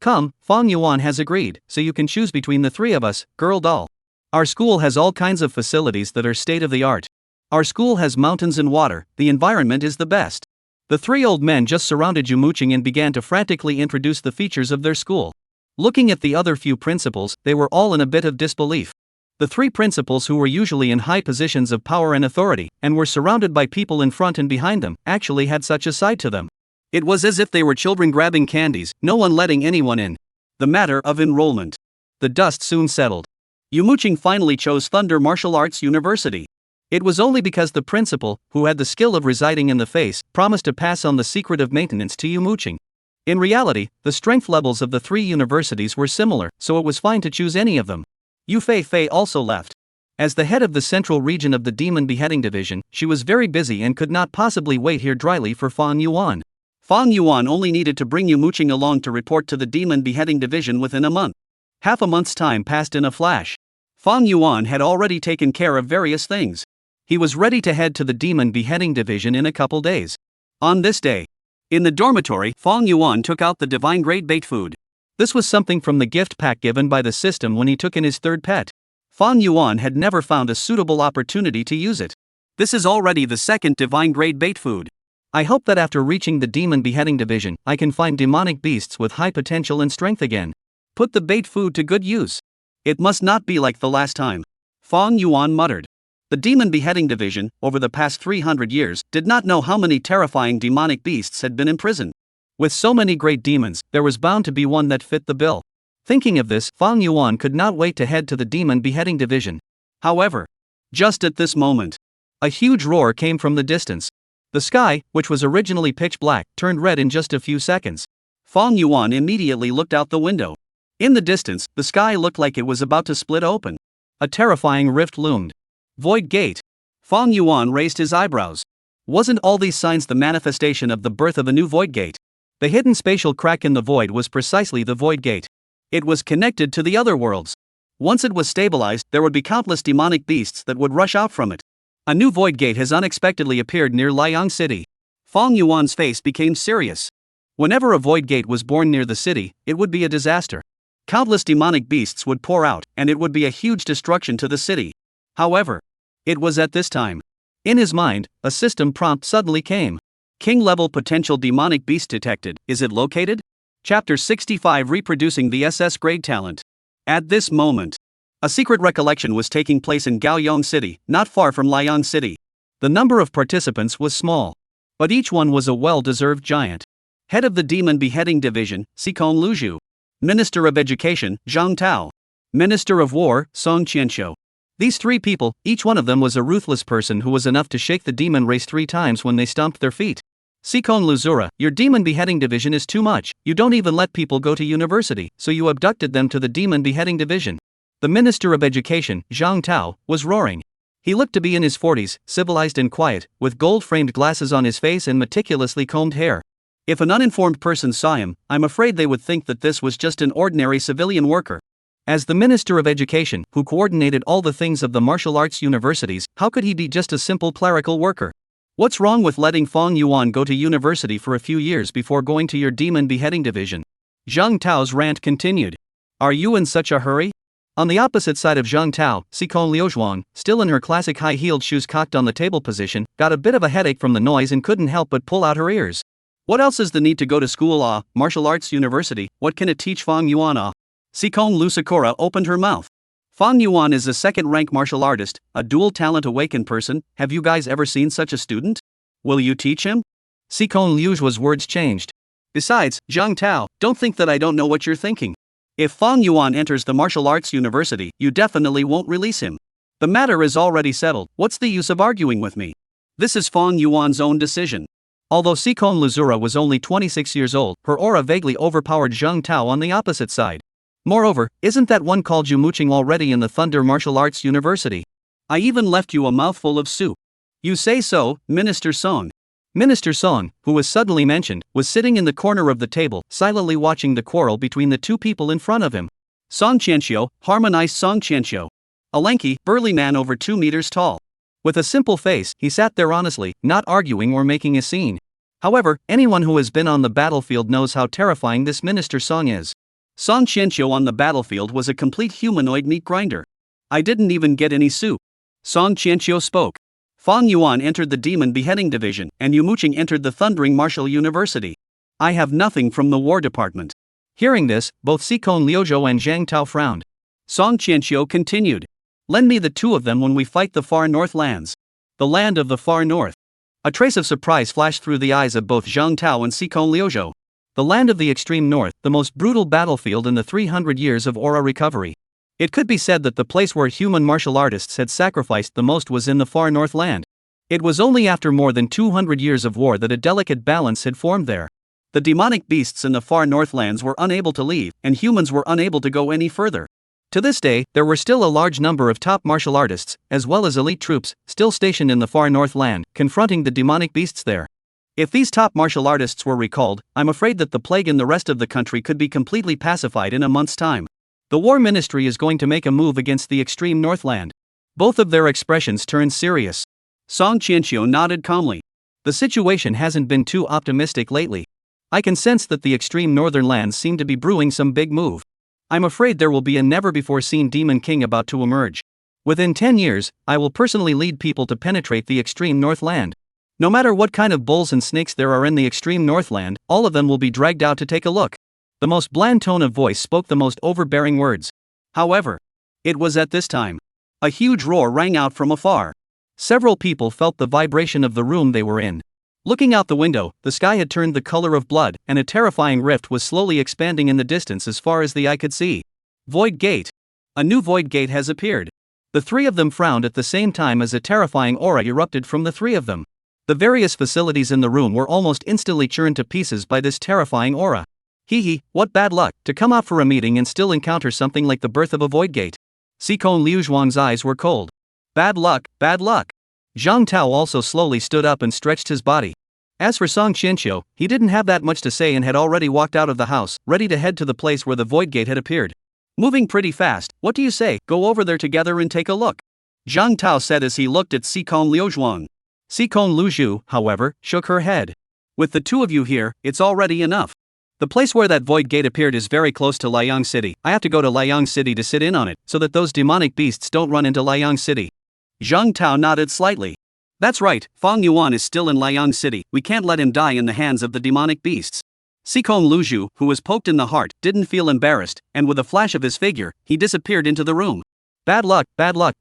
Fong Yuan has agreed, so you can choose between the three of us, girl doll. Our school has all kinds of facilities that are state of the art. Our school has mountains and water, the environment is the best. The three old men just surrounded Muqing and began to frantically introduce the features of their school. Looking at the other few principals, they were all in a bit of disbelief. The three principals, who were usually in high positions of power and authority, and were surrounded by people in front and behind them, actually had such a side to them. It was as if they were children grabbing candies, no one letting anyone in. The matter of enrollment. The dust soon settled. Muqing finally chose Thunder Martial Arts University. It was only because the principal, who had the skill of residing in the face, promised to pass on the secret of maintenance to Muqing. In reality, the strength levels of the three universities were similar, so it was fine to choose any of them. Yu Fei also left. As the head of the central region of the Demon Beheading Division, she was very busy and could not possibly wait here dryly for Fong Yuan. Fong Yuan only needed to bring Muqing along to report to the Demon Beheading Division within a month. Half a month's time passed in a flash. Fong Yuan had already taken care of various things. He was ready to head to the Demon Beheading Division in a couple days. On this day, in the dormitory, Fong Yuan took out the divine grade bait food. This was something from the gift pack given by the system when he took in his third pet. Fong Yuan had never found a suitable opportunity to use it. This is already the second divine grade bait food. I hope that after reaching the Demon Beheading Division, I can find demonic beasts with high potential and strength again. Put the bait food to good use. It must not be like the last time. Fong Yuan muttered. The Demon Beheading Division, over the past 300 years, did not know how many terrifying demonic beasts had been imprisoned. With so many great demons, there was bound to be one that fit the bill. Thinking of this, Fong Yuan could not wait to head to the Demon Beheading Division. However, just at this moment, a huge roar came from the distance. The sky, which was originally pitch black, turned red in just a few seconds. Fong Yuan immediately looked out the window. In the distance, the sky looked like it was about to split open. A terrifying rift loomed. Void Gate. Fong Yuan raised his eyebrows. Wasn't all these signs the manifestation of the birth of a new Void Gate? The hidden spatial crack in the void was precisely the Void Gate. It was connected to the other worlds. Once it was stabilized, there would be countless demonic beasts that would rush out from it. A new Void Gate has unexpectedly appeared near Liang City. Fong Yuan's face became serious. Whenever a Void Gate was born near the city, it would be a disaster. Countless demonic beasts would pour out, and it would be a huge destruction to the city. However, it was at this time. In his mind, a system prompt suddenly came. King-level potential demonic beast detected. Is it located? Chapter 65, Reproducing the SS grade talent. At this moment, a secret recollection was taking place in Gaoyong City, not far from Liang City. The number of participants was small, but each one was a well-deserved giant. Head of the Demon Beheading Division, Sikong Luzhu. Minister of Education, Zhang Tao. Minister of War, Song Qianshou. These three people, each one of them was a ruthless person who was enough to shake the demon race 3 times when they stomped their feet. Sikong Luzura, your Demon Beheading Division is too much. You don't even let people go to university, so you abducted them to the Demon Beheading Division. The Minister of Education, Zhang Tao, was roaring. He looked to be in his 40s, civilized and quiet, with gold-framed glasses on his face and meticulously combed hair. If an uninformed person saw him, I'm afraid they would think that this was just an ordinary civilian worker. As the Minister of Education, who coordinated all the things of the martial arts universities, how could he be just a simple clerical worker? What's wrong with letting Fong Yuan go to university for a few years before going to your Demon Beheading Division? Zhang Tao's rant continued. Are you in such a hurry? On the opposite side of Zhang Tao, Sikong Liuzhuang, still in her classic high-heeled shoes cocked on the table position, got a bit of a headache from the noise and couldn't help but pull out her ears. What else is the need to go to school? Martial arts university, what can it teach Fong Yuan? Sikong Lu Sakura opened her mouth. Fong Yuan is a second-rank martial artist, a dual-talent awakened person. Have you guys ever seen such a student? Will you teach him? Sikong Liuzhua's words changed. Besides, Zhang Tao, don't think that I don't know what you're thinking. If Fong Yuan enters the martial arts university, you definitely won't release him. The matter is already settled. What's the use of arguing with me? This is Fong Yuan's own decision. Although Sikong Luzura was only 26 years old, her aura vaguely overpowered Zhang Tao on the opposite side. Moreover, isn't that one called Muqing already in the Thunder Martial Arts University? I even left you a mouthful of soup. You say so, Minister Song. Minister Song, who was suddenly mentioned, was sitting in the corner of the table, silently watching the quarrel between the two people in front of him. Song Qianxiu, harmonized Song Qianxiu. A lanky, burly man over 2 meters tall. With a simple face, he sat there honestly, not arguing or making a scene. However, anyone who has been on the battlefield knows how terrifying this Minister Song is. Song Qianxiu on the battlefield was a complete humanoid meat grinder. I didn't even get any soup. Song Qianxiu spoke. Fang Yuan entered the Demon Beheading Division, and Muqing entered the Thundering Martial University. I have nothing from the War Department. Hearing this, both Xikong Liuzhou and Zhang Tao frowned. Song Qianxiu continued. Lend me the two of them when we fight the far north lands. The land of the far north. A trace of surprise flashed through the eyes of both Zhang Tao and Xikong Liuzhou. The land of the extreme north, the most brutal battlefield in the 300 years of aura recovery. It could be said that the place where human martial artists had sacrificed the most was in the far north land. It was only after more than 200 years of war that a delicate balance had formed there. The demonic beasts in the far north lands were unable to leave, and humans were unable to go any further. To this day, there were still a large number of top martial artists, as well as elite troops, still stationed in the far north land, confronting the demonic beasts there. If these top martial artists were recalled, I'm afraid that the plague in the rest of the country could be completely pacified in a month's time. The War Ministry is going to make a move against the extreme Northland. Both of their expressions turned serious. Song Qianxiu nodded calmly. The situation hasn't been too optimistic lately. I can sense that the extreme northern lands seem to be brewing some big move. I'm afraid there will be a never-before-seen Demon King about to emerge. Within 10 years, I will personally lead people to penetrate the extreme Northland. No matter what kind of bulls and snakes there are in the extreme Northland, all of them will be dragged out to take a look. The most bland tone of voice spoke the most overbearing words. However, it was at this time. A huge roar rang out from afar. Several people felt the vibration of the room they were in. Looking out the window, the sky had turned the color of blood, and a terrifying rift was slowly expanding in the distance as far as the eye could see. Void Gate. A new Void Gate has appeared. The three of them frowned at the same time as a terrifying aura erupted from the three of them. The various facilities in the room were almost instantly churned to pieces by this terrifying aura. Hee, what bad luck, to come out for a meeting and still encounter something like the birth of a void gate. Xikong Liuzhuang's eyes were cold. Bad luck, bad luck. Zhang Tao also slowly stood up and stretched his body. As for Song Qianxiu, he didn't have that much to say and had already walked out of the house, ready to head to the place where the void gate had appeared. Moving pretty fast, what do you say, go over there together and take a look? Zhang Tao said as he looked at Xikong Liuzhuang. Xikong Liuzhu, however, shook her head. With the two of you here, it's already enough. The place where that void gate appeared is very close to Liang City. I have to go to Liang City to sit in on it, so that those demonic beasts don't run into Liang City. Zhang Tao nodded slightly. That's right, Fang Yuan is still in Liang City, we can't let him die in the hands of the demonic beasts. Xikong Liuzhu, who was poked in the heart, didn't feel embarrassed, and with a flash of his figure, he disappeared into the room. Bad luck,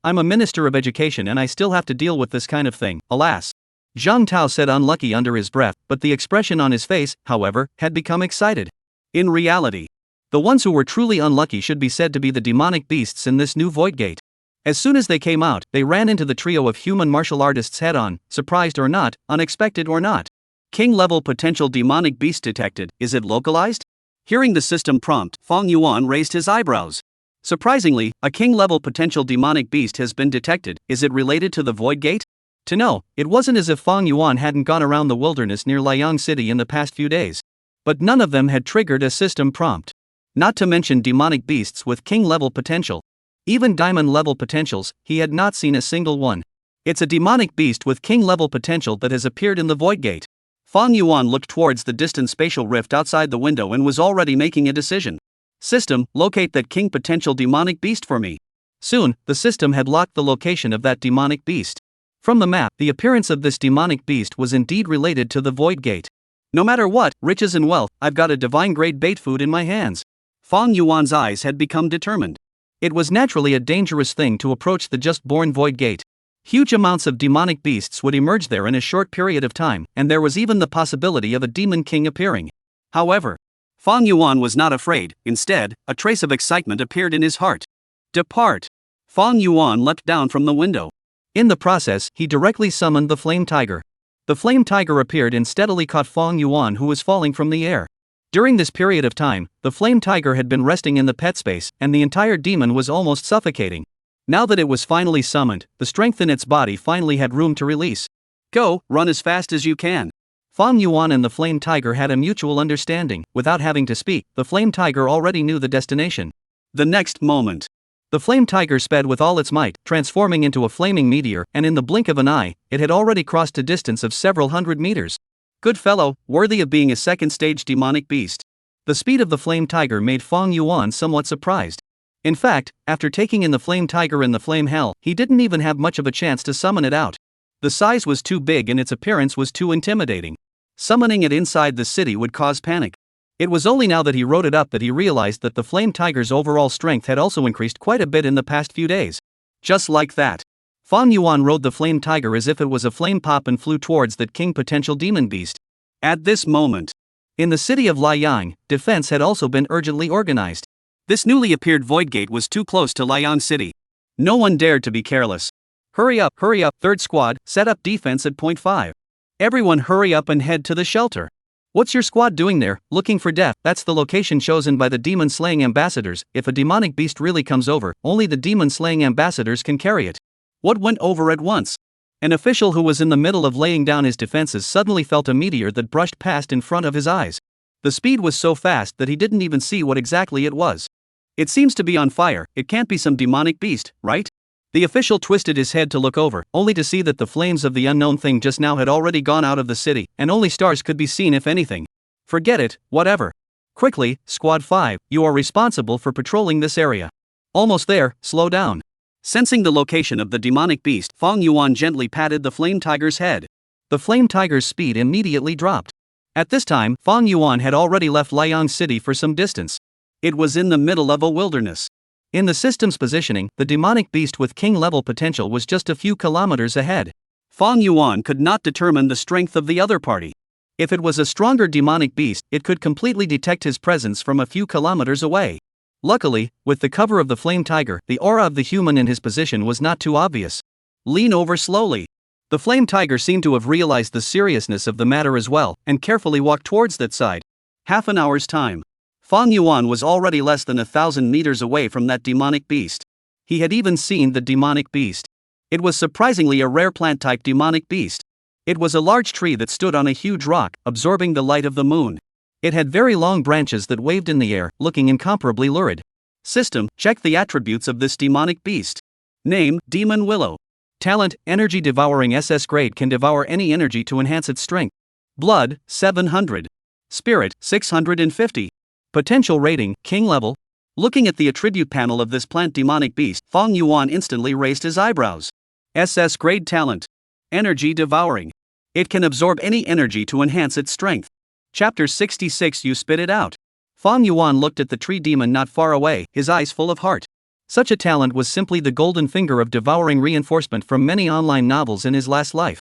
I'm a minister of education and I still have to deal with this kind of thing, alas. Zhang Tao said unlucky under his breath, but the expression on his face, however, had become excited. In reality, the ones who were truly unlucky should be said to be the demonic beasts in this new void gate. As soon as they came out, they ran into the trio of human martial artists head-on, surprised or not, unexpected or not. King-level potential demonic beast detected, is it localized? Hearing the system prompt, Fang Yuan raised his eyebrows. Surprisingly, a king-level potential demonic beast has been detected, is it related to the void gate? To know, it wasn't as if Fang Yuan hadn't gone around the wilderness near Liang City in the past few days. But none of them had triggered a system prompt. Not to mention demonic beasts with king-level potential. Even diamond-level potentials, he had not seen a single one. It's a demonic beast with king-level potential that has appeared in the void gate. Fang Yuan looked towards the distant spatial rift outside the window and was already making a decision. System, locate that king potential demonic beast for me. Soon, the system had locked the location of that demonic beast. From the map, the appearance of this demonic beast was indeed related to the void gate. No matter what, riches and wealth, I've got a divine-grade bait food in my hands. Fang Yuan's eyes had become determined. It was naturally a dangerous thing to approach the just-born void gate. Huge amounts of demonic beasts would emerge there in a short period of time, and there was even the possibility of a demon king appearing. However, Fang Yuan was not afraid. Instead, a trace of excitement appeared in his heart. Depart! Fang Yuan leapt down from the window. In the process, he directly summoned the flame tiger. The flame tiger appeared and steadily caught Fang Yuan, who was falling from the air. During this period of time, the flame tiger had been resting in the pet space, and the entire demon was almost suffocating. Now that it was finally summoned, the strength in its body finally had room to release. Go, run as fast as you can. Fang Yuan and the Flame Tiger had a mutual understanding. Without having to speak, the Flame Tiger already knew the destination. The next moment, the Flame Tiger sped with all its might, transforming into a flaming meteor, and in the blink of an eye, it had already crossed a distance of several hundred meters. Good fellow, worthy of being a second-stage demonic beast. The speed of the Flame Tiger made Fang Yuan somewhat surprised. In fact, after taking in the Flame Tiger in the Flame Hell, he didn't even have much of a chance to summon it out. The size was too big and its appearance was too intimidating. Summoning it inside the city would cause panic. It was only now that he wrote it up that he realized that the Flame Tiger's overall strength had also increased quite a bit in the past few days. Just like that, Fang Yuan rode the Flame Tiger as if it was a flame pop and flew towards that king potential demon beast. At this moment, in the city of Liang, defense had also been urgently organized. This newly appeared void gate was too close to Liang City. No one dared to be careless. Hurry up, third squad, set up defense at point 5. Everyone hurry up and head to the shelter. What's your squad doing there, looking for death? That's the location chosen by the demon-slaying ambassadors. If a demonic beast really comes over, only the demon-slaying ambassadors can carry it. What went over at once? An official who was in the middle of laying down his defenses suddenly felt a meteor that brushed past in front of his eyes. The speed was so fast that he didn't even see what exactly it was. It seems to be on fire. It can't be some demonic beast, right? The official twisted his head to look over, only to see that the flames of the unknown thing just now had already gone out of the city, and only stars could be seen if anything. Forget it, whatever. Quickly, Squad 5, you are responsible for patrolling this area. Almost there, slow down. Sensing the location of the demonic beast, Fang Yuan gently patted the Flame Tiger's head. The Flame Tiger's speed immediately dropped. At this time, Fang Yuan had already left Liang City for some distance. It was in the middle of a wilderness. In the system's positioning, the demonic beast with king-level potential was just a few kilometers ahead. Fang Yuan could not determine the strength of the other party. If it was a stronger demonic beast, it could completely detect his presence from a few kilometers away. Luckily, with the cover of the Flame Tiger, the aura of the human in his position was not too obvious. Lean over slowly. The Flame Tiger seemed to have realized the seriousness of the matter as well, and carefully walked towards that side. Half an hour's time. Fang Yuan was already less than 1,000 meters away from that demonic beast. He had even seen the demonic beast. It was surprisingly a rare plant-type demonic beast. It was a large tree that stood on a huge rock, absorbing the light of the moon. It had very long branches that waved in the air, looking incomparably lurid. System, check the attributes of this demonic beast. Name, Demon Willow. Talent, Energy Devouring SS grade, can devour any energy to enhance its strength. Blood, 700. Spirit, 650. Potential rating, King level. Looking at the attribute panel of this plant demonic beast, Fang Yuan instantly raised his eyebrows. SS grade talent. Energy Devouring. It can absorb any energy to enhance its strength. Chapter 66. You spit it out. Fang Yuan looked at the tree demon not far away, his eyes full of heart. Such a talent was simply the golden finger of devouring reinforcement from many online novels in his last life.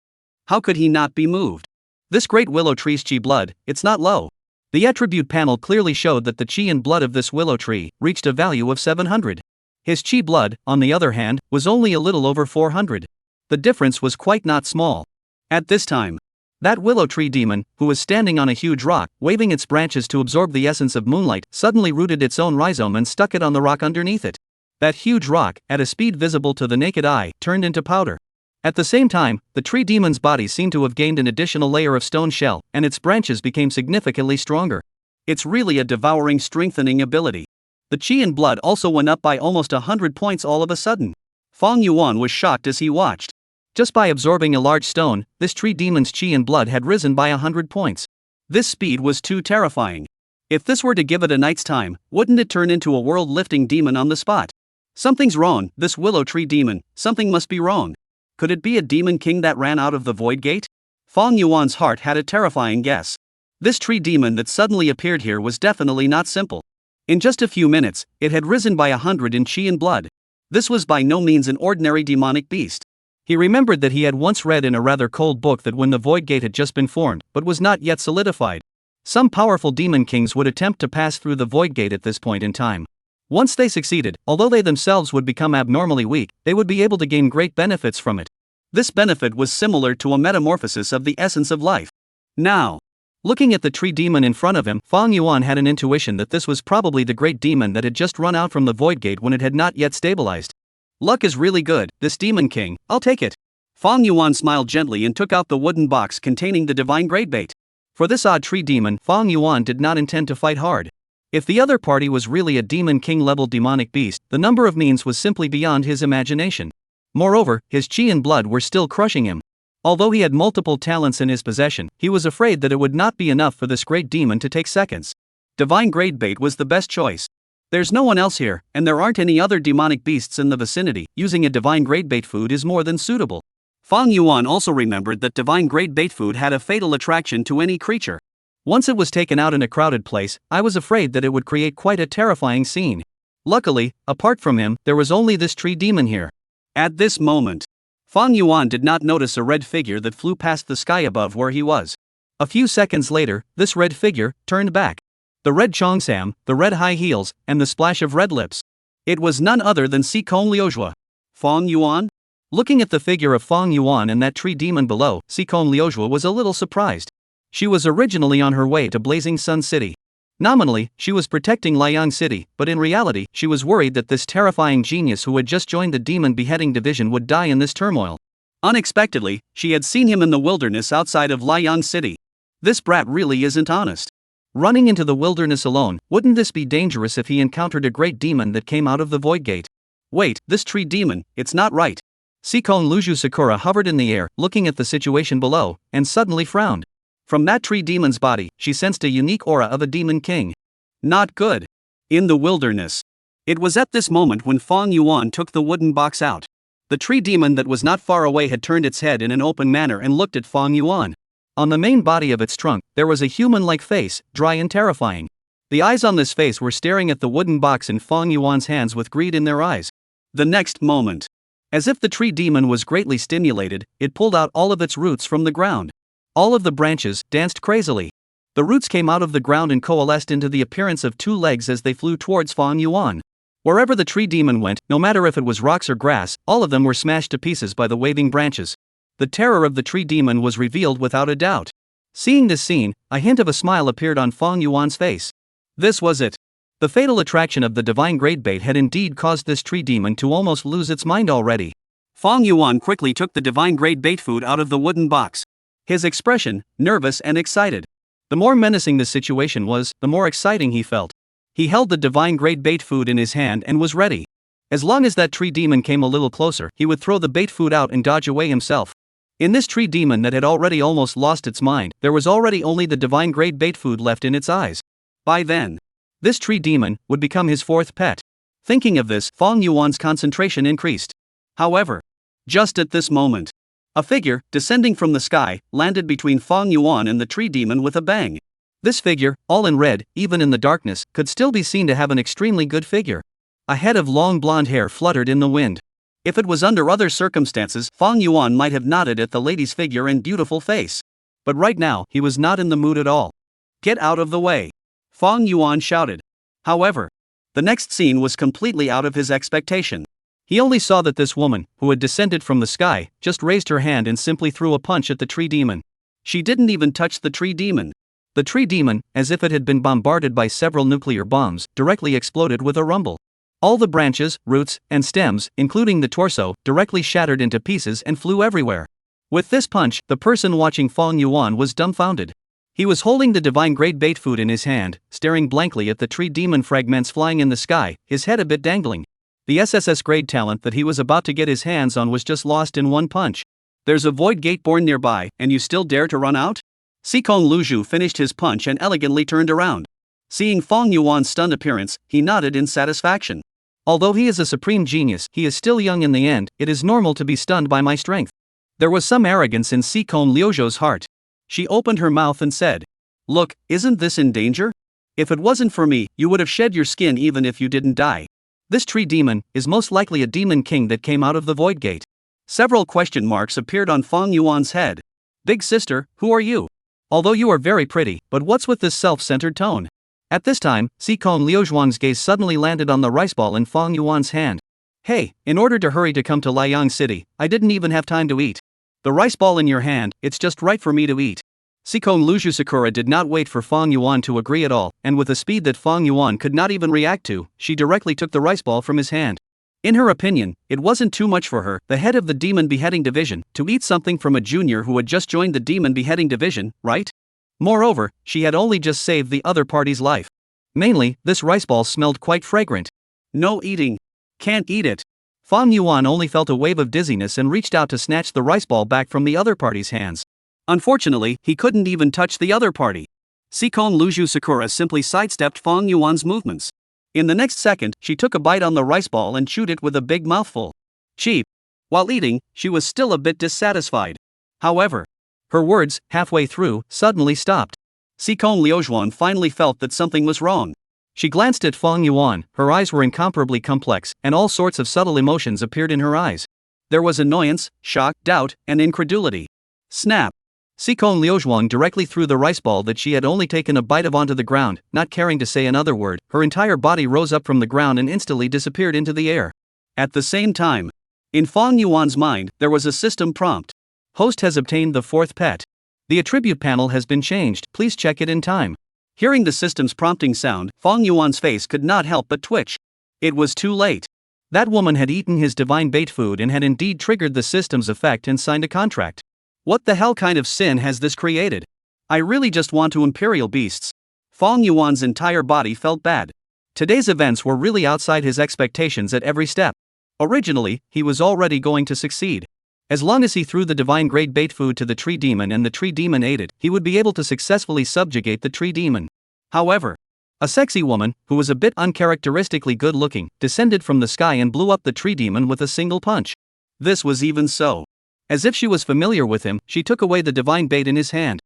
How could he not be moved? This great willow tree's chi blood, it's not low. The attribute panel clearly showed that the chi and blood of this willow tree reached a value of 700. His chi blood, on the other hand, was only a little over 400. The difference was quite not small. At this time, that willow tree demon, who was standing on a huge rock, waving its branches to absorb the essence of moonlight, suddenly rooted its own rhizome and stuck it on the rock underneath it. That huge rock, at a speed visible to the naked eye, turned into powder. At the same time, the tree demon's body seemed to have gained an additional layer of stone shell, and its branches became significantly stronger. It's really a devouring strengthening ability. The chi and blood also went up by almost 100 points all of a sudden. Fang Yuan was shocked as he watched. Just by absorbing a large stone, this tree demon's chi and blood had risen by 100 points. This speed was too terrifying. If this were to give it a night's time, wouldn't it turn into a world-lifting demon on the spot? Something's wrong, this willow tree demon, something must be wrong. Could it be a demon king that ran out of the void gate? Fang Yuan's heart had a terrifying guess. This tree demon that suddenly appeared here was definitely not simple. In just a few minutes, it had risen by 100 in chi and blood. This was by no means an ordinary demonic beast. He remembered that he had once read in a rather cold book that when the void gate had just been formed, but was not yet solidified, some powerful demon kings would attempt to pass through the void gate at this point in time. Once they succeeded, although they themselves would become abnormally weak, they would be able to gain great benefits from it. This benefit was similar to a metamorphosis of the essence of life. Now, looking at the tree demon in front of him, Fang Yuan had an intuition that this was probably the great demon that had just run out from the void gate when it had not yet stabilized. Luck is really good, this demon king, I'll take it. Fang Yuan smiled gently and took out the wooden box containing the divine grade bait. For this odd tree demon, Fang Yuan did not intend to fight hard. If the other party was really a demon king-level demonic beast, the number of means was simply beyond his imagination. Moreover, his chi and blood were still crushing him. Although he had multiple talents in his possession, he was afraid that it would not be enough for this great demon to take seconds. Divine grade bait was the best choice. There's no one else here, and there aren't any other demonic beasts in the vicinity. Using a divine grade bait food is more than suitable. Fang Yuan also remembered that divine grade bait food had a fatal attraction to any creature. Once it was taken out in a crowded place, I was afraid that it would create quite a terrifying scene. Luckily, apart from him, there was only this tree demon here. At this moment, Fang Yuan did not notice a red figure that flew past the sky above where he was. A few seconds later, this red figure turned back. The red cheongsam, the red high heels, and the splash of red lips. It was none other than Sikong Liuzhua. Fang Yuan? Looking at the figure of Fang Yuan and that tree demon below, Sikong Liuzhua was a little surprised. She was originally on her way to Blazing Sun City. Nominally, she was protecting Liang City, but in reality, she was worried that this terrifying genius who had just joined the demon beheading division would die in this turmoil. Unexpectedly, she had seen him in the wilderness outside of Liang City. This brat really isn't honest. Running into the wilderness alone, wouldn't this be dangerous if he encountered a great demon that came out of the void gate? Wait, this tree demon, it's not right. Sikong Luju Sakura hovered in the air, looking at the situation below, and suddenly frowned. From that tree demon's body, she sensed a unique aura of a demon king. Not good. In the wilderness. It was at this moment when Fang Yuan took the wooden box out. The tree demon that was not far away had turned its head in an open manner and looked at Fang Yuan. On the main body of its trunk, there was a human-like face, dry and terrifying. The eyes on this face were staring at the wooden box in Fang Yuan's hands with greed in their eyes. The next moment, as if the tree demon was greatly stimulated, it pulled out all of its roots from the ground. All of the branches danced crazily. The roots came out of the ground and coalesced into the appearance of two legs as they flew towards Fang Yuan. Wherever the tree demon went, no matter if it was rocks or grass, all of them were smashed to pieces by the waving branches. The terror of the tree demon was revealed without a doubt. Seeing this scene, a hint of a smile appeared on Fang Yuan's face. This was it. The fatal attraction of the divine grade bait had indeed caused this tree demon to almost lose its mind already. Fang Yuan quickly took the divine grade bait food out of the wooden box. His expression, nervous and excited. The more menacing the situation was, the more exciting he felt. He held the divine grade bait food in his hand and was ready. As long as that tree demon came a little closer, he would throw the bait food out and dodge away himself. In this tree demon that had already almost lost its mind, there was already only the divine grade bait food left in its eyes. By then, this tree demon would become his fourth pet. Thinking of this, Fang Yuan's concentration increased. However, just at this moment, a figure, descending from the sky, landed between Fang Yuan and the tree demon with a bang. This figure, all in red, even in the darkness, could still be seen to have an extremely good figure. A head of long blonde hair fluttered in the wind. If it was under other circumstances, Fang Yuan might have nodded at the lady's figure and beautiful face. But right now, he was not in the mood at all. Get out of the way! Fang Yuan shouted. However, the next scene was completely out of his expectation. He only saw that this woman, who had descended from the sky, just raised her hand and simply threw a punch at the tree demon. She didn't even touch the tree demon. The tree demon, as if it had been bombarded by several nuclear bombs, directly exploded with a rumble. All the branches, roots, and stems, including the torso, directly shattered into pieces and flew everywhere. With this punch, the person watching Fang Yuan was dumbfounded. He was holding the divine grade bait food in his hand, staring blankly at the tree demon fragments flying in the sky, his head a bit dangling. The SSS grade talent that he was about to get his hands on was just lost in one punch. There's a void gate born nearby, and you still dare to run out? Sikong Luju finished his punch and elegantly turned around. Seeing Fang Yuan's stunned appearance, he nodded in satisfaction. Although he is a supreme genius, he is still young in the end. It is normal to be stunned by my strength. There was some arrogance in Sikong Liuzhou's heart. She opened her mouth and said, "Look, isn't this in danger? If it wasn't for me, you would have shed your skin even if you didn't die. This tree demon is most likely a demon king that came out of the void gate." Several question marks appeared on Fang Yuan's head. "Big sister, who are you? Although you are very pretty, but what's with this self-centered tone?" At this time, Sikong Liuzhuang's gaze suddenly landed on the rice ball in Fang Yuan's hand. "Hey, in order to hurry to come to Liang City, I didn't even have time to eat. The rice ball in your hand, it's just right for me to eat." Sikong Luju Sakura did not wait for Fang Yuan to agree at all, and with a speed that Fang Yuan could not even react to, she directly took the rice ball from his hand. In her opinion, it wasn't too much for her, the head of the demon beheading division, to eat something from a junior who had just joined the demon beheading division, right? Moreover, she had only just saved the other party's life. Mainly, this rice ball smelled quite fragrant. No eating. Can't eat it. Fang Yuan only felt a wave of dizziness and reached out to snatch the rice ball back from the other party's hands. Unfortunately, he couldn't even touch the other party. Sikon Luju Sakura simply sidestepped Fang Yuan's movements. In the next second, she took a bite on the rice ball and chewed it with a big mouthful. Cheap. While eating, she was still a bit dissatisfied. However, her words, halfway through, suddenly stopped. Sikon Liujuan finally felt that something was wrong. She glanced at Fang Yuan, her eyes were incomparably complex, and all sorts of subtle emotions appeared in her eyes. There was annoyance, shock, doubt, and incredulity. Snap! Sikon Liujuan directly threw the rice ball that she had only taken a bite of onto the ground, not caring to say another word. Her entire body rose up from the ground and instantly disappeared into the air. At the same time, in Fang Yuan's mind, there was a system prompt. Host has obtained the fourth pet. The attribute panel has been changed, please check it in time. Hearing the system's prompting sound, Fang Yuan's face could not help but twitch. It was too late. That woman had eaten his divine bait food and had indeed triggered the system's effect and signed a contract. What the hell kind of sin has this created? I really just want to imperial beasts. Fang Yuan's entire body felt bad. Today's events were really outside his expectations at every step. Originally, he was already going to succeed. As long as he threw the divine grade bait food to the tree demon and the tree demon ate it, he would be able to successfully subjugate the tree demon. However, a sexy woman, who was a bit uncharacteristically good looking, descended from the sky and blew up the tree demon with a single punch. This was even so. As if she was familiar with him, she took away the divine bait in his hand.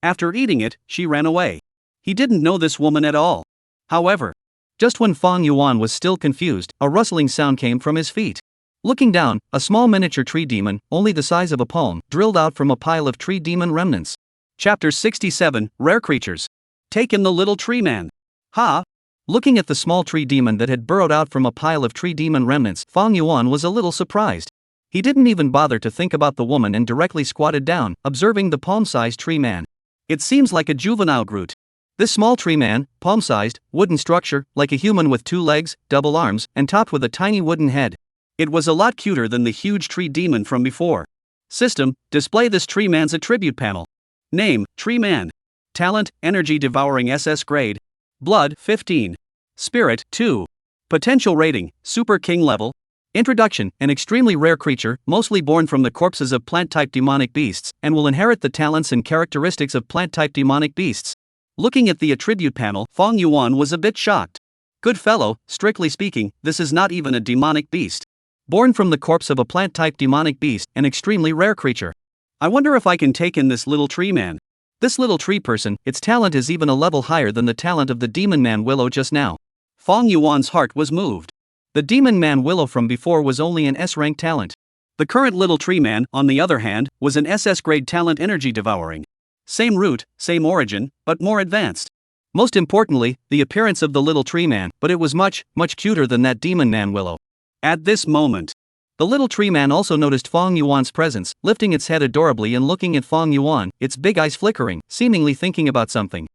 After eating it, she ran away. He didn't know this woman at all. However, just when Fang Yuan was still confused, a rustling sound came from his feet. Looking down, a small miniature tree demon, only the size of a palm, drilled out from a pile of tree demon remnants. Chapter 67, Rare Creatures. Take in the little tree man. Ha! Looking at the small tree demon that had burrowed out from a pile of tree demon remnants, Fang Yuan was a little surprised. He didn't even bother to think about the woman and directly squatted down, observing the palm-sized tree man. It seems like a juvenile Groot. This small tree man, palm-sized, wooden structure, like a human with 2 legs, double arms, and topped with a tiny wooden head. It was a lot cuter than the huge tree demon from before. System, display this tree man's attribute panel. Name, Tree Man. Talent, Energy Devouring SS grade. Blood, 15. Spirit, 2. Potential rating, Super King level. Introduction, an extremely rare creature, mostly born from the corpses of plant-type demonic beasts, and will inherit the talents and characteristics of plant-type demonic beasts. Looking at the attribute panel, Fang Yuan was a bit shocked. Good fellow, strictly speaking, this is not even a demonic beast. Born from the corpse of a plant-type demonic beast, an extremely rare creature. I wonder if I can take in this little tree man. This little tree person, its talent is even a level higher than the talent of the demon man Willow just now. Fang Yuan's heart was moved. The demon man Willow from before was only an S-rank talent. The current little tree man, on the other hand, was an SS grade talent energy devouring. Same root, same origin, but more advanced. Most importantly, the appearance of the little tree man, but it was much, much cuter than that demon man Willow. At this moment, the little tree man also noticed Fang Yuan's presence, lifting its head adorably and looking at Fang Yuan, its big eyes flickering, seemingly thinking about something.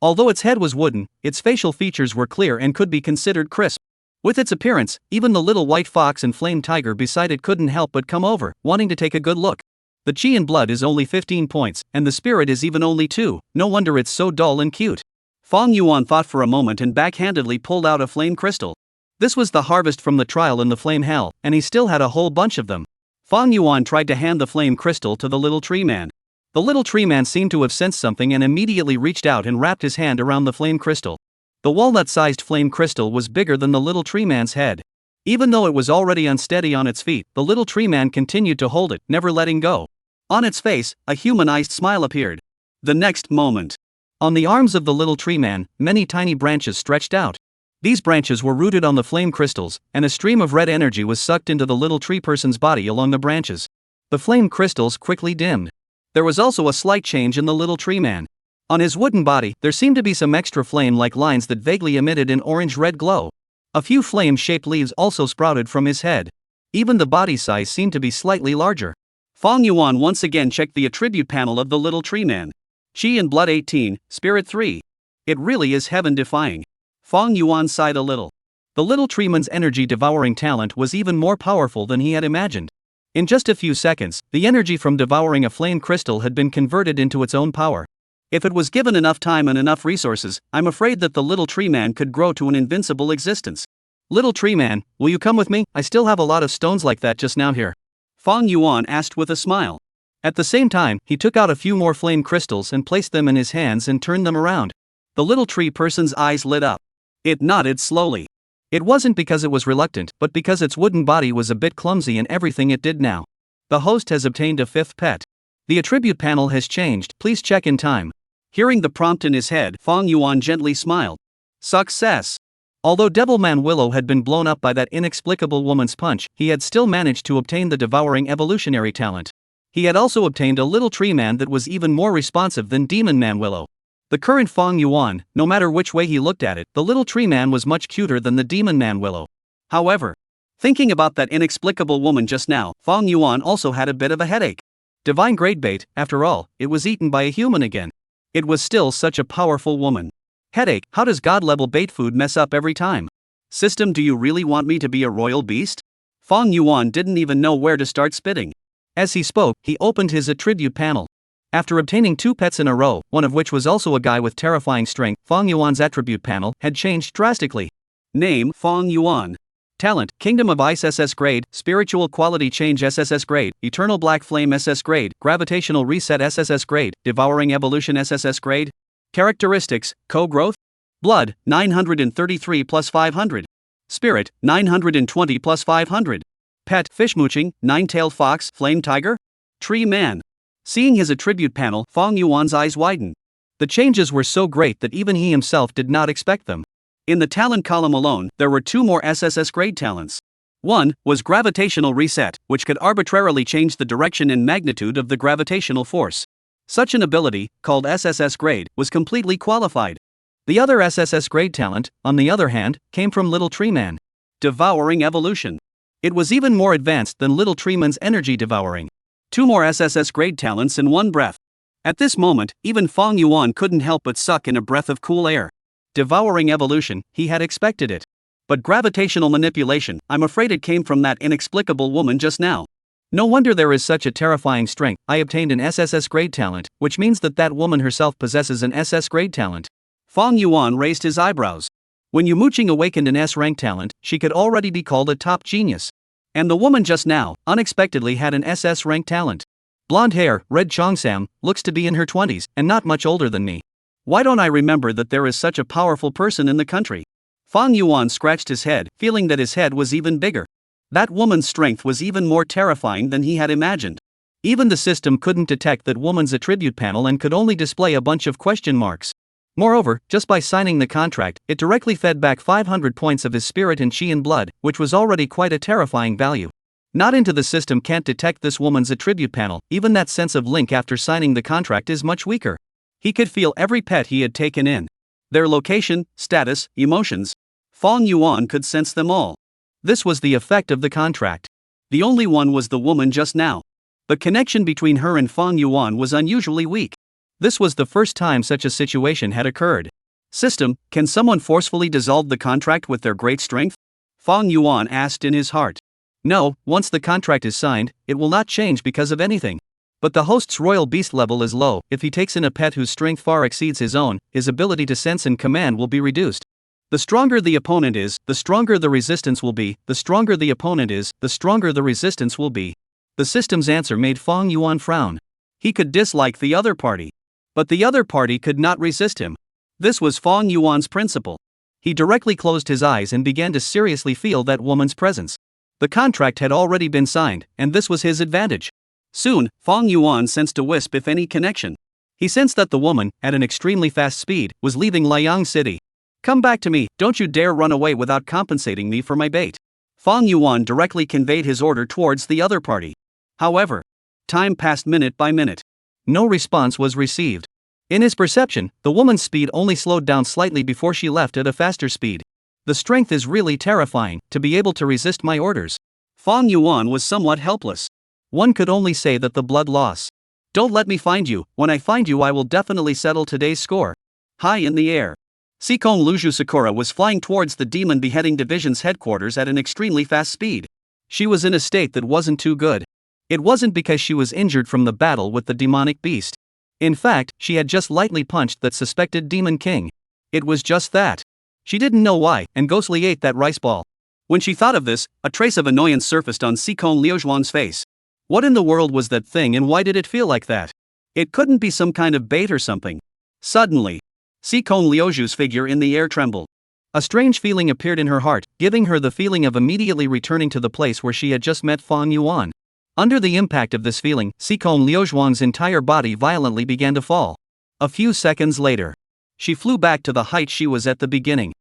Although its head was wooden, its facial features were clear and could be considered crisp. With its appearance, even the little white fox and flame tiger beside it couldn't help but come over, wanting to take a good look. The chi in blood is only 15 points, and the spirit is even only 2, no wonder it's so dull and cute. Fang Yuan thought for a moment and backhandedly pulled out a flame crystal. This was the harvest from the trial in the flame hell, and he still had a whole bunch of them. Fang Yuan tried to hand the flame crystal to the little tree man. The little tree man seemed to have sensed something and immediately reached out and wrapped his hand around the flame crystal. The walnut-sized flame crystal was bigger than the little tree man's head. Even though it was already unsteady on its feet, the little tree man continued to hold it, never letting go. On its face, a humanized smile appeared. The next moment, on the arms of the little tree man, many tiny branches stretched out. These branches were rooted on the flame crystals, and a stream of red energy was sucked into the little tree person's body along the branches. The flame crystals quickly dimmed. There was also a slight change in the little tree man. On his wooden body, there seemed to be some extra flame-like lines that vaguely emitted an orange-red glow. A few flame-shaped leaves also sprouted from his head. Even the body size seemed to be slightly larger. Fang Yuan once again checked the attribute panel of the little tree man. Chi and blood 18, spirit 3. It really is heaven-defying. Fang Yuan sighed a little. The little treeman's energy-devouring talent was even more powerful than he had imagined. In just a few seconds, the energy from devouring a flame crystal had been converted into its own power. If it was given enough time and enough resources, I'm afraid that the little tree man could grow to an invincible existence. Little tree man, will you come with me? I still have a lot of stones like that just now here. Fang Yuan asked with a smile. At the same time, he took out a few more flame crystals and placed them in his hands and turned them around. The little tree person's eyes lit up. It nodded slowly. It wasn't because it was reluctant, but because its wooden body was a bit clumsy in everything it did now. The host has obtained a fifth pet. The attribute panel has changed, please check in time. Hearing the prompt in his head, Fang Yuan gently smiled. Success! Although Devilman Willow had been blown up by that inexplicable woman's punch, he had still managed to obtain the devouring evolutionary talent. He had also obtained a little tree man that was even more responsive than Demon Man Willow. The current Fang Yuan, no matter which way he looked at it, the little tree man was much cuter than the Demon Man Willow. However, thinking about that inexplicable woman just now, Fang Yuan also had a bit of a headache. Divine grade bait, after all, it was eaten by a human again. It was still such a powerful woman. Headache, how does God-level bait food mess up every time? System, do you really want me to be a royal beast? Fang Yuan didn't even know where to start spitting. As he spoke, he opened his attribute panel. After obtaining 2 pets in a row, one of which was also a guy with terrifying strength, Fang Yuan's attribute panel had changed drastically. Name, Fang Yuan. Talent, Kingdom of Ice SS grade, Spiritual Quality Change SSS grade, Eternal Black Flame SS grade, Gravitational Reset SSS grade, Devouring Evolution SSS grade. Characteristics, co-growth. Blood, 933 plus 500. Spirit, 920 plus 500. Pet, fish Muqing, 9-tailed fox, flame tiger. Tree man. Seeing his attribute panel, Fang Yuan's eyes widened. The changes were so great that even he himself did not expect them. In the talent column alone, there were 2 more SSS grade talents. One was Gravitational Reset, which could arbitrarily change the direction and magnitude of the gravitational force. Such an ability, called SSS grade, was completely qualified. The other SSS grade talent, on the other hand, came from Little Tree Man. Devouring Evolution. It was even more advanced than Little Tree Man's energy devouring. 2 more SSS grade talents in one breath. At this moment, even Fang Yuan couldn't help but suck in a breath of cool air. Devouring Evolution, he had expected it. But gravitational manipulation, I'm afraid it came from that inexplicable woman just now. No wonder there is such a terrifying strength. I obtained an SSS grade talent, which means that that woman herself possesses an SS grade talent. Fang Yuan raised his eyebrows. When Yu Muqing awakened an S-rank talent, she could already be called a top genius. And the woman just now, unexpectedly had an SS rank talent. Blonde hair, red Chongsam, looks to be in her 20s, and not much older than me. Why don't I remember that there is such a powerful person in the country? Fang Yuan scratched his head, feeling that his head was even bigger. That woman's strength was even more terrifying than he had imagined. Even the system couldn't detect that woman's attribute panel and could only display a bunch of question marks. Moreover, just by signing the contract, it directly fed back 500 points of his spirit and chi and blood, which was already quite a terrifying value. Not into the system can't detect this woman's attribute panel, even that sense of link after signing the contract is much weaker. He could feel every pet he had taken in. Their location, status, emotions. Fang Yuan could sense them all. This was the effect of the contract. The only one was the woman just now. The connection between her and Fang Yuan was unusually weak. This was the first time such a situation had occurred. System, can someone forcefully dissolve the contract with their great strength? Fang Yuan asked in his heart. No, once the contract is signed, it will not change because of anything. But the host's royal beast level is low. If he takes in a pet whose strength far exceeds his own, his ability to sense and command will be reduced. The stronger the opponent is, the stronger the resistance will be. The stronger the opponent is, the stronger the resistance will be. The system's answer made Fang Yuan frown. He could dislike the other party. But the other party could not resist him. This was Fang Yuan's principle. He directly closed his eyes and began to seriously feel that woman's presence. The contract had already been signed, and this was his advantage. Soon, Fang Yuan sensed a wisp if any connection. He sensed that the woman, at an extremely fast speed, was leaving Liang City. Come back to me, don't you dare run away without compensating me for my bait. Fang Yuan directly conveyed his order towards the other party. However, time passed minute by minute. No response was received. In his perception, the woman's speed only slowed down slightly before she left at a faster speed. The strength is really terrifying, to be able to resist my orders. Fang Yuan was somewhat helpless. One could only say that the blood loss. Don't let me find you. When I find you, I will definitely settle today's score. High in the air, Sikong Luju Sakura was flying towards the Demon Beheading Division's headquarters at an extremely fast speed. She was in a state that wasn't too good. It wasn't because she was injured from the battle with the demonic beast. In fact, she had just lightly punched that suspected demon king. It was just that. She didn't know why, and ghostly ate that rice ball. When she thought of this, a trace of annoyance surfaced on Sikong Liuzhuang's face. What in the world was that thing, and why did it feel like that? It couldn't be some kind of bait or something. Suddenly, Sikong Liuzhu's figure in the air trembled. A strange feeling appeared in her heart, giving her the feeling of immediately returning to the place where she had just met Fang Yuan. Under the impact of this feeling, Sikong Liuzhuang's entire body violently began to fall. A few seconds later, she flew back to the height she was at the beginning.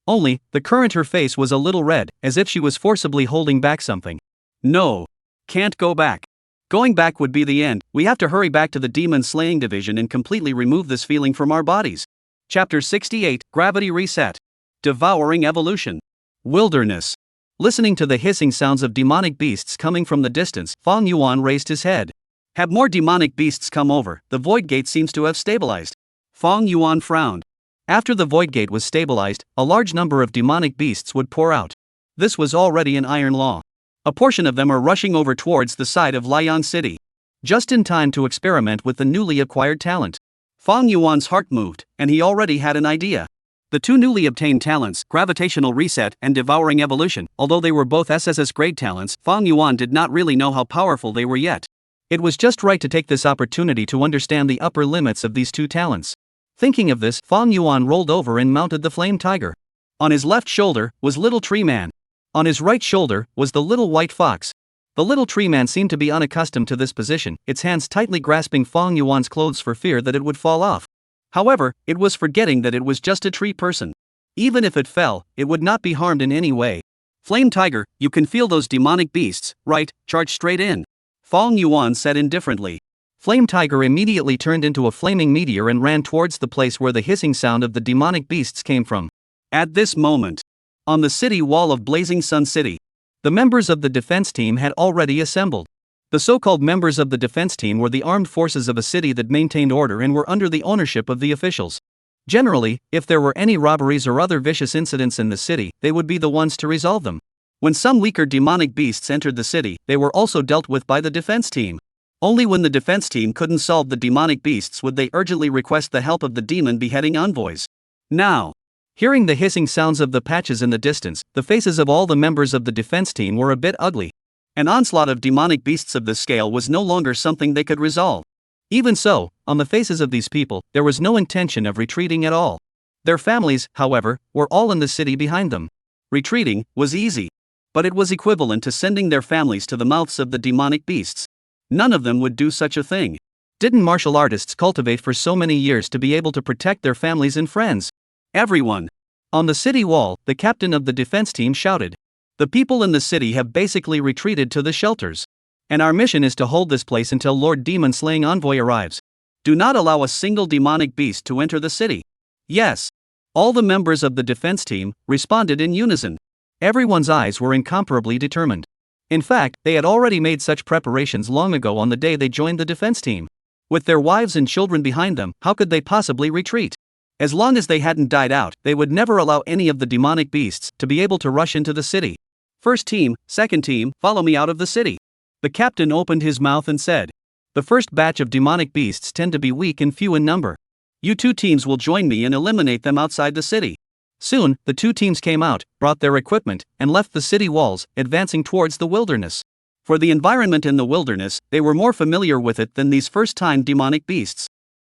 Only, the current her face was a little red, as if she was forcibly holding back something. No. Can't go back. Going back would be the end. We have to hurry back to the demon slaying division and completely remove this feeling from our bodies. Chapter 68, Gravity Reset. Devouring Evolution. Wilderness. Listening to the hissing sounds of demonic beasts coming from the distance, Fang Yuan raised his head. Have more demonic beasts come over, the void gate seems to have stabilized. Fang Yuan frowned. After the void gate was stabilized, a large number of demonic beasts would pour out. This was already an iron law. A portion of them are rushing over towards the side of Liang City. Just in time to experiment with the newly acquired talent. Fang Yuan's heart moved, and he already had an idea. The two newly obtained talents, Gravitational Reset and Devouring Evolution, although they were both SSS grade talents, Fang Yuan did not really know how powerful they were yet. It was just right to take this opportunity to understand the upper limits of these two talents. Thinking of this, Fang Yuan rolled over and mounted the Flame Tiger. On his left shoulder was Little Tree Man. On his right shoulder was the Little White Fox. The Little Tree Man seemed to be unaccustomed to this position, its hands tightly grasping Fang Yuan's clothes for fear that it would fall off. However, it was forgetting that it was just a tree person. Even if it fell, it would not be harmed in any way. Flame Tiger, you can feel those demonic beasts, right? Charge straight in. Fang Yuan said indifferently. Flame Tiger immediately turned into a flaming meteor and ran towards the place where the hissing sound of the demonic beasts came from. At this moment, on the city wall of Blazing Sun City, the members of the defense team had already assembled. The so-called members of the defense team were the armed forces of a city that maintained order and were under the ownership of the officials. Generally, if there were any robberies or other vicious incidents in the city, they would be the ones to resolve them. When some weaker demonic beasts entered the city, they were also dealt with by the defense team. Only when the defense team couldn't solve the demonic beasts would they urgently request the help of the demon beheading envoys. Now, hearing the hissing sounds of the patches in the distance, the faces of all the members of the defense team were a bit ugly. An onslaught of demonic beasts of this scale was no longer something they could resolve. Even so, on the faces of these people, there was no intention of retreating at all. Their families, however, were all in the city behind them. Retreating was easy. But it was equivalent to sending their families to the mouths of the demonic beasts. None of them would do such a thing. Didn't martial artists cultivate for so many years to be able to protect their families and friends? Everyone. On the city wall, the captain of the defense team shouted. The people in the city have basically retreated to the shelters. And our mission is to hold this place until Lord Demon Slaying Envoy arrives. Do not allow a single demonic beast to enter the city. Yes. All the members of the defense team responded in unison. Everyone's eyes were incomparably determined. In fact, they had already made such preparations long ago on the day they joined the defense team. With their wives and children behind them, how could they possibly retreat? As long as they hadn't died out, they would never allow any of the demonic beasts to be able to rush into the city. First team, second team, follow me out of the city. The captain opened his mouth and said. The first batch of demonic beasts tend to be weak and few in number. You two teams will join me and eliminate them outside the city. Soon, the two teams came out, brought their equipment, and left the city walls, advancing towards the wilderness. For the environment in the wilderness, they were more familiar with it than these first-time demonic beasts.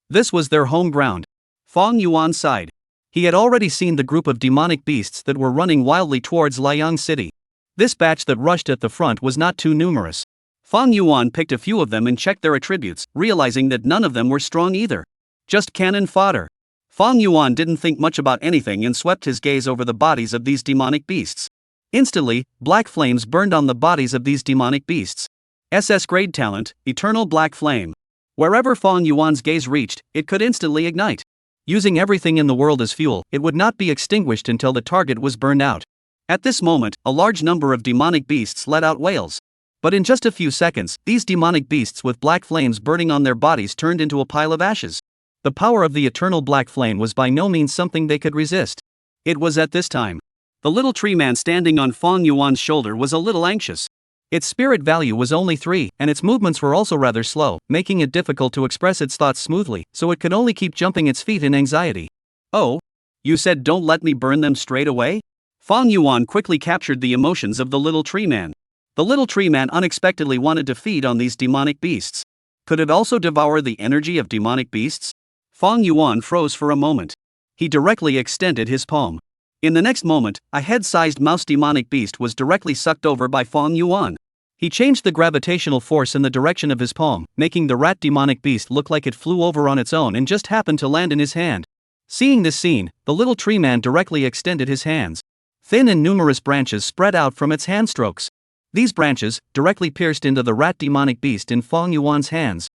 This was their home ground. Fang Yuan sighed. He had already seen the group of demonic beasts that were running wildly towards Liang City. This batch that rushed at the front was not too numerous. Fang Yuan picked a few of them and checked their attributes, realizing that none of them were strong either. Just cannon fodder. Fang Yuan didn't think much about anything and swept his gaze over the bodies of these demonic beasts. Instantly, black flames burned on the bodies of these demonic beasts. SS grade talent, Eternal Black Flame. Wherever Fang Yuan's gaze reached, it could instantly ignite. Using everything in the world as fuel, it would not be extinguished until the target was burned out. At this moment, a large number of demonic beasts let out wails. But in just a few seconds, these demonic beasts with black flames burning on their bodies turned into a pile of ashes. The power of the eternal black flame was by no means something they could resist. It was at this time. The little tree man standing on Fang Yuan's shoulder was a little anxious. Its spirit value was only 3, and its movements were also rather slow, making it difficult to express its thoughts smoothly, so it could only keep jumping its feet in anxiety. Oh? You said don't let me burn them straight away? Fang Yuan quickly captured the emotions of the little tree man. The little tree man unexpectedly wanted to feed on these demonic beasts. Could it also devour the energy of demonic beasts? Fang Yuan froze for a moment. He directly extended his palm. In the next moment, a head-sized mouse demonic beast was directly sucked over by Fang Yuan. He changed the gravitational force in the direction of his palm, making the rat demonic beast look like it flew over on its own and just happened to land in his hand. Seeing this scene, the little tree man directly extended his hands. Thin and numerous branches spread out from its hand strokes. These branches directly pierced into the rat demonic beast in Fang Yuan's hands.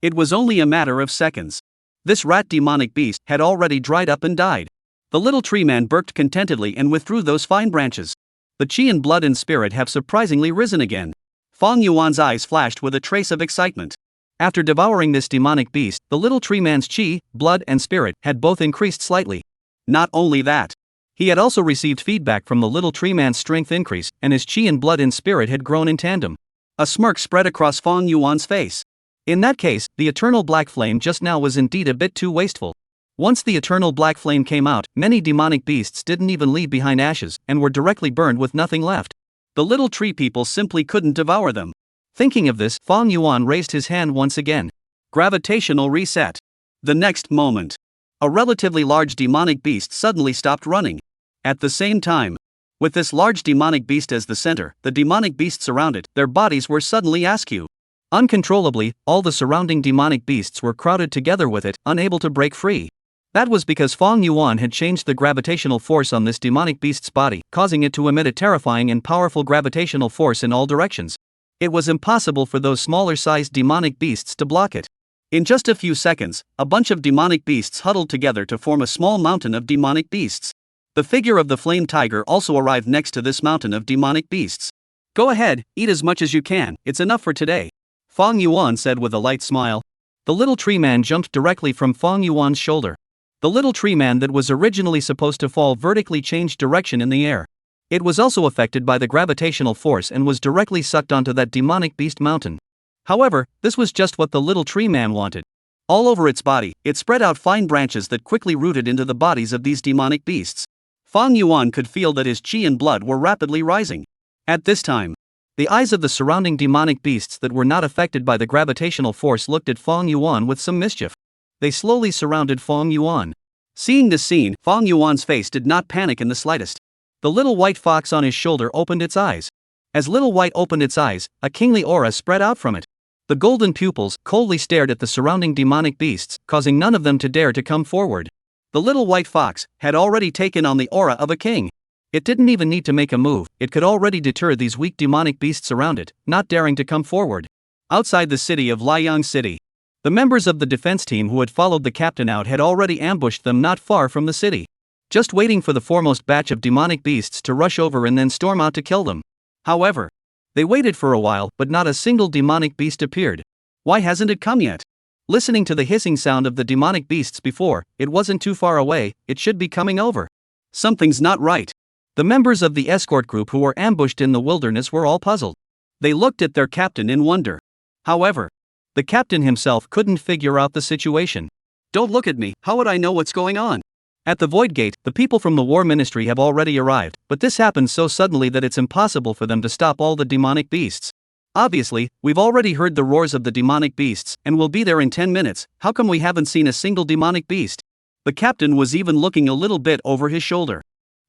It was only a matter of seconds. This rat demonic beast had already dried up and died. The little tree man burped contentedly and withdrew those fine branches. The chi and blood and spirit have surprisingly risen again. Fang Yuan's eyes flashed with a trace of excitement. After devouring this demonic beast, the little tree man's chi, blood and spirit had both increased slightly. Not only that, he had also received feedback from the little tree man's strength increase, and his chi and blood and spirit had grown in tandem. A smirk spread across Fang Yuan's face. In that case, the eternal black flame just now was indeed a bit too wasteful. Once the eternal black flame came out, many demonic beasts didn't even leave behind ashes, and were directly burned with nothing left. The little tree people simply couldn't devour them. Thinking of this, Fang Yuan raised his hand once again. Gravitational reset. The next moment, a relatively large demonic beast suddenly stopped running. At the same time, with this large demonic beast as the center, the demonic beasts around it, their bodies were suddenly askew. Uncontrollably, all the surrounding demonic beasts were crowded together with it, unable to break free. That was because Fang Yuan had changed the gravitational force on this demonic beast's body, causing it to emit a terrifying and powerful gravitational force in all directions. It was impossible for those smaller-sized demonic beasts to block it. In just a few seconds, a bunch of demonic beasts huddled together to form a small mountain of demonic beasts. The figure of the flame tiger also arrived next to this mountain of demonic beasts. Go ahead, eat as much as you can, it's enough for today, Fang Yuan said with a light smile. The little tree man jumped directly from Fang Yuan's shoulder. The little tree man that was originally supposed to fall vertically changed direction in the air. It was also affected by the gravitational force and was directly sucked onto that demonic beast mountain. However, this was just what the little tree man wanted. All over its body, it spread out fine branches that quickly rooted into the bodies of these demonic beasts. Fang Yuan could feel that his chi and blood were rapidly rising. At this time, the eyes of the surrounding demonic beasts that were not affected by the gravitational force looked at Fang Yuan with some mischief. They slowly surrounded Fang Yuan. Seeing this scene, Fang Yuan's face did not panic in the slightest. The little white fox on his shoulder opened its eyes. As Little White opened its eyes, a kingly aura spread out from it. The golden pupils coldly stared at the surrounding demonic beasts, causing none of them to dare to come forward. The little white fox had already taken on the aura of a king. It didn't even need to make a move, it could already deter these weak demonic beasts around it, not daring to come forward. Outside the city of Liang City, the members of the defense team who had followed the captain out had already ambushed them not far from the city, just waiting for the foremost batch of demonic beasts to rush over and then storm out to kill them. However, they waited for a while, but not a single demonic beast appeared. Why hasn't it come yet? Listening to the hissing sound of the demonic beasts before, it wasn't too far away, it should be coming over. Something's not right. The members of the escort group who were ambushed in the wilderness were all puzzled. They looked at their captain in wonder. However, the captain himself couldn't figure out the situation. Don't look at me, how would I know what's going on? At the Void Gate, the people from the War Ministry have already arrived, but this happened so suddenly that it's impossible for them to stop all the demonic beasts. Obviously, we've already heard the roars of the demonic beasts, and we'll be there in 10 minutes, how come we haven't seen a single demonic beast? The captain was even looking a little bit over his shoulder.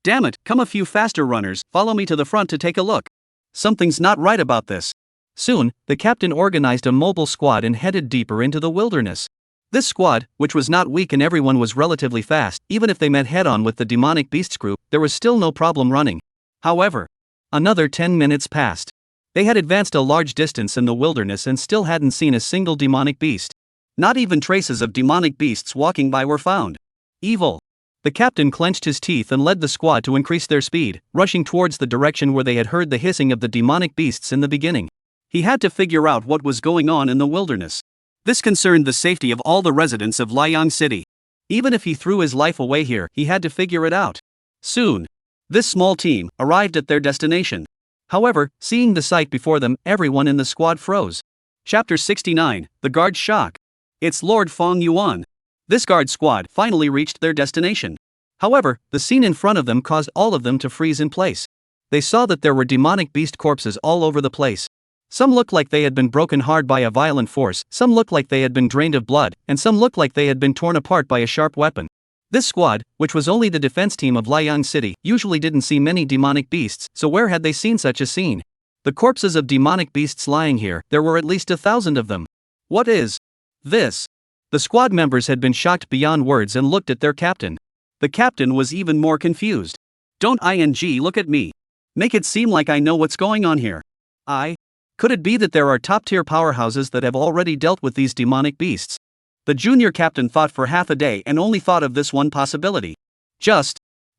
Damn it, come a few faster runners, follow me to the front to take a look. Something's not right about this. Soon, the captain organized a mobile squad and headed deeper into the wilderness. This squad, which was not weak and everyone was relatively fast, even if they met head-on with the demonic beasts group, there was still no problem running. However, another 10 minutes passed. They had advanced a large distance in the wilderness and still hadn't seen a single demonic beast. Not even traces of demonic beasts walking by were found. Evil. The captain clenched his teeth and led the squad to increase their speed, rushing towards the direction where they had heard the hissing of the demonic beasts in the beginning. He had to figure out what was going on in the wilderness. This concerned the safety of all the residents of Liang City. Even if he threw his life away here, he had to figure it out. Soon, this small team arrived at their destination. However, seeing the sight before them, everyone in the squad froze. Chapter 69, The Guard's Shock. It's Lord Fong Yuan. This guard squad finally reached their destination. However, the scene in front of them caused all of them to freeze in place. They saw that there were demonic beast corpses all over the place. Some looked like they had been broken hard by a violent force, some looked like they had been drained of blood, and some looked like they had been torn apart by a sharp weapon. This squad, which was only the defense team of Liang City, usually didn't see many demonic beasts, so where had they seen such a scene? The corpses of demonic beasts lying here, there were at least 1,000 of them. What is this? The squad members had been shocked beyond words and looked at their captain. The captain was even more confused. Don't look at me. Make it seem like I know what's going on here. Could it be that there are top-tier powerhouses that have already dealt with these demonic beasts? The junior captain thought for half a day and only thought of this one possibility.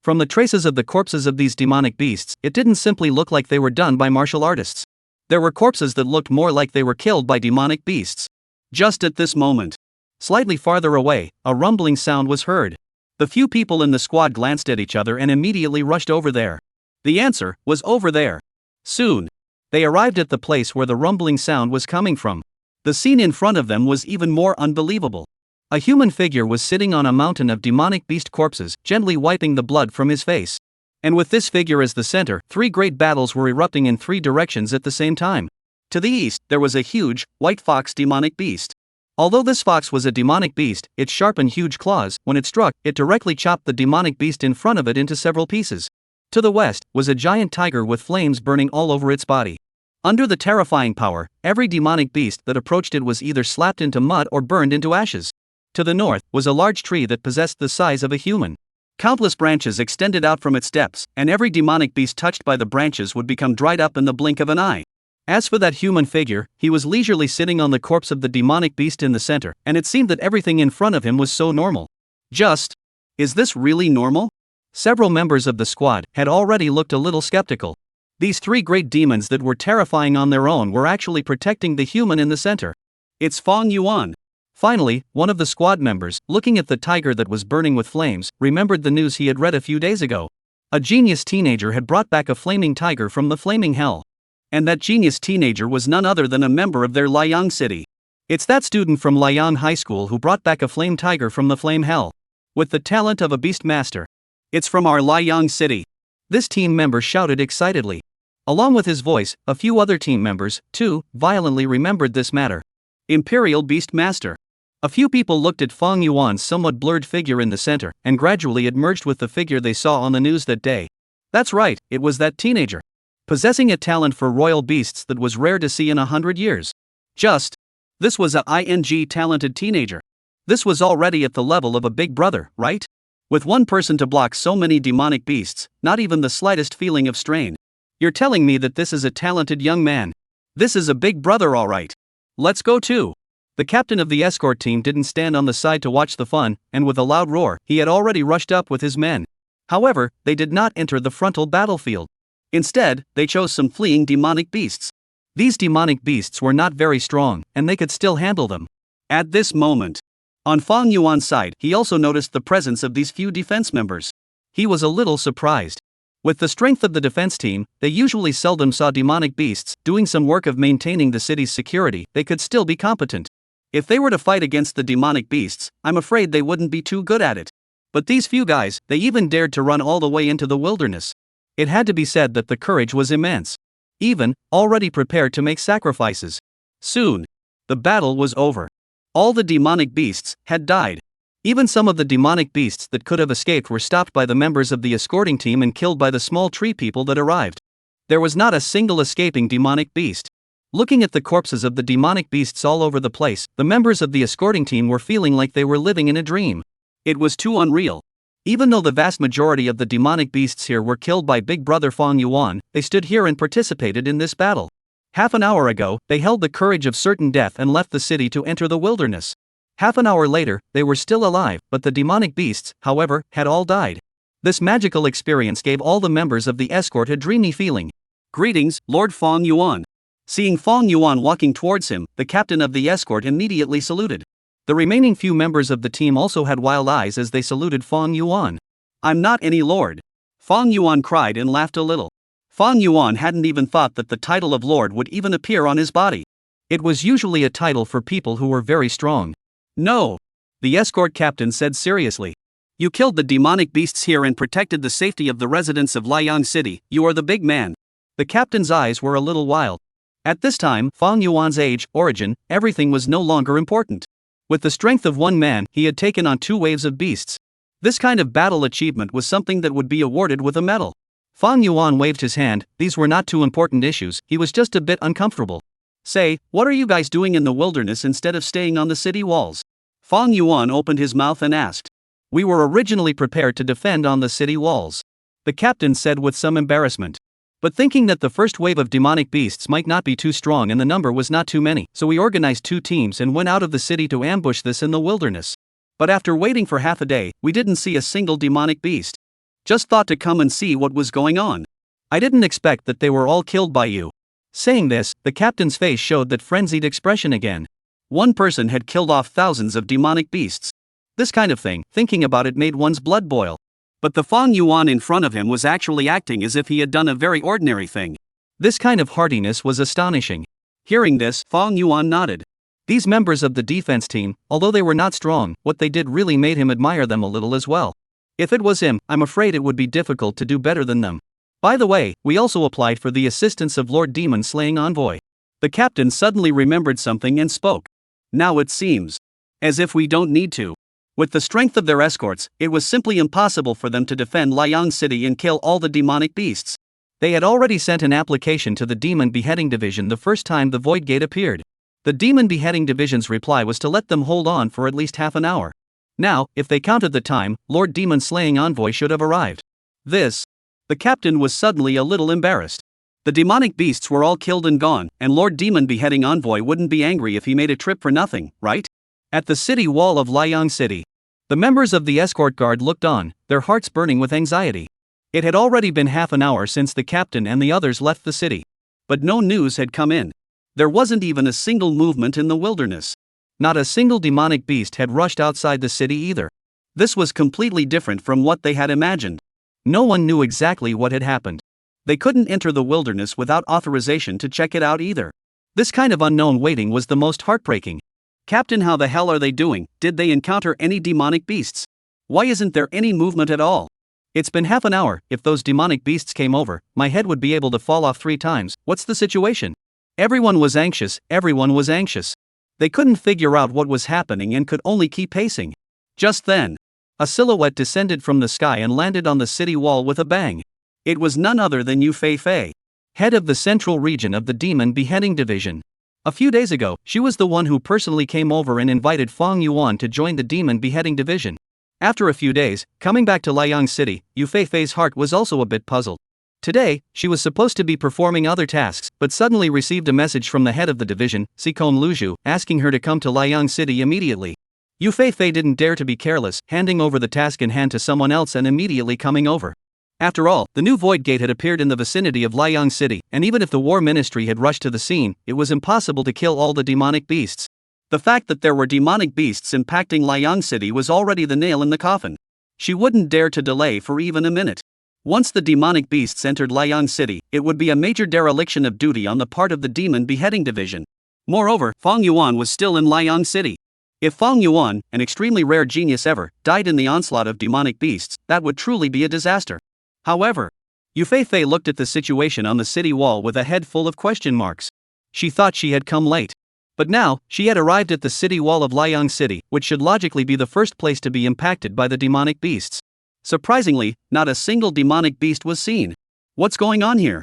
From the traces of the corpses of these demonic beasts, it didn't simply look like they were done by martial artists. There were corpses that looked more like they were killed by demonic beasts. Just at this moment, slightly farther away, a rumbling sound was heard. The few people in the squad glanced at each other and immediately rushed over there. The answer was over there. Soon, they arrived at the place where the rumbling sound was coming from. The scene in front of them was even more unbelievable. A human figure was sitting on a mountain of demonic beast corpses, gently wiping the blood from his face. And with this figure as the center, 3 great battles were erupting in 3 directions at the same time. To the east, there was a huge, white fox demonic beast. Although this fox was a demonic beast, its sharp and huge claws, when it struck, it directly chopped the demonic beast in front of it into several pieces. To the west, was a giant tiger with flames burning all over its body. Under the terrifying power, every demonic beast that approached it was either slapped into mud or burned into ashes. To the north, was a large tree that possessed the size of a human. Countless branches extended out from its depths, and every demonic beast touched by the branches would become dried up in the blink of an eye. As for that human figure, he was leisurely sitting on the corpse of the demonic beast in the center, and it seemed that everything in front of him was so normal. Is this really normal? Several members of the squad had already looked a little skeptical. These 3 great demons that were terrifying on their own were actually protecting the human in the center. It's Fong Yuan. Finally, one of the squad members, looking at the tiger that was burning with flames, remembered the news he had read a few days ago. A genius teenager had brought back a flaming tiger from the flaming hell. And that genius teenager was none other than a member of their Liang City. It's that student from Liang High School who brought back a flame tiger from the flame hell. With the talent of a beast master. It's from our Liang City. This team member shouted excitedly. Along with his voice, a few other team members, too, violently remembered this matter. Imperial Beast Master. A few people looked at Fong Yuan's somewhat blurred figure in the center, and gradually it merged with the figure they saw on the news that day. That's right, it was that teenager. Possessing a talent for royal beasts that was rare to see in 100 years. This was a talented teenager. This was already at the level of a big brother, right? With one person to block so many demonic beasts, not even the slightest feeling of strain. You're telling me that this is a talented young man. This is a big brother, all right. Let's go too. The captain of the escort team didn't stand on the side to watch the fun, and with a loud roar, he had already rushed up with his men. However, they did not enter the frontal battlefield. Instead, they chose some fleeing demonic beasts. These demonic beasts were not very strong, and they could still handle them. At this moment, on Fong Yuan's side, he also noticed the presence of these few defense members. He was a little surprised. With the strength of the defense team, they usually seldom saw demonic beasts doing some work of maintaining the city's security. They could still be competent. If they were to fight against the demonic beasts, I'm afraid they wouldn't be too good at it. But these few guys, they even dared to run all the way into the wilderness. It had to be said that the courage was immense. Even, already prepared to make sacrifices. Soon, the battle was over. All the demonic beasts had died. Even some of the demonic beasts that could have escaped were stopped by the members of the escorting team and killed by the small tree people that arrived. There was not a single escaping demonic beast. Looking at the corpses of the demonic beasts all over the place, the members of the escorting team were feeling like they were living in a dream. It was too unreal. Even though the vast majority of the demonic beasts here were killed by Big Brother Fong Yuan, they stood here and participated in this battle. Half an hour ago, they held the courage of certain death and left the city to enter the wilderness. Half an hour later, they were still alive, but the demonic beasts, however, had all died. This magical experience gave all the members of the escort a dreamy feeling. Greetings, Lord Fong Yuan. Seeing Fong Yuan walking towards him, the captain of the escort immediately saluted. The remaining few members of the team also had wild eyes as they saluted Fong Yuan. I'm not any lord. Fong Yuan cried and laughed a little. Fang Yuan hadn't even thought that the title of Lord would even appear on his body. It was usually a title for people who were very strong. No, the escort captain said seriously. You killed the demonic beasts here and protected the safety of the residents of Liang City. You are the big man. The captain's eyes were a little wild. At this time, Fang Yuan's age, origin, everything was no longer important. With the strength of one man, he had taken on 2 waves of beasts. This kind of battle achievement was something that would be awarded with a medal. Fang Yuan waved his hand. These were not too important issues, he was just a bit uncomfortable. Say, what are you guys doing in the wilderness instead of staying on the city walls? Fang Yuan opened his mouth and asked. We were originally prepared to defend on the city walls. The captain said with some embarrassment. But thinking that the first wave of demonic beasts might not be too strong and the number was not too many, so we organized 2 teams and went out of the city to ambush this in the wilderness. But after waiting for half a day, we didn't see a single demonic beast. Just thought to come and see what was going on. I didn't expect that they were all killed by you. Saying this, the captain's face showed that frenzied expression again. One person had killed off thousands of demonic beasts. This kind of thing, thinking about it made one's blood boil. But the Fang Yuan in front of him was actually acting as if he had done a very ordinary thing. This kind of hardiness was astonishing. Hearing this, Fang Yuan nodded. These members of the defense team, although they were not strong, what they did really made him admire them a little as well. If it was him, I'm afraid it would be difficult to do better than them. By the way, we also applied for the assistance of Lord Demon Slaying Envoy. The captain suddenly remembered something and spoke. Now it seems as if we don't need to. With the strength of their escorts, it was simply impossible for them to defend Liang City and kill all the demonic beasts. They had already sent an application to the Demon Beheading Division the first time the Void Gate appeared. The Demon Beheading Division's reply was to let them hold on for at least half an hour. Now, if they counted the time, Lord Demon Slaying Envoy should have arrived. The captain was suddenly a little embarrassed. The demonic beasts were all killed and gone, and Lord Demon Beheading Envoy wouldn't be angry if he made a trip for nothing, right? At the city wall of Liang City, the members of the escort guard looked on, their hearts burning with anxiety. It had already been half an hour since the captain and the others left the city. But no news had come in. There wasn't even a single movement in the wilderness. Not a single demonic beast had rushed outside the city either. This was completely different from what they had imagined. No one knew exactly what had happened. They couldn't enter the wilderness without authorization to check it out either. This kind of unknown waiting was the most heartbreaking. Captain, how the hell are they doing? Did they encounter any demonic beasts? Why isn't there any movement at all? It's been half an hour. If those demonic beasts came over, my head would be able to fall off 3 times. What's the situation? Everyone was anxious. They couldn't figure out what was happening and could only keep pacing. Just then, a silhouette descended from the sky and landed on the city wall with a bang. It was none other than Yu Fei, head of the central region of the Demon Beheading Division. A few days ago, she was the one who personally came over and invited Fang Yuan to join the Demon Beheading Division. After a few days, coming back to Liang City, Yu Fei's heart was also a bit puzzled. Today, she was supposed to be performing other tasks, but suddenly received a message from the head of the division, Sikon Luzhu, asking her to come to Liang City immediately. Yu Fei didn't dare to be careless, handing over the task in hand to someone else and immediately coming over. After all, the new Void Gate had appeared in the vicinity of Liang City, and even if the War Ministry had rushed to the scene, it was impossible to kill all the demonic beasts. The fact that there were demonic beasts impacting Liang City was already the nail in the coffin. She wouldn't dare to delay for even a minute. Once the demonic beasts entered Liang City, it would be a major dereliction of duty on the part of the Demon Beheading Division. Moreover, Fang Yuan was still in Liang City. If Fang Yuan, an extremely rare genius ever, died in the onslaught of demonic beasts, that would truly be a disaster. However, Yu Fei looked at the situation on the city wall with a head full of question marks. She thought she had come late. But now, she had arrived at the city wall of Liang City, which should logically be the first place to be impacted by the demonic beasts. Surprisingly, not a single demonic beast was seen. What's going on here?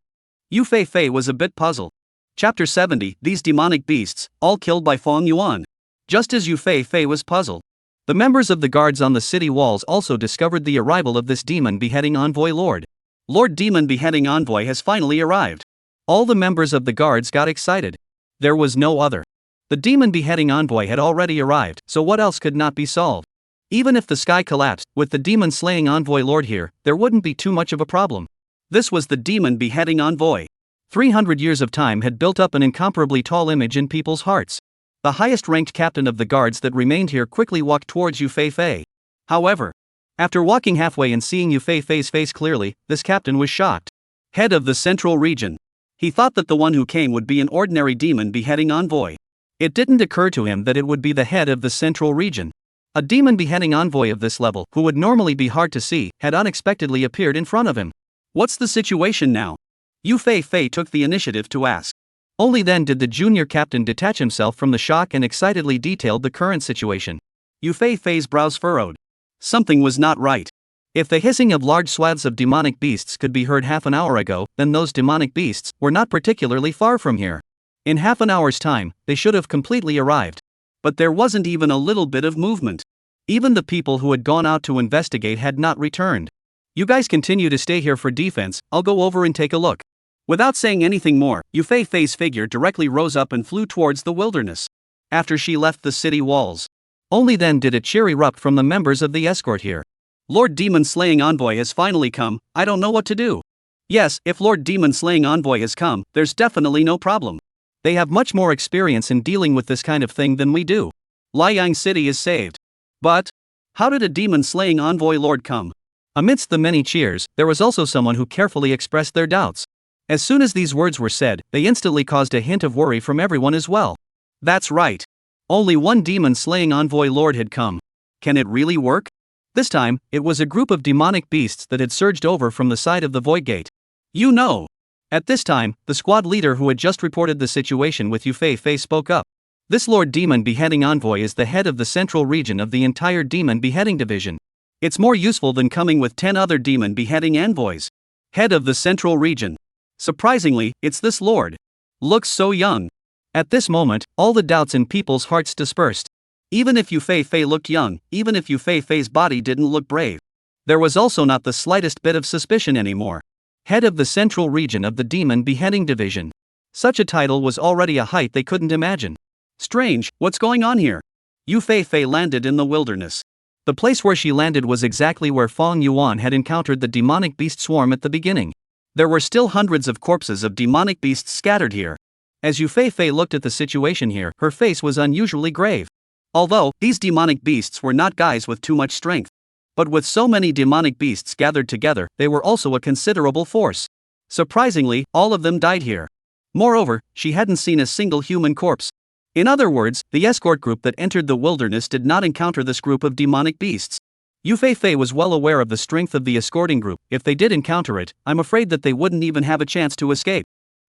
Yu Fei was a bit puzzled. Chapter 70, These demonic beasts, all killed by Fang Yuan. Just as Yu Fei was puzzled, the members of the guards on the city walls also discovered the arrival of this Demon Beheading Envoy Lord. Lord Demon Beheading Envoy has finally arrived. All the members of the guards got excited. There was no other. The Demon Beheading Envoy had already arrived, so what else could not be solved? Even if the sky collapsed, with the Demon Slaying Envoy Lord here, there wouldn't be too much of a problem. This was the Demon Beheading Envoy. 300 years of time had built up an incomparably tall image in people's hearts. The highest-ranked captain of the guards that remained here quickly walked towards Yu Fei. However, after walking halfway and seeing Yu Fei's face clearly, this captain was shocked. Head of the Central Region. He thought that the one who came would be an ordinary demon beheading envoy. It didn't occur to him that it would be the head of the Central Region. A demon beheading envoy of this level, who would normally be hard to see, had unexpectedly appeared in front of him. What's the situation now? Yu Fei took the initiative to ask. Only then did the junior captain detach himself from the shock and excitedly detailed the current situation. Yu Fei's brows furrowed. Something was not right. If the hissing of large swaths of demonic beasts could be heard half an hour ago, then those demonic beasts were not particularly far from here. In half an hour's time, they should have completely arrived. But there wasn't even a little bit of movement. Even the people who had gone out to investigate had not returned. You guys continue to stay here for defense, I'll go over and take a look. Without saying anything more, Yu Fei's figure directly rose up and flew towards the wilderness. After she left the city walls. Only then did a cheer erupt from the members of the escort here. Lord Demon Slaying Envoy has finally come, I don't know what to do. Yes, if Lord Demon Slaying Envoy has come, there's definitely no problem. They have much more experience in dealing with this kind of thing than we do. Liang City is saved. But how did a Demon Slaying Envoy Lord come? Amidst the many cheers, there was also someone who carefully expressed their doubts. As soon as these words were said, they instantly caused a hint of worry from everyone as well. That's right. Only one Demon Slaying Envoy Lord had come. Can it really work? This time, it was a group of demonic beasts that had surged over from the side of the Void Gate. You know. At this time, the squad leader who had just reported the situation with Yu Fei spoke up. This Lord Demon Beheading Envoy is the head of the central region of the entire Demon Beheading Division. It's more useful than coming with 10 other Demon Beheading Envoys. Head of the central region. Surprisingly, it's this Lord. Looks so young. At this moment, all the doubts in people's hearts dispersed. Even if Yu Fei looked young, even if Yu Fei's body didn't look brave, there was also not the slightest bit of suspicion anymore. Head of the central region of the Demon Beheading Division. Such a title was already a height they couldn't imagine. Strange, what's going on here? Yu Fei landed in the wilderness. The place where she landed was exactly where Fong Yuan had encountered the demonic beast swarm at the beginning. There were still hundreds of corpses of demonic beasts scattered here. As Yu Fei looked at the situation here, her face was unusually grave. Although, these demonic beasts were not guys with too much strength. But with so many demonic beasts gathered together, they were also a considerable force. Surprisingly, all of them died here. Moreover, she hadn't seen a single human corpse. In other words, the escort group that entered the wilderness did not encounter this group of demonic beasts. Yu Fei was well aware of the strength of the escorting group. If they did encounter it, I'm afraid that they wouldn't even have a chance to escape.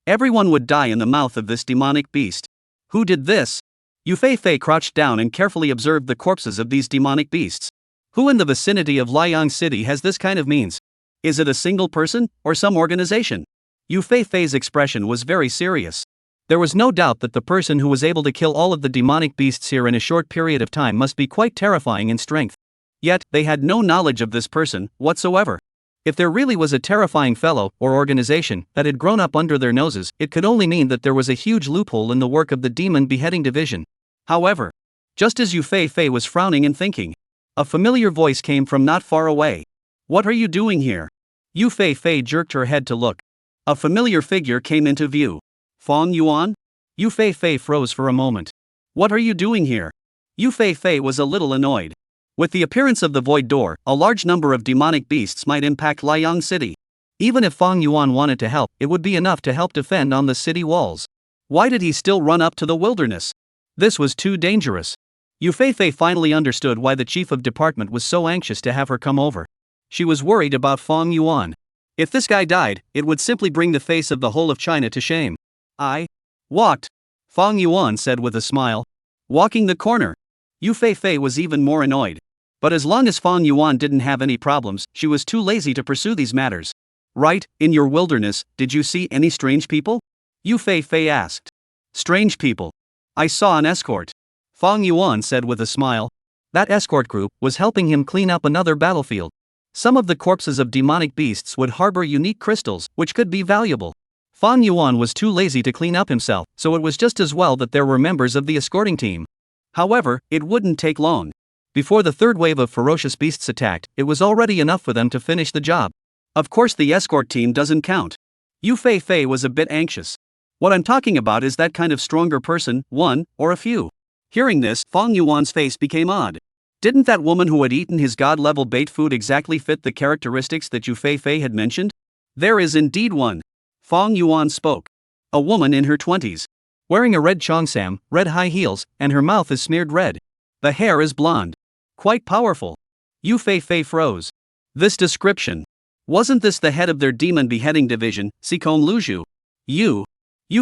Everyone would die in the mouth of this demonic beast. Who did this? Yu Fei crouched down and carefully observed the corpses of these demonic beasts. Who in the vicinity of Liang City has this kind of means? Is it a single person, or some organization? Yu Fei's expression was very serious. There was no doubt that the person who was able to kill all of the demonic beasts here in a short period of time must be quite terrifying in strength. Yet, they had no knowledge of this person whatsoever. If there really was a terrifying fellow or organization that had grown up under their noses, it could only mean that there was a huge loophole in the work of the Demon Beheading Division. However, just as Yu Fei was frowning and thinking, a familiar voice came from not far away. What are you doing here? Yu Fei jerked her head to look. A familiar figure came into view. Fong Yuan? Yu Fei froze for a moment. What are you doing here? Yu Fei was a little annoyed. With the appearance of the void door, a large number of demonic beasts might impact Liang City. Even if Fong Yuan wanted to help, it would be enough to help defend on the city walls. Why did he still run up to the wilderness? This was too dangerous. Yu Fei finally understood why the chief of department was so anxious to have her come over. She was worried about Fong Yuan. If this guy died, it would simply bring the face of the whole of China to shame. I walked, Fong Yuan said with a smile. Walking the corner. Yu Fei was even more annoyed. But as long as Fong Yuan didn't have any problems, she was too lazy to pursue these matters. Right, in your wilderness, did you see any strange people? Yu Fei asked. Strange people. I saw an escort. Fong Yuan said with a smile. That escort group was helping him clean up another battlefield. Some of the corpses of demonic beasts would harbor unique crystals, which could be valuable. Fong Yuan was too lazy to clean up himself, so it was just as well that there were members of the escorting team. However, it wouldn't take long. Before the third wave of ferocious beasts attacked, it was already enough for them to finish the job. Of course the escort team doesn't count. Yu Fei was a bit anxious. What I'm talking about is that kind of stronger person, one, or a few. Hearing this, Fong Yuan's face became odd. Didn't that woman who had eaten his god-level bait food exactly fit the characteristics that Yu Fei had mentioned? There is indeed one. Fong Yuan spoke. A woman in her 20s. Wearing a red cheongsam, red high heels, and her mouth is smeared red. The hair is blonde. Quite powerful. Yu Fei froze. This description. Wasn't this the head of their demon beheading division, Sikon Luzhu? Yu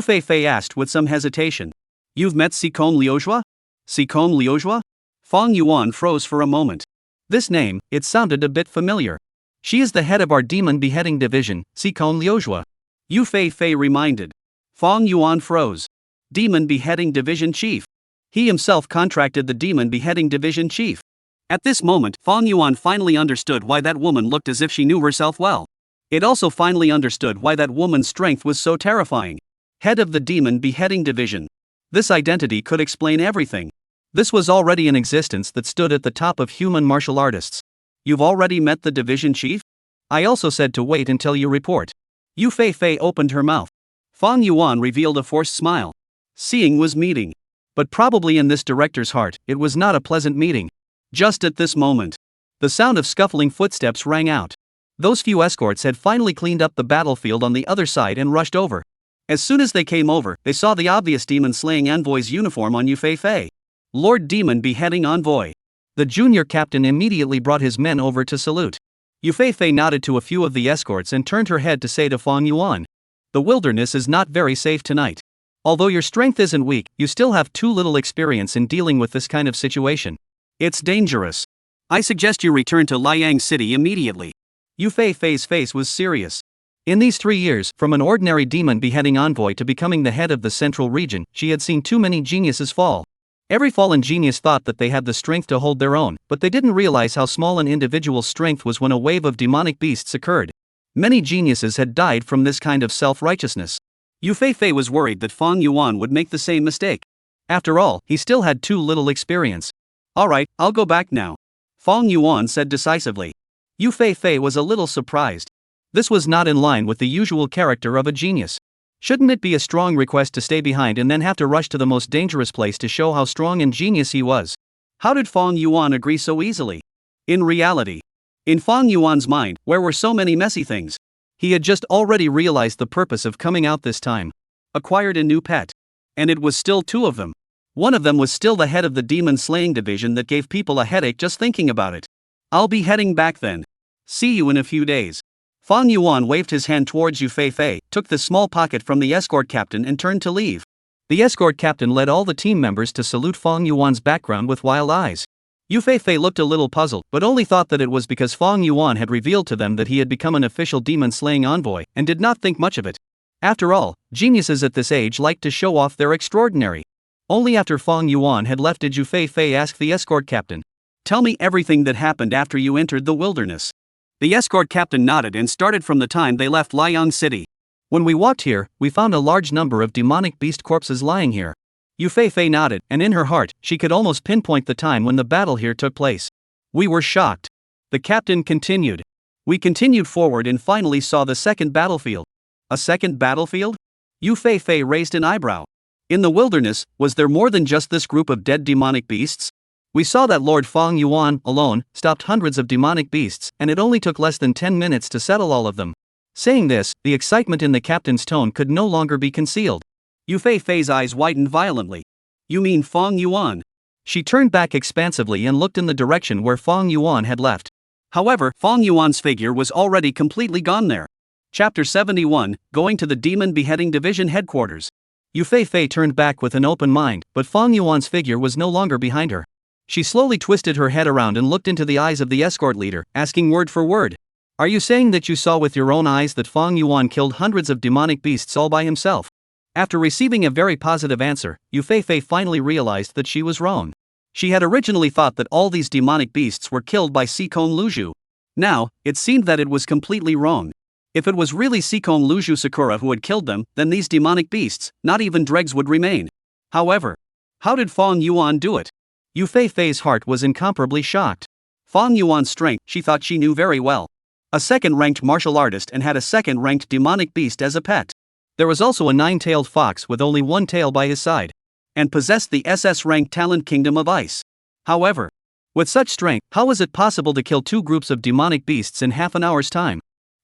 Fei asked with some hesitation. You've met Sikon Liuzhua? Sikon Liuzhua? Fong Yuan froze for a moment. This name, it sounded a bit familiar. She is the head of our demon beheading division, Sikon Liuzhua. Yu Fei reminded. Fong Yuan froze. Demon beheading division chief. He himself contracted the demon beheading division chief. At this moment, Fong Yuan finally understood why that woman looked as if she knew herself well. It also finally understood why that woman's strength was so terrifying. Head of the demon beheading division. This identity could explain everything. This was already an existence that stood at the top of human martial artists. You've already met the division chief? I also said to wait until you report. Yu Fei opened her mouth. Fong Yuan revealed a forced smile. Seeing was meeting. But probably in this director's heart, it was not a pleasant meeting. Just at this moment, the sound of scuffling footsteps rang out. Those few escorts had finally cleaned up the battlefield on the other side and rushed over. As soon as they came over, they saw the obvious demon-slaying envoy's uniform on Yu Fei. Lord Demon Beheading Envoy. The junior captain immediately brought his men over to salute. Yu Fei nodded to a few of the escorts and turned her head to say to Fong Yuan. The wilderness is not very safe tonight. Although your strength isn't weak, you still have too little experience in dealing with this kind of situation. It's dangerous. I suggest you return to Liang City immediately. Yu Fei's face was serious. In these 3 years, from an ordinary demon beheading envoy to becoming the head of the central region, she had seen too many geniuses fall. Every fallen genius thought that they had the strength to hold their own, but they didn't realize how small an individual's strength was when a wave of demonic beasts occurred. Many geniuses had died from this kind of self-righteousness. Yu Fei was worried that Fong Yuan would make the same mistake. After all, he still had too little experience. Alright, I'll go back now. Fong Yuan said decisively. Yu Fei was a little surprised. This was not in line with the usual character of a genius. Shouldn't it be a strong request to stay behind and then have to rush to the most dangerous place to show how strong and genius he was? How did Fong Yuan agree so easily? In reality, in Fong Yuan's mind, where were so many messy things? He had just already realized the purpose of coming out this time. Acquired a new pet. And it was still 2 of them. One of them was still the head of the demon slaying division that gave people a headache just thinking about it. I'll be heading back then. See you in a few days. Fong Yuan waved his hand towards Yu Fei, took the small pocket from the escort captain and turned to leave. The escort captain led all the team members to salute Fong Yuan's background with wild eyes. Yu Fei looked a little puzzled, but only thought that it was because Fong Yuan had revealed to them that he had become an official demon-slaying envoy, and did not think much of it. After all, geniuses at this age like to show off their extraordinary. Only after Fong Yuan had left did Yu Fei ask the escort captain, "Tell me everything that happened after you entered the wilderness." The escort captain nodded and started from the time they left Liang City. When we walked here, we found a large number of demonic beast corpses lying here. Yu Fei nodded, and in her heart, she could almost pinpoint the time when the battle here took place. We were shocked. The captain continued. We continued forward and finally saw the second battlefield. A second battlefield? Yu Fei raised an eyebrow. In the wilderness, was there more than just this group of dead demonic beasts? We saw that Lord Fong Yuan, alone, stopped hundreds of demonic beasts, and it only took less than 10 minutes to settle all of them. Saying this, the excitement in the captain's tone could no longer be concealed. Yu Fei's eyes widened violently. You mean Fong Yuan? She turned back expansively and looked in the direction where Fong Yuan had left. However, Fong Yuan's figure was already completely gone there. Chapter 71, Going to the Demon Beheading Division Headquarters. Yu Fei turned back with an open mind, but Fong Yuan's figure was no longer behind her. She slowly twisted her head around and looked into the eyes of the escort leader, asking word for word. Are you saying that you saw with your own eyes that Fong Yuan killed hundreds of demonic beasts all by himself? After receiving a very positive answer, Yu Fei finally realized that she was wrong. She had originally thought that all these demonic beasts were killed by Sikon Luzhu. Now, it seemed that it was completely wrong. If it was really Sikon Luzhu Sakura who had killed them, then these demonic beasts, not even dregs, would remain. However, how did Fong Yuan do it? Yu Fei's heart was incomparably shocked. Fong Yuan's strength, she thought she knew very well. A second-ranked martial artist and had a second-ranked demonic beast as a pet. There was also a 9-tailed fox with only 1 tail by his side. And possessed the SS-ranked talent Kingdom of Ice. However, with such strength, how was it possible to kill 2 groups of demonic beasts in half an hour's time?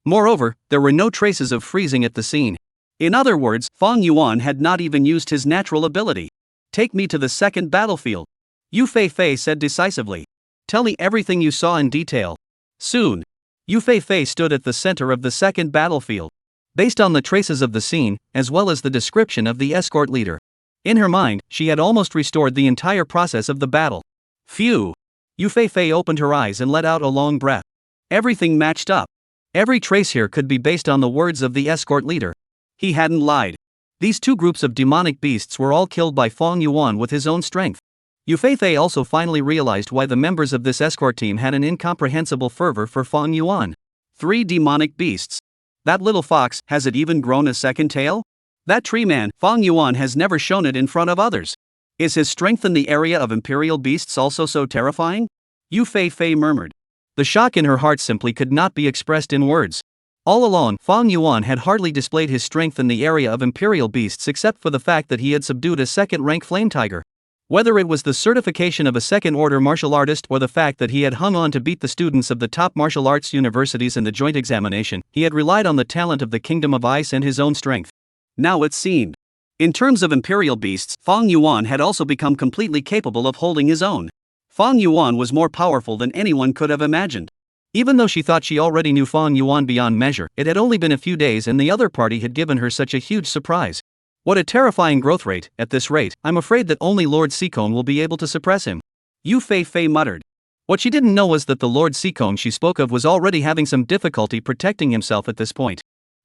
Moreover, there were no traces of freezing at the scene. In other words, Fang Yuan had not even used his natural ability. Take me to the second battlefield, Yu Fei said decisively. Tell me everything you saw in detail. Soon. Yu Fei stood at the center of the second battlefield. Based on the traces of the scene, as well as the description of the escort leader. In her mind, she had almost restored the entire process of the battle. Phew! Yu Fei opened her eyes and let out a long breath. Everything matched up. Every trace here could be based on the words of the escort leader. He hadn't lied. These two groups of demonic beasts were all killed by Fang Yuan with his own strength. Yu Fei also finally realized why the members of this escort team had an incomprehensible fervor for Fang Yuan. 3 demonic beasts. That little fox, has it even grown a second tail? That tree man, Fang Yuan, has never shown it in front of others. Is his strength in the area of imperial beasts also so terrifying? Yu Fei murmured. The shock in her heart simply could not be expressed in words. All along, Fang Yuan had hardly displayed his strength in the area of imperial beasts except for the fact that he had subdued a second-rank flame tiger. Whether it was the certification of a second-order martial artist or the fact that he had hung on to beat the students of the top martial arts universities in the joint examination, he had relied on the talent of the Kingdom of Ice and his own strength. Now it seemed. In terms of imperial beasts, Fang Yuan had also become completely capable of holding his own. Fang Yuan was more powerful than anyone could have imagined. Even though she thought she already knew Fang Yuan beyond measure, it had only been a few days and the other party had given her such a huge surprise. What a terrifying growth rate. At this rate, I'm afraid that only Lord Seacone will be able to suppress him. Yu Fei muttered. What she didn't know was that the Lord Seacone she spoke of was already having some difficulty protecting himself at this point.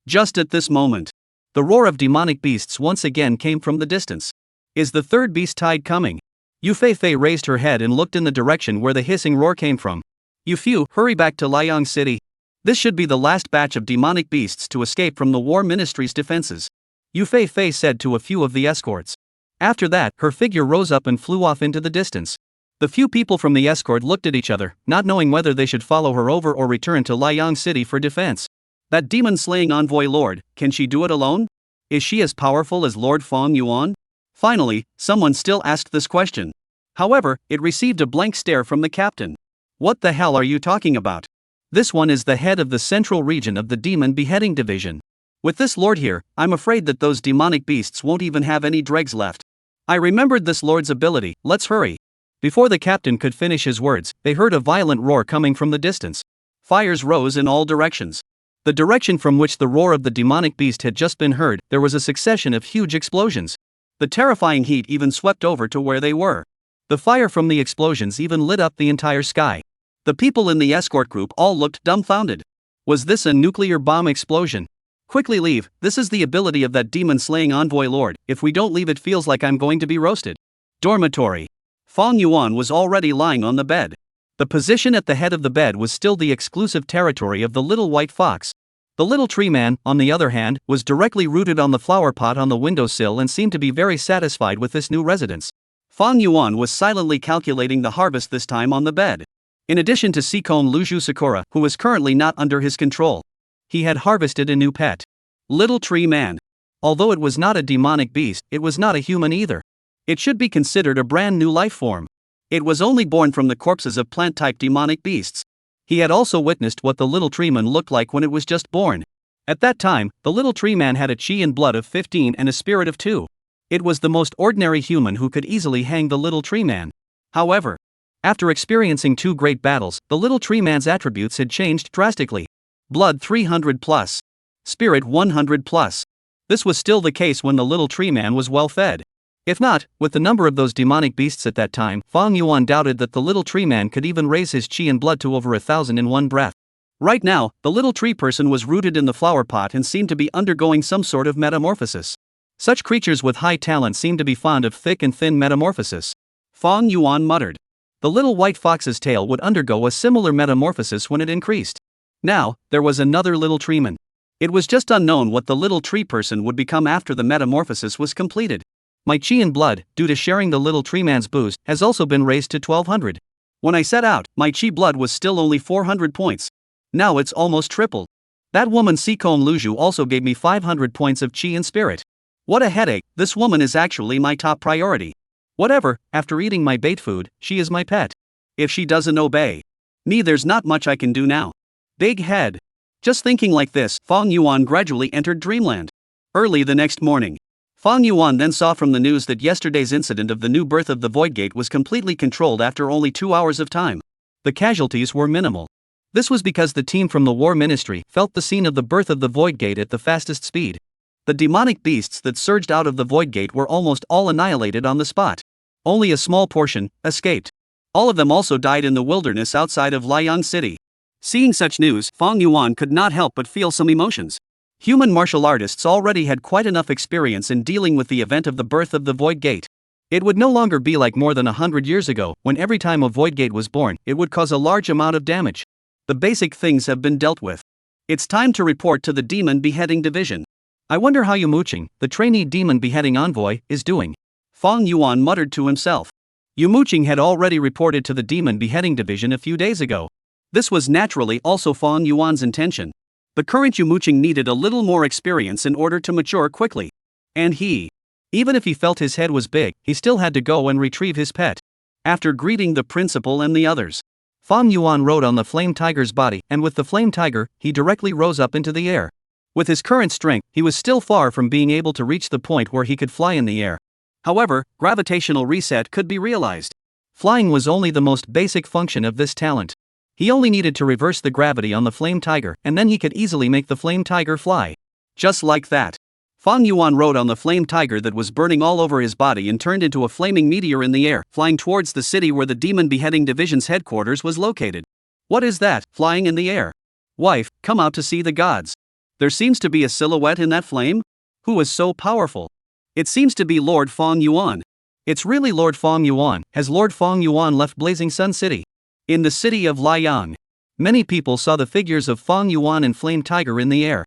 Just at this moment, the roar of demonic beasts once again came from the distance. Is the third beast tide coming? Yu Fei raised her head and looked in the direction where the hissing roar came from. You few, hurry back to Liang City. This should be the last batch of demonic beasts to escape from the War Ministry's defenses. Yu Fei said to a few of the escorts. After that, her figure rose up and flew off into the distance. The few people from the escort looked at each other, not knowing whether they should follow her over or return to Liang City for defense. That demon-slaying envoy lord, can she do it alone? Is she as powerful as Lord Fang Yuan? Finally, someone still asked this question. However, it received a blank stare from the captain. What the hell are you talking about? This one is the head of the central region of the Demon Beheading Division. With this lord here, I'm afraid that those demonic beasts won't even have any dregs left. I remembered this lord's ability, let's hurry. Before the captain could finish his words, they heard a violent roar coming from the distance. Fires rose in all directions. The direction from which the roar of the demonic beast had just been heard, there was a succession of huge explosions. The terrifying heat even swept over to where they were. The fire from the explosions even lit up the entire sky. The people in the escort group all looked dumbfounded. Was this a nuclear bomb explosion? Quickly leave, this is the ability of that demon-slaying envoy lord, if we don't leave it feels like I'm going to be roasted. Dormitory. Fang Yuan was already lying on the bed. The position at the head of the bed was still the exclusive territory of the little white fox. The little tree man, on the other hand, was directly rooted on the flower pot on the windowsill and seemed to be very satisfied with this new residence. Fang Yuan was silently calculating the harvest this time on the bed. In addition to Seacone Luju Sakura, who was currently not under his control, he had harvested a new pet. Little Tree Man. Although it was not a demonic beast, it was not a human either. It should be considered a brand new life form. It was only born from the corpses of plant-type demonic beasts. He had also witnessed what the little tree man looked like when it was just born. At that time, the little tree man had a chi and blood of 15 and a spirit of 2. It was the most ordinary human who could easily hang the little tree man. However, after experiencing 2 great battles, the little tree man's attributes had changed drastically. Blood 300 plus. Spirit 100 plus. This was still the case when the little tree man was well fed. If not, with the number of those demonic beasts at that time, Fang Yuan doubted that the little tree man could even raise his chi and blood to over 1,000 in one breath. Right now, the little tree person was rooted in the flower pot and seemed to be undergoing some sort of metamorphosis. Such creatures with high talent seem to be fond of thick and thin metamorphosis. Fang Yuan muttered. The little white fox's tail would undergo a similar metamorphosis when it increased. Now, there was another little treeman. It was just unknown what the little tree person would become after the metamorphosis was completed. My chi and blood, due to sharing the little tree man's boost, has also been raised to 1200. When I set out, my chi blood was still only 400 points. Now it's almost tripled. That woman Seacone Luju also gave me 500 points of chi and spirit. What a headache, this woman is actually my top priority. Whatever, after eating my bait food, she is my pet. If she doesn't obey me, there's not much I can do now. Big head. Just thinking like this, Fong Yuan gradually entered dreamland. Early the next morning, Fong Yuan then saw from the news that yesterday's incident of the new birth of the Void Gate was completely controlled after only 2 hours of time. The casualties were minimal. This was because the team from the War Ministry felt the scene of the birth of the Void Gate at the fastest speed. The demonic beasts that surged out of the Void Gate were almost all annihilated on the spot. Only a small portion escaped. All of them also died in the wilderness outside of Liang City. Seeing such news, Fong Yuan could not help but feel some emotions. Human martial artists already had quite enough experience in dealing with the event of the birth of the Void Gate. It would no longer be like more than 100 years ago, when every time a Void Gate was born, it would cause a large amount of damage. The basic things have been dealt with. It's time to report to the Demon Beheading Division. I wonder how Muqing, the trainee Demon Beheading Envoy, is doing. Fong Yuan muttered to himself. Muqing had already reported to the Demon Beheading Division a few days ago. This was naturally also Fong Yuan's intention. The current Muqing needed a little more experience in order to mature quickly. And even if he felt his head was big, he still had to go and retrieve his pet. After greeting the principal and the others, Fong Yuan rode on the Flame Tiger's body, and with the Flame Tiger, he directly rose up into the air. With his current strength, he was still far from being able to reach the point where he could fly in the air. However, gravitational reset could be realized. Flying was only the most basic function of this talent. He only needed to reverse the gravity on the Flame Tiger, and then he could easily make the Flame Tiger fly. Just like that, Fong Yuan rode on the Flame Tiger that was burning all over his body and turned into a flaming meteor in the air, flying towards the city where the Demon Beheading Division's headquarters was located. What is that, flying in the air? Wife, come out to see the gods. There seems to be a silhouette in that flame? Who is so powerful? It seems to be Lord Fong Yuan. It's really Lord Fong Yuan. Has Lord Fong Yuan left Blazing Sun City? In the city of Liang, many people saw the figures of Fong Yuan and Flame Tiger in the air.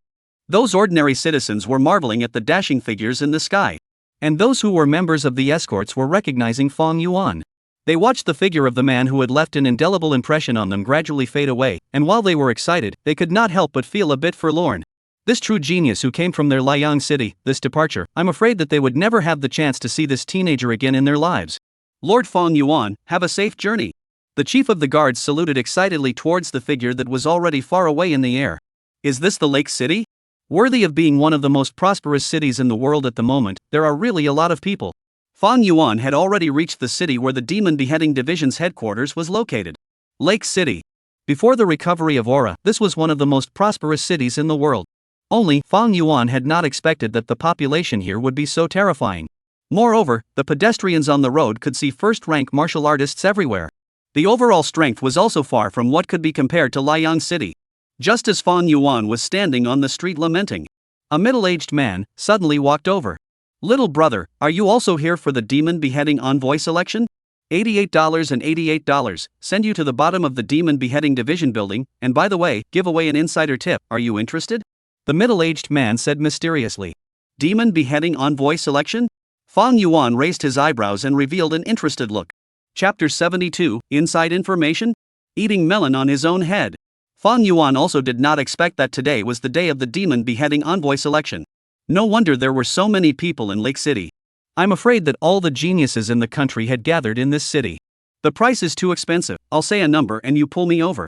Those ordinary citizens were marveling at the dashing figures in the sky. And those who were members of the escorts were recognizing Fong Yuan. They watched the figure of the man who had left an indelible impression on them gradually fade away, and while they were excited, they could not help but feel a bit forlorn. This true genius who came from their Liang city, this departure, I'm afraid that they would never have the chance to see this teenager again in their lives. Lord Fong Yuan, have a safe journey. The chief of the guards saluted excitedly towards the figure that was already far away in the air. Is this the Lake City? Worthy of being one of the most prosperous cities in the world at the moment, there are really a lot of people. Fong Yuan had already reached the city where the Demon Beheading Division's headquarters was located. Lake City. Before the recovery of Aura, this was one of the most prosperous cities in the world. Only, Fong Yuan had not expected that the population here would be so terrifying. Moreover, the pedestrians on the road could see first-rank martial artists everywhere. The overall strength was also far from what could be compared to Liang City. Just as Fong Yuan was standing on the street lamenting, a middle-aged man suddenly walked over. Little brother, are you also here for the Demon Beheading Envoy selection? $88 and $88, send you to the bottom of the Demon Beheading Division building, and by the way, give away an insider tip, are you interested? The middle-aged man said mysteriously. Demon Beheading Envoy selection? Fong Yuan raised his eyebrows and revealed an interested look. Chapter 72, Inside Information? Eating melon on his own head. Fong Yuan also did not expect that today was the day of the Demon Beheading Envoy selection. No wonder there were so many people in Lake City. I'm afraid that all the geniuses in the country had gathered in this city. The price is too expensive, I'll say a number and you pull me over.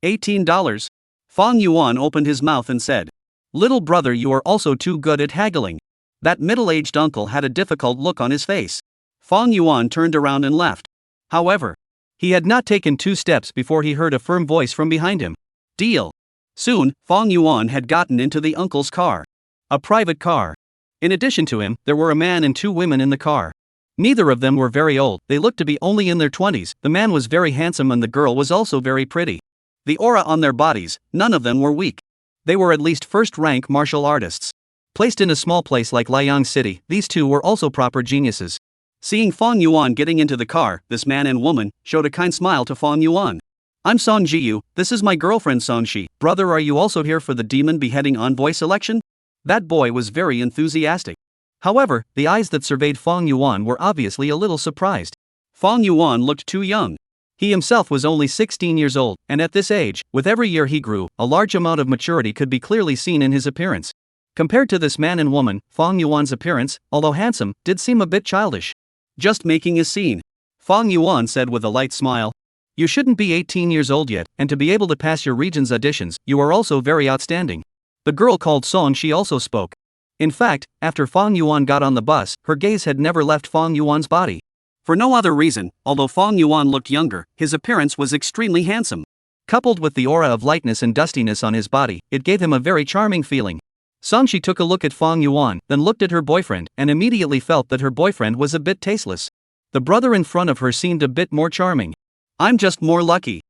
$18. Fong Yuan opened his mouth and said, Little brother, you are also too good at haggling. That middle-aged uncle had a difficult look on his face. Fong Yuan turned around and left. However, he had not taken 2 steps before he heard a firm voice from behind him. Deal. Soon, Fong Yuan had gotten into the uncle's car. A private car. In addition to him, there were a man and 2 women in the car. Neither of them were very old, they looked to be only in their 20s, the man was very handsome and the girl was also very pretty. The aura on their bodies, none of them were weak. They were at least first-rank martial artists. Placed in a small place like Liang City, these 2 were also proper geniuses. Seeing Fong Yuan getting into the car, this man and woman showed a kind smile to Fong Yuan. I'm Song Jiyu, this is my girlfriend Song Shi. Brother, are you also here for the Demon Beheading Envoy selection? That boy was very enthusiastic. However, the eyes that surveyed Fong Yuan were obviously a little surprised. Fong Yuan looked too young. He himself was only 16 years old, and at this age, with every year he grew, a large amount of maturity could be clearly seen in his appearance. Compared to this man and woman, Fong Yuan's appearance, although handsome, did seem a bit childish. Just making a scene, Fong Yuan said with a light smile. You shouldn't be 18 years old yet, and to be able to pass your region's auditions, you are also very outstanding. The girl called Song Shi also spoke. In fact, after Fong Yuan got on the bus, her gaze had never left Fong Yuan's body. For no other reason, although Fong Yuan looked younger, his appearance was extremely handsome. Coupled with the aura of lightness and dustiness on his body, it gave him a very charming feeling. Songshi took a look at Fong Yuan, then looked at her boyfriend, and immediately felt that her boyfriend was a bit tasteless. The brother in front of her seemed a bit more charming. I'm just more lucky.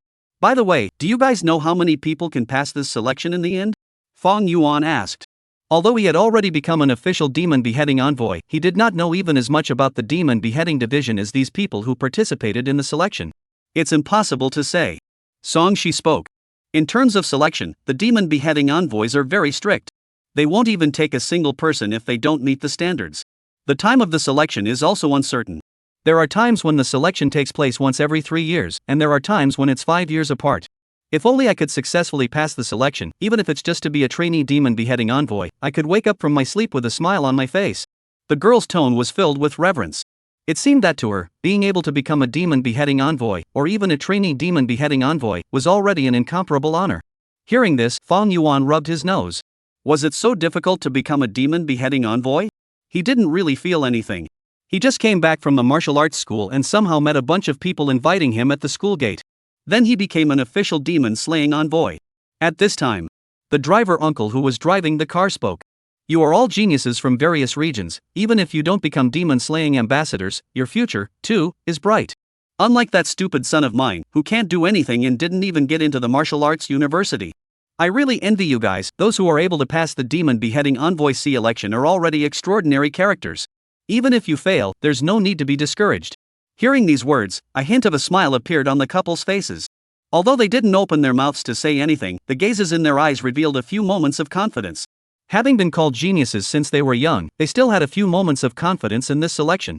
By the way, do you guys know how many people can pass this selection in the end? Fong Yuan asked. Although he had already become an official demon beheading envoy, he did not know even as much about the demon beheading division as these people who participated in the selection. It's impossible to say. Song Shi spoke. In terms of selection, the demon beheading envoys are very strict. They won't even take a single person if they don't meet the standards. The time of the selection is also uncertain. There are times when the selection takes place once every 3 years, and there are times when it's 5 years apart. If only I could successfully pass the selection, even if it's just to be a trainee demon beheading envoy, I could wake up from my sleep with a smile on my face. The girl's tone was filled with reverence. It seemed that to her, being able to become a demon beheading envoy, or even a trainee demon beheading envoy, was already an incomparable honor. Hearing this, Fong Yuan rubbed his nose. Was it so difficult to become a demon beheading envoy? He didn't really feel anything. He just came back from the martial arts school and somehow met a bunch of people inviting him at the school gate. Then he became an official demon slaying envoy. At this time, the driver uncle who was driving the car spoke. You are all geniuses from various regions. Even if you don't become demon slaying ambassadors, your future, too, is bright. Unlike that stupid son of mine, who can't do anything and didn't even get into the martial arts university. I really envy you guys. Those who are able to pass the demon beheading envoy C election are already extraordinary characters. Even if you fail, there's no need to be discouraged. Hearing these words, a hint of a smile appeared on the couple's faces. Although they didn't open their mouths to say anything, the gazes in their eyes revealed a few moments of confidence. Having been called geniuses since they were young, they still had a few moments of confidence in this selection.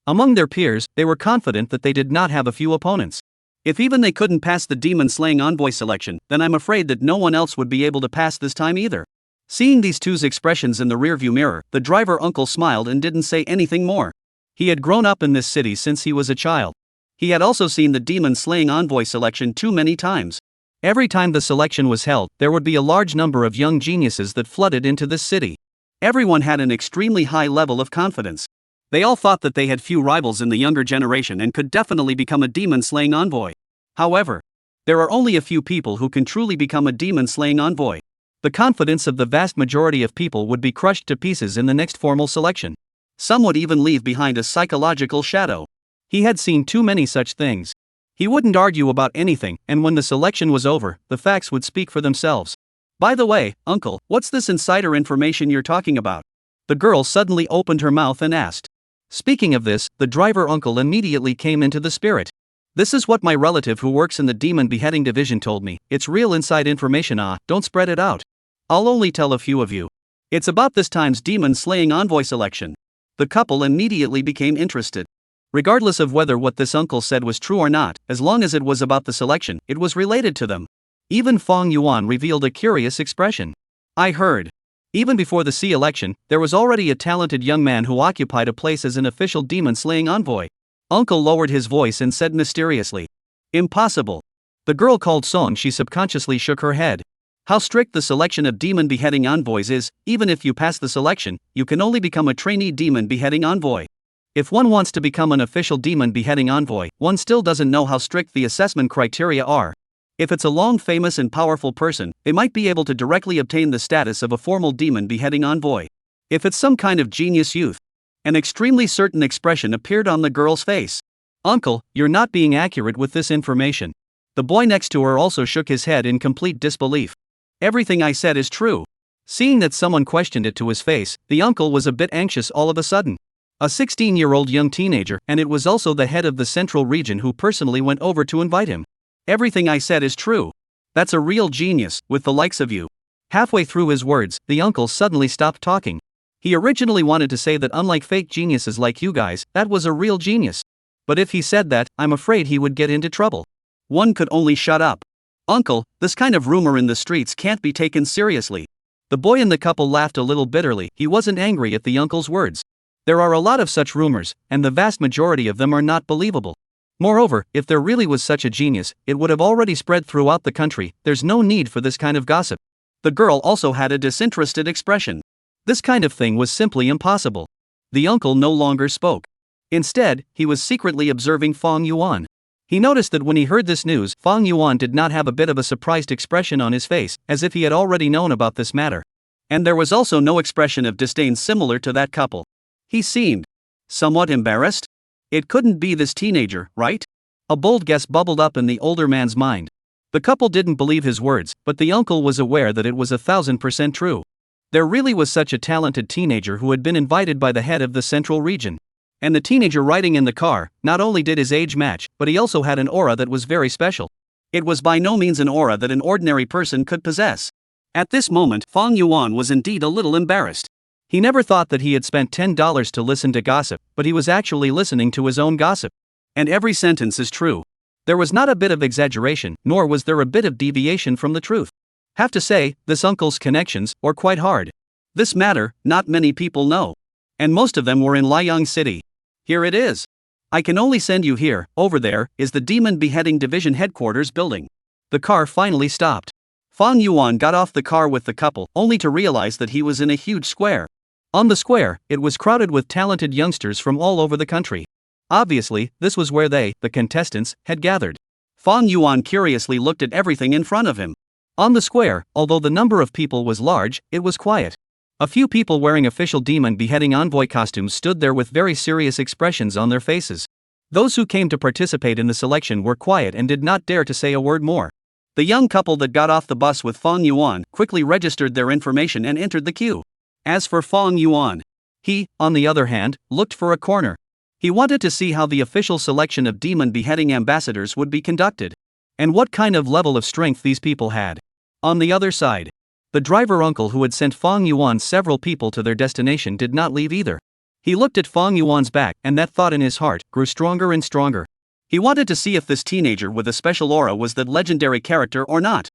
Among their peers, they were confident that they did not have a few opponents. If even they couldn't pass the demon slaying envoy selection, then I'm afraid that no one else would be able to pass this time either. Seeing these two's expressions in the rearview mirror, the driver uncle smiled and didn't say anything more. He had grown up in this city since he was a child. He had also seen the demon slaying envoy selection too many times. Every time the selection was held, there would be a large number of young geniuses that flooded into this city. Everyone had an extremely high level of confidence. They all thought that they had few rivals in the younger generation and could definitely become a demon slaying envoy. However, there are only a few people who can truly become a demon slaying envoy. The confidence of the vast majority of people would be crushed to pieces in the next formal selection. Some would even leave behind a psychological shadow. He had seen too many such things. He wouldn't argue about anything, and when the selection was over, the facts would speak for themselves. By the way, uncle, what's this insider information you're talking about? The girl suddenly opened her mouth and asked. Speaking of this, the driver uncle immediately came into the spirit. This is what my relative who works in the demon beheading division told me. It's real inside information. Don't spread it out. I'll only tell a few of you. It's about this time's demon slaying envoy selection. The couple immediately became interested. Regardless of whether what this uncle said was true or not, as long as it was about the selection, it was related to them. Even Fong Yuan revealed a curious expression. I heard. Even before the C election, there was already a talented young man who occupied a place as an official demon slaying envoy. Uncle lowered his voice and said mysteriously. Impossible. The girl called Song She subconsciously shook her head. How strict the selection of demon beheading envoys is, even if you pass the selection, you can only become a trainee demon beheading envoy. If one wants to become an official demon beheading envoy, one still doesn't know how strict the assessment criteria are. If it's a long famous and powerful person, they might be able to directly obtain the status of a formal demon beheading envoy. If it's some kind of genius youth. An extremely certain expression appeared on the girl's face. Uncle, you're not being accurate with this information. The boy next to her also shook his head in complete disbelief. Everything I said is true. Seeing that someone questioned it to his face, the uncle was a bit anxious all of a sudden. A 16-year-old young teenager, and it was also the head of the central region who personally went over to invite him. Everything I said is true. That's a real genius, with the likes of you. Halfway through his words, the uncle suddenly stopped talking. He originally wanted to say that unlike fake geniuses like you guys, that was a real genius. But if he said that, I'm afraid he would get into trouble. One could only shut up. Uncle, this kind of rumor in the streets can't be taken seriously. The boy in the couple laughed a little bitterly. He wasn't angry at the uncle's words. There are a lot of such rumors, and the vast majority of them are not believable. Moreover, if there really was such a genius, it would have already spread throughout the country. There's no need for this kind of gossip. The girl also had a disinterested expression. This kind of thing was simply impossible. The uncle no longer spoke. Instead, he was secretly observing Fong Yuan. He noticed that when he heard this news, Fong Yuan did not have a bit of a surprised expression on his face, as if he had already known about this matter. And there was also no expression of disdain similar to that couple. He seemed somewhat embarrassed. It couldn't be this teenager, right? A bold guess bubbled up in the older man's mind. The couple didn't believe his words, but the uncle was aware that it was 1000% true. There really was such a talented teenager who had been invited by the head of the central region. And the teenager riding in the car, not only did his age match, but he also had an aura that was very special. It was by no means an aura that an ordinary person could possess. At this moment, Fong Yuan was indeed a little embarrassed. He never thought that he had spent $10 to listen to gossip, but he was actually listening to his own gossip. And every sentence is true. There was not a bit of exaggeration, nor was there a bit of deviation from the truth. Have to say, this uncle's connections were quite hard. This matter, not many people know. And most of them were in Liang City. Here it is. I can only send you here. Over there is the Demon Beheading Division headquarters building. The car finally stopped. Fong Yuan got off the car with the couple, only to realize that he was in a huge square. On the square, it was crowded with talented youngsters from all over the country. Obviously, this was where they, the contestants, had gathered. Fong Yuan curiously looked at everything in front of him. On the square, although the number of people was large, it was quiet. A few people wearing official demon beheading envoy costumes stood there with very serious expressions on their faces. Those who came to participate in the selection were quiet and did not dare to say a word more. The young couple that got off the bus with Fong Yuan quickly registered their information and entered the queue. As for Fong Yuan, he, on the other hand, looked for a corner. He wanted to see how the official selection of demon beheading ambassadors would be conducted, and what kind of level of strength these people had. On the other side, the driver uncle who had sent Fong Yuan several people to their destination did not leave either. He looked at Fong Yuan's back, and that thought in his heart grew stronger and stronger. He wanted to see if this teenager with a special aura was that legendary character or not.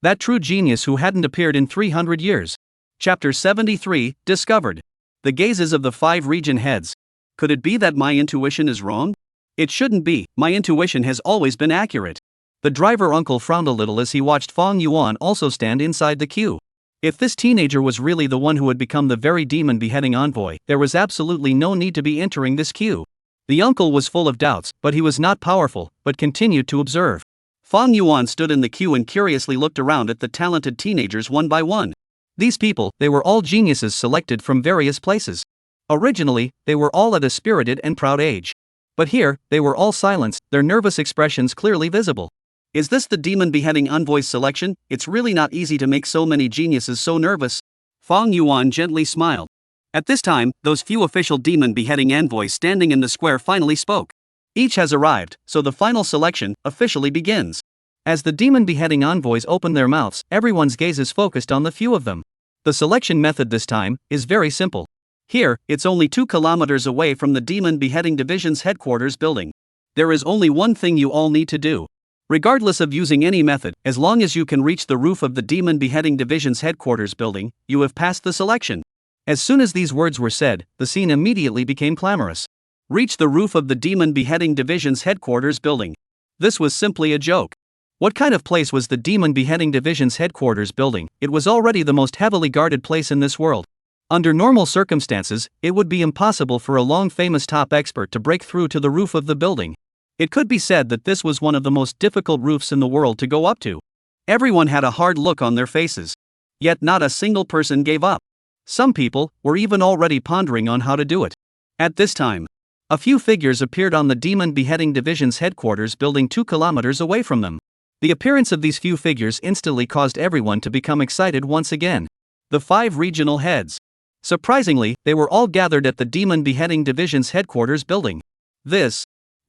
That true genius who hadn't appeared in 300 years. Chapter 73, Discovered. The gazes of the 5 region heads. Could it be that my intuition is wrong? It shouldn't be, my intuition has always been accurate. The driver uncle frowned a little as he watched Fong Yuan also stand inside the queue. If this teenager was really the one who had become the very demon beheading envoy, there was absolutely no need to be entering this queue. The uncle was full of doubts, but he was not powerful, but continued to observe. Fong Yuan stood in the queue and curiously looked around at the talented teenagers one by one. These people, they were all geniuses selected from various places. Originally, they were all at a spirited and proud age. But here, they were all silenced, their nervous expressions clearly visible. Is this the demon beheading envoy's selection? It's really not easy to make so many geniuses so nervous. Fong Yuan gently smiled. At this time, those few official demon beheading envoys standing in the square finally spoke. Each has arrived, so the final selection officially begins. As the demon beheading envoys open their mouths, everyone's gaze is focused on the few of them. The selection method this time is very simple. Here, it's only 2 kilometers away from the Demon Beheading Division's headquarters building. There is only one thing you all need to do. Regardless of using any method, as long as you can reach the roof of the Demon Beheading Division's headquarters building, you have passed the selection. As soon as these words were said, the scene immediately became clamorous. Reach the roof of the Demon Beheading Division's headquarters building. This was simply a joke. What kind of place was the Demon Beheading Division's headquarters building? It was already the most heavily guarded place in this world. Under normal circumstances, it would be impossible for a long-famous top expert to break through to the roof of the building. It could be said that this was one of the most difficult roofs in the world to go up to. Everyone had a hard look on their faces. Yet not a single person gave up. Some people were even already pondering on how to do it. At this time, a few figures appeared on the Demon Beheading Division's headquarters building 2 kilometers away from them. The appearance of these few figures instantly caused everyone to become excited once again. The 5 regional heads. Surprisingly, they were all gathered at the Demon Beheading Division's headquarters building.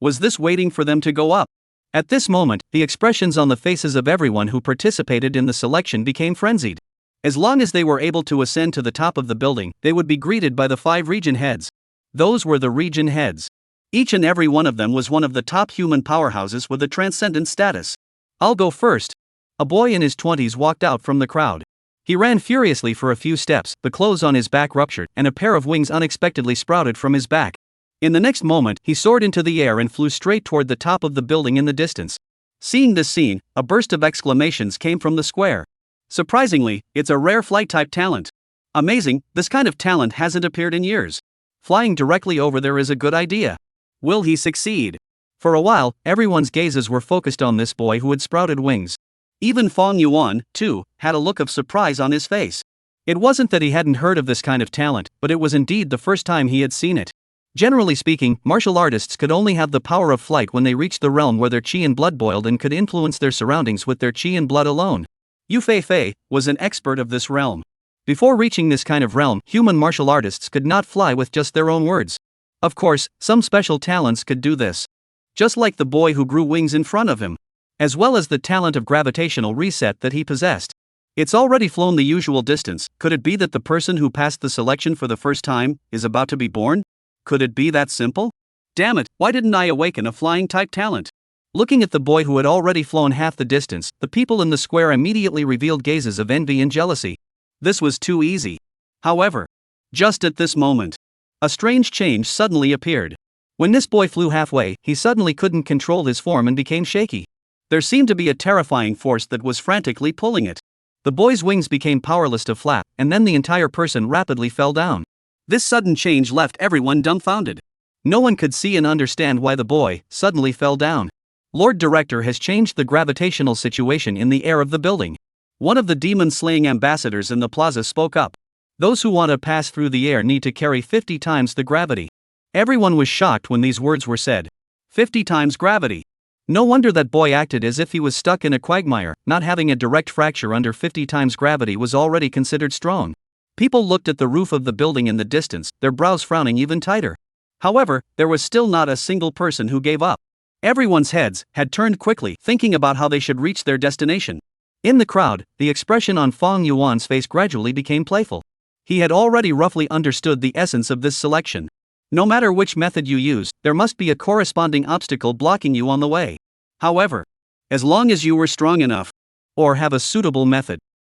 Was this waiting for them to go up? At this moment, the expressions on the faces of everyone who participated in the selection became frenzied. As long as they were able to ascend to the top of the building, they would be greeted by the 5 region heads. Those were the region heads. Each and every one of them was one of the top human powerhouses with a transcendent status. I'll go first. A boy in his 20s walked out from the crowd. He ran furiously for a few steps, the clothes on his back ruptured, and a pair of wings unexpectedly sprouted from his back. In the next moment, he soared into the air and flew straight toward the top of the building in the distance. Seeing this scene, a burst of exclamations came from the square. Surprisingly, it's a rare flight-type talent. Amazing, this kind of talent hasn't appeared in years. Flying directly over there is a good idea. Will he succeed? For a while, everyone's gazes were focused on this boy who had sprouted wings. Even Fong Yuan, too, had a look of surprise on his face. It wasn't that he hadn't heard of this kind of talent, but it was indeed the first time he had seen it. Generally speaking, martial artists could only have the power of flight when they reached the realm where their qi and blood boiled and could influence their surroundings with their qi and blood alone. Yu Fei was an expert of this realm. Before reaching this kind of realm, human martial artists could not fly with just their own words. Of course, some special talents could do this. Just like the boy who grew wings in front of him. As well as the talent of gravitational reset that he possessed. It's already flown the usual distance. Could it be that the person who passed the selection for the first time is about to be born? Could it be that simple? Damn it, why didn't I awaken a flying type talent? Looking at the boy who had already flown half the distance, the people in the square immediately revealed gazes of envy and jealousy. This was too easy. However, just at this moment, a strange change suddenly appeared. When this boy flew halfway, he suddenly couldn't control his form and became shaky. There seemed to be a terrifying force that was frantically pulling it. The boy's wings became powerless to flap, and then the entire person rapidly fell down. This sudden change left everyone dumbfounded. No one could see and understand why the boy suddenly fell down. Lord Director has changed the gravitational situation in the air of the building. One of the demon-slaying ambassadors in the plaza spoke up. Those who want to pass through the air need to carry 50 times the gravity. Everyone was shocked when these words were said. 50 times gravity. No wonder that boy acted as if he was stuck in a quagmire. Not having a direct fracture under 50 times gravity was already considered strong. People looked at the roof of the building in the distance, their brows frowning even tighter. However, there was still not a single person who gave up. Everyone's heads had turned quickly, thinking about how they should reach their destination. In the crowd, the expression on Fong Yuan's face gradually became playful. He had already roughly understood the essence of this selection. No matter which method you use, there must be a corresponding obstacle blocking you on the way. However, as long as you were strong enough, or have a suitable method,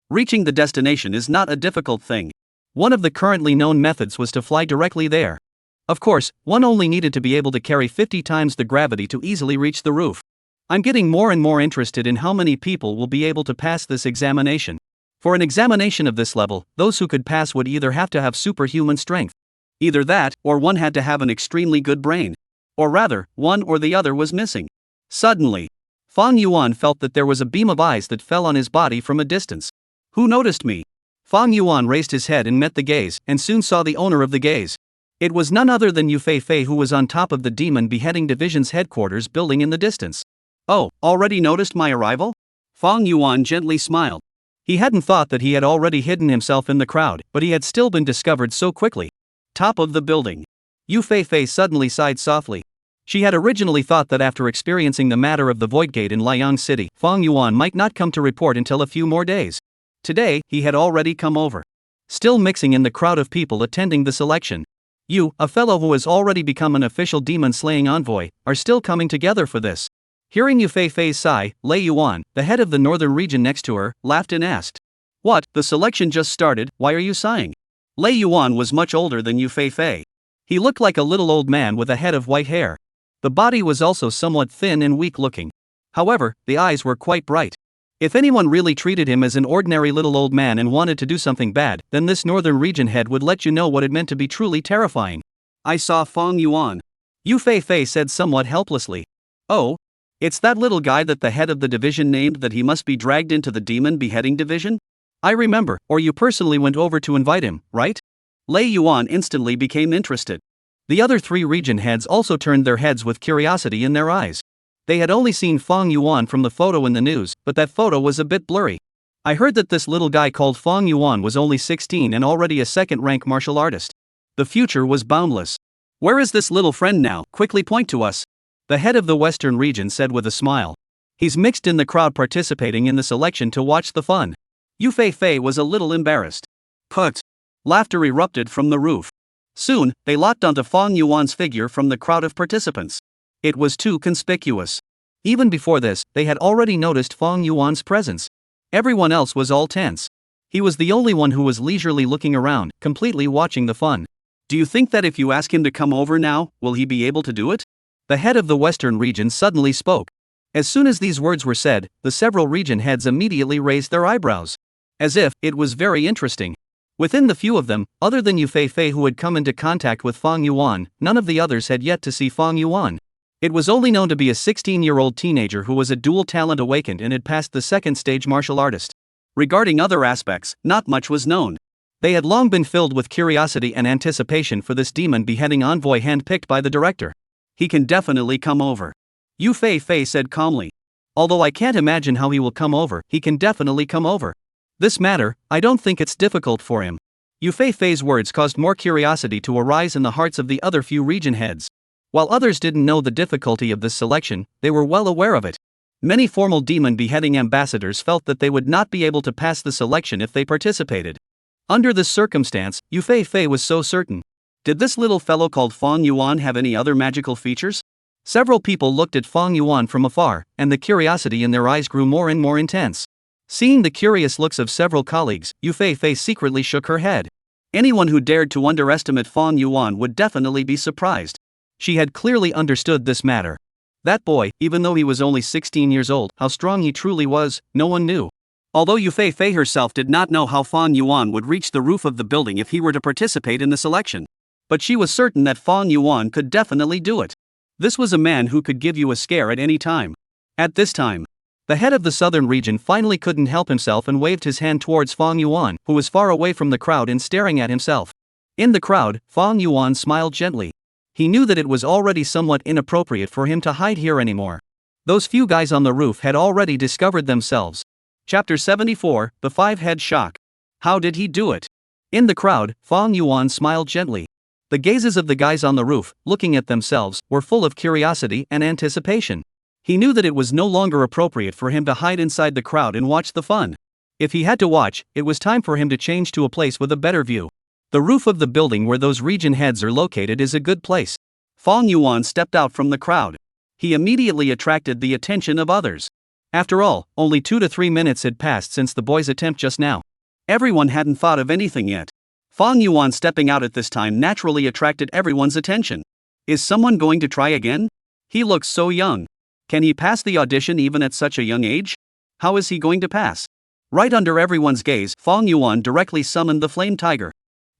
reaching the destination is not a difficult thing. One of the currently known methods was to fly directly there. Of course, one only needed to be able to carry 50 times the gravity to easily reach the roof. I'm getting more and more interested in how many people will be able to pass this examination. For an examination of this level, those who could pass would either have to have superhuman strength. Either that, or one had to have an extremely good brain. Or rather, one or the other was missing. Suddenly, Fong Yuan felt that there was a beam of eyes that fell on his body from a distance. Who noticed me? Fong Yuan raised his head and met the gaze, and soon saw the owner of the gaze. It was none other than Yu Fei who was on top of the Demon Beheading Division's headquarters building in the distance. Oh, already noticed my arrival? Fong Yuan gently smiled. He hadn't thought that he had already hidden himself in the crowd, but he had still been discovered so quickly. Top of the building. Yu Fei suddenly sighed softly. She had originally thought that after experiencing the matter of the Void Gate in Liang City, Fong Yuan might not come to report until a few more days. Today, he had already come over. Still mixing in the crowd of people attending the selection. You, a fellow who has already become an official demon-slaying envoy, are still coming together for this. Hearing Yu Fei's sigh, Lei Yuan, the head of the northern region next to her, laughed and asked. What, the selection just started, why are you sighing? Lei Yuan was much older than Yu Fei. He looked like a little old man with a head of white hair. The body was also somewhat thin and weak-looking. However, the eyes were quite bright. If anyone really treated him as an ordinary little old man and wanted to do something bad, then this northern region head would let you know what it meant to be truly terrifying. I saw Fong Yuan. Yu Fei said somewhat helplessly. Oh? It's that little guy that the head of the division named that he must be dragged into the Demon Beheading Division? I remember, or you personally went over to invite him, right? Lei Yuan instantly became interested. The other three region heads also turned their heads with curiosity in their eyes. They had only seen Fong Yuan from the photo in the news, but that photo was a bit blurry. I heard that this little guy called Fong Yuan was only 16 and already a second-rank martial artist. The future was boundless. Where is this little friend now? Quickly point to us. The head of the Western region said with a smile. He's mixed in the crowd participating in the selection to watch the fun. Yu Fei was a little embarrassed. Put. Laughter erupted from the roof. Soon, they locked onto Fong Yuan's figure from the crowd of participants. It was too conspicuous. Even before this, they had already noticed Fong Yuan's presence. Everyone else was all tense. He was the only one who was leisurely looking around, completely watching the fun. Do you think that if you ask him to come over now, will he be able to do it? The head of the Western region suddenly spoke. As soon as these words were said, the several region heads immediately raised their eyebrows. As if it was very interesting. Within the few of them, other than Yu Fei who had come into contact with Fang Yuan, none of the others had yet to see Fang Yuan. It was only known to be a 16-year-old teenager who was a dual talent awakened and had passed the second stage martial artist. Regarding other aspects, not much was known. They had long been filled with curiosity and anticipation for this demon beheading envoy handpicked by the director. He can definitely come over. Yu Fei said calmly. Although I can't imagine how he will come over, he can definitely come over. This matter, I don't think it's difficult for him. Yu Fei's words caused more curiosity to arise in the hearts of the other few region heads. While others didn't know the difficulty of this selection, they were well aware of it. Many formal demon beheading ambassadors felt that they would not be able to pass the selection if they participated. Under this circumstance, Yu Fei was so certain. Did this little fellow called Fang Yuan have any other magical features? Several people looked at Fang Yuan from afar, and the curiosity in their eyes grew more and more intense. Seeing the curious looks of several colleagues, Yu Fei secretly shook her head. Anyone who dared to underestimate Fang Yuan would definitely be surprised. She had clearly understood this matter. That boy, even though he was only 16 years old, how strong he truly was, no one knew. Although Yu Fei herself did not know how Fang Yuan would reach the roof of the building if he were to participate in the selection. But she was certain that Fang Yuan could definitely do it. This was a man who could give you a scare at any time. At this time, the head of the southern region finally couldn't help himself and waved his hand towards Fang Yuan, who was far away from the crowd and staring at himself. In the crowd, Fang Yuan smiled gently. He knew that it was already somewhat inappropriate for him to hide here anymore. Those few guys on the roof had already discovered themselves. Chapter 74, The Five-Head Shock. How did he do it? In the crowd, Fang Yuan smiled gently. The gazes of the guys on the roof, looking at themselves, were full of curiosity and anticipation. He knew that it was no longer appropriate for him to hide inside the crowd and watch the fun. If he had to watch, it was time for him to change to a place with a better view. The roof of the building where those region heads are located is a good place. Fang Yuan stepped out from the crowd. He immediately attracted the attention of others. After all, only 2 to 3 minutes had passed since the boy's attempt just now. Everyone hadn't thought of anything yet. Fang Yuan stepping out at this time naturally attracted everyone's attention. Is someone going to try again? He looks so young. Can he pass the audition even at such a young age? How is he going to pass? Right under everyone's gaze, Fang Yuan directly summoned the flame tiger.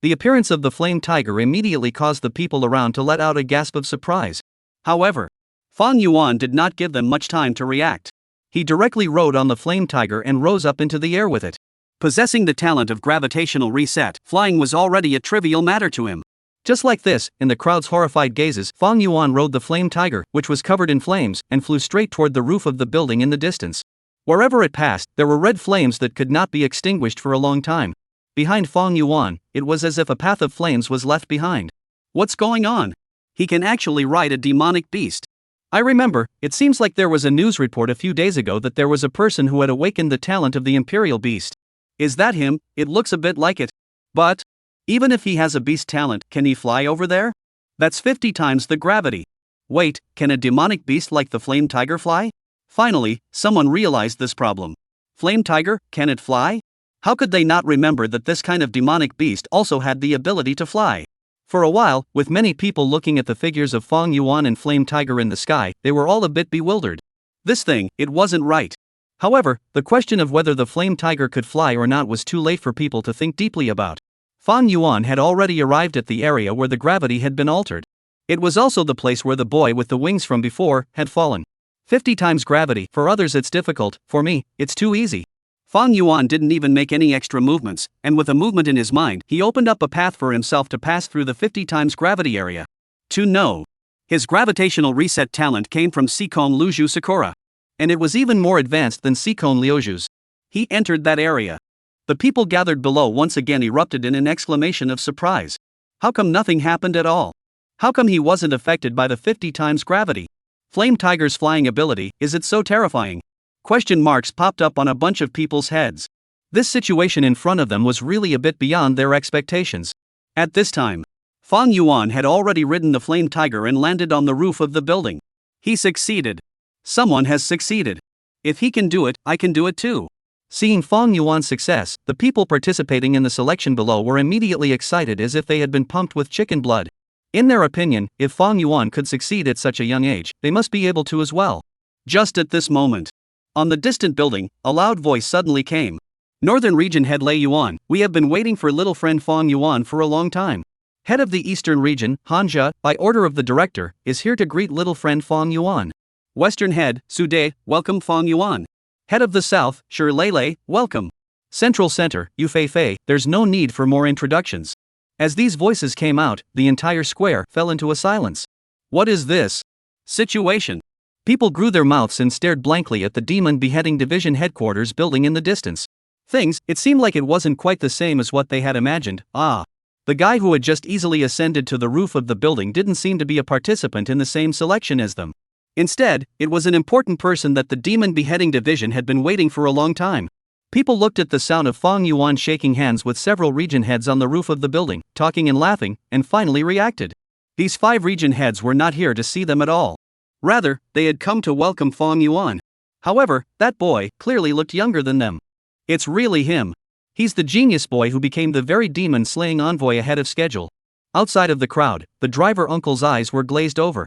The appearance of the flame tiger immediately caused the people around to let out a gasp of surprise. However, Fang Yuan did not give them much time to react. He directly rode on the flame tiger and rose up into the air with it. Possessing the talent of gravitational reset, flying was already a trivial matter to him. Just like this, in the crowd's horrified gazes, Fang Yuan rode the flame tiger, which was covered in flames, and flew straight toward the roof of the building in the distance. Wherever it passed, there were red flames that could not be extinguished for a long time. Behind Fang Yuan, it was as if a path of flames was left behind. What's going on? He can actually ride a demonic beast. I remember, it seems like there was a news report a few days ago that there was a person who had awakened the talent of the imperial beast. Is that him? It looks a bit like it. But even if he has a beast talent, can he fly over there? That's 50 times the gravity. Wait, can a demonic beast like the flame tiger fly? Finally, someone realized this problem. Flame tiger, can it fly? How could they not remember that this kind of demonic beast also had the ability to fly? For a while, with many people looking at the figures of Fang Yuan and Flame Tiger in the sky, they were all a bit bewildered. This thing, it wasn't right. However, the question of whether the Flame Tiger could fly or not was too late for people to think deeply about. Fang Yuan had already arrived at the area where the gravity had been altered. It was also the place where the boy with the wings from before had fallen. 50 times gravity, for others it's difficult, for me, it's too easy. Fang Yuan didn't even make any extra movements, and with a movement in his mind, he opened up a path for himself to pass through the 50 times gravity area. To know. His gravitational reset talent came from Sikon Liuju Sakura. And it was even more advanced than Sikon Liuju's. He entered that area. The people gathered below once again erupted in an exclamation of surprise. How come nothing happened at all? How come he wasn't affected by the 50 times gravity? Flame Tiger's flying ability, is it so terrifying? Question marks popped up on a bunch of people's heads. This situation in front of them was really a bit beyond their expectations. At this time, Fang Yuan had already ridden the Flame Tiger and landed on the roof of the building. He succeeded. Someone has succeeded. If he can do it, I can do it too. Seeing Fang Yuan's success, the people participating in the selection below were immediately excited as if they had been pumped with chicken blood. In their opinion, if Fang Yuan could succeed at such a young age, they must be able to as well. Just at this moment, on the distant building, a loud voice suddenly came. Northern Region Head Lei Yuan, we have been waiting for little friend Fang Yuan for a long time. Head of the Eastern Region, Han Jia, by order of the director, is here to greet little friend Fang Yuan. Western Head, Su De, welcome Fang Yuan. Head of the South, Shi Lei, welcome. Central Center, Yu Fei, there's no need for more introductions. As these voices came out, the entire square fell into a silence. What is this situation? People grew their mouths and stared blankly at the Demon Beheading Division headquarters building in the distance. It seemed like it wasn't quite the same as what they had imagined. The guy who had just easily ascended to the roof of the building didn't seem to be a participant in the same selection as them. Instead, it was an important person that the Demon Beheading Division had been waiting for a long time. People looked at the sound of Fang Yuan shaking hands with several region heads on the roof of the building, talking and laughing, and finally reacted. These 5 region heads were not here to see them at all. Rather, they had come to welcome Fang Yuan. However, that boy clearly looked younger than them. It's really him. He's the genius boy who became the very demon-slaying envoy ahead of schedule. Outside of the crowd, the driver uncle's eyes were glazed over.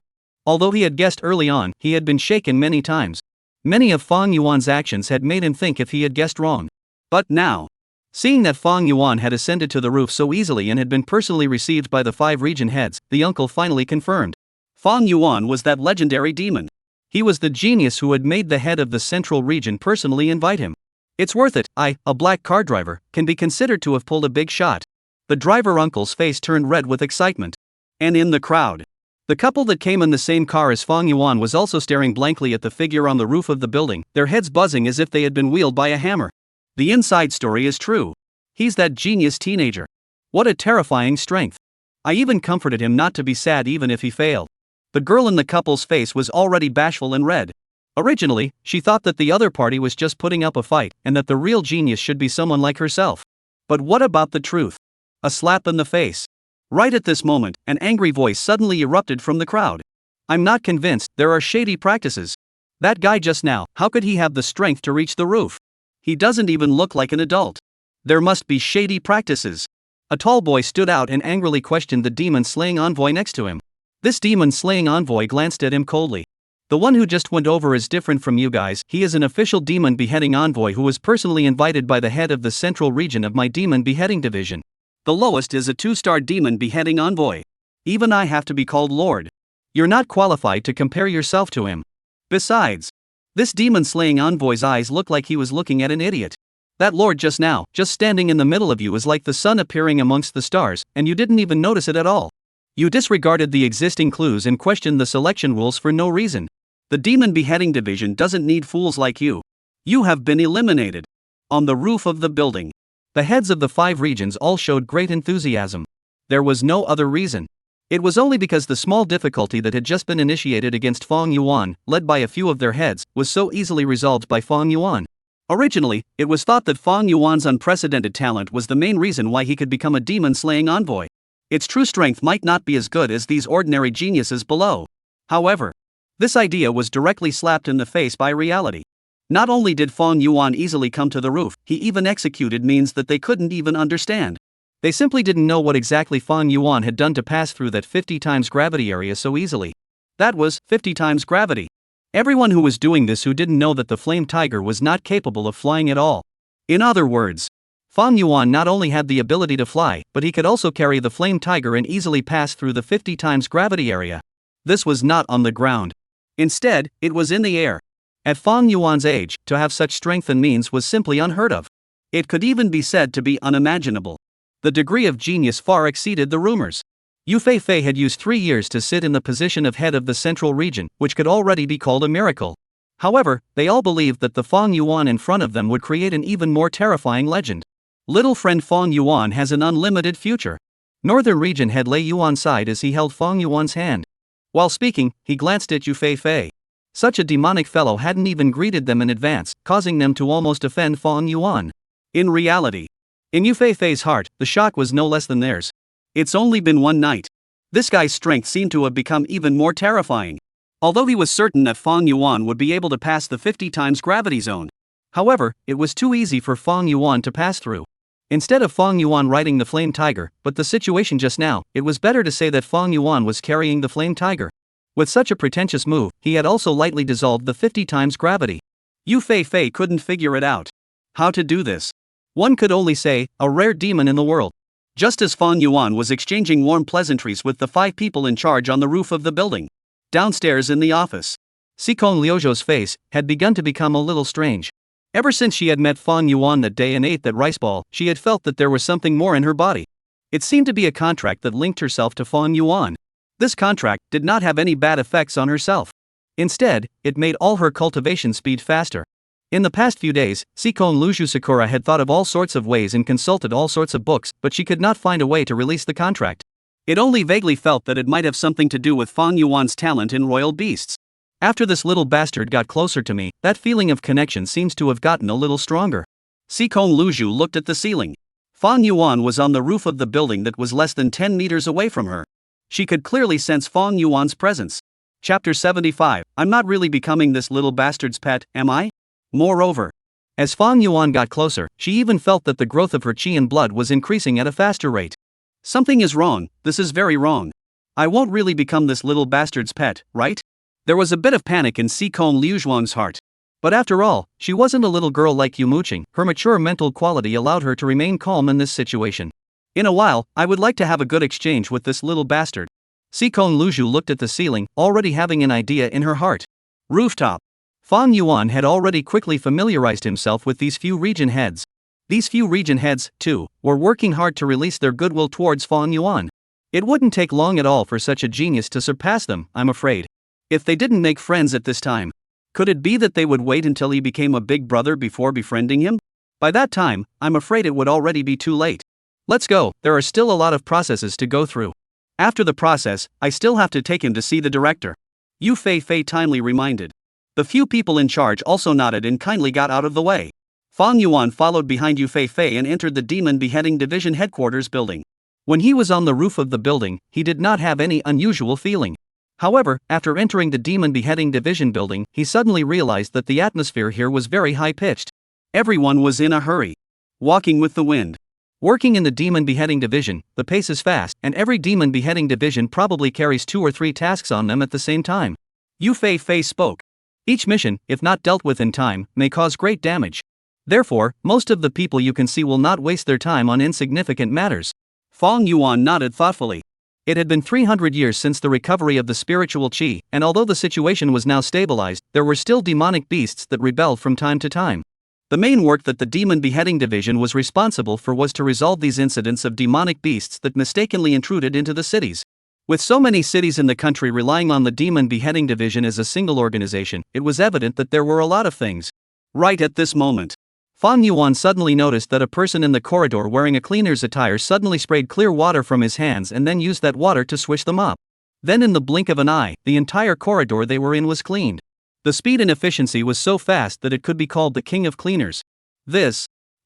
Although he had guessed early on, he had been shaken many times. Many of Fang Yuan's actions had made him think if he had guessed wrong. But now, seeing that Fang Yuan had ascended to the roof so easily and had been personally received by the 5 region heads, the uncle finally confirmed. Fang Yuan was that legendary demon. He was the genius who had made the head of the central region personally invite him. It's worth it. A black car driver, can be considered to have pulled a big shot. The driver uncle's face turned red with excitement. And in the crowd, the couple that came in the same car as Fang Yuan was also staring blankly at the figure on the roof of the building, their heads buzzing as if they had been wheeled by a hammer. The inside story is true. He's that genius teenager. What a terrifying strength. I even comforted him not to be sad even if he failed. The girl in the couple's face was already bashful and red. Originally, she thought that the other party was just putting up a fight and that the real genius should be someone like herself. But what about the truth? A slap in the face. Right at this moment, an angry voice suddenly erupted from the crowd. I'm not convinced, there are shady practices. That guy just now, how could he have the strength to reach the roof? He doesn't even look like an adult. There must be shady practices. A tall boy stood out and angrily questioned the demon-slaying envoy next to him. This demon-slaying envoy glanced at him coldly. The one who just went over is different from you guys. He is an official demon beheading envoy who was personally invited by the head of the central region of my demon beheading division. The lowest is a 2-star demon beheading envoy. Even I have to be called Lord. You're not qualified to compare yourself to him. Besides, this demon-slaying envoy's eyes look like he was looking at an idiot. That Lord just now, just standing in the middle of you is like the sun appearing amongst the stars, and you didn't even notice it at all. You disregarded the existing clues and questioned the selection rules for no reason. The demon beheading division doesn't need fools like you. You have been eliminated. On the roof of the building, the heads of the 5 regions all showed great enthusiasm. There was no other reason. It was only because the small difficulty that had just been initiated against Fang Yuan, led by a few of their heads, was so easily resolved by Fang Yuan. Originally, it was thought that Fang Yuan's unprecedented talent was the main reason why he could become a demon-slaying envoy. Its true strength might not be as good as these ordinary geniuses below. However, this idea was directly slapped in the face by reality. Not only did Fang Yuan easily come to the roof, he even executed means that they couldn't even understand. They simply didn't know what exactly Fang Yuan had done to pass through that 50 times gravity area so easily. That was 50 times gravity. Everyone who was doing this who didn't know that the flame tiger was not capable of flying at all. In other words, Fang Yuan not only had the ability to fly, but he could also carry the flame tiger and easily pass through the 50 times gravity area. This was not on the ground. Instead, it was in the air. At Fang Yuan's age, to have such strength and means was simply unheard of. It could even be said to be unimaginable. The degree of genius far exceeded the rumors. Yu Fei had used 3 years to sit in the position of head of the central region, which could already be called a miracle. However, they all believed that the Fang Yuan in front of them would create an even more terrifying legend. Little friend Fang Yuan has an unlimited future. Northern region head Lei Yuan sighed as he held Fang Yuan's hand. While speaking, he glanced at Yu Fei. Such a demonic fellow hadn't even greeted them in advance, causing them to almost offend Fang Yuan. In reality, in Yu Fei's heart, the shock was no less than theirs. It's only been one night. This guy's strength seemed to have become even more terrifying. Although he was certain that Fang Yuan would be able to pass the 50 times gravity zone. However, it was too easy for Fang Yuan to pass through. Instead of Fang Yuan riding the flame tiger, but the situation just now, it was better to say that Fang Yuan was carrying the flame tiger. With such a pretentious move, he had also lightly dissolved the 50 times gravity. Yu Fei couldn't figure it out. How to do this? One could only say, a rare demon in the world. Just as Fang Yuan was exchanging warm pleasantries with the 5 people in charge on the roof of the building. Downstairs in the office, Xikong Liuzhou's face had begun to become a little strange. Ever since she had met Fang Yuan that day and ate that rice ball, she had felt that there was something more in her body. It seemed to be a contract that linked herself to Fang Yuan. This contract did not have any bad effects on herself. Instead, it made all her cultivation speed faster. In the past few days, Xikong Liuzhou Sakura had thought of all sorts of ways and consulted all sorts of books, but she could not find a way to release the contract. It only vaguely felt that it might have something to do with Fang Yuan's talent in royal beasts. After this little bastard got closer to me, that feeling of connection seems to have gotten a little stronger. Xikong Liuzhou looked at the ceiling. Fang Yuan was on the roof of the building that was less than 10 meters away from her. She could clearly sense Fang Yuan's presence. Chapter 75. I'm not really becoming this little bastard's pet, am I? Moreover, as Fang Yuan got closer, she even felt that the growth of her qi and blood was increasing at a faster rate. Something is wrong, this is very wrong. I won't really become this little bastard's pet, right? There was a bit of panic in Xikong Liuzhuang's heart. But after all, she wasn't a little girl like Muqing. Her mature mental quality allowed her to remain calm in this situation. In a while, I would like to have a good exchange with this little bastard. Xikong Liuzhou looked at the ceiling, already having an idea in her heart. Rooftop. Fang Yuan had already quickly familiarized himself with these few region heads. These few region heads, too, were working hard to release their goodwill towards Fang Yuan. It wouldn't take long at all for such a genius to surpass them, I'm afraid. If they didn't make friends at this time, could it be that they would wait until he became a big brother before befriending him? By that time, I'm afraid it would already be too late. Let's go, there are still a lot of processes to go through. After the process, I still have to take him to see the director. Yu Fei timely reminded. The few people in charge also nodded and kindly got out of the way. Fang Yuan followed behind Yu Fei and entered the Demon Beheading Division headquarters building. When he was on the roof of the building, he did not have any unusual feeling. However, after entering the Demon Beheading Division building, he suddenly realized that the atmosphere here was very high-pitched. Everyone was in a hurry. Walking with the wind. Working in the Demon Beheading Division, the pace is fast, and every Demon Beheading Division probably carries 2 or 3 tasks on them at the same time. Yu Fei spoke. Each mission, if not dealt with in time, may cause great damage. Therefore, most of the people you can see will not waste their time on insignificant matters. Fang Yuan nodded thoughtfully. It had been 300 years since the recovery of the spiritual qi, and although the situation was now stabilized, there were still demonic beasts that rebelled from time to time. The main work that the Demon Beheading Division was responsible for was to resolve these incidents of demonic beasts that mistakenly intruded into the cities. With so many cities in the country relying on the Demon Beheading Division as a single organization, it was evident that there were a lot of things. Right at this moment, Fang Yuan suddenly noticed that a person in the corridor wearing a cleaner's attire suddenly sprayed clear water from his hands and then used that water to swish them up. Then in the blink of an eye, the entire corridor they were in was cleaned. The speed and efficiency was so fast that it could be called the king of cleaners.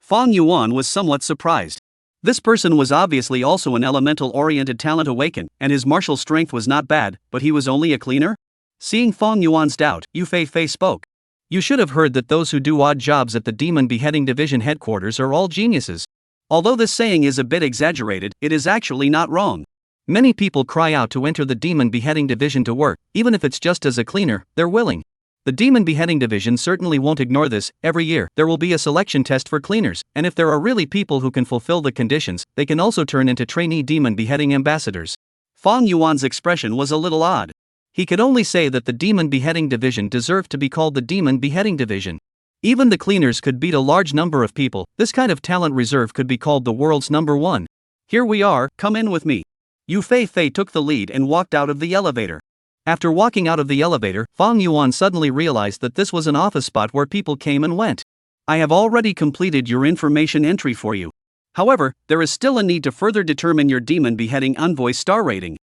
Fang Yuan was somewhat surprised. This person was obviously also an elemental-oriented talent awakened, and his martial strength was not bad, but he was only a cleaner? Seeing Fang Yuan's doubt, Yu Fei spoke. You should have heard that those who do odd jobs at the Demon Beheading Division headquarters are all geniuses. Although this saying is a bit exaggerated, it is actually not wrong. Many people cry out to enter the Demon Beheading Division to work, even if it's just as a cleaner, they're willing. The Demon Beheading Division certainly won't ignore this. Every year, there will be a selection test for cleaners, and if there are really people who can fulfill the conditions, they can also turn into trainee Demon Beheading ambassadors. Fang Yuan's expression was a little odd. He could only say that the Demon Beheading Division deserved to be called the Demon Beheading Division. Even the cleaners could beat a large number of people. This kind of talent reserve could be called the world's #1. Here we are, come in with me. Yu Fei took the lead and walked out of the elevator. After walking out of the elevator, Fang Yuan suddenly realized that this was an office spot where people came and went. I have already completed your information entry for you. However, there is still a need to further determine your Demon Beheading Envoy star rating.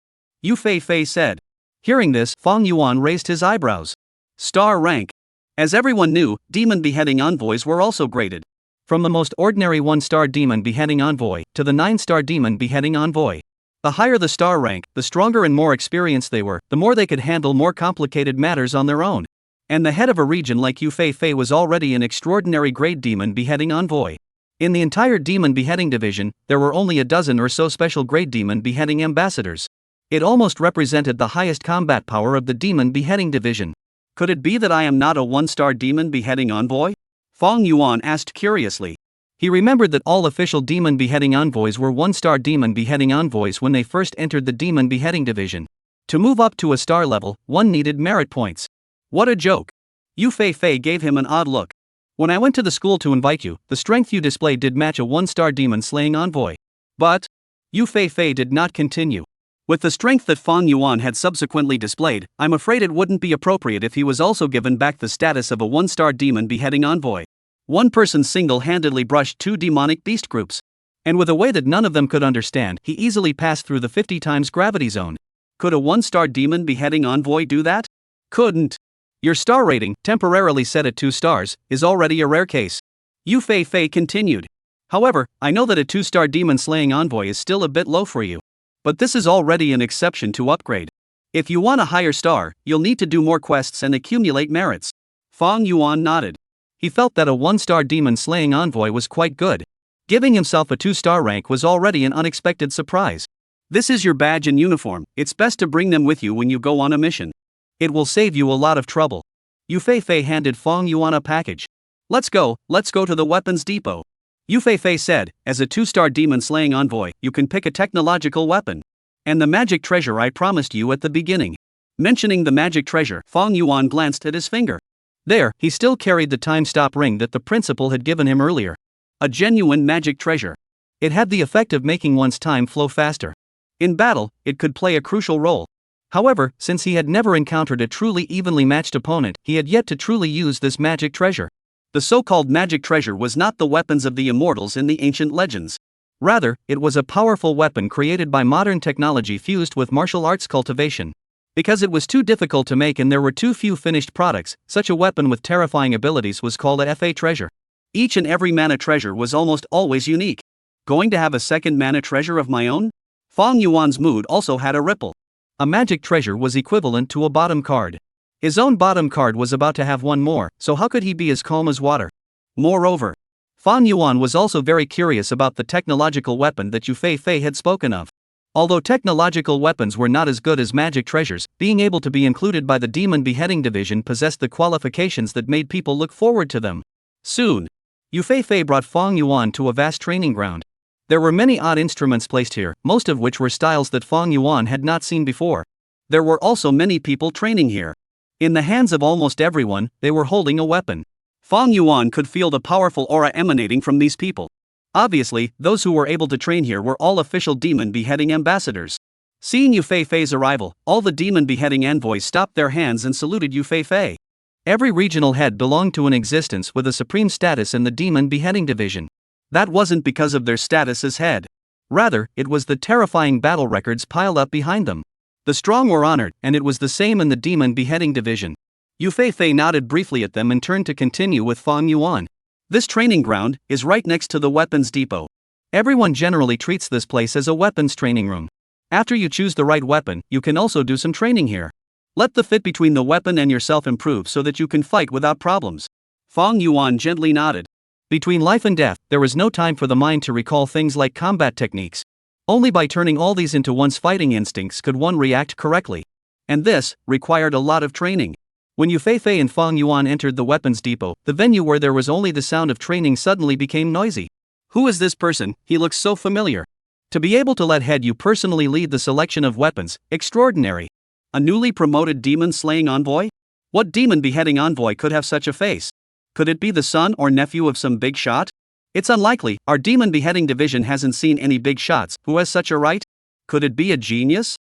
Yu Fei said. Hearing this, Fang Yuan raised his eyebrows. Star rank. As everyone knew, Demon Beheading Envoys were also graded. From the most ordinary 1-star Demon Beheading Envoy to the 9-star Demon Beheading Envoy. The higher the star rank, the stronger and more experienced they were, the more they could handle more complicated matters on their own. And the head of a region like Yu Fei was already an extraordinary grade demon beheading envoy. In the entire demon beheading division, there were only a dozen or so special grade demon beheading ambassadors. It almost represented the highest combat power of the demon beheading division. Could it be that I am not a one-star demon beheading envoy? Fong Yuan asked curiously. He remembered that all official demon beheading envoys were one-star demon beheading envoys when they first entered the demon beheading division. To move up to a star level, one needed merit points. What a joke! Yu Fei gave him an odd look. When I went to the school to invite you, the strength you displayed did match a one-star demon slaying envoy. But Yu Fei did not continue. With the strength that Fong Yuan had subsequently displayed, I'm afraid it wouldn't be appropriate if he was also given back the status of a one-star demon beheading envoy. One person single-handedly brushed two demonic beast groups. And with a way that none of them could understand, he easily passed through the 50 times gravity zone. Could a one-star demon beheading envoy do that? Couldn't. Your star rating, temporarily set at 2 stars, is already a rare case. Yu Fei continued. However, I know that a 2-star demon slaying envoy is still a bit low for you. But this is already an exception to upgrade. If you want a higher star, you'll need to do more quests and accumulate merits. Fong Yuan nodded. He felt that a 1-star demon slaying envoy was quite good. Giving himself a 2-star rank was already an unexpected surprise. This is your badge and uniform, it's best to bring them with you when you go on a mission. It will save you a lot of trouble. Yu Fei handed Fong Yuan a package. Let's go to the weapons depot. Yu Fei said, as a 2-star demon slaying envoy, you can pick a technological weapon. And the magic treasure I promised you at the beginning. Mentioning the magic treasure, Fong Yuan glanced at his finger. There, he still carried the time stop ring that the principal had given him earlier. A genuine magic treasure. It had the effect of making one's time flow faster. In battle, it could play a crucial role. However, since he had never encountered a truly evenly matched opponent, he had yet to truly use this magic treasure. The so-called magic treasure was not the weapons of the immortals in the ancient legends. Rather, it was a powerful weapon created by modern technology fused with martial arts cultivation. Because it was too difficult to make and there were too few finished products, such a weapon with terrifying abilities was called a FA treasure. Each and every mana treasure was almost always unique. Going to have a second mana treasure of my own? Fong Yuan's mood also had a ripple. A magic treasure was equivalent to a bottom card. His own bottom card was about to have one more, so how could he be as calm as water? Moreover, Fong Yuan was also very curious about the technological weapon that Yu Fei had spoken of. Although technological weapons were not as good as magic treasures, being able to be included by the demon beheading division possessed the qualifications that made people look forward to them. Soon, Yu Fei brought Fong Yuan to a vast training ground. There were many odd instruments placed here, most of which were styles that Fong Yuan had not seen before. There were also many people training here. In the hands of almost everyone, they were holding a weapon. Fong Yuan could feel the powerful aura emanating from these people. Obviously, those who were able to train here were all official demon beheading ambassadors. Seeing Yu Fei's arrival, all the demon beheading envoys stopped their hands and saluted Yu Fei. Every regional head belonged to an existence with a supreme status in the demon beheading division. That wasn't because of their status as head. Rather, it was the terrifying battle records piled up behind them. The strong were honored, and it was the same in the demon beheading division. Yu Fei nodded briefly at them and turned to continue with Fong Yuan. This training ground is right next to the weapons depot. Everyone generally treats this place as a weapons training room. After you choose the right weapon, you can also do some training here. Let the fit between the weapon and yourself improve so that you can fight without problems. Fong Yuan gently nodded. Between life and death, there was no time for the mind to recall things like combat techniques. Only by turning all these into one's fighting instincts could one react correctly. And this required a lot of training. When Yu Fei and Fong Yuan entered the weapons depot, the venue where there was only the sound of training suddenly became noisy. Who is this person? He looks so familiar. To be able to let head Yu personally lead the selection of weapons, extraordinary. A newly promoted demon slaying envoy? What demon beheading envoy could have such a face? Could it be the son or nephew of some big shot? It's unlikely, our demon beheading division hasn't seen any big shots, who has such a right? Could it be a genius?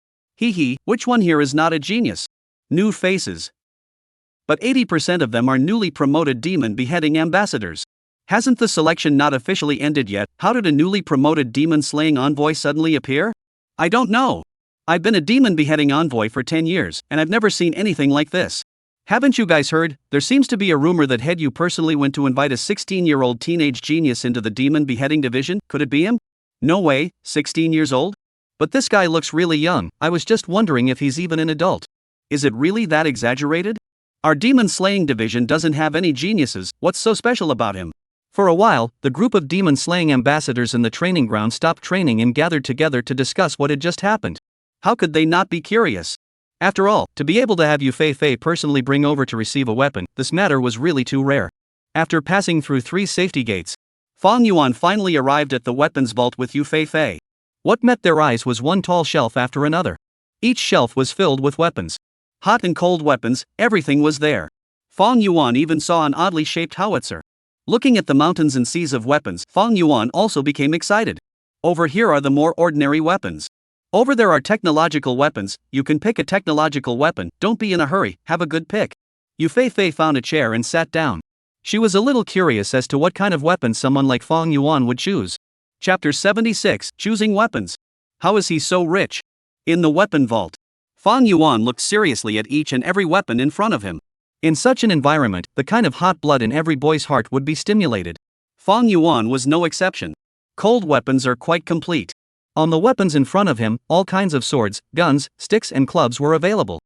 Which one here is not a genius? New faces. But 80% of them are newly promoted demon beheading ambassadors. Hasn't the selection not officially ended yet? How did a newly promoted demon slaying envoy suddenly appear? I don't know. I've been a demon beheading envoy for 10 years, and I've never seen anything like this. Haven't you guys heard? There seems to be a rumor that Head Yu personally went to invite a 16-year-old teenage genius into the demon beheading division. Could it be him? No way, 16 years old? But this guy looks really young. I was just wondering if he's even an adult. Is it really that exaggerated? Our demon-slaying division doesn't have any geniuses, what's so special about him? For a while, the group of demon-slaying ambassadors in the training ground stopped training and gathered together to discuss what had just happened. How could they not be curious? After all, to be able to have Yu Fei personally bring over to receive a weapon, this matter was really too rare. After passing through 3 safety gates, Fang Yuan finally arrived at the weapons vault with Yu Fei. What met their eyes was one tall shelf after another. Each shelf was filled with weapons. Hot and cold weapons, everything was there. Fang Yuan even saw an oddly shaped howitzer. Looking at the mountains and seas of weapons, Fang Yuan also became excited. Over here are the more ordinary weapons. Over there are technological weapons. You can pick a technological weapon, don't be in a hurry, have a good pick. Yu Fei found a chair and sat down. She was a little curious as to what kind of weapon someone like Fang Yuan would choose. Chapter 76, Choosing Weapons. How is he so rich? In the weapon vault, Fang Yuan looked seriously at each and every weapon in front of him. In such an environment, the kind of hot blood in every boy's heart would be stimulated. Fang Yuan was no exception. Cold weapons are quite complete. On the weapons in front of him, all kinds of swords, guns, sticks and clubs were available.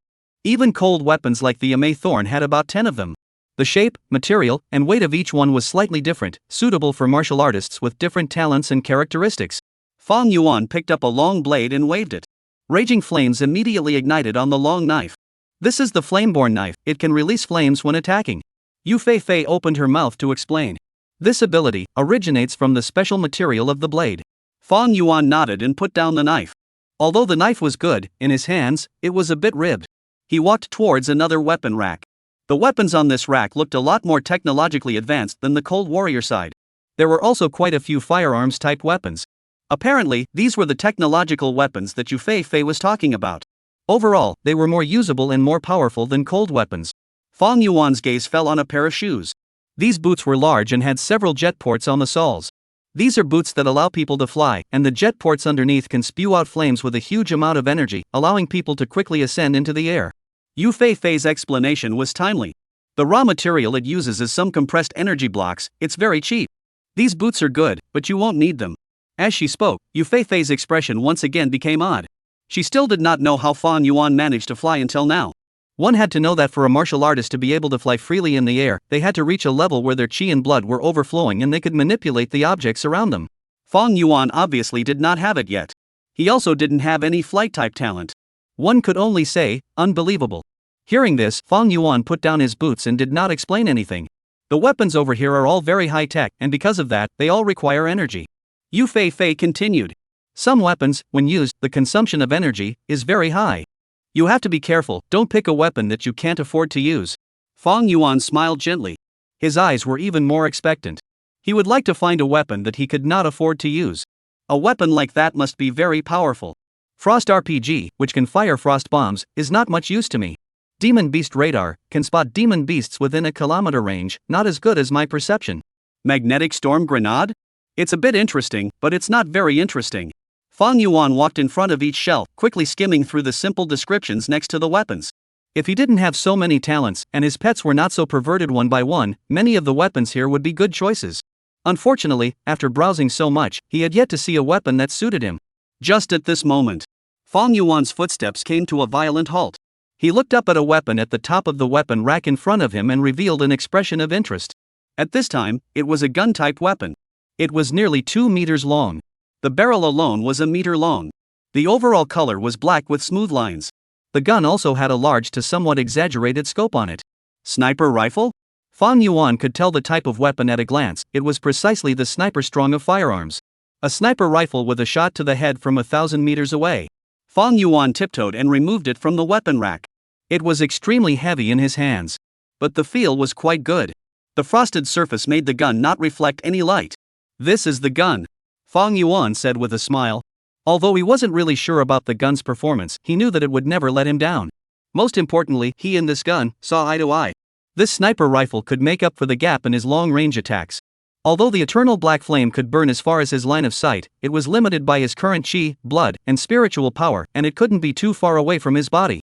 Even cold weapons like the Yamei Thorn had about 10 of them. The shape, material, and weight of each one was slightly different, suitable for martial artists with different talents and characteristics. Fang Yuan picked up a long blade and waved it. Raging flames immediately ignited on the long knife. This is the Flameborn knife, it can release flames when attacking. Yu Fei opened her mouth to explain. This ability originates from the special material of the blade. Fang Yuan nodded and put down the knife. Although the knife was good, in his hands, it was a bit ribbed. He walked towards another weapon rack. The weapons on this rack looked a lot more technologically advanced than the Cold Warrior side. There were also quite a few firearms-type weapons. Apparently, these were the technological weapons that Yu Fei was talking about. Overall, they were more usable and more powerful than cold weapons. Fang Yuan's gaze fell on a pair of shoes. These boots were large and had several jet ports on the soles. These are boots that allow people to fly, and the jet ports underneath can spew out flames with a huge amount of energy, allowing people to quickly ascend into the air. Yu Fei's explanation was timely. The raw material it uses is some compressed energy blocks, it's very cheap. These boots are good, but you won't need them. As she spoke, Yu Fei's expression once again became odd. She still did not know how Fang Yuan managed to fly until now. One had to know that for a martial artist to be able to fly freely in the air, they had to reach a level where their qi and blood were overflowing and they could manipulate the objects around them. Fang Yuan obviously did not have it yet. He also didn't have any flight-type talent. One could only say, unbelievable. Hearing this, Fang Yuan put down his boots and did not explain anything. The weapons over here are all very high-tech, and because of that, they all require energy. Yu Fei continued. Some weapons, when used, the consumption of energy is very high. You have to be careful, don't pick a weapon that you can't afford to use. Fang Yuan smiled gently. His eyes were even more expectant. He would like to find a weapon that he could not afford to use. A weapon like that must be very powerful. Frost RPG, which can fire frost bombs, is not much use to me. Demon Beast Radar can spot demon beasts within a kilometer range, not as good as my perception. Magnetic Storm Grenade? It's a bit interesting, but it's not very interesting. Fang Yuan walked in front of each shelf, quickly skimming through the simple descriptions next to the weapons. If he didn't have so many talents, and his pets were not so perverted one by one, many of the weapons here would be good choices. Unfortunately, after browsing so much, he had yet to see a weapon that suited him. Just at this moment, Fang Yuan's footsteps came to a violent halt. He looked up at a weapon at the top of the weapon rack in front of him and revealed an expression of interest. At this time, it was a gun-type weapon. It was nearly 2 meters long. The barrel alone was a meter long. The overall color was black with smooth lines. The gun also had a large to somewhat exaggerated scope on it. Sniper rifle? Fang Yuan could tell the type of weapon at a glance. It was precisely the sniper strong of firearms. A sniper rifle with a shot to the head from 1,000 meters away. Fang Yuan tiptoed and removed it from the weapon rack. It was extremely heavy in his hands. But the feel was quite good. The frosted surface made the gun not reflect any light. This is the gun, Fang Yuan said with a smile. Although he wasn't really sure about the gun's performance, he knew that it would never let him down. Most importantly, he and this gun saw eye to eye. This sniper rifle could make up for the gap in his long-range attacks. Although the eternal black flame could burn as far as his line of sight, it was limited by his current qi, blood, and spiritual power, and it couldn't be too far away from his body.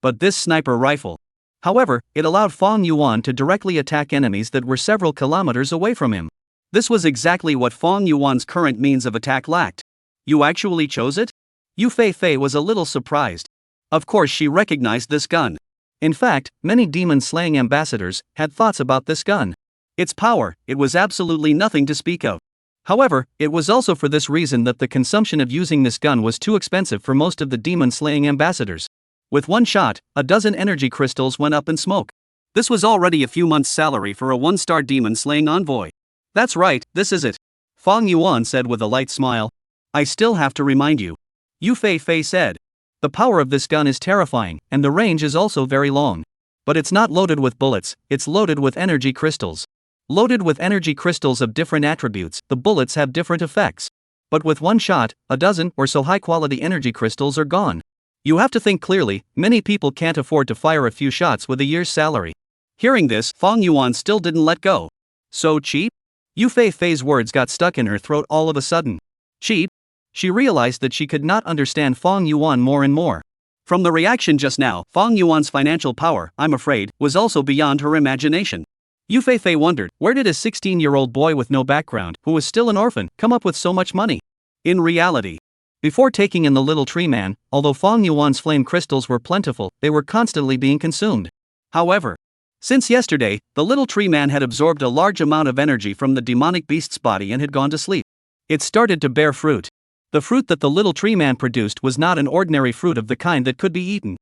But this sniper rifle, however, it allowed Fang Yuan to directly attack enemies that were several kilometers away from him. This was exactly what Fang Yuan's current means of attack lacked. You actually chose it? Yu Fei was a little surprised. Of course she recognized this gun. In fact, many demon-slaying ambassadors had thoughts about this gun. Its power, it was absolutely nothing to speak of. However, it was also for this reason that the consumption of using this gun was too expensive for most of the demon-slaying ambassadors. With one shot, a dozen energy crystals went up in smoke. This was already a few months' salary for a one-star demon-slaying envoy. That's right, this is it. Fang Yuan said with a light smile. I still have to remind you. Yu Fei said. The power of this gun is terrifying, and the range is also very long. But it's not loaded with bullets, it's loaded with energy crystals. Loaded with energy crystals of different attributes, the bullets have different effects. But with one shot, a dozen or so high-quality energy crystals are gone. You have to think clearly, many people can't afford to fire a few shots with a year's salary. Hearing this, Fang Yuan still didn't let go. So cheap? Yu Fei's words got stuck in her throat all of a sudden. Cheap? She realized that she could not understand Fang Yuan more and more. From the reaction just now, Fang Yuan's financial power, I'm afraid, was also beyond her imagination. Yu Fei wondered, where did a 16-year-old boy with no background, who was still an orphan, come up with so much money? In reality, before taking in the little tree man, although Fang Yuan's flame crystals were plentiful, they were constantly being consumed. However, since yesterday, the little tree man had absorbed a large amount of energy from the demonic beast's body and had gone to sleep. It started to bear fruit. The fruit that the little tree man produced was not an ordinary fruit of the kind that could be eaten.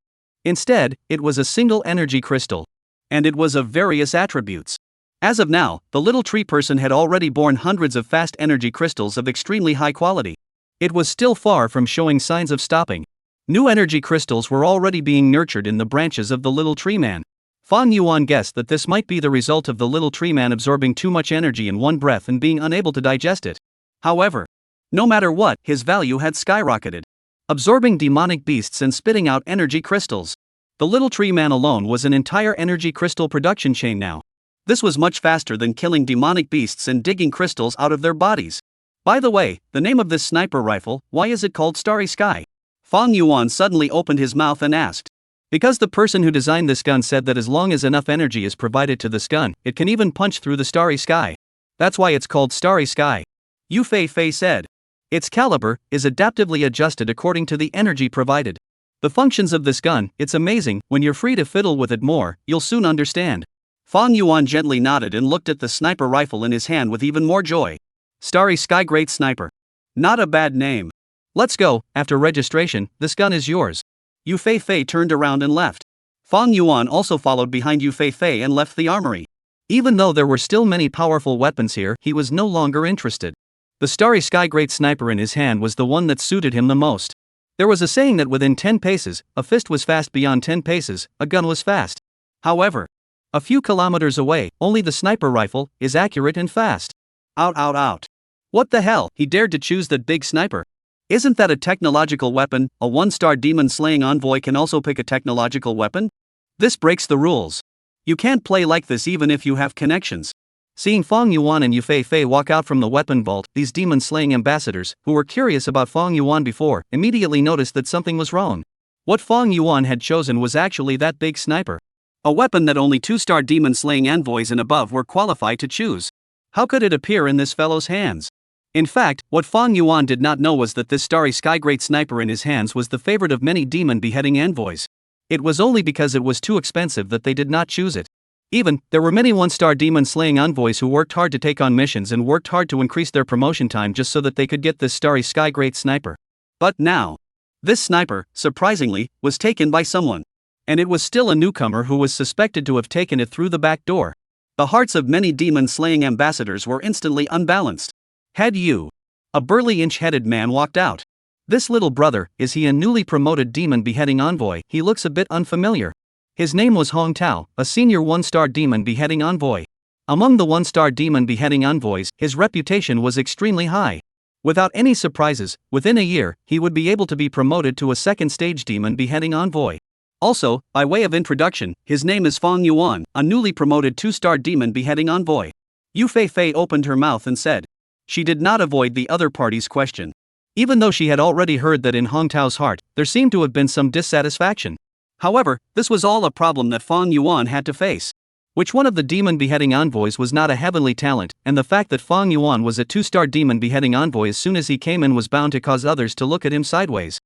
Instead, it was a single energy crystal. And it was of various attributes. As of now, the little tree person had already borne hundreds of fast energy crystals of extremely high quality. It was still far from showing signs of stopping. New energy crystals were already being nurtured in the branches of the little tree man. Fang Yuan guessed that this might be the result of the little tree man absorbing too much energy in one breath and being unable to digest it. However, no matter what, his value had skyrocketed. Absorbing demonic beasts and spitting out energy crystals. The little tree man alone was an entire energy crystal production chain now. This was much faster than killing demonic beasts and digging crystals out of their bodies. By the way, the name of this sniper rifle, why is it called Starry Sky? Fang Yuan suddenly opened his mouth and asked. Because the person who designed this gun said that as long as enough energy is provided to this gun, it can even punch through the starry sky. That's why it's called Starry Sky. Yu Fei said. Its caliber is adaptively adjusted according to the energy provided. The functions of this gun, it's amazing, when you're free to fiddle with it more, you'll soon understand. Fang Yuan gently nodded and looked at the sniper rifle in his hand with even more joy. Starry Sky Great Sniper. Not a bad name. Let's go, after registration, this gun is yours. Yu Fei turned around and left. Fang Yuan also followed behind Yu Fei and left the armory. Even though there were still many powerful weapons here, he was no longer interested. The Starry Sky Great Sniper in his hand was the one that suited him the most. There was a saying that within 10 paces, a fist was fast, beyond 10 paces, a gun was fast. However, a few kilometers away, only the sniper rifle is accurate and fast. Out. What the hell, he dared to choose that big sniper. Isn't that a technological weapon? A one-star demon-slaying envoy can also pick a technological weapon? This breaks the rules. You can't play like this even if you have connections. Seeing Fang Yuan and Yu Fei walk out from the weapon vault, these demon-slaying ambassadors, who were curious about Fang Yuan before, immediately noticed that something was wrong. What Fang Yuan had chosen was actually that big sniper. A weapon that only 2-star demon-slaying envoys and above were qualified to choose. How could it appear in this fellow's hands? In fact, what Fang Yuan did not know was that this Starry Sky Great Sniper in his hands was the favorite of many demon-beheading envoys. It was only because it was too expensive that they did not choose it. Even, there were many one-star demon-slaying envoys who worked hard to take on missions and worked hard to increase their promotion time just so that they could get this Starry Sky Great Sniper. But now, this sniper, surprisingly, was taken by someone. And it was still a newcomer who was suspected to have taken it through the back door. The hearts of many demon-slaying ambassadors were instantly unbalanced. Head Yu. A burly inch-headed man walked out. This little brother, is he a newly promoted demon-beheading envoy? He looks a bit unfamiliar. His name was Hong Tao, a senior one-star demon-beheading envoy. Among the one-star demon-beheading envoys, his reputation was extremely high. Without any surprises, within a year, he would be able to be promoted to a second-stage demon-beheading envoy. Also, by way of introduction, his name is Fang Yuan, a newly promoted 2-star demon-beheading envoy. Yu Fei opened her mouth and said. She did not avoid the other party's question. Even though she had already heard that in Hong Tao's heart, there seemed to have been some dissatisfaction. However, this was all a problem that Fang Yuan had to face. Which one of the demon-beheading envoys was not a heavenly talent, and the fact that Fang Yuan was a 2-star demon-beheading envoy as soon as he came in was bound to cause others to look at him sideways.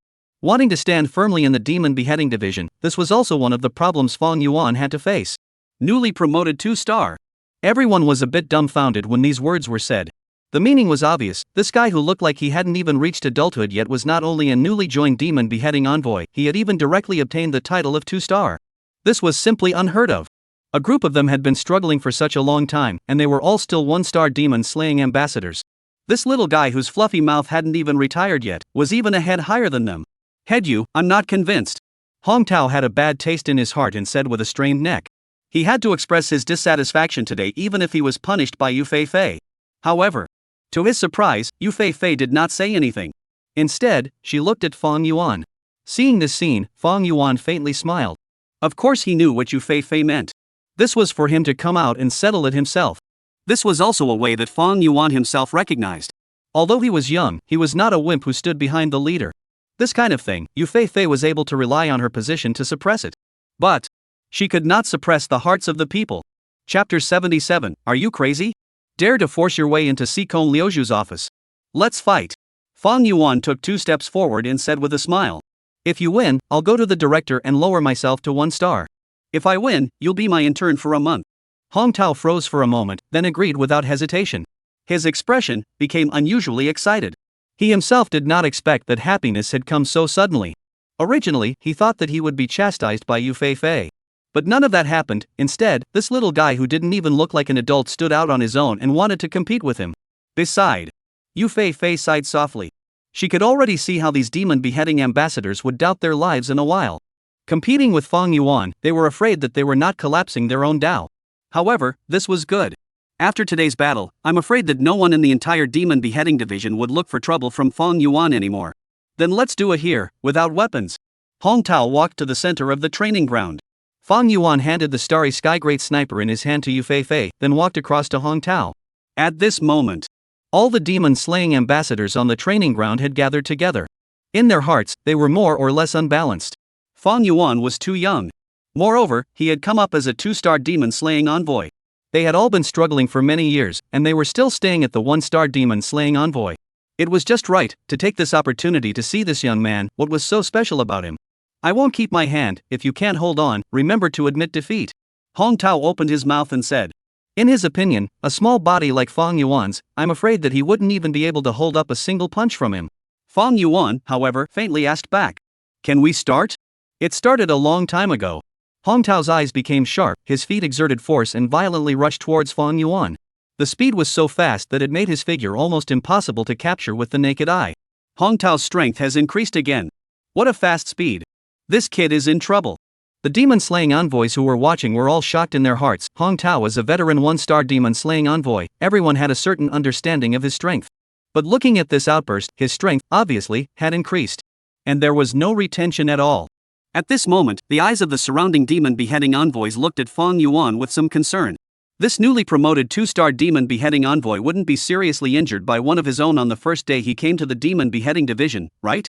Wanting to stand firmly in the demon beheading division, this was also one of the problems Fong Yuan had to face. Newly promoted 2-star. Everyone was a bit dumbfounded when these words were said. The meaning was obvious. This guy who looked like he hadn't even reached adulthood yet was not only a newly joined demon beheading envoy, he had even directly obtained the title of 2-star. This was simply unheard of. A group of them had been struggling for such a long time, and they were all still 1-star demon slaying ambassadors. This little guy whose fluffy mouth hadn't even retired yet, was even a head higher than them. Head you, I'm not convinced. Hong Tao had a bad taste in his heart and said with a strained neck. He had to express his dissatisfaction today even if he was punished by Yu Fei. However, to his surprise, Yu Fei did not say anything. Instead, she looked at Fong Yuan. Seeing this scene, Fong Yuan faintly smiled. Of course he knew what Yu Fei meant. This was for him to come out and settle it himself. This was also a way that Fong Yuan himself recognized. Although he was young, he was not a wimp who stood behind the leader. This kind of thing, Yu Fei was able to rely on her position to suppress it. But she could not suppress the hearts of the people. Chapter 77, Are you crazy? Dare to force your way into Sikong Liuju's office. Let's fight. Fong Yuan took 2 steps forward and said with a smile. If you win, I'll go to the director and lower myself to 1-star. If I win, you'll be my intern for a month. Hong Tao froze for a moment, then agreed without hesitation. His expression became unusually excited. He himself did not expect that happiness had come so suddenly. Originally, he thought that he would be chastised by Yu Fei. But none of that happened. Instead, this little guy who didn't even look like an adult stood out on his own and wanted to compete with him. Beside, Yu Fei sighed softly. She could already see how these demon beheading ambassadors would doubt their lives in a while. Competing with Fong Yuan, they were afraid that they were not collapsing their own Tao. However, this was good. After today's battle, I'm afraid that no one in the entire demon beheading division would look for trouble from Fong Yuan anymore. Then let's do it here, without weapons. Hong Tao walked to the center of the training ground. Fong Yuan handed the starry sky great sniper in his hand to Yu Fei, then walked across to Hong Tao. At this moment, all the demon-slaying ambassadors on the training ground had gathered together. In their hearts, they were more or less unbalanced. Fong Yuan was too young. Moreover, he had come up as a 2-star demon-slaying envoy. They had all been struggling for many years, and they were still staying at the 1-star demon-slaying envoy. It was just right to take this opportunity to see this young man, what was so special about him. I won't keep my hand. If you can't hold on, remember to admit defeat. Hong Tao opened his mouth and said. In his opinion, a small body like Fong Yuan's, I'm afraid that he wouldn't even be able to hold up a single punch from him. Fong Yuan, however, faintly asked back. Can we start? It started a long time ago. Hong Tao's eyes became sharp, his feet exerted force and violently rushed towards Fong Yuan. The speed was so fast that it made his figure almost impossible to capture with the naked eye. Hong Tao's strength has increased again. What a fast speed. This kid is in trouble. The demon-slaying envoys who were watching were all shocked in their hearts. Hong Tao was a veteran 1-star demon-slaying envoy. Everyone had a certain understanding of his strength. But looking at this outburst, his strength, obviously, had increased. And there was no retention at all. At this moment, the eyes of the surrounding demon beheading envoys looked at Fong Yuan with some concern. This newly promoted 2-star demon beheading envoy wouldn't be seriously injured by one of his own on the first day he came to the demon beheading division, right?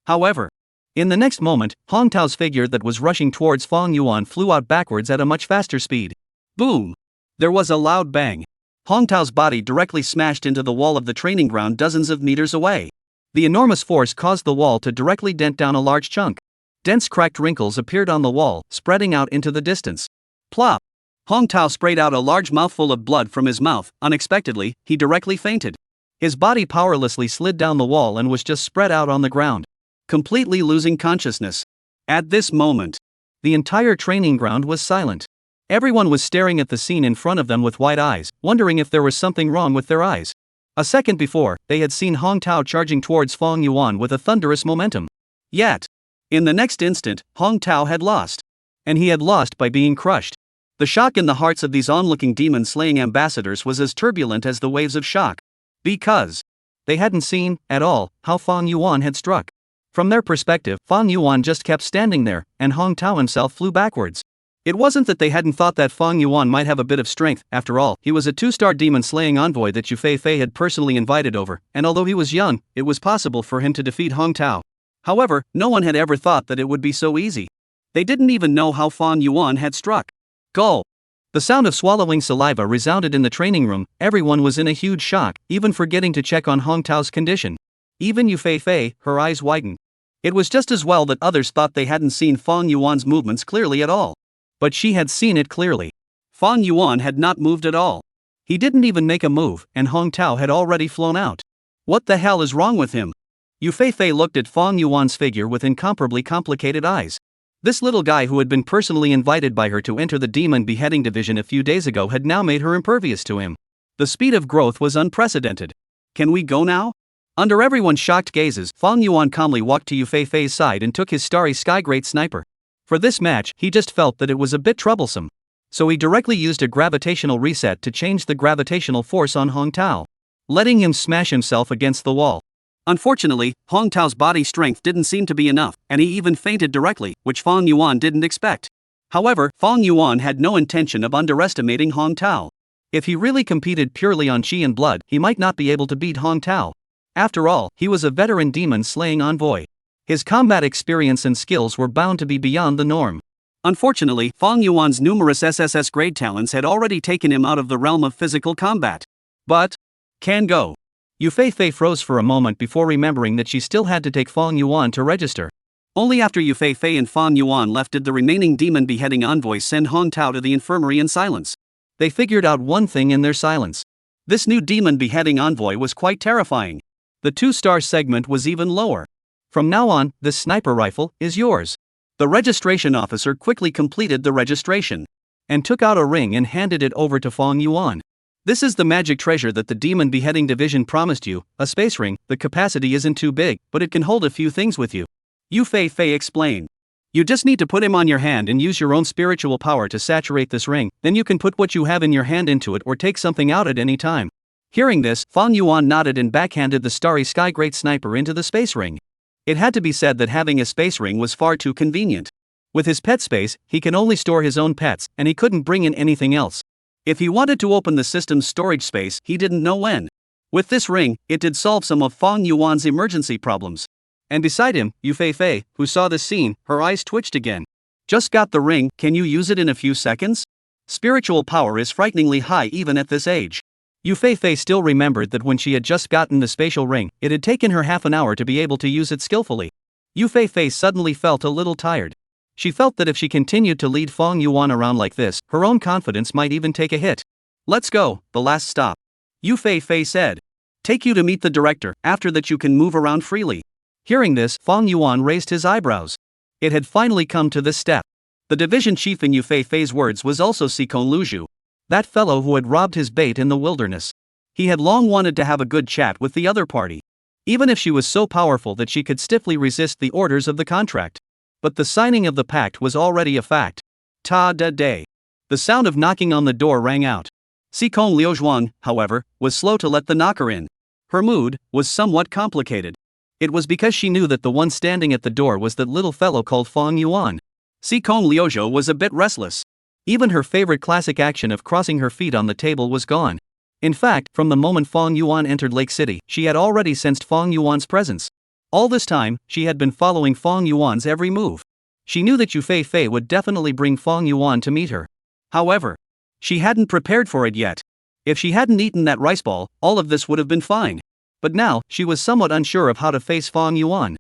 However, in the next moment, Hong Tao's figure that was rushing towards Fong Yuan flew out backwards at a much faster speed. Boom! There was a loud bang. Hong Tao's body directly smashed into the wall of the training ground dozens of meters away. The enormous force caused the wall to directly dent down a large chunk. Dense cracked wrinkles appeared on the wall, spreading out into the distance. Plop! Hong Tao sprayed out a large mouthful of blood from his mouth. Unexpectedly, he directly fainted. His body powerlessly slid down the wall and was just spread out on the ground, completely losing consciousness. At this moment, the entire training ground was silent. Everyone was staring at the scene in front of them with wide eyes, wondering if there was something wrong with their eyes. A second before, they had seen Hong Tao charging towards Fong Yuan with a thunderous momentum. Yet, in the next instant, Hong Tao had lost. And he had lost by being crushed. The shock in the hearts of these onlooking demon-slaying ambassadors was as turbulent as the waves of shock. Because they hadn't seen, at all, how Fong Yuan had struck. From their perspective, Fong Yuan just kept standing there, and Hong Tao himself flew backwards. It wasn't that they hadn't thought that Fong Yuan might have a bit of strength. After all, he was a 2-star demon-slaying envoy that Yu Fei had personally invited over, and although he was young, it was possible for him to defeat Hong Tao. However, no one had ever thought that it would be so easy. They didn't even know how Fong Yuan had struck. Gulp! The sound of swallowing saliva resounded in the training room. Everyone was in a huge shock, even forgetting to check on Hong Tao's condition. Even Yu Fei, her eyes widened. It was just as well that others thought they hadn't seen Fang Yuan's movements clearly at all. But she had seen it clearly. Fang Yuan had not moved at all. He didn't even make a move, and Hong Tao had already flown out. What the hell is wrong with him? Yu Feifei looked at Fang Yuan's figure with incomparably complicated eyes. This little guy who had been personally invited by her to enter the demon beheading division a few days ago had now made her impervious to him. The speed of growth was unprecedented. Can we go now? Under everyone's shocked gazes, Fang Yuan calmly walked to Yu Feifei's side and took his starry sky great sniper. For this match, he just felt that it was a bit troublesome. So he directly used a gravitational reset to change the gravitational force on Hong Tao, letting him smash himself against the wall. Unfortunately, Hong Tao's body strength didn't seem to be enough, and he even fainted directly, which Fang Yuan didn't expect. However, Fang Yuan had no intention of underestimating Hong Tao. If he really competed purely on chi and blood, he might not be able to beat Hong Tao. After all, he was a veteran demon-slaying envoy. His combat experience and skills were bound to be beyond the norm. Unfortunately, Fang Yuan's numerous SSS grade talents had already taken him out of the realm of physical combat. But, can go. Yu Feifei froze for a moment before remembering that she still had to take Fang Yuan to register. Only after Yu Feifei and Fang Yuan left did the remaining demon beheading envoys send Hong Tao to the infirmary in silence. They figured out one thing in their silence. This new demon beheading envoy was quite terrifying. The 2-star segment was even lower. From now on, this sniper rifle is yours. The registration officer quickly completed the registration and took out a ring and handed it over to Fang Yuan. This is the magic treasure that the demon beheading division promised you, a space ring. The capacity isn't too big, but it can hold a few things with you. Yu Feifei explained. You just need to put him on your hand and use your own spiritual power to saturate this ring, then you can put what you have in your hand into it or take something out at any time. Hearing this, Fang Yuan nodded and backhanded the starry sky great sniper into the space ring. It had to be said that having a space ring was far too convenient. With his pet space, he can only store his own pets, and he couldn't bring in anything else. If he wanted to open the system's storage space, he didn't know when. With this ring, it did solve some of Fang Yuan's emergency problems. And beside him, Yu Feifei, who saw this scene, her eyes twitched again. Just got the ring, can you use it in a few seconds? Spiritual power is frighteningly high even at this age. Yu Feifei still remembered that when she had just gotten the spatial ring, it had taken her half an hour to be able to use it skillfully. Yu Feifei suddenly felt a little tired. She felt that if she continued to lead Fang Yuan around like this, her own confidence might even take a hit. Let's go, the last stop. Yu Feifei said. Take you to meet the director, after that you can move around freely. Hearing this, Fang Yuan raised his eyebrows. It had finally come to this step. The division chief in Yu Feifei's words was also Sikon Luzhu. That fellow who had robbed his bait in the wilderness. He had long wanted to have a good chat with the other party. Even if she was so powerful that she could stiffly resist the orders of the contract. But the signing of the pact was already a fact. Ta-da-day. The sound of knocking on the door rang out. Sikon Liuzhuang, however, was slow to let the knocker in. Her mood was somewhat complicated. It was because she knew that the one standing at the door was that little fellow called Fang Yuan. Sikon Liuzhuang was a bit restless. Even her favorite classic action of crossing her feet on the table was gone. In fact, from the moment Fang Yuan entered Lake City, she had already sensed Fang Yuan's presence. All this time, she had been following Fang Yuan's every move. She knew that Yu Feifei would definitely bring Fang Yuan to meet her. However, she hadn't prepared for it yet. If she hadn't eaten that rice ball, all of this would have been fine. But now, she was somewhat unsure of how to face Fang Yuan.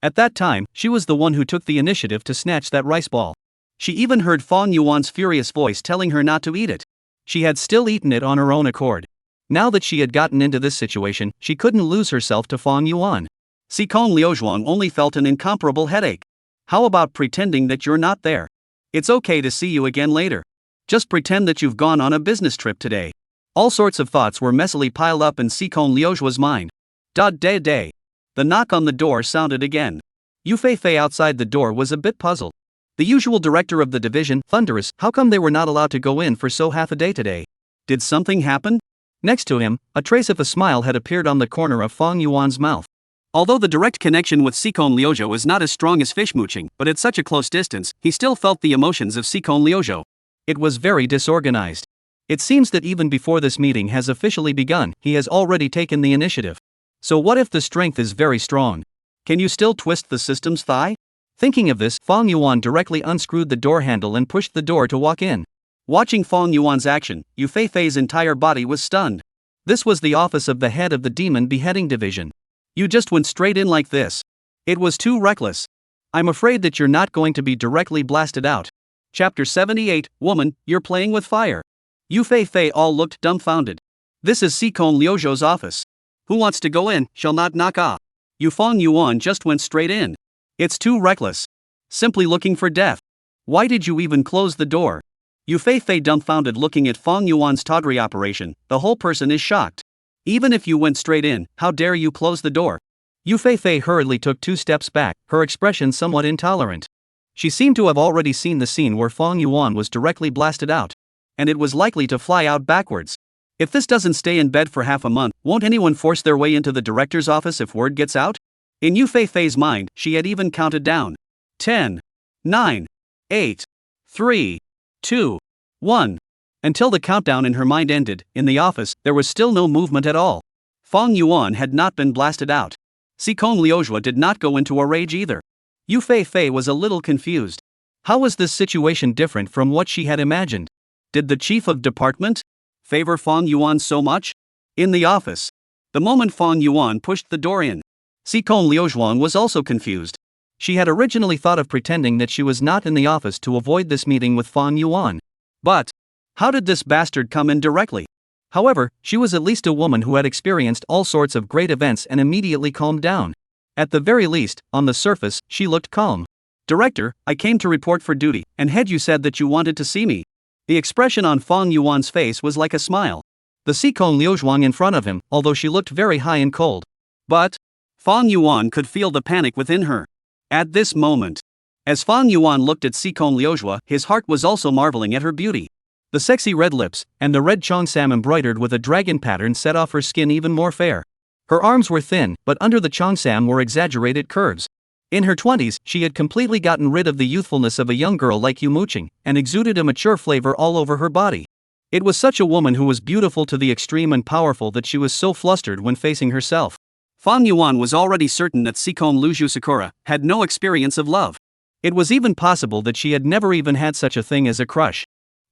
At that time, she was the one who took the initiative to snatch that rice ball. She even heard Fang Yuan's furious voice telling her not to eat it. She had still eaten it on her own accord. Now that she had gotten into this situation, she couldn't lose herself to Fang Yuan. Sikon Liuzhuang only felt an incomparable headache. How about pretending that you're not there? It's okay to see you again later. Just pretend that you've gone on a business trip today. All sorts of thoughts were messily piled up in Sikon Liuzhuang's mind. Da-day-day. The knock on the door sounded again. Yu Feifei outside the door was a bit puzzled. The usual director of the division, Thunderous, how come they were not allowed to go in for so half a day today? Did something happen? Next to him, a trace of a smile had appeared on the corner of Fang Yuan's mouth. Although the direct connection with Sikon Liuzhuang was not as strong as fish mooching, but at such a close distance, he still felt the emotions of Sikon Liuzhuang. It was very disorganized. It seems that even before this meeting has officially begun, he has already taken the initiative. So what if the strength is very strong? Can you still twist the system's thigh? Thinking of this, Fang Yuan directly unscrewed the door handle and pushed the door to walk in. Watching Fang Yuan's action, Yu Feifei's entire body was stunned. This was the office of the head of the demon beheading division. You just went straight in like this. It was too reckless. I'm afraid that you're not going to be directly blasted out. Chapter 78, Woman, you're playing with fire. Yu Fei all looked dumbfounded. This is Sikon Liuzhou's office. Who wants to go in, shall not knock ah. Yu Fong Yuan just went straight in. It's too reckless. Simply looking for death. Why did you even close the door? Yu Fei dumbfounded looking at Fong Yuan's tawdry operation, the whole person is shocked. Even if you went straight in, how dare you close the door? Yu Fei hurriedly took 2 steps back, her expression somewhat intolerant. She seemed to have already seen the scene where Fong Yuan was directly blasted out. And it was likely to fly out backwards. If this doesn't stay in bed for half a month, won't anyone force their way into the director's office if word gets out? In Yu Fei's mind, she had even counted down. 10, 9, 8, 3, 2, 1. Until the countdown in her mind ended, in the office, there was still no movement at all. Fong Yuan had not been blasted out. Sikon Liuzhou did not go into a rage either. Yu Fei was a little confused. How was this situation different from what she had imagined? Did the chief of department favor Fong Yuan so much? In the office. The moment Fong Yuan pushed the door in, Sikon Liuzhou was also confused. She had originally thought of pretending that she was not in the office to avoid this meeting with Fong Yuan. But how did this bastard come in directly? However, she was at least a woman who had experienced all sorts of great events and immediately calmed down. At the very least, on the surface, she looked calm. Director, I came to report for duty, and had you said that you wanted to see me? The expression on Fong Yuan's face was like a smile. The Sikon Liuzhou in front of him, although she looked very high and cold. But Fong Yuan could feel the panic within her. At this moment, as Fong Yuan looked at Sikon Liuzhou, his heart was also marveling at her beauty. The sexy red lips, and the red cheongsam embroidered with a dragon pattern set off her skin even more fair. Her arms were thin, but under the cheongsam were exaggerated curves. In her 20s, she had completely gotten rid of the youthfulness of a young girl like Muqing, and exuded a mature flavor all over her body. It was such a woman who was beautiful to the extreme and powerful that she was so flustered when facing herself. Fong Yuan was already certain that Sikon Liuzhou Sakura had no experience of love. It was even possible that she had never even had such a thing as a crush.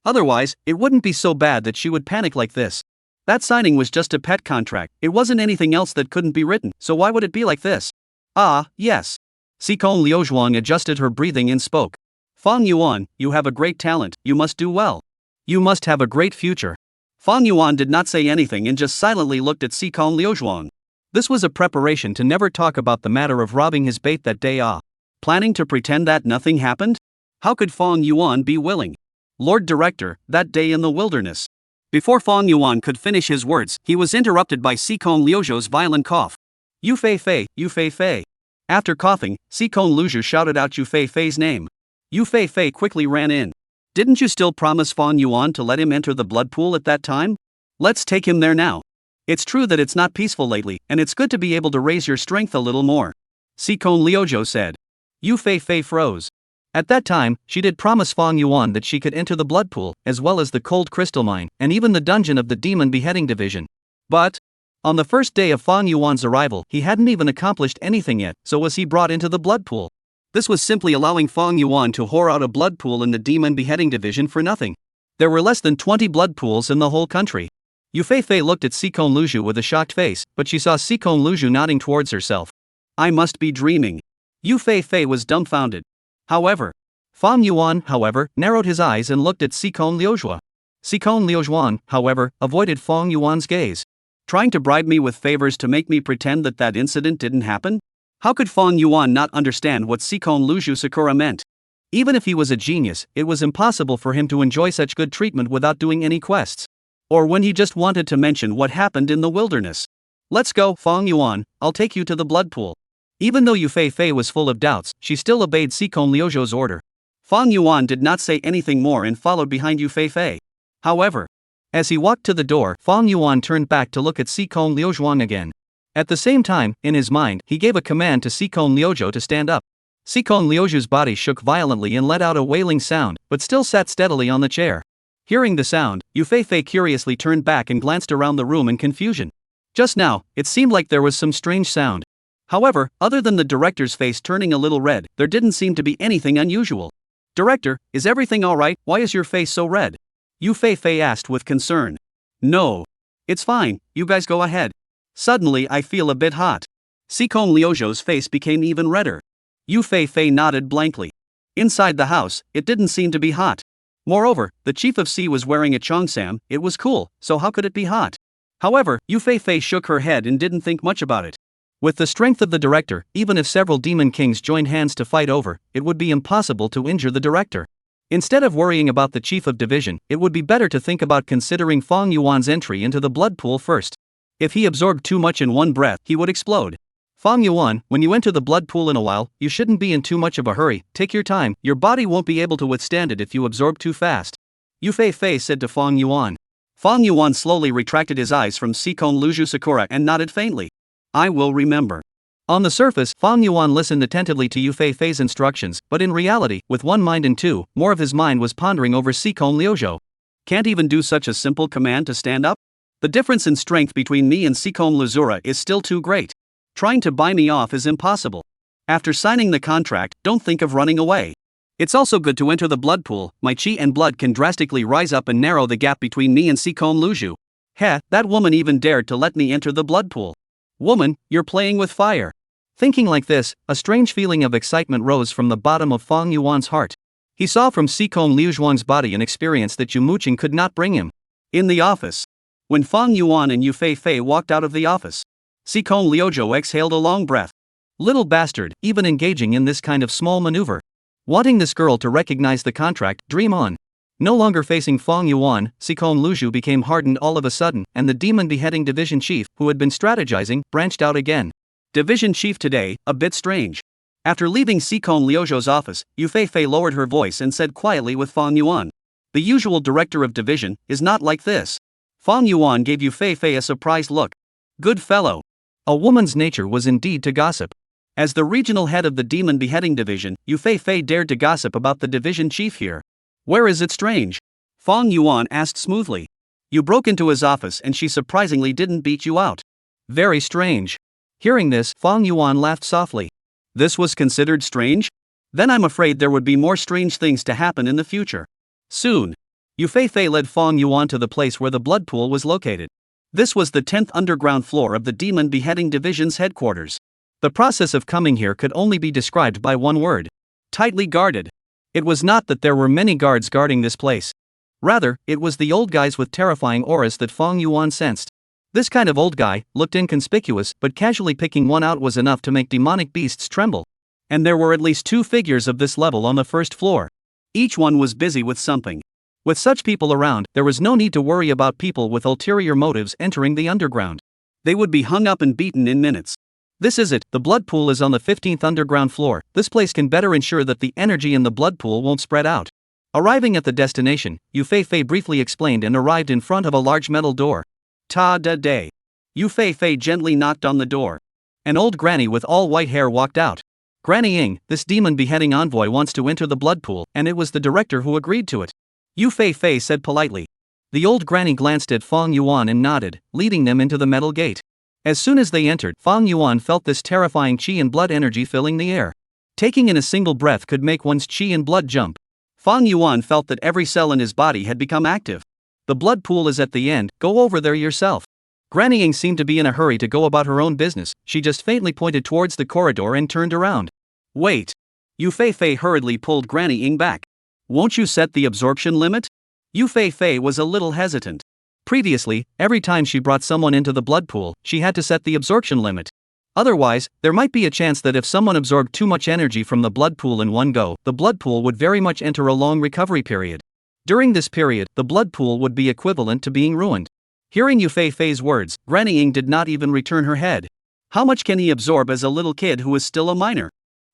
Otherwise, it wouldn't be so bad that she would panic like this. That signing was just a pet contract, it wasn't anything else that couldn't be written, so why would it be like this? Ah, yes. Sikon Liuzhou adjusted her breathing and spoke. Fong Yuan, you have a great talent, you must do well. You must have a great future. Fong Yuan did not say anything and just silently looked at Sikon Liuzhou. This was a preparation to never talk about the matter of robbing his bait that day. Planning to pretend that nothing happened? How could Fong Yuan be willing? Lord Director, that day in the wilderness. Before Fong Yuan could finish his words, he was interrupted by Sikon Liuzhou's violent cough. Yu Fei. After coughing, Sikon Liuzhou shouted out Yu Fei's name. Yu Fei quickly ran in. Didn't you still promise Fong Yuan to let him enter the blood pool at that time? Let's take him there now. It's true that it's not peaceful lately, and it's good to be able to raise your strength a little more. Sikon Liuzhou said. Yu Fei froze. At that time, she did promise Fong Yuan that she could enter the blood pool, as well as the cold crystal mine, and even the dungeon of the demon beheading division. But on the first day of Fong Yuan's arrival, he hadn't even accomplished anything yet, so was he brought into the blood pool? This was simply allowing Fong Yuan to whore out a blood pool in the demon beheading division for nothing. There were less than 20 blood pools in the whole country. Yu Fei looked at Sikon Liuzhou with a shocked face, but she saw Sikon Liuzhou nodding towards herself. I must be dreaming. Yu Fei was dumbfounded. However, Fong Yuan, narrowed his eyes and looked at Sikon Liuzhou. Sikon Liuzhou, however, avoided Fong Yuan's gaze. Trying to bribe me with favors to make me pretend that incident didn't happen? How could Fong Yuan not understand what Sikon Liuzhou Sakura meant? Even if he was a genius, it was impossible for him to enjoy such good treatment without doing any quests. Or when he just wanted to mention what happened in the wilderness. Let's go, Fong Yuan, I'll take you to the blood pool. Even though Yu Fei was full of doubts, she still obeyed Sikon Liuzhou's order. Fong Yuan did not say anything more and followed behind Yu Fei. However, as he walked to the door, Fong Yuan turned back to look at Sikon Liuzhou again. At the same time, in his mind, he gave a command to Sikon Liuzhou to stand up. Sikon Liuzhou's body shook violently and let out a wailing sound, but still sat steadily on the chair. Hearing the sound, Yu Fei curiously turned back and glanced around the room in confusion. Just now, it seemed like there was some strange sound. However, other than the director's face turning a little red, there didn't seem to be anything unusual. Director, is everything alright? Why is your face so red? Yu Fei asked with concern. No. It's fine, you guys go ahead. Suddenly I feel a bit hot. Sikong Liuzhou's face became even redder. Yu Fei nodded blankly. Inside the house, it didn't seem to be hot. Moreover, the chief of C was wearing a cheongsam, it was cool, so how could it be hot? However, Yu Fei shook her head and didn't think much about it. With the strength of the director, even if several demon kings joined hands to fight over, it would be impossible to injure the director. Instead of worrying about the chief of division, it would be better to think about considering Fang Yuan's entry into the blood pool first. If he absorbed too much in one breath, he would explode. Fang Yuan, when you enter the blood pool in a while, you shouldn't be in too much of a hurry, take your time, your body won't be able to withstand it if you absorb too fast. Yu Fei said to Fang Yuan. Fang Yuan slowly retracted his eyes from Sikong Liuzhou Sakura and nodded faintly. I will remember. On the surface, Fang Yuan listened attentively to Yu Fei's instructions, but in reality, with one mind and two, more of his mind was pondering over Sikong Liuzhou. Can't even do such a simple command to stand up? The difference in strength between me and Sikong Liuzhou is still too great. Trying to buy me off is impossible. After signing the contract, don't think of running away. It's also good to enter the blood pool, my chi and blood can drastically rise up and narrow the gap between me and Sikong Liuzhou. Heh, that woman even dared to let me enter the blood pool. Woman, you're playing with fire. Thinking like this, a strange feeling of excitement rose from the bottom of Fang Yuan's heart. He saw from Sikong Liuzhuang's body an experience that Muqing could not bring him. In the office. When Fang Yuan and Yu Fei walked out of the office, Sikong Liuzhou exhaled a long breath. Little bastard, even engaging in this kind of small maneuver. Wanting this girl to recognize the contract, dream on. No longer facing Fang Yuan, Sikong Liuzhou became hardened all of a sudden, and the demon beheading division chief, who had been strategizing, branched out again. Division chief today, a bit strange. After leaving Sikong Liuzhou's office, Yu Fei lowered her voice and said quietly with Fang Yuan. The usual director of division is not like this. Fang Yuan gave Yu Fei a surprised look. Good fellow. A woman's nature was indeed to gossip. As the regional head of the demon beheading division, Yu Fei dared to gossip about the division chief here. Where is it strange? Fang Yuan asked smoothly. You broke into his office and she surprisingly didn't beat you out. Very strange. Hearing this, Fang Yuan laughed softly. This was considered strange? Then I'm afraid there would be more strange things to happen in the future. Soon. Yu Fei led Fang Yuan to the place where the blood pool was located. This was the 10th underground floor of the Demon Beheading Division's headquarters. The process of coming here could only be described by one word. Tightly guarded. It was not that there were many guards guarding this place. Rather, it was the old guys with terrifying auras that Fang Yuan sensed. This kind of old guy looked inconspicuous, but casually picking one out was enough to make demonic beasts tremble. And there were at least 2 figures of this level on the first floor. Each one was busy with something. With such people around, there was no need to worry about people with ulterior motives entering the underground. They would be hung up and beaten in minutes. This is it, the blood pool is on the 15th underground floor. This place can better ensure that the energy in the blood pool won't spread out. Arriving at the destination, Yu Fei briefly explained and arrived in front of a large metal door. Ta-da-day. Yu Fei gently knocked on the door. An old granny with all white hair walked out. Granny Ying, this demon beheading envoy wants to enter the blood pool, and it was the director who agreed to it. Yu Fei said politely. The old granny glanced at Fang Yuan and nodded, leading them into the metal gate. As soon as they entered, Fang Yuan felt this terrifying qi and blood energy filling the air. Taking in a single breath could make one's qi and blood jump. Fang Yuan felt that every cell in his body had become active. The blood pool is at the end, go over there yourself. Granny Ying seemed to be in a hurry to go about her own business, she just faintly pointed towards the corridor and turned around. Wait. Yu Fei hurriedly pulled Granny Ying back. Won't you set the absorption limit? Yu Fei was a little hesitant. Previously, every time she brought someone into the blood pool, she had to set the absorption limit. Otherwise, there might be a chance that if someone absorbed too much energy from the blood pool in one go, the blood pool would very much enter a long recovery period. During this period, the blood pool would be equivalent to being ruined. Hearing Yu Fei's words, Granny Ying did not even return her head. How much can he absorb as a little kid who is still a minor?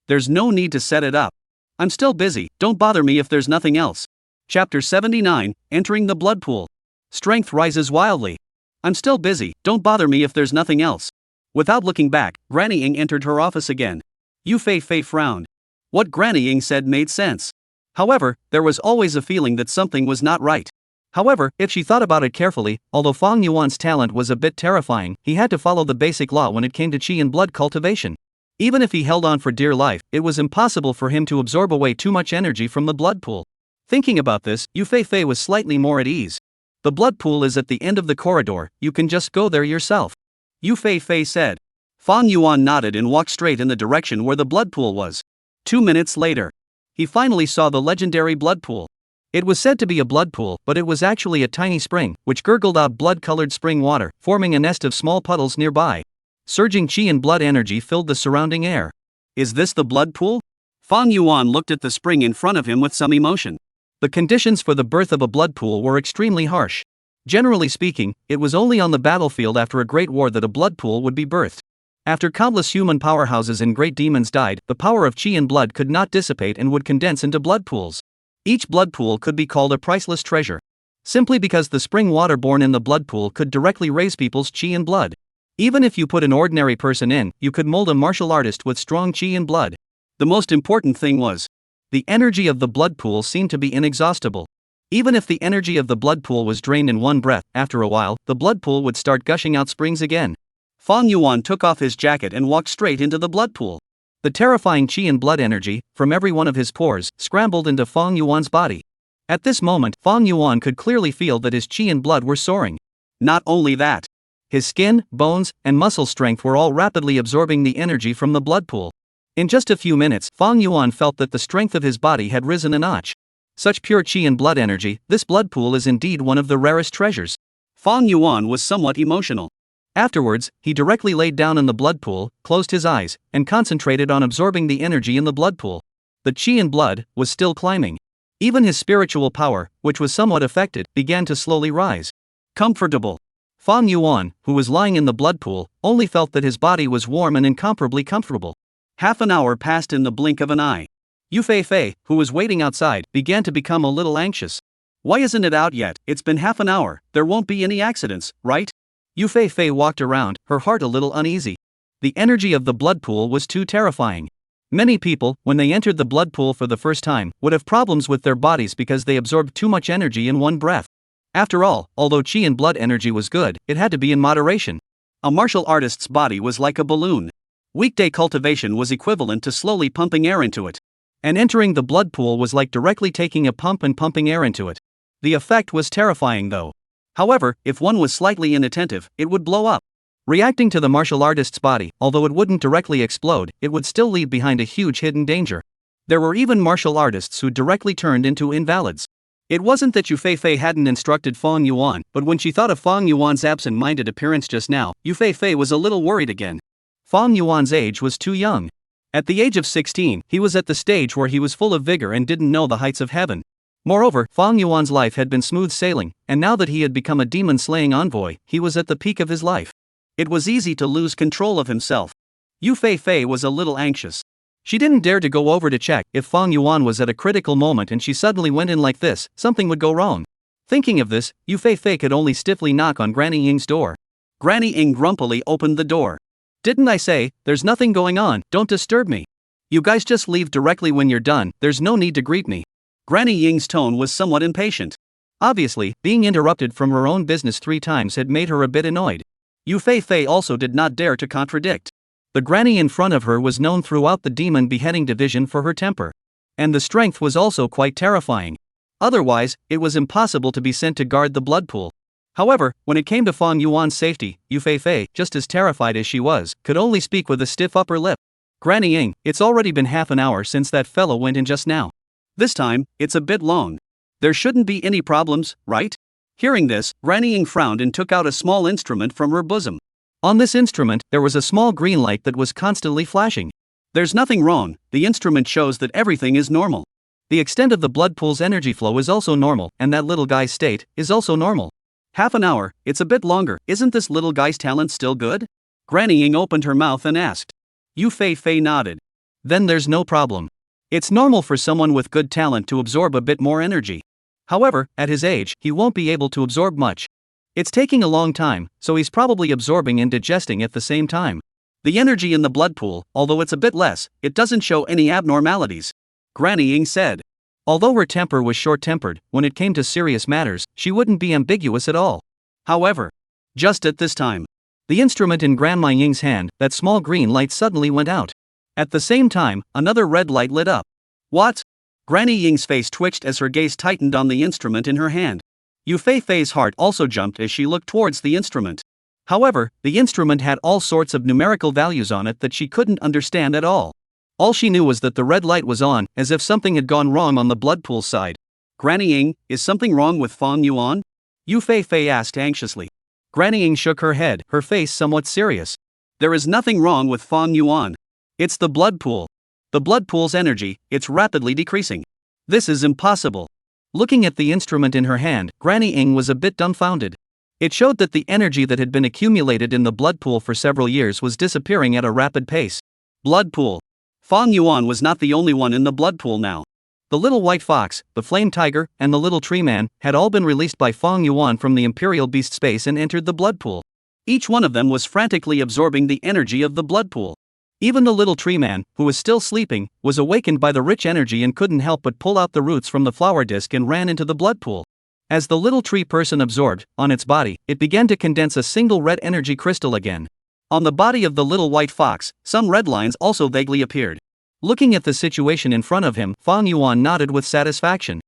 There's no need to set it up. I'm still busy, don't bother me if there's nothing else. Chapter 79, Entering the Blood Pool. Strength rises wildly. I'm still busy, don't bother me if there's nothing else. Without looking back, Granny Ying entered her office again. Yu Fei frowned. What Granny Ying said made sense. However, there was always a feeling that something was not right. However, if she thought about it carefully, although Fang Yuan's talent was a bit terrifying, he had to follow the basic law when it came to qi and blood cultivation. Even if he held on for dear life, it was impossible for him to absorb away too much energy from the blood pool. Thinking about this, Yu Fei was slightly more at ease. The blood pool is at the end of the corridor, you can just go there yourself. Yu Fei said. Fang Yuan nodded and walked straight in the direction where the blood pool was. 2 minutes later, he finally saw the legendary blood pool. It was said to be a blood pool, but it was actually a tiny spring, which gurgled out blood-colored spring water, forming a nest of small puddles nearby. Surging qi and blood energy filled the surrounding air. Is this the blood pool? Fang Yuan looked at the spring in front of him with some emotion. The conditions for the birth of a blood pool were extremely harsh. Generally speaking, it was only on the battlefield after a great war that a blood pool would be birthed. After countless human powerhouses and great demons died, the power of qi and blood could not dissipate and would condense into blood pools. Each blood pool could be called a priceless treasure, simply because the spring water born in the blood pool could directly raise people's qi and blood. Even if you put an ordinary person in, you could mold a martial artist with strong qi and blood. The most important thing was, the energy of the blood pool seemed to be inexhaustible. Even if the energy of the blood pool was drained in one breath, after a while, the blood pool would start gushing out springs again. Fang Yuan took off his jacket and walked straight into the blood pool. The terrifying qi and blood energy, from every one of his pores, scrambled into Fang Yuan's body. At this moment, Fang Yuan could clearly feel that his qi and blood were soaring. Not only that, his skin, bones, and muscle strength were all rapidly absorbing the energy from the blood pool. In just a few minutes, Fang Yuan felt that the strength of his body had risen a notch. Such pure qi and blood energy, this blood pool is indeed one of the rarest treasures. Fang Yuan was somewhat emotional. Afterwards, he directly laid down in the blood pool, closed his eyes, and concentrated on absorbing the energy in the blood pool. The qi and blood was still climbing. Even his spiritual power, which was somewhat affected, began to slowly rise. Comfortable. Fang Yuan, who was lying in the blood pool, only felt that his body was warm and incomparably comfortable. Half an hour passed in the blink of an eye. Yu Fei, who was waiting outside, began to become a little anxious. Why isn't it out yet? It's been half an hour, there won't be any accidents, right? Yu Fei walked around, her heart a little uneasy. The energy of the blood pool was too terrifying. Many people, when they entered the blood pool for the first time, would have problems with their bodies because they absorbed too much energy in one breath. After all, although qi and blood energy was good, it had to be in moderation. A martial artist's body was like a balloon. Weekday cultivation was equivalent to slowly pumping air into it. And entering the blood pool was like directly taking a pump and pumping air into it. The effect was terrifying though. However, if one was slightly inattentive, it would blow up. Reacting to the martial artist's body, although it wouldn't directly explode, it would still leave behind a huge hidden danger. There were even martial artists who directly turned into invalids. It wasn't that Yu Fei hadn't instructed Fang Yuan, but when she thought of Fang Yuan's absent-minded appearance just now, Yu Fei was a little worried again. Fang Yuan's age was too young. At the age of 16, he was at the stage where he was full of vigor and didn't know the heights of heaven. Moreover, Fang Yuan's life had been smooth sailing, and now that he had become a demon-slaying envoy, he was at the peak of his life. It was easy to lose control of himself. Yu Fei was a little anxious. She didn't dare to go over to check if Fang Yuan was at a critical moment and she suddenly went in like this, something would go wrong. Thinking of this, Yu Fei could only stiffly knock on Granny Ying's door. Granny Ying grumpily opened the door. Didn't I say, there's nothing going on, don't disturb me. You guys just leave directly when you're done, there's no need to greet me. Granny Ying's tone was somewhat impatient. Obviously, being interrupted from her own business 3 times had made her a bit annoyed. Yu Fei also did not dare to contradict. The granny in front of her was known throughout the demon beheading division for her temper. And the strength was also quite terrifying. Otherwise, it was impossible to be sent to guard the blood pool. However, when it came to Fang Yuan's safety, Yu Fei, just as terrified as she was, could only speak with a stiff upper lip. Granny Ying, it's already been half an hour since that fellow went in just now. This time, it's a bit long. There shouldn't be any problems, right? Hearing this, Granny Ying frowned and took out a small instrument from her bosom. On this instrument, there was a small green light that was constantly flashing. There's nothing wrong, the instrument shows that everything is normal. The extent of the blood pool's energy flow is also normal, and that little guy's state is also normal. Half an hour, it's a bit longer, isn't this little guy's talent still good? Granny Ying opened her mouth and asked. Yu Fei nodded. Then there's no problem. It's normal for someone with good talent to absorb a bit more energy. However, at his age, he won't be able to absorb much. It's taking a long time, so he's probably absorbing and digesting at the same time. The energy in the blood pool, although it's a bit less, it doesn't show any abnormalities. Granny Ying said. Although her temper was short-tempered, when it came to serious matters, she wouldn't be ambiguous at all. However, just at this time, the instrument in Grandma Ying's hand, that small green light suddenly went out. At the same time, another red light lit up. What? Granny Ying's face twitched as her gaze tightened on the instrument in her hand. Yu Fei's heart also jumped as she looked towards the instrument. However, the instrument had all sorts of numerical values on it that she couldn't understand at all. All she knew was that the red light was on, as if something had gone wrong on the blood pool side. Granny Ying, is something wrong with Fang Yuan? Yu Fei asked anxiously. Granny Ying shook her head, her face somewhat serious. There is nothing wrong with Fang Yuan. It's the blood pool. The blood pool's energy, it's rapidly decreasing. This is impossible. Looking at the instrument in her hand, Granny Ying was a bit dumbfounded. It showed that the energy that had been accumulated in the blood pool for several years was disappearing at a rapid pace. Blood pool. Fang Yuan was not the only one in the blood pool now. The little white fox, the flame tiger, and the little tree man had all been released by Fang Yuan from the imperial beast space and entered the blood pool. Each one of them was frantically absorbing the energy of the blood pool. Even the little tree man, who was still sleeping, was awakened by the rich energy and couldn't help but pull out the roots from the flower disc and ran into the blood pool. As the little tree person absorbed, on its body, it began to condense a single red energy crystal again. On the body of the little white fox, some red lines also vaguely appeared. Looking at the situation in front of him, Fang Yuan nodded with satisfaction.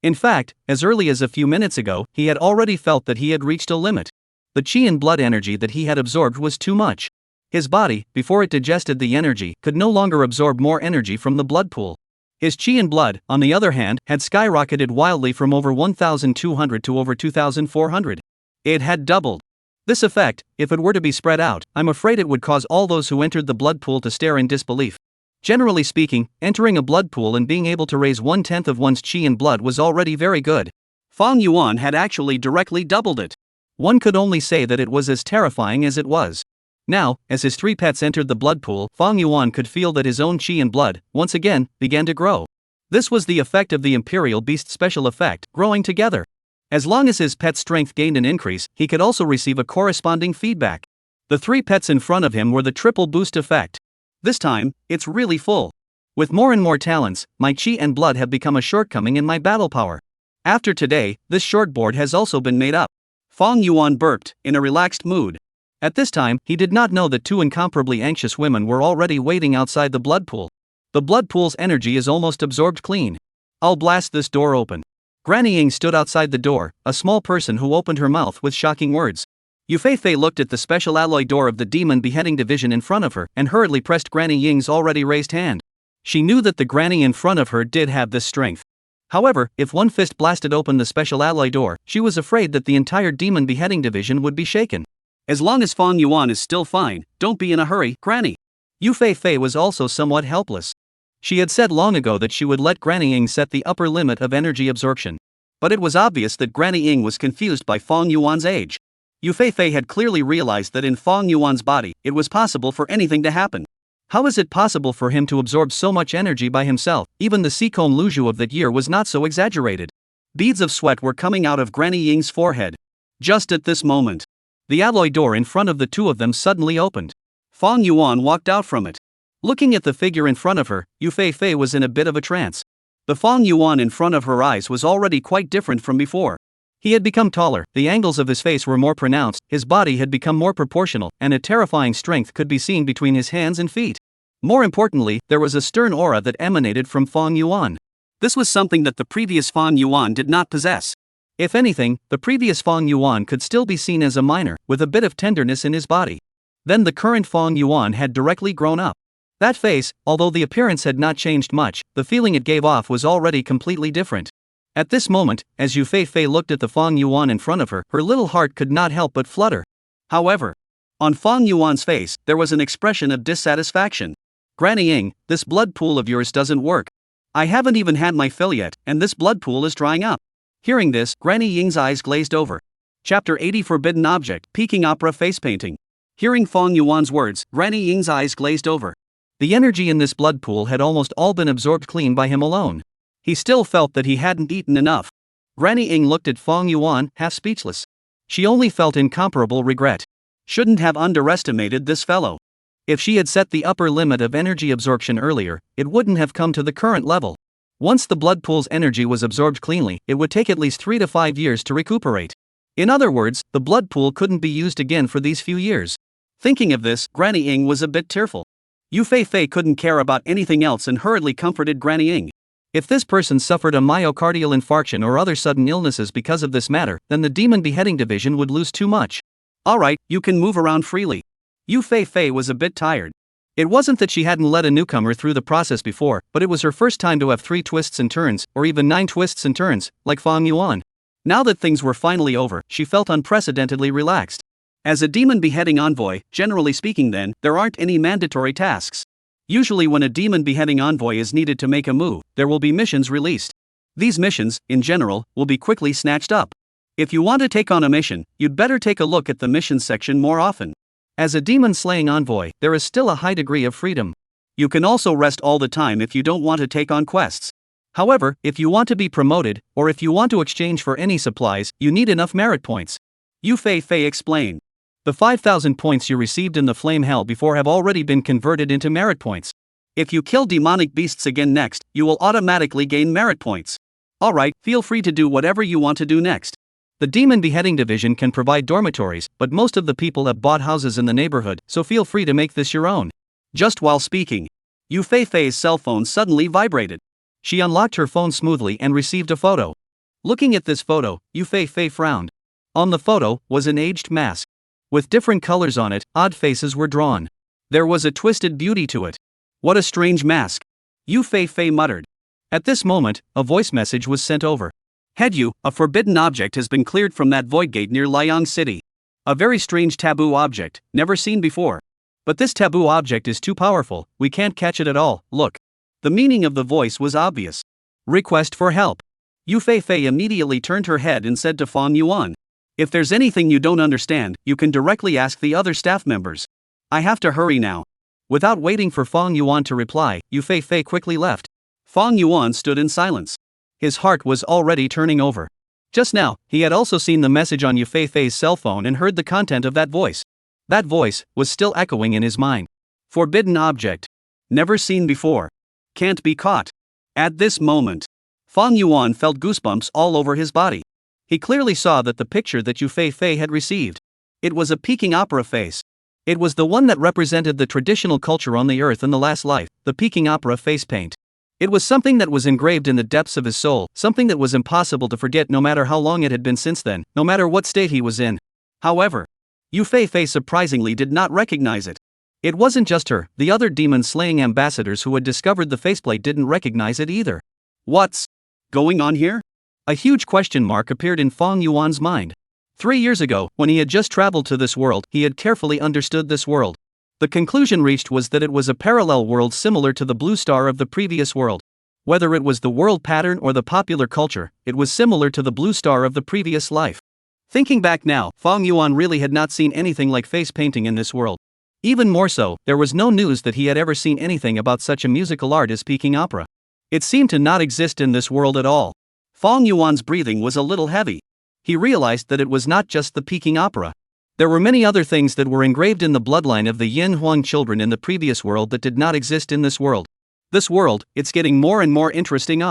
In fact, as early as a few minutes ago, he had already felt that he had reached a limit. The qi and blood energy that he had absorbed was too much. His body, before it digested the energy, could no longer absorb more energy from the blood pool. His qi and blood, on the other hand, had skyrocketed wildly from over 1,200 to over 2,400. It had doubled. This effect, if it were to be spread out, I'm afraid it would cause all those who entered the blood pool to stare in disbelief. Generally speaking, entering a blood pool and being able to raise 1/10 of one's qi and blood was already very good. Fang Yuan had actually directly doubled it. One could only say that it was as terrifying as it was. Now, as his three pets entered the blood pool, Fang Yuan could feel that his own qi and blood, once again, began to grow. This was the effect of the Imperial Beast special effect, growing together. As long as his pet's strength gained an increase, he could also receive a corresponding feedback. The three pets in front of him were the triple boost effect. This time, it's really full. With more and more talents, my qi and blood have become a shortcoming in my battle power. After today, this shortboard has also been made up. Fang Yuan burped, in a relaxed mood. At this time, he did not know that two incomparably anxious women were already waiting outside the blood pool. The blood pool's energy is almost absorbed clean. I'll blast this door open. Granny Ying stood outside the door, a small person who opened her mouth with shocking words. Yu Fei looked at the special alloy door of the demon beheading division in front of her and hurriedly pressed Granny Ying's already raised hand. She knew that the granny in front of her did have this strength. However, if one fist blasted open the special alloy door, she was afraid that the entire demon beheading division would be shaken. As long as Fang Yuan is still fine, don't be in a hurry, Granny. Yu Fei was also somewhat helpless. She had said long ago that she would let Granny Ying set the upper limit of energy absorption. But it was obvious that Granny Ying was confused by Fang Yuan's age. Yu Fei had clearly realized that in Fang Yuan's body, it was possible for anything to happen. How is it possible for him to absorb so much energy by himself? Even the Seacombe Luzhu of that year was not so exaggerated. Beads of sweat were coming out of Granny Ying's forehead. Just at this moment, the alloy door in front of the two of them suddenly opened. Fang Yuan walked out from it. Looking at the figure in front of her, Yu Fei was in a bit of a trance. The Fang Yuan in front of her eyes was already quite different from before. He had become taller, the angles of his face were more pronounced, his body had become more proportional, and a terrifying strength could be seen between his hands and feet. More importantly, there was a stern aura that emanated from Fang Yuan. This was something that the previous Fang Yuan did not possess. If anything, the previous Fang Yuan could still be seen as a minor, with a bit of tenderness in his body. Then the current Fang Yuan had directly grown up. That face, although the appearance had not changed much, the feeling it gave off was already completely different. At this moment, as Yu Fei looked at the Fang Yuan in front of her, her little heart could not help but flutter. However, on Fang Yuan's face, there was an expression of dissatisfaction. Granny Ying, this blood pool of yours doesn't work. I haven't even had my fill yet, and this blood pool is drying up. Hearing this, Granny Ying's eyes glazed over. Chapter 80 Forbidden Object, Peking Opera Face Painting. Hearing Fang Yuan's words, Granny Ying's eyes glazed over. The energy in this blood pool had almost all been absorbed clean by him alone. He still felt that he hadn't eaten enough. Granny Ying looked at Fang Yuan, half speechless. She only felt incomparable regret. Shouldn't have underestimated this fellow. If she had set the upper limit of energy absorption earlier, it wouldn't have come to the current level. Once the blood pool's energy was absorbed cleanly, it would take at least 3 to 5 years to recuperate. In other words, the blood pool couldn't be used again for these few years. Thinking of this, Granny Ying was a bit tearful. Yu Fei couldn't care about anything else and hurriedly comforted Granny Ying. If this person suffered a myocardial infarction or other sudden illnesses because of this matter, then the demon beheading division would lose too much. Alright, you can move around freely. Yu Fei was a bit tired. It wasn't that she hadn't led a newcomer through the process before, but it was her first time to have 3 twists and turns, or even 9 twists and turns, like Fang Yuan. Now that things were finally over, she felt unprecedentedly relaxed. As a demon beheading envoy, generally speaking then, there aren't any mandatory tasks. Usually when a demon beheading envoy is needed to make a move, there will be missions released. These missions, in general, will be quickly snatched up. If you want to take on a mission, you'd better take a look at the missions section more often. As a demon-slaying envoy, there is still a high degree of freedom. You can also rest all the time if you don't want to take on quests. However, if you want to be promoted, or if you want to exchange for any supplies, you need enough merit points. Yu Fei explained. The 5,000 points you received in the flame hell before have already been converted into merit points. If you kill demonic beasts again next, you will automatically gain merit points. Alright, feel free to do whatever you want to do next. The Demon Beheading Division can provide dormitories, but most of the people have bought houses in the neighborhood, so feel free to make this your own. Just while speaking, Yu Fei's cell phone suddenly vibrated. She unlocked her phone smoothly and received a photo. Looking at this photo, Yu Fei frowned. On the photo was an aged mask. With different colors on it, odd faces were drawn. There was a twisted beauty to it. What a strange mask. Yu Fei muttered. At this moment, a voice message was sent over. Head Yu, a forbidden object has been cleared from that void gate near Liang City. A very strange taboo object, never seen before. But this taboo object is too powerful, we can't catch it at all, look. The meaning of the voice was obvious. Request for help. Yu Fei immediately turned her head and said to Fang Yuan. If there's anything you don't understand, you can directly ask the other staff members. I have to hurry now. Without waiting for Fang Yuan to reply, Yu Fei quickly left. Fang Yuan stood in silence. His heart was already turning over. Just now, he had also seen the message on Yu Fei's cell phone and heard the content of that voice. That voice was still echoing in his mind. Forbidden object. Never seen before. Can't be caught. At this moment, Fang Yuan felt goosebumps all over his body. He clearly saw that the picture that Yu Fei had received. It was a Peking opera face. It was the one that represented the traditional culture on the earth in the last life, the Peking opera face paint. It was something that was engraved in the depths of his soul, something that was impossible to forget no matter how long it had been since then, no matter what state he was in. However, Yu Fei surprisingly did not recognize it. It wasn't just her, the other demon-slaying ambassadors who had discovered the faceplate didn't recognize it either. What's going on here? A huge question mark appeared in Fang Yuan's mind. 3 years ago, when he had just traveled to this world, he had carefully understood this world. The conclusion reached was that it was a parallel world similar to the blue star of the previous world. Whether it was the world pattern or the popular culture, it was similar to the blue star of the previous life. Thinking back now, Fang Yuan really had not seen anything like face painting in this world. Even more so, there was no news that he had ever seen anything about such a musical art as Peking opera. It seemed to not exist in this world at all. Fang Yuan's breathing was a little heavy. He realized that it was not just the Peking opera. There were many other things that were engraved in the bloodline of the Yin Huang children in the previous world that did not exist in this world. This world, it's getting more and more interesting.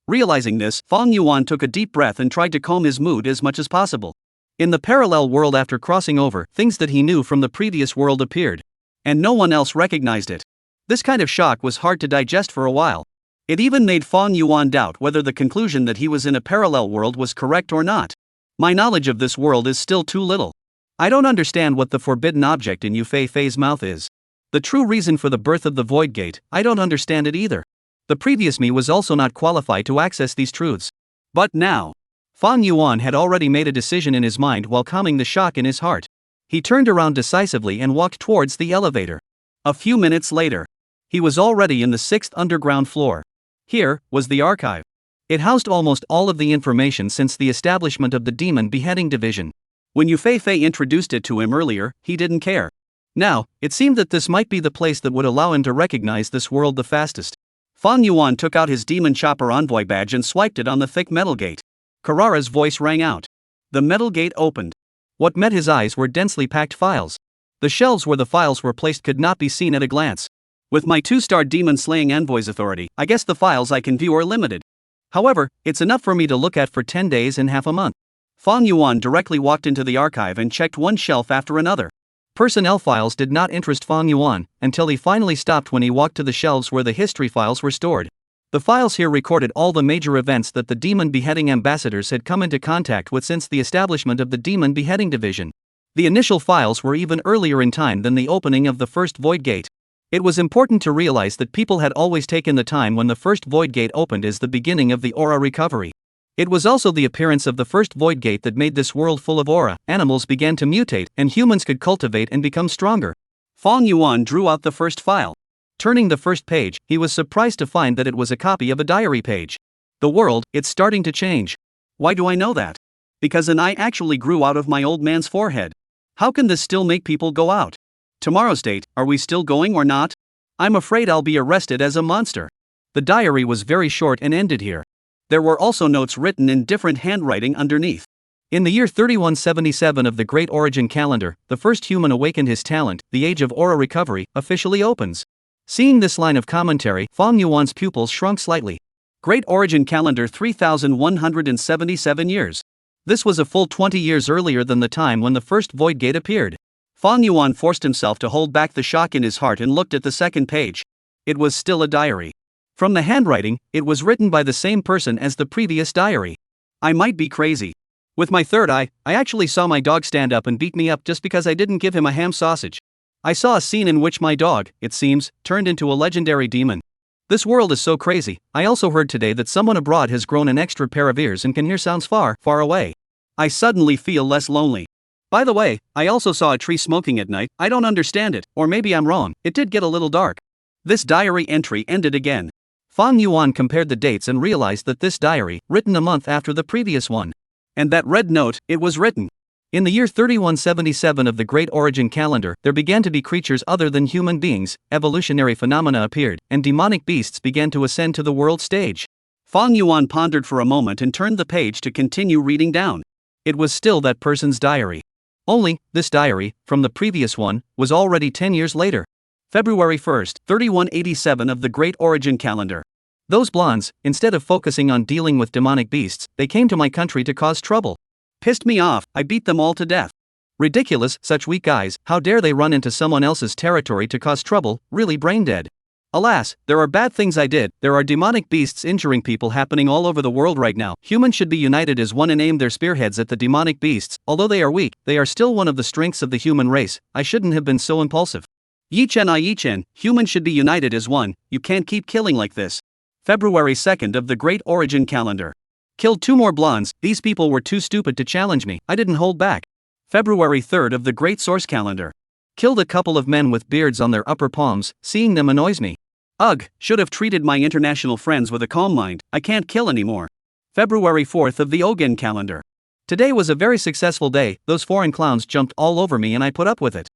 Realizing this, Fang Yuan took a deep breath and tried to calm his mood as much as possible. In the parallel world after crossing over, things that he knew from the previous world appeared. And no one else recognized it. This kind of shock was hard to digest for a while. It even made Fang Yuan doubt whether the conclusion that he was in a parallel world was correct or not. My knowledge of this world is still too little. I don't understand what the forbidden object in Yu Fei's mouth is. The true reason for the birth of the Void Gate, I don't understand it either. The previous me was also not qualified to access these truths. But now, Fang Yuan had already made a decision in his mind while calming the shock in his heart. He turned around decisively and walked towards the elevator. A few minutes later, he was already in the 6th underground floor. Here was the archive. It housed almost all of the information since the establishment of the Demon Beheading Division. When Yu Fei introduced it to him earlier, he didn't care. Now, it seemed that this might be the place that would allow him to recognize this world the fastest. Fang Yuan took out his Demon Chopper Envoy badge and swiped it on the thick metal gate. Karara's voice rang out. The metal gate opened. What met his eyes were densely packed files. The shelves where the files were placed could not be seen at a glance. With my 2-star demon-slaying envoy's authority, I guess the files I can view are limited. However, it's enough for me to look at for 10 days and half a month. Fang Yuan directly walked into the archive and checked one shelf after another. Personnel files did not interest Fang Yuan until he finally stopped when he walked to the shelves where the history files were stored. The files here recorded all the major events that the Demon Beheading ambassadors had come into contact with since the establishment of the Demon Beheading Division. The initial files were even earlier in time than the opening of the first void gate. It was important to realize that people had always taken the time when the first void gate opened as the beginning of the aura recovery. It was also the appearance of the first void gate that made this world full of aura. Animals began to mutate, and humans could cultivate and become stronger. Fong Yuan drew out the first file. Turning the first page, he was surprised to find that it was a copy of a diary page. The world, it's starting to change. Why do I know that? Because an eye actually grew out of my old man's forehead. How can this still make people go out? Tomorrow's date, are we still going or not? I'm afraid I'll be arrested as a monster. The diary was very short and ended here. There were also notes written in different handwriting underneath. In the year 3177 of the Great Origin Calendar, the first human awakened his talent. The age of aura recovery officially opens. Seeing this line of commentary, Fong Yuan's pupils shrunk slightly. Great Origin Calendar 3177 years. This was a full 20 years earlier than the time when the first void gate appeared. Fong Yuan forced himself to hold back the shock in his heart and looked at the second page. It was still a diary. From the handwriting, it was written by the same person as the previous diary. I might be crazy. With my third eye, I actually saw my dog stand up and beat me up just because I didn't give him a ham sausage. I saw a scene in which my dog, it seems, turned into a legendary demon. This world is so crazy. I also heard today that someone abroad has grown an extra pair of ears and can hear sounds far, far away. I suddenly feel less lonely. By the way, I also saw a tree smoking at night. I don't understand it, or maybe I'm wrong. It did get a little dark. This diary entry ended again. Fong Yuan compared the dates and realized that this diary, written a month after the previous one. And that red note, it was written. In the year 3177 of the Great Origin Calendar, there began to be creatures other than human beings, evolutionary phenomena appeared, and demonic beasts began to ascend to the world stage. Fong Yuan pondered for a moment and turned the page to continue reading down. It was still that person's diary. Only, this diary, from the previous one, was already 10 years later. February 1st, 3187 of the Great Origin Calendar. Those blondes, instead of focusing on dealing with demonic beasts, they came to my country to cause trouble. Pissed me off, I beat them all to death. Ridiculous, such weak guys, how dare they run into someone else's territory to cause trouble, really brain dead. Alas, there are bad things I did. There are demonic beasts injuring people happening all over the world right now. Humans should be united as one and aim their spearheads at the demonic beasts. Although they are weak, they are still one of the strengths of the human race. I shouldn't have been so impulsive. Yichen, humans should be united as one. You can't keep killing like this. February 2nd of the Great Origin Calendar. Killed 2 more blondes. These people were too stupid to challenge me. I didn't hold back. February 3rd of the Great Source Calendar. Killed a couple of men with beards on their upper palms. Seeing them annoys me. Ugh, should have treated my international friends with a calm mind. I can't kill anymore. February 4th of the Ogen Calendar. Today was a very successful day. Those foreign clowns jumped all over me and I put up with it.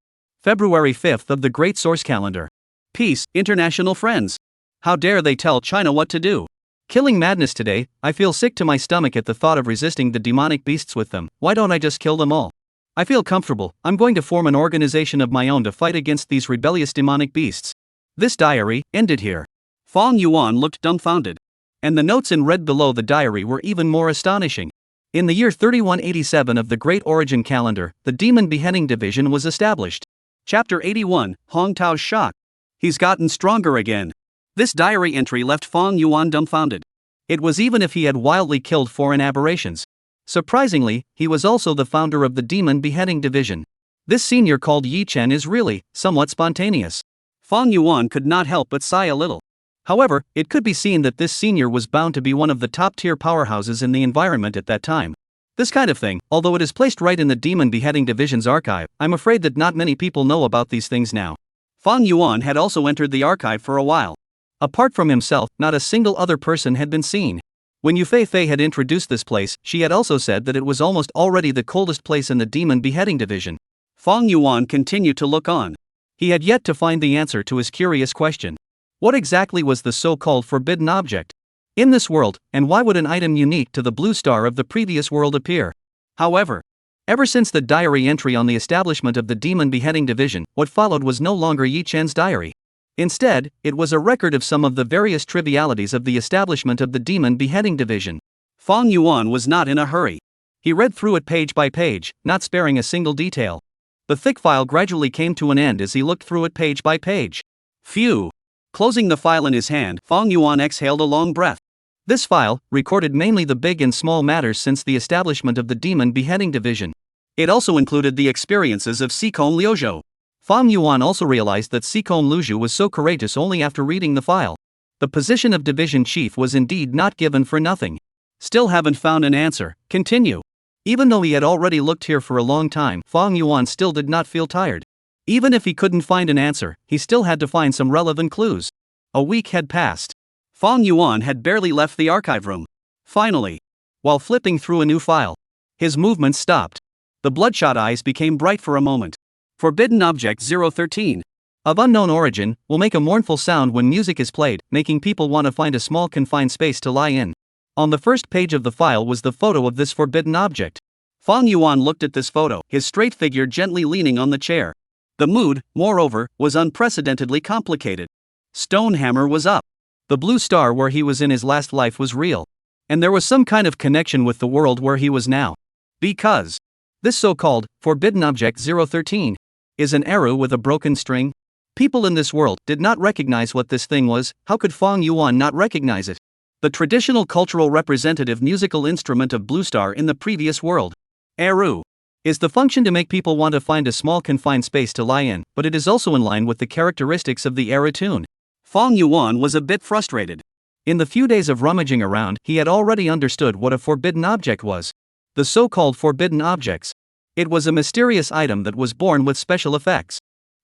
February 5th of the Great Source Calendar. Peace, international friends. How dare they tell China what to do? Killing madness today. I feel sick to my stomach at the thought of resisting the demonic beasts with them. Why don't I just kill them all? I feel comfortable. I'm going to form an organization of my own to fight against these rebellious demonic beasts. This diary ended here. Fong Yuan looked dumbfounded. And the notes in red below the diary were even more astonishing. In the year 3187 of the Great Origin Calendar, the Demon Beheading Division was established. Chapter 81, Hong Tao's Shock. He's gotten stronger again. This diary entry left Fong Yuan dumbfounded. It was even if he had wildly killed foreign aberrations. Surprisingly, he was also the founder of the Demon Beheading Division. This senior called Yi Chen is really, somewhat spontaneous. Fong Yuan could not help but sigh a little. However, it could be seen that this senior was bound to be one of the top-tier powerhouses in the environment at that time. This kind of thing, although it is placed right in the Demon Beheading Division's archive, I'm afraid that not many people know about these things now. Fong Yuan had also entered the archive for a while. Apart from himself, not a single other person had been seen. When Yu Fei had introduced this place, she had also said that it was almost already the coldest place in the Demon Beheading Division. Fong Yuan continued to look on. He had yet to find the answer to his curious question. What exactly was the so-called forbidden object in this world, and why would an item unique to the blue star of the previous world appear? However, ever since the diary entry on the establishment of the Demon Beheading Division, what followed was no longer Yi Chen's diary. Instead, it was a record of some of the various trivialities of the establishment of the Demon Beheading Division. Fong Yuan was not in a hurry. He read through it page by page, not sparing a single detail. The thick file gradually came to an end as he looked through it page by page. Phew! Closing the file in his hand, Fong Yuan exhaled a long breath. This file recorded mainly the big and small matters since the establishment of the Demon Beheading Division. It also included the experiences of Sicom Liuzhou. Fang Yuan also realized that Sicom Liuzhou was so courageous only after reading the file. The position of division chief was indeed not given for nothing. Still haven't found an answer, continue. Even though he had already looked here for a long time, Fang Yuan still did not feel tired. Even if he couldn't find an answer, he still had to find some relevant clues. A week had passed. Fang Yuan had barely left the archive room. Finally, while flipping through a new file, his movements stopped. The bloodshot eyes became bright for a moment. Forbidden Object 013. Of unknown origin, will make a mournful sound when music is played, making people want to find a small confined space to lie in. On the first page of the file was the photo of this forbidden object. Fang Yuan looked at this photo, his straight figure gently leaning on the chair. The mood, moreover, was unprecedentedly complicated. Stonehammer was up. The blue star where he was in his last life was real. And there was some kind of connection with the world where he was now. Because this so-called Forbidden Object 013 is an arrow with a broken string. People in this world did not recognize what this thing was. How could Fang Yuan not recognize it? The traditional cultural representative musical instrument of Blue Star in the previous world. Eru is the function to make people want to find a small confined space to lie in, but it is also in line with the characteristics of the Eru tune. Fang Yuan was a bit frustrated. In the few days of rummaging around, he had already understood what a forbidden object was. The so-called forbidden objects. It was a mysterious item that was born with special effects.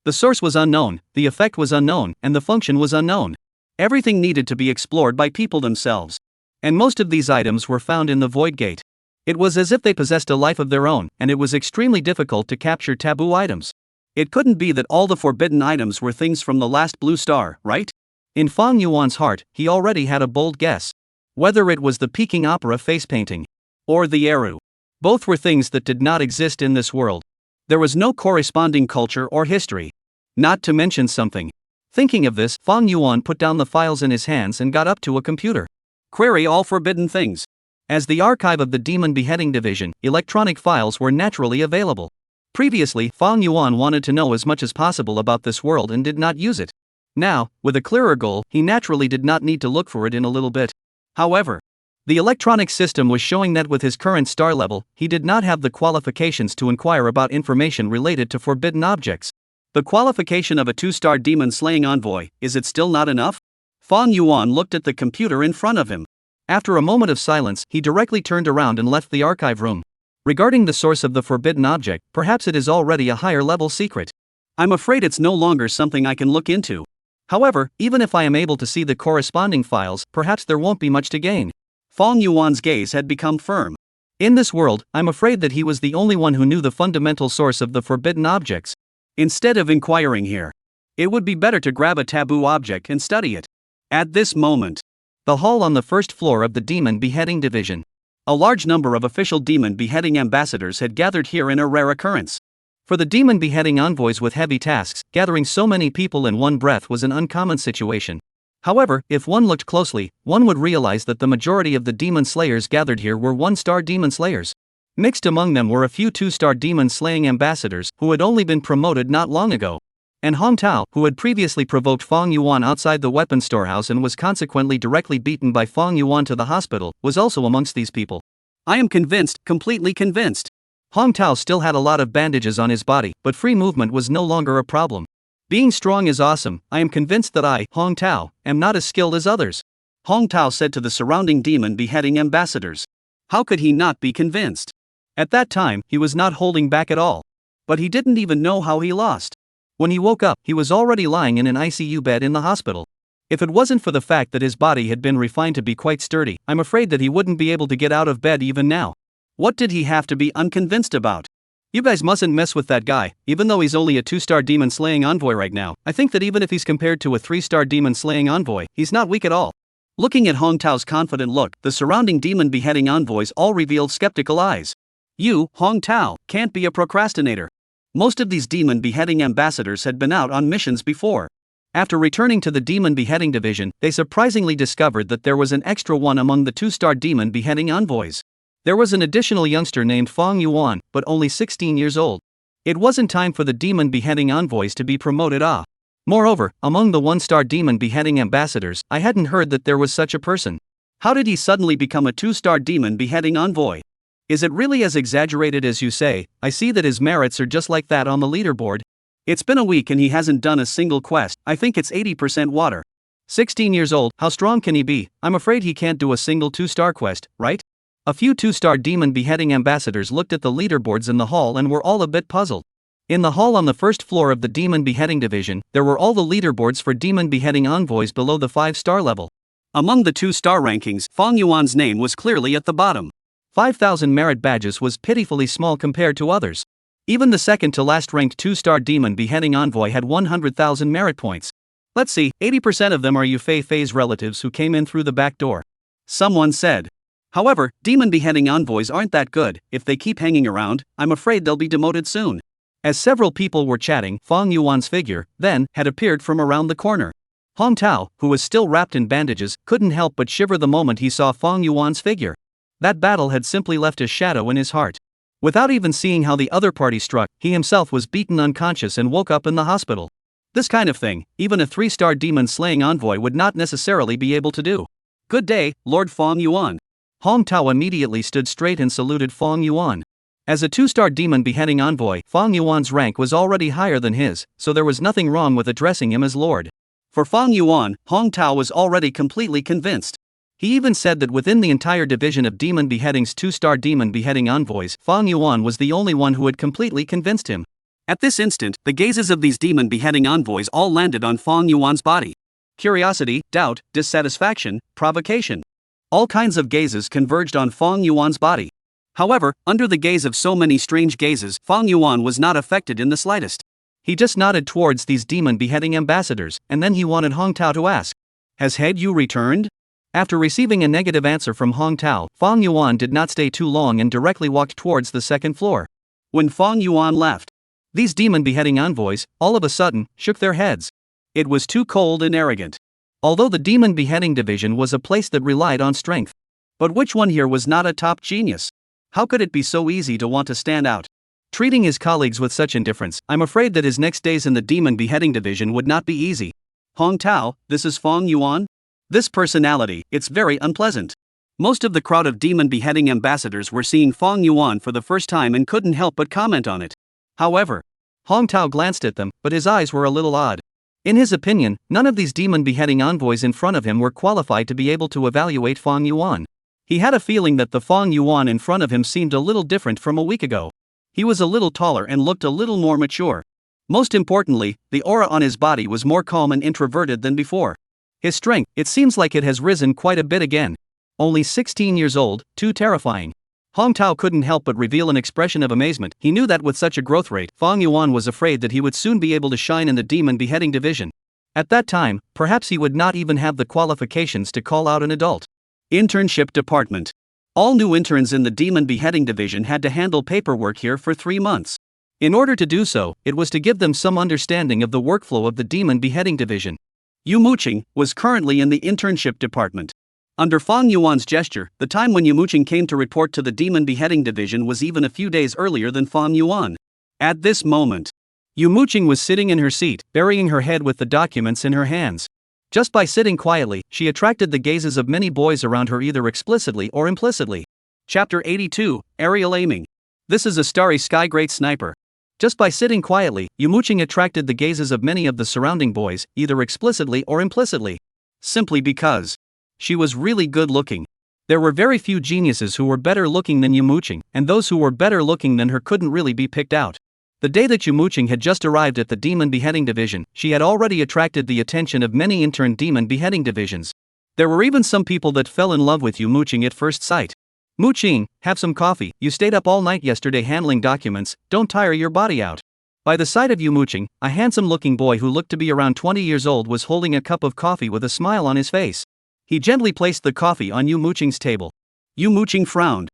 The source was unknown, the effect was unknown, and the function was unknown. Everything needed to be explored by people themselves. And most of these items were found in the Void Gate. It was as if they possessed a life of their own, and it was extremely difficult to capture taboo items. It couldn't be that all the forbidden items were things from the last Blue Star, right? In Fang Yuan's heart, he already had a bold guess. Whether it was the Peking opera face painting, or the Eru. Both were things that did not exist in this world. There was no corresponding culture or history. Not to mention something. Thinking of this, Fang Yuan put down the files in his hands and got up to a computer. Query all forbidden things. As the archive of the Demon Beheading Division, electronic files were naturally available. Previously, Fang Yuan wanted to know as much as possible about this world and did not use it. Now, with a clearer goal, he naturally did not need to look for it in a little bit. However, the electronic system was showing that with his current star level, he did not have the qualifications to inquire about information related to forbidden objects. The qualification of a 2-star demon-slaying envoy, is it still not enough? Fang Yuan looked at the computer in front of him. After a moment of silence, he directly turned around and left the archive room. Regarding the source of the forbidden object, perhaps it is already a higher-level secret. I'm afraid it's no longer something I can look into. However, even if I am able to see the corresponding files, perhaps there won't be much to gain. Fang Yuan's gaze had become firm. In this world, I'm afraid that he was the only one who knew the fundamental source of the forbidden objects. Instead of inquiring here, it would be better to grab a taboo object and study it. At this moment, the hall on the first floor of the Demon Beheading Division. A large number of official demon beheading ambassadors had gathered here in a rare occurrence. For the demon beheading envoys with heavy tasks, gathering so many people in one breath was an uncommon situation. However, if one looked closely, one would realize that the majority of the demon slayers gathered here were 1-star demon slayers. Mixed among them were a few 2-star demon slaying ambassadors who had only been promoted not long ago. And Hong Tao, who had previously provoked Fang Yuan outside the weapon storehouse and was consequently directly beaten by Fang Yuan to the hospital, was also amongst these people. I am convinced, completely convinced. Hong Tao still had a lot of bandages on his body, but free movement was no longer a problem. Being strong is awesome. I am convinced that I, Hong Tao, am not as skilled as others. Hong Tao said to the surrounding demon beheading ambassadors. How could he not be convinced? At that time, he was not holding back at all. But he didn't even know how he lost. When he woke up, he was already lying in an ICU bed in the hospital. If it wasn't for the fact that his body had been refined to be quite sturdy, I'm afraid that he wouldn't be able to get out of bed even now. What did he have to be unconvinced about? You guys mustn't mess with that guy. Even though he's only a 2-star demon slaying envoy right now, I think that even if he's compared to a 3-star demon slaying envoy, he's not weak at all. Looking at Hong Tao's confident look, the surrounding demon beheading envoys all revealed skeptical eyes. You, Hong Tao, can't be a procrastinator. Most of these demon beheading ambassadors had been out on missions before. After returning to the Demon Beheading Division, they surprisingly discovered that there was an extra one among the 2-star demon beheading envoys. There was an additional youngster named Fang Yuan, but only 16 years old. It wasn't time for the demon beheading envoys to be promoted. Moreover, among the 1-star demon beheading ambassadors, I hadn't heard that there was such a person. How did he suddenly become a 2-star demon beheading envoy? Is it really as exaggerated as you say? I see that his merits are just like that on the leaderboard. It's been a week and he hasn't done a single quest. I think it's 80% water. 16 years old, how strong can he be? I'm afraid he can't do a single 2-star quest, right? A few 2-star demon beheading ambassadors looked at the leaderboards in the hall and were all a bit puzzled. In the hall on the first floor of the demon beheading division, there were all the leaderboards for demon beheading envoys below the 5-star level. Among the 2-star rankings, Fang Yuan's name was clearly at the bottom. 5,000 merit badges was pitifully small compared to others. Even the second to last ranked 2-star demon beheading envoy had 100,000 merit points. Let's see, 80% of them are Yufei Fei's relatives who came in through the back door. Someone said. However, demon beheading envoys aren't that good. If they keep hanging around, I'm afraid they'll be demoted soon. As several people were chatting, Fang Yuan's figure, then, had appeared from around the corner. Hong Tao, who was still wrapped in bandages, couldn't help but shiver the moment he saw Fang Yuan's figure. That battle had simply left a shadow in his heart. Without even seeing how the other party struck, he himself was beaten unconscious and woke up in the hospital. This kind of thing, even a 3-star demon-slaying envoy would not necessarily be able to do. Good day, Lord Fang Yuan. Hong Tao immediately stood straight and saluted Fang Yuan. As a 2-star demon beheading envoy, Fang Yuan's rank was already higher than his, so there was nothing wrong with addressing him as Lord. For Fang Yuan, Hong Tao was already completely convinced. He even said that within the entire division of demon beheading's 2-star demon beheading envoys, Fang Yuan was the only one who had completely convinced him. At this instant, the gazes of these demon beheading envoys all landed on Fang Yuan's body. Curiosity, doubt, dissatisfaction, provocation. All kinds of gazes converged on Fang Yuan's body. However, under the gaze of so many strange gazes, Fang Yuan was not affected in the slightest. He just nodded towards these demon beheading ambassadors, and then he wanted Hong Tao to ask, "Has Head Yu returned?" After receiving a negative answer from Hong Tao, Fang Yuan did not stay too long and directly walked towards the second floor. When Fang Yuan left, these demon beheading envoys, all of a sudden, shook their heads. It was too cold and arrogant. Although the demon beheading division was a place that relied on strength. But which one here was not a top genius? How could it be so easy to want to stand out? Treating his colleagues with such indifference, I'm afraid that his next days in the demon beheading division would not be easy. Hong Tao, this is Fang Yuan? This personality, it's very unpleasant. Most of the crowd of demon beheading ambassadors were seeing Fang Yuan for the first time and couldn't help but comment on it. However, Hong Tao glanced at them, but his eyes were a little odd. In his opinion, none of these demon beheading envoys in front of him were qualified to be able to evaluate Fang Yuan. He had a feeling that the Fang Yuan in front of him seemed a little different from a week ago. He was a little taller and looked a little more mature. Most importantly, the aura on his body was more calm and introverted than before. His strength, it seems like it has risen quite a bit again. Only 16 years old, too terrifying. Hong Tao couldn't help but reveal an expression of amazement. He knew that with such a growth rate, Fang Yuan was afraid that he would soon be able to shine in the demon beheading division. At that time, perhaps he would not even have the qualifications to call out an adult. Internship Department. All new interns in the demon beheading division had to handle paperwork here for 3 months. In order to do so, it was to give them some understanding of the workflow of the demon beheading division. Yu Muqing was currently in the internship department. Under Fang Yuan's gesture, the time when Yu Muqing came to report to the demon beheading division was even a few days earlier than Fang Yuan. At this moment, Yu Muqing was sitting in her seat, burying her head with the documents in her hands. Just by sitting quietly, she attracted the gazes of many boys around her either explicitly or implicitly. Chapter 82, Aerial Aiming. This is a starry sky great sniper. Just by sitting quietly, Yu Muqing attracted the gazes of many of the surrounding boys, either explicitly or implicitly. Simply because she was really good looking. There were very few geniuses who were better looking than Yu Muqing, and those who were better looking than her couldn't really be picked out. The day that Yu Muqing had just arrived at the demon beheading division, she had already attracted the attention of many intern demon beheading divisions. There were even some people that fell in love with Yu Muqing at first sight. Muqing, have some coffee, you stayed up all night yesterday handling documents, don't tire your body out. By the side of Yu Muqing, a handsome-looking boy who looked to be around 20 years old was holding a cup of coffee with a smile on his face. He gently placed the coffee on Yu Muqing's table. Yu Muqing frowned.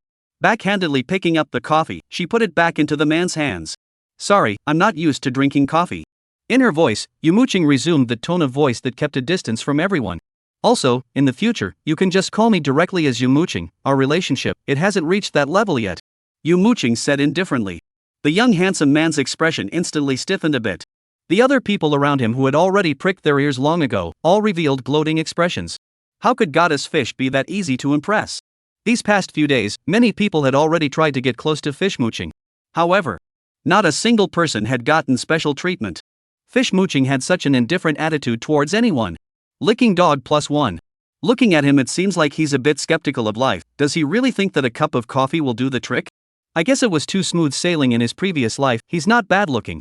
Backhandedly picking up the coffee, she put it back into the man's hands. Sorry, I'm not used to drinking coffee. In her voice, Yu Muqing resumed the tone of voice that kept a distance from everyone. Also, in the future, you can just call me directly as Yu Muqing. Our relationship, it hasn't reached that level yet. Yu Muqing said indifferently. The young handsome man's expression instantly stiffened a bit. The other people around him who had already pricked their ears long ago, all revealed gloating expressions. How could Goddess Fish be that easy to impress? These past few days, many people had already tried to get close to fish mooching. However, not a single person had gotten special treatment. Fish mooching had such an indifferent attitude towards anyone. Licking dog +1. Looking at him, it seems like he's a bit skeptical of life. Does he really think that a cup of coffee will do the trick? I guess it was too smooth sailing in his previous life. He's not bad looking.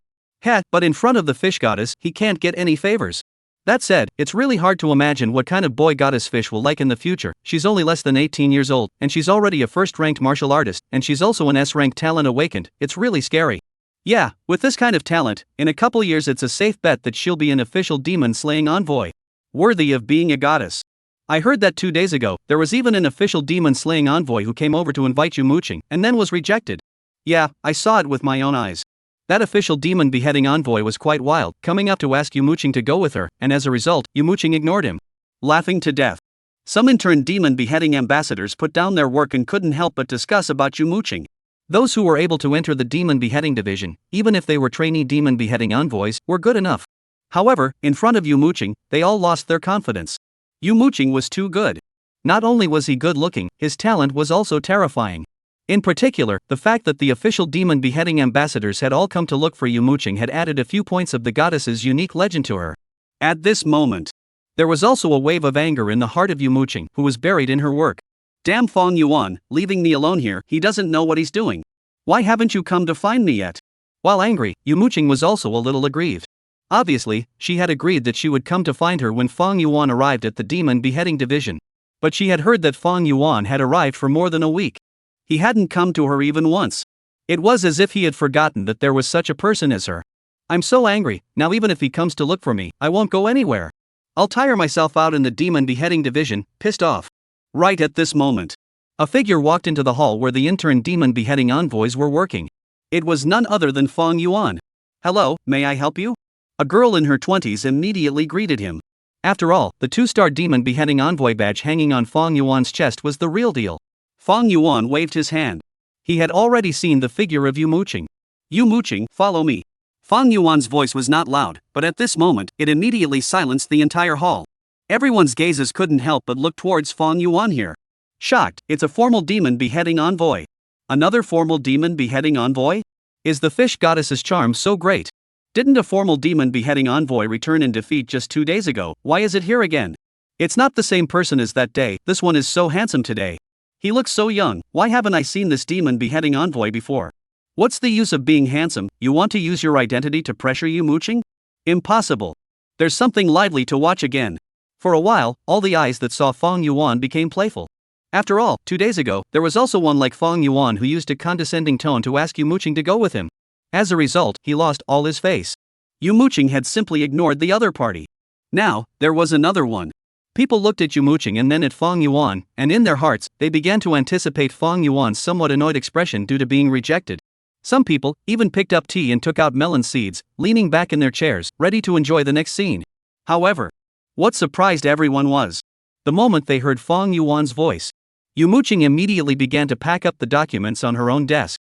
But in front of the fish goddess, he can't get any favors. That said, it's really hard to imagine what kind of boy goddess fish will like in the future. She's only less than 18 years old, and she's already a first-ranked martial artist, and she's also an S-ranked talent awakened. It's really scary. Yeah, with this kind of talent, in a couple years it's a safe bet that she'll be an official demon-slaying envoy. Worthy of being a goddess. I heard that 2 days ago, there was even an official demon-slaying envoy who came over to invite you mooching, and then was rejected. Yeah, I saw it with my own eyes. That official demon beheading envoy was quite wild, coming up to ask you mooching to go with her, and as a result, you mooching ignored him. Laughing to death. Some intern demon beheading ambassadors put down their work and couldn't help but discuss about you mooching. Those who were able to enter the demon beheading division, even if they were trainee demon beheading envoys, were good enough. However, in front of you mooching, they all lost their confidence. You mooching was too good. Not only was he good looking, his talent was also terrifying. In particular, the fact that the official demon beheading ambassadors had all come to look for Yu Muqing had added a few points of the goddess's unique legend to her. At this moment, there was also a wave of anger in the heart of Yu Muqing, who was buried in her work. Damn Fong Yuan, leaving me alone here, he doesn't know what he's doing. Why haven't you come to find me yet? While angry, Yu Muqing was also a little aggrieved. Obviously, she had agreed that she would come to find her when Fong Yuan arrived at the demon beheading division. But she had heard that Fong Yuan had arrived for more than a week. He hadn't come to her even once. It was as if he had forgotten that there was such a person as her. I'm so angry, now even if he comes to look for me, I won't go anywhere. I'll tire myself out in the demon beheading division, pissed off. Right at this moment, a figure walked into the hall where the intern demon beheading envoys were working. It was none other than Fong Yuan. Hello, may I help you? A girl in her 20s immediately greeted him. After all, the 2-star demon beheading envoy badge hanging on Fong Yuan's chest was the real deal. Fong Yuan waved his hand. He had already seen the figure of Yu Muqing. Yu Muqing, follow me. Fong Yuan's voice was not loud, but at this moment, it immediately silenced the entire hall. Everyone's gazes couldn't help but look towards Fong Yuan here. Shocked, it's a formal demon beheading envoy. Another formal demon beheading envoy? Is the fish goddess's charm so great? Didn't a formal demon beheading envoy return in defeat just 2 days ago? Why is it here again? It's not the same person as that day. This one is so handsome today. He looks so young. Why haven't I seen this demon beheading envoy before? What's the use of being handsome? You want to use your identity to pressure Yu Muqing? Impossible. There's something lively to watch again. For a while, all the eyes that saw Fong Yuan became playful. After all, 2 days ago, there was also one like Fong Yuan who used a condescending tone to ask Yu Muqing to go with him. As a result, he lost all his face. Yu Muqing had simply ignored the other party. Now, there was another one. People looked at Yu Muqing and then at Fong Yuan, and in their hearts, they began to anticipate Fong Yuan's somewhat annoyed expression due to being rejected. Some people even picked up tea and took out melon seeds, leaning back in their chairs, ready to enjoy the next scene. However, what surprised everyone was the moment they heard Fong Yuan's voice. Yu Muqing immediately began to pack up the documents on her own desk.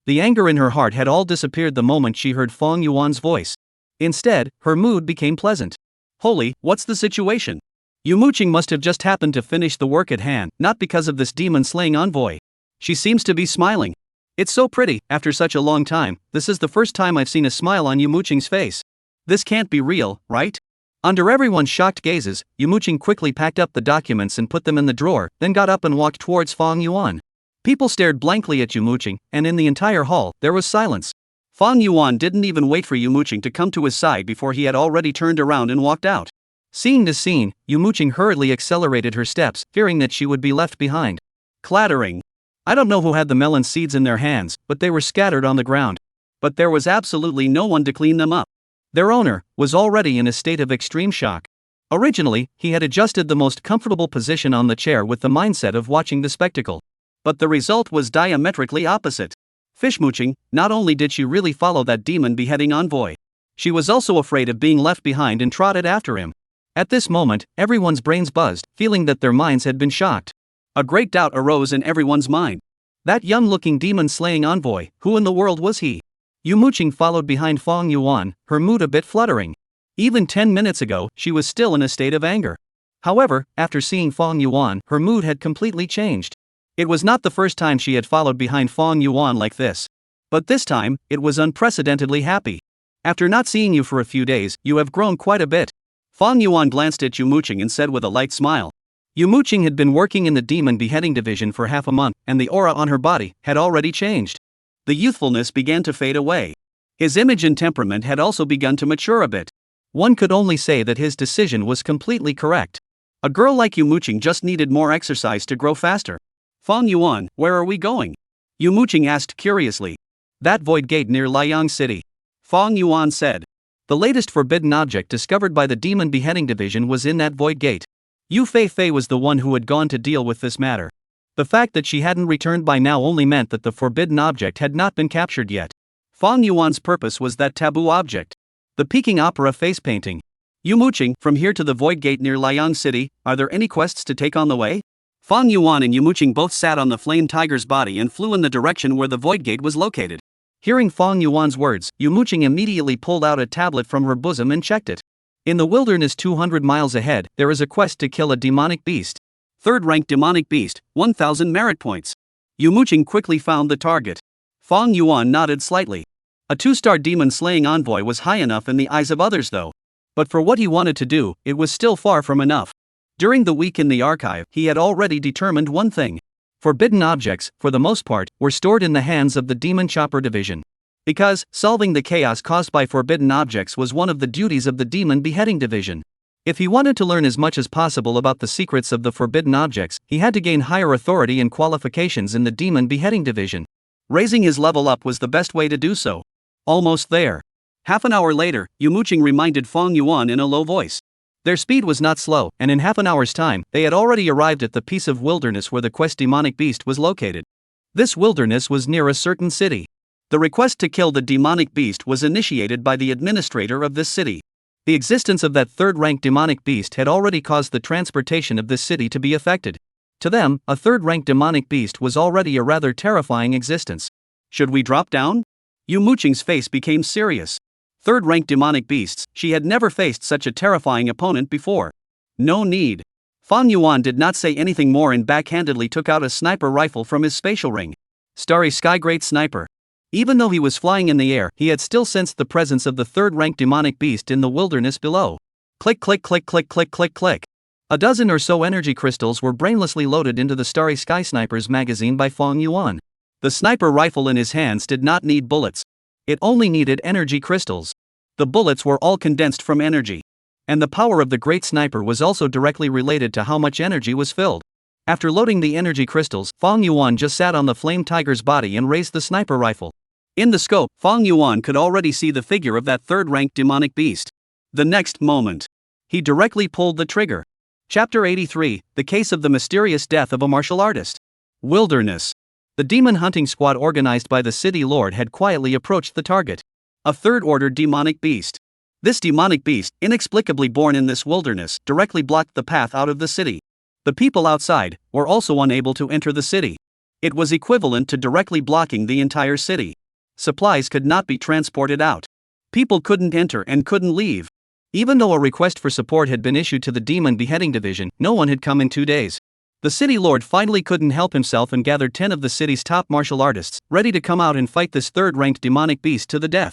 The anger in her heart had all disappeared the moment she heard Fong Yuan's voice. Instead, her mood became pleasant. Holy, what's the situation? Yu Muqing must have just happened to finish the work at hand, not because of this demon-slaying envoy. She seems to be smiling. It's so pretty, after such a long time. This is the first time I've seen a smile on Yu Muqing's face. This can't be real, right? Under everyone's shocked gazes, Yu Muqing quickly packed up the documents and put them in the drawer, then got up and walked towards Fong Yuan. People stared blankly at Yu Muqing, and in the entire hall, there was silence. Fong Yuan didn't even wait for Yu Muqing to come to his side before he had already turned around and walked out. Seeing this scene, Yu Muqing hurriedly accelerated her steps, fearing that she would be left behind. Clattering. I don't know who had the melon seeds in their hands, but they were scattered on the ground. But there was absolutely no one to clean them up. Their owner was already in a state of extreme shock. Originally, he had adjusted the most comfortable position on the chair with the mindset of watching the spectacle. But the result was diametrically opposite. Fish Muqing, not only did she really follow that demon beheading envoy, she was also afraid of being left behind and trotted after him. At this moment, everyone's brains buzzed, feeling that their minds had been shocked. A great doubt arose in everyone's mind. That young-looking demon-slaying envoy, who in the world was he? Yu Muqing followed behind Fong Yuan, her mood a bit fluttering. Even 10 minutes ago, she was still in a state of anger. However, after seeing Fong Yuan, her mood had completely changed. It was not the first time she had followed behind Fong Yuan like this. But this time, it was unprecedentedly happy. After not seeing you for a few days, you have grown quite a bit. Fong Yuan glanced at Yu Muqing and said with a light smile. Yu Muqing had been working in the demon beheading division for half a month, and the aura on her body had already changed. The youthfulness began to fade away. His image and temperament had also begun to mature a bit. One could only say that his decision was completely correct. A girl like Yu Muqing just needed more exercise to grow faster. Fong Yuan, where are we going? Yu Muqing asked curiously. That void gate near Liang City. Fong Yuan said. The latest forbidden object discovered by the demon beheading division was in that void gate. Yu Fei was the one who had gone to deal with this matter. The fact that she hadn't returned by now only meant that the forbidden object had not been captured yet. Fong Yuan's purpose was that taboo object. The Peking Opera face painting. Yu Muqing, from here to the void gate near Liang City, are there any quests to take on the way? Fong Yuan and Yu Muqing both sat on the flame tiger's body and flew in the direction where the void gate was located. Hearing Fong Yuan's words, Yu Muqing immediately pulled out a tablet from her bosom and checked it. In the wilderness 200 miles ahead, there is a quest to kill a demonic beast. Third-rank demonic beast, 1,000 merit points. Yu Muqing quickly found the target. Fong Yuan nodded slightly. A 2-star demon-slaying envoy was high enough in the eyes of others though. But for what he wanted to do, it was still far from enough. During the week in the archive, he had already determined one thing. Forbidden objects, for the most part, were stored in the hands of the Demon Chopper Division. Because, solving the chaos caused by forbidden objects was one of the duties of the Demon Beheading Division. If he wanted to learn as much as possible about the secrets of the forbidden objects, he had to gain higher authority and qualifications in the Demon Beheading Division. Raising his level up was the best way to do so. Almost there. Half an hour later, Yu Muqing reminded Fong Yuan in a low voice. Their speed was not slow, and in half an hour's time, they had already arrived at the piece of wilderness where the quest demonic beast was located. This wilderness was near a certain city. The request to kill the demonic beast was initiated by the administrator of this city. The existence of that third-rank demonic beast had already caused the transportation of this city to be affected. To them, a third-rank demonic beast was already a rather terrifying existence. Should we drop down? Yu Muqing's face became serious. Third-rank demonic beasts, she had never faced such a terrifying opponent before. No need. Fong Yuan did not say anything more and backhandedly took out a sniper rifle from his spatial ring. Starry Sky Great Sniper. Even though he was flying in the air, he had still sensed the presence of the third-rank demonic beast in the wilderness below. Click click click click click click click. A dozen or so energy crystals were brainlessly loaded into the Starry Sky Sniper's magazine by Fong Yuan. The sniper rifle in his hands did not need bullets. It only needed energy crystals. The bullets were all condensed from energy. And the power of the great sniper was also directly related to how much energy was filled. After loading the energy crystals, Fong Yuan just sat on the flame tiger's body and raised the sniper rifle. In the scope, Fong Yuan could already see the figure of that third-rank demonic beast. The next moment, he directly pulled the trigger. Chapter 83, The Case of the Mysterious Death of a Martial Artist. Wilderness. The demon hunting squad organized by the city lord had quietly approached the target. A third-order demonic beast. This demonic beast, inexplicably born in this wilderness, directly blocked the path out of the city. The people outside were also unable to enter the city. It was equivalent to directly blocking the entire city. Supplies could not be transported out. People couldn't enter and couldn't leave. Even though a request for support had been issued to the Demon Beheading Division, no one had come in 2 days. The city lord finally couldn't help himself and gathered 10 of the city's top martial artists, ready to come out and fight this third-ranked demonic beast to the death.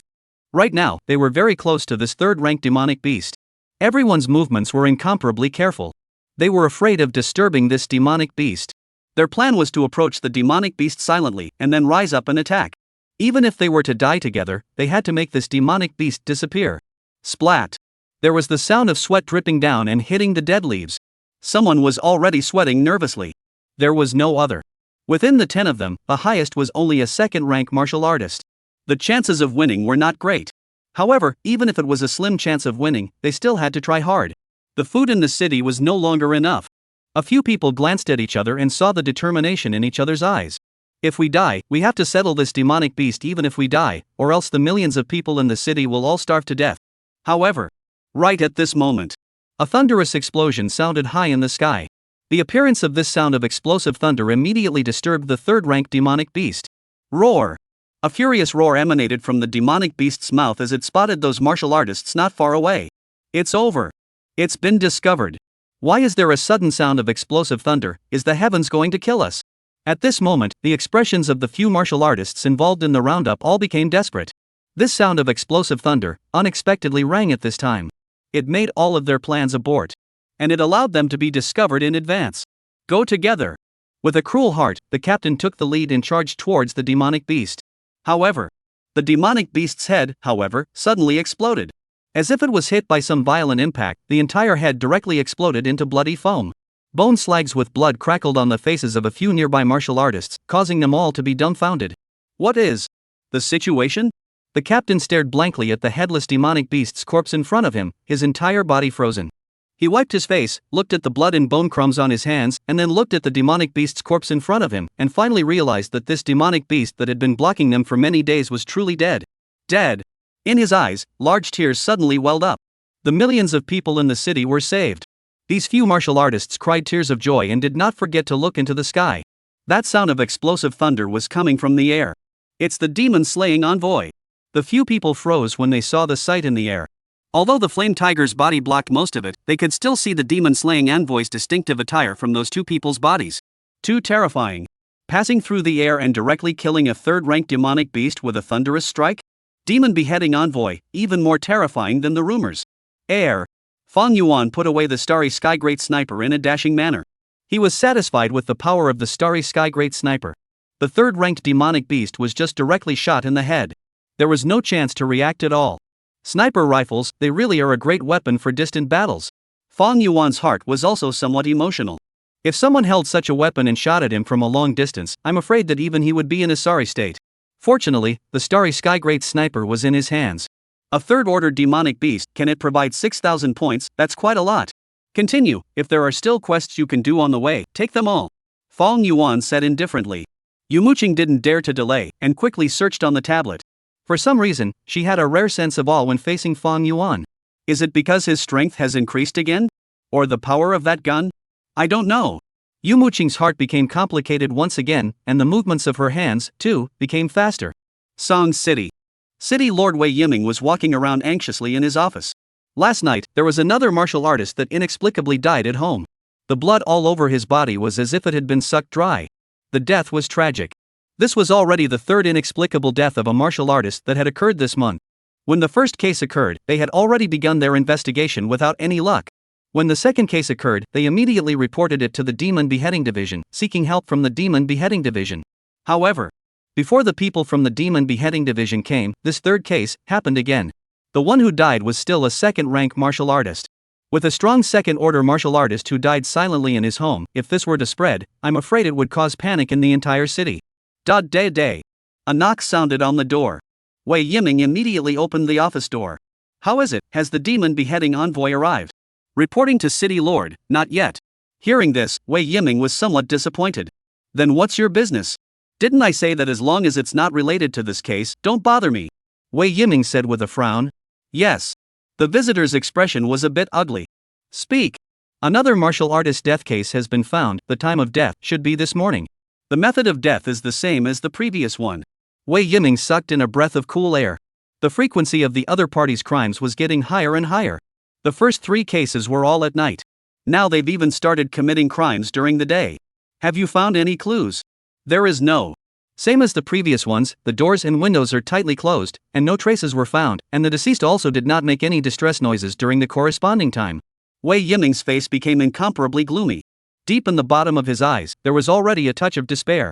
Right now, they were very close to this third-ranked demonic beast. Everyone's movements were incomparably careful. They were afraid of disturbing this demonic beast. Their plan was to approach the demonic beast silently and then rise up and attack. Even if they were to die together, they had to make this demonic beast disappear. Splat! There was the sound of sweat dripping down and hitting the dead leaves. Someone was already sweating nervously. There was no other. Within the 10 of them, the highest was only a second-rank martial artist. The chances of winning were not great. However, even if it was a slim chance of winning, they still had to try hard. The food in the city was no longer enough. A few people glanced at each other and saw the determination in each other's eyes. If we die, we have to settle this demonic beast even if we die, or else the millions of people in the city will all starve to death. However, right at this moment, a thunderous explosion sounded high in the sky. The appearance of this sound of explosive thunder immediately disturbed the third-rank demonic beast. Roar! A furious roar emanated from the demonic beast's mouth as it spotted those martial artists not far away. It's over. It's been discovered. Why is there a sudden sound of explosive thunder? Is the heavens going to kill us? At this moment, the expressions of the few martial artists involved in the roundup all became desperate. This sound of explosive thunder unexpectedly rang at this time. It made all of their plans abort. And it allowed them to be discovered in advance. Go together. With a cruel heart, the captain took the lead and charged towards the demonic beast. However, the demonic beast's head, suddenly exploded. As if it was hit by some violent impact, the entire head directly exploded into bloody foam. Bone slags with blood crackled on the faces of a few nearby martial artists, causing them all to be dumbfounded. What is the situation? The captain stared blankly at the headless demonic beast's corpse in front of him, his entire body frozen. He wiped his face, looked at the blood and bone crumbs on his hands, and then looked at the demonic beast's corpse in front of him, and finally realized that this demonic beast that had been blocking them for many days was truly dead. Dead. In his eyes, large tears suddenly welled up. The millions of people in the city were saved. These few martial artists cried tears of joy and did not forget to look into the sky. That sound of explosive thunder was coming from the air. It's the demon-slaying envoy. The few people froze when they saw the sight in the air. Although the flame tiger's body blocked most of it, they could still see the demon-slaying envoy's distinctive attire from those two people's bodies. Too terrifying. Passing through the air and directly killing a third-ranked demonic beast with a thunderous strike? Demon beheading envoy, even more terrifying than the rumors. Air. Fang Yuan put away the Starry Sky Great Sniper in a dashing manner. He was satisfied with the power of the Starry Sky Great Sniper. The third-ranked demonic beast was just directly shot in the head. There was no chance to react at all. Sniper rifles, they really are a great weapon for distant battles. Fang Yuan's heart was also somewhat emotional. If someone held such a weapon and shot at him from a long distance, I'm afraid that even he would be in a sorry state. Fortunately, the Starry Sky Great Sniper was in his hands. A third-order demonic beast, can it provide 6,000 points? That's quite a lot. Continue, if there are still quests you can do on the way, take them all. Fang Yuan said indifferently. Muqing didn't dare to delay, and quickly searched on the tablet. For some reason, she had a rare sense of awe when facing Fang Yuan. Is it because his strength has increased again? Or the power of that gun? I don't know. Muqing's heart became complicated once again, and the movements of her hands, too, became faster. Song City. City Lord Wei Yiming was walking around anxiously in his office. Last night, there was another martial artist that inexplicably died at home. The blood all over his body was as if it had been sucked dry. The death was tragic. This was already the third inexplicable death of a martial artist that had occurred this month. When the first case occurred, they had already begun their investigation without any luck. When the second case occurred, they immediately reported it to the Demon Beheading Division, seeking help from the Demon Beheading Division. However, before the people from the Demon Beheading Division came, this third case happened again. The one who died was still a second-rank martial artist. With a strong second-order martial artist who died silently in his home, if this were to spread, I'm afraid it would cause panic in the entire city. Day. A knock sounded on the door. Wei Yiming immediately opened the office door. How is it, has the Demon Beheading Envoy arrived? Reporting to City Lord, not yet. Hearing this, Wei Yiming was somewhat disappointed. Then what's your business? Didn't I say that as long as it's not related to this case, don't bother me? Wei Yiming said with a frown. Yes. The visitor's expression was a bit ugly. Speak. Another martial artist death case has been found. The time of death should be this morning. The method of death is the same as the previous one. Wei Yiming sucked in a breath of cool air. The frequency of the other party's crimes was getting higher and higher. The first 3 cases were all at night. Now they've even started committing crimes during the day. Have you found any clues? There is no. Same as the previous ones, the doors and windows are tightly closed, and no traces were found, and the deceased also did not make any distress noises during the corresponding time. Wei Yiming's face became incomparably gloomy. Deep in the bottom of his eyes, there was already a touch of despair.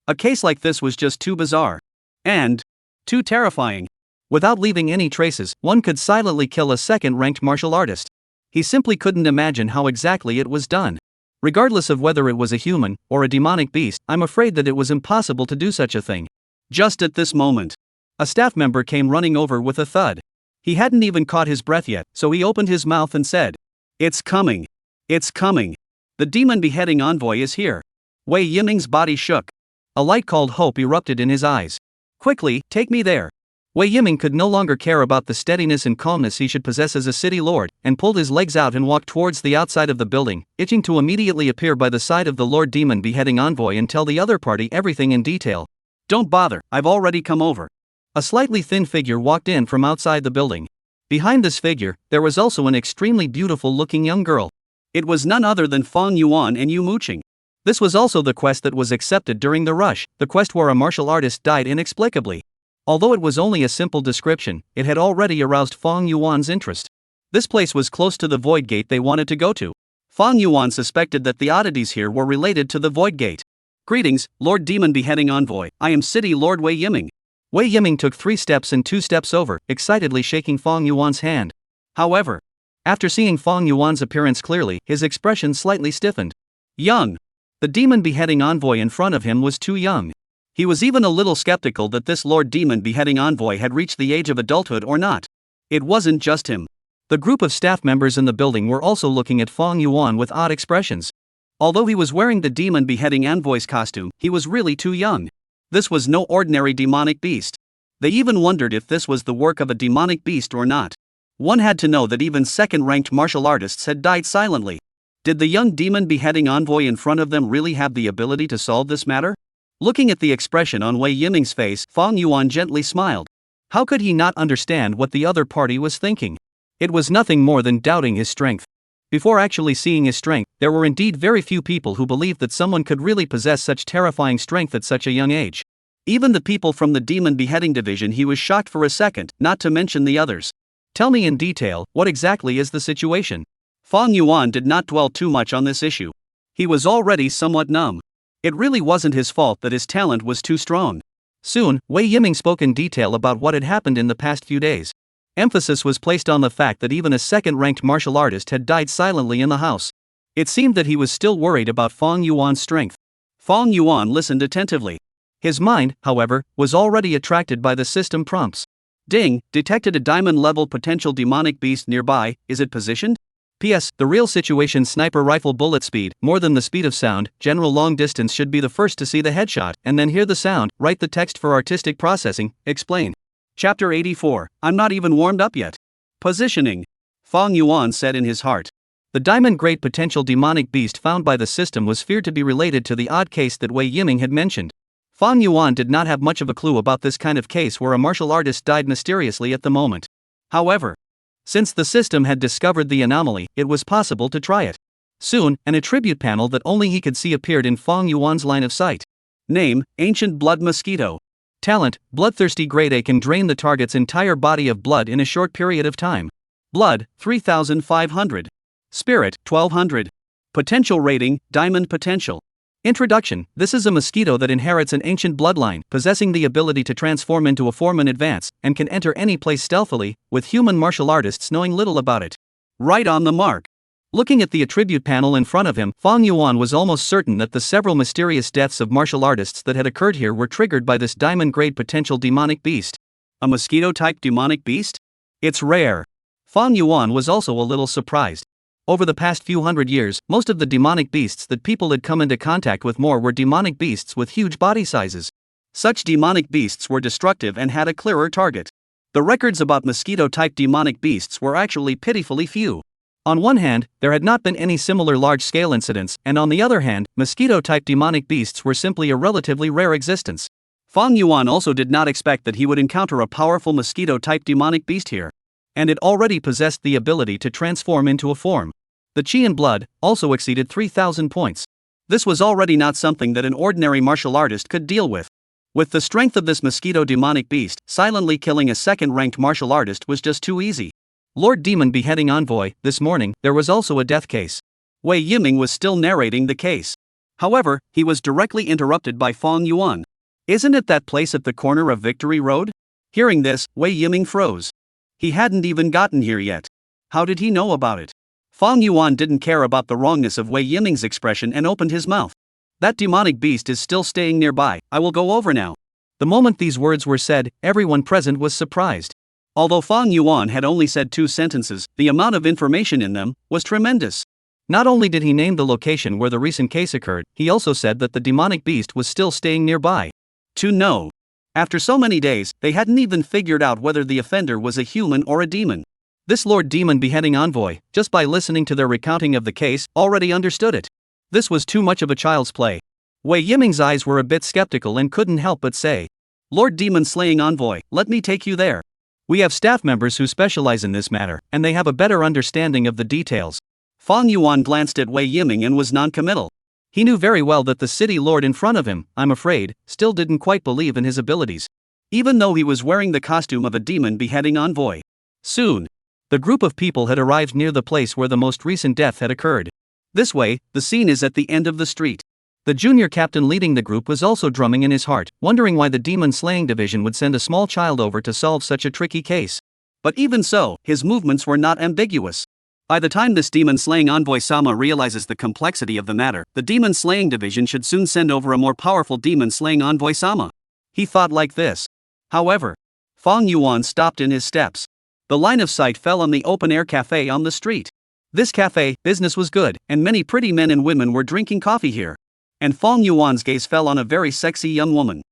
A case like this was just too bizarre. And too terrifying. Without leaving any traces, one could silently kill a second-ranked martial artist. He simply couldn't imagine how exactly it was done. Regardless of whether it was a human or a demonic beast, I'm afraid that it was impossible to do such a thing. Just at this moment, a staff member came running over with a thud. He hadn't even caught his breath yet, so he opened his mouth and said, "It's coming. It's coming. The Demon Beheading Envoy is here." Wei Yiming's body shook. A light called hope erupted in his eyes. Quickly, take me there. Wei Yiming could no longer care about the steadiness and calmness he should possess as a city lord, and pulled his legs out and walked towards the outside of the building, itching to immediately appear by the side of the Lord Demon Beheading Envoy and tell the other party everything in detail. Don't bother, I've already come over. A slightly thin figure walked in from outside the building. Behind this figure, there was also an extremely beautiful-looking young girl. It was none other than Fang Yuan and Muqing. This was also the quest that was accepted during the rush, the quest where a martial artist died inexplicably. Although it was only a simple description, it had already aroused Fang Yuan's interest. This place was close to the Void Gate they wanted to go to. Fang Yuan suspected that the oddities here were related to the Void Gate. Greetings, Lord Demon Beheading Envoy, I am City Lord Wei Yiming. Wei Yiming took 3 steps and 2 steps over, excitedly shaking Fang Yuan's hand. However, after seeing Fang Yuan's appearance clearly, his expression slightly stiffened. Young. The Demon Beheading Envoy in front of him was too young. He was even a little skeptical that this Lord Demon Beheading Envoy had reached the age of adulthood or not. It wasn't just him. The group of staff members in the building were also looking at Fang Yuan with odd expressions. Although he was wearing the Demon Beheading Envoy's costume, he was really too young. This was no ordinary demonic beast. They even wondered if this was the work of a demonic beast or not. One had to know that even second-ranked martial artists had died silently. Did the young Demon Beheading Envoy in front of them really have the ability to solve this matter? Looking at the expression on Wei Yiming's face, Fang Yuan gently smiled. How could he not understand what the other party was thinking? It was nothing more than doubting his strength. Before actually seeing his strength, there were indeed very few people who believed that someone could really possess such terrifying strength at such a young age. Even the people from the Demon Beheading Division, he was shocked for a second, not to mention the others. Tell me in detail, what exactly is the situation? Fang Yuan did not dwell too much on this issue. He was already somewhat numb. It really wasn't his fault that his talent was too strong. Soon, Wei Yiming spoke in detail about what had happened in the past few days. Emphasis was placed on the fact that even a second-ranked martial artist had died silently in the house. It seemed that he was still worried about Fang Yuan's strength. Fang Yuan listened attentively. His mind, however, was already attracted by the system prompts. Ding, detected a diamond-level potential demonic beast nearby, is it positioned? PS, the real situation: sniper rifle bullet speed, more than the speed of sound, general long distance should be the first to see the headshot, and then hear the sound, write the text for artistic processing, explain. Chapter 84, I'm not even warmed up yet. Positioning. Fang Yuan said in his heart. The diamond-grade potential demonic beast found by the system was feared to be related to the odd case that Wei Yiming had mentioned. Fang Yuan did not have much of a clue about this kind of case where a martial artist died mysteriously at the moment. However, since the system had discovered the anomaly, it was possible to try it. Soon, an attribute panel that only he could see appeared in Fang Yuan's line of sight. Name, Ancient Blood Mosquito. Talent, Bloodthirsty Grade A, can drain the target's entire body of blood in a short period of time. Blood, 3,500. Spirit, 1,200. Potential rating, Diamond Potential. Introduction: this is a mosquito that inherits an ancient bloodline, possessing the ability to transform into a form in advance, and can enter any place stealthily, with human martial artists knowing little about it. Right on the mark. Looking at the attribute panel in front of him, Fang Yuan was almost certain that the several mysterious deaths of martial artists that had occurred here were triggered by this diamond-grade potential demonic beast. A mosquito-type demonic beast? It's rare. Fang Yuan was also a little surprised. Over the past few hundred years, most of the demonic beasts that people had come into contact with were demonic beasts with huge body sizes. Such demonic beasts were destructive and had a clearer target. The records about mosquito-type demonic beasts were actually pitifully few. On one hand, there had not been any similar large-scale incidents, and on the other hand, mosquito-type demonic beasts were simply a relatively rare existence. Fang Yuan also did not expect that he would encounter a powerful mosquito-type demonic beast here. And it already possessed the ability to transform into a form. The chi in blood also exceeded 3,000 points. This was already not something that an ordinary martial artist could deal with. With the strength of this mosquito demonic beast, silently killing a second-ranked martial artist was just too easy. Lord Demon Beheading Envoy, this morning, there was also a death case. Wei Yiming was still narrating the case. However, he was directly interrupted by Fang Yuan. Isn't it that place at the corner of Victory Road? Hearing this, Wei Yiming froze. He hadn't even gotten here yet. How did he know about it? Fang Yuan didn't care about the wrongness of Wei Yiming's expression and opened his mouth. That demonic beast is still staying nearby, I will go over now. The moment these words were said, everyone present was surprised. Although Fang Yuan had only said 2 sentences, the amount of information in them was tremendous. Not only did he name the location where the recent case occurred, he also said that the demonic beast was still staying nearby. To know. After so many days, they hadn't even figured out whether the offender was a human or a demon. This Lord Demon Beheading Envoy, just by listening to their recounting of the case, already understood it. This was too much of a child's play. Wei Yiming's eyes were a bit skeptical and couldn't help but say, Lord Demon Slaying Envoy, let me take you there. We have staff members who specialize in this matter, and they have a better understanding of the details. Fang Yuan glanced at Wei Yiming and was non-committal. He knew very well that the city lord in front of him, I'm afraid, still didn't quite believe in his abilities, even though he was wearing the costume of a demon beheading envoy. Soon, the group of people had arrived near the place where the most recent death had occurred. This way, the scene is at the end of the street. The junior captain leading the group was also drumming in his heart, wondering why the demon slaying division would send a small child over to solve such a tricky case. But even so, his movements were not ambiguous. By the time this demon-slaying envoy-sama realizes the complexity of the matter, the demon-slaying division should soon send over a more powerful demon-slaying envoy-sama. He thought like this. However, Fong Yuan stopped in his steps. The line of sight fell on the open-air cafe on the street. This cafe, business was good, and many pretty men and women were drinking coffee here. And Fong Yuan's gaze fell on a very sexy young woman.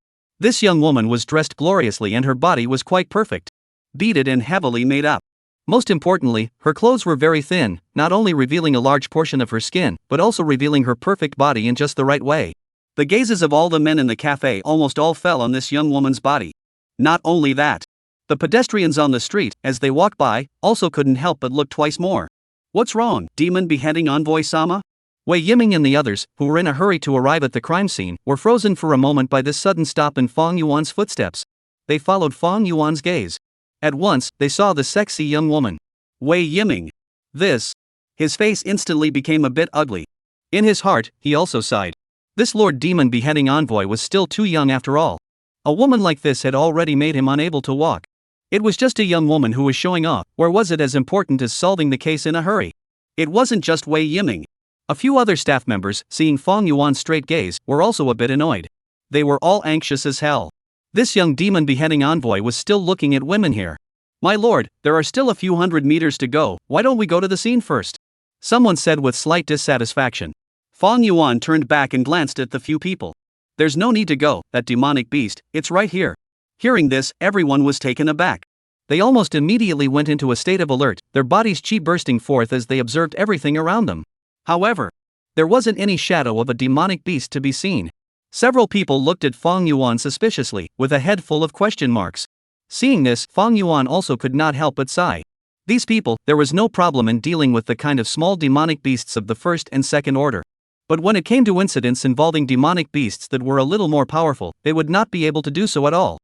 This young woman was dressed gloriously and her body was quite perfect. Beaded and heavily made up. Most importantly, her clothes were very thin, not only revealing a large portion of her skin, but also revealing her perfect body in just the right way. The gazes of all the men in the cafe almost all fell on this young woman's body. Not only that, the pedestrians on the street, as they walked by, also couldn't help but look twice more. What's wrong, demon beheading envoy-sama? Wei Yiming and the others, who were in a hurry to arrive at the crime scene, were frozen for a moment by this sudden stop in Fong Yuan's footsteps. They followed Fong Yuan's gaze. At once, they saw the sexy young woman. Wei Yiming. His face instantly became a bit ugly. In his heart, he also sighed. This Lord Demon beheading envoy was still too young after all. A woman like this had already made him unable to walk. It was just a young woman who was showing off, or was it as important as solving the case in a hurry? It wasn't just Wei Yiming. A few other staff members, seeing Fong Yuan's straight gaze, were also a bit annoyed. They were all anxious as hell. This young demon beheading envoy was still looking at women here. My lord, there are still a few hundred meters to go, why don't we go to the scene first? Someone said with slight dissatisfaction. Fong Yuan turned back and glanced at the few people. There's no need to go, that demonic beast, it's right here. Hearing this, everyone was taken aback. They almost immediately went into a state of alert, their bodies chi bursting forth as they observed everything around them. However, there wasn't any shadow of a demonic beast to be seen. Several people looked at Fong Yuan suspiciously, with a head full of question marks. Seeing this, Fong Yuan also could not help but sigh. These people, there was no problem in dealing with the kind of small demonic beasts of the first and second order. But when it came to incidents involving demonic beasts that were a little more powerful, they would not be able to do so at all.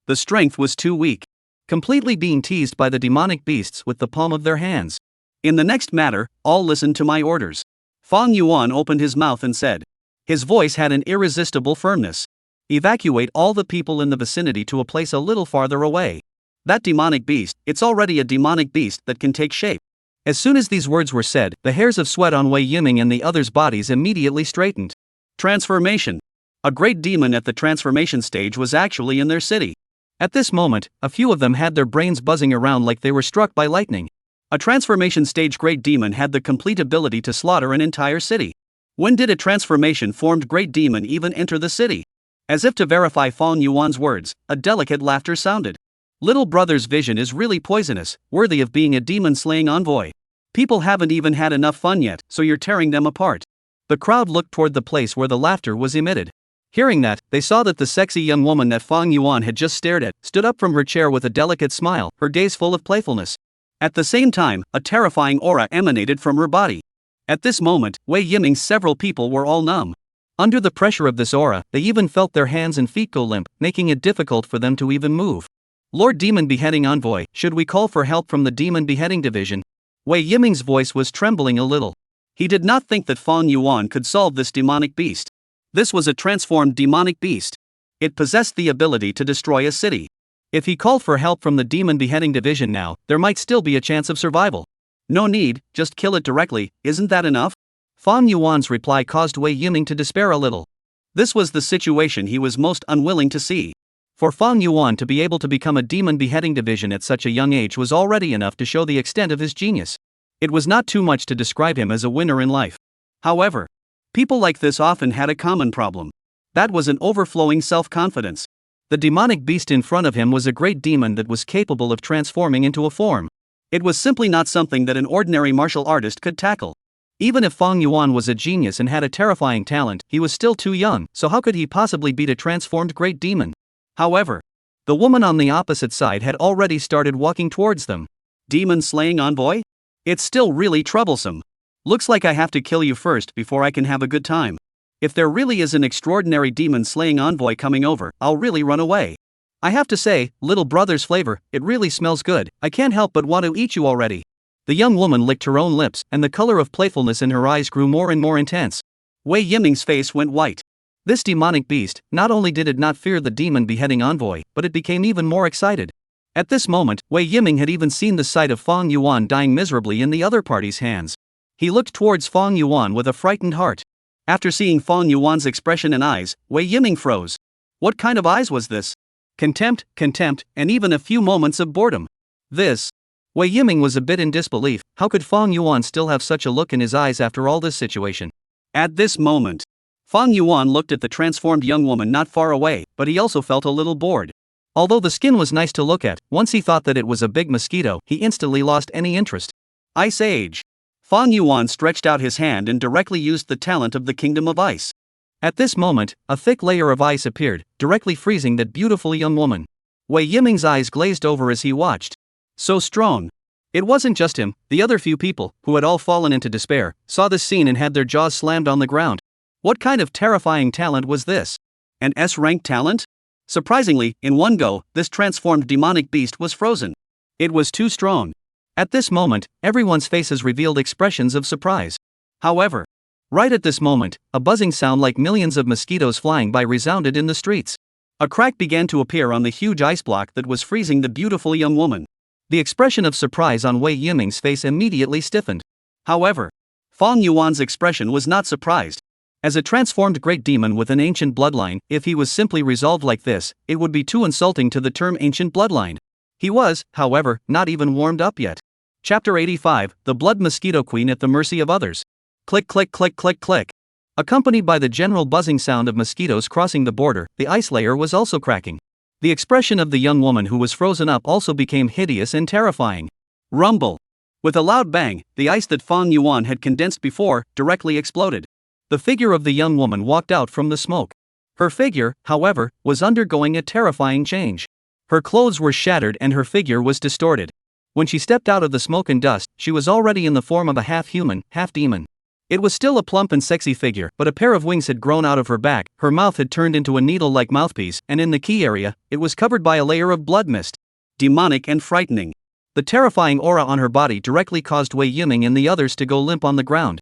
The strength was too weak. Completely being teased by the demonic beasts with the palm of their hands. In the next matter, all listened to my orders. Fong Yuan opened his mouth and said. His voice had an irresistible firmness. Evacuate all the people in the vicinity to a place a little farther away. That demonic beast, it's already a demonic beast that can take shape. As soon as these words were said, the hairs of sweat on Wei Yiming and the others' bodies immediately straightened. Transformation. A great demon at the transformation stage was actually in their city. At this moment, a few of them had their brains buzzing around like they were struck by lightning. A transformation stage great demon had the complete ability to slaughter an entire city. When did a transformation formed great demon even enter the city? As if to verify Fong Yuan's words, a delicate laughter sounded. Little brother's vision is really poisonous, worthy of being a demon-slaying envoy. People haven't even had enough fun yet, so you're tearing them apart. The crowd looked toward the place where the laughter was emitted. Hearing that, they saw that the sexy young woman that Fong Yuan had just stared at, stood up from her chair with a delicate smile, her gaze full of playfulness. At the same time, a terrifying aura emanated from her body. At this moment, Wei Yiming's several people were all numb. Under the pressure of this aura, they even felt their hands and feet go limp, making it difficult for them to even move. Lord Demon Beheading Envoy, should we call for help from the Demon Beheading Division? Wei Yiming's voice was trembling a little. He did not think that Fong Yuan could solve this demonic beast. This was a transformed demonic beast. It possessed the ability to destroy a city. If he called for help from the Demon Beheading Division now, there might still be a chance of survival. No need, just kill it directly, isn't that enough? Fong Yuan's reply caused Wei Yiming to despair a little. This was the situation he was most unwilling to see. For Fong Yuan to be able to become a Demon Beheading Division at such a young age was already enough to show the extent of his genius. It was not too much to describe him as a winner in life. However, people like this often had a common problem. That was an overflowing self-confidence. The demonic beast in front of him was a great demon that was capable of transforming into a form. It was simply not something that an ordinary martial artist could tackle. Even if Fong Yuan was a genius and had a terrifying talent, he was still too young, so how could he possibly beat a transformed great demon? However, the woman on the opposite side had already started walking towards them. Demon-slaying envoy? It's still really troublesome. Looks like I have to kill you first before I can have a good time. If there really is an extraordinary demon-slaying envoy coming over, I'll really run away. I have to say, little brother's flavor, it really smells good. I can't help but want to eat you already. The young woman licked her own lips, and the color of playfulness in her eyes grew more and more intense. Wei Yiming's face went white. This demonic beast, not only did it not fear the demon-beheading envoy, but it became even more excited. At this moment, Wei Yiming had even seen the sight of Fang Yuan dying miserably in the other party's hands. He looked towards Fang Yuan with a frightened heart. After seeing Fang Yuan's expression and eyes, Wei Yiming froze. What kind of eyes was this? Contempt, and even a few moments of boredom. Wei Yiming was a bit in disbelief. How could Fang Yuan still have such a look in his eyes after all this situation? At this moment, Fang Yuan looked at the transformed young woman not far away, but he also felt a little bored. Although the skin was nice to look at, once he thought that it was a big mosquito, he instantly lost any interest. Ice Age. Fang Yuan stretched out his hand and directly used the talent of the Kingdom of Ice. At this moment, a thick layer of ice appeared, directly freezing that beautiful young woman. Wei Yiming's eyes glazed over as he watched. So strong. It wasn't just him, the other few people, who had all fallen into despair, saw this scene and had their jaws slammed on the ground. What kind of terrifying talent was this? An S-rank talent? Surprisingly, in one go, this transformed demonic beast was frozen. It was too strong. At this moment, everyone's faces revealed expressions of surprise. However, right at this moment, a buzzing sound like millions of mosquitoes flying by resounded in the streets. A crack began to appear on the huge ice block that was freezing the beautiful young woman. The expression of surprise on Wei Yiming's face immediately stiffened. However, Fang Yuan's expression was not surprised. As a transformed great demon with an ancient bloodline, if he was simply resolved like this, it would be too insulting to the term ancient bloodline. He was, however, not even warmed up yet. Chapter 85, The Blood Mosquito Queen at the Mercy of Others. Click click click click click. Accompanied by the general buzzing sound of mosquitoes crossing the border, the ice layer was also cracking. The expression of the young woman who was frozen up also became hideous and terrifying. Rumble. With a loud bang, the ice that Fang Yuan had condensed before, directly exploded. The figure of the young woman walked out from the smoke. Her figure, however, was undergoing a terrifying change. Her clothes were shattered and her figure was distorted. When she stepped out of the smoke and dust, she was already in the form of a half-human, half-demon. It was still a plump and sexy figure, but a pair of wings had grown out of her back, her mouth had turned into a needle-like mouthpiece, and in the key area, it was covered by a layer of blood mist. Demonic and frightening. The terrifying aura on her body directly caused Wei Yiming and the others to go limp on the ground.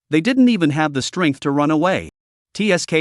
They didn't even have the strength to run away. TSK.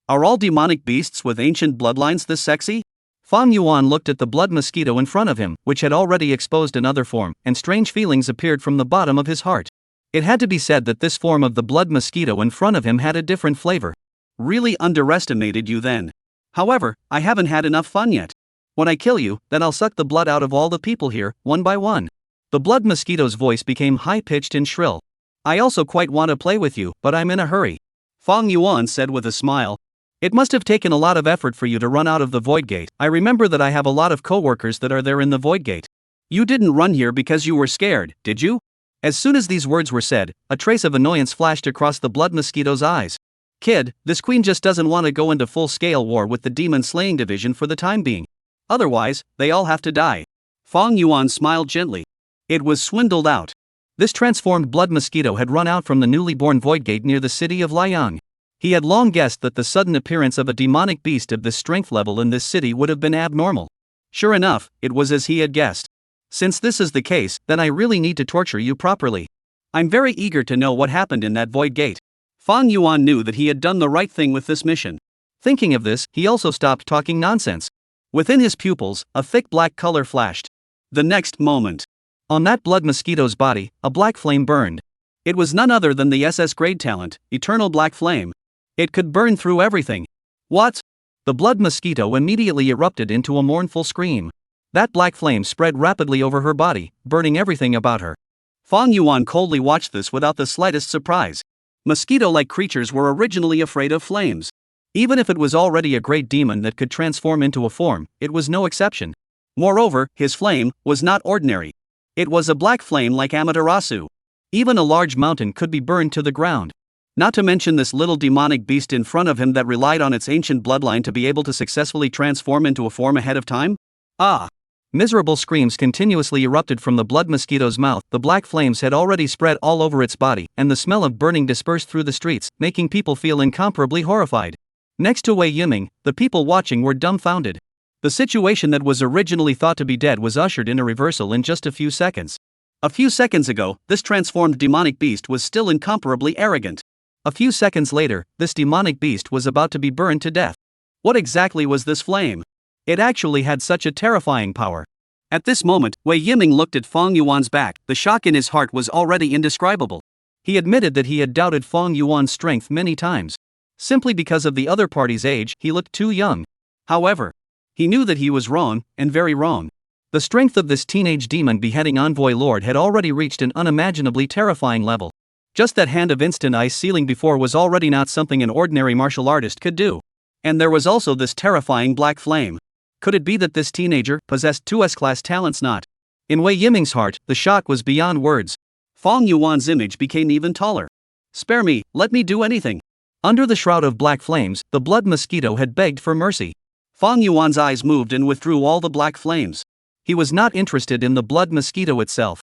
Are all demonic beasts with ancient bloodlines this sexy? Fang Yuan looked at the blood mosquito in front of him, which had already exposed another form, and strange feelings appeared from the bottom of his heart. It had to be said that this form of the blood mosquito in front of him had a different flavor. Really underestimated you then. However, I haven't had enough fun yet. When I kill you, then I'll suck the blood out of all the people here, one by one. The blood mosquito's voice became high-pitched and shrill. I also quite want to play with you, but I'm in a hurry. Fang Yuan said with a smile. It must have taken a lot of effort for you to run out of the void gate. I remember that I have a lot of co-workers that are there in the void gate. You didn't run here because you were scared, did you? As soon as these words were said, a trace of annoyance flashed across the blood mosquito's eyes. Kid, this queen just doesn't want to go into full-scale war with the demon-slaying division for the time being. Otherwise, they all have to die. Fang Yuan smiled gently. It was swindled out. This transformed blood mosquito had run out from the newly born void gate near the city of Liang. He had long guessed that the sudden appearance of a demonic beast of this strength level in this city would have been abnormal. Sure enough, it was as he had guessed. Since this is the case, then I really need to torture you properly. I'm very eager to know what happened in that void gate. Fang Yuan knew that he had done the right thing with this mission. Thinking of this, he also stopped talking nonsense. Within his pupils, a thick black color flashed. The next moment, on that blood mosquito's body, a black flame burned. It was none other than the SS grade talent, Eternal Black Flame. It could burn through everything. What? The blood mosquito immediately erupted into a mournful scream. That black flame spread rapidly over her body, burning everything about her. Fang Yuan coldly watched this without the slightest surprise. Mosquito-like creatures were originally afraid of flames. Even if it was already a great demon that could transform into a form, it was no exception. Moreover, his flame was not ordinary. It was a black flame like Amaterasu. Even a large mountain could be burned to the ground. Not to mention this little demonic beast in front of him that relied on its ancient bloodline to be able to successfully transform into a form ahead of time? Ah! Miserable screams continuously erupted from the blood mosquito's mouth. The black flames had already spread all over its body, and the smell of burning dispersed through the streets, making people feel incomparably horrified. Next to Wei Yiming, the people watching were dumbfounded. The situation that was originally thought to be dead was ushered in a reversal in just a few seconds. A few seconds ago, this transformed demonic beast was still incomparably arrogant. A few seconds later, this demonic beast was about to be burned to death. What exactly was this flame? It actually had such a terrifying power. At this moment, Wei Yiming looked at Feng Yuan's back. The shock in his heart was already indescribable. He admitted that he had doubted Feng Yuan's strength many times. Simply because of the other party's age, he looked too young. However, he knew that he was wrong, and very wrong. The strength of this teenage demon beheading envoy lord had already reached an unimaginably terrifying level. Just that hand of instant ice sealing before was already not something an ordinary martial artist could do. And there was also this terrifying black flame. Could it be that this teenager possessed two S-class talents? Not. In Wei Yiming's heart, the shock was beyond words. Feng Yuan's image became even taller. Spare me, let me do anything. Under the shroud of black flames, the blood mosquito had begged for mercy. Feng Yuan's eyes moved and withdrew all the black flames. He was not interested in the blood mosquito itself.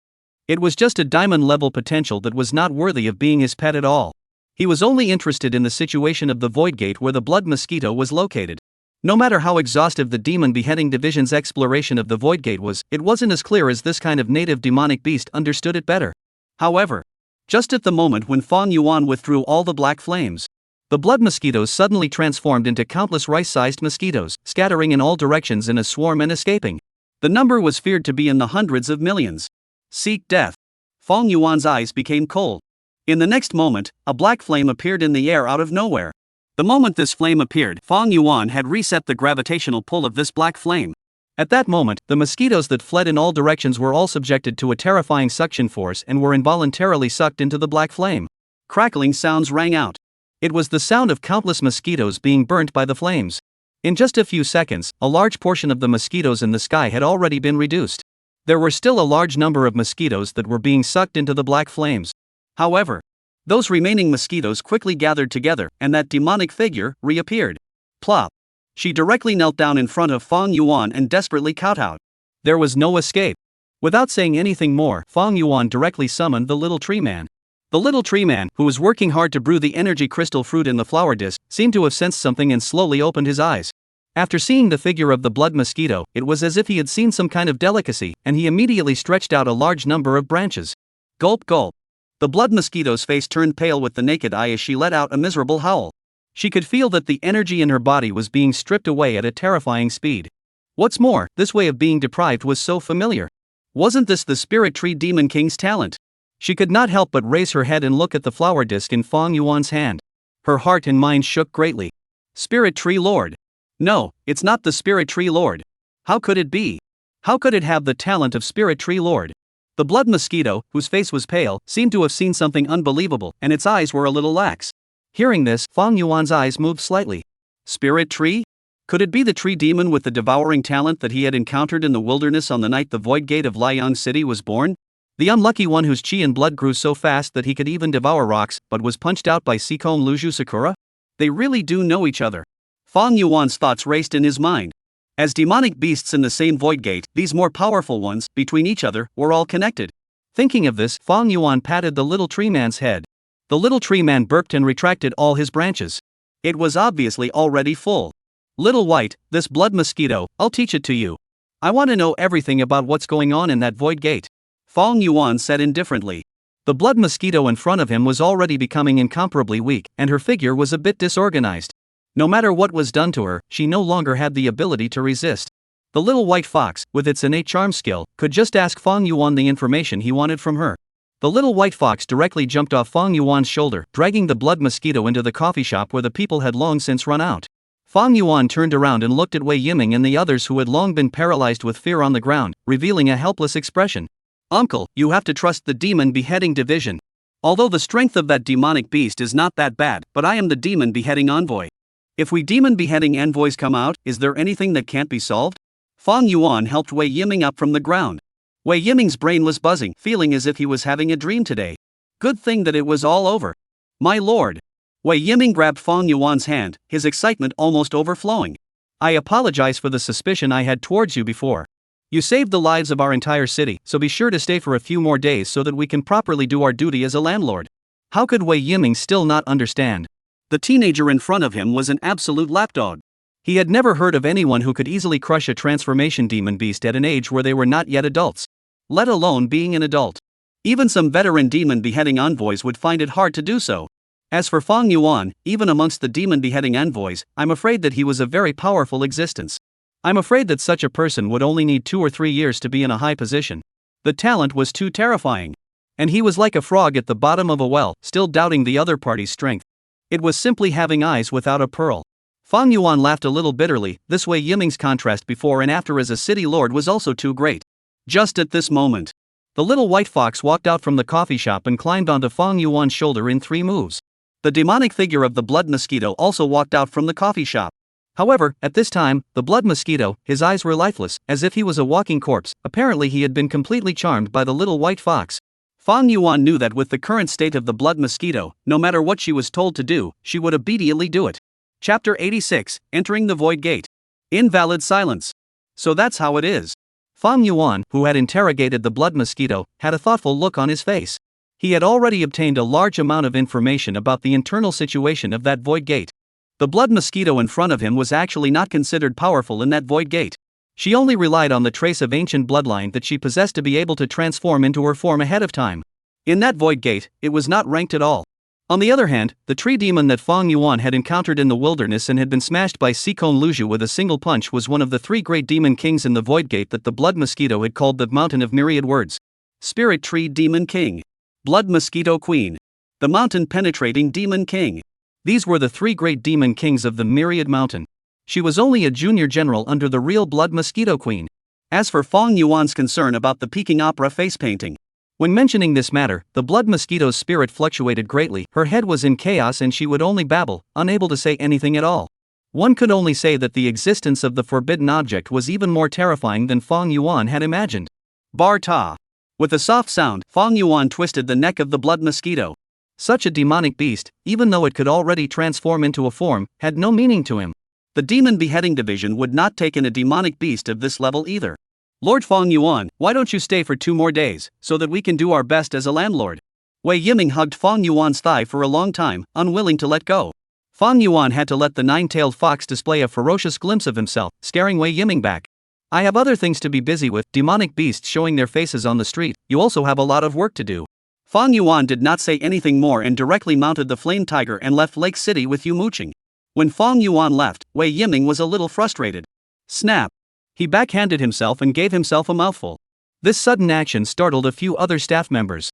It was just a diamond-level potential that was not worthy of being his pet at all. He was only interested in the situation of the void gate where the blood mosquito was located. No matter how exhaustive the Demon Beheading Division's exploration of the void gate was, it wasn't as clear as this kind of native demonic beast understood it better. However, just at the moment when Feng Yuan withdrew all the black flames, the blood mosquitoes suddenly transformed into countless rice-sized mosquitoes, scattering in all directions in a swarm and escaping. The number was feared to be in the hundreds of millions. Seek death. Feng Yuan's eyes became cold. In the next moment, a black flame appeared in the air out of nowhere. The moment this flame appeared, Feng Yuan had reset the gravitational pull of this black flame. At that moment, the mosquitoes that fled in all directions were all subjected to a terrifying suction force and were involuntarily sucked into the black flame. Crackling sounds rang out. It was the sound of countless mosquitoes being burnt by the flames. In just a few seconds, a large portion of the mosquitoes in the sky had already been reduced. There were still a large number of mosquitoes that were being sucked into the black flames. However, those remaining mosquitoes quickly gathered together, and that demonic figure reappeared. Plop. She directly knelt down in front of Feng Yuan and desperately kowtowed. There was no escape. Without saying anything more, Feng Yuan directly summoned the little tree man. The little tree man, who was working hard to brew the energy crystal fruit in the flower disc, seemed to have sensed something and slowly opened his eyes. After seeing the figure of the blood mosquito, it was as if he had seen some kind of delicacy, and he immediately stretched out a large number of branches. Gulp gulp. The blood mosquito's face turned pale with the naked eye as she let out a miserable howl. She could feel that the energy in her body was being stripped away at a terrifying speed. What's more, this way of being deprived was so familiar. Wasn't this the Spirit Tree Demon King's talent? She could not help but raise her head and look at the flower disc in Feng Yuan's hand. Her heart and mind shook greatly. Spirit Tree Lord. No, it's not the Spirit Tree Lord. How could it be? How could it have the talent of Spirit Tree Lord? The blood mosquito, whose face was pale, seemed to have seen something unbelievable, and its eyes were a little lax. Hearing this, Feng Yuan's eyes moved slightly. Spirit Tree? Could it be the tree demon with the devouring talent that he had encountered in the wilderness on the night the void gate of Liang City was born? The unlucky one whose chi and blood grew so fast that he could even devour rocks, but was punched out by Seikon Luju Sakura? They really do know each other. Feng Yuan's thoughts raced in his mind. As demonic beasts in the same void gate, these more powerful ones, between each other, were all connected. Thinking of this, Feng Yuan patted the little tree man's head. The little tree man burped and retracted all his branches. It was obviously already full. Little White, this blood mosquito, I'll teach it to you. I want to know everything about what's going on in that void gate. Feng Yuan said indifferently. The blood mosquito in front of him was already becoming incomparably weak, and her figure was a bit disorganized. No matter what was done to her, she no longer had the ability to resist. The little white fox, with its innate charm skill, could just ask Feng Yuan the information he wanted from her. The little white fox directly jumped off Feng Yuan's shoulder, dragging the blood mosquito into the coffee shop where the people had long since run out. Feng Yuan turned around and looked at Wei Yiming and the others who had long been paralyzed with fear on the ground, revealing a helpless expression. Uncle, you have to trust the Demon Beheading Division. Although the strength of that demonic beast is not that bad, but I am the Demon Beheading Envoy. If we Demon Beheading Envoys come out, is there anything that can't be solved? Feng Yuan helped Wei Yiming up from the ground. Wei Yiming's brain was buzzing, feeling as if he was having a dream today. Good thing that it was all over. My lord. Wei Yiming grabbed Feng Yuan's hand, his excitement almost overflowing. I apologize for the suspicion I had towards you before. You saved the lives of our entire city, so be sure to stay for a few more days so that we can properly do our duty as a landlord. How could Wei Yiming still not understand? The teenager in front of him was an absolute lapdog. He had never heard of anyone who could easily crush a transformation demon beast at an age where they were not yet adults. Let alone being an adult. Even some veteran demon beheading envoys would find it hard to do so. As for Fang Yuan, even amongst the demon beheading envoys, I'm afraid that he was a very powerful existence. I'm afraid that such a person would only need 2 or 3 years to be in a high position. The talent was too terrifying. And he was like a frog at the bottom of a well, still doubting the other party's strength. It was simply having eyes without a pearl. Fang Yuan laughed a little bitterly. This Wei Yiming's contrast before and after as a city lord was also too great. Just at this moment, the little white fox walked out from the coffee shop and climbed onto Fang Yuan's shoulder in 3 moves. The demonic figure of the blood mosquito also walked out from the coffee shop. However, at this time, the blood mosquito, his eyes were lifeless, as if he was a walking corpse. Apparently he had been completely charmed by the little white fox. Fang Yuan knew that with the current state of the blood mosquito, no matter what she was told to do, she would obediently do it. Chapter 86, Entering the Void Gate. Invalid silence. So that's how it is. Fang Yuan, who had interrogated the blood mosquito, had a thoughtful look on his face. He had already obtained a large amount of information about the internal situation of that void gate. The blood mosquito in front of him was actually not considered powerful in that void gate. She only relied on the trace of ancient bloodline that she possessed to be able to transform into her form ahead of time. In that void gate, it was not ranked at all. On the other hand, the tree demon that Fang Yuan had encountered in the wilderness and had been smashed by Sikon Luju with a single punch was one of the 3 great demon kings in the void gate that the blood mosquito had called the Mountain of Myriad Words. Spirit Tree Demon King. Blood Mosquito Queen. The Mountain Penetrating Demon King. These were the 3 great demon kings of the Myriad Mountain. She was only a junior general under the real Blood Mosquito Queen. As for Fang Yuan's concern about the Peking Opera face painting, when mentioning this matter, the blood mosquito's spirit fluctuated greatly. Her head was in chaos and she would only babble, unable to say anything at all. One could only say that the existence of the forbidden object was even more terrifying than Fang Yuan had imagined. Bar ta. With a soft sound, Fang Yuan twisted the neck of the blood mosquito. Such a demonic beast, even though it could already transform into a form, had no meaning to him. The demon beheading division would not take in a demonic beast of this level either. Lord Fang Yuan, why don't you stay for 2 more days, so that we can do our best as a landlord? Wei Yiming hugged Fang Yuan's thigh for a long time, unwilling to let go. Fang Yuan had to let the 9-tailed fox display a ferocious glimpse of himself, scaring Wei Yiming back. I have other things to be busy with, demonic beasts showing their faces on the street, you also have a lot of work to do. Fang Yuan did not say anything more and directly mounted the flame tiger and left Lake City with Yu Muqing. When Fang Yuan left, Wei Yiming was a little frustrated. Snap! He backhanded himself and gave himself a mouthful. This sudden action startled a few other staff members.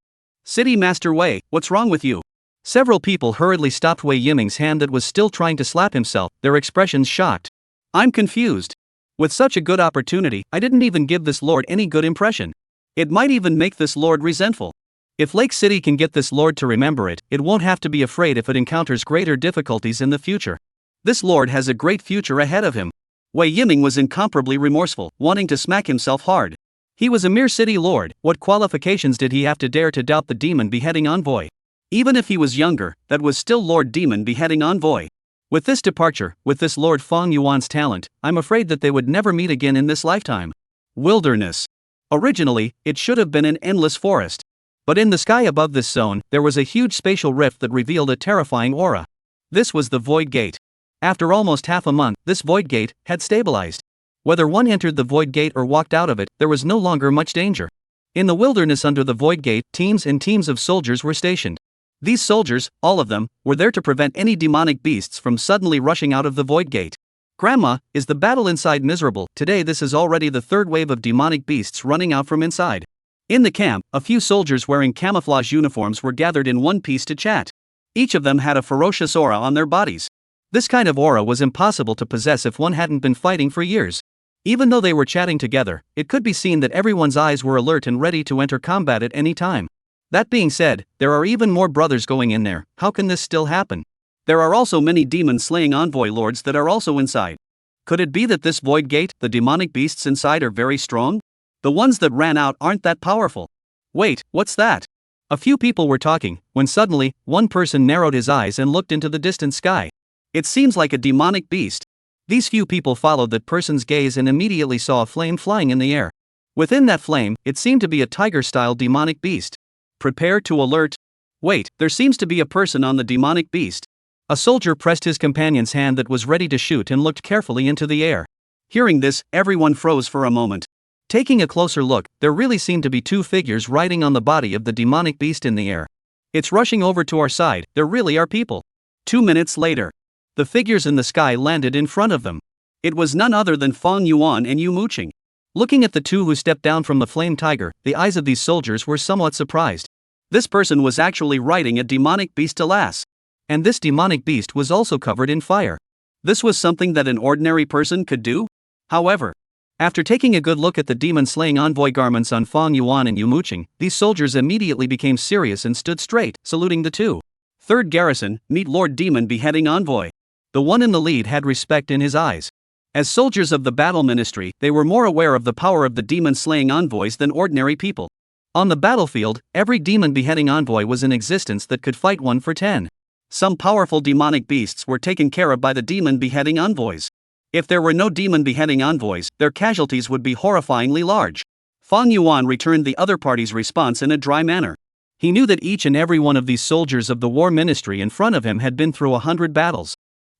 City Master Wei, what's wrong with you? Several people hurriedly stopped Wei Yiming's hand that was still trying to slap himself, their expressions shocked. I'm confused. With such a good opportunity, I didn't even give this lord any good impression. It might even make this lord resentful. If Lake City can get this lord to remember it, it won't have to be afraid if it encounters greater difficulties in the future. This lord has a great future ahead of him. Wei Yiming was incomparably remorseful, wanting to smack himself hard. He was a mere city lord, what qualifications did he have to dare to doubt the demon beheading envoy? Even if he was younger, that was still Lord Demon beheading envoy. With this departure, with this Lord Fang Yuan's talent, I'm afraid that they would never meet again in this lifetime. Wilderness. Originally, it should have been an endless forest. But in the sky above this zone, there was a huge spatial rift that revealed a terrifying aura. This was the Void Gate. After almost half a month, this Void Gate had stabilized. Whether one entered the Void Gate or walked out of it, there was no longer much danger. In the wilderness under the Void Gate, teams and teams of soldiers were stationed. These soldiers, all of them, were there to prevent any demonic beasts from suddenly rushing out of the Void Gate. Grandma, is the battle inside miserable? Today this is already the third wave of demonic beasts running out from inside. In the camp, a few soldiers wearing camouflage uniforms were gathered in one piece to chat. Each of them had a ferocious aura on their bodies. This kind of aura was impossible to possess if one hadn't been fighting for years. Even though they were chatting together, it could be seen that everyone's eyes were alert and ready to enter combat at any time. That being said, there are even more brothers going in there. How can this still happen? There are also many demon-slaying envoy lords that are also inside. Could it be that this Void Gate, the demonic beasts inside are very strong? The ones that ran out aren't that powerful. Wait, what's that? A few people were talking, when suddenly, one person narrowed his eyes and looked into the distant sky. It seems like a demonic beast. These few people followed that person's gaze and immediately saw a flame flying in the air. Within that flame, it seemed to be a tiger-style demonic beast. Prepare to alert. Wait, there seems to be a person on the demonic beast. A soldier pressed his companion's hand that was ready to shoot and looked carefully into the air. Hearing this, everyone froze for a moment. Taking a closer look, there really seemed to be two figures riding on the body of the demonic beast in the air. It's rushing over to our side, there really are people. 2 minutes later, the figures in the sky landed in front of them. It was none other than Fang Yuan and Yu Muqing. Looking at the two who stepped down from the flame tiger, the eyes of these soldiers were somewhat surprised. This person was actually riding a demonic beast, alas. And this demonic beast was also covered in fire. This was something that an ordinary person could do? However, after taking a good look at the demon-slaying envoy garments on Fang Yuan and Yu Muqing, these soldiers immediately became serious and stood straight, saluting the two. Third garrison, meet Lord Demon Beheading Envoy. The one in the lead had respect in his eyes. As soldiers of the battle ministry, they were more aware of the power of the demon-slaying envoys than ordinary people. On the battlefield, every demon-beheading envoy was in existence that could fight 1 for 10. Some powerful demonic beasts were taken care of by the demon-beheading envoys. If there were no demon-beheading envoys, their casualties would be horrifyingly large. Fang Yuan returned the other party's response in a dry manner. He knew that each and every one of these soldiers of the war ministry in front of him had been through 100 battles.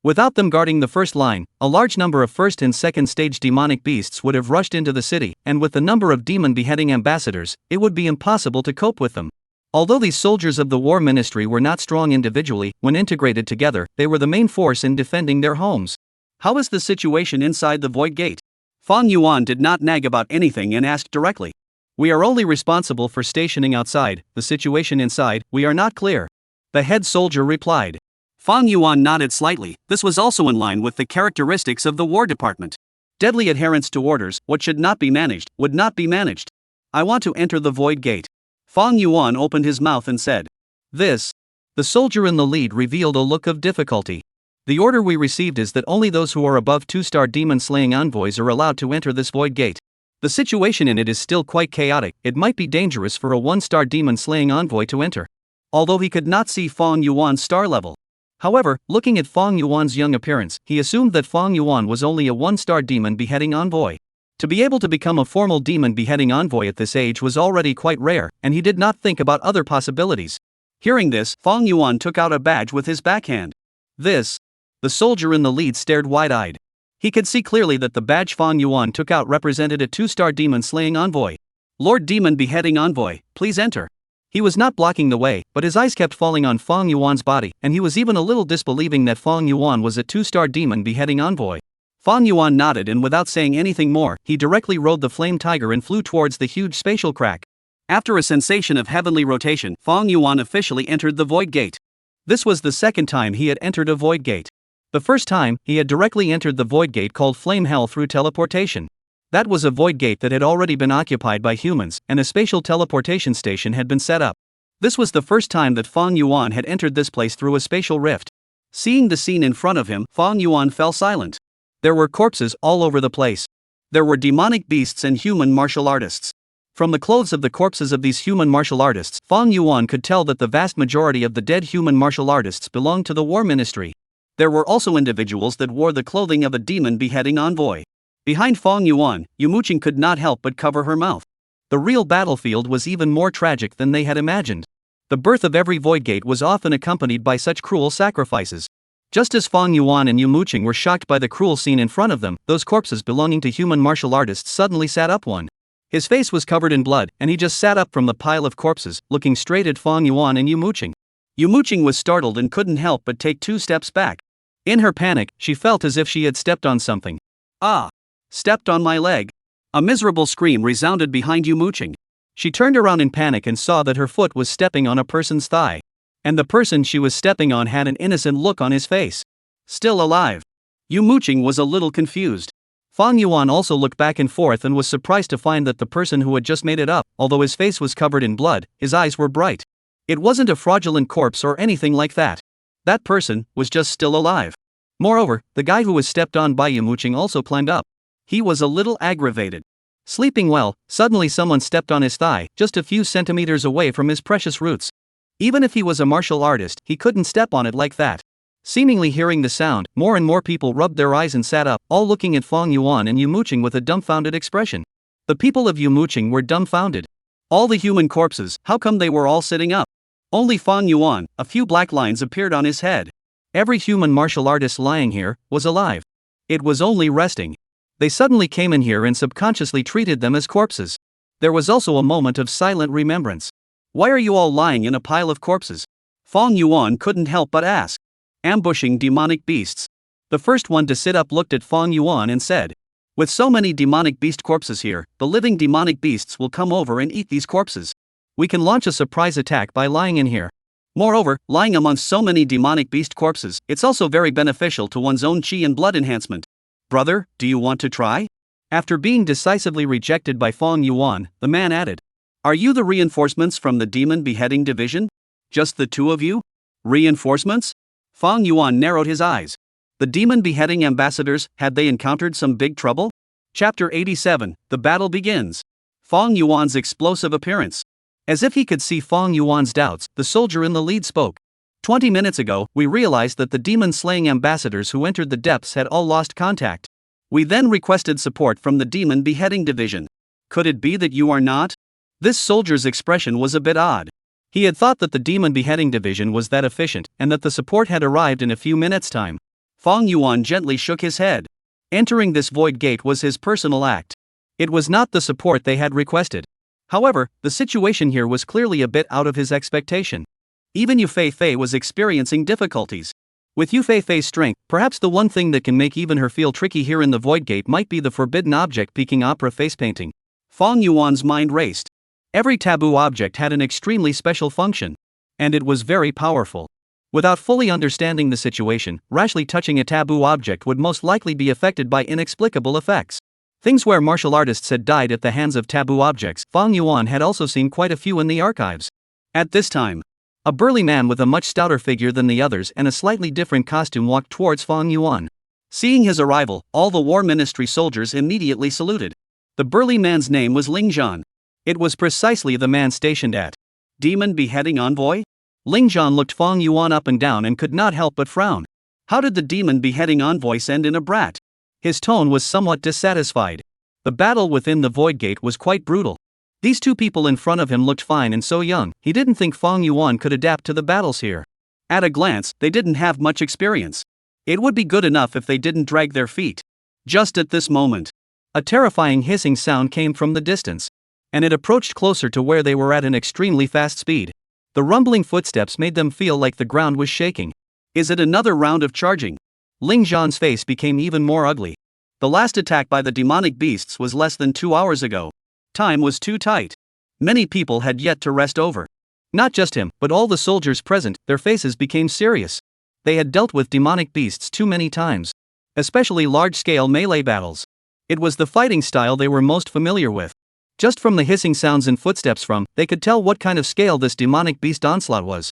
Without them guarding the first line, a large number of first and second stage demonic beasts would have rushed into the city, and with the number of demon-beheading ambassadors, it would be impossible to cope with them. Although these soldiers of the war ministry were not strong individually, when integrated together, they were the main force in defending their homes. How is the situation inside the Void Gate? Fang Yuan did not nag about anything and asked directly. We are only responsible for stationing outside, the situation inside, we are not clear. The head soldier replied. Fang Yuan nodded slightly. This was also in line with the characteristics of the War Department. Deadly adherence to orders, what should not be managed, would not be managed. I want to enter the Void Gate. Fang Yuan opened his mouth and said. This. The soldier in the lead revealed a look of difficulty. The order we received is that only those who are above 2-star demon-slaying envoys are allowed to enter this Void Gate. The situation in it is still quite chaotic, it might be dangerous for a 1-star demon-slaying envoy to enter. Although he could not see Fang Yuan's star level. However, looking at Fang Yuan's young appearance, he assumed that Fang Yuan was only a 1-star demon-beheading envoy. To be able to become a formal demon-beheading envoy at this age was already quite rare, and he did not think about other possibilities. Hearing this, Fang Yuan took out a badge with his backhand. This. The soldier in the lead stared wide-eyed. He could see clearly that the badge Fang Yuan took out represented a 2-star demon-slaying envoy. Lord Demon-Beheading Envoy, please enter. He was not blocking the way, but his eyes kept falling on Fang Yuan's body, and he was even a little disbelieving that Fang Yuan was a 2-star demon-beheading envoy. Fang Yuan nodded, and without saying anything more, he directly rode the flame tiger and flew towards the huge spatial crack. After a sensation of heavenly rotation, Fang Yuan officially entered the Void Gate. This was the second time he had entered a Void Gate. The first time, he had directly entered the Void Gate called Flame Hell through teleportation. That was a Void Gate that had already been occupied by humans, and a spatial teleportation station had been set up. This was the first time that Fang Yuan had entered this place through a spatial rift. Seeing the scene in front of him, Fang Yuan fell silent. There were corpses all over the place. There were demonic beasts and human martial artists. From the clothes of the corpses of these human martial artists, Fang Yuan could tell that the vast majority of the dead human martial artists belonged to the war ministry. There were also individuals that wore the clothing of a demon-beheading envoy. Behind Fang Yuan, Yu Muqing could not help but cover her mouth. The real battlefield was even more tragic than they had imagined. The birth of every Void Gate was often accompanied by such cruel sacrifices. Just as Fang Yuan and Yu Muqing were shocked by the cruel scene in front of them, those corpses belonging to human martial artists suddenly sat up one. His face was covered in blood, and he just sat up from the pile of corpses, looking straight at Fang Yuan and Yu Muqing. Yu Muqing was startled and couldn't help but take 2 steps back. In her panic, she felt as if she had stepped on something. Ah! Stepped on my leg. A miserable scream resounded behind Yu Muqing. She turned around in panic and saw that her foot was stepping on a person's thigh. And the person she was stepping on had an innocent look on his face. Still alive. Yu Muqing was a little confused. Fang Yuan also looked back and forth and was surprised to find that the person who had just made it up, although his face was covered in blood, his eyes were bright. It wasn't a fraudulent corpse or anything like that. That person was just still alive. Moreover, the guy who was stepped on by Yu Muqing also climbed up. He was a little aggravated. Sleeping well, suddenly someone stepped on his thigh, just a few centimeters away from his precious roots. Even if he was a martial artist, he couldn't step on it like that. Seemingly hearing the sound, more and more people rubbed their eyes and sat up, all looking at Fang Yuan and Yu Muqing with a dumbfounded expression. The people of Muqing were dumbfounded. All the human corpses, how come they were all sitting up? Only Fang Yuan, a few black lines appeared on his head. Every human martial artist lying here was alive. It was only resting. They suddenly came in here and subconsciously treated them as corpses. There was also a moment of silent remembrance. Why are you all lying in a pile of corpses? Fang Yuan couldn't help but ask. Ambushing demonic beasts. The first one to sit up looked at Fang Yuan and said, with so many demonic beast corpses here, the living demonic beasts will come over and eat these corpses. We can launch a surprise attack by lying in here. Moreover, lying amongst so many demonic beast corpses, it's also very beneficial to one's own chi and blood enhancement. Brother, do you want to try? After being decisively rejected by Fang Yuan, the man added, are you the reinforcements from the demon beheading division? Just the two of you? Reinforcements? Fang Yuan narrowed his eyes. The demon beheading ambassadors, had they encountered some big trouble? Chapter 87, the battle begins. Fang Yuan's explosive appearance. As if he could see Fang Yuan's doubts, the soldier in the lead spoke. 20 minutes ago, we realized that the demon-slaying ambassadors who entered the depths had all lost contact. We then requested support from the demon beheading division. Could it be that you are not? This soldier's expression was a bit odd. He had thought that the demon beheading division was that efficient, and that the support had arrived in a few minutes' time. Fang Yuan gently shook his head. Entering this void gate was his personal act. It was not the support they had requested. However, the situation here was clearly a bit out of his expectation. Even Yu Fei was experiencing difficulties. With Yu Fei's strength, perhaps the one thing that can make even her feel tricky here in the void gate might be the forbidden object peeking opera face painting. Fang Yuan's mind raced. Every taboo object had an extremely special function. And it was very powerful. Without fully understanding the situation, rashly touching a taboo object would most likely be affected by inexplicable effects. Things where martial artists had died at the hands of taboo objects, Fang Yuan had also seen quite a few in the archives. At this time, a burly man with a much stouter figure than the others and a slightly different costume walked towards Fang Yuan. Seeing his arrival, all the War Ministry soldiers immediately saluted. The burly man's name was Ling Zhan. It was precisely the man stationed at Demon Beheading Envoy? Ling Zhan looked Fang Yuan up and down and could not help but frown. How did the Demon Beheading Envoy end in a brat? His tone was somewhat dissatisfied. The battle within the void gate was quite brutal. These two people in front of him looked fine and so young, he didn't think Fang Yuan could adapt to the battles here. At a glance, they didn't have much experience. It would be good enough if they didn't drag their feet. Just at this moment, a terrifying hissing sound came from the distance. And it approached closer to where they were at an extremely fast speed. The rumbling footsteps made them feel like the ground was shaking. Is it another round of charging? Ling Zhan's face became even more ugly. The last attack by the demonic beasts was less than 2 hours ago. Time was too tight. Many people had yet to rest over. Not just him, but all the soldiers present, their faces became serious. They had dealt with demonic beasts too many times. Especially large-scale melee battles. It was the fighting style they were most familiar with. Just from the hissing sounds and footsteps they could tell what kind of scale this demonic beast onslaught was.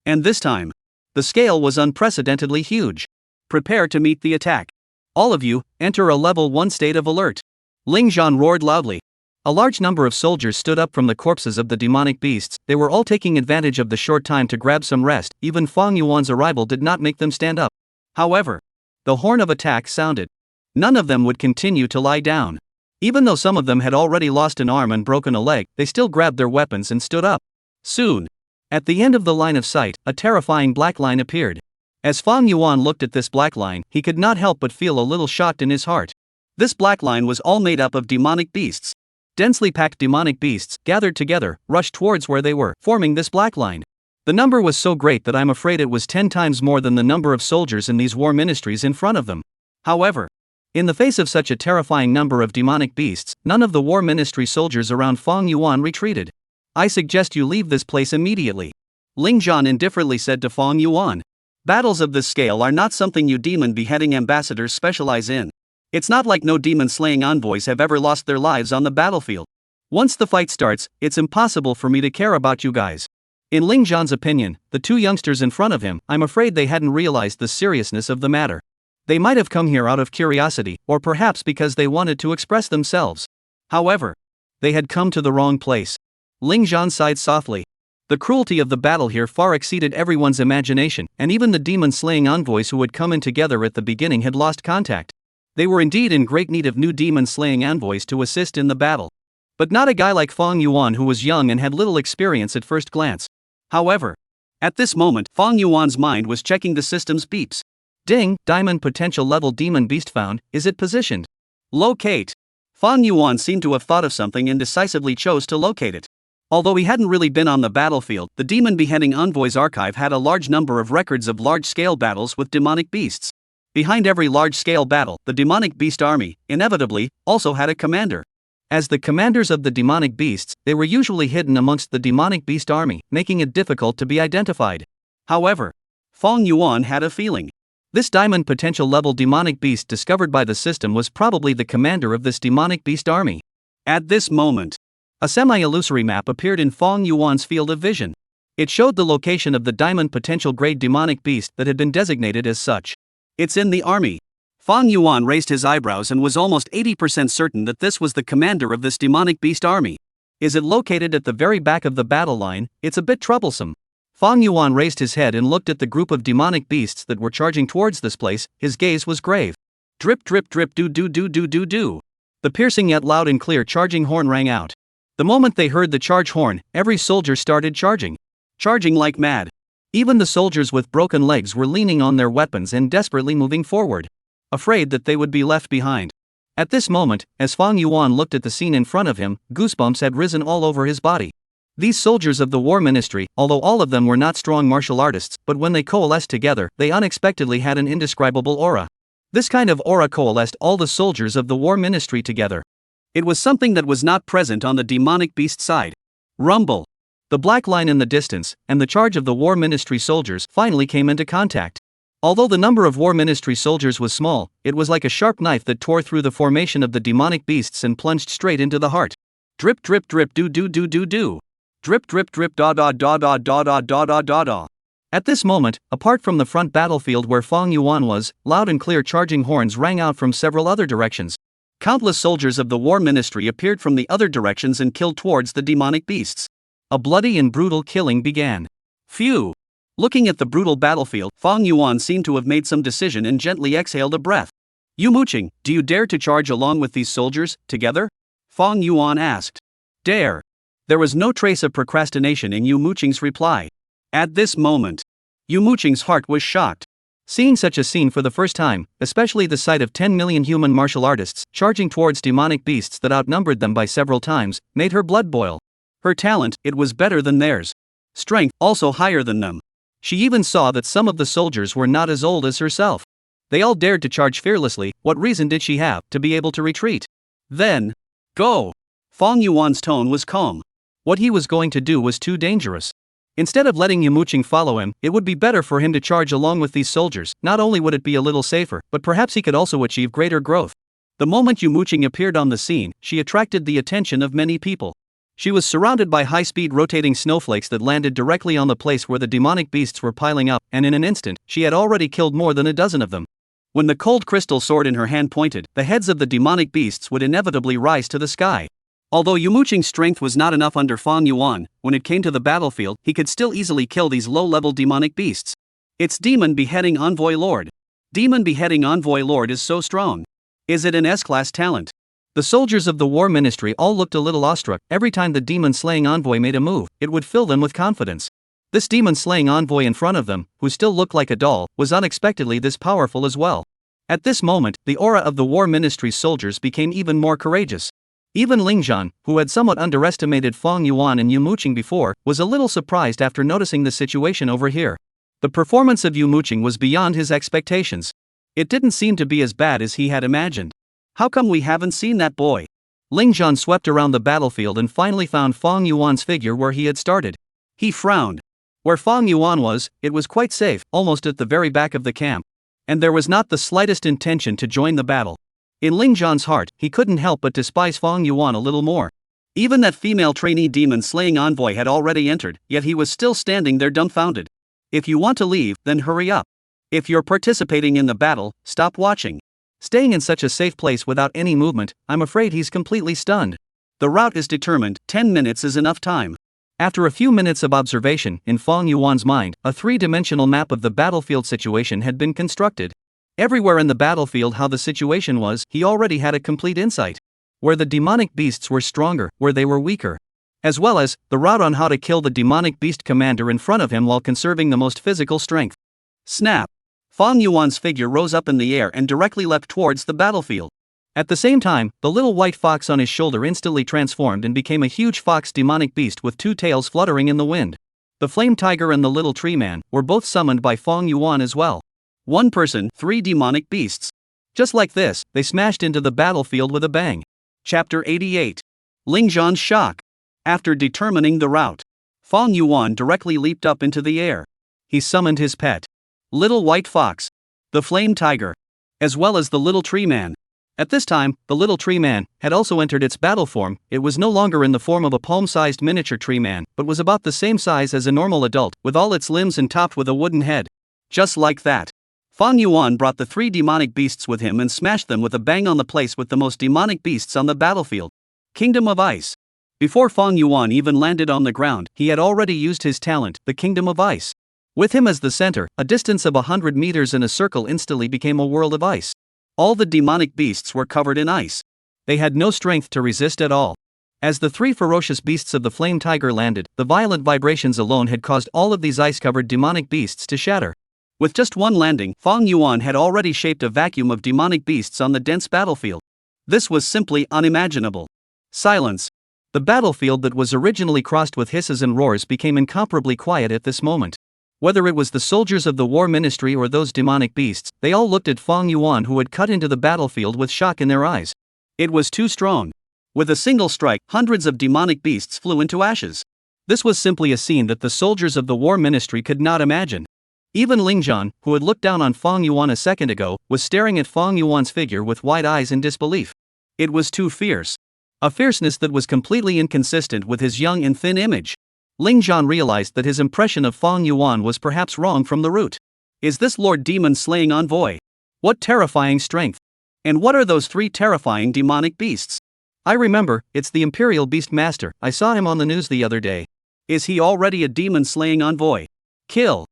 And this time, the scale was unprecedentedly huge. Prepare to meet the attack. All of you, enter a level 1 state of alert. Ling Zhan roared loudly. A large number of soldiers stood up from the corpses of the demonic beasts. They were all taking advantage of the short time to grab some rest. Even Fang Yuan's arrival did not make them stand up. However, the horn of attack sounded. None of them would continue to lie down. Even though some of them had already lost an arm and broken a leg, they still grabbed their weapons and stood up. Soon, at the end of the line of sight, a terrifying black line appeared. As Fang Yuan looked at this black line, he could not help but feel a little shocked in his heart. This black line was all made up of demonic beasts. Densely packed demonic beasts, gathered together, rushed towards where they were, forming this black line. The number was so great that I'm afraid it was 10 times more than the number of soldiers in these war ministries in front of them. However, in the face of such a terrifying number of demonic beasts, none of the war ministry soldiers around Fang Yuan retreated. I suggest you leave this place immediately. Ling Zhan indifferently said to Fang Yuan. Battles of this scale are not something you demon beheading ambassadors specialize in. It's not like no demon slaying envoys have ever lost their lives on the battlefield. Once the fight starts, it's impossible for me to care about you guys. In Ling Zhan's opinion, the two youngsters in front of him, I'm afraid they hadn't realized the seriousness of the matter. They might have come here out of curiosity, or perhaps because they wanted to express themselves. However, they had come to the wrong place. Ling Zhan sighed softly. The cruelty of the battle here far exceeded everyone's imagination, and even the demon-slaying envoys who had come in together at the beginning had lost contact. They were indeed in great need of new demon-slaying envoys to assist in the battle. But not a guy like Fang Yuan who was young and had little experience at first glance. However, at this moment, Fang Yuan's mind was checking the system's beeps. Ding, diamond potential level demon beast found, is it positioned? Locate. Fang Yuan seemed to have thought of something and decisively chose to locate it. Although he hadn't really been on the battlefield, the Demon Beheading Envoy's archive had a large number of records of large-scale battles with demonic beasts. Behind every large-scale battle, the demonic beast army, inevitably, also had a commander. As the commanders of the demonic beasts, they were usually hidden amongst the demonic beast army, making it difficult to be identified. However, Fang Yuan had a feeling. This diamond potential level demonic beast discovered by the system was probably the commander of this demonic beast army. At this moment, a semi-illusory map appeared in Fang Yuan's field of vision. It showed the location of the diamond potential grade demonic beast that had been designated as such. It's in the army. Fang Yuan raised his eyebrows and was almost 80% certain that this was the commander of this demonic beast army. Is it located at the very back of the battle line? It's a bit troublesome. Fang Yuan raised his head and looked at the group of demonic beasts that were charging towards this place. His gaze was grave. Drip drip drip do do do do do do. The piercing yet loud and clear charging horn rang out. The moment they heard the charge horn, every soldier started charging. Charging like mad. Even the soldiers with broken legs were leaning on their weapons and desperately moving forward, afraid that they would be left behind. At this moment, as Fang Yuan looked at the scene in front of him, goosebumps had risen all over his body. These soldiers of the War Ministry, although all of them were not strong martial artists, but when they coalesced together, they unexpectedly had an indescribable aura. This kind of aura coalesced all the soldiers of the War Ministry together. It was something that was not present on the demonic beast side. Rumble. The black line in the distance, and the charge of the War Ministry soldiers finally came into contact. Although the number of War Ministry soldiers was small, it was like a sharp knife that tore through the formation of the demonic beasts and plunged straight into the heart. Drip drip drip do do do do do. Drip drip drip da da da da da da da da da da. At this moment, apart from the front battlefield where Fang Yuan was, loud and clear charging horns rang out from several other directions. Countless soldiers of the War Ministry appeared from the other directions and killed towards the demonic beasts. A bloody and brutal killing began. Phew! Looking at the brutal battlefield, Fang Yuan seemed to have made some decision and gently exhaled a breath. "You Muqing, do you dare to charge along with these soldiers, together?" Fang Yuan asked. "Dare." There was no trace of procrastination in Yu Muqing's reply. At this moment, Yu Muqing's heart was shocked. Seeing such a scene for the first time, especially the sight of 10 million human martial artists charging towards demonic beasts that outnumbered them by several times, made her blood boil. Her talent, it was better than theirs. Strength, also higher than them. She even saw that some of the soldiers were not as old as herself. They all dared to charge fearlessly. What reason did she have to be able to retreat? Then, go! Fang Yuan's tone was calm. What he was going to do was too dangerous. Instead of letting Yu Muqing follow him, it would be better for him to charge along with these soldiers. Not only would it be a little safer, but perhaps he could also achieve greater growth. The moment Yu Muqing appeared on the scene, she attracted the attention of many people. She was surrounded by high-speed rotating snowflakes that landed directly on the place where the demonic beasts were piling up, and in an instant, she had already killed more than a dozen of them. When the cold crystal sword in her hand pointed, the heads of the demonic beasts would inevitably rise to the sky. Although Yu Muqing's strength was not enough under Fang Yuan, when it came to the battlefield, he could still easily kill these low-level demonic beasts. It's Demon Beheading Envoy Lord. Demon Beheading Envoy Lord is so strong. Is it an S-class talent? The soldiers of the War Ministry all looked a little awestruck. Every time the demon-slaying envoy made a move, it would fill them with confidence. This demon-slaying envoy in front of them, who still looked like a doll, was unexpectedly this powerful as well. At this moment, the aura of the War Ministry's soldiers became even more courageous. Even Lingzhan, who had somewhat underestimated Fang Yuan and Yu Muqing before, was a little surprised after noticing the situation over here. The performance of Yu Muqing was beyond his expectations. It didn't seem to be as bad as he had imagined. How come we haven't seen that boy? Lingzhan swept around the battlefield and finally found Fang Yuan's figure where he had started. He frowned. Where Fang Yuan was, it was quite safe, almost at the very back of the camp. And there was not the slightest intention to join the battle. In Lingzhan's heart, he couldn't help but despise Fang Yuan a little more. Even that female trainee demon-slaying envoy had already entered, yet he was still standing there dumbfounded. If you want to leave, then hurry up. If you're participating in the battle, stop watching. Staying in such a safe place without any movement, I'm afraid he's completely stunned. The route is determined, 10 minutes is enough time. After a few minutes of observation, in Fang Yuan's mind, a three-dimensional map of the battlefield situation had been constructed. Everywhere in the battlefield how the situation was, he already had a complete insight. where the demonic beasts were stronger, where they were weaker. As well as, the route on how to kill the demonic beast commander in front of him while conserving the most physical strength. Snap! Fang Yuan's figure rose up in the air and directly leapt towards the battlefield. At the same time, the little white fox on his shoulder instantly transformed and became a huge fox demonic beast with two tails fluttering in the wind. The flame tiger and the little tree man were both summoned by Fang Yuan as well. One person, three demonic beasts. Just like this, they smashed into the battlefield with a bang. Chapter 88. Ling Zhan's shock. After determining the route, Fang Yuan directly leaped up into the air. He summoned his pet, little white fox, the flame tiger, as well as the little tree man. At this time, the little tree man had also entered its battle form. It was no longer in the form of a palm-sized miniature tree man, but was about the same size as a normal adult, with all its limbs and topped with a wooden head. Just like that, Fang Yuan brought the three demonic beasts with him and smashed them with a bang on the place with the most demonic beasts on the battlefield. Kingdom of Ice. Before Fang Yuan even landed on the ground, he had already used his talent, the Kingdom of Ice. With him as the center, a distance of 100 meters in a circle instantly became a world of ice. All the demonic beasts were covered in ice. They had no strength to resist at all. As the three ferocious beasts of the flame tiger landed, the violent vibrations alone had caused all of these ice-covered demonic beasts to shatter. With just one landing, Fang Yuan had already shaped a vacuum of demonic beasts on the dense battlefield. This was simply unimaginable. Silence. The battlefield that was originally crossed with hisses and roars became incomparably quiet at this moment. Whether it was the soldiers of the war ministry or those demonic beasts, they all looked at Fang Yuan, who had cut into the battlefield with shock in their eyes. It was too strong. With a single strike, hundreds of demonic beasts flew into ashes. This was simply a scene that the soldiers of the war ministry could not imagine. Even Ling Zhan, who had looked down on Fang Yuan a second ago, was staring at Fang Yuan's figure with wide eyes in disbelief. It was too fierce. A fierceness that was completely inconsistent with his young and thin image. Ling Zhan realized that his impression of Fang Yuan was perhaps wrong from the root. Is this Lord Demon slaying envoy? What terrifying strength! And what are those three terrifying demonic beasts? I remember, it's the Imperial Beast Master. I saw him on the news the other day. Is he already a demon slaying envoy? Kill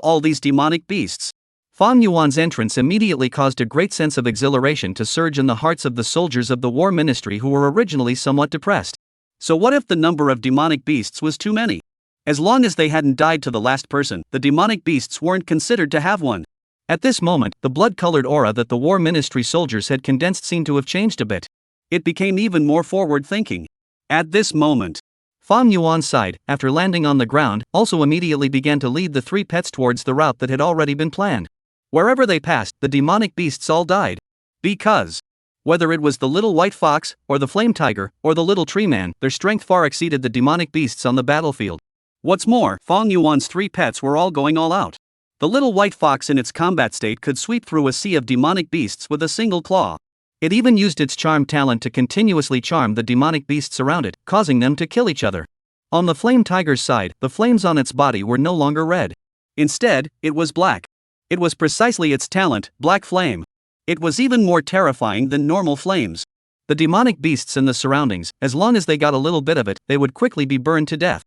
all these demonic beasts. Fang Yuan's entrance immediately caused a great sense of exhilaration to surge in the hearts of the soldiers of the war ministry who were originally somewhat depressed. So what if the number of demonic beasts was too many? As long as they hadn't died to the last person, the demonic beasts weren't considered to have one. At this moment, the blood-colored aura that the war ministry soldiers had condensed seemed to have changed a bit. It became even more forward-thinking. At this moment, Fang Yuan sighed, after landing on the ground, also immediately began to lead the three pets towards the route that had already been planned. Wherever they passed, the demonic beasts all died. Because whether it was the little white fox, or the flame tiger, or the little tree man, their strength far exceeded the demonic beasts on the battlefield. What's more, Fang Yuan's three pets were all going all out. The little white fox in its combat state could sweep through a sea of demonic beasts with a single claw. It even used its charm talent to continuously charm the demonic beasts around it, causing them to kill each other. On the flame tiger's side, the flames on its body were no longer red. Instead, it was black. It was precisely its talent, black flame. It was even more terrifying than normal flames. The demonic beasts in the surroundings, as long as they got a little bit of it, they would quickly be burned to death.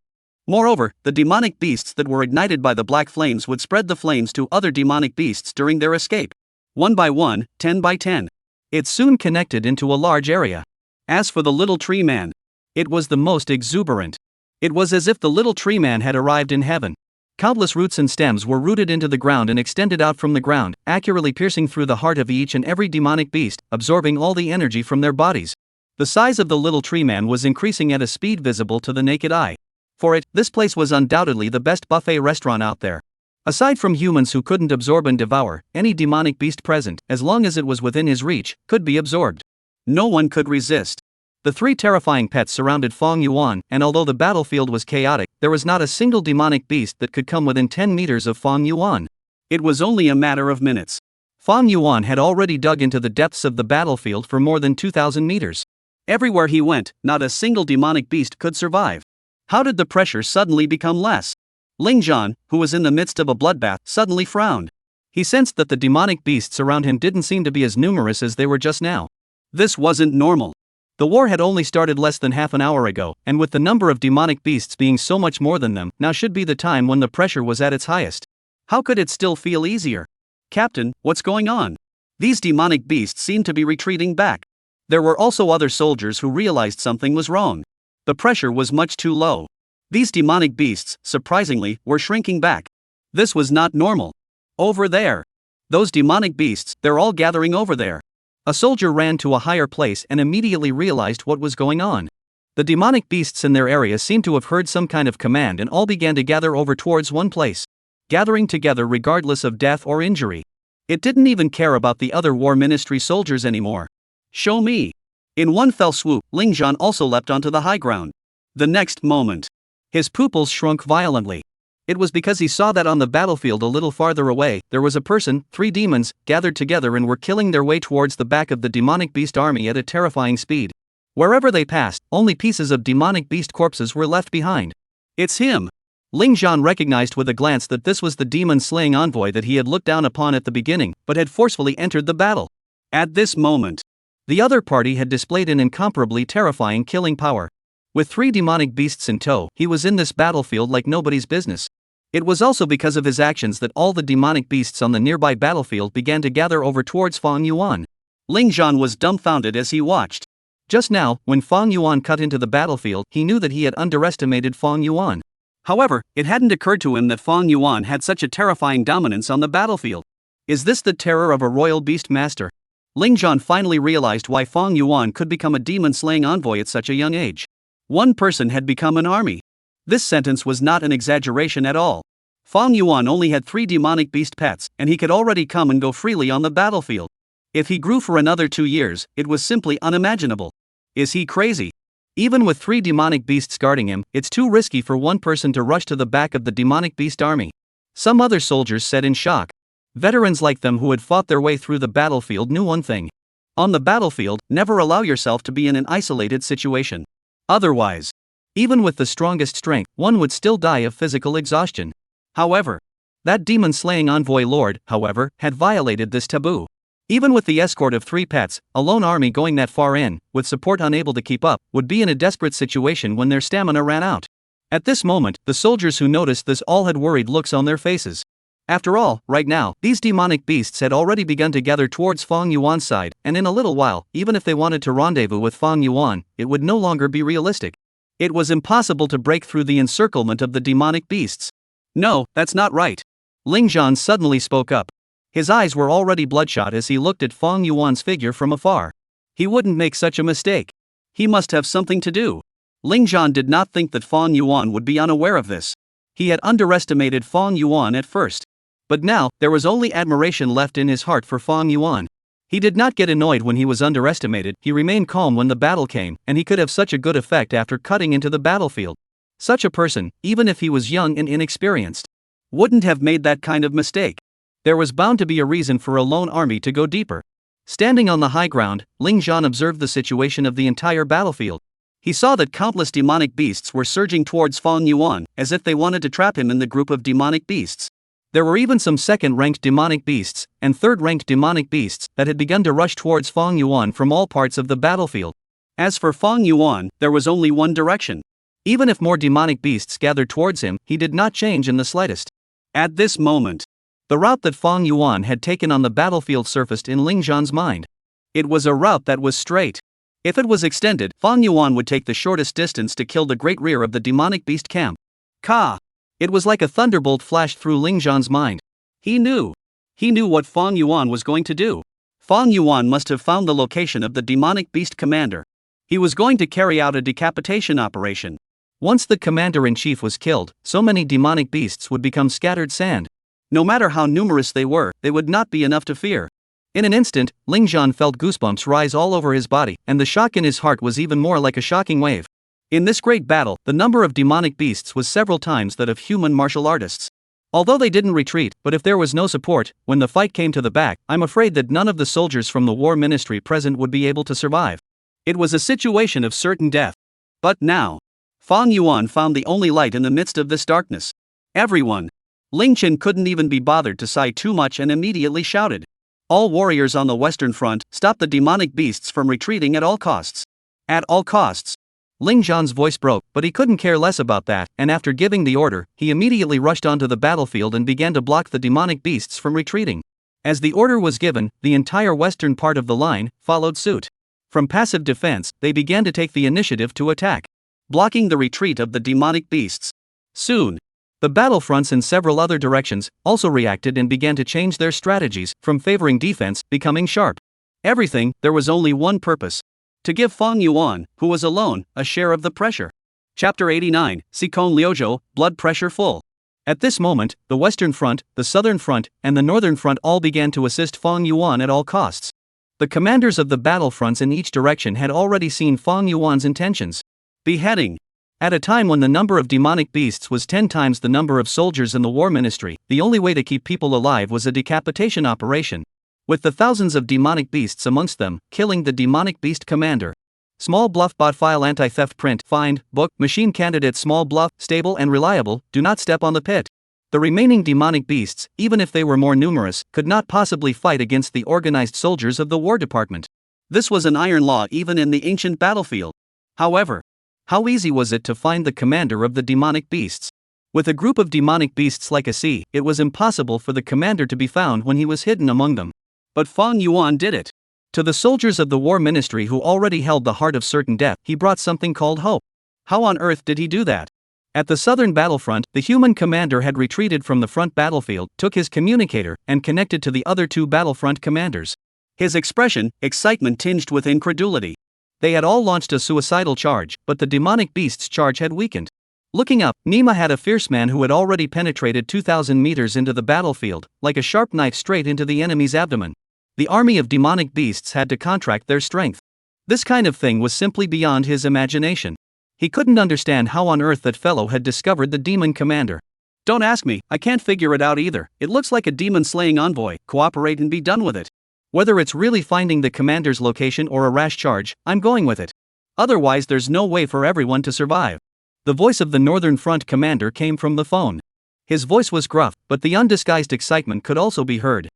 Moreover, the demonic beasts that were ignited by the black flames would spread the flames to other demonic beasts during their escape. 1 by 1, 10 by 10. It soon connected into a large area. As for the little tree man, it was the most exuberant. It was as if the little tree man had arrived in heaven. Countless roots and stems were rooted into the ground and extended out from the ground, accurately piercing through the heart of each and every demonic beast, absorbing all the energy from their bodies. The size of the little tree man was increasing at a speed visible to the naked eye. For it, this place was undoubtedly the best buffet restaurant out there. Aside from humans who couldn't absorb and devour, any demonic beast present, as long as it was within his reach, could be absorbed. No one could resist. The three terrifying pets surrounded Fang Yuan, and although the battlefield was chaotic, there was not a single demonic beast that could come within 10 meters of Fang Yuan. It was only a matter of minutes. Fang Yuan had already dug into the depths of the battlefield for more than 2,000 meters. Everywhere he went, not a single demonic beast could survive. How did the pressure suddenly become less? Ling Zhan, who was in the midst of a bloodbath, suddenly frowned. He sensed that the demonic beasts around him didn't seem to be as numerous as they were just now. This wasn't normal. The war had only started less than half an hour ago, and with the number of demonic beasts being so much more than them, now should be the time when the pressure was at its highest. How could it still feel easier? Captain, what's going on? These demonic beasts seem to be retreating back. There were also other soldiers who realized something was wrong. The pressure was much too low. These demonic beasts, surprisingly, were shrinking back. This was not normal. Over there. Those demonic beasts, they're all gathering over there. A soldier ran to a higher place and immediately realized what was going on. The demonic beasts in their area seemed to have heard some kind of command and all began to gather over towards one place. Gathering together regardless of death or injury. It didn't even care about the other war ministry soldiers anymore. Show me. In one fell swoop, Ling Zhan also leapt onto the high ground. The next moment, his pupils shrunk violently. It was because he saw that on the battlefield a little farther away, there was a person, 3 demons, gathered together and were killing their way towards the back of the demonic beast army at a terrifying speed. Wherever they passed, only pieces of demonic beast corpses were left behind. It's him! Ling Zhan recognized with a glance that this was the demon-slaying envoy that he had looked down upon at the beginning, but had forcefully entered the battle. At this moment, the other party had displayed an incomparably terrifying killing power. With 3 demonic beasts in tow, he was in this battlefield like nobody's business. It was also because of his actions that all the demonic beasts on the nearby battlefield began to gather over towards Fang Yuan. Ling Zhan was dumbfounded as he watched. Just now, when Fang Yuan cut into the battlefield, he knew that he had underestimated Fang Yuan. However, it hadn't occurred to him that Fang Yuan had such a terrifying dominance on the battlefield. Is this the terror of a royal beast master? Ling Zhan finally realized why Fang Yuan could become a demon-slaying envoy at such a young age. One person had become an army. This sentence was not an exaggeration at all. Fang Yuan only had 3 demonic beast pets, and he could already come and go freely on the battlefield. If he grew for another 2 years, it was simply unimaginable. Is he crazy? Even with 3 demonic beasts guarding him, it's too risky for one person to rush to the back of the demonic beast army. Some other soldiers said in shock. Veterans like them who had fought their way through the battlefield knew one thing. On the battlefield, never allow yourself to be in an isolated situation. Otherwise, even with the strongest strength, one would still die of physical exhaustion. However, that demon-slaying envoy lord, however, had violated this taboo. Even with the escort of 3 pets, a lone army going that far in, with support unable to keep up, would be in a desperate situation when their stamina ran out. At this moment, the soldiers who noticed this all had worried looks on their faces. After all, right now, these demonic beasts had already begun to gather towards Fang Yuan's side, and in a little while, even if they wanted to rendezvous with Fang Yuan, it would no longer be realistic. It was impossible to break through the encirclement of the demonic beasts. No, that's not right. Ling Zhan suddenly spoke up. His eyes were already bloodshot as he looked at Fang Yuan's figure from afar. He wouldn't make such a mistake. He must have something to do. Ling Zhan did not think that Fang Yuan would be unaware of this. He had underestimated Fang Yuan at first. But now, there was only admiration left in his heart for Fang Yuan. He did not get annoyed when he was underestimated, he remained calm when the battle came, and he could have such a good effect after cutting into the battlefield. Such a person, even if he was young and inexperienced, wouldn't have made that kind of mistake. There was bound to be a reason for a lone army to go deeper. Standing on the high ground, Ling Zhan observed the situation of the entire battlefield. He saw that countless demonic beasts were surging towards Fang Yuan, as if they wanted to trap him in the group of demonic beasts. There were even some second-ranked demonic beasts, and third-ranked demonic beasts, that had begun to rush towards Fang Yuan from all parts of the battlefield. As for Fang Yuan, there was only one direction. Even if more demonic beasts gathered towards him, he did not change in the slightest. At this moment, the route that Fang Yuan had taken on the battlefield surfaced in Ling Zhan's mind. It was a route that was straight. If it was extended, Fang Yuan would take the shortest distance to kill the great rear of the demonic beast camp. Ka! It was like a thunderbolt flashed through Ling Zhan's mind. He knew. He knew what Fang Yuan was going to do. Fang Yuan must have found the location of the demonic beast commander. He was going to carry out a decapitation operation. Once the commander-in-chief was killed, so many demonic beasts would become scattered sand. No matter how numerous they were, they would not be enough to fear. In an instant, Ling Zhan felt goosebumps rise all over his body, and the shock in his heart was even more like a shocking wave. In this great battle, the number of demonic beasts was several times that of human martial artists. Although they didn't retreat, but if there was no support, when the fight came to the back, I'm afraid that none of the soldiers from the war ministry present would be able to survive. It was a situation of certain death. But now, Fang Yuan found the only light in the midst of this darkness. Everyone. Ling Qin couldn't even be bothered to sigh too much and immediately shouted. All warriors on the western front, stop the demonic beasts from retreating at all costs. At all costs. Ling Zhan's voice broke, but he couldn't care less about that, and after giving the order, he immediately rushed onto the battlefield and began to block the demonic beasts from retreating. As the order was given, the entire western part of the line followed suit. From passive defense, they began to take the initiative to attack, blocking the retreat of the demonic beasts. Soon, the battlefronts in several other directions also reacted and began to change their strategies, from favoring defense, becoming sharp. Everything, there was only one purpose: to give Fang Yuan, who was alone, a share of the pressure. Chapter 89, Sikon Liuzhou, Blood Pressure Full. At this moment, the Western Front, the Southern Front, and the Northern Front all began to assist Fang Yuan at all costs. The commanders of the battlefronts in each direction had already seen Fang Yuan's intentions. Beheading. At a time when the number of demonic beasts was 10 times the number of soldiers in the war ministry, the only way to keep people alive was a decapitation operation. With the thousands of demonic beasts amongst them, killing the demonic beast commander. Small bluff bot file anti-theft print find book machine candidate small bluff stable and reliable, do not step on the pit. The remaining demonic beasts, even if they were more numerous, could not possibly fight against the organized soldiers of the War Department. This was an iron law even in the ancient battlefield. However, how easy was it to find the commander of the demonic beasts? With a group of demonic beasts like a sea, it was impossible for the commander to be found when he was hidden among them. But Fang Yuan did it. To the soldiers of the war ministry who already held the heart of certain death, he brought something called hope. How on earth did he do that? At the southern battlefront, the human commander had retreated from the front battlefield, took his communicator, and connected to the other two battlefront commanders. His expression, excitement tinged with incredulity. They had all launched a suicidal charge, but the demonic beast's charge had weakened. Looking up, Nima had a fierce man who had already penetrated 2,000 meters into the battlefield, like a sharp knife straight into the enemy's abdomen. The army of demonic beasts had to contract their strength. This kind of thing was simply beyond his imagination. He couldn't understand how on earth that fellow had discovered the demon commander. Don't ask me, I can't figure it out either. It looks like a demon-slaying envoy. Cooperate and be done with it. Whether it's really finding the commander's location or a rash charge, I'm going with it. Otherwise there's no way for everyone to survive. The voice of the Northern Front commander came from the phone. His voice was gruff, but the undisguised excitement could also be heard.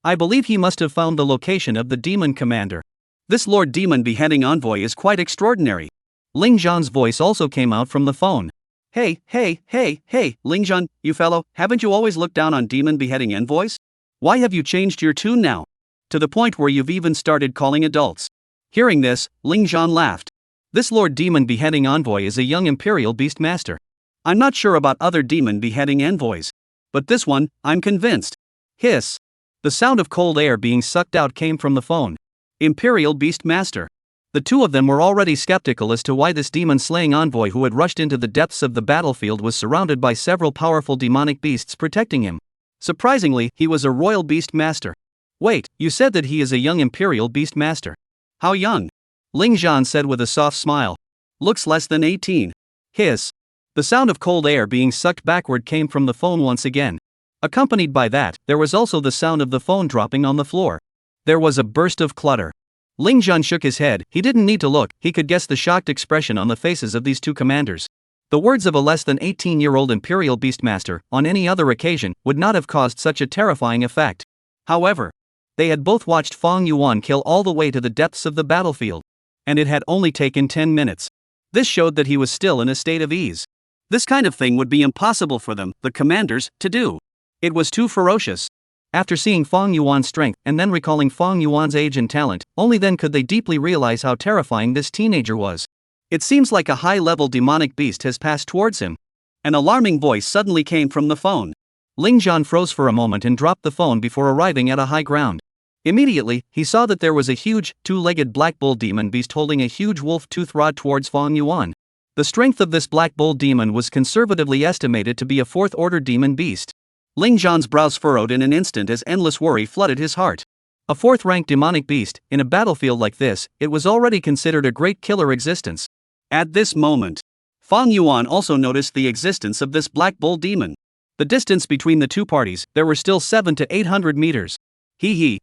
I believe he must have found the location of the demon commander. This Lord Demon beheading envoy is quite extraordinary. Ling Zhan's voice also came out from the phone. Hey, Ling Zhan, you fellow, haven't you always looked down on demon beheading envoys? Why have you changed your tune now? To the point where you've even started calling adults. Hearing this, Ling Zhan laughed. This Lord Demon beheading envoy is a young Imperial Beast Master. I'm not sure about other demon beheading envoys. But this one, I'm convinced. Hiss. The sound of cold air being sucked out came from the phone. Imperial Beast Master. The two of them were already skeptical as to why this demon-slaying envoy who had rushed into the depths of the battlefield was surrounded by several powerful demonic beasts protecting him. Surprisingly, he was a royal beast master. Wait, you said that he is a young Imperial Beast Master. How young? Ling Zhan said with a soft smile. Looks less than 18. Hiss. The sound of cold air being sucked backward came from the phone once again. Accompanied by that, there was also the sound of the phone dropping on the floor. There was a burst of clutter. Ling Zhan shook his head. He didn't need to look, he could guess the shocked expression on the faces of these two commanders. The words of a less than 18-year-old Imperial Beastmaster, on any other occasion, would not have caused such a terrifying effect. However, they had both watched Fang Yuan kill all the way to the depths of the battlefield. And it had only taken 10 minutes. This showed that he was still in a state of ease. This kind of thing would be impossible for them, the commanders, to do. It was too ferocious. After seeing Fang Yuan's strength and then recalling Fang Yuan's age and talent, only then could they deeply realize how terrifying this teenager was. It seems like a high-level demonic beast has passed towards him. An alarming voice suddenly came from the phone. Ling Zhan froze for a moment and dropped the phone before arriving at a high ground. Immediately, he saw that there was a huge, two-legged black bull demon beast holding a huge wolf-tooth rod towards Fang Yuan. The strength of this black bull demon was conservatively estimated to be a fourth-order demon beast. Ling Zhan's brows furrowed in an instant as endless worry flooded his heart. A fourth-rank demonic beast, in a battlefield like this, it was already considered a great killer existence. At this moment, Fang Yuan also noticed the existence of this black bull demon. The distance between the two parties, there were still 700 to 800 meters.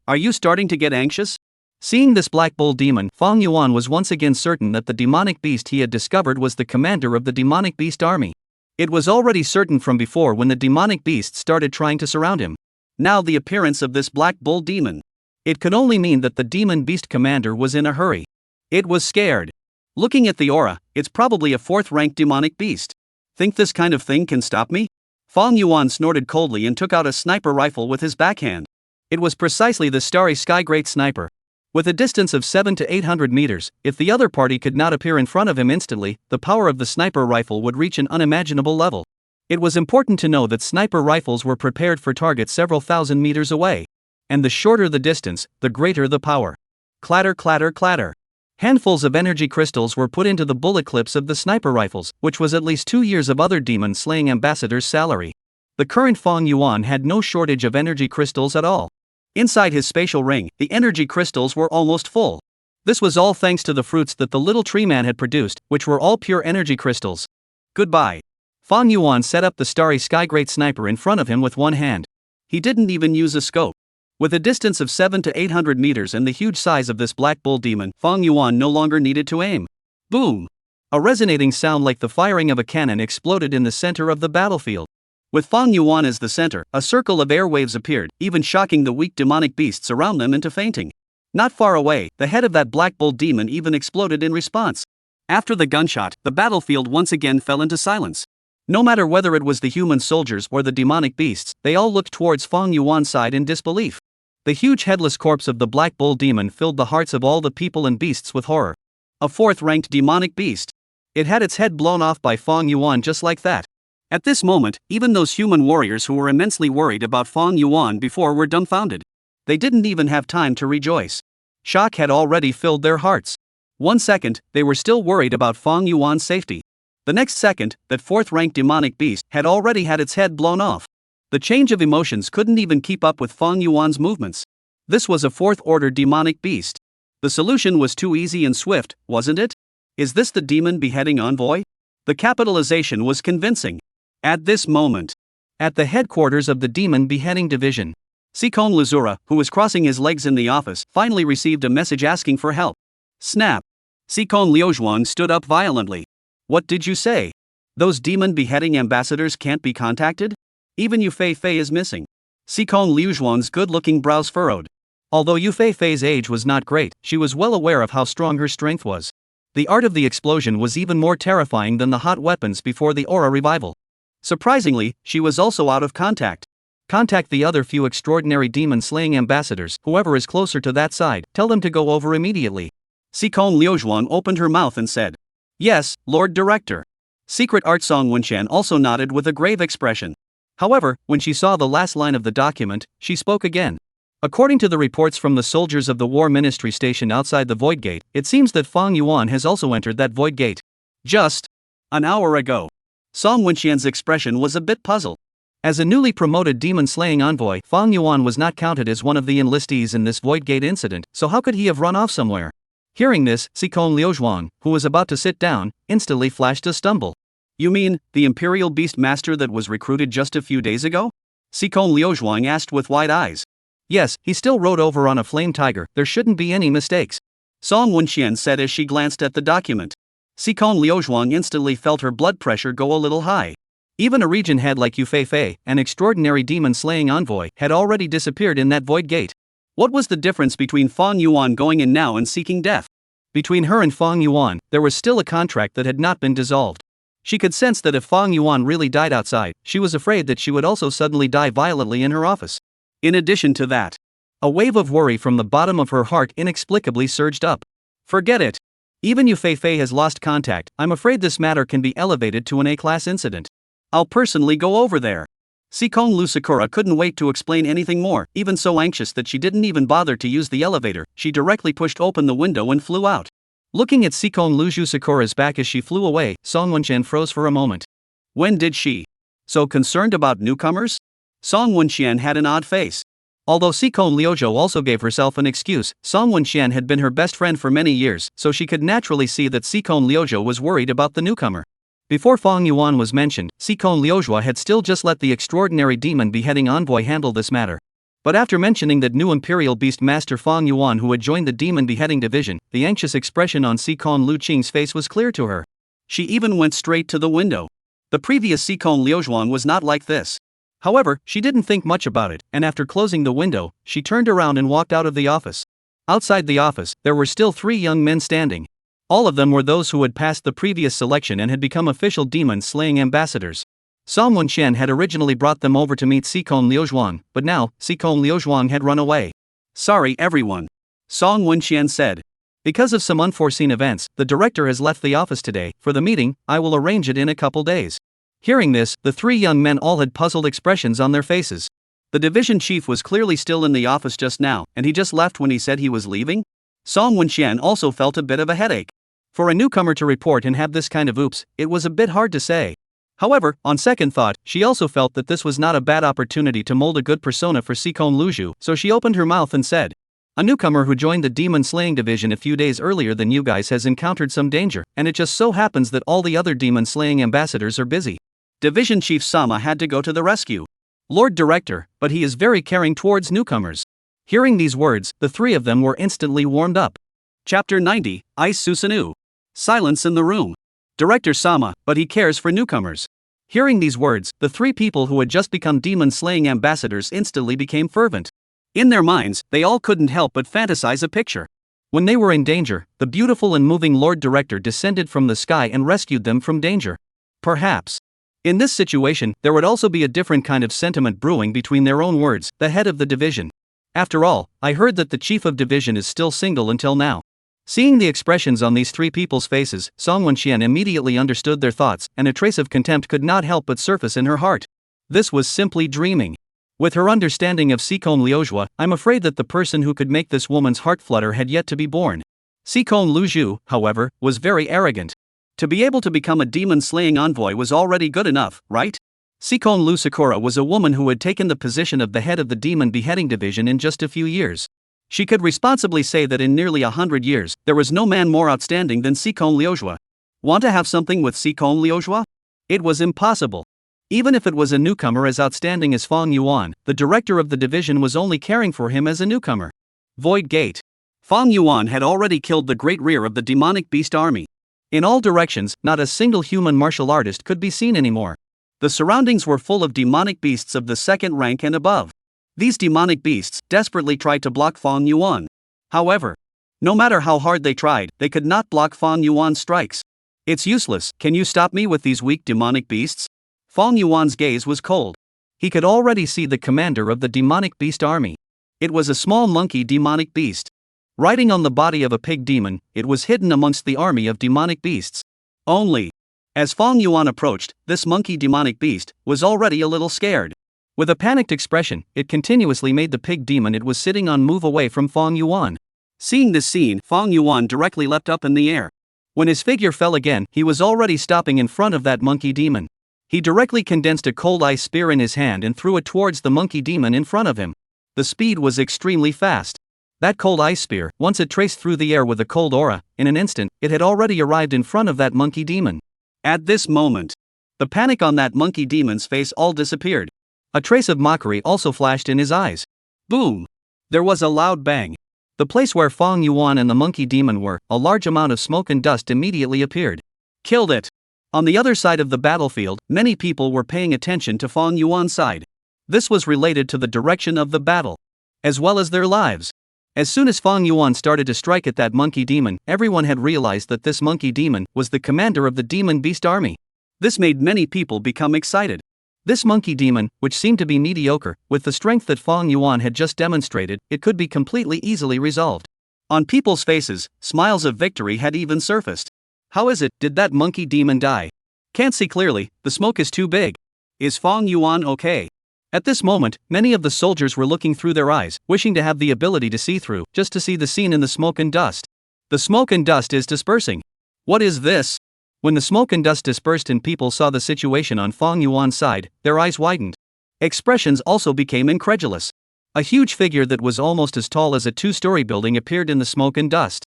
Are you starting to get anxious? Seeing this black bull demon, Fang Yuan was once again certain that the demonic beast he had discovered was the commander of the demonic beast army. It was already certain from before when the demonic beast started trying to surround him. Now the appearance of this black bull demon. It could only mean that the demon beast commander was in a hurry. It was scared. Looking at the aura, it's probably a fourth-rank demonic beast. Think this kind of thing can stop me? Fang Yuan snorted coldly and took out a sniper rifle with his backhand. It was precisely the Starry Sky Great Sniper. With a distance of 7 to 800 meters, if the other party could not appear in front of him instantly, the power of the sniper rifle would reach an unimaginable level. It was important to know that sniper rifles were prepared for targets several thousand meters away. And the shorter the distance, the greater the power. Clatter, clatter, clatter. Handfuls of energy crystals were put into the bullet clips of the sniper rifles, which was at least 2 years of other demon-slaying ambassadors' salary. The current Fang Yuan had no shortage of energy crystals at all. Inside his spatial ring, the energy crystals were almost full. This was all thanks to the fruits that the little tree man had produced, which were all pure energy crystals. Goodbye. Fang Yuan set up the starry sky great sniper in front of him with one hand. He didn't even use a scope. With a distance of 7 to 800 meters and the huge size of this black bull demon, Fang Yuan no longer needed to aim. Boom! A resonating sound like the firing of a cannon exploded in the center of the battlefield. With Fang Yuan as the center, a circle of airwaves appeared, even shocking the weak demonic beasts around them into fainting. Not far away, the head of that black bull demon even exploded in response. After the gunshot, the battlefield once again fell into silence. No matter whether it was the human soldiers or the demonic beasts, they all looked towards Fang Yuan's side in disbelief. The huge headless corpse of the black bull demon filled the hearts of all the people and beasts with horror. A fourth-ranked demonic beast. It had its head blown off by Fang Yuan just like that. At this moment, even those human warriors who were immensely worried about Fang Yuan before were dumbfounded. They didn't even have time to rejoice. Shock had already filled their hearts. 1 second, they were still worried about Fang Yuan's safety. The next second, that fourth-ranked demonic beast had already had its head blown off. The change of emotions couldn't even keep up with Fang Yuan's movements. This was a fourth-order demonic beast. The solution was too easy and swift, wasn't it? Is this the demon beheading envoy? The capitalization was convincing. At this moment, at the headquarters of the demon beheading division, Sikon Lazura, who was crossing his legs in the office, finally received a message asking for help. Snap! Sikon Liujuan stood up violently. What did you say? Those demon beheading ambassadors can't be contacted? Even Yu Fei is missing. Sikon Liujuan's good-looking brows furrowed. Although Yu Fei's age was not great, she was well aware of how strong her strength was. The art of the explosion was even more terrifying than the hot weapons before the aura revival. Surprisingly, she was also out of contact. Contact the other few extraordinary demon-slaying ambassadors, whoever is closer to that side, tell them to go over immediately. Sikon Liujuan opened her mouth and said, Yes, Lord Director. Secret Art Song Wenqian also nodded with a grave expression. However, when she saw the last line of the document, she spoke again. According to the reports from the soldiers of the War Ministry stationed outside the Void Gate, it seems that Fang Yuan has also entered that Void Gate. Just an hour ago. Song Wenqian's expression was a bit puzzled. As a newly promoted demon-slaying envoy, Fang Yuan was not counted as one of the enlistees in this Void Gate incident, so how could he have run off somewhere? Hearing this, Sikon Liujuan, who was about to sit down, instantly flashed a stumble. You mean, the Imperial Beast Master that was recruited just a few days ago? Sikon Liujuan asked with wide eyes. Yes, he still rode over on a flame tiger, there shouldn't be any mistakes. Song Wenqian said as she glanced at the document. Sikon Liujuan instantly felt her blood pressure go a little high. Even a region head like Yu Fei, an extraordinary demon-slaying envoy, had already disappeared in that Void Gate. What was the difference between Fang Yuan going in now and seeking death? Between her and Fang Yuan, there was still a contract that had not been dissolved. She could sense that if Fang Yuan really died outside, she was afraid that she would also suddenly die violently in her office. In addition to that, a wave of worry from the bottom of her heart inexplicably surged up. Forget it. Even Yu Fei has lost contact. I'm afraid this matter can be elevated to an A-class incident. I'll personally go over there. Sikon Lu Sakura couldn't wait to explain anything more, even so anxious that she didn't even bother to use the elevator. She directly pushed open the window and flew out. Looking at Sikon Luju Sakura's back as she flew away, Song Wenqian froze for a moment. When did she? So concerned about newcomers? Song Wenqian had an odd face. Although Sikon Liujo also gave herself an excuse, Song Wenqian had been her best friend for many years, so she could naturally see that Sikon Liujo was worried about the newcomer. Before Fang Yuan was mentioned, Sikon Liujo had still just let the extraordinary demon beheading envoy handle this matter. But after mentioning that new Imperial Beast Master Fang Yuan who had joined the demon beheading division, the anxious expression on Sikon Lu Qing's face was clear to her. She even went straight to the window. The previous Sikon Liujuan was not like this. However, she didn't think much about it, and after closing the window, she turned around and walked out of the office. Outside the office, there were still 3 young men standing. All of them were those who had passed the previous selection and had become official demon-slaying ambassadors. Song Wenqian had originally brought them over to meet Sikon Liujuan, but now, Sikon Liujuan had run away. Sorry everyone. Song Wenxian said. Because of some unforeseen events, the director has left the office today. For the meeting, I will arrange it in a couple days. Hearing this, the three young men all had puzzled expressions on their faces. The division chief was clearly still in the office just now, and he just left when he said he was leaving? Song Wenxian also felt a bit of a headache. For a newcomer to report and have this kind of oops, it was a bit hard to say. However, on second thought, she also felt that this was not a bad opportunity to mold a good persona for Sikon Luju, so she opened her mouth and said, "A newcomer who joined the demon slaying division a few days earlier than you guys has encountered some danger, and it just so happens that all the other demon slaying ambassadors are busy. Division Chief Sama had to go to the rescue. Lord Director, but he is very caring towards newcomers." Hearing these words, the three of them were instantly warmed up. Chapter 90, Ice Susanu. Silence in the room. Director Sama, but he cares for newcomers. Hearing these words, the three people who had just become demon-slaying ambassadors instantly became fervent. In their minds, they all couldn't help but fantasize a picture. When they were in danger, the beautiful and moving Lord Director descended from the sky and rescued them from danger. Perhaps. In this situation, there would also be a different kind of sentiment brewing between their own words, the head of the division. After all, I heard that the chief of division is still single until now. Seeing the expressions on these three people's faces, Song Wenxian immediately understood their thoughts, and a trace of contempt could not help but surface in her heart. This was simply dreaming. With her understanding of Sikon Liuzhua, I'm afraid that the person who could make this woman's heart flutter had yet to be born. Sikon Luju, however, was very arrogant. To be able to become a demon-slaying envoy was already good enough, right? Sikon Lu Sakura was a woman who had taken the position of the head of the demon beheading division in just a few years. She could responsibly say that in nearly 100 years, there was no man more outstanding than Sikon Liuzhua. Want to have something with Sikon Liuzhua? It was impossible. Even if it was a newcomer as outstanding as Fong Yuan, the director of the division was only caring for him as a newcomer. Void Gate. Fong Yuan had already killed the great rear of the demonic beast army. In all directions, not a single human martial artist could be seen anymore. The surroundings were full of demonic beasts of the second rank and above. These demonic beasts desperately tried to block Fong Yuan. However, no matter how hard they tried, they could not block Fong Yuan's strikes. "It's useless, can you stop me with these weak demonic beasts?" Fong Yuan's gaze was cold. He could already see the commander of the demonic beast army. It was a small monkey demonic beast. Riding on the body of a pig demon, it was hidden amongst the army of demonic beasts. Only. As Fong Yuan approached, this monkey demonic beast was already a little scared. With a panicked expression, it continuously made the pig demon it was sitting on move away from Fong Yuan. Seeing this scene, Fong Yuan directly leapt up in the air. When his figure fell again, he was already stopping in front of that monkey demon. He directly condensed a cold ice spear in his hand and threw it towards the monkey demon in front of him. The speed was extremely fast. That cold ice spear, once it traced through the air with a cold aura, in an instant, it had already arrived in front of that monkey demon. At this moment, the panic on that monkey demon's face all disappeared. A trace of mockery also flashed in his eyes. Boom! There was a loud bang. The place where Fong Yuan and the monkey demon were, a large amount of smoke and dust immediately appeared. Killed it! On the other side of the battlefield, many people were paying attention to Fong Yuan's side. This was related to the direction of the battle, as well as their lives. As soon as Fong Yuan started to strike at that monkey demon, everyone had realized that this monkey demon was the commander of the demon beast army. This made many people become excited. This monkey demon, which seemed to be mediocre, with the strength that Fong Yuan had just demonstrated, it could be completely easily resolved. On people's faces, smiles of victory had even surfaced. How is it, did that monkey demon die? Can't see clearly, the smoke is too big. Is Fong Yuan okay? At this moment, many of the soldiers were looking through their eyes, wishing to have the ability to see through, just to see the scene in the smoke and dust. The smoke and dust is dispersing. What is this? When the smoke and dust dispersed and people saw the situation on Fong Yuan's side, their eyes widened. Expressions also became incredulous. A huge figure that was almost as tall as a two-story building appeared in the smoke and dust.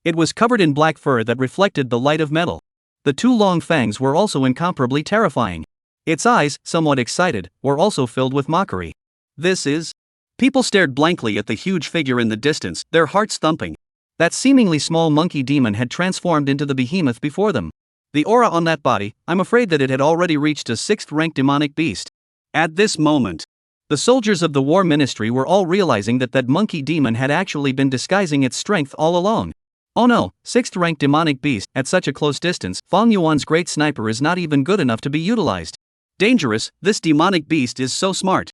It was covered in black fur that reflected the light of metal. The two long fangs were also incomparably terrifying. Its eyes, somewhat excited, were also filled with mockery. This is? People stared blankly at the huge figure in the distance, their hearts thumping. That seemingly small monkey demon had transformed into the behemoth before them. The aura on that body, I'm afraid that it had already reached a 6th-rank demonic beast. At this moment, the soldiers of the war ministry were all realizing that that monkey demon had actually been disguising its strength all along. Oh no, 6th-rank demonic beast, at such a close distance, Fong Yuan's great sniper is not even good enough to be utilized. Dangerous, this demonic beast is so smart.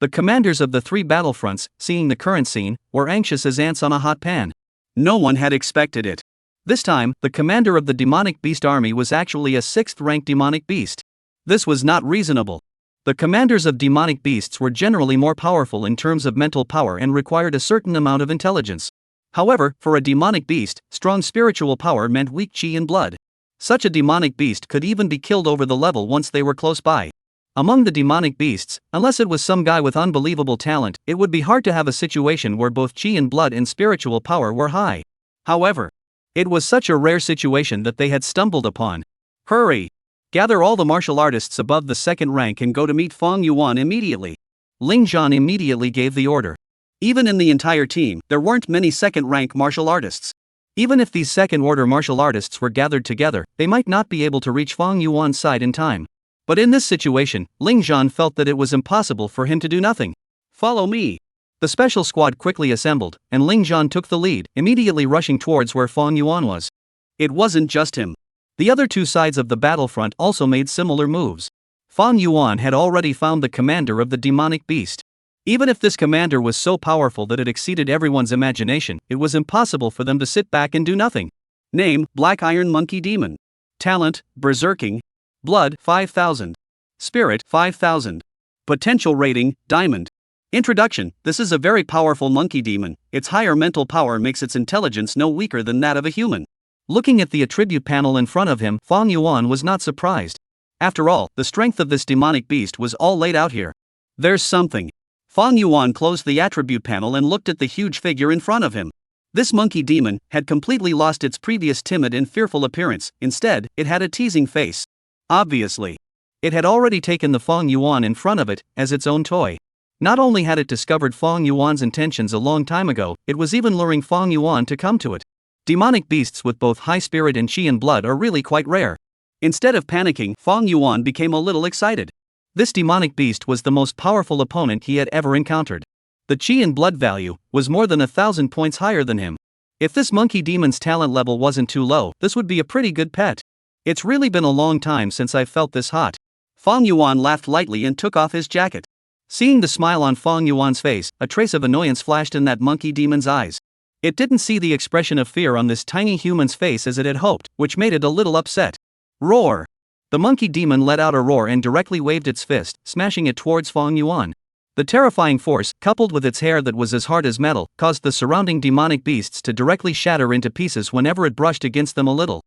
The commanders of the three battlefronts, seeing the current scene, were anxious as ants on a hot pan. No one had expected it. This time, the commander of the demonic beast army was actually a 6th-ranked demonic beast. This was not reasonable. The commanders of demonic beasts were generally more powerful in terms of mental power and required a certain amount of intelligence. However, for a demonic beast, strong spiritual power meant weak chi and blood. Such a demonic beast could even be killed over the level once they were close by. Among the demonic beasts, unless it was some guy with unbelievable talent, it would be hard to have a situation where both chi and blood and spiritual power were high. However, it was such a rare situation that they had stumbled upon. Hurry! Gather all the martial artists above the 2nd rank and go to meet Fang Yuan immediately. Ling Zhan immediately gave the order. Even in the entire team, there weren't many 2nd-rank martial artists. Even if these 2nd-order martial artists were gathered together, they might not be able to reach Fang Yuan's side in time. But in this situation, Ling Zhan felt that it was impossible for him to do nothing. Follow me. The special squad quickly assembled, and Ling Zhan took the lead, immediately rushing towards where Fang Yuan was. It wasn't just him. The other two sides of the battlefront also made similar moves. Fang Yuan had already found the commander of the demonic beast. Even if this commander was so powerful that it exceeded everyone's imagination, it was impossible for them to sit back and do nothing. Name: Black Iron Monkey Demon. Talent: Berserking. Blood: 5000. Spirit: 5000. Potential rating: Diamond. Introduction: This is a very powerful monkey demon. Its higher mental power makes its intelligence no weaker than that of a human. Looking at the attribute panel in front of him, Fang Yuan was not surprised. After all, the strength of this demonic beast was all laid out here. There's something. Fang Yuan closed the attribute panel and looked at the huge figure in front of him. This monkey demon had completely lost its previous timid and fearful appearance. Instead, it had a teasing face. Obviously, it had already taken the Fang Yuan in front of it as its own toy. Not only had it discovered Fang Yuan's intentions a long time ago, it was even luring Fang Yuan to come to it. Demonic beasts with both high spirit and chi and blood are really quite rare. Instead of panicking, Fang Yuan became a little excited. This demonic beast was the most powerful opponent he had ever encountered. The chi and blood value was more than 1,000 points higher than him. If this monkey demon's talent level wasn't too low, this would be a pretty good pet. It's really been a long time since I felt this hot. Fang Yuan laughed lightly and took off his jacket. Seeing the smile on Fang Yuan's face, a trace of annoyance flashed in that monkey demon's eyes. It didn't see the expression of fear on this tiny human's face as it had hoped, which made it a little upset. Roar! The monkey demon let out a roar and directly waved its fist, smashing it towards Fang Yuan. The terrifying force, coupled with its hair that was as hard as metal, caused the surrounding demonic beasts to directly shatter into pieces whenever it brushed against them a little.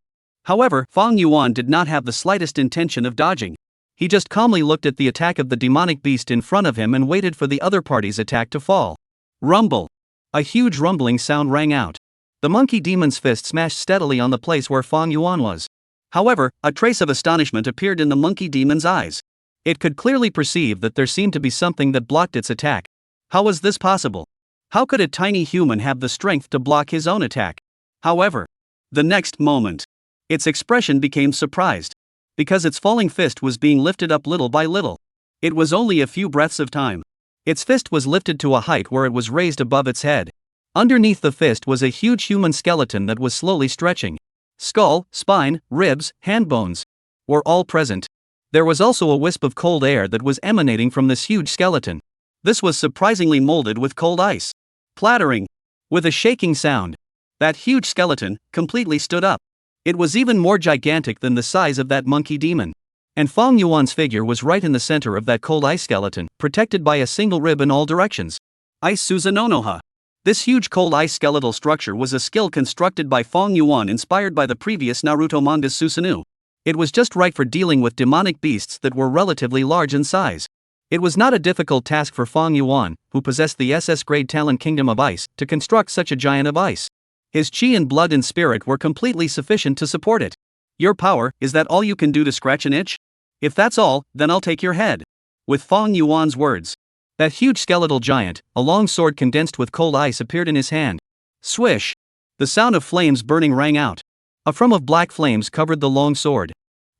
However, Fang Yuan did not have the slightest intention of dodging. He just calmly looked at the attack of the demonic beast in front of him and waited for the other party's attack to fall. Rumble! A huge rumbling sound rang out. The monkey demon's fist smashed steadily on the place where Fang Yuan was. However, a trace of astonishment appeared in the monkey demon's eyes. It could clearly perceive that there seemed to be something that blocked its attack. How was this possible? How could a tiny human have the strength to block his own attack? However, the next moment, its expression became surprised. Because its falling fist was being lifted up little by little. It was only a few breaths of time. Its fist was lifted to a height where it was raised above its head. Underneath the fist was a huge human skeleton that was slowly stretching. Skull, spine, ribs, hand bones were all present. There was also a wisp of cold air that was emanating from this huge skeleton. This was surprisingly molded with cold ice. Clattering. With a shaking sound, that huge skeleton completely stood up. It was even more gigantic than the size of that monkey demon. And Fang Yuan's figure was right in the center of that cold ice skeleton, protected by a single rib in all directions. Ice Suzunonoha. This huge cold ice skeletal structure was a skill constructed by Fang Yuan inspired by the previous Naruto manga's Susanoo. It was just right for dealing with demonic beasts that were relatively large in size. It was not a difficult task for Fang Yuan, who possessed the SS-grade talent Kingdom of Ice, to construct such a giant of ice. His chi and blood and spirit were completely sufficient to support it. Your power, is that all you can do to scratch an itch? If that's all, then I'll take your head. With Fang Yuan's words, that huge skeletal giant, a long sword condensed with cold ice appeared in his hand. Swish! The sound of flames burning rang out. A frame of black flames covered the long sword.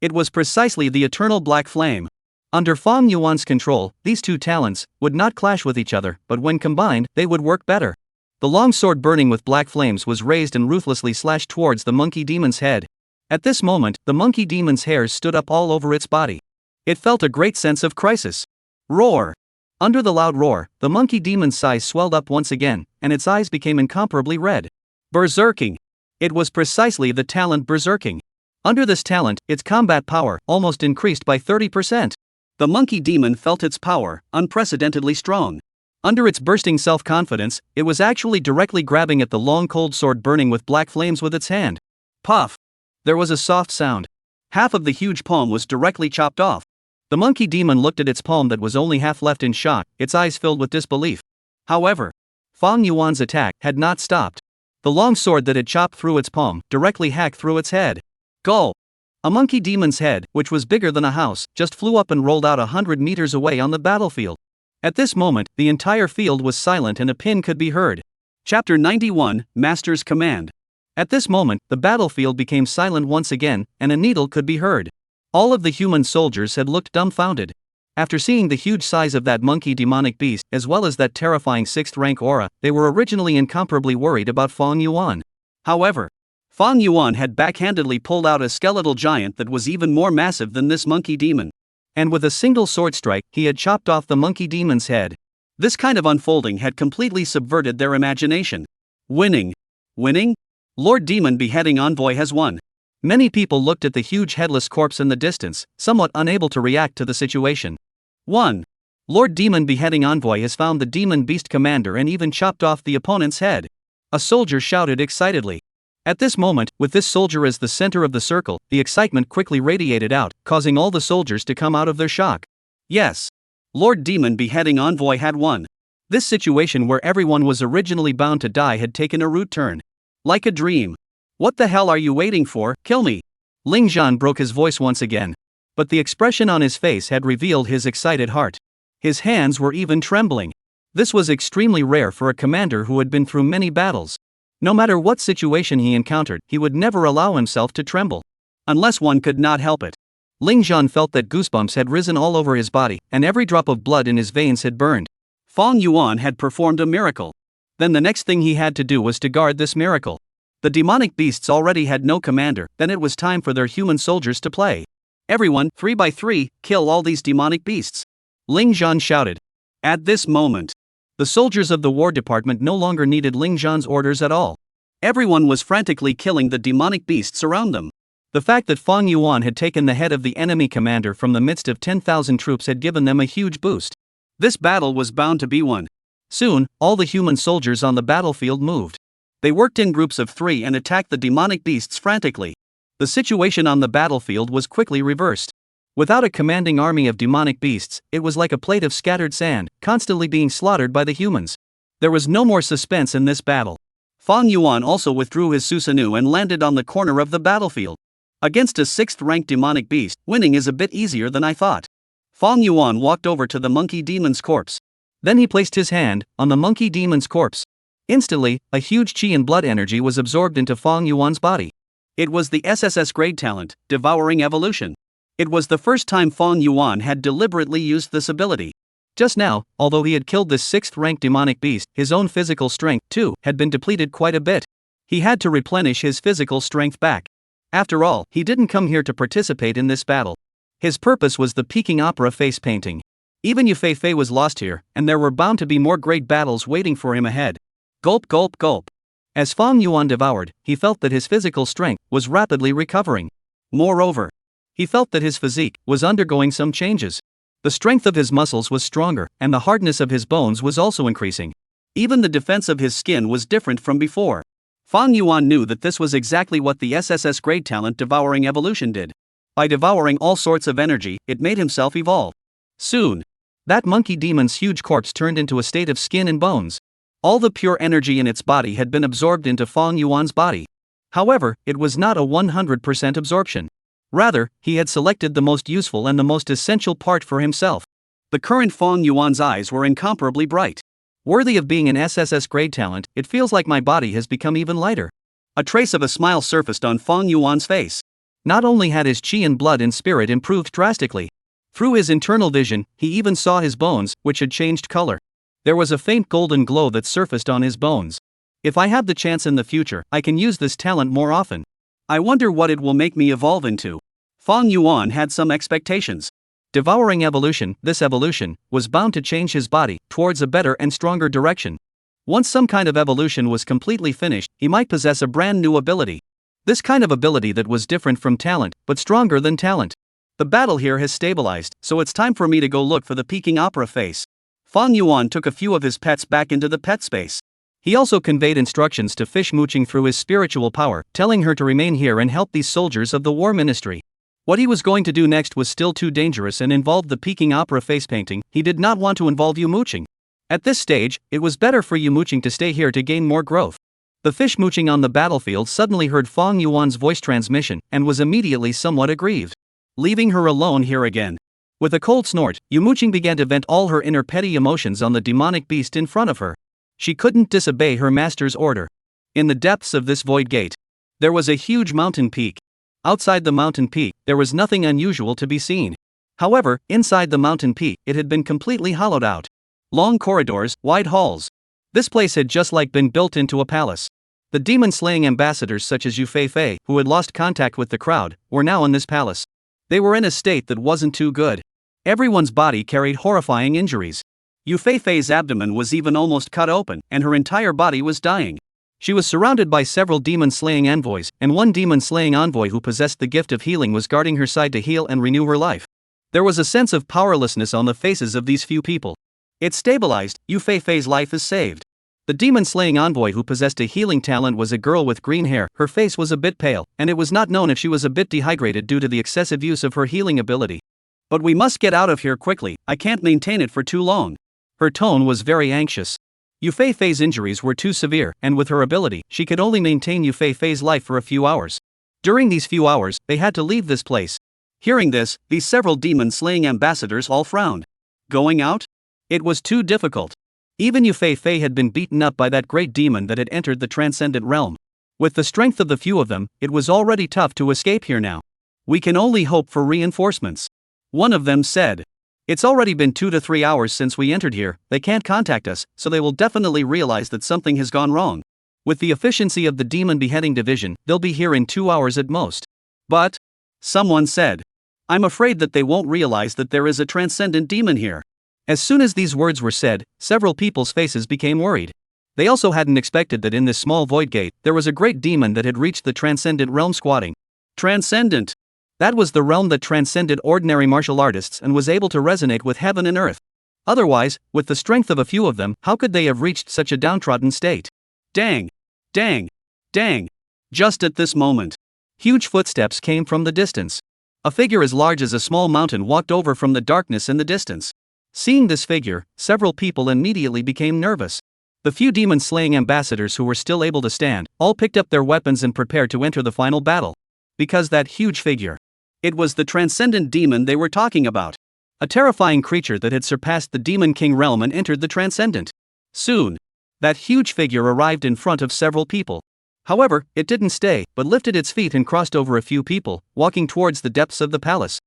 It was precisely the eternal black flame. Under Fang Yuan's control, these two talents would not clash with each other, but when combined, they would work better. The long sword burning with black flames was raised and ruthlessly slashed towards the monkey demon's head. At this moment, the monkey demon's hairs stood up all over its body. It felt a great sense of crisis. Roar! Under the loud roar, the monkey demon's size swelled up once again, and its eyes became incomparably red. Berserking! It was precisely the talent Berserking. Under this talent, its combat power almost increased by 30%. The monkey demon felt its power, unprecedentedly strong. Under its bursting self-confidence, it was actually directly grabbing at the long cold sword burning with black flames with its hand. Puff! There was a soft sound. Half of the huge palm was directly chopped off. The monkey demon looked at its palm that was only half left in shock, its eyes filled with disbelief. However, Fang Yuan's attack had not stopped. The long sword that had chopped through its palm directly hacked through its head. Gulp! A monkey demon's head, which was bigger than a house, just flew up and rolled out 100 meters away on the battlefield. At this moment, the entire field was silent and a pin could be heard. Chapter 91, Master's Command. At this moment, the battlefield became silent once again, and a needle could be heard. All of the human soldiers had looked dumbfounded. After seeing the huge size of that monkey demonic beast, as well as that terrifying 6th rank aura, they were originally incomparably worried about Fang Yuan. However, Fang Yuan had backhandedly pulled out a skeletal giant that was even more massive than this monkey demon. And with a single sword strike, he had chopped off the monkey demon's head. This kind of unfolding had completely subverted their imagination. Winning? Winning? Lord Demon Beheading Envoy has won. Many people looked at the huge headless corpse in the distance, somewhat unable to react to the situation. 1. Lord Demon Beheading Envoy has found the demon beast commander and even chopped off the opponent's head. A soldier shouted excitedly. At this moment, with this soldier as the center of the circle, the excitement quickly radiated out, causing all the soldiers to come out of their shock. Yes. Lord Demon Beheading Envoy had won. This situation where everyone was originally bound to die had taken a rude turn. Like a dream. What the hell are you waiting for? Kill me! Ling Zhan broke his voice once again. But the expression on his face had revealed his excited heart. His hands were even trembling. This was extremely rare for a commander who had been through many battles. No matter what situation he encountered, he would never allow himself to tremble. Unless one could not help it. Ling Zhan felt that goosebumps had risen all over his body, and every drop of blood in his veins had burned. Fang Yuan had performed a miracle. Then the next thing he had to do was to guard this miracle. The demonic beasts already had no commander, then it was time for their human soldiers to play. Everyone, 3 by 3, kill all these demonic beasts. Ling Zhan shouted. At this moment, the soldiers of the War Department no longer needed Ling Zhan's orders at all. Everyone was frantically killing the demonic beasts around them. The fact that Fang Yuan had taken the head of the enemy commander from the midst of 10,000 troops had given them a huge boost. This battle was bound to be won. Soon, all the human soldiers on the battlefield moved. They worked in groups of 3 and attacked the demonic beasts frantically. The situation on the battlefield was quickly reversed. Without a commanding army of demonic beasts, it was like a plate of scattered sand, constantly being slaughtered by the humans. There was no more suspense in this battle. Fang Yuan also withdrew his Susanoo and landed on the corner of the battlefield. Against a 6th-ranked demonic beast, winning is a bit easier than I thought. Fang Yuan walked over to the monkey demon's corpse. Then he placed his hand on the monkey demon's corpse. Instantly, a huge chi and blood energy was absorbed into Fang Yuan's body. It was the SSS grade talent, Devouring Evolution. It was the first time Fang Yuan had deliberately used this ability. Just now, although he had killed this 6th-ranked demonic beast, his own physical strength, too, had been depleted quite a bit. He had to replenish his physical strength back. After all, he didn't come here to participate in this battle. His purpose was the Peking opera face painting. Even Yue Fei was lost here, and there were bound to be more great battles waiting for him ahead. Gulp gulp gulp. As Fang Yuan devoured, he felt that his physical strength was rapidly recovering. Moreover, he felt that his physique was undergoing some changes. The strength of his muscles was stronger, and the hardness of his bones was also increasing. Even the defense of his skin was different from before. Fang Yuan knew that this was exactly what the SSS grade talent Devouring Evolution did. By devouring all sorts of energy, it made himself evolve. Soon, that monkey demon's huge corpse turned into a state of skin and bones. All the pure energy in its body had been absorbed into Fang Yuan's body. However, it was not a 100% absorption. Rather, he had selected the most useful and the most essential part for himself. The current Fang Yuan's eyes were incomparably bright. Worthy of being an SSS grade talent, it feels like my body has become even lighter. A trace of a smile surfaced on Fang Yuan's face. Not only had his chi and blood and spirit improved drastically. Through his internal vision, he even saw his bones, which had changed color. There was a faint golden glow that surfaced on his bones. If I have the chance in the future, I can use this talent more often. I wonder what it will make me evolve into. Fang Yuan had some expectations. Devouring evolution, this evolution was bound to change his body towards a better and stronger direction. Once some kind of evolution was completely finished, he might possess a brand new ability. This kind of ability that was different from talent, but stronger than talent. The battle here has stabilized, so it's time for me to go look for the peaking opera face. Fang Yuan took a few of his pets back into the pet space. He also conveyed instructions to Fish Muqing through his spiritual power, telling her to remain here and help these soldiers of the war ministry. What he was going to do next was still too dangerous and involved the peaking opera face painting. He did not want to involve Yu Muqing. At this stage, it was better for Yu Muqing to stay here to gain more growth. The Fish Muqing on the battlefield suddenly heard Fang Yuan's voice transmission and was immediately somewhat aggrieved. Leaving her alone here again. With a cold snort, Yu Muqing began to vent all her inner petty emotions on the demonic beast in front of her. She couldn't disobey her master's order. In the depths of this void gate, there was a huge mountain peak. Outside the mountain peak, there was nothing unusual to be seen. However, inside the mountain peak, it had been completely hollowed out. Long corridors, wide halls. This place had just like been built into a palace. The demon-slaying ambassadors such as Yu Feifei, who had lost contact with the crowd, were now in this palace. They were in a state that wasn't too good. Everyone's body carried horrifying injuries. Yu Feifei's abdomen was even almost cut open, and her entire body was dying. She was surrounded by several demon-slaying envoys, and one demon-slaying envoy who possessed the gift of healing was guarding her side to heal and renew her life. There was a sense of powerlessness on the faces of these few people. It stabilized. Yu Feifei's life is saved. The demon-slaying envoy who possessed a healing talent was a girl with green hair. Her face was a bit pale, and it was not known if she was a bit dehydrated due to the excessive use of her healing ability. But we must get out of here quickly, I can't maintain it for too long. Her tone was very anxious. Yu Feifei's injuries were too severe, and with her ability, she could only maintain Yu Feifei's life for a few hours. During these few hours, they had to leave this place. Hearing this, these several demon-slaying ambassadors all frowned. Going out? It was too difficult. Even Yu Feifei had been beaten up by that great demon that had entered the transcendent realm. With the strength of the few of them, it was already tough to escape here now. We can only hope for reinforcements. One of them said. It's already been 2 to 3 hours since we entered here, they can't contact us, so they will definitely realize that something has gone wrong. With the efficiency of the demon beheading division, they'll be here in 2 hours at most. But, someone said, I'm afraid that they won't realize that there is a transcendent demon here. As soon as these words were said, several people's faces became worried. They also hadn't expected that in this small void gate, there was a great demon that had reached the transcendent realm squatting. Transcendent! That was the realm that transcended ordinary martial artists and was able to resonate with heaven and earth. Otherwise, with the strength of a few of them, how could they have reached such a downtrodden state? Dang! Dang! Dang! Just at this moment, huge footsteps came from the distance. A figure as large as a small mountain walked over from the darkness in the distance. Seeing this figure, several people immediately became nervous. The few demon-slaying ambassadors who were still able to stand, all picked up their weapons and prepared to enter the final battle. Because that huge figure. It was the transcendent demon they were talking about. A terrifying creature that had surpassed the Demon King realm and entered the transcendent. Soon, that huge figure arrived in front of several people. However, it didn't stay, but lifted its feet and crossed over a few people, walking towards the depths of the palace.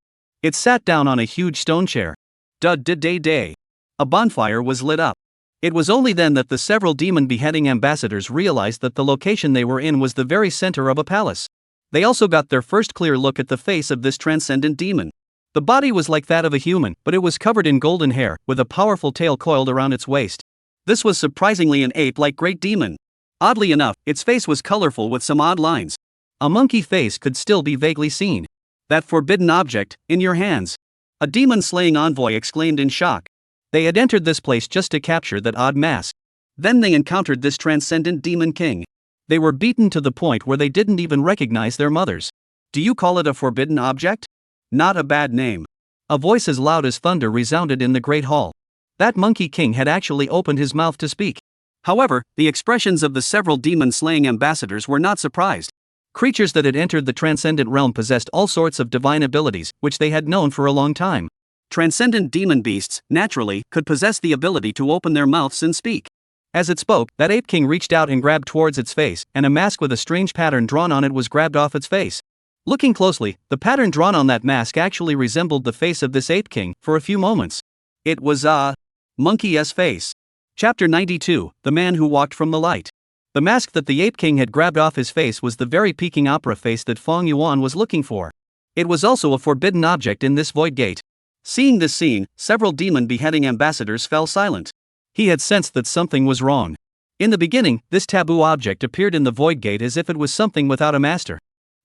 It sat down on a huge stone chair. Day. A bonfire was lit up. It was only then that the several demon beheading ambassadors realized that the location they were in was the very center of a palace. They also got their first clear look at the face of this transcendent demon. The body was like that of a human, but it was covered in golden hair, with a powerful tail coiled around its waist. This was surprisingly an ape-like great demon. Oddly enough, its face was colorful with some odd lines. A monkey face could still be vaguely seen. That forbidden object, in your hands. A demon-slaying envoy exclaimed in shock. They had entered this place just to capture that odd mask. Then they encountered this transcendent demon king. They were beaten to the point where they didn't even recognize their mothers. Do you call it a forbidden object? Not a bad name. A voice as loud as thunder resounded in the great hall. That monkey king had actually opened his mouth to speak. However, the expressions of the several demon-slaying ambassadors were not surprised. Creatures that had entered the transcendent realm possessed all sorts of divine abilities, which they had known for a long time. Transcendent demon beasts, naturally, could possess the ability to open their mouths and speak. As it spoke, that ape king reached out and grabbed towards its face, and a mask with a strange pattern drawn on it was grabbed off its face. Looking closely, the pattern drawn on that mask actually resembled the face of this ape king for a few moments. It was a monkey's face. Chapter 92, The Man Who Walked from the Light. The mask that the ape king had grabbed off his face was the very peaking opera face that Fang Yuan was looking for. It was also a forbidden object in this void gate. Seeing this scene, several demon beheading ambassadors fell silent. He had sensed that something was wrong. In the beginning, this taboo object appeared in the void gate as if it was something without a master.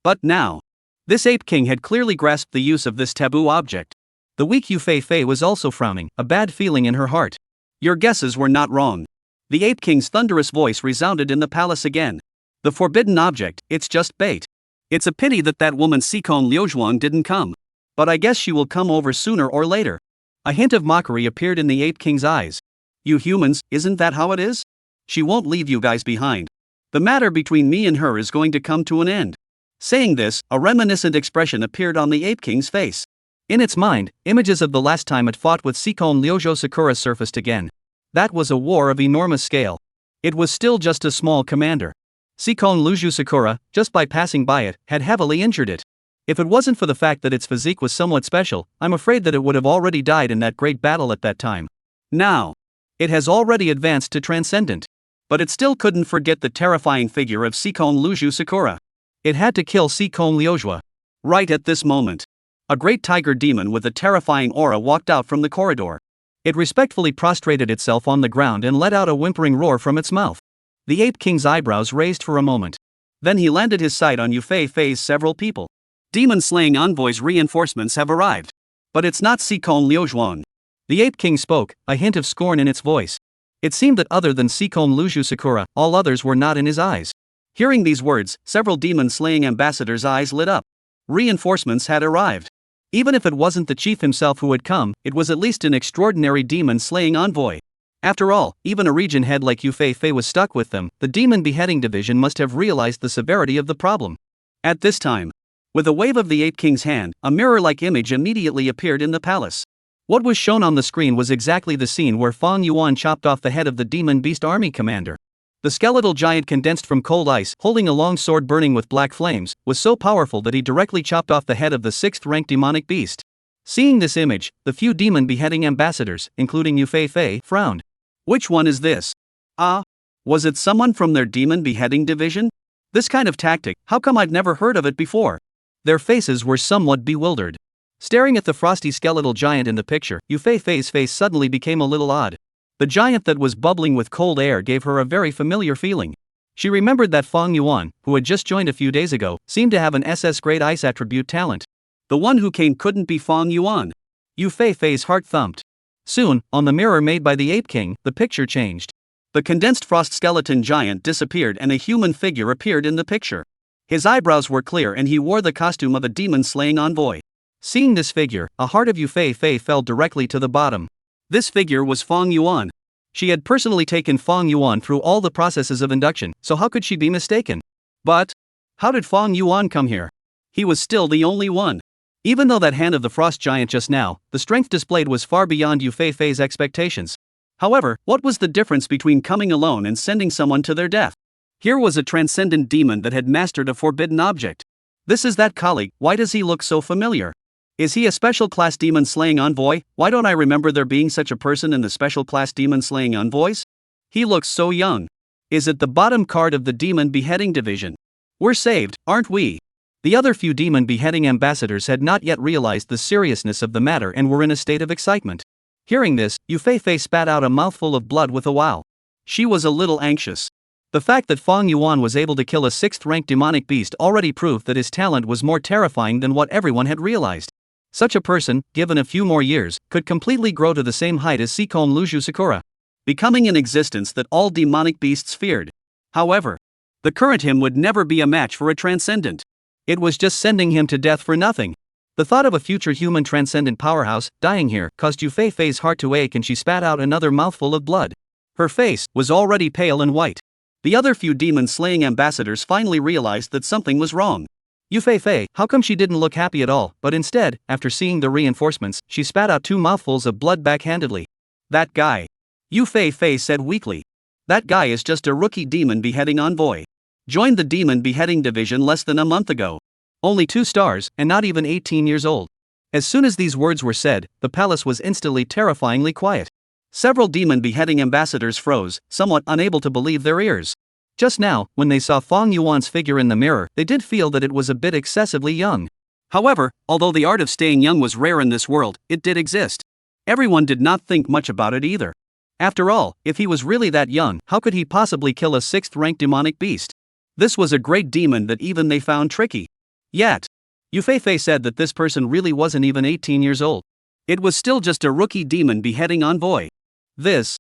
But now, this ape king had clearly grasped the use of this taboo object. The weak Yu Fei was also frowning, a bad feeling in her heart. Your guesses were not wrong. The ape king's thunderous voice resounded in the palace again. The forbidden object, it's just bait. It's a pity that woman Sikon Liujuan didn't come. But I guess she will come over sooner or later. A hint of mockery appeared in the ape king's eyes. You humans, isn't that how it is? She won't leave you guys behind. The matter between me and her is going to come to an end. Saying this, a reminiscent expression appeared on the ape king's face. In its mind, images of the last time it fought with Sikon Liujo Sakura surfaced again. That was a war of enormous scale. It was still just a small commander. Sikon Liujo Sakura, just by passing by it, had heavily injured it. If it wasn't for the fact that its physique was somewhat special, I'm afraid that it would have already died in that great battle at that time. Now, it has already advanced to transcendent. But it still couldn't forget the terrifying figure of Sikon Liujo Sakura. It had to kill Sikon Liujua. Right at this moment, a great tiger demon with a terrifying aura walked out from the corridor. It respectfully prostrated itself on the ground and let out a whimpering roar from its mouth. The ape king's eyebrows raised for a moment. Then he landed his sight on Yu Fei's several people. Demon-slaying envoys reinforcements have arrived. But it's not Sikon Liujuan. The ape king spoke, a hint of scorn in its voice. It seemed that other than Sikon Liujo Sakura, all others were not in his eyes. Hearing these words, several demon-slaying ambassadors' eyes lit up. Reinforcements had arrived. Even if it wasn't the chief himself who had come, it was at least an extraordinary demon-slaying envoy. After all, even a region head like Yu Fei was stuck with them. The demon beheading division must have realized the severity of the problem. At this time, with a wave of the ape king's hand, a mirror-like image immediately appeared in the palace. What was shown on the screen was exactly the scene where Fang Yuan chopped off the head of the demon beast army commander. The skeletal giant, condensed from cold ice, holding a long sword burning with black flames, was so powerful that he directly chopped off the head of the 6th-ranked demonic beast. Seeing this image, the few demon beheading ambassadors, including Yu Fei, frowned. Which one is this? Was it someone from their demon beheading division? This kind of tactic, how come I've never heard of it before? Their faces were somewhat bewildered. Staring at the frosty skeletal giant in the picture, Yu Fei's face suddenly became a little odd. The giant that was bubbling with cold air gave her a very familiar feeling. She remembered that Fang Yuan, who had just joined a few days ago, seemed to have an SS grade ice attribute talent. The one who came couldn't be Fang Yuan. Yu Fei's heart thumped. Soon, on the mirror made by the ape king, the picture changed. The condensed frost skeleton giant disappeared and a human figure appeared in the picture. His eyebrows were clear and he wore the costume of a demon-slaying envoy. Seeing this figure, a heart of Yu Fei fell directly to the bottom. This figure was Fang Yuan. She had personally taken Fang Yuan through all the processes of induction, so how could she be mistaken? But how did Fang Yuan come here? He was still the only one. Even though that hand of the frost giant just now, the strength displayed was far beyond Yu Fei's expectations. However, what was the difference between coming alone and sending someone to their death? Here was a transcendent demon that had mastered a forbidden object. This is that colleague. Why does he look so familiar? Is he a special class demon-slaying envoy? Why don't I remember there being such a person in the special class demon-slaying envoys? He looks so young. Is it the bottom card of the demon beheading division? We're saved, aren't we? The other few demon beheading ambassadors had not yet realized the seriousness of the matter and were in a state of excitement. Hearing this, Yu Fei spat out a mouthful of blood with a wow. She was a little anxious. The fact that Fang Yuan was able to kill a 6th-ranked demonic beast already proved that his talent was more terrifying than what everyone had realized. Such a person, given a few more years, could completely grow to the same height as Sikon Liujo Sakura, becoming an existence that all demonic beasts feared. However, the current him would never be a match for a transcendent. It was just sending him to death for nothing. The thought of a future human transcendent powerhouse dying here caused Yu Fei's heart to ache and she spat out another mouthful of blood. Her face was already pale and white. The other few demon-slaying ambassadors finally realized that something was wrong. Yu Fei, how come she didn't look happy at all, but instead, after seeing the reinforcements, she spat out 2 mouthfuls of blood backhandedly. That guy. Yu Fei said weakly. That guy is just a rookie demon beheading envoy. Joined the demon beheading division less than a month ago. Only 2 stars, and not even 18 years old. As soon as these words were said, the palace was instantly terrifyingly quiet. Several demon beheading ambassadors froze, somewhat unable to believe their ears. Just now, when they saw Fang Yuan's figure in the mirror, they did feel that it was a bit excessively young. However, although the art of staying young was rare in this world, it did exist. Everyone did not think much about it either. After all, if he was really that young, how could he possibly kill a 6th-ranked demonic beast? This was a great demon that even they found tricky. Yet, Yufei said that this person really wasn't even 18 years old. It was still just a rookie demon beheading envoy. This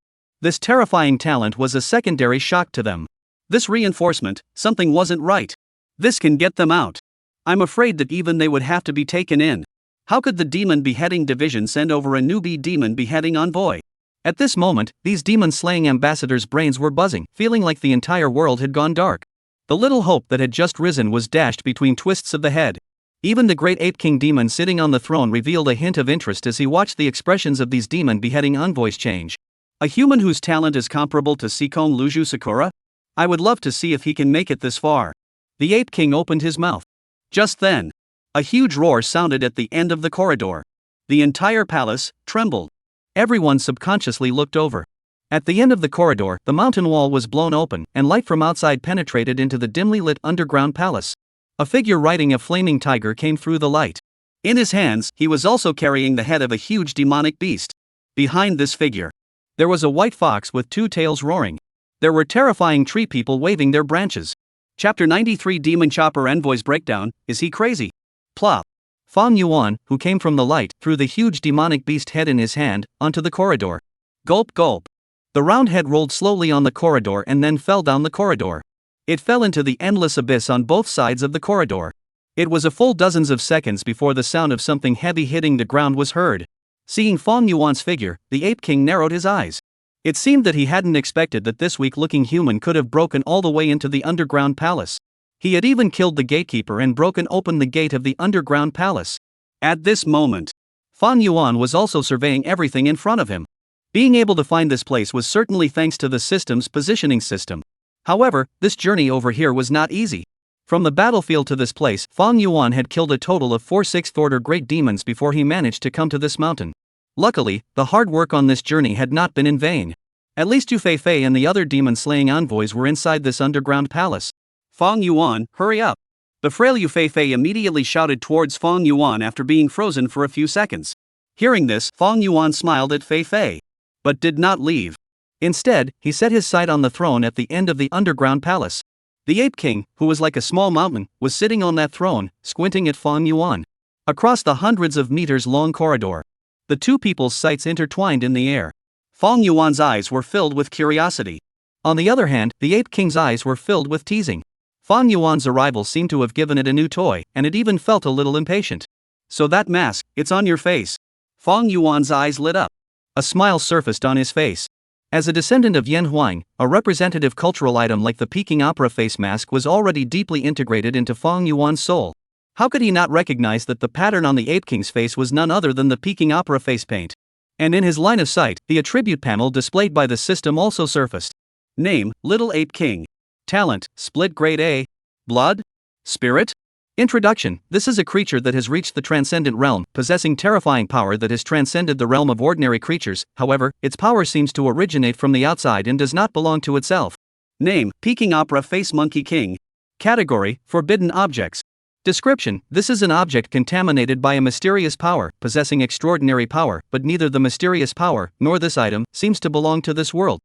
terrifying talent was a secondary shock to them. This reinforcement, something wasn't right. This can get them out. I'm afraid that even they would have to be taken in. How could the demon beheading division send over a newbie demon beheading envoy? At this moment, these demon-slaying ambassadors' brains were buzzing, feeling like the entire world had gone dark. The little hope that had just risen was dashed between twists of the head. Even the great Ape King demon sitting on the throne revealed a hint of interest as he watched the expressions of these demon beheading envoys change. A human whose talent is comparable to Seikon Luju Sakura? I would love to see if he can make it this far. The Ape King opened his mouth. Just then, a huge roar sounded at the end of the corridor. The entire palace trembled. Everyone subconsciously looked over. At the end of the corridor, the mountain wall was blown open, and light from outside penetrated into the dimly lit underground palace. A figure riding a flaming tiger came through the light. In his hands, he was also carrying the head of a huge demonic beast. Behind this figure, there was a white fox with 2 tails roaring. There were terrifying tree people waving their branches. Chapter 93 Demon Chopper Envoy's Breakdown. Is he crazy? Plop. Fang Yuan, who came from the light, threw the huge demonic beast head in his hand, onto the corridor. Gulp gulp. The round head rolled slowly on the corridor and then fell down the corridor. It fell into the endless abyss on both sides of the corridor. It was a full dozens of seconds before the sound of something heavy hitting the ground was heard. Seeing Fang Yuan's figure, the Ape King narrowed his eyes. It seemed that he hadn't expected that this weak-looking human could have broken all the way into the underground palace. He had even killed the gatekeeper and broken open the gate of the underground palace. At this moment, Fang Yuan was also surveying everything in front of him. Being able to find this place was certainly thanks to the system's positioning system. However, this journey over here was not easy. From the battlefield to this place, Fang Yuan had killed a total of 4 6th-order great demons before he managed to come to this mountain. Luckily, the hard work on this journey had not been in vain. At least Yufei and the other demon-slaying envoys were inside this underground palace. Fang Yuan, hurry up! The frail Yufei immediately shouted towards Fang Yuan after being frozen for a few seconds. Hearing this, Fang Yuan smiled at Fei, but did not leave. Instead, he set his sight on the throne at the end of the underground palace. The Ape King, who was like a small mountain, was sitting on that throne, squinting at Fang Yuan. Across the hundreds of meters long corridor, the two people's sights intertwined in the air. Fang Yuan's eyes were filled with curiosity. On the other hand, the Ape King's eyes were filled with teasing. Fang Yuan's arrival seemed to have given it a new toy, and it even felt a little impatient. So that mask, it's on your face. Fang Yuan's eyes lit up. A smile surfaced on his face. As a descendant of Yan Huang, a representative cultural item like the Peking opera face mask was already deeply integrated into Fang Yuan's soul. How could he not recognize that the pattern on the Ape King's face was none other than the Peking opera face paint? And in his line of sight, the attribute panel displayed by the system also surfaced. Name, Little Ape King. Talent, Split Grade A. Blood? Spirit? Introduction. This is a creature that has reached the transcendent realm, possessing terrifying power that has transcended the realm of ordinary creatures. However, its power seems to originate from the outside and does not belong to itself. Name, Peking Opera Face Monkey King. Category, Forbidden Objects. Description. This is an object contaminated by a mysterious power, possessing extraordinary power, but neither the mysterious power, nor this item, seems to belong to this world.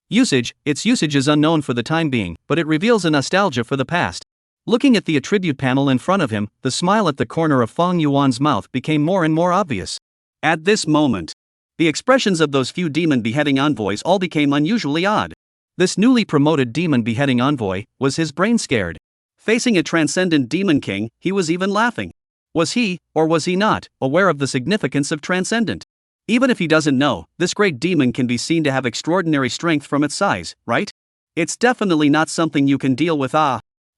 Usage. Its usage is unknown for the time being, but it reveals a nostalgia for the past. Looking at the attribute panel in front of him, the smile at the corner of Fang Yuan's mouth became more and more obvious. At this moment, the expressions of those few demon beheading envoys all became unusually odd. This newly promoted demon beheading envoy, was his brain scared? Facing a transcendent demon king, he was even laughing. Was he, or was he not, aware of the significance of transcendent? Even if he doesn't know, this great demon can be seen to have extraordinary strength from its size, right? It's definitely not something you can deal with.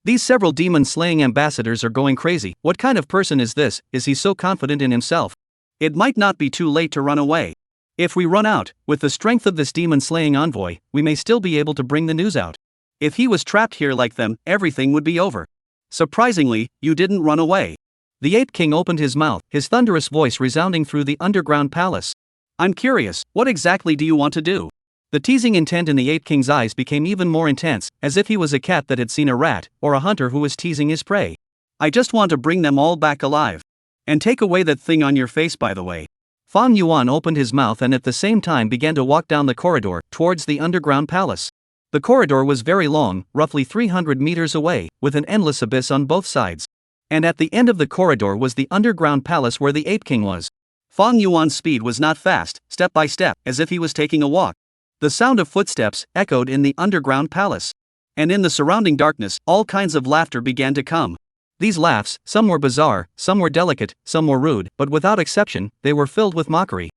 These several demon-slaying ambassadors are going crazy. What kind of person is this? Is he so confident in himself? It might not be too late to run away. If we run out, with the strength of this demon-slaying envoy, we may still be able to bring the news out. If he was trapped here like them, everything would be over. Surprisingly, you didn't run away. The Ape King opened his mouth, his thunderous voice resounding through the underground palace. I'm curious, what exactly do you want to do? The teasing intent in the Ape King's eyes became even more intense, as if he was a cat that had seen a rat, or a hunter who was teasing his prey. I just want to bring them all back alive. And take away that thing on your face, by the way. Fang Yuan opened his mouth and at the same time began to walk down the corridor towards the underground palace. The corridor was very long, roughly 300 meters away, with an endless abyss on both sides. And at the end of the corridor was the underground palace where the Ape King was. Fang Yuan's speed was not fast, step by step, as if he was taking a walk. The sound of footsteps echoed in the underground palace. And in the surrounding darkness, all kinds of laughter began to come. These laughs, some were bizarre, some were delicate, some were rude, but without exception, they were filled with mockery.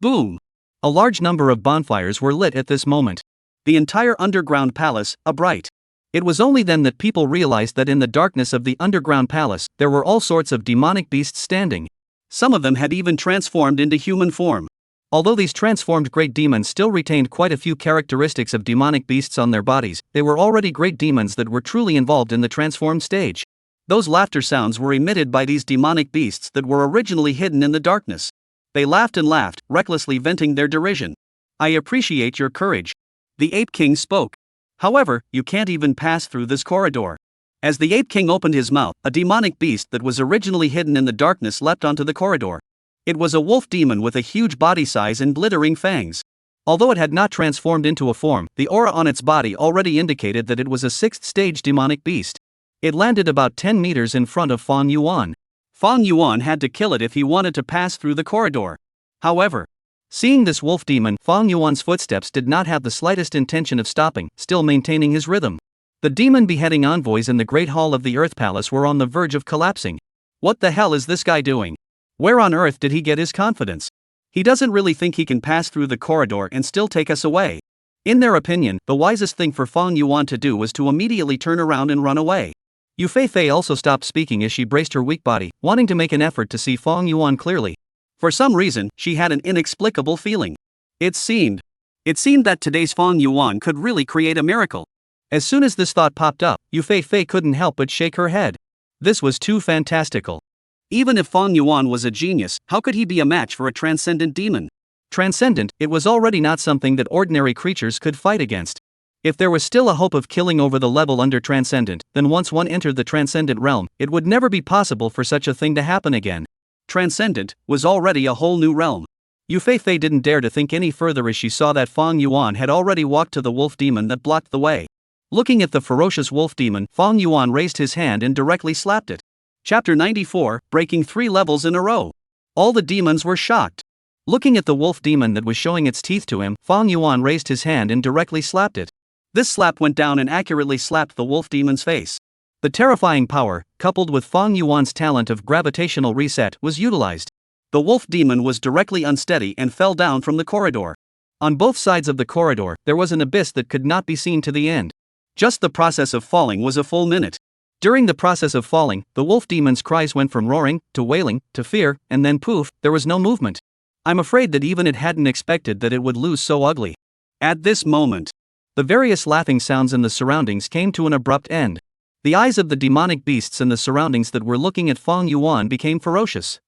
Boom! A large number of bonfires were lit at this moment. The entire underground palace, abright. It was only then that people realized that in the darkness of the underground palace, there were all sorts of demonic beasts standing. Some of them had even transformed into human form. Although these transformed great demons still retained quite a few characteristics of demonic beasts on their bodies, they were already great demons that were truly involved in the transformed stage. Those laughter sounds were emitted by these demonic beasts that were originally hidden in the darkness. They laughed and laughed, recklessly venting their derision. I appreciate your courage. The Ape King spoke. However, you can't even pass through this corridor. As the Ape King opened his mouth, a demonic beast that was originally hidden in the darkness leapt onto the corridor. It was a wolf demon with a huge body size and glittering fangs. Although it had not transformed into a form, the aura on its body already indicated that it was a 6th stage demonic beast. It landed about 10 meters in front of Fang Yuan. Fang Yuan had to kill it if he wanted to pass through the corridor. However, seeing this wolf demon, Fang Yuan's footsteps did not have the slightest intention of stopping, still maintaining his rhythm. The demon beheading envoys in the Great Hall of the Earth Palace were on the verge of collapsing. What the hell is this guy doing? Where on earth did he get his confidence? He doesn't really think he can pass through the corridor and still take us away. In their opinion, the wisest thing for Fang Yuan to do was to immediately turn around and run away. Yu Feifei also stopped speaking as she braced her weak body, wanting to make an effort to see Fang Yuan clearly. For some reason, she had an inexplicable feeling. It seemed that today's Fang Yuan could really create a miracle. As soon as this thought popped up, Yu Feifei couldn't help but shake her head. This was too fantastical. Even if Fang Yuan was a genius, how could he be a match for a transcendent demon? Transcendent, it was already not something that ordinary creatures could fight against. If there was still a hope of killing over the level under Transcendent, then once one entered the Transcendent realm, it would never be possible for such a thing to happen again. Transcendent was already a whole new realm. Yu Feifei didn't dare to think any further as she saw that Fang Yuan had already walked to the wolf demon that blocked the way. Looking at the ferocious wolf demon, Fang Yuan raised his hand and directly slapped it. Chapter 94, breaking 3 levels in a row. All the demons were shocked. Looking at the wolf demon that was showing its teeth to him, Fang Yuan raised his hand and directly slapped it. This slap went down and accurately slapped the wolf demon's face. The terrifying power, coupled with Fang Yuan's talent of gravitational reset, was utilized. The wolf demon was directly unsteady and fell down from the corridor. On both sides of the corridor, there was an abyss that could not be seen to the end. Just the process of falling was a full minute. During the process of falling, the wolf demon's cries went from roaring, to wailing, to fear, and then poof, there was no movement. I'm afraid that even it hadn't expected that it would lose so ugly. At this moment, the various laughing sounds in the surroundings came to an abrupt end. The eyes of the demonic beasts in the surroundings that were looking at Fang Yuan became ferocious.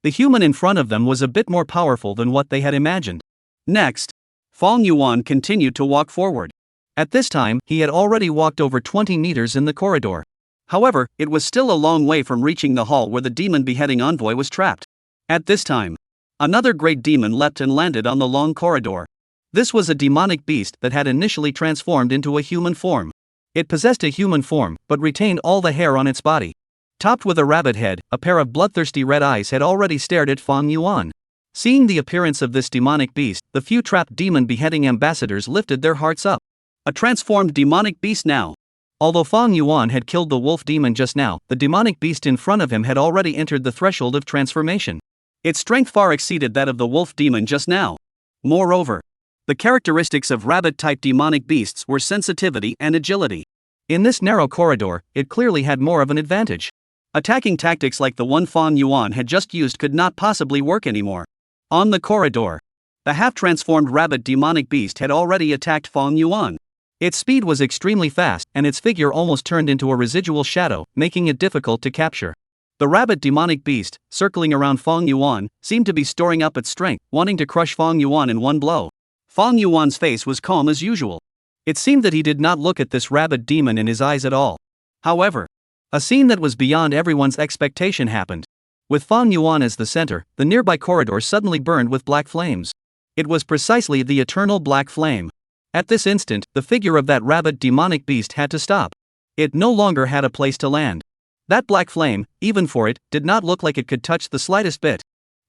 The human in front of them was a bit more powerful than what they had imagined. Next, Fang Yuan continued to walk forward. At this time, he had already walked over 20 meters in the corridor. However, it was still a long way from reaching the hall where the demon beheading envoy was trapped. At this time, another great demon leapt and landed on the long corridor. This was a demonic beast that had initially transformed into a human form. It possessed a human form, but retained all the hair on its body. Topped with a rabbit head, a pair of bloodthirsty red eyes had already stared at Fang Yuan. Seeing the appearance of this demonic beast, the few trapped demon beheading ambassadors lifted their hearts up. A transformed demonic beast now. Although Fang Yuan had killed the wolf demon just now, the demonic beast in front of him had already entered the threshold of transformation. Its strength far exceeded that of the wolf demon just now. Moreover, the characteristics of rabbit-type demonic beasts were sensitivity and agility. In this narrow corridor, it clearly had more of an advantage. Attacking tactics like the one Fang Yuan had just used could not possibly work anymore. On the corridor, the half-transformed rabbit demonic beast had already attacked Fang Yuan. Its speed was extremely fast, and its figure almost turned into a residual shadow, making it difficult to capture. The rabbit demonic beast, circling around Fang Yuan, seemed to be storing up its strength, wanting to crush Fang Yuan in one blow. Fang Yuan's face was calm as usual. It seemed that he did not look at this rabbit demon in his eyes at all. However, a scene that was beyond everyone's expectation happened. With Fang Yuan as the center, the nearby corridor suddenly burned with black flames. It was precisely the eternal black flame. At this instant, the figure of that rabid demonic beast had to stop. It no longer had a place to land. That black flame, even for it, did not look like it could touch the slightest bit.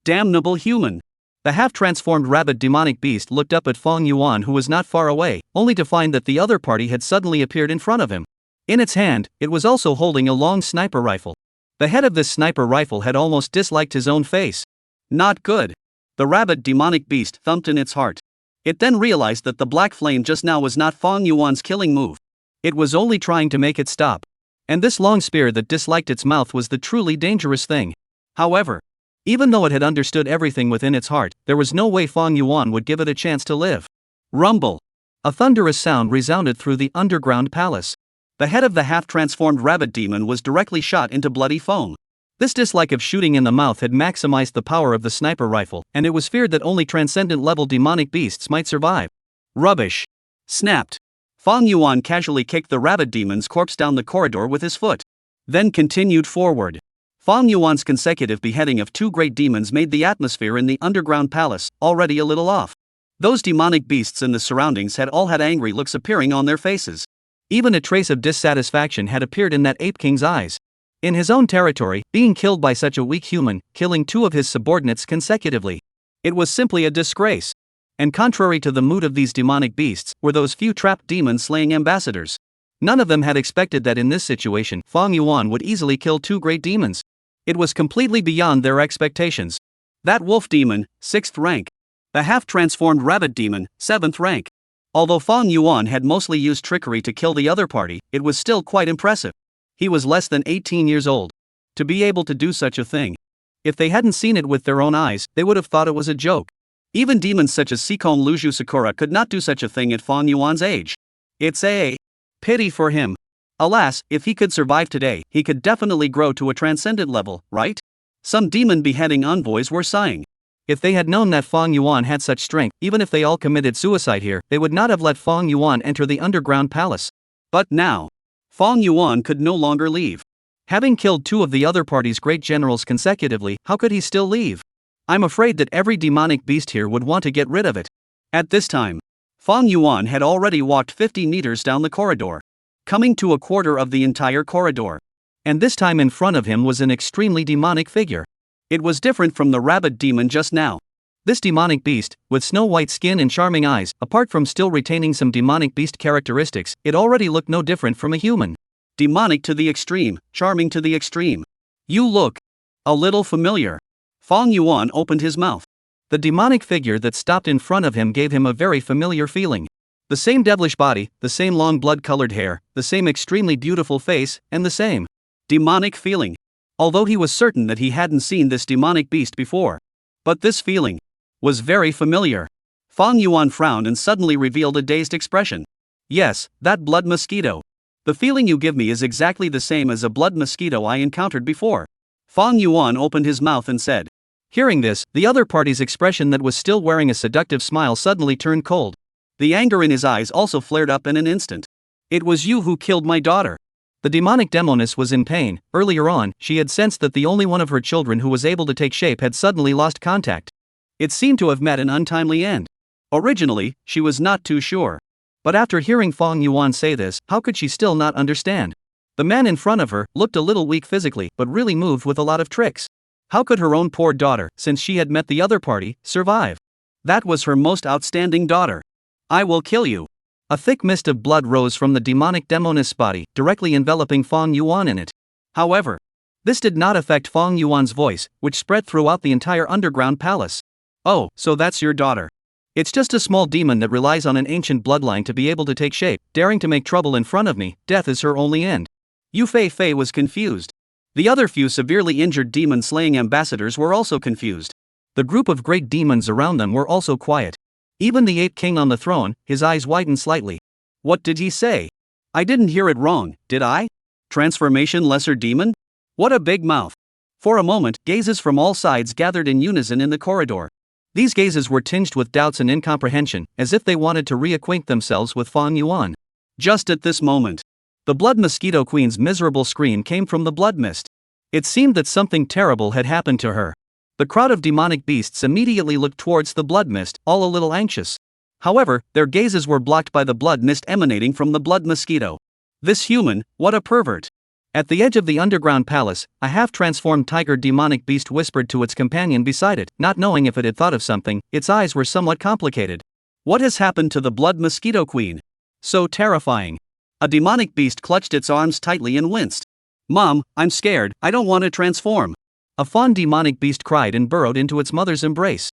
Damnable human! The half-transformed rabid demonic beast looked up at Fang Yuan, who was not far away, only to find that the other party had suddenly appeared in front of him. In its hand, it was also holding a long sniper rifle. The head of this sniper rifle had almost disliked his own face. Not good. The rabid demonic beast thumped in its heart. It then realized that the black flame just now was not Fang Yuan's killing move. It was only trying to make it stop. And this long spear that disliked its mouth was the truly dangerous thing. However, even though it had understood everything within its heart, there was no way Fang Yuan would give it a chance to live. Rumble! A thunderous sound resounded through the underground palace. The head of the half-transformed rabbit demon was directly shot into bloody foam. This dislike of shooting in the mouth had maximized the power of the sniper rifle, and it was feared that only transcendent-level demonic beasts might survive. Rubbish! Snapped! Fang Yuan casually kicked the rabbit demon's corpse down the corridor with his foot. Then continued forward. Fang Yuan's consecutive beheading of two great demons made the atmosphere in the underground palace already a little off. Those demonic beasts in the surroundings had all had angry looks appearing on their faces. Even a trace of dissatisfaction had appeared in that ape king's eyes. In his own territory, being killed by such a weak human, killing two of his subordinates consecutively. It was simply a disgrace. And contrary to the mood of these demonic beasts, were those few trapped demon-slaying ambassadors. None of them had expected that in this situation, Fang Yuan would easily kill two great demons. It was completely beyond their expectations. That wolf demon, 6th rank. The half-transformed rabbit demon, 7th rank. Although Fang Yuan had mostly used trickery to kill the other party, it was still quite impressive. He was less than 18 years old. To be able to do such a thing. If they hadn't seen it with their own eyes, they would have thought it was a joke. Even demons such as Sikon Luju Sakura could not do such a thing at Fang Yuan's age. It's a pity for him. Alas, if he could survive today, he could definitely grow to a transcendent level, right? Some demon beheading envoys were sighing. If they had known that Fang Yuan had such strength, even if they all committed suicide here, they would not have let Fang Yuan enter the underground palace. But now, Fang Yuan could no longer leave. Having killed two of the other party's great generals consecutively, how could he still leave? I'm afraid that every demonic beast here would want to get rid of it. At this time, Fang Yuan had already walked 50 meters down the corridor, coming to a quarter of the entire corridor. And this time in front of him was an extremely demonic figure. It was different from the rabbit demon just now. This demonic beast, with snow-white skin and charming eyes, apart from still retaining some demonic beast characteristics, it already looked no different from a human. Demonic to the extreme, charming to the extreme. You look a little familiar. Fang Yuan opened his mouth. The demonic figure that stopped in front of him gave him a very familiar feeling. The same devilish body, the same long blood-colored hair, the same extremely beautiful face, and the same demonic feeling. Although he was certain that he hadn't seen this demonic beast before. But this feeling was very familiar. Fang Yuan frowned and suddenly revealed a dazed expression. Yes, that blood mosquito. The feeling you give me is exactly the same as a blood mosquito I encountered before. Fang Yuan opened his mouth and said. Hearing this, the other party's expression that was still wearing a seductive smile suddenly turned cold. The anger in his eyes also flared up in an instant. It was you who killed my daughter. The demonic demoness was in pain. Earlier on, she had sensed that the only one of her children who was able to take shape had suddenly lost contact. It seemed to have met an untimely end. Originally, she was not too sure. But after hearing Fang Yuan say this, how could she still not understand? The man in front of her looked a little weak physically, but really moved with a lot of tricks. How could her own poor daughter, since she had met the other party, survive? That was her most outstanding daughter. I will kill you. A thick mist of blood rose from the demonic demoness body, directly enveloping Fang Yuan in it. However, this did not affect Fang Yuan's voice, which spread throughout the entire underground palace. Oh, so that's your daughter. It's just a small demon that relies on an ancient bloodline to be able to take shape, daring to make trouble in front of me. Death is her only end. Yu Fei was confused. The other few severely injured demon-slaying ambassadors were also confused. The group of great demons around them were also quiet. Even the ape king on the throne, his eyes widened slightly. What did he say? I didn't hear it wrong, did I? Transformation lesser demon? What a big mouth. For a moment, gazes from all sides gathered in unison in the corridor. These gazes were tinged with doubts and incomprehension, as if they wanted to reacquaint themselves with Fang Yuan. Just at this moment, the blood mosquito queen's miserable scream came from the blood mist. It seemed that something terrible had happened to her. The crowd of demonic beasts immediately looked towards the blood mist, all a little anxious. However, their gazes were blocked by the blood mist emanating from the blood mosquito. This human, what a pervert! At the edge of the underground palace, a half-transformed tiger demonic beast whispered to its companion beside it, not knowing if it had thought of something. Its eyes were somewhat complicated. What has happened to the blood mosquito queen? So terrifying. A demonic beast clutched its arms tightly and winced. Mom, I'm scared, I don't want to transform. A fawn demonic beast cried and burrowed into its mother's embrace.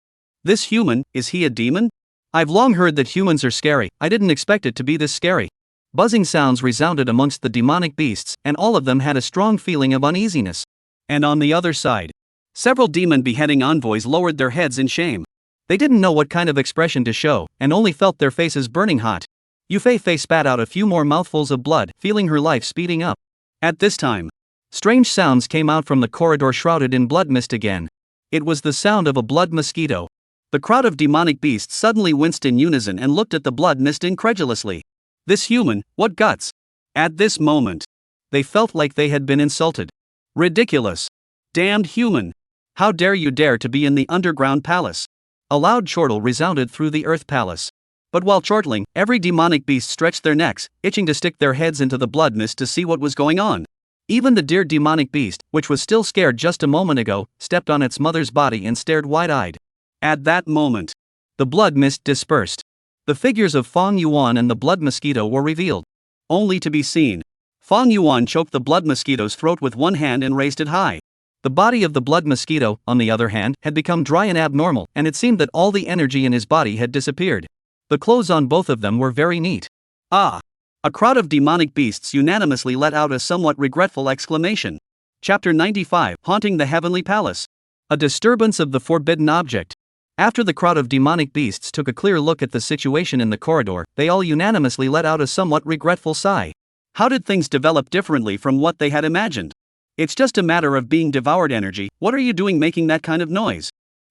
This human, is he a demon? I've long heard that humans are scary, I didn't expect it to be this scary. Buzzing sounds resounded amongst the demonic beasts, and all of them had a strong feeling of uneasiness. And on the other side, several demon beheading envoys lowered their heads in shame. They didn't know what kind of expression to show, and only felt their faces burning hot. Yufei spat out a few more mouthfuls of blood, feeling her life speeding up. At this time, strange sounds came out from the corridor shrouded in blood mist again. It was the sound of a blood mosquito. The crowd of demonic beasts suddenly winced in unison and looked at the blood mist incredulously. This human, what guts! At this moment, they felt like they had been insulted. Ridiculous! Damned human! How dare you dare to be in the underground palace? A loud chortle resounded through the earth palace. But while chortling, every demonic beast stretched their necks, itching to stick their heads into the blood mist to see what was going on. Even the dear demonic beast, which was still scared just a moment ago, stepped on its mother's body and stared wide-eyed. At that moment, the blood mist dispersed. The figures of Fong Yuan and the blood mosquito were revealed. Only to be seen. Fong Yuan choked the blood mosquito's throat with one hand and raised it high. The body of the blood mosquito, on the other hand, had become dry and abnormal, and it seemed that all the energy in his body had disappeared. The clothes on both of them were very neat. Ah! A crowd of demonic beasts unanimously let out a somewhat regretful exclamation. Chapter 95, Haunting the Heavenly Palace. A disturbance of the forbidden object. After the crowd of demonic beasts took a clear look at the situation in the corridor, they all unanimously let out a somewhat regretful sigh. How did things develop differently from what they had imagined? It's just a matter of being devoured energy. What are you doing making that kind of noise?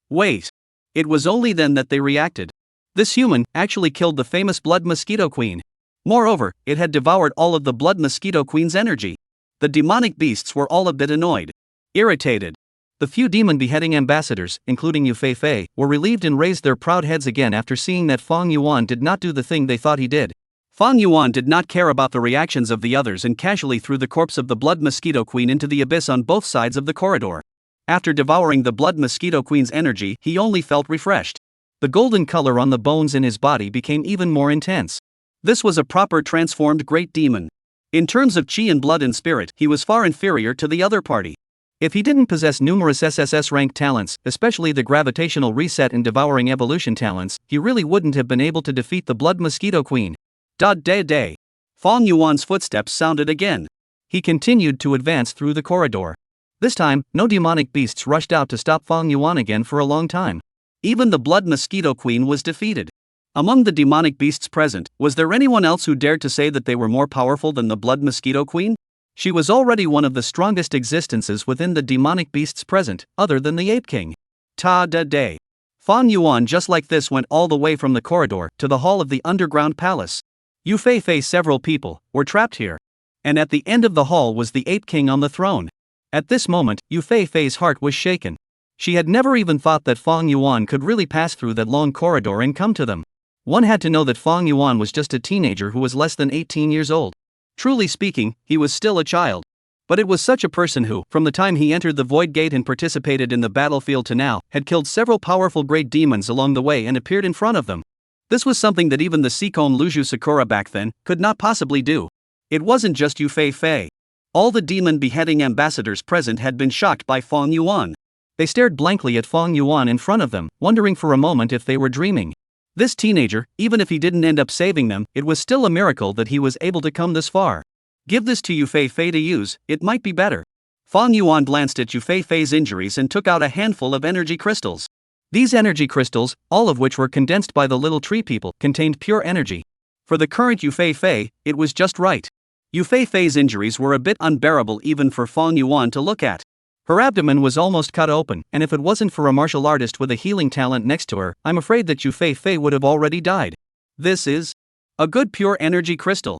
Wait. It was only then that they reacted. This human actually killed the famous blood mosquito queen. Moreover, it had devoured all of the blood mosquito queen's energy. The demonic beasts were all a bit annoyed. Irritated. The few demon beheading ambassadors, including Yufei, were relieved and raised their proud heads again after seeing that Fong Yuan did not do the thing they thought he did. Fong Yuan did not care about the reactions of the others and casually threw the corpse of the blood mosquito queen into the abyss on both sides of the corridor. After devouring the blood mosquito queen's energy, he only felt refreshed. The golden color on the bones in his body became even more intense. This was a proper transformed great demon. In terms of chi and blood and spirit, he was far inferior to the other party. If he didn't possess numerous SSS-ranked talents, especially the gravitational reset and devouring evolution talents, he really wouldn't have been able to defeat the blood mosquito queen. Day. Fong Yuan's footsteps sounded again. He continued to advance through the corridor. This time, no demonic beasts rushed out to stop Fong Yuan again for a long time. Even the blood mosquito queen was defeated. Among the demonic beasts present, was there anyone else who dared to say that they were more powerful than the blood mosquito queen? She was already one of the strongest existences within the demonic beasts present, other than the Ape King. Day. Fong Yuan just like this went all the way from the corridor to the hall of the underground palace. Yufei several people were trapped here. And at the end of the hall was the Ape King on the throne. At this moment, Yufei's heart was shaken. She had never even thought that Fong Yuan could really pass through that long corridor and come to them. One had to know that Fong Yuan was just a teenager who was less than 18 years old. Truly speaking, he was still a child. But it was such a person who, from the time he entered the Void Gate and participated in the battlefield to now, had killed several powerful great demons along the way and appeared in front of them. This was something that even the Seacombe Luju Sakura back then could not possibly do. It wasn't just Yufei. All the demon beheading ambassadors present had been shocked by Fong Yuan. They stared blankly at Fong Yuan in front of them, wondering for a moment if they were dreaming. This teenager, even if he didn't end up saving them, it was still a miracle that he was able to come this far. Give this to Yufei to use, it might be better. Fong Yuan glanced at Yufei's injuries and took out a handful of energy crystals. These energy crystals, all of which were condensed by the little tree people, contained pure energy. For the current Yufei, it was just right. Yufei's injuries were a bit unbearable even for Fong Yuan to look at. Her abdomen was almost cut open, and if it wasn't for a martial artist with a healing talent next to her, I'm afraid that Yufei would have already died. This is a good pure energy crystal.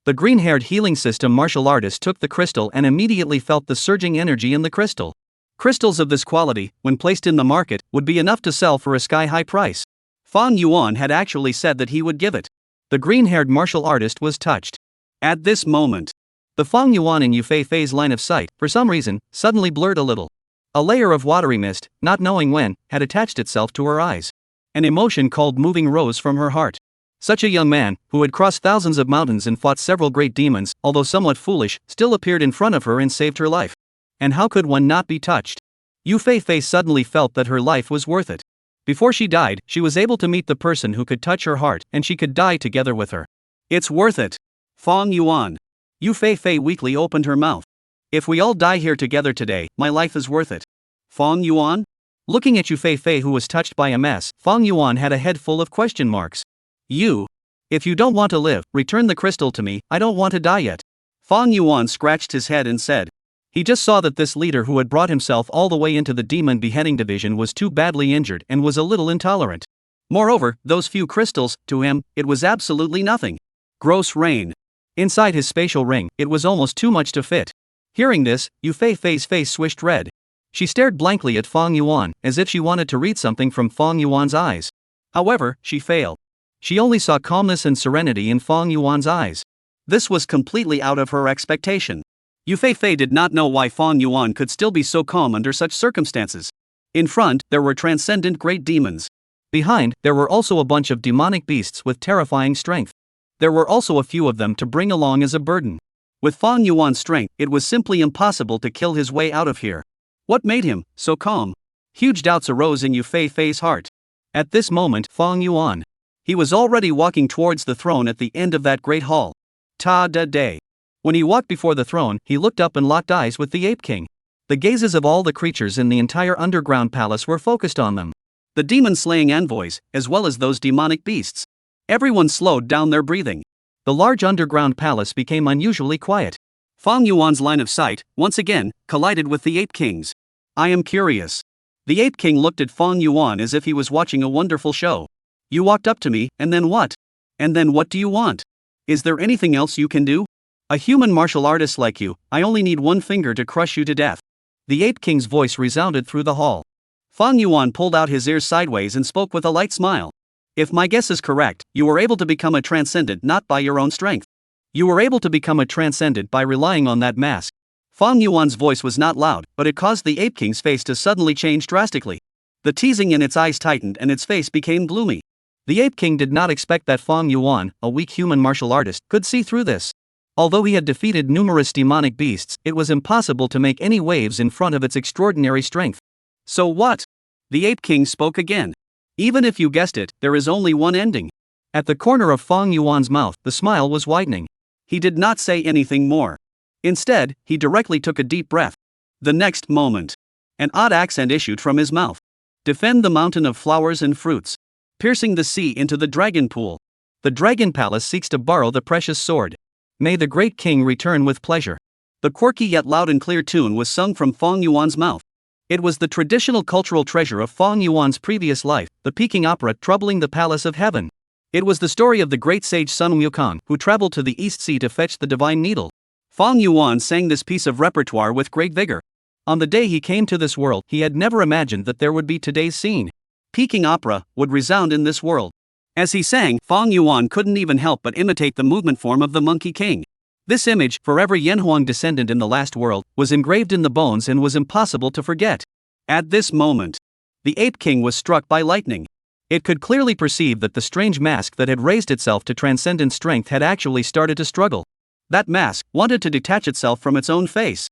The green-haired healing system martial artist took the crystal and immediately felt the surging energy in the crystal. Crystals of this quality, when placed in the market, would be enough to sell for a sky-high price. Fang Yuan had actually said that he would give it. The green-haired martial artist was touched. At this moment, the Fang Yuan in Yu Feifei's line of sight, for some reason, suddenly blurred a little. A layer of watery mist, not knowing when, had attached itself to her eyes. An emotion called moving rose from her heart. Such a young man, who had crossed thousands of mountains and fought several great demons, although somewhat foolish, still appeared in front of her and saved her life. And how could one not be touched? Yu Feifei suddenly felt that her life was worth it. Before she died, she was able to meet the person who could touch her heart, and she could die together with her. It's worth it. Fang Yuan. Yu Feifei weakly opened her mouth. If we all die here together today, my life is worth it. Fang Yuan? Looking at Yu Feifei, who was touched by a mess, Fang Yuan had a head full of question marks. If you don't want to live, return the crystal to me, I don't want to die yet. Fang Yuan scratched his head and said. He just saw that this leader who had brought himself all the way into the demon beheading division was too badly injured and was a little intolerant. Moreover, those few crystals, to him, it was absolutely nothing. Gross rain. Inside his spatial ring, it was almost too much to fit. Hearing this, Yu Feifei's face swished red. She stared blankly at Fang Yuan, as if she wanted to read something from Fang Yuan's eyes. However, she failed. She only saw calmness and serenity in Fang Yuan's eyes. This was completely out of her expectation. Yu Feifei did not know why Fang Yuan could still be so calm under such circumstances. In front, there were transcendent great demons. Behind, there were also a bunch of demonic beasts with terrifying strength. There were also a few of them to bring along as a burden. With Fang Yuan's strength, it was simply impossible to kill his way out of here. What made him so calm? Huge doubts arose in Yu Feifei's heart. At this moment, Fang Yuan. He was already walking towards the throne at the end of that great hall. Ta-da-day. When he walked before the throne, he looked up and locked eyes with the Ape King. The gazes of all the creatures in the entire underground palace were focused on them. The demon-slaying envoys, as well as those demonic beasts. Everyone slowed down their breathing. The large underground palace became unusually quiet. Fang Yuan's line of sight, once again, collided with the Ape King's. I am curious. The Ape King looked at Fang Yuan as if he was watching a wonderful show. You walked up to me, and then what? And then what do you want? Is there anything else you can do? A human martial artist like you, I only need one finger to crush you to death. The Ape King's voice resounded through the hall. Fang Yuan pulled out his ears sideways and spoke with a light smile. If my guess is correct, you were able to become a transcendent not by your own strength. You were able to become a transcendent by relying on that mask. Fang Yuan's voice was not loud, but it caused the Ape King's face to suddenly change drastically. The teasing in its eyes tightened and its face became gloomy. The Ape King did not expect that Fang Yuan, a weak human martial artist, could see through this. Although he had defeated numerous demonic beasts, it was impossible to make any waves in front of its extraordinary strength. So what? The Ape King spoke again. Even if you guessed it, there is only one ending. At the corner of Fang Yuan's mouth, the smile was widening. He did not say anything more. Instead, he directly took a deep breath. The next moment, an odd accent issued from his mouth. Defend the mountain of flowers and fruits. Piercing the sea into the dragon pool. The dragon palace seeks to borrow the precious sword. May the great king return with pleasure. The quirky yet loud and clear tune was sung from Fang Yuan's mouth. It was the traditional cultural treasure of Fang Yuan's previous life, the Peking opera troubling the palace of heaven. It was the story of the great sage Sun Wukong, who traveled to the East Sea to fetch the divine needle. Fang Yuan sang this piece of repertoire with great vigor. On the day he came to this world, he had never imagined that there would be today's scene. Peking opera would resound in this world. As he sang, Fang Yuan couldn't even help but imitate the movement form of the Monkey King. This image, for every Yanhuang descendant in the last world, was engraved in the bones and was impossible to forget. At this moment, the Ape King was struck by lightning. It could clearly perceive that the strange mask that had raised itself to transcendent strength had actually started to struggle. That mask wanted to detach itself from its own face.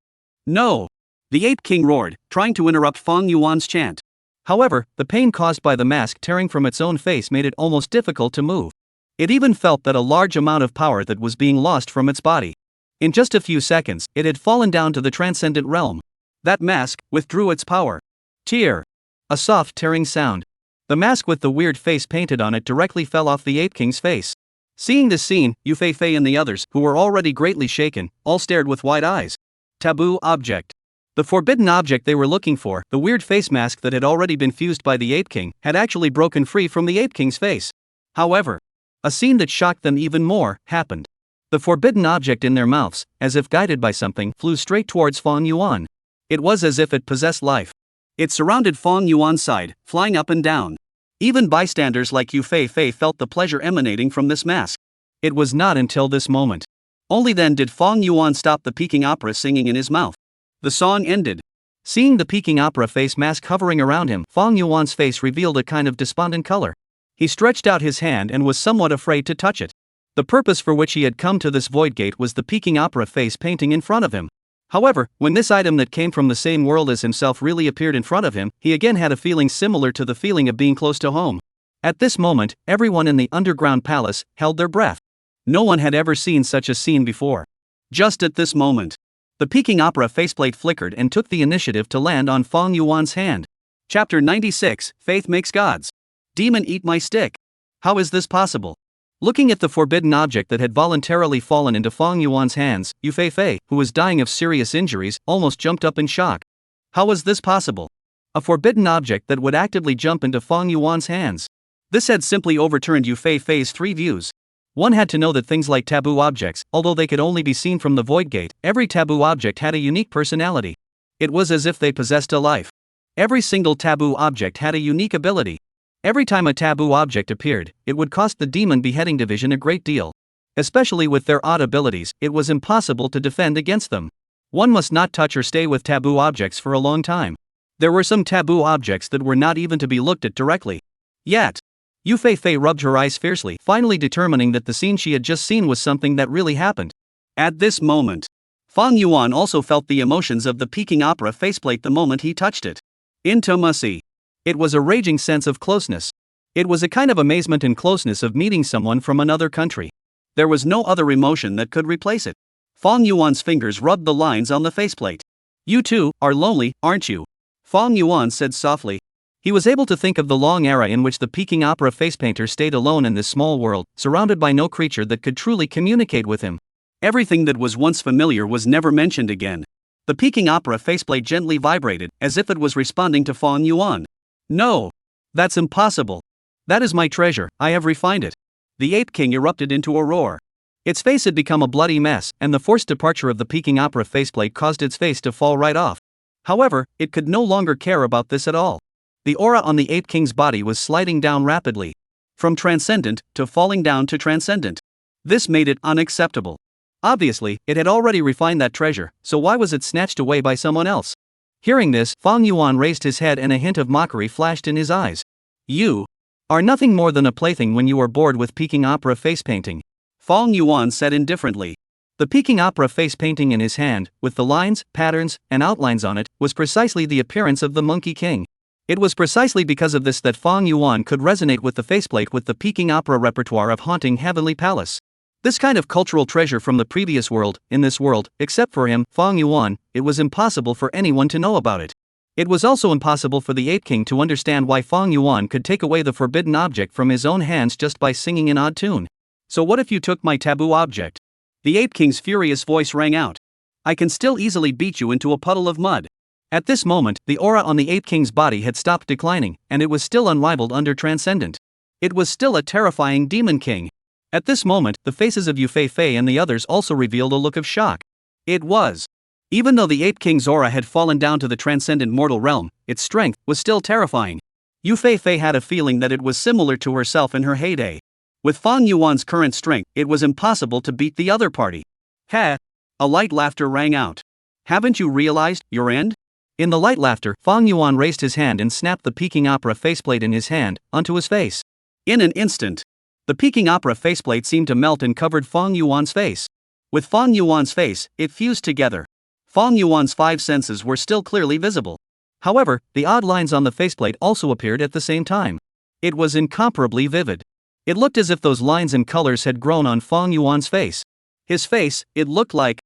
No! The Ape King roared, trying to interrupt Fang Yuan's chant. However, the pain caused by the mask tearing from its own face made it almost difficult to move. It even felt that a large amount of power that was being lost from its body. In just a few seconds, it had fallen down to the transcendent realm. That mask withdrew its power. Tear! A soft tearing sound. The mask with the weird face painted on it directly fell off the Ape King's face. Seeing this scene, Yu Feifei and the others, who were already greatly shaken, all stared with wide eyes. Taboo object. The forbidden object they were looking for, the weird face mask that had already been fused by the Ape King, had actually broken free from the Ape King's face. However, a scene that shocked them even more happened. The forbidden object in their mouths, as if guided by something, flew straight towards Fang Yuan. It was as if it possessed life. It surrounded Fang Yuan's side, flying up and down. Even bystanders like Yu Fei felt the pleasure emanating from this mask. It was not until this moment. Only then did Fang Yuan stop the Peking opera singing in his mouth. The song ended. Seeing the Peking opera face mask hovering around him, Fang Yuan's face revealed a kind of despondent color. He stretched out his hand and was somewhat afraid to touch it. The purpose for which he had come to this void gate was the Peking opera face painting in front of him. However, when this item that came from the same world as himself really appeared in front of him, he again had a feeling similar to the feeling of being close to home. At this moment, everyone in the underground palace held their breath. No one had ever seen such a scene before. Just at this moment, the Peking opera faceplate flickered and took the initiative to land on Fang Yuan's hand. Chapter 96, Faith Makes Gods. Demon, eat my stick. How is this possible? Looking at the forbidden object that had voluntarily fallen into Fang Yuan's hands, Yu Fei, who was dying of serious injuries, almost jumped up in shock. How was this possible? A forbidden object that would actively jump into Fang Yuan's hands. This had simply overturned Yu Fei's three views. One had to know that things like taboo objects, although they could only be seen from the void gate, every taboo object had a unique personality. It was as if they possessed a life. Every single taboo object had a unique ability. Every time a taboo object appeared, it would cost the Demon Beheading Division a great deal. Especially with their odd abilities, it was impossible to defend against them. One must not touch or stay with taboo objects for a long time. There were some taboo objects that were not even to be looked at directly. Yet, Yu Fei rubbed her eyes fiercely, finally determining that the scene she had just seen was something that really happened. At this moment, Fang Yuan also felt the emotions of the Peking opera faceplate the moment he touched it. Intimacy. It was a raging sense of closeness. It was a kind of amazement and closeness of meeting someone from another country. There was no other emotion that could replace it. Fang Yuan's fingers rubbed the lines on the faceplate. You too are lonely, aren't you? Fang Yuan said softly. He was able to think of the long era in which the Peking opera facepainter stayed alone in this small world, surrounded by no creature that could truly communicate with him. Everything that was once familiar was never mentioned again. The Peking opera faceplate gently vibrated, as if it was responding to Fang Yuan. No! That's impossible. That is my treasure, I have refined it. The Ape King erupted into a roar. Its face had become a bloody mess, and the forced departure of the Peking opera faceplate caused its face to fall right off. However, it could no longer care about this at all. The aura on the Ape King's body was sliding down rapidly. From transcendent to falling down to transcendent. This made it unacceptable. Obviously, it had already refined that treasure, so why was it snatched away by someone else? Hearing this, Fang Yuan raised his head and a hint of mockery flashed in his eyes. You are nothing more than a plaything when you are bored with Peking opera face painting. Fang Yuan said indifferently. The Peking opera face painting in his hand, with the lines, patterns, and outlines on it, was precisely the appearance of the Monkey King. It was precisely because of this that Fang Yuan could resonate with the faceplate with the Peking opera repertoire of haunting Heavenly Palace. This kind of cultural treasure from the previous world, in this world, except for him, Fang Yuan, it was impossible for anyone to know about it. It was also impossible for the Ape King to understand why Fang Yuan could take away the forbidden object from his own hands just by singing an odd tune. So what if you took my taboo object? The Ape King's furious voice rang out. I can still easily beat you into a puddle of mud. At this moment, the aura on the Ape King's body had stopped declining, and it was still unrivaled under Transcendent. It was still a terrifying Demon King. At this moment, the faces of Yu Fei and the others also revealed a look of shock. It was. Even though the Ape King's aura had fallen down to the transcendent mortal realm, its strength was still terrifying. Yu Fei had a feeling that it was similar to herself in her heyday. With Fang Yuan's current strength, it was impossible to beat the other party. Ha! A light laughter rang out. Haven't you realized your end? In the light laughter, Fang Yuan raised his hand and snapped the Peking opera faceplate in his hand onto his face. In an instant, the Peking opera faceplate seemed to melt and covered Fang Yuan's face. With Fang Yuan's face, it fused together. Fang Yuan's five senses were still clearly visible. However, the odd lines on the faceplate also appeared at the same time. It was incomparably vivid. It looked as if those lines and colors had grown on Fang Yuan's face. His face, it looked like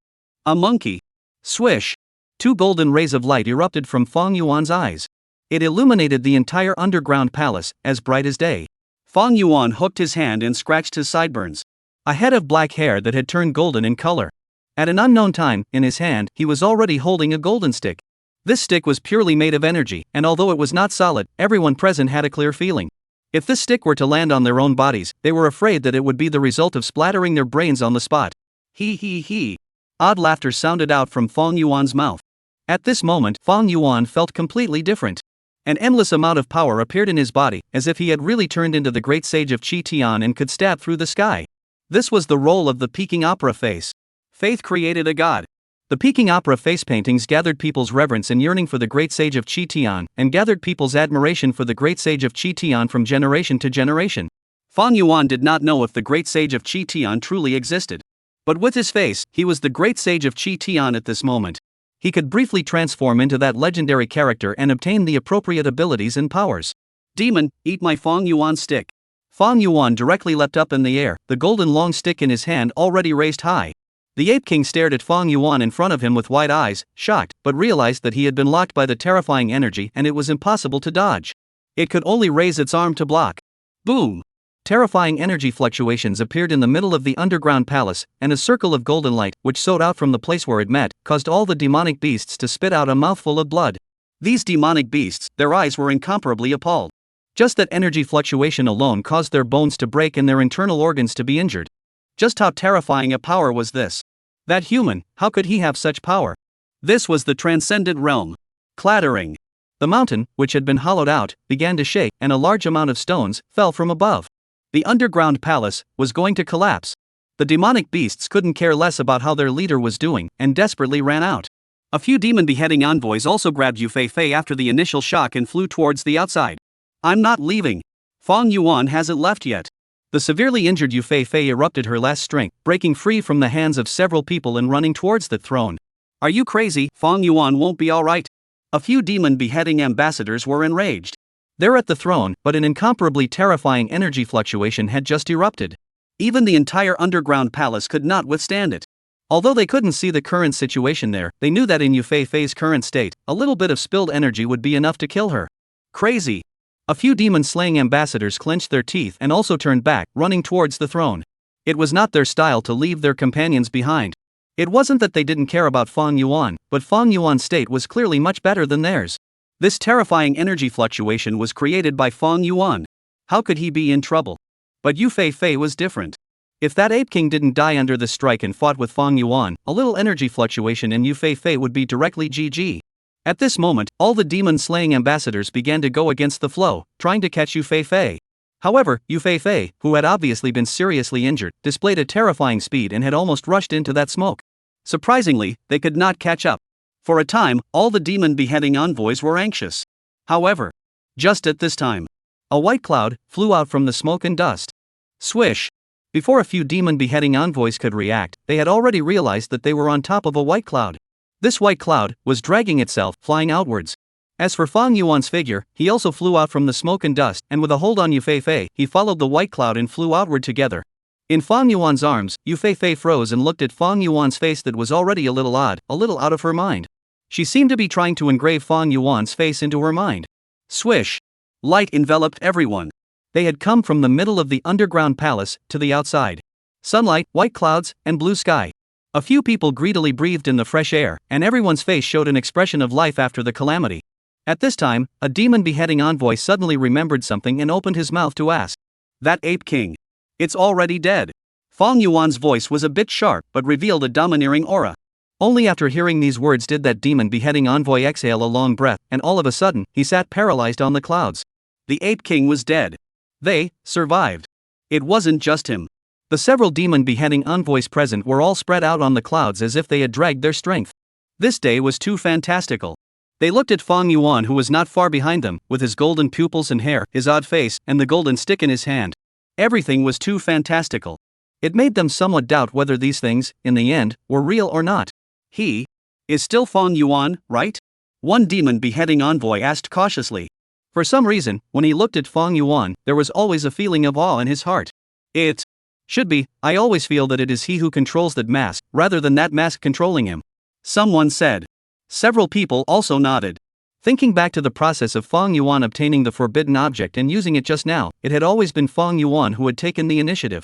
a monkey. Swish! Two golden rays of light erupted from Fang Yuan's eyes. It illuminated the entire underground palace, as bright as day. Fang Yuan hooked his hand and scratched his sideburns. A head of black hair that had turned golden in color. At an unknown time, in his hand, he was already holding a golden stick. This stick was purely made of energy, and although it was not solid, everyone present had a clear feeling. If this stick were to land on their own bodies, they were afraid that it would be the result of splattering their brains on the spot. He he he. Odd laughter sounded out from Fong Yuan's mouth. At this moment, Fong Yuan felt completely different. An endless amount of power appeared in his body, as if he had really turned into the great sage of Qi Tian and could stab through the sky. This was the role of the Peking opera face. Faith created a god. The Peking opera face paintings gathered people's reverence and yearning for the great sage of Qi Tian, and gathered people's admiration for the great sage of Qi Tian from generation to generation. Fong Yuan did not know if the great sage of Qi Tian truly existed. But with his face, he was the great sage of Qi Tian at this moment. He could briefly transform into that legendary character and obtain the appropriate abilities and powers. Demon, eat my Fong Yuan stick. Fong Yuan directly leapt up in the air, the golden long stick in his hand already raised high. The Ape King stared at Fong Yuan in front of him with wide eyes, shocked, but realized that he had been locked by the terrifying energy and it was impossible to dodge. It could only raise its arm to block. Boom! Terrifying energy fluctuations appeared in the middle of the underground palace, and a circle of golden light, which shot out from the place where it met, caused all the demonic beasts to spit out a mouthful of blood. These demonic beasts, their eyes were incomparably appalled. Just that energy fluctuation alone caused their bones to break and their internal organs to be injured. Just how terrifying a power was this? That human, how could he have such power? This was the transcendent realm. Clattering. The mountain, which had been hollowed out, began to shake, and a large amount of stones fell from above. The underground palace was going to collapse. The demonic beasts couldn't care less about how their leader was doing, and desperately ran out. A few demon beheading envoys also grabbed Yu Fei after the initial shock and flew towards the outside. I'm not leaving. Fong Yuan hasn't left yet. The severely injured Yu Fei erupted her last strength, breaking free from the hands of several people and running towards the throne. Are you crazy? Fong Yuan won't be alright. A few demon beheading ambassadors were enraged. They're at the throne, but an incomparably terrifying energy fluctuation had just erupted. Even the entire underground palace could not withstand it. Although they couldn't see the current situation there, they knew that in Yu Fei's current state, a little bit of spilled energy would be enough to kill her. Crazy. A few demon-slaying ambassadors clenched their teeth and also turned back, running towards the throne. It was not their style to leave their companions behind. It wasn't that they didn't care about Fong Yuan, but Fong Yuan's state was clearly much better than theirs. This terrifying energy fluctuation was created by Fong Yuan. How could he be in trouble? But Yu Fei was different. If that Ape King didn't die under the strike and fought with Fong Yuan, a little energy fluctuation in Yu Fei would be directly GG. At this moment, all the demon-slaying ambassadors began to go against the flow, trying to catch Yu Fei. However, Yu Fei, who had obviously been seriously injured, displayed a terrifying speed and had almost rushed into that smoke. Surprisingly, they could not catch up. For a time, all the demon beheading envoys were anxious. However, just at this time, a white cloud flew out from the smoke and dust. Swish! Before a few demon beheading envoys could react, they had already realized that they were on top of a white cloud. This white cloud was dragging itself, flying outwards. As for Fong Yuan's figure, he also flew out from the smoke and dust, and with a hold on Yu Fei, he followed the white cloud and flew outward together. In Fong Yuan's arms, Yu Fei froze and looked at Fong Yuan's face that was already a little odd, a little out of her mind. She seemed to be trying to engrave Fong Yuan's face into her mind. Swish! Light enveloped everyone. They had come from the middle of the underground palace to the outside. Sunlight, white clouds, and blue sky. A few people greedily breathed in the fresh air, and everyone's face showed an expression of life after the calamity. At this time, a demon beheading envoy suddenly remembered something and opened his mouth to ask. That Ape King. It's already dead. Fong Yuan's voice was a bit sharp but revealed a domineering aura. Only after hearing these words did that demon beheading envoy exhale a long breath, and all of a sudden, he sat paralyzed on the clouds. The Ape King was dead. They survived. It wasn't just him. The several demon beheading envoys present were all spread out on the clouds as if they had dragged their strength. This day was too fantastical. They looked at Fong Yuan, who was not far behind them, with his golden pupils and hair, his odd face, and the golden stick in his hand. Everything was too fantastical. It made them somewhat doubt whether these things, in the end, were real or not. He is still Fong Yuan, right? One demon beheading envoy asked cautiously. For some reason, when he looked at Fong Yuan, there was always a feeling of awe in his heart. It should be. I always feel that it is he who controls that mask, rather than that mask controlling him. Someone said. Several people also nodded. Thinking back to the process of Fong Yuan obtaining the forbidden object and using it just now, it had always been Fong Yuan who had taken the initiative.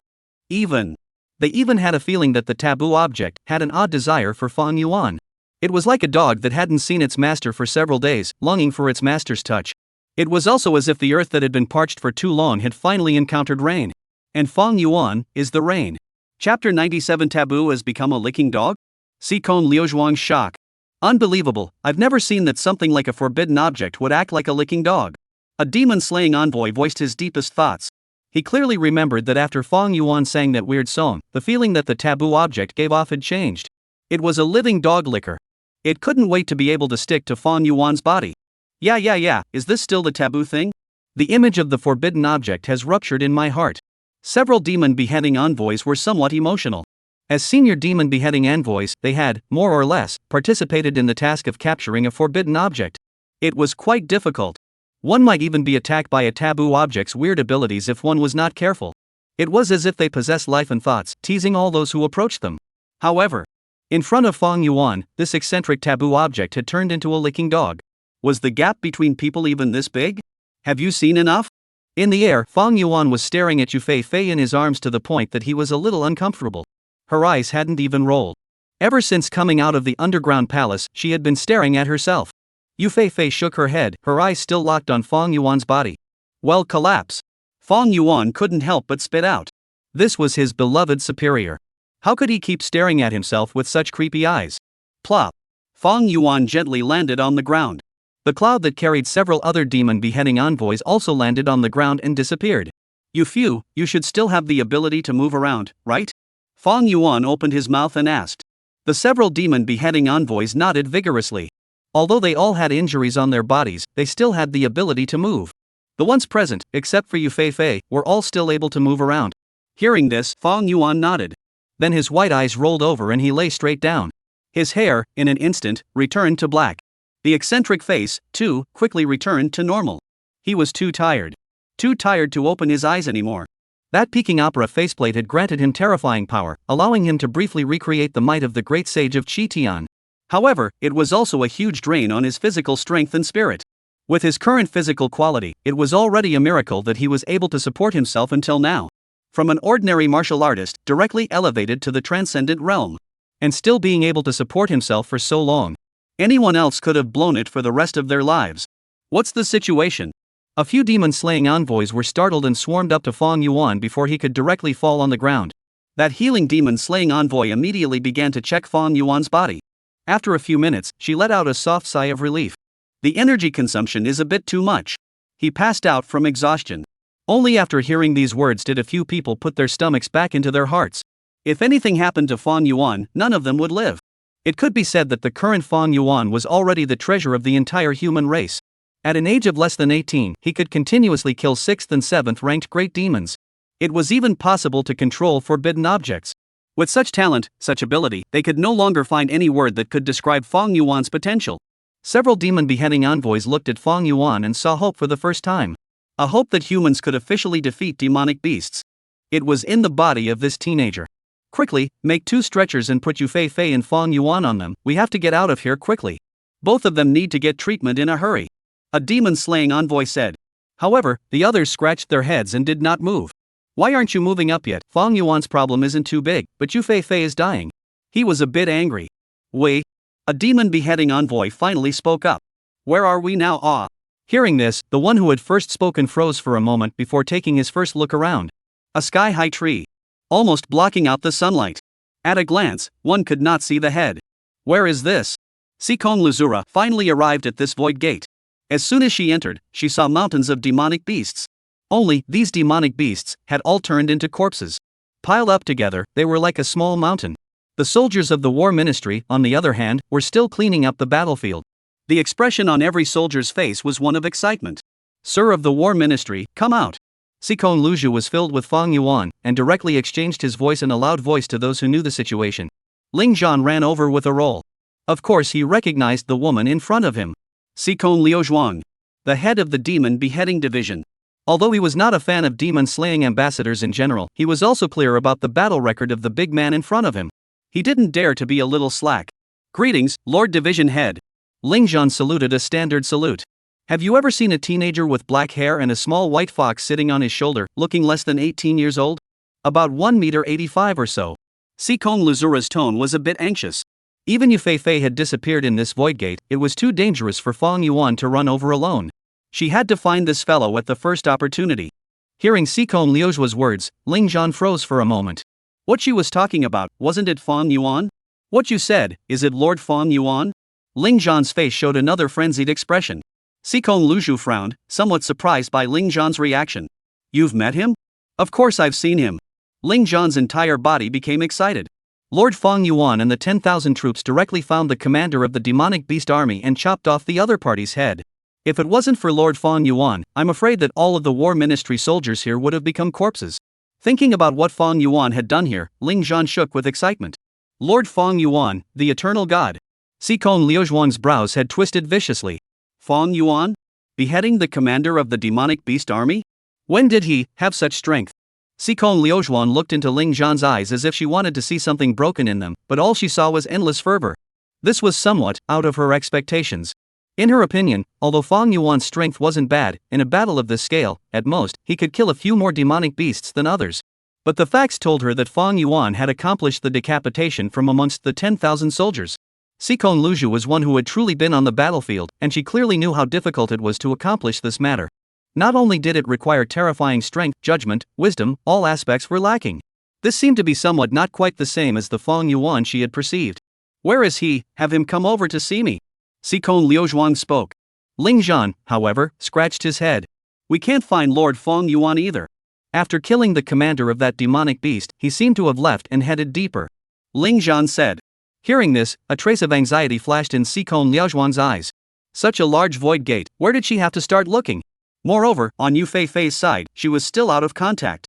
They even had a feeling that the taboo object had an odd desire for Fong Yuan. It was like a dog that hadn't seen its master for several days, longing for its master's touch. It was also as if the earth that had been parched for too long had finally encountered rain. And Fong Yuan is the rain. Chapter 97 Taboo has become a licking dog? Sikon Liuzhuang's shock. Unbelievable, I've never seen that something like a forbidden object would act like a licking dog. A demon-slaying envoy voiced his deepest thoughts. He clearly remembered that after Fang Yuan sang that weird song, the feeling that the taboo object gave off had changed. It was a living dog licker. It couldn't wait to be able to stick to Fang Yuan's body. Yeah, is this still the taboo thing? The image of the forbidden object has ruptured in my heart. Several demon beheading envoys were somewhat emotional. As senior demon beheading envoys, they had, more or less, participated in the task of capturing a forbidden object. It was quite difficult. One might even be attacked by a taboo object's weird abilities if one was not careful. It was as if they possessed life and thoughts, teasing all those who approached them. However, in front of Fang Yuan, this eccentric taboo object had turned into a licking dog. Was the gap between people even this big? Have you seen enough? In the air, Fang Yuan was staring at Yu Fei in his arms to the point that he was a little uncomfortable. Her eyes hadn't even rolled. Ever since coming out of the underground palace, she had been staring at herself. Yu Fei shook her head, her eyes still locked on Fang Yuan's body. Well, collapse. Fang Yuan couldn't help but spit out. This was his beloved superior. How could he keep staring at himself with such creepy eyes? Plop. Fang Yuan gently landed on the ground. The cloud that carried several other demon beheading envoys also landed on the ground and disappeared. You should still have the ability to move around, right? Fang Yuan opened his mouth and asked. The several demon beheading envoys nodded vigorously. Although they all had injuries on their bodies, they still had the ability to move. The ones present, except for Yu Fei, were all still able to move around. Hearing this, Fang Yuan nodded. Then his white eyes rolled over and he lay straight down. His hair, in an instant, returned to black. The eccentric face, too, quickly returned to normal. He was too tired. Too tired to open his eyes anymore. That peaking opera faceplate had granted him terrifying power, allowing him to briefly recreate the might of the great sage of Qi Tian. However, it was also a huge drain on his physical strength and spirit. With his current physical quality, it was already a miracle that he was able to support himself until now. From an ordinary martial artist, directly elevated to the transcendent realm. And still being able to support himself for so long. Anyone else could have blown it for the rest of their lives. What's the situation? A few demon-slaying envoys were startled and swarmed up to Fang Yuan before he could directly fall on the ground. That healing demon-slaying envoy immediately began to check Fang Yuan's body. After a few minutes, she let out a soft sigh of relief. The energy consumption is a bit too much. He passed out from exhaustion. Only after hearing these words did a few people put their stomachs back into their hearts. If anything happened to Fang Yuan, none of them would live. It could be said that the current Fang Yuan was already the treasure of the entire human race. At an age of less than 18, he could continuously kill 6th and 7th ranked great demons. It was even possible to control forbidden objects. With such talent, such ability, they could no longer find any word that could describe Fang Yuan's potential. Several demon beheading envoys looked at Fang Yuan and saw hope for the first time. A hope that humans could officially defeat demonic beasts. It was in the body of this teenager. Quickly, make 2 stretchers and put Yu Fei and Fang Yuan on them, we have to get out of here quickly. Both of them need to get treatment in a hurry. A demon-slaying envoy said. However, the others scratched their heads and did not move. Why aren't you moving up yet? Fang Yuan's problem isn't too big, but Yu Fei is dying. He was a bit angry. Wait. A demon beheading envoy finally spoke up. Where are we now? Ah. Hearing this, the one who had first spoken froze for a moment before taking his first look around. A sky-high tree. Almost blocking out the sunlight. At a glance, one could not see the head. Where is this? Sikong Luzura finally arrived at this void gate. As soon as she entered, she saw mountains of demonic beasts. Only, these demonic beasts had all turned into corpses. Piled up together, they were like a small mountain. The soldiers of the war ministry, on the other hand, were still cleaning up the battlefield. The expression on every soldier's face was one of excitement. Sir of the war ministry, come out. Sikong Luzhu was filled with Fang Yuan, and directly exchanged his voice in a loud voice to those who knew the situation. Ling Zhan ran over with a roll. Of course he recognized the woman in front of him. Sikong Liuzhuang, the head of the demon beheading division. Although he was not a fan of demon-slaying ambassadors in general, he was also clear about the battle record of the big man in front of him. He didn't dare to be a little slack. Greetings, Lord Division Head. Ling Zhan saluted a standard salute. Have you ever seen a teenager with black hair and a small white fox sitting on his shoulder, looking less than 18 years old? About 1.85 m or so. Sikong Luzura's tone was a bit anxious. Even Yu Fei had disappeared in this void gate, it was too dangerous for Fang Yuan to run over alone. She had to find this fellow at the first opportunity. Hearing Sikong Liuzhua's words, Ling Zhan froze for a moment. What she was talking about, wasn't it Fang Yuan? What you said, is it Lord Fang Yuan? Ling Zhan's face showed another frenzied expression. Xikong Luzhu frowned, somewhat surprised by Ling Zhan's reaction. You've met him? Of course I've seen him. Ling Zhan's entire body became excited. Lord Fang Yuan and the 10,000 troops directly found the commander of the demonic beast army and chopped off the other party's head. If it wasn't for Lord Fang Yuan, I'm afraid that all of the war ministry soldiers here would have become corpses. Thinking about what Fang Yuan had done here, Ling Zhan shook with excitement. Lord Fang Yuan, the eternal god. Xikong Liuzhuang's brows had twisted viciously. Fang Yuan? Beheading the commander of the demonic beast army? When did he have such strength? Xikong Liuzhuang looked into Ling Zhan's eyes as if she wanted to see something broken in them, but all she saw was endless fervor. This was somewhat out of her expectations. In her opinion, although Fang Yuan's strength wasn't bad, in a battle of this scale, at most, he could kill a few more demonic beasts than others. But the facts told her that Fang Yuan had accomplished the decapitation from amongst the 10,000 soldiers. Xikong Luzhu was one who had truly been on the battlefield, and she clearly knew how difficult it was to accomplish this matter. Not only did it require terrifying strength, judgment, wisdom, all aspects were lacking. This seemed to be somewhat not quite the same as the Fang Yuan she had perceived. Where is he? Have him come over to see me. Xikong Liuzhuang spoke. Ling Zhan, however, scratched his head. We can't find Lord Fang Yuan either. After killing the commander of that demonic beast, he seemed to have left and headed deeper. Ling Zhan said. Hearing this, a trace of anxiety flashed in Xikong Liuzhuang's eyes. Such a large void gate, where did she have to start looking? Moreover, on Yu Feifei's side, she was still out of contact.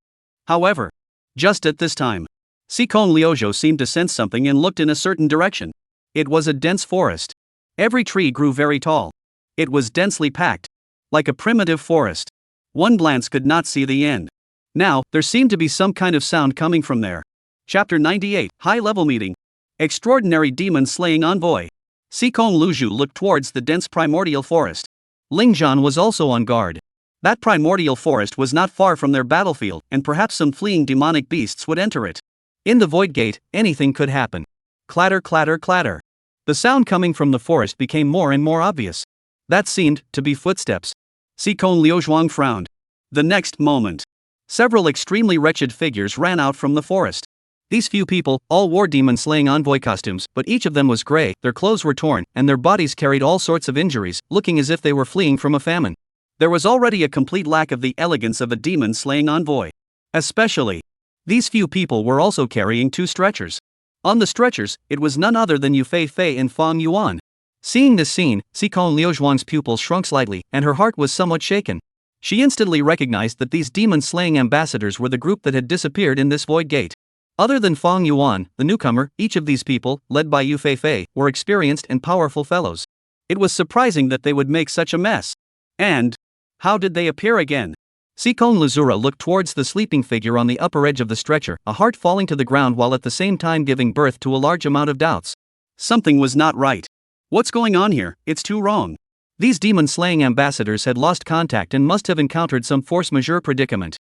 However, just at this time, Xikong Liuzhou seemed to sense something and looked in a certain direction. It was a dense forest. Every tree grew very tall. It was densely packed. Like a primitive forest. One glance could not see the end. Now, there seemed to be some kind of sound coming from there. Chapter 98, High-Level Meeting. Extraordinary Demon-Slaying Envoy. Xikong Luzhu looked towards the dense primordial forest. Ling Zhan was also on guard. That primordial forest was not far from their battlefield, and perhaps some fleeing demonic beasts would enter it. In the void gate, anything could happen. Clatter, clatter, clatter. The sound coming from the forest became more and more obvious. That seemed to be footsteps. Xikong Liuzhuang frowned. The next moment, several extremely wretched figures ran out from the forest. These few people all wore demon-slaying envoy costumes, but each of them was gray, their clothes were torn, and their bodies carried all sorts of injuries, looking as if they were fleeing from a famine. There was already a complete lack of the elegance of a demon-slaying envoy. Especially, these few people were also carrying 2 stretchers. On the stretchers, it was none other than Yu Feifei and Fang Yuan. Seeing this scene, Xikong Liuzhuang's pupils shrunk slightly, and her heart was somewhat shaken. She instantly recognized that these demon-slaying ambassadors were the group that had disappeared in this void gate. Other than Fang Yuan, the newcomer, each of these people, led by Yu Feifei, were experienced and powerful fellows. It was surprising that they would make such a mess. And how did they appear again? Xikong Luzura looked towards the sleeping figure on the upper edge of the stretcher, a heart falling to the ground while at the same time giving birth to a large amount of doubts. Something was not right. What's going on here? It's too wrong. These demon-slaying ambassadors had lost contact and must have encountered some force majeure predicament.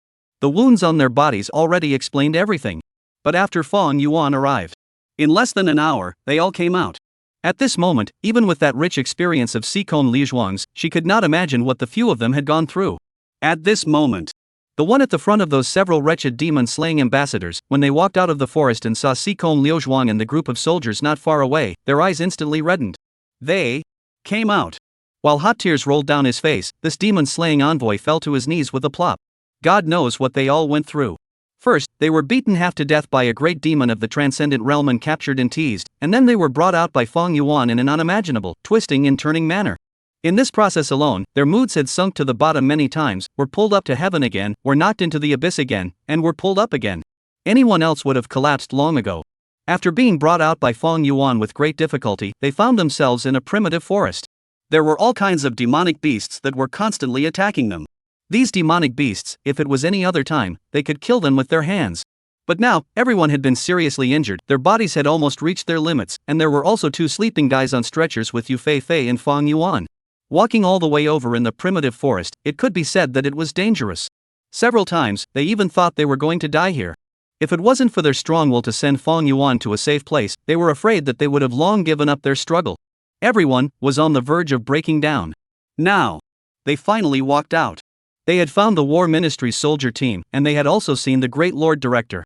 The wounds on their bodies already explained everything. But after Fang Yuan arrived, in less than an hour, they all came out. At this moment, even with that rich experience of Xikong Liuzhuang's, she could not imagine what the few of them had gone through. At this moment, the one at the front of those several wretched demon-slaying ambassadors, when they walked out of the forest and saw Xikong Liuzhuang and the group of soldiers not far away, their eyes instantly reddened. They came out. While hot tears rolled down his face, this demon-slaying envoy fell to his knees with a plop. God knows what they all went through. First, they were beaten half to death by a great demon of the transcendent realm and captured and teased, and then they were brought out by Fang Yuan in an unimaginable, twisting and turning manner. In this process alone, their moods had sunk to the bottom many times, were pulled up to heaven again, were knocked into the abyss again, and were pulled up again. Anyone else would have collapsed long ago. After being brought out by Fang Yuan with great difficulty, they found themselves in a primitive forest. There were all kinds of demonic beasts that were constantly attacking them. These demonic beasts, if it was any other time, they could kill them with their hands. But now, everyone had been seriously injured, their bodies had almost reached their limits, and there were also 2 sleeping guys on stretchers with Yu Feifei and Fang Yuan. Walking all the way over in the primitive forest, it could be said that it was dangerous. Several times, they even thought they were going to die here. If it wasn't for their strong will to send Fang Yuan to a safe place, they were afraid that they would have long given up their struggle. Everyone was on the verge of breaking down. Now, they finally walked out. They had found the War Ministry's soldier team, and they had also seen the Great Lord Director.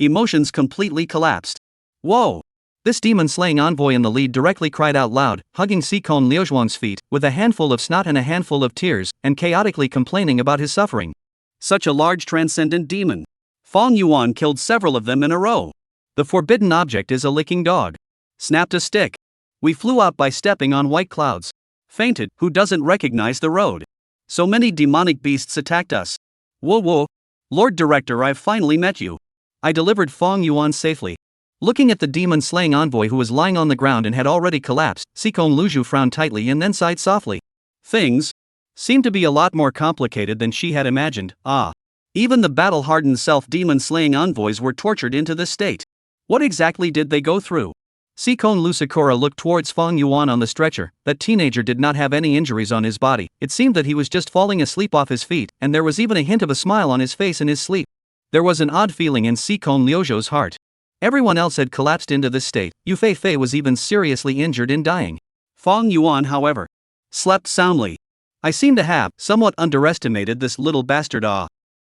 Emotions completely collapsed. Whoa! This demon-slaying envoy in the lead directly cried out loud, hugging Sikon Liuxuan's feet, with a handful of snot and a handful of tears, and chaotically complaining about his suffering. Such a large transcendent demon. Fong Yuan killed several of them in a row. The forbidden object is a licking dog. Snapped a stick. We flew out by stepping on white clouds. Fainted, who doesn't recognize the road? So many demonic beasts attacked us. Whoa whoa. Lord Director, I've finally met you. I delivered Fong Yuan safely. Looking at the demon-slaying envoy who was lying on the ground and had already collapsed, Sikon Liuxu frowned tightly and then sighed softly. Things seemed to be a lot more complicated than she had imagined. Even the battle-hardened self-demon-slaying envoys were tortured into this state. What exactly did they go through? Sikon Lusakura looked towards Fong Yuan on the stretcher. That teenager did not have any injuries on his body. It seemed that he was just falling asleep off his feet, and there was even a hint of a smile on his face in his sleep. There was an odd feeling in Sikon Liuxu's heart. Everyone else had collapsed into this state. Yu Fei was even seriously injured in dying. Fong Yuan, however, slept soundly. I seem to have somewhat underestimated this little bastard.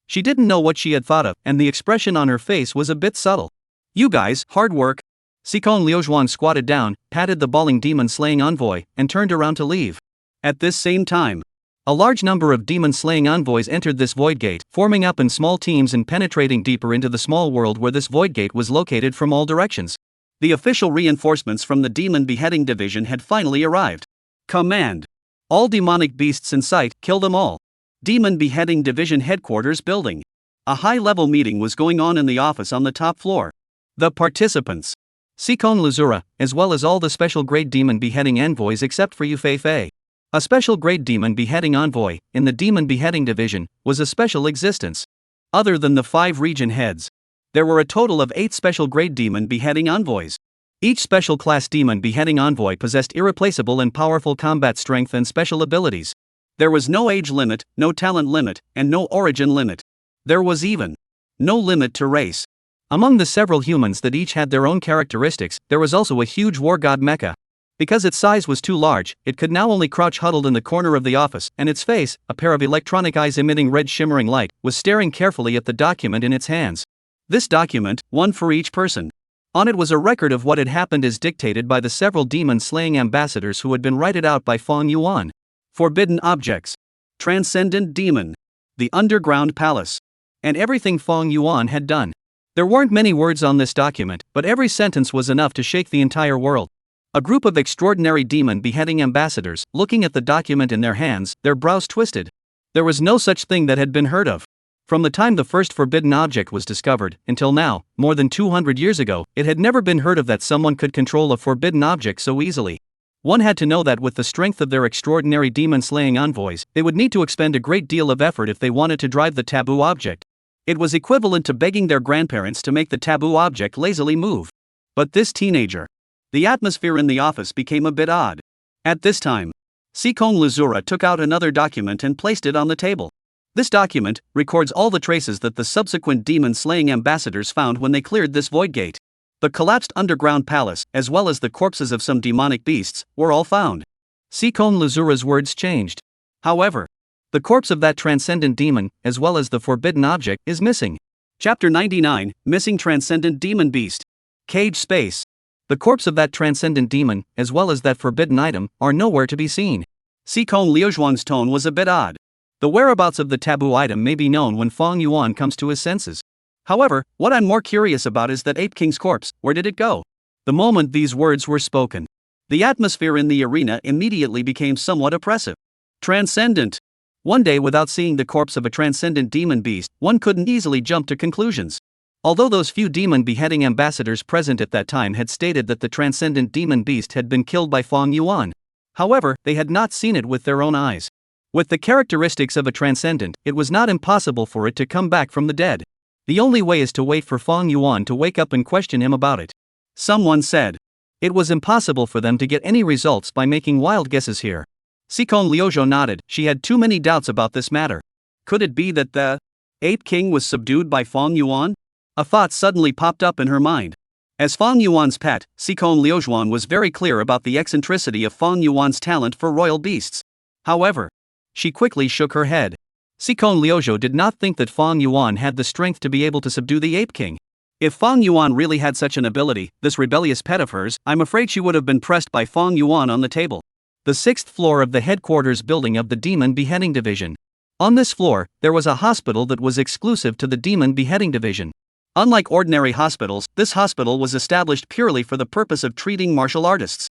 She didn't know what she had thought of, and the expression on her face was a bit subtle. You guys, hard work. Sikon Liuxuan squatted down, patted the bawling demon-slaying envoy, and turned around to leave. At this same time, a large number of demon-slaying envoys entered this void gate, forming up in small teams and penetrating deeper into the small world where this void gate was located from all directions. The official reinforcements from the Demon Beheading Division had finally arrived. Command. All demonic beasts in sight, kill them all. Demon Beheading Division Headquarters Building. A high-level meeting was going on in the office on the top floor. The participants. Sikon Luzura, as well as all the special grade demon beheading envoys except for Yu Fei. A special grade demon beheading envoy, in the Demon Beheading Division, was a special existence. Other than the 5 region heads, there were a total of 8 special grade demon beheading envoys. Each special class demon beheading envoy possessed irreplaceable and powerful combat strength and special abilities. There was no age limit, no talent limit, and no origin limit. There was even no limit to race. Among the several humans that each had their own characteristics, there was also a huge war god mecha. Because its size was too large, it could now only crouch huddled in the corner of the office, and its face, a pair of electronic eyes emitting red shimmering light, was staring carefully at the document in its hands. This document, one for each person. On it was a record of what had happened as dictated by the several demon-slaying ambassadors who had been writed out by Fong Yuan. Forbidden objects. Transcendent demon. The underground palace. And everything Fong Yuan had done. There weren't many words on this document, but every sentence was enough to shake the entire world. A group of extraordinary demon beheading ambassadors, looking at the document in their hands, their brows twisted. There was no such thing that had been heard of. From the time the first forbidden object was discovered, until now, more than 200 years ago, it had never been heard of that someone could control a forbidden object so easily. One had to know that with the strength of their extraordinary demon-slaying envoys, they would need to expend a great deal of effort if they wanted to drive the taboo object. It was equivalent to begging their grandparents to make the taboo object lazily move. But this teenager. The atmosphere in the office became a bit odd. At this time, Sikon Luzura took out another document and placed it on the table. This document records all the traces that the subsequent demon-slaying ambassadors found when they cleared this void gate. The collapsed underground palace, as well as the corpses of some demonic beasts, were all found. Sikon Luzura's words changed. However, the corpse of that transcendent demon, as well as the forbidden object, is missing. Chapter 99, Missing Transcendent Demon Beast. Cage Space. The corpse of that transcendent demon, as well as that forbidden item, are nowhere to be seen. Sikon Liuxuan's tone was a bit odd. The whereabouts of the taboo item may be known when Fong Yuan comes to his senses. However, what I'm more curious about is that Ape King's corpse. Where did it go? The moment these words were spoken, the atmosphere in the arena immediately became somewhat oppressive. Transcendent. One day without seeing the corpse of a transcendent demon beast, one couldn't easily jump to conclusions. Although those few demon beheading ambassadors present at that time had stated that the transcendent demon beast had been killed by Fong Yuan. However, they had not seen it with their own eyes. With the characteristics of a transcendent, it was not impossible for it to come back from the dead. The only way is to wait for Fong Yuan to wake up and question him about it. Someone said. It was impossible for them to get any results by making wild guesses here. Sikon Liuxu nodded. She had too many doubts about this matter. Could it be that the Ape King was subdued by Fong Yuan? A thought suddenly popped up in her mind. As Fong Yuan's pet, Sikon Liuxuan was very clear about the eccentricity of Fong Yuan's talent for royal beasts. However, she quickly shook her head. Sikon Liuxu did not think that Fong Yuan had the strength to be able to subdue the Ape King. If Fang Yuan really had such an ability, this rebellious pet of hers, I'm afraid she would have been pressed by Fang Yuan on the table. The 6th floor of the headquarters building of the Demon Beheading Division. On this floor, there was a hospital that was exclusive to the Demon Beheading Division. Unlike ordinary hospitals, this hospital was established purely for the purpose of treating martial artists.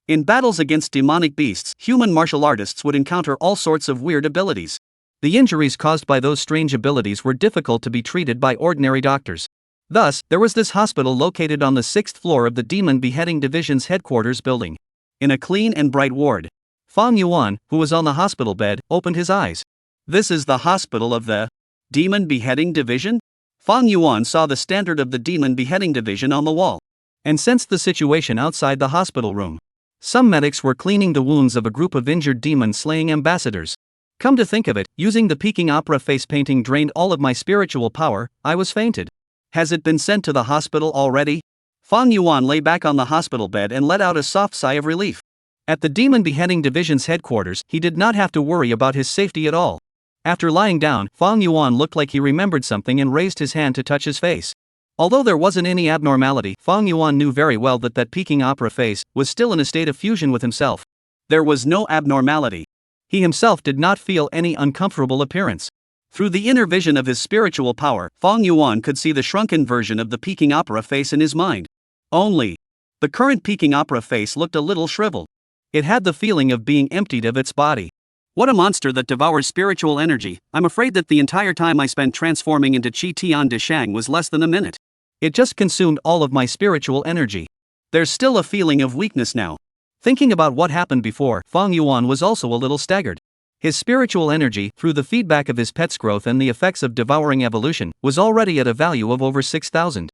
In battles against demonic beasts, human martial artists would encounter all sorts of weird abilities. The injuries caused by those strange abilities were difficult to be treated by ordinary doctors. Thus, there was this hospital located on the 6th floor of the Demon Beheading Division's headquarters building. In a clean and bright ward, Fang Yuan, who was on the hospital bed, opened his eyes. This is the hospital of the Demon Beheading Division? Fang Yuan saw the standard of the Demon Beheading Division on the wall, and sensed the situation outside the hospital room. Some medics were cleaning the wounds of a group of injured demon-slaying ambassadors. Come to think of it, using the Peking opera face painting drained all of my spiritual power. I was fainted. Has it been sent to the hospital already? Fang Yuan lay back on the hospital bed and let out a soft sigh of relief. At the Demon Beheading Division's headquarters, he did not have to worry about his safety at all. After lying down, Fang Yuan looked like he remembered something and raised his hand to touch his face. Although there wasn't any abnormality, Fang Yuan knew very well that Peking opera face was still in a state of fusion with himself. There was no abnormality. He himself did not feel any uncomfortable appearance. Through the inner vision of his spiritual power, Fang Yuan could see the shrunken version of the Peking opera face in his mind. Only, the current Peking opera face looked a little shriveled. It had the feeling of being emptied of its body. What a monster that devours spiritual energy. I'm afraid that the entire time I spent transforming into Qi Tian de Shang was less than a minute. It just consumed all of my spiritual energy. There's still a feeling of weakness now. Thinking about what happened before, Fang Yuan was also a little staggered. His spiritual energy, through the feedback of his pet's growth and the effects of devouring evolution, was already at a value of over 6,000.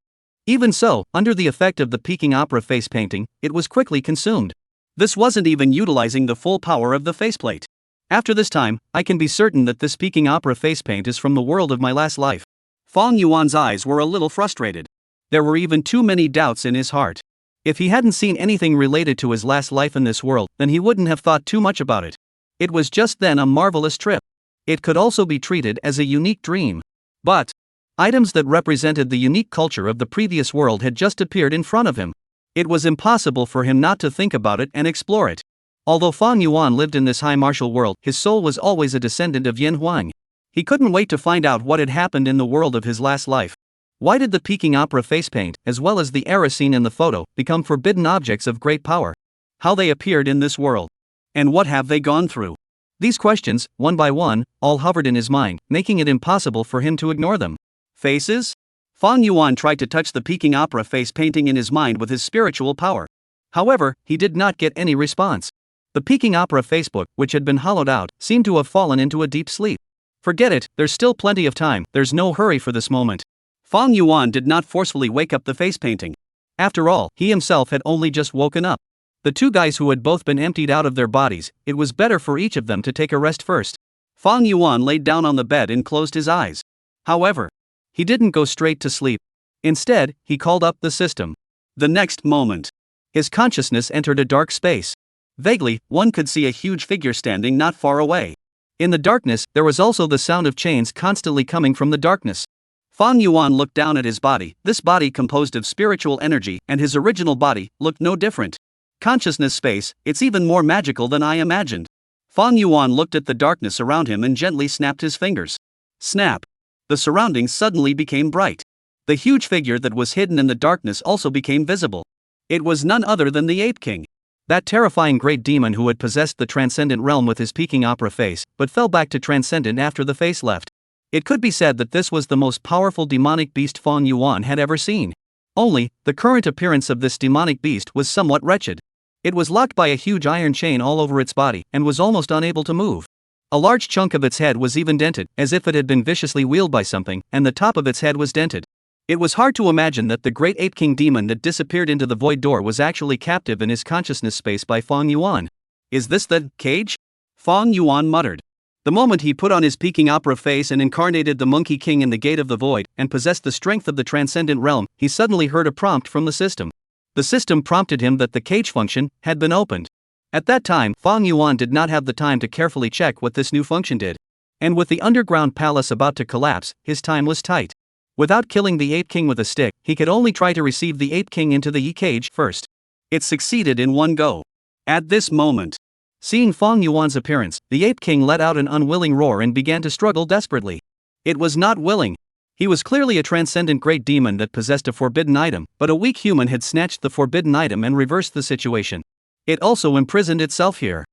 Even so, under the effect of the Peking opera face painting, it was quickly consumed. This wasn't even utilizing the full power of the faceplate. After this time, I can be certain that this Peking opera face paint is from the world of my last life. Fang Yuan's eyes were a little frustrated. There were even too many doubts in his heart. If he hadn't seen anything related to his last life in this world, then he wouldn't have thought too much about it. It was just then a marvelous trip. It could also be treated as a unique dream. But items that represented the unique culture of the previous world had just appeared in front of him. It was impossible for him not to think about it and explore it. Although Fang Yuan lived in this high martial world, his soul was always a descendant of Yin Huang. He couldn't wait to find out what had happened in the world of his last life. Why did the Peking opera face paint, as well as the era seen in the photo, become forbidden objects of great power? How they appeared in this world? And what have they gone through? These questions, one by one, all hovered in his mind, making it impossible for him to ignore them. Faces? Fang Yuan tried to touch the Peking opera face painting in his mind with his spiritual power. However, he did not get any response. The Peking opera Facebook, which had been hollowed out, seemed to have fallen into a deep sleep. Forget it, there's still plenty of time, there's no hurry for this moment. Fang Yuan did not forcefully wake up the face painting. After all, he himself had only just woken up. The two guys who had both been emptied out of their bodies, it was better for each of them to take a rest first. Fang Yuan laid down on the bed and closed his eyes. However, he didn't go straight to sleep. Instead, he called up the system. The next moment, his consciousness entered a dark space. Vaguely, one could see a huge figure standing not far away. In the darkness, there was also the sound of chains constantly coming from the darkness. Fang Yuan looked down at his body. This body composed of spiritual energy, and his original body looked no different. Consciousness space, it's even more magical than I imagined. Fang Yuan looked at the darkness around him and gently snapped his fingers. Snap. The surroundings suddenly became bright. The huge figure that was hidden in the darkness also became visible. It was none other than the Ape King. That terrifying great demon who had possessed the transcendent realm with his Peking opera face, but fell back to transcendent after the face left. It could be said that this was the most powerful demonic beast Fang Yuan had ever seen. Only, the current appearance of this demonic beast was somewhat wretched. It was locked by a huge iron chain all over its body, and was almost unable to move. A large chunk of its head was even dented, as if it had been viciously wheeled by something, and the top of its head was dented. It was hard to imagine that the great Ape King demon that disappeared into the void door was actually captive in his consciousness space by Fang Yuan. Is this the cage? Fang Yuan muttered. The moment he put on his Peking opera face and incarnated the Monkey King in the gate of the void, and possessed the strength of the transcendent realm, he suddenly heard a prompt from the system. The system prompted him that the cage function had been opened. At that time, Fang Yuan did not have the time to carefully check what this new function did. And with the underground palace about to collapse, his time was tight. Without killing the Ape King with a stick, he could only try to receive the Ape King into the cage first. It succeeded in one go. At this moment, seeing Fang Yuan's appearance, the Ape King let out an unwilling roar and began to struggle desperately. It was not willing. He was clearly a transcendent great demon that possessed a forbidden item, but a weak human had snatched the forbidden item and reversed the situation. It also imprisoned itself here.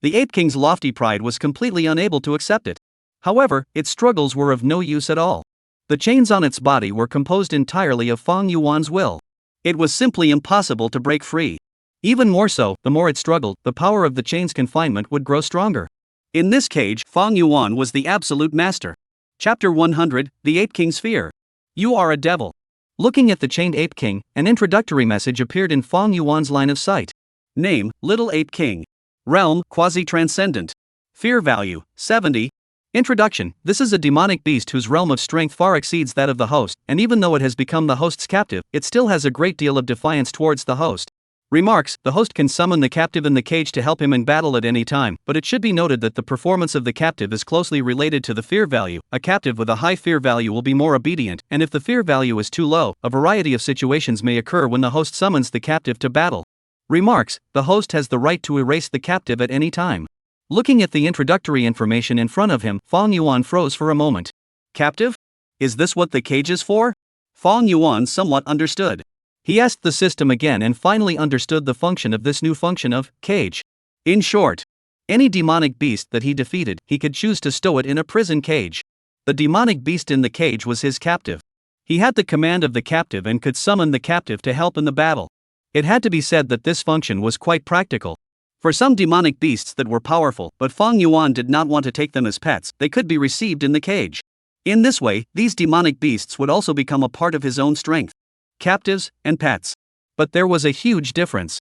The Ape King's lofty pride was completely unable to accept it. However, its struggles were of no use at all. The chains on its body were composed entirely of Fang Yuan's will. It was simply impossible to break free. Even more so, the more it struggled, the power of the chain's confinement would grow stronger. In this cage, Fang Yuan was the absolute master. Chapter 100, The Ape King's Fear. You are a devil. Looking at the chained Ape King, an introductory message appeared in Fang Yuan's line of sight. Name, Little Ape King. Realm, Quasi-Transcendent. Fear value, 70. Introduction. This is a demonic beast whose realm of strength far exceeds that of the host, and even though it has become the host's captive, it still has a great deal of defiance towards the host. Remarks. The host can summon the captive in the cage to help him in battle at any time, but it should be noted that the performance of the captive is closely related to the fear value. A captive with a high fear value will be more obedient, and if the fear value is too low, a variety of situations may occur when the host summons the captive to battle. Remarks. The host has the right to erase the captive at any time. Looking at the introductory information in front of him, Fang Yuan froze for a moment. Captive? Is this what the cage is for? Fang Yuan somewhat understood. He asked the system again and finally understood the function of this new function of cage. In short, any demonic beast that he defeated, he could choose to stow it in a prison cage. The demonic beast in the cage was his captive. He had the command of the captive and could summon the captive to help in the battle. It had to be said that this function was quite practical. For some demonic beasts that were powerful, but Fang Yuan did not want to take them as pets, they could be received in the cage. In this way, these demonic beasts would also become a part of his own strength. Captives and pets. But there was a huge difference.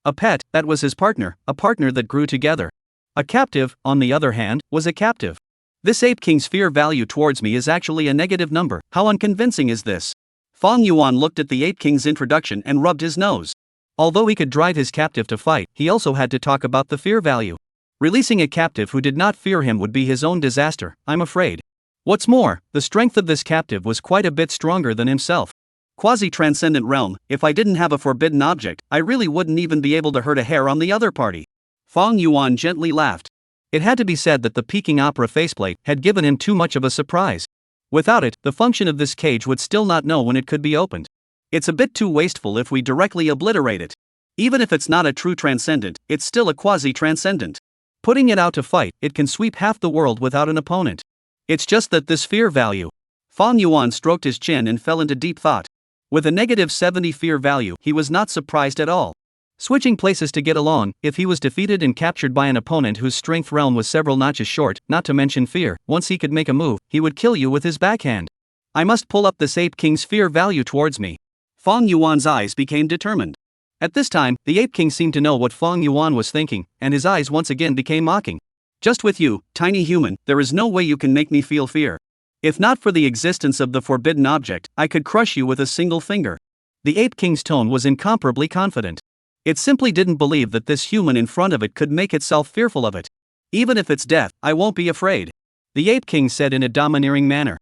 A pet, that was his partner, a partner that grew together. A captive, on the other hand, was a captive. This Ape King's fear value towards me is actually a negative number. How unconvincing is this? Fang Yuan looked at the Ape King's introduction and rubbed his nose. Although he could drive his captive to fight, he also had to talk about the fear value. Releasing a captive who did not fear him would be his own disaster, I'm afraid. What's more, the strength of this captive was quite a bit stronger than himself. Quasi-transcendent realm. If I didn't have a forbidden object, I really wouldn't even be able to hurt a hair on the other party. Fang Yuan gently laughed. It had to be said that the Peking opera faceplate had given him too much of a surprise. Without it, the function of this cage would still not know when it could be opened. It's a bit too wasteful if we directly obliterate it. Even if it's not a true transcendent, it's still a quasi-transcendent. Putting it out to fight, it can sweep half the world without an opponent. It's just that this fear value. Fang Yuan stroked his chin and fell into deep thought. With a negative 70 fear value, he was not surprised at all. Switching places to get along, if he was defeated and captured by an opponent whose strength realm was several notches short, not to mention fear, once he could make a move, he would kill you with his backhand. I must pull up this Ape King's fear value towards me. Fang Yuan's eyes became determined. At this time, the Ape King seemed to know what Fang Yuan was thinking, and his eyes once again became mocking. Just with you, tiny human, there is no way you can make me feel fear. If not for the existence of the forbidden object, I could crush you with a single finger. The Ape King's tone was incomparably confident. It simply didn't believe that this human in front of it could make itself fearful of it. Even if it's death, I won't be afraid. The Ape King said in a domineering manner.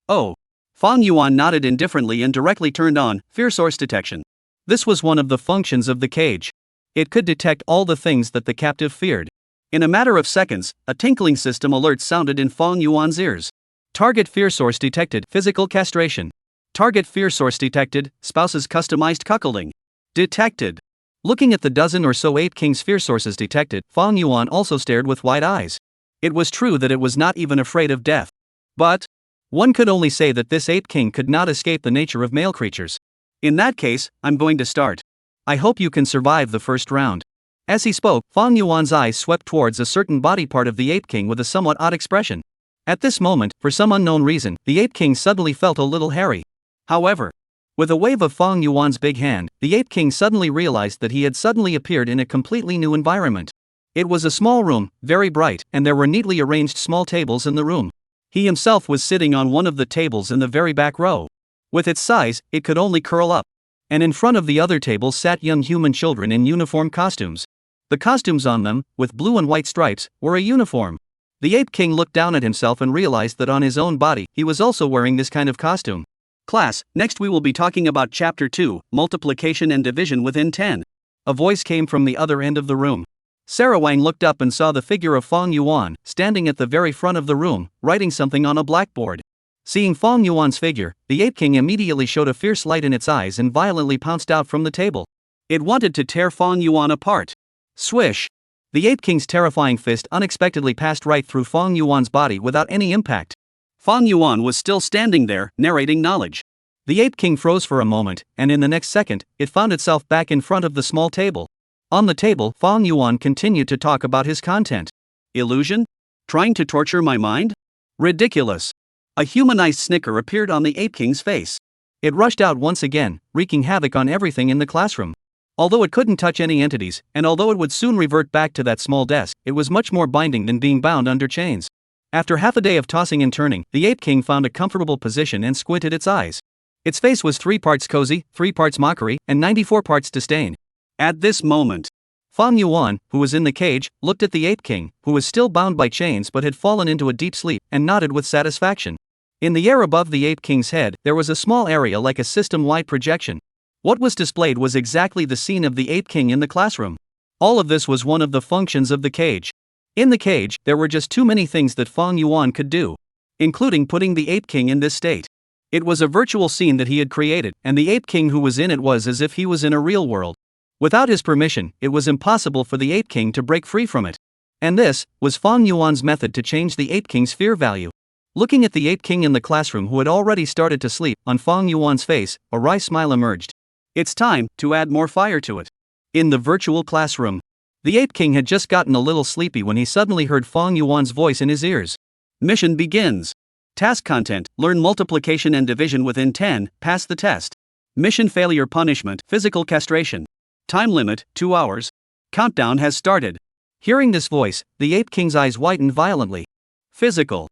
Oh. Fang Yuan nodded indifferently and directly turned on fear source detection. This was one of the functions of the cage. It could detect all the things that the captive feared. In a matter of seconds, a tinkling system alert sounded in Fang Yuan's ears. Target fear source detected, physical castration. Target fear source detected, spouse's customized cuckolding. Detected. Looking at the dozen or so Ape King's fear sources detected, Fang Yuan also stared with wide eyes. It was true that it was not even afraid of death. But one could only say that this Ape King could not escape the nature of male creatures. In that case, I'm going to start. I hope you can survive the first round. As he spoke, Fang Yuan's eyes swept towards a certain body part of the Ape King with a somewhat odd expression. At this moment, for some unknown reason, the Ape King suddenly felt a little hairy. However, with a wave of Fang Yuan's big hand, the Ape King suddenly realized that he had suddenly appeared in a completely new environment. It was a small room, very bright, and there were neatly arranged small tables in the room. He himself was sitting on one of the tables in the very back row. With its size, it could only curl up. And in front of the other tables sat young human children in uniform costumes. The costumes on them, with blue and white stripes, were a uniform. The Ape King looked down at himself and realized that on his own body, he was also wearing this kind of costume. Class, next we will be talking about Chapter 2, Multiplication and Division within 10. A voice came from the other end of the room. Sarah Wang looked up and saw the figure of Fong Yuan, standing at the very front of the room, writing something on a blackboard. Seeing Fong Yuan's figure, the Ape King immediately showed a fierce light in its eyes and violently pounced out from the table. It wanted to tear Fong Yuan apart. Swish! The Ape King's terrifying fist unexpectedly passed right through Fong Yuan's body without any impact. Fong Yuan was still standing there, narrating knowledge. The Ape King froze for a moment, and in the next second, it found itself back in front of the small table. On the table, Fong Yuan continued to talk about his content. Illusion? Trying to torture my mind? Ridiculous. A humanized snicker appeared on the Ape King's face. It rushed out once again, wreaking havoc on everything in the classroom. Although it couldn't touch any entities, and although it would soon revert back to that small desk, it was much more binding than being bound under chains. After half a day of tossing and turning, the Ape King found a comfortable position and squinted its eyes. Its face was 3 parts cozy, 3 parts mockery, and 94 parts disdain. At this moment, Fong Yuan, who was in the cage, looked at the Ape King, who was still bound by chains but had fallen into a deep sleep, and nodded with satisfaction. In the air above the Ape King's head, there was a small area like a system-wide projection. What was displayed was exactly the scene of the Ape King in the classroom. All of this was one of the functions of the cage. In the cage, there were just too many things that Fong Yuan could do, including putting the Ape King in this state. It was a virtual scene that he had created, and the Ape King who was in it was as if he was in a real world. Without his permission, it was impossible for the Ape King to break free from it. And this was Fong Yuan's method to change the Ape King's fear value. Looking at the Ape King in the classroom who had already started to sleep, on Fong Yuan's face, a wry smile emerged. It's time to add more fire to it. In the virtual classroom, the Ape King had just gotten a little sleepy when he suddenly heard Fong Yuan's voice in his ears. Mission begins. Task content: learn multiplication and division within 10, pass the test. Mission failure punishment: physical castration. Time limit: 2 hours. Countdown has started. Hearing this voice, the Ape King's eyes whitened violently. Physical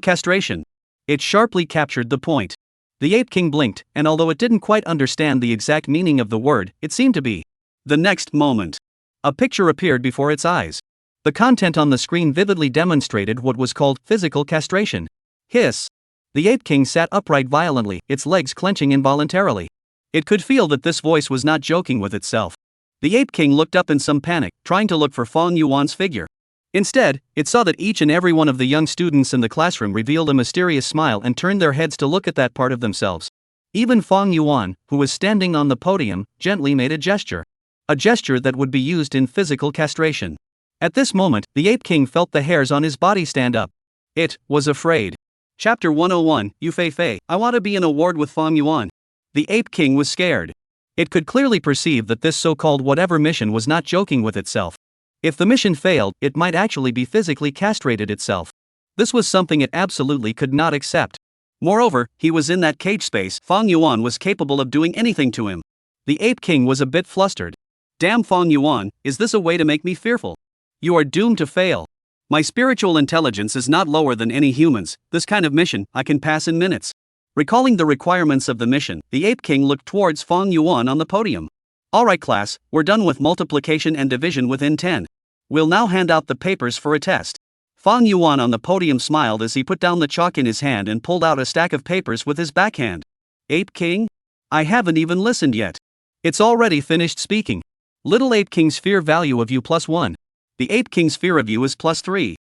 castration. It sharply captured the point. The Ape King blinked, and although it didn't quite understand the exact meaning of the word, it seemed to be. The next moment, a picture appeared before its eyes. The content on the screen vividly demonstrated what was called physical castration. Hiss! The Ape King sat upright violently, its legs clenching involuntarily. It could feel that this voice was not joking with itself. The Ape King looked up in some panic, trying to look for Fong Yuan's figure. Instead, it saw that each and every one of the young students in the classroom revealed a mysterious smile and turned their heads to look at that part of themselves. Even Fong Yuan, who was standing on the podium, gently made a gesture. A gesture that would be used in physical castration. At this moment, the Ape King felt the hairs on his body stand up. It was afraid. Chapter 101, Yu Fei Fei, I want to be in a ward with Fong Yuan. The Ape King was scared. It could clearly perceive that this so-called whatever mission was not joking with itself. If the mission failed, it might actually be physically castrated itself. This was something it absolutely could not accept. Moreover, he was in that cage space. Fong Yuan was capable of doing anything to him. The Ape King was a bit flustered. Damn Fong Yuan, is this a way to make me fearful? You are doomed to fail. My spiritual intelligence is not lower than any human's. This kind of mission, I can pass in minutes. Recalling the requirements of the mission, the Ape King looked towards Fong Yuan on the podium. Alright class, we're done with multiplication and division within 10. We'll now hand out the papers for a test. Fong Yuan on the podium smiled as he put down the chalk in his hand and pulled out a stack of papers with his backhand. Ape King? I haven't even listened yet. It's already finished speaking. Little Ape King's fear value of you +1. The Ape King's fear of you is +3.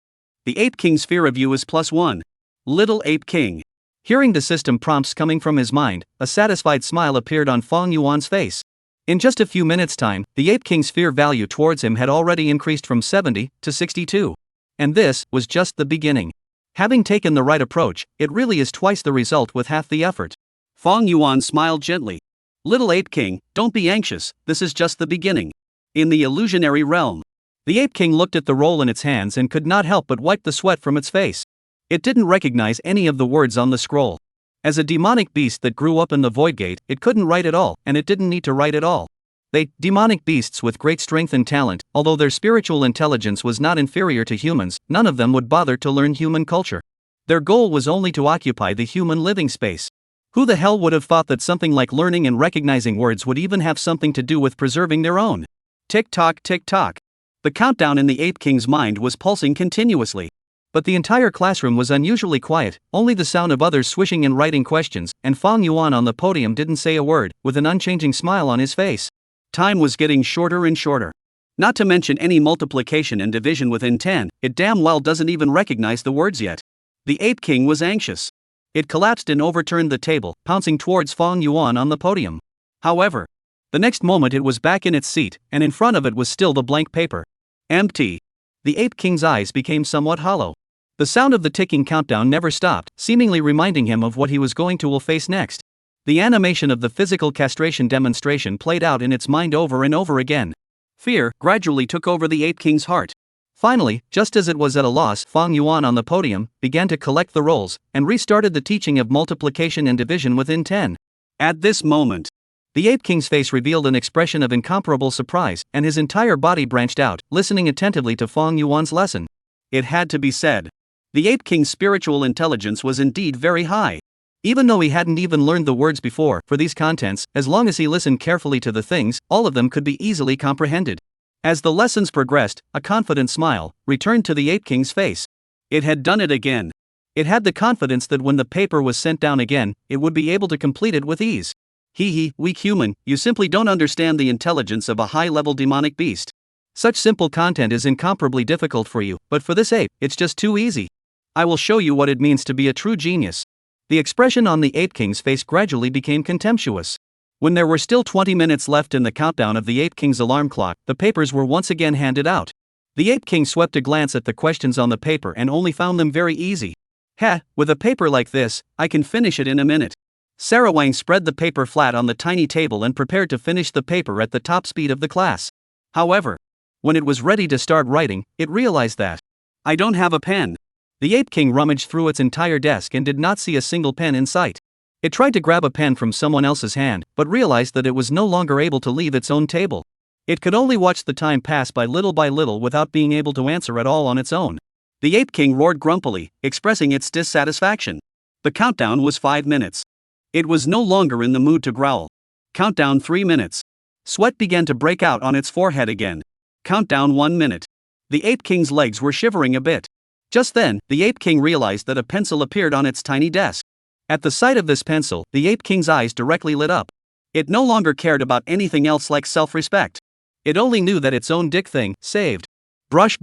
The Ape King's fear of you is +1. Little Ape King. Hearing the system prompts coming from his mind, a satisfied smile appeared on Fong Yuan's face. In just a few minutes' time, the Ape King's fear value towards him had already increased from 70 to 62. And this was just the beginning. Having taken the right approach, it really is twice the result with half the effort. Fong Yuan smiled gently. Little Ape King, don't be anxious, this is just the beginning. In the illusionary realm, the Ape King looked at the roll in its hands and could not help but wipe the sweat from its face. It didn't recognize any of the words on the scroll. As a demonic beast that grew up in the Void Gate, it couldn't write at all, and it didn't need to write at all. They, demonic beasts with great strength and talent, although their spiritual intelligence was not inferior to humans, none of them would bother to learn human culture. Their goal was only to occupy the human living space. Who the hell would have thought that something like learning and recognizing words would even have something to do with preserving their own? Tick-tock, tick-tock. The countdown in the Ape King's mind was pulsing continuously. But the entire classroom was unusually quiet, only the sound of others swishing and writing questions, and Fang Yuan on the podium didn't say a word, with an unchanging smile on his face. Time was getting shorter and shorter. Not to mention any multiplication and division within 10, it damn well doesn't even recognize the words yet. The Ape King was anxious. It collapsed and overturned the table, pouncing towards Fang Yuan on the podium. However, the next moment it was back in its seat, and in front of it was still the blank paper. Empty. The Ape King's eyes became somewhat hollow. The sound of the ticking countdown never stopped, seemingly reminding him of what he was going to face next. The animation of the physical castration demonstration played out in its mind over and over again. Fear gradually took over the Ape King's heart. Finally, just as it was at a loss, Fang Yuan on the podium began to collect the rolls and restarted the teaching of multiplication and division within 10. At this moment, the Ape King's face revealed an expression of incomparable surprise, and his entire body branched out, listening attentively to Fang Yuan's lesson. It had to be said. The Ape King's spiritual intelligence was indeed very high. Even though he hadn't even learned the words before for these contents, as long as he listened carefully to the things, all of them could be easily comprehended. As the lessons progressed, a confident smile returned to the Ape King's face. It had done it again. It had the confidence that when the paper was sent down again, it would be able to complete it with ease. Hee, weak human, you simply don't understand the intelligence of a high-level demonic beast. Such simple content is incomparably difficult for you, but for this ape, it's just too easy. I will show you what it means to be a true genius. The expression on the Ape King's face gradually became contemptuous. When there were still 20 minutes left in the countdown of the Ape King's alarm clock, the papers were once again handed out. The Ape King swept a glance at the questions on the paper and only found them very easy. With a paper like this, I can finish it in a minute. Sarawang spread the paper flat on the tiny table and prepared to finish the paper at the top speed of the class. However, when it was ready to start writing, it realized that, I don't have a pen. The Ape King rummaged through its entire desk and did not see a single pen in sight. It tried to grab a pen from someone else's hand, but realized that it was no longer able to leave its own table. It could only watch the time pass by little without being able to answer at all on its own. The Ape King roared grumpily, expressing its dissatisfaction. The countdown was 5 minutes. It was no longer in the mood to growl. Countdown 3 minutes. Sweat began to break out on its forehead again. Countdown 1 minute. The Ape King's legs were shivering a bit. Just then, the Ape King realized that a pencil appeared on its tiny desk. At the sight of this pencil, the Ape King's eyes directly lit up. It no longer cared about anything else like self-respect. It only knew that its own dick thing saved. Brush.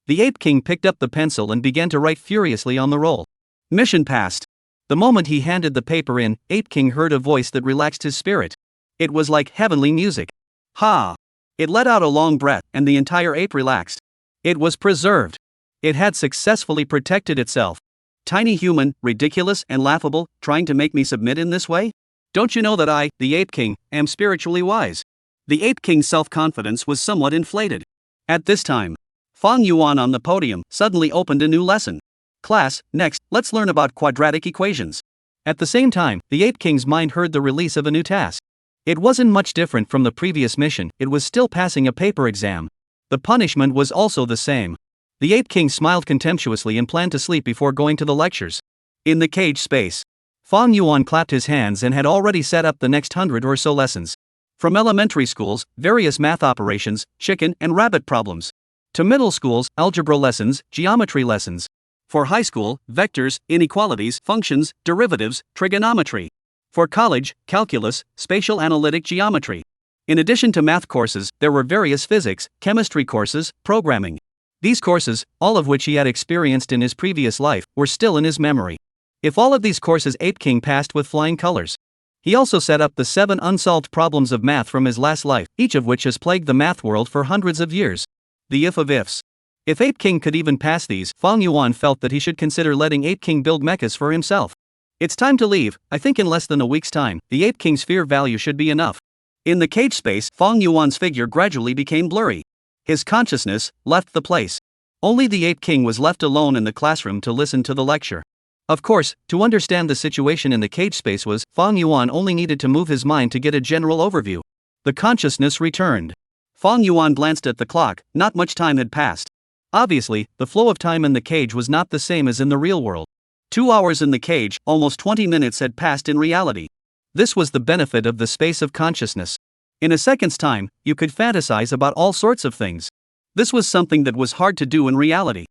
The Ape King picked up the pencil and began to write furiously on the roll. Mission passed. The moment he handed the paper in, Ape King heard a voice that relaxed his spirit. It was like heavenly music. Ha! It let out a long breath, and the entire ape relaxed. It was preserved. It had successfully protected itself. Tiny human, ridiculous and laughable, trying to make me submit in this way? Don't you know that I, the Ape King, am spiritually wise? The Ape King's self-confidence was somewhat inflated. At this time, Fang Yuan on the podium suddenly opened a new lesson. Class, next, let's learn about quadratic equations. At the same time, the Ape King's mind heard the release of a new task. It wasn't much different from the previous mission, it was still passing a paper exam. The punishment was also the same. The Ape King smiled contemptuously and planned to sleep before going to the lectures. In the cage space, Fang Yuan clapped his hands and had already set up the next 100 or so lessons. From elementary schools, various math operations, chicken and rabbit problems. To middle schools, algebra lessons, geometry lessons. For high school, vectors, inequalities, functions, derivatives, trigonometry. For college, calculus, spatial analytic geometry. In addition to math courses, there were various physics, chemistry courses, programming. These courses, all of which he had experienced in his previous life, were still in his memory. If all of these courses Ape King passed with flying colors. He also set up the 7 unsolved problems of math from his last life, each of which has plagued the math world for hundreds of years. The if of ifs. If Ape King could even pass these, Fang Yuan felt that he should consider letting Ape King build mechas for himself. It's time to leave. I think in less than a week's time, the Ape King's fear value should be enough. In the cage space, Fang Yuan's figure gradually became blurry. His consciousness left the place. Only the Ape King was left alone in the classroom to listen to the lecture. Of course, to understand the situation in the cage space Fang Yuan only needed to move his mind to get a general overview. The consciousness returned. Fang Yuan glanced at the clock, not much time had passed. Obviously, the flow of time in the cage was not the same as in the real world. 2 hours in the cage, almost 20 minutes had passed in reality. This was the benefit of the space of consciousness. In a second's time, you could fantasize about all sorts of things. This was something that was hard to do in reality.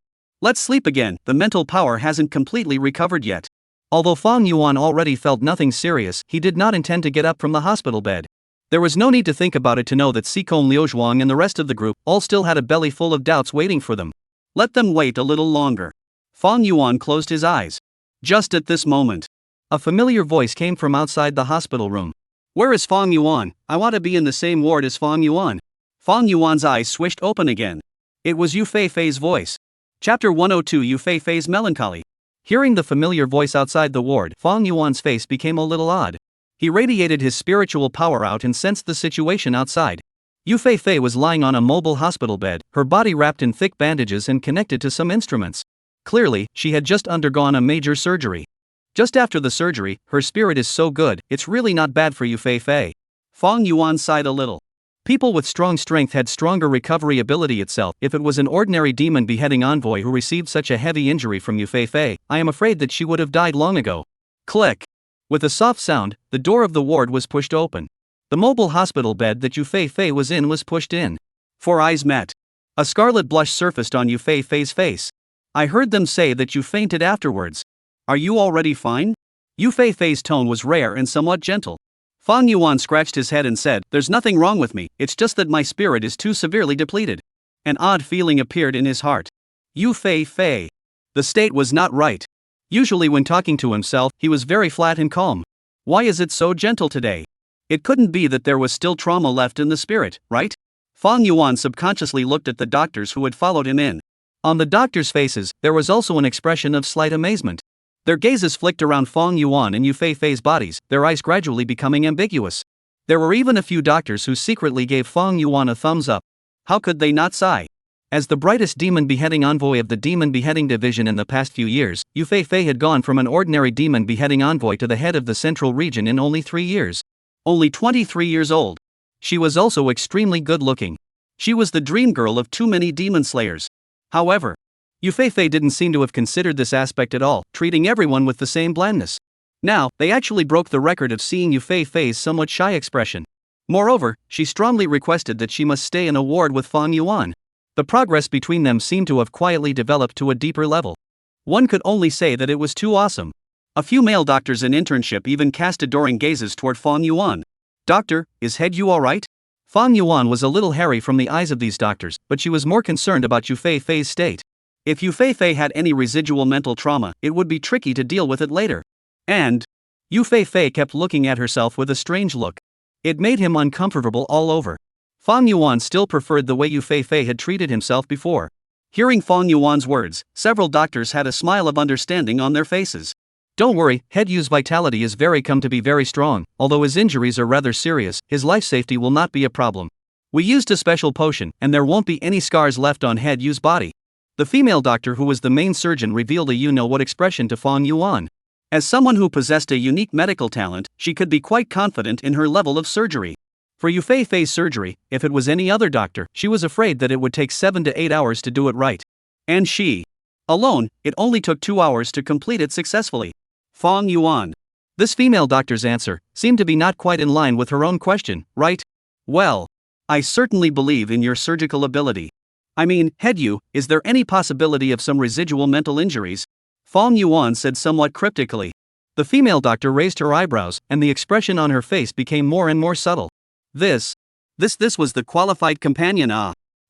Let's sleep again, the mental power hasn't completely recovered yet. Although Fang Yuan already felt nothing serious, he did not intend to get up from the hospital bed. There was no need to think about it to know that Sicom Liuzhuang and the rest of the group all still had a belly full of doubts waiting for them. Let them wait a little longer. Fang Yuan closed his eyes. Just at this moment, a familiar voice came from outside the hospital room. Where is Fang Yuan? I want to be in the same ward as Fang Yuan. Fang Yuan's eyes swished open again. It was Yu Feifei's voice. Chapter 102 Yu Feifei's Melancholy. Hearing the familiar voice outside the ward, Fang Yuan's face became a little odd. He radiated his spiritual power out and sensed the situation outside. Yu Feifei was lying on a mobile hospital bed, her body wrapped in thick bandages and connected to some instruments. Clearly, she had just undergone a major surgery. Just after the surgery, her spirit is so good, it's really not bad for Yu Feifei. Fang Yuan sighed a little. People with strong strength had stronger recovery ability itself. If it was an ordinary demon beheading envoy who received such a heavy injury from Yu Feifei, I am afraid that she would have died long ago. Click. With a soft sound, the door of the ward was pushed open. The mobile hospital bed that Yu Feifei was in was pushed in. Four eyes met. A scarlet blush surfaced on Yu Feifei's face. I heard them say that you fainted afterwards. Are you already fine? Yu Feifei's tone was rare and somewhat gentle. Fang Yuan scratched his head and said, There's nothing wrong with me, it's just that my spirit is too severely depleted. An odd feeling appeared in his heart. Yu Feifei. The state was not right. Usually when talking to himself, he was very flat and calm. Why is it so gentle today? It couldn't be that there was still trauma left in the spirit, right? Fang Yuan subconsciously looked at the doctors who had followed him in. On the doctors' faces, there was also an expression of slight amazement. Their gazes flicked around Fang Yuan and Yu Feifei's bodies, their eyes gradually becoming ambiguous. There were even a few doctors who secretly gave Fang Yuan a thumbs up. How could they not sigh? As the brightest demon beheading envoy of the demon beheading division in the past few years, Yu Feifei had gone from an ordinary demon beheading envoy to the head of the central region in only 3 years. Only 23 years old. She was also extremely good looking. She was the dream girl of too many demon slayers. However, Yu Feifei didn't seem to have considered this aspect at all, treating everyone with the same blandness. Now, they actually broke the record of seeing Yu Feifei's somewhat shy expression. Moreover, she strongly requested that she must stay in a ward with Fang Yuan. The progress between them seemed to have quietly developed to a deeper level. One could only say that it was too awesome. A few male doctors in internship even cast adoring gazes toward Fang Yuan. Doctor, is head you alright? Fang Yuan was a little hairy from the eyes of these doctors, but she was more concerned about Yu Feifei's state. If Yu Feifei had any residual mental trauma, it would be tricky to deal with it later. And Yu Feifei kept looking at herself with a strange look. It made him uncomfortable all over. Fang Yuan still preferred the way Yu Feifei had treated himself before. Hearing Fang Yuan's words, several doctors had a smile of understanding on their faces. Don't worry, head Yu's vitality is come to be very strong. Although his injuries are rather serious, his life safety will not be a problem. We used a special potion, and there won't be any scars left on head Yu's body. The female doctor who was the main surgeon revealed a you-know-what expression to Fang Yuan. As someone who possessed a unique medical talent, she could be quite confident in her level of surgery. For Yu Feifei's surgery, if it was any other doctor, she was afraid that it would take 7 to 8 hours to do it right. And she alone, it only took 2 hours to complete it successfully. Fang Yuan. This female doctor's answer seemed to be not quite in line with her own question, right? Well, I certainly believe in your surgical ability. I mean, head Yu, is there any possibility of some residual mental injuries? Fang Yuan said somewhat cryptically. The female doctor raised her eyebrows, and the expression on her face became more and more subtle. This was the qualified companion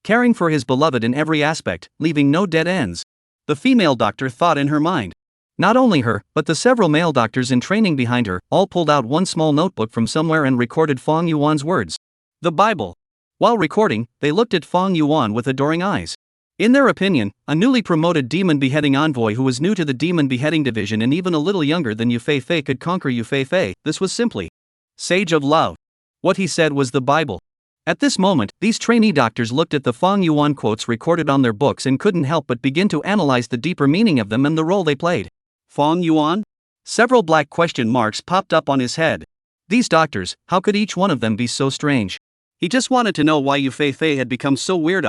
caring for his beloved in every aspect, leaving no dead ends. The female doctor thought in her mind. Not only her, but the several male doctors in training behind her, all pulled out one small notebook from somewhere and recorded Fang Yuan's words. The Bible. While recording, they looked at Fang Yuan with adoring eyes. In their opinion, a newly promoted demon beheading envoy who was new to the demon beheading division and even a little younger than Yu Feifei could conquer Yu Feifei. This was simply sage of love. What he said was the Bible. At this moment, these trainee doctors looked at the Fang Yuan quotes recorded on their books and couldn't help but begin to analyze the deeper meaning of them and the role they played. Fang Yuan? Several black question marks popped up on his head. These doctors, how could each one of them be so strange? He just wanted to know why Yu Feifei had become so weird.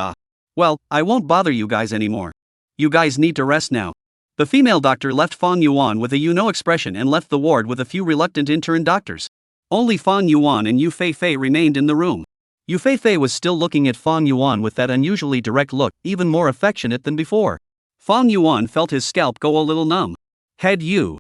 Well, I won't bother you guys anymore. You guys need to rest now. The female doctor left Fang Yuan with a you-know expression and left the ward with a few reluctant intern doctors. Only Fang Yuan and Yu Feifei remained in the room. Yu Feifei was still looking at Fang Yuan with that unusually direct look, even more affectionate than before. Fong Yuan felt his scalp go a little numb. Head you.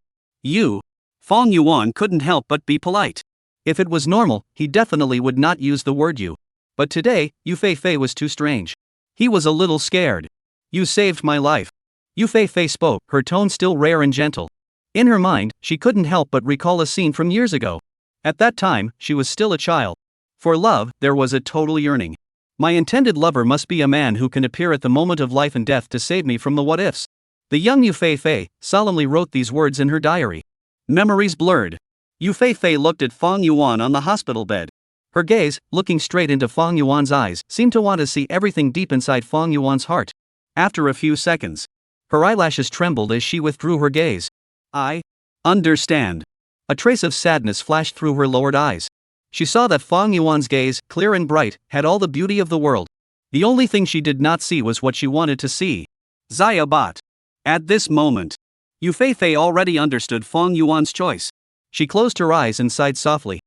Fong Yuan couldn't help but be polite. If it was normal, he definitely would not use the word you. But today, Yu Fei was too strange. He was a little scared. You saved my life. Yu Fei spoke, her tone still rare and gentle. In her mind, she couldn't help but recall a scene from years ago. At that time, she was still a child. For love, there was a total yearning. My intended lover must be a man who can appear at the moment of life and death to save me from the what-ifs. The young Yu Fei solemnly wrote these words in her diary. Memories blurred. Yu Fei looked at Fong Yuan on the hospital bed. Her gaze, looking straight into Fong Yuan's eyes, seemed to want to see everything deep inside Fong Yuan's heart. After a few seconds, her eyelashes trembled as she withdrew her gaze. I understand. A trace of sadness flashed through her lowered eyes. She saw that Fong Yuan's gaze, clear and bright, had all the beauty of the world. The only thing she did not see was what she wanted to see. Zaya Bot. At this moment, Yu Fei already understood Fong Yuan's choice. She closed her eyes and sighed softly.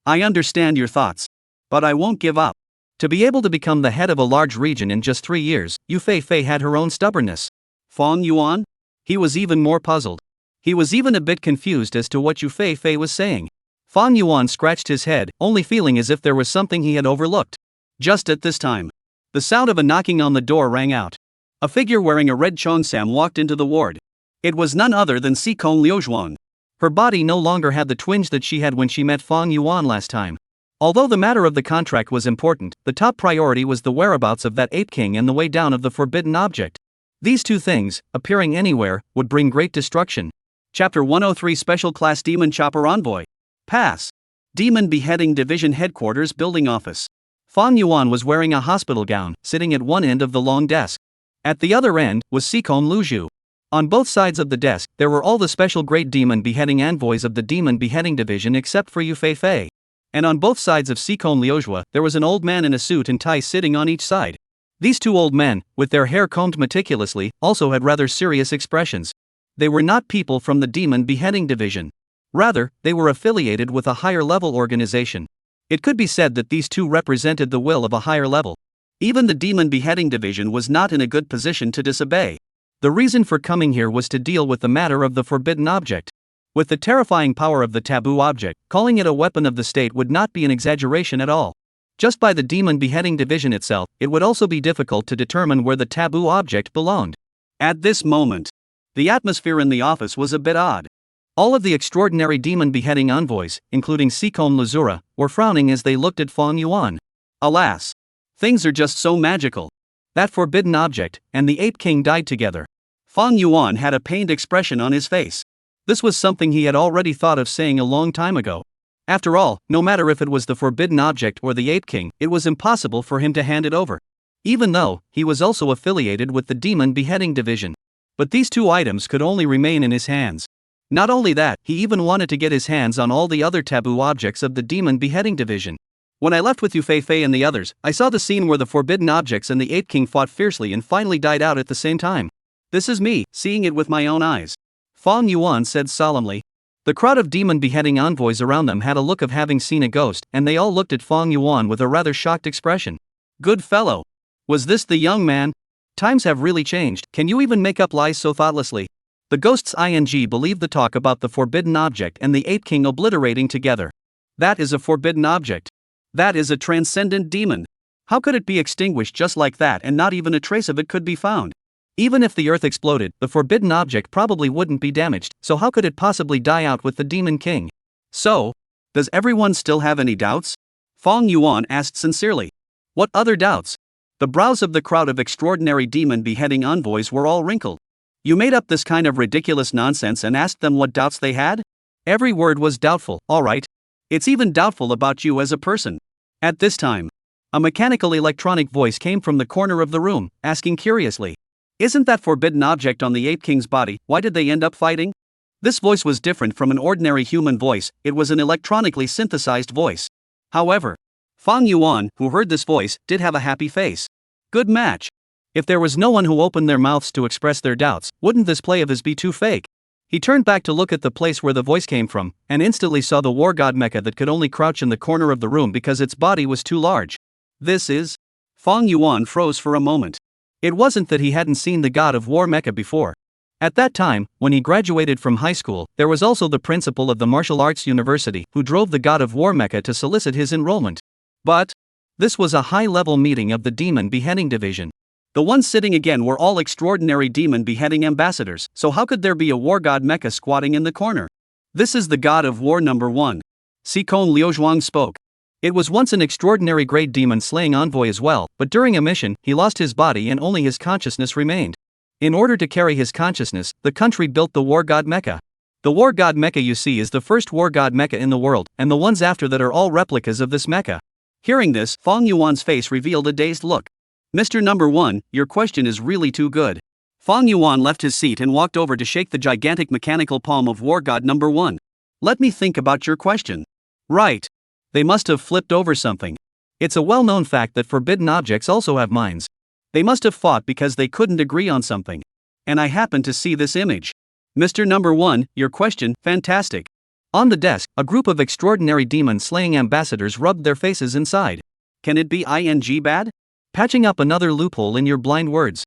I understand your thoughts. But I won't give up. To be able to become the head of a large region in just 3 years, Yu Fei had her own stubbornness. Fong Yuan? He was even more puzzled. He was even a bit confused as to what Yu Fei was saying. Fong Yuan scratched his head, only feeling as if there was something he had overlooked. Just at this time, the sound of a knocking on the door rang out. A figure wearing a red cheongsam walked into the ward. It was none other than Sikong Liujuan. Her body no longer had the twinge that she had when she met Fong Yuan last time. Although the matter of the contract was important, the top priority was the whereabouts of that ape king and the way down of the forbidden object. These two things, appearing anywhere, would bring great destruction. Chapter 103 Special Class Demon Chopper Envoy. Pass. Demon Beheading Division Headquarters Building Office. Fong Yuan was wearing a hospital gown, sitting at one end of the long desk. At the other end was Sikong Liuju. On both sides of the desk, there were all the special great demon beheading envoys of the Demon Beheading Division except for Yu Fei. And on both sides of Sikong Liuju, there was an old man in a suit and tie sitting on each side. These two old men, with their hair combed meticulously, also had rather serious expressions. They were not people from the Demon Beheading Division. Rather, they were affiliated with a higher-level organization. It could be said that these two represented the will of a higher level. Even the Demon Beheading Division was not in a good position to disobey. The reason for coming here was to deal with the matter of the forbidden object. With the terrifying power of the taboo object, calling it a weapon of the state would not be an exaggeration at all. Just by the Demon Beheading Division itself, it would also be difficult to determine where the taboo object belonged. At this moment, the atmosphere in the office was a bit odd. All of the extraordinary demon beheading envoys, including Sikong Lazura, were frowning as they looked at Fong Yuan. Alas! Things are just so magical. That forbidden object and the ape king died together. Fong Yuan had a pained expression on his face. This was something he had already thought of saying a long time ago. After all, no matter if it was the forbidden object or the ape king, it was impossible for him to hand it over. Even though he was also affiliated with the Demon Beheading Division. But these two items could only remain in his hands. Not only that, he even wanted to get his hands on all the other taboo objects of the Demon Beheading Division. When I left with Yu Fei and the others, I saw the scene where the forbidden objects and the ape king fought fiercely and finally died out at the same time. This is me, seeing it with my own eyes. Fong Yuan said solemnly. The crowd of demon beheading envoys around them had a look of having seen a ghost, and they all looked at Fong Yuan with a rather shocked expression. Good fellow. Was this the young man? Times have really changed, can you even make up lies so thoughtlessly? The ghosts ing believe the talk about the forbidden object and the ape king obliterating together. That is a forbidden object. That is a transcendent demon. How could it be extinguished just like that and not even a trace of it could be found? Even if the earth exploded, the forbidden object probably wouldn't be damaged, so how could it possibly die out with the demon king? So, does everyone still have any doubts? Fong Yuan asked sincerely. What other doubts? The brows of the crowd of extraordinary demon beheading envoys were all wrinkled. You made up this kind of ridiculous nonsense and asked them what doubts they had? Every word was doubtful, alright. It's even doubtful about you as a person. At this time, a mechanical electronic voice came from the corner of the room, asking curiously, isn't that forbidden object on the ape king's body, why did they end up fighting? This voice was different from an ordinary human voice, it was an electronically synthesized voice. However, Fong Yuan, who heard this voice, did have a happy face. Good match. If there was no one who opened their mouths to express their doubts, wouldn't this play of his be too fake? He turned back to look at the place where the voice came from, and instantly saw the war god mecha that could only crouch in the corner of the room because its body was too large. This is? Fong Yuan froze for a moment. It wasn't that he hadn't seen the God of War mecha before. At that time, when he graduated from high school, there was also the principal of the martial arts university who drove the God of War mecha to solicit his enrollment. But this was a high-level meeting of the Demon Beheading Division. The ones sitting again were all extraordinary demon beheading ambassadors, so how could there be a war god mecha squatting in the corner? This is the God of War number 1. Sikon Liuzhuang spoke. It was once an extraordinary great demon-slaying envoy as well, but during a mission, he lost his body and only his consciousness remained. In order to carry his consciousness, the country built the war god mecha. The war god mecha you see is the first war god mecha in the world, and the ones after that are all replicas of this mecha. Hearing this, Fang Yuan's face revealed a dazed look. Mr. Number 1, your question is really too good. Fang Yuan left his seat and walked over to shake the gigantic mechanical palm of War God Number 1. Let me think about your question. Right. They must have flipped over something. It's a well-known fact that forbidden objects also have minds. They must have fought because they couldn't agree on something. And I happened to see this image. Mr. Number 1, your question, fantastic. On the desk, a group of extraordinary demon-slaying ambassadors rubbed their faces inside. Can it be ing bad? Patching up another loophole in your blind words.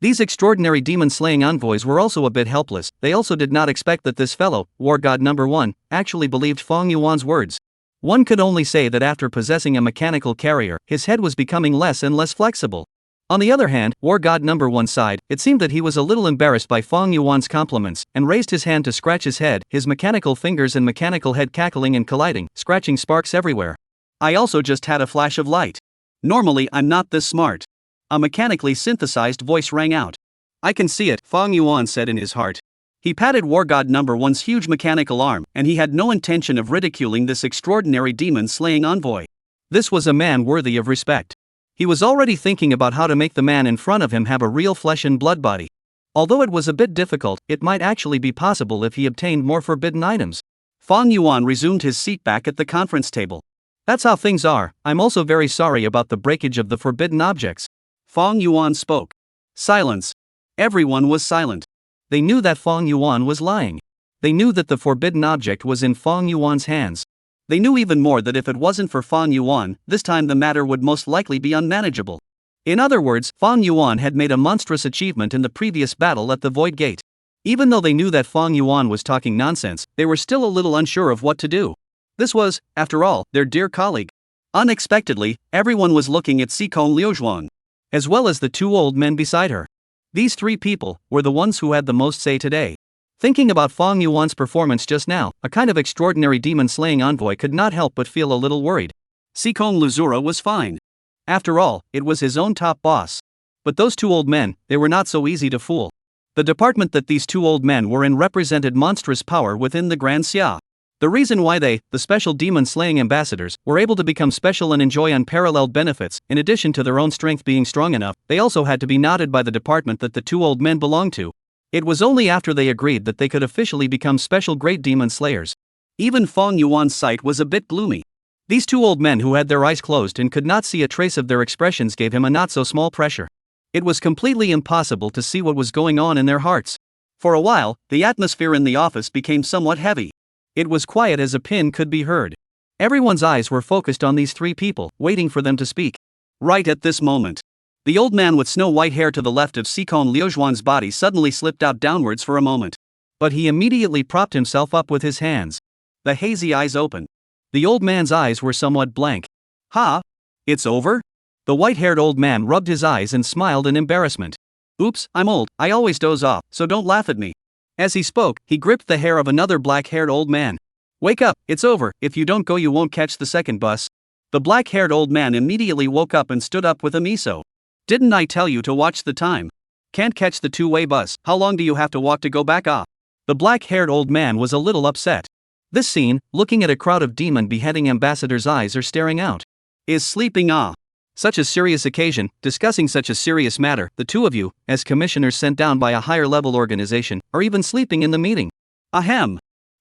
These extraordinary demon-slaying envoys were also a bit helpless. They also did not expect that this fellow, War God Number 1, actually believed Fang Yuan's words. One could only say that after possessing a mechanical carrier, his head was becoming less and less flexible. On the other hand, War God Number 1 sighed. It seemed that he was a little embarrassed by Fang Yuan's compliments, and raised his hand to scratch his head, his mechanical fingers and mechanical head cackling and colliding, scratching sparks everywhere. I also just had a flash of light. Normally I'm not this smart. A mechanically synthesized voice rang out. I can see it, Fang Yuan said in his heart. He patted War God Number 1's huge mechanical arm, and he had no intention of ridiculing this extraordinary demon-slaying envoy. This was a man worthy of respect. He was already thinking about how to make the man in front of him have a real flesh and blood body. Although it was a bit difficult, it might actually be possible if he obtained more forbidden items. Fang Yuan resumed his seat back at the conference table. That's how things are. I'm also very sorry about the breakage of the forbidden objects. Fang Yuan spoke. Silence. Everyone was silent. They knew that Fang Yuan was lying. They knew that the forbidden object was in Fang Yuan's hands. They knew even more that if it wasn't for Fang Yuan, this time the matter would most likely be unmanageable. In other words, Fang Yuan had made a monstrous achievement in the previous battle at the Void Gate. Even though they knew that Fang Yuan was talking nonsense, they were still a little unsure of what to do. This was, after all, their dear colleague. Unexpectedly, everyone was looking at Sikon Liuzhuang, as well as the two old men beside her. These three people were the ones who had the most say today. Thinking about Fang Yuan's performance just now, a kind of extraordinary demon-slaying envoy could not help but feel a little worried. Sikon Luzura was fine. After all, it was his own top boss. But those two old men, they were not so easy to fool. The department that these two old men were in represented monstrous power within the Grand Xia. The reason why they, the special demon-slaying ambassadors, were able to become special and enjoy unparalleled benefits, in addition to their own strength being strong enough, they also had to be nodded by the department that the two old men belonged to. It was only after they agreed that they could officially become special great demon slayers. Even Fang Yuan's sight was a bit gloomy. These two old men who had their eyes closed and could not see a trace of their expressions gave him a not-so-small pressure. It was completely impossible to see what was going on in their hearts. For a while, the atmosphere in the office became somewhat heavy. It was quiet as a pin could be heard. Everyone's eyes were focused on these three people, waiting for them to speak. Right at this moment, the old man with snow-white hair to the left of Sikon Liuzhuang's body suddenly slipped out downwards for a moment. But he immediately propped himself up with his hands. The hazy eyes opened. The old man's eyes were somewhat blank. Ha! It's over? The white-haired old man rubbed his eyes and smiled in embarrassment. Oops, I'm old, I always doze off, so don't laugh at me. As he spoke, he gripped the hair of another black-haired old man. Wake up, it's over, if you don't go you won't catch the second bus. The black-haired old man immediately woke up and stood up with a miso. Didn't I tell you to watch the time? Can't catch the two-way bus, how long do you have to walk to go back off? The black-haired old man was a little upset. This scene, looking at a crowd of demon beheading ambassadors' eyes are staring out. Is sleeping such a serious occasion, discussing such a serious matter, the two of you, as commissioners sent down by a higher-level organization, are even sleeping in the meeting. Ahem.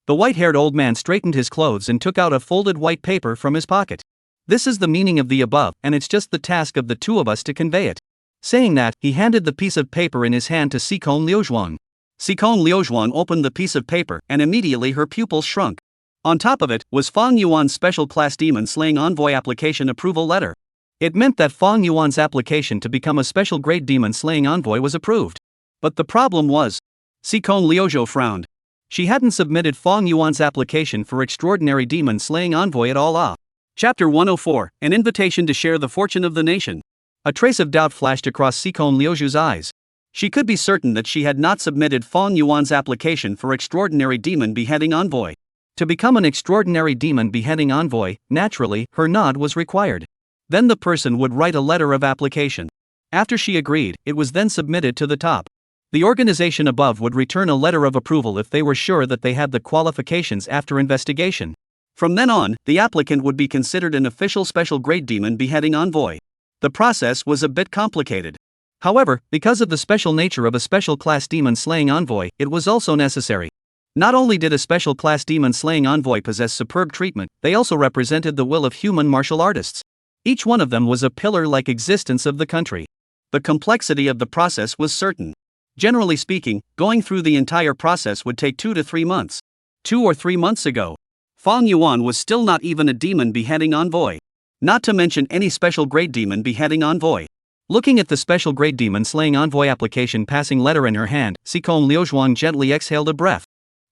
The white-haired old man straightened his clothes and took out a folded white paper from his pocket. This is the meaning of the above, and it's just the task of the two of us to convey it. Saying that, he handed the piece of paper in his hand to Sikon Liuzhuang. Sikon Liuzhuang opened the piece of paper, and immediately her pupils shrunk. On top of it was Fang Yuan's special class demon slaying envoy application approval letter. It meant that Fang Yuan's application to become a special grade demon-slaying envoy was approved. But the problem was, Sikon Liuzhou frowned. She hadn't submitted Fang Yuan's application for extraordinary demon-slaying envoy at all. Chapter 104, An Invitation to Share the Fortune of the Nation. A trace of doubt flashed across Sikon Liuzhou's eyes. She could be certain that she had not submitted Fang Yuan's application for extraordinary demon beheading envoy. To become an extraordinary demon beheading envoy, naturally, her nod was required. Then the person would write a letter of application. After she agreed, it was then submitted to the top. The organization above would return a letter of approval if they were sure that they had the qualifications after investigation. From then on, the applicant would be considered an official special grade demon beheading envoy. The process was a bit complicated. However, because of the special nature of a special class demon slaying envoy, it was also necessary. Not only did a special class demon slaying envoy possess superb treatment, they also represented the will of human martial artists. Each one of them was a pillar-like existence of the country. The complexity of the process was certain. Generally speaking, going through the entire process would take 2 to 3 months. 2 or 3 months ago, Fang Yuan was still not even a demon beheading envoy. Not to mention any special grade demon beheading envoy. Looking at the special grade demon slaying envoy application passing letter in her hand, Sikon Liuzhuang gently exhaled a breath.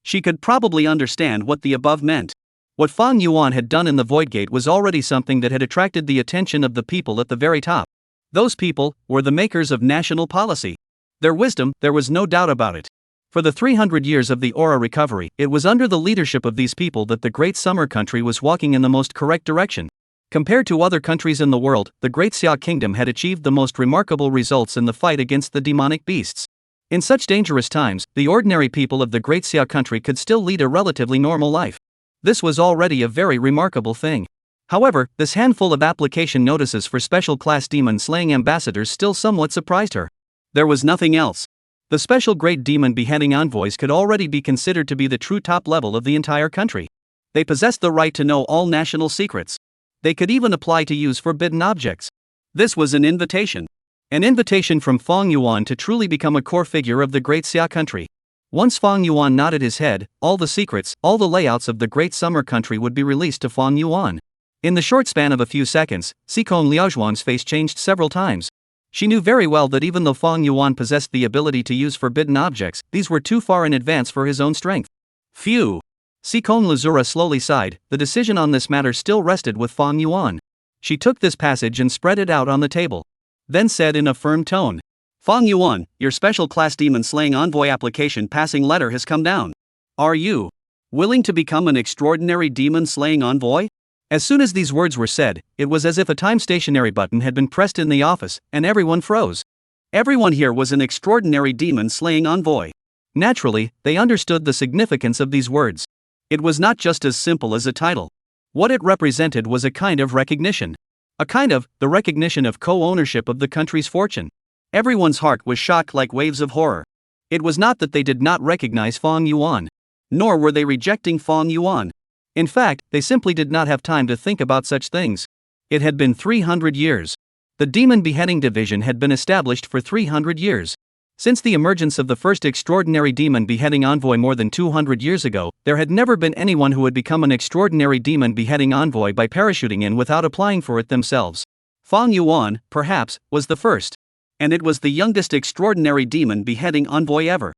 She could probably understand what the above meant. What Fang Yuan had done in the Void Gate was already something that had attracted the attention of the people at the very top. Those people were the makers of national policy. Their wisdom, there was no doubt about it. For the 300 years of the aura recovery, it was under the leadership of these people that the Great Summer Country was walking in the most correct direction. Compared to other countries in the world, the Great Xia Kingdom had achieved the most remarkable results in the fight against the demonic beasts. In such dangerous times, the ordinary people of the Great Xia Country could still lead a relatively normal life. This was already a very remarkable thing. However, this handful of application notices for special class demon slaying ambassadors still somewhat surprised her. There was nothing else. The special grade demon beheading envoys could already be considered to be the true top level of the entire country. They possessed the right to know all national secrets. They could even apply to use forbidden objects. This was an invitation. An invitation from Fang Yuan to truly become a core figure of the Great Xia Country. Once Fang Yuan nodded his head, all the secrets, all the layouts of the Great Summer Country would be released to Fang Yuan. In the short span of a few seconds, Sikon Liuzhuang's face changed several times. She knew very well that even though Fang Yuan possessed the ability to use forbidden objects, these were too far in advance for his own strength. Phew! Sikon Lazura slowly sighed. The decision on this matter still rested with Fang Yuan. She took this passage and spread it out on the table. Then said in a firm tone, Fang Yuan, your special class demon slaying envoy application passing letter has come down. Are you willing to become an extraordinary demon slaying envoy? As soon as these words were said, it was as if a time stationary button had been pressed in the office, and everyone froze. Everyone here was an extraordinary demon slaying envoy. Naturally, they understood the significance of these words. It was not just as simple as a title. What it represented was a kind of recognition. The recognition of co-ownership of the country's fortune. Everyone's heart was shocked like waves of horror. It was not that they did not recognize Fang Yuan. Nor were they rejecting Fang Yuan. In fact, they simply did not have time to think about such things. It had been 300 years. The Demon Beheading Division had been established for 300 years. Since the emergence of the first extraordinary demon beheading envoy more than 200 years ago, there had never been anyone who had become an extraordinary demon beheading envoy by parachuting in without applying for it themselves. Fang Yuan, perhaps, was the first. And it was the youngest extraordinary demon beheading envoy ever.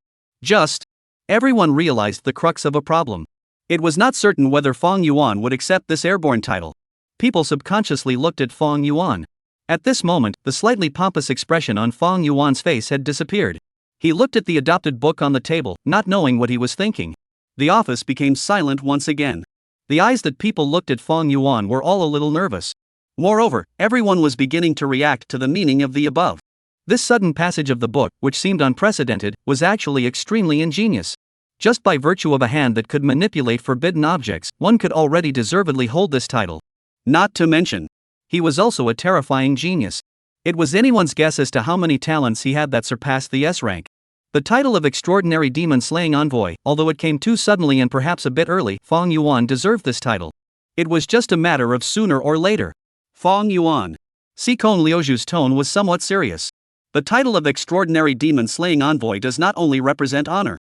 Everyone realized the crux of a problem. It was not certain whether Fang Yuan would accept this airborne title. People subconsciously looked at Fang Yuan. At this moment, the slightly pompous expression on Fang Yuan's face had disappeared. He looked at the adopted book on the table, not knowing what he was thinking. The office became silent once again. The eyes that people looked at Fang Yuan were all a little nervous. Moreover, everyone was beginning to react to the meaning of the above. This sudden passage of the book, which seemed unprecedented, was actually extremely ingenious. Just by virtue of a hand that could manipulate forbidden objects, one could already deservedly hold this title. Not to mention, he was also a terrifying genius. It was anyone's guess as to how many talents he had that surpassed the S rank. The title of Extraordinary Demon Slaying Envoy, although it came too suddenly and perhaps a bit early, Fang Yuan deserved this title. It was just a matter of sooner or later. Fang Yuan. Sikon Liuzhou's tone was somewhat serious. The title of Extraordinary Demon Slaying Envoy does not only represent honor.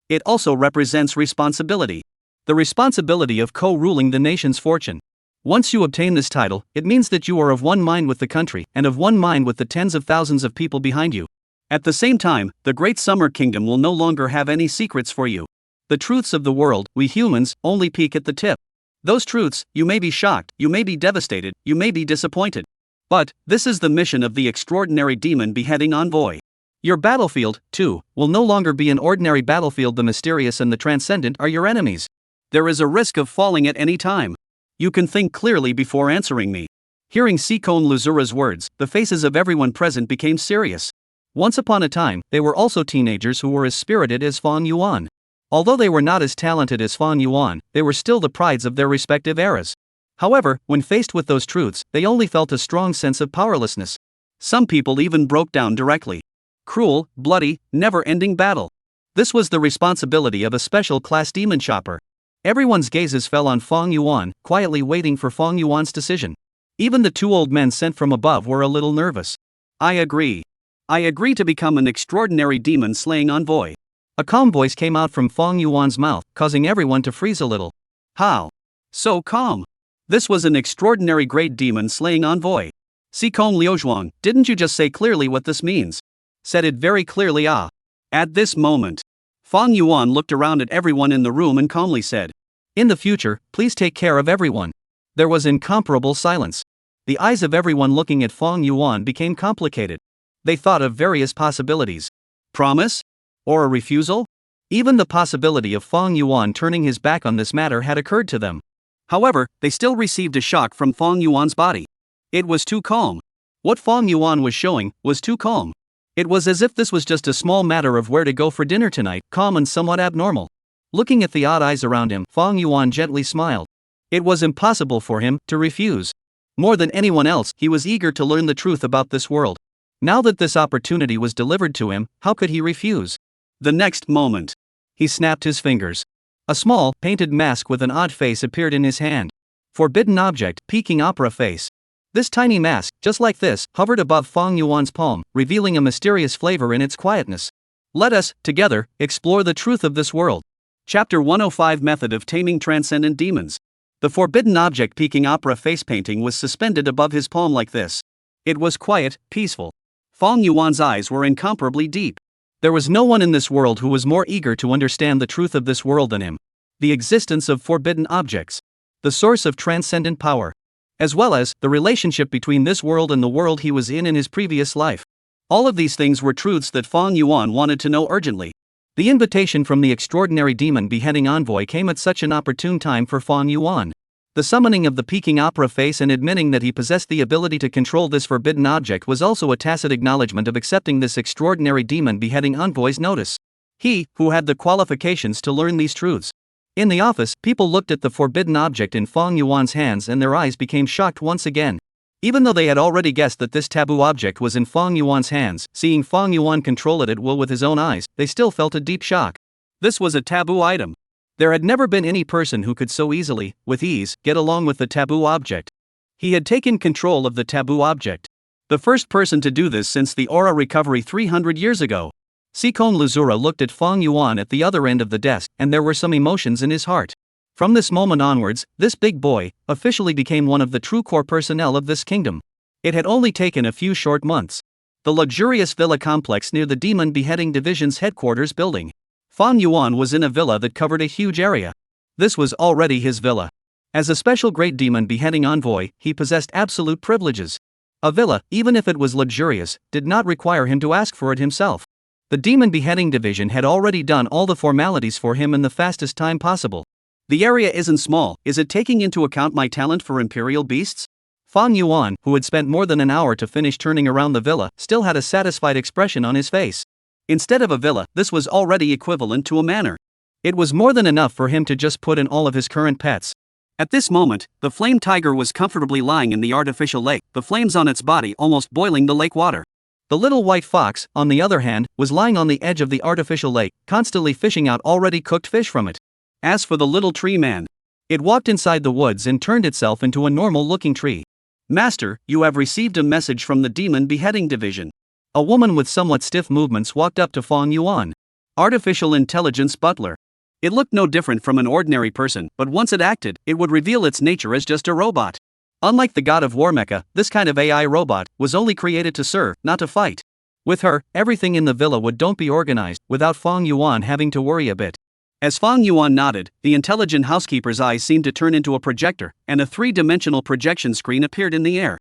It also represents responsibility. The responsibility of co-ruling the nation's fortune. Once you obtain this title, it means that you are of one mind with the country and of one mind with the tens of thousands of people behind you. At the same time, the Great Summer Kingdom will no longer have any secrets for you. The truths of the world, we humans, only peek at the tip. Those truths, you may be shocked, you may be devastated, you may be disappointed. But, this is the mission of the extraordinary demon beheading envoy. Your battlefield, too, will no longer be an ordinary battlefield. The mysterious and the transcendent are your enemies. There is a risk of falling at any time. You can think clearly before answering me. Hearing Sikon Luzura's words, the faces of everyone present became serious. Once upon a time, they were also teenagers who were as spirited as Fang Yuan. Although they were not as talented as Fang Yuan, they were still the prides of their respective eras. However, when faced with those truths, they only felt a strong sense of powerlessness. Some people even broke down directly. Cruel, bloody, never-ending battle. This was the responsibility of a special-class demon chopper. Everyone's gazes fell on Fang Yuan, quietly waiting for Fang Yuan's decision. Even the two old men sent from above were a little nervous. I agree to become an extraordinary demon-slaying envoy. A calm voice came out from Fang Yuan's mouth, causing everyone to freeze a little. How? So calm. This was an extraordinary great demon-slaying envoy. Sikong Liuzhuang, didn't you just say clearly what this means? Said it very clearly. At this moment, Fang Yuan looked around at everyone in the room and calmly said, in the future, please take care of everyone. There was incomparable silence. The eyes of everyone looking at Fang Yuan became complicated. They thought of various possibilities. Promise? Or a refusal? Even the possibility of Fang Yuan turning his back on this matter had occurred to them. However, they still received a shock from Fang Yuan's body. It was too calm. What Fang Yuan was showing was too calm. It was as if this was just a small matter of where to go for dinner tonight, calm and somewhat abnormal. Looking at the odd eyes around him, Fang Yuan gently smiled. It was impossible for him to refuse. More than anyone else, he was eager to learn the truth about this world. Now that this opportunity was delivered to him, how could he refuse? The next moment, he snapped his fingers. A small, painted mask with an odd face appeared in his hand. Forbidden object, peeking opera face. This tiny mask, just like this, hovered above Fang Yuan's palm, revealing a mysterious flavor in its quietness. Let us, together, explore the truth of this world. Chapter 105 Method of Taming Transcendent Demons. The forbidden object peeking opera face painting was suspended above his palm like this. It was quiet, peaceful. Fang Yuan's eyes were incomparably deep. There was no one in this world who was more eager to understand the truth of this world than him. The existence of forbidden objects. The source of transcendent power. As well as the relationship between this world and the world he was in his previous life. All of these things were truths that Fang Yuan wanted to know urgently. The invitation from the extraordinary demon beheading envoy came at such an opportune time for Fang Yuan. The summoning of the peeking opera face and admitting that he possessed the ability to control this forbidden object was also a tacit acknowledgement of accepting this extraordinary demon beheading envoy's notice. He, who had the qualifications to learn these truths. In the office, people looked at the forbidden object in Fang Yuan's hands and their eyes became shocked once again. Even though they had already guessed that this taboo object was in Fang Yuan's hands, seeing Fang Yuan control it at will with his own eyes, they still felt a deep shock. This was a taboo item. There had never been any person who could so easily, with ease, get along with the taboo object. He had taken control of the taboo object. The first person to do this since the aura recovery 300 years ago. Sikon Luzura looked at Fang Yuan at the other end of the desk, and there were some emotions in his heart. From this moment onwards, this big boy officially became one of the true core personnel of this kingdom. It had only taken a few short months. The luxurious villa complex near the Demon Beheading Division's headquarters building. Fang Yuan was in a villa that covered a huge area. This was already his villa. As a special great demon beheading envoy, he possessed absolute privileges. A villa, even if it was luxurious, did not require him to ask for it himself. The Demon Beheading Division had already done all the formalities for him in the fastest time possible. The area isn't small, is it taking into account my talent for imperial beasts? Fang Yuan, who had spent more than an hour to finish turning around the villa, still had a satisfied expression on his face. Instead of a villa, this was already equivalent to a manor. It was more than enough for him to just put in all of his current pets. At this moment, the flame tiger was comfortably lying in the artificial lake, the flames on its body almost boiling the lake water. The little white fox, on the other hand, was lying on the edge of the artificial lake, constantly fishing out already cooked fish from it. As for the little tree man, it walked inside the woods and turned itself into a normal-looking tree. Master, you have received a message from the Demon Beheading Division. A woman with somewhat stiff movements walked up to Fang Yuan. Artificial Intelligence Butler. It looked no different from an ordinary person, but once it acted, it would reveal its nature as just a robot. Unlike the god of war mecha, this kind of AI robot was only created to serve, not to fight. With her, everything in the villa would don't be organized, without Fong Yuan having to worry a bit. As Fong Yuan nodded, the intelligent housekeeper's eyes seemed to turn into a projector, and a three-dimensional projection screen appeared in the air.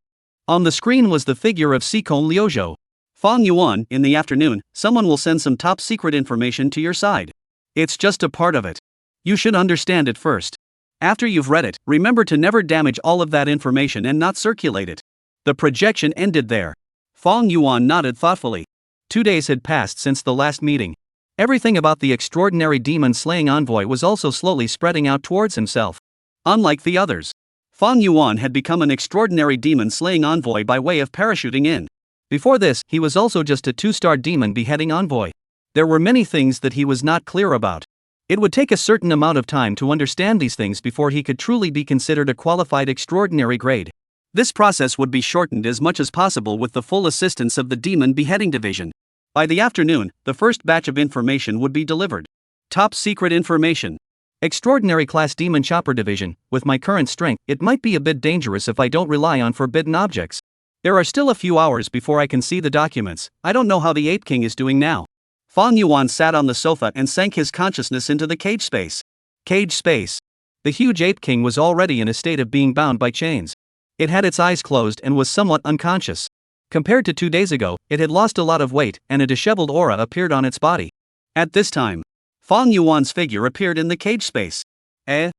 On the screen was the figure of Sikon Liuzhou. Fong Yuan, in the afternoon, someone will send some top-secret information to your side. It's just a part of it. You should understand it first. After you've read it, remember to never damage all of that information and not circulate it. The projection ended there. Fong Yuan nodded thoughtfully. 2 days had passed since the last meeting. Everything about the extraordinary demon-slaying envoy was also slowly spreading out towards himself. Unlike the others, Fong Yuan had become an extraordinary demon-slaying envoy by way of parachuting in. Before this, he was also just a 2-star demon-beheading envoy. There were many things that he was not clear about. It would take a certain amount of time to understand these things before he could truly be considered a qualified extraordinary grade. This process would be shortened as much as possible with the full assistance of the Demon Beheading Division. By the afternoon, the first batch of information would be delivered. Top secret information. Extraordinary class Demon Chopper Division. With my current strength, it might be a bit dangerous if I don't rely on forbidden objects. There are still a few hours before I can see the documents. I don't know how the Ape King is doing now. Fong Yuan sat on the sofa and sank his consciousness into the cage space. Cage space. The huge Ape King was already in a state of being bound by chains. It had its eyes closed and was somewhat unconscious. Compared to 2 days ago, it had lost a lot of weight, and a disheveled aura appeared on its body. At this time, Fong Yuan's figure appeared in the cage space. As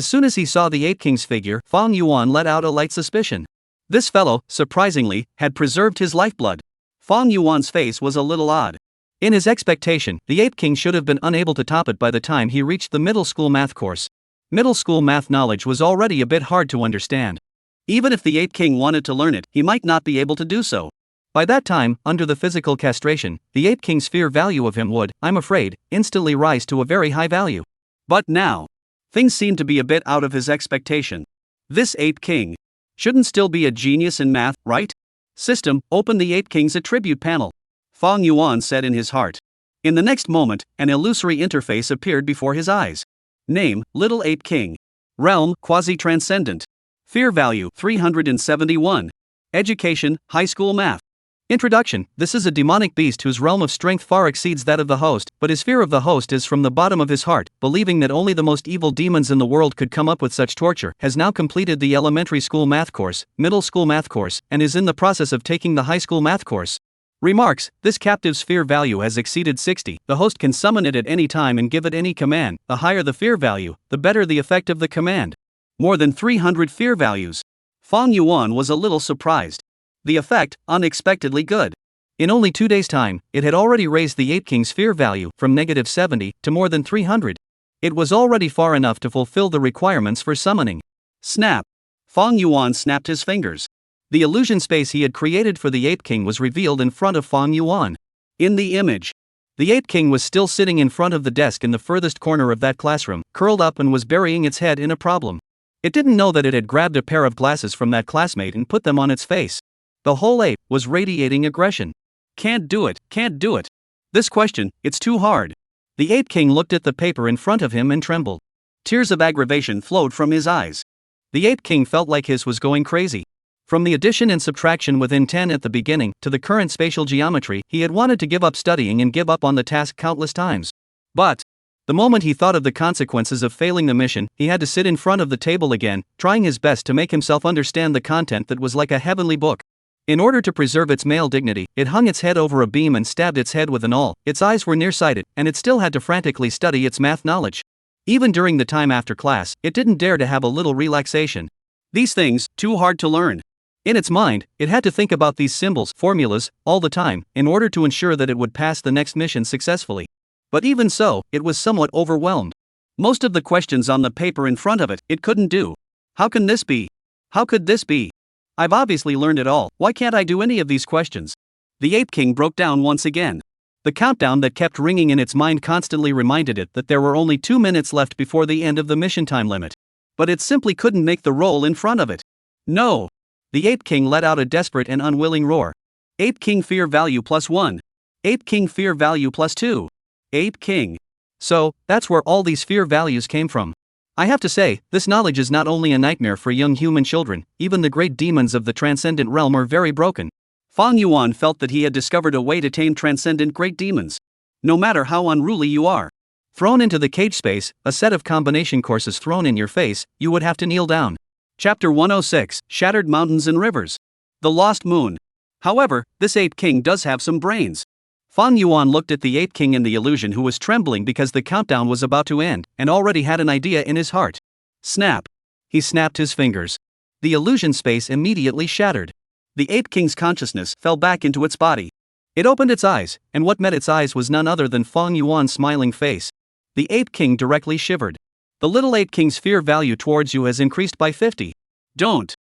soon as he saw the Ape King's figure, Fong Yuan let out a light suspicion. This fellow, surprisingly, had preserved his lifeblood. Fong Yuan's face was a little odd. In his expectation, the Ape King should have been unable to top it by the time he reached the middle school math course. Middle school math knowledge was already a bit hard to understand. Even if the Ape King wanted to learn it, he might not be able to do so. By that time, under the physical castration, the Ape King's fear value of him would, I'm afraid, instantly rise to a very high value. But now, things seemed to be a bit out of his expectation. This Ape King shouldn't still be a genius in math, right? System, open the Ape King's attribute panel. Fong Yuan said in his heart. In the next moment, an illusory interface appeared before his eyes. Name, Little Ape King. Realm, Quasi-Transcendent. Fear value, 371. Education, High School Math. Introduction. This is a demonic beast whose realm of strength far exceeds that of the host, but his fear of the host is from the bottom of his heart, believing that only the most evil demons in the world could come up with such torture, has now completed the elementary school math course, middle school math course, and is in the process of taking the high school math course. Remarks, this captive's fear value has exceeded 60. The host can summon it at any time and give it any command. The higher the fear value, the better the effect of the command. More than 300 fear values. Fong Yuan was a little surprised. The effect, unexpectedly good. In only 2 days' time, it had already raised the Ape King's fear value from -70 to more than 300. It was already far enough to fulfill the requirements for summoning. Snap. Fong Yuan snapped his fingers. The illusion space he had created for the Ape King was revealed in front of Fong Yuan. In the image, the Ape King was still sitting in front of the desk in the furthest corner of that classroom, curled up and was burying its head in a problem. It didn't know that it had grabbed a pair of glasses from that classmate and put them on its face. The whole ape was radiating aggression. Can't do it, can't do it. This question, it's too hard. The Ape King looked at the paper in front of him and trembled. Tears of aggravation flowed from his eyes. The Ape King felt like his was going crazy. From the addition and subtraction within 10 at the beginning to the current spatial geometry, he had wanted to give up studying and give up on the task countless times. But the moment he thought of the consequences of failing the mission, he had to sit in front of the table again, trying his best to make himself understand the content that was like a heavenly book. In order to preserve its male dignity, it hung its head over a beam and stabbed its head with an awl. Its eyes were nearsighted, and it still had to frantically study its math knowledge. Even during the time after class, it didn't dare to have a little relaxation. These things, too hard to learn. In its mind, it had to think about these symbols, formulas, all the time, in order to ensure that it would pass the next mission successfully. But even so, it was somewhat overwhelmed. Most of the questions on the paper in front of it, it couldn't do. How can this be? How could this be? I've obviously learned it all, why can't I do any of these questions? The Ape King broke down once again. The countdown that kept ringing in its mind constantly reminded it that there were only 2 minutes left before the end of the mission time limit. But it simply couldn't make the roll in front of it. No! The Ape King let out a desperate and unwilling roar. Ape King fear value +1. Ape King fear value +2. Ape King. So, that's where all these fear values came from. I have to say, this knowledge is not only a nightmare for young human children, even the great demons of the transcendent realm are very broken. Fang Yuan felt that he had discovered a way to tame transcendent great demons. No matter how unruly you are. Thrown into the cage space, a set of combination courses thrown in your face, you would have to kneel down. Chapter 106, Shattered Mountains and Rivers. The Lost Moon. However, this ape king does have some brains. Fang Yuan looked at the ape king in the illusion, who was trembling because the countdown was about to end, and already had an idea in his heart. Snap. He snapped his fingers. The illusion space immediately shattered. The ape king's consciousness fell back into its body. It opened its eyes, and what met its eyes was none other than Fang Yuan's smiling face. The ape king directly shivered. The little ape king's fear value towards you has increased by 50. Don't.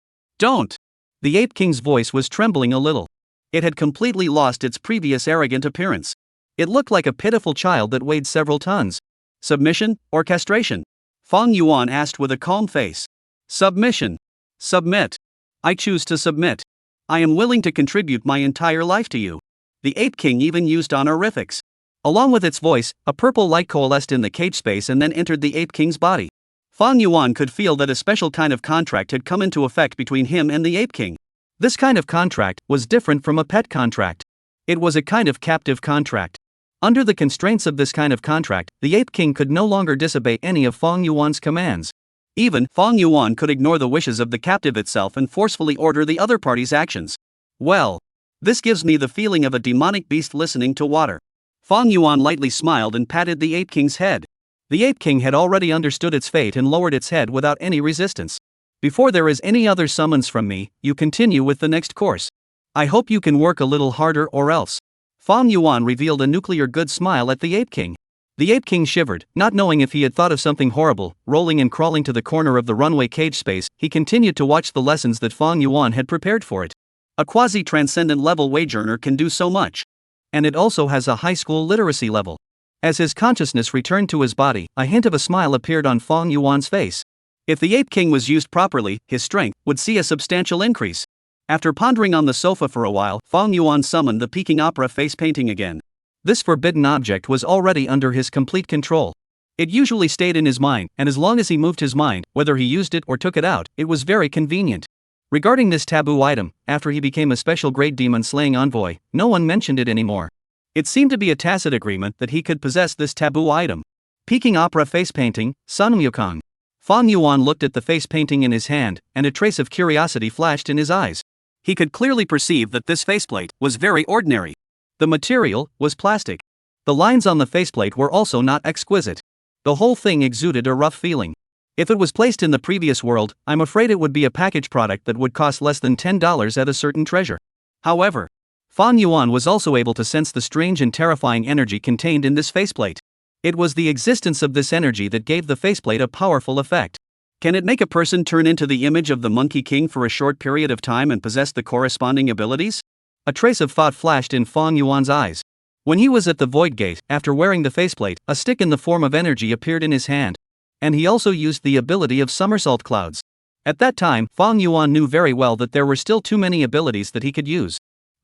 The ape king's voice was trembling a little. It had completely lost its previous arrogant appearance. It looked like a pitiful child that weighed several tons. Submission or castration? Fang Yuan asked with a calm face. Submission. Submit. I choose to submit. I am willing to contribute my entire life to you. The ape king even used honorifics. Along with its voice, a purple light coalesced in the cage space and then entered the ape king's body. Fang Yuan could feel that a special kind of contract had come into effect between him and the ape king. This kind of contract was different from a pet contract. It was a kind of captive contract. Under the constraints of this kind of contract, the ape king could no longer disobey any of Fang Yuan's commands. Even Fang Yuan could ignore the wishes of the captive itself and forcefully order the other party's actions. Well, this gives me the feeling of a demonic beast listening to water. Fang Yuan lightly smiled and patted the ape king's head. The ape king had already understood its fate and lowered its head without any resistance. Before there is any other summons from me, you continue with the next course. I hope you can work a little harder or else. Fang Yuan revealed a nuclear good smile at the ape king. The ape king shivered, not knowing if he had thought of something horrible. Rolling and crawling to the corner of the runway cage space, he continued to watch the lessons that Fang Yuan had prepared for it. A quasi-transcendent level wage earner can do so much. And it also has a high school literacy level. As his consciousness returned to his body, a hint of a smile appeared on Fang Yuan's face. If the ape king was used properly, his strength would see a substantial increase. After pondering on the sofa for a while, Fang Yuan summoned the Peking opera face painting again. This forbidden object was already under his complete control. It usually stayed in his mind, and as long as he moved his mind, whether he used it or took it out, it was very convenient. Regarding this taboo item, after he became a special great demon-slaying envoy, no one mentioned it anymore. It seemed to be a tacit agreement that he could possess this taboo item. Peking opera face painting, Sun Muqing. Fang Yuan looked at the face painting in his hand, and a trace of curiosity flashed in his eyes. He could clearly perceive that this faceplate was very ordinary. The material was plastic. The lines on the faceplate were also not exquisite. The whole thing exuded a rough feeling. If it was placed in the previous world, I'm afraid it would be a package product that would cost less than $10 at a certain treasure. However, Fang Yuan was also able to sense the strange and terrifying energy contained in this faceplate. It was the existence of this energy that gave the faceplate a powerful effect. Can it make a person turn into the image of the Monkey King for a short period of time and possess the corresponding abilities? A trace of thought flashed in Fang Yuan's eyes. When he was at the Void Gate, after wearing the faceplate, a stick in the form of energy appeared in his hand. And he also used the ability of somersault clouds. At that time, Fang Yuan knew very well that there were still too many abilities that he could use.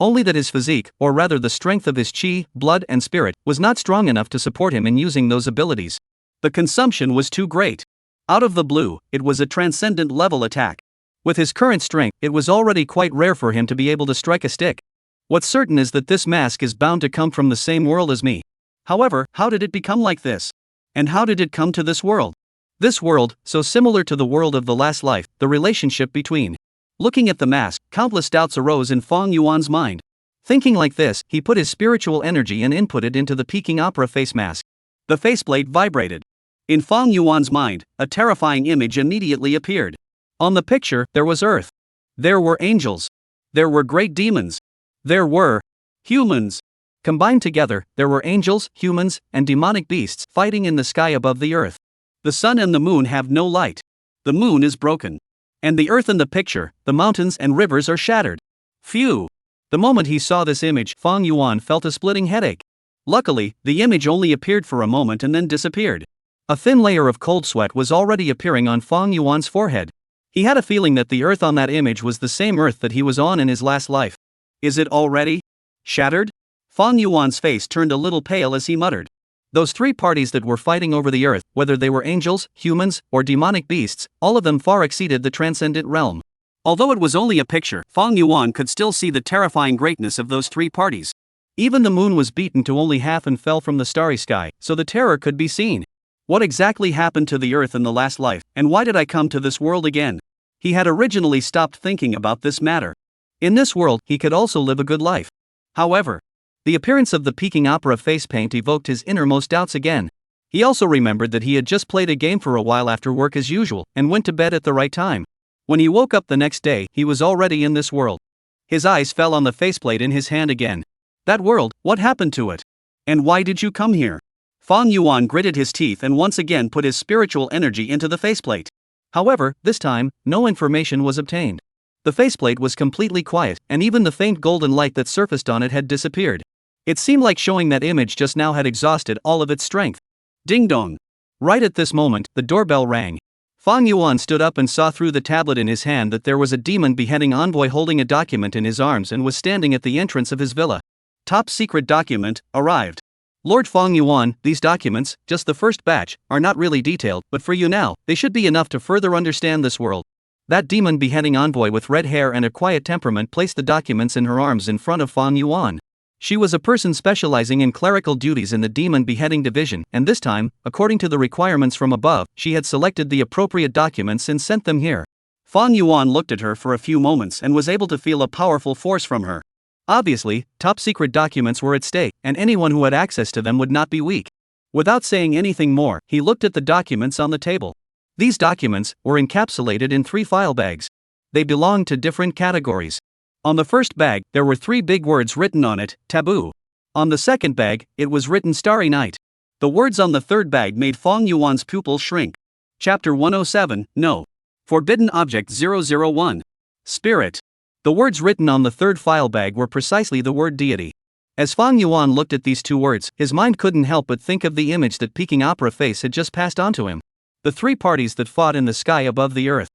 Only that his physique, or rather the strength of his chi, blood and spirit, was not strong enough to support him in using those abilities. The consumption was too great. Out of the blue, it was a transcendent level attack. With his current strength, it was already quite rare for him to be able to strike a stick. What's certain is that this mask is bound to come from the same world as me. However, how did it become like this? And how did it come to this world? This world, so similar to the world of the last life, the relationship between. Looking at the mask, countless doubts arose in Fang Yuan's mind. Thinking like this, he put his spiritual energy and inputted into the Peking opera face mask. The faceplate vibrated. In Fang Yuan's mind, a terrifying image immediately appeared. On the picture, there was Earth. There were angels. There were great demons. There were humans. Combined together, there were angels, humans, and demonic beasts fighting in the sky above the Earth. The sun and the moon have no light. The moon is broken. And the Earth in the picture, the mountains and rivers are shattered. Phew! The moment he saw this image, Fang Yuan felt a splitting headache. Luckily, the image only appeared for a moment and then disappeared. A thin layer of cold sweat was already appearing on Fang Yuan's forehead. He had a feeling that the Earth on that image was the same Earth that he was on in his last life. Is it already shattered? Fang Yuan's face turned a little pale as he muttered. Those three parties that were fighting over the earth, whether they were angels, humans, or demonic beasts, all of them far exceeded the transcendent realm. Although it was only a picture, Fang Yuan could still see the terrifying greatness of those three parties. Even the moon was beaten to only half and fell from the starry sky, so the terror could be seen. What exactly happened to the earth in the last life, and why did I come to this world again? He had originally stopped thinking about this matter. In this world, he could also live a good life. However, the appearance of the Peking opera face paint evoked his innermost doubts again. He also remembered that he had just played a game for a while after work as usual, and went to bed at the right time. When he woke up the next day, he was already in this world. His eyes fell on the faceplate in his hand again. That world, what happened to it? And why did you come here? Fang Yuan gritted his teeth and once again put his spiritual energy into the faceplate. However, this time, no information was obtained. The faceplate was completely quiet, and even the faint golden light that surfaced on it had disappeared. It seemed like showing that image just now had exhausted all of its strength. Ding dong! Right at this moment, the doorbell rang. Fang Yuan stood up and saw through the tablet in his hand that there was a demon beheading envoy holding a document in his arms and was standing at the entrance of his villa. Top secret document, arrived. Lord Fang Yuan, these documents, just the first batch, are not really detailed, but for you now, they should be enough to further understand this world. That demon beheading envoy with red hair and a quiet temperament placed the documents in her arms in front of Fang Yuan. She was a person specializing in clerical duties in the demon beheading division, and this time, according to the requirements from above, she had selected the appropriate documents and sent them here. Fang Yuan looked at her for a few moments and was able to feel a powerful force from her. Obviously, top-secret documents were at stake, and anyone who had access to them would not be weak. Without saying anything more, he looked at the documents on the table. These documents were encapsulated in 3 file bags. They belonged to different categories. On the first bag, there were 3 big words written on it, taboo. On the second bag, it was written Starry Night. The words on the third bag made Fang Yuan's pupils shrink. Chapter 107, No. Forbidden Object 001. Spirit. The words written on the third file bag were precisely the word deity. As Fang Yuan looked at these 2 words, his mind couldn't help but think of the image that Peking opera face had just passed on to him. The 3 parties that fought in the sky above the earth.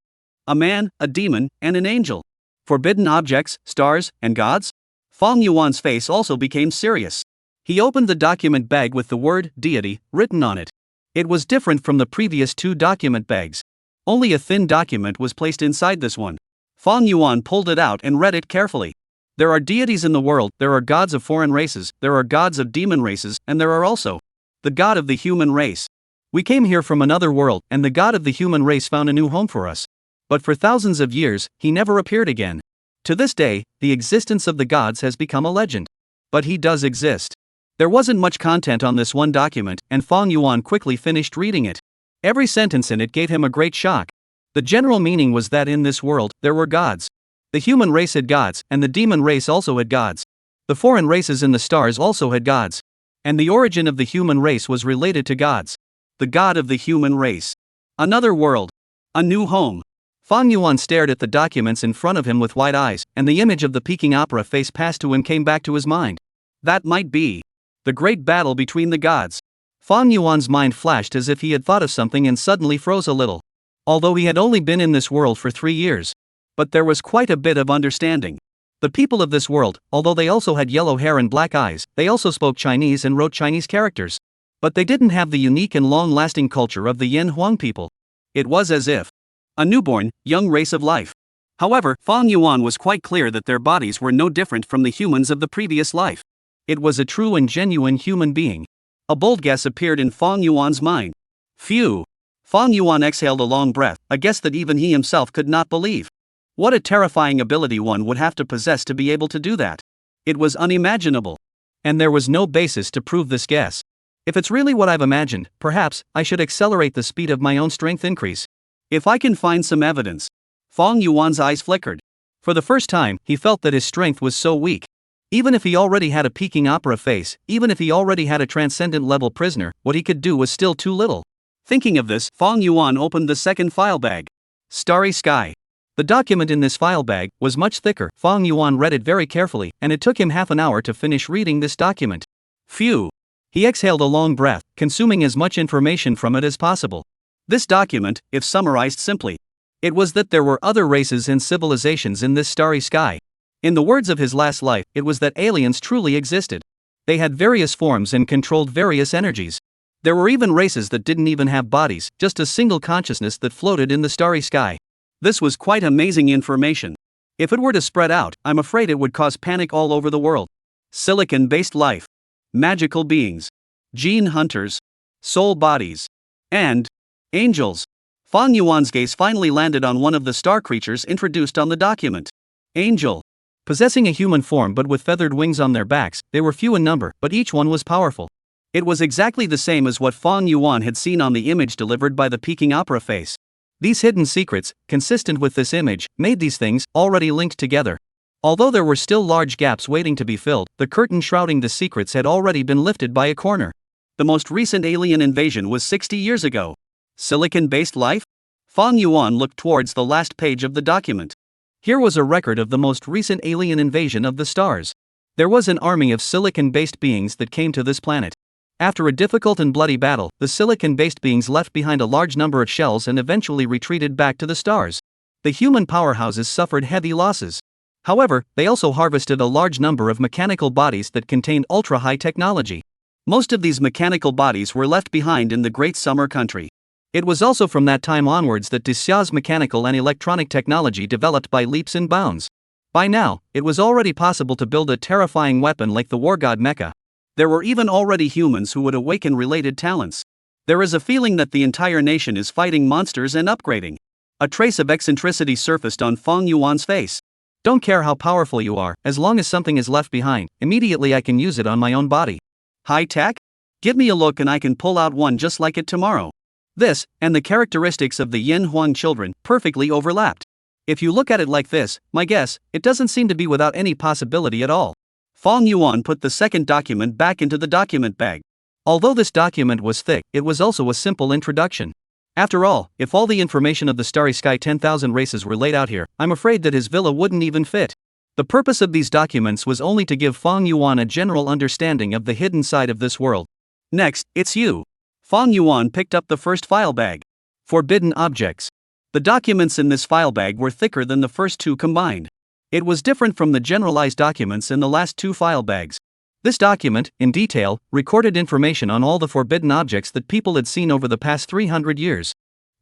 A man, a demon, and an angel. Forbidden objects, stars, and gods? Fang Yuan's face also became serious. He opened the document bag with the word deity written on it. It was different from the previous 2 document bags. Only a thin document was placed inside this one. Fang Yuan pulled it out and read it carefully. There are deities in the world, there are gods of foreign races, there are gods of demon races, and there are also the god of the human race. We came here from another world, and the god of the human race found a new home for us. But for thousands of years, he never appeared again. To this day, the existence of the gods has become a legend. But he does exist. There wasn't much content on this one document, and Fang Yuan quickly finished reading it. Every sentence in it gave him a great shock. The general meaning was that in this world, there were gods. The human race had gods, and the demon race also had gods. The foreign races in the stars also had gods. And the origin of the human race was related to gods. The god of the human race. Another world. A new home. Fang Yuan stared at the documents in front of him with wide eyes, and the image of the Peking opera face passed to him came back to his mind. That might be the great battle between the gods. Fang Yuan's mind flashed as if he had thought of something and suddenly froze a little. Although he had only been in this world for 3 years. But there was quite a bit of understanding. The people of this world, although they also had yellow hair and black eyes, they also spoke Chinese and wrote Chinese characters. But they didn't have the unique and long-lasting culture of the Yin Huang people. It was as if a newborn, young race of life. However, Fang Yuan was quite clear that their bodies were no different from the humans of the previous life. It was a true and genuine human being. A bold guess appeared in Fang Yuan's mind. Phew! Fang Yuan exhaled a long breath, a guess that even he himself could not believe. What a terrifying ability one would have to possess to be able to do that. It was unimaginable. And there was no basis to prove this guess. If it's really what I've imagined, perhaps I should accelerate the speed of my own strength increase. If I can find some evidence. Fang Yuan's eyes flickered. For the first time, he felt that his strength was so weak. Even if he already had a Peking opera face, even if he already had a transcendent level prisoner, what he could do was still too little. Thinking of this, Fang Yuan opened the second file bag. Starry Sky. The document in this file bag was much thicker. Fang Yuan read it very carefully, and it took him half an hour to finish reading this document. Phew! He exhaled a long breath, consuming as much information from it as possible. This document, if summarized simply, it was that there were other races and civilizations in this starry sky. In the words of his last life, it was that aliens truly existed. They had various forms and controlled various energies. There were even races that didn't even have bodies, just a single consciousness that floated in the starry sky. This was quite amazing information. If it were to spread out, I'm afraid it would cause panic all over the world. Silicon-based life, magical beings, gene hunters, soul bodies, and angels. Fang Yuan's gaze finally landed on one of the star creatures introduced on the document. Angel. Possessing a human form but with feathered wings on their backs, they were few in number, but each one was powerful. It was exactly the same as what Fang Yuan had seen on the image delivered by the Peking opera face. These hidden secrets, consistent with this image, made these things already linked together. Although there were still large gaps waiting to be filled, the curtain shrouding the secrets had already been lifted by a corner. The most recent alien invasion was 60 years ago. Silicon-based life? Fang Yuan looked towards the last page of the document. Here was a record of the most recent alien invasion of the stars. There was an army of silicon-based beings that came to this planet. After a difficult and bloody battle, the silicon-based beings left behind a large number of shells and eventually retreated back to the stars. The human powerhouses suffered heavy losses. However, they also harvested a large number of mechanical bodies that contained ultra-high technology. Most of these mechanical bodies were left behind in the Great Summer Country. It was also from that time onwards that Dixa's mechanical and electronic technology developed by leaps and bounds. By now, it was already possible to build a terrifying weapon like the war god mecha. There were even already humans who would awaken related talents. There is a feeling that the entire nation is fighting monsters and upgrading. A trace of eccentricity surfaced on Fang Yuan's face. Don't care how powerful you are, as long as something is left behind, immediately I can use it on my own body. High tech? Give me a look and I can pull out one just like it tomorrow. This, and the characteristics of the Yin Huang children, perfectly overlapped. If you look at it like this, my guess, it doesn't seem to be without any possibility at all. Fang Yuan put the second document back into the document bag. Although this document was thick, it was also a simple introduction. After all, if all the information of the starry sky 10,000 races were laid out here, I'm afraid that his villa wouldn't even fit. The purpose of these documents was only to give Fang Yuan a general understanding of the hidden side of this world. Next, it's you. Fang Yuan picked up the first file bag. Forbidden objects. The documents in this file bag were thicker than the first two combined. It was different from the generalized documents in the last two file bags. This document, in detail, recorded information on all the forbidden objects that people had seen over the past 300 years.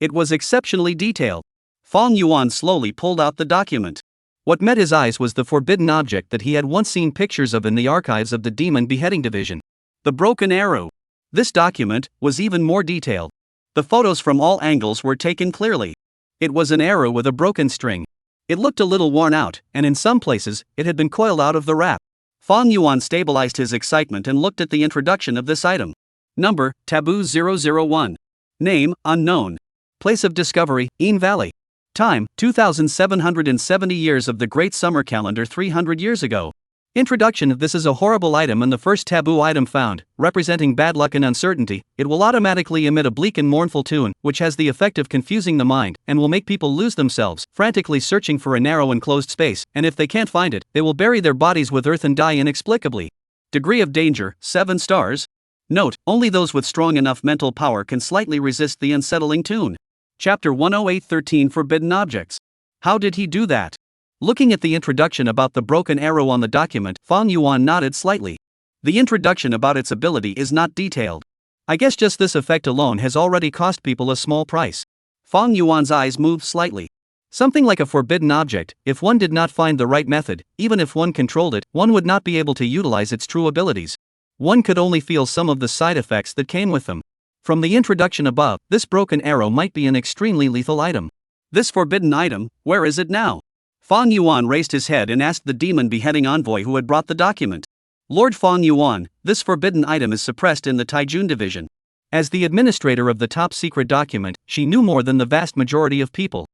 It was exceptionally detailed. Fang Yuan slowly pulled out the document. What met his eyes was the forbidden object that he had once seen pictures of in the archives of the Demon Beheading Division. The broken arrow. This document was even more detailed. The photos from all angles were taken clearly. It was an arrow with a broken string. It looked a little worn out, and in some places, it had been coiled out of the wrap. Fang Yuan stabilized his excitement and looked at the introduction of this item. Number, Taboo 001. Name, unknown. Place of discovery, Een Valley. Time, 2,770 years of the Great Summer Calendar 300 years ago. Introduction. This is a horrible item and the first taboo item found, representing bad luck and uncertainty. It will automatically emit a bleak and mournful tune, which has the effect of confusing the mind, and will make people lose themselves, frantically searching for a narrow enclosed space, and if they can't find it, they will bury their bodies with earth and die inexplicably. Degree of danger, 7 stars. Note, only those with strong enough mental power can slightly resist the unsettling tune. Chapter 108:13 Forbidden Objects. How did he do that? Looking at the introduction about the broken arrow on the document, Fang Yuan nodded slightly. The introduction about its ability is not detailed. I guess just this effect alone has already cost people a small price. Fang Yuan's eyes moved slightly. Something like a forbidden object, if one did not find the right method, even if one controlled it, one would not be able to utilize its true abilities. One could only feel some of the side effects that came with them. From the introduction above, this broken arrow might be an extremely lethal item. This forbidden item, where is it now? Fang Yuan raised his head and asked the demon beheading envoy who had brought the document. Lord Fang Yuan, this forbidden item is suppressed in the Taijun division. As the administrator of the top secret document, she knew more than the vast majority of people.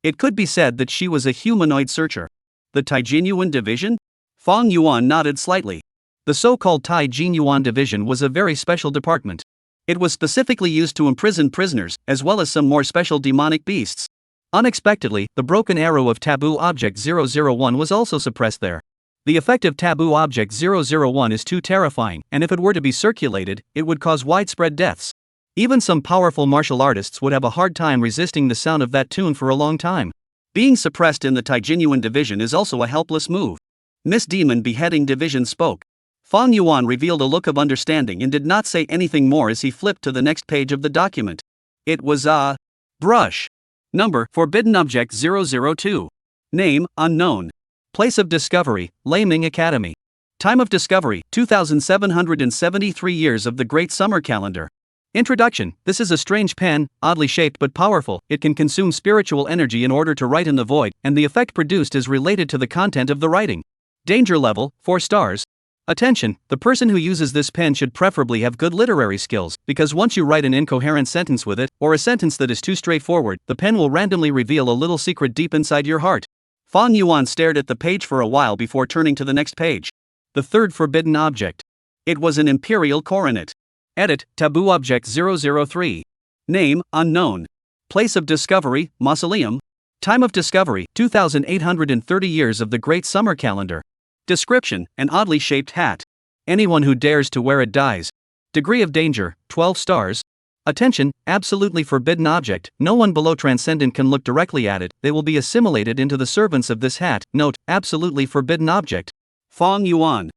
It could be said that she was a humanoid searcher. The Taijin division? Fang Yuan nodded slightly. The so-called Taijin division was a very special department. It was specifically used to imprison prisoners, as well as some more special demonic beasts. Unexpectedly, the broken arrow of Taboo Object 001 was also suppressed there. The effect of Taboo Object 001 is too terrifying, and if it were to be circulated, it would cause widespread deaths. Even some powerful martial artists would have a hard time resisting the sound of that tune for a long time. Being suppressed in the Taijin division is also a helpless move. Miss Demon Beheading Division spoke. Fang Yuan revealed a look of understanding and did not say anything more as he flipped to the next page of the document. It was a brush. Number, Forbidden Object 002. Name, unknown. Place of discovery, Laming Academy. Time of discovery, 2773 years of the Great Summer Calendar. Introduction, this is a strange pen, oddly shaped but powerful. It can consume spiritual energy in order to write in the void, and the effect produced is related to the content of the writing. Danger level, 4 stars. Attention, the person who uses this pen should preferably have good literary skills, because once you write an incoherent sentence with it, or a sentence that is too straightforward, the pen will randomly reveal a little secret deep inside your heart. Fang Yuan stared at the page for a while before turning to the next page. The third forbidden object. It was an imperial coronet. Edit, Taboo Object 003. Name, unknown. Place of discovery, Mausoleum. Time of discovery, 2830 years of the Great Summer Calendar. Description, an oddly shaped hat. Anyone who dares to wear it dies. Degree of danger, 12 stars. Attention, absolutely forbidden object, no one below transcendent can look directly at it, they will be assimilated into the servants of this hat. Note, absolutely forbidden object. Fang Yuan.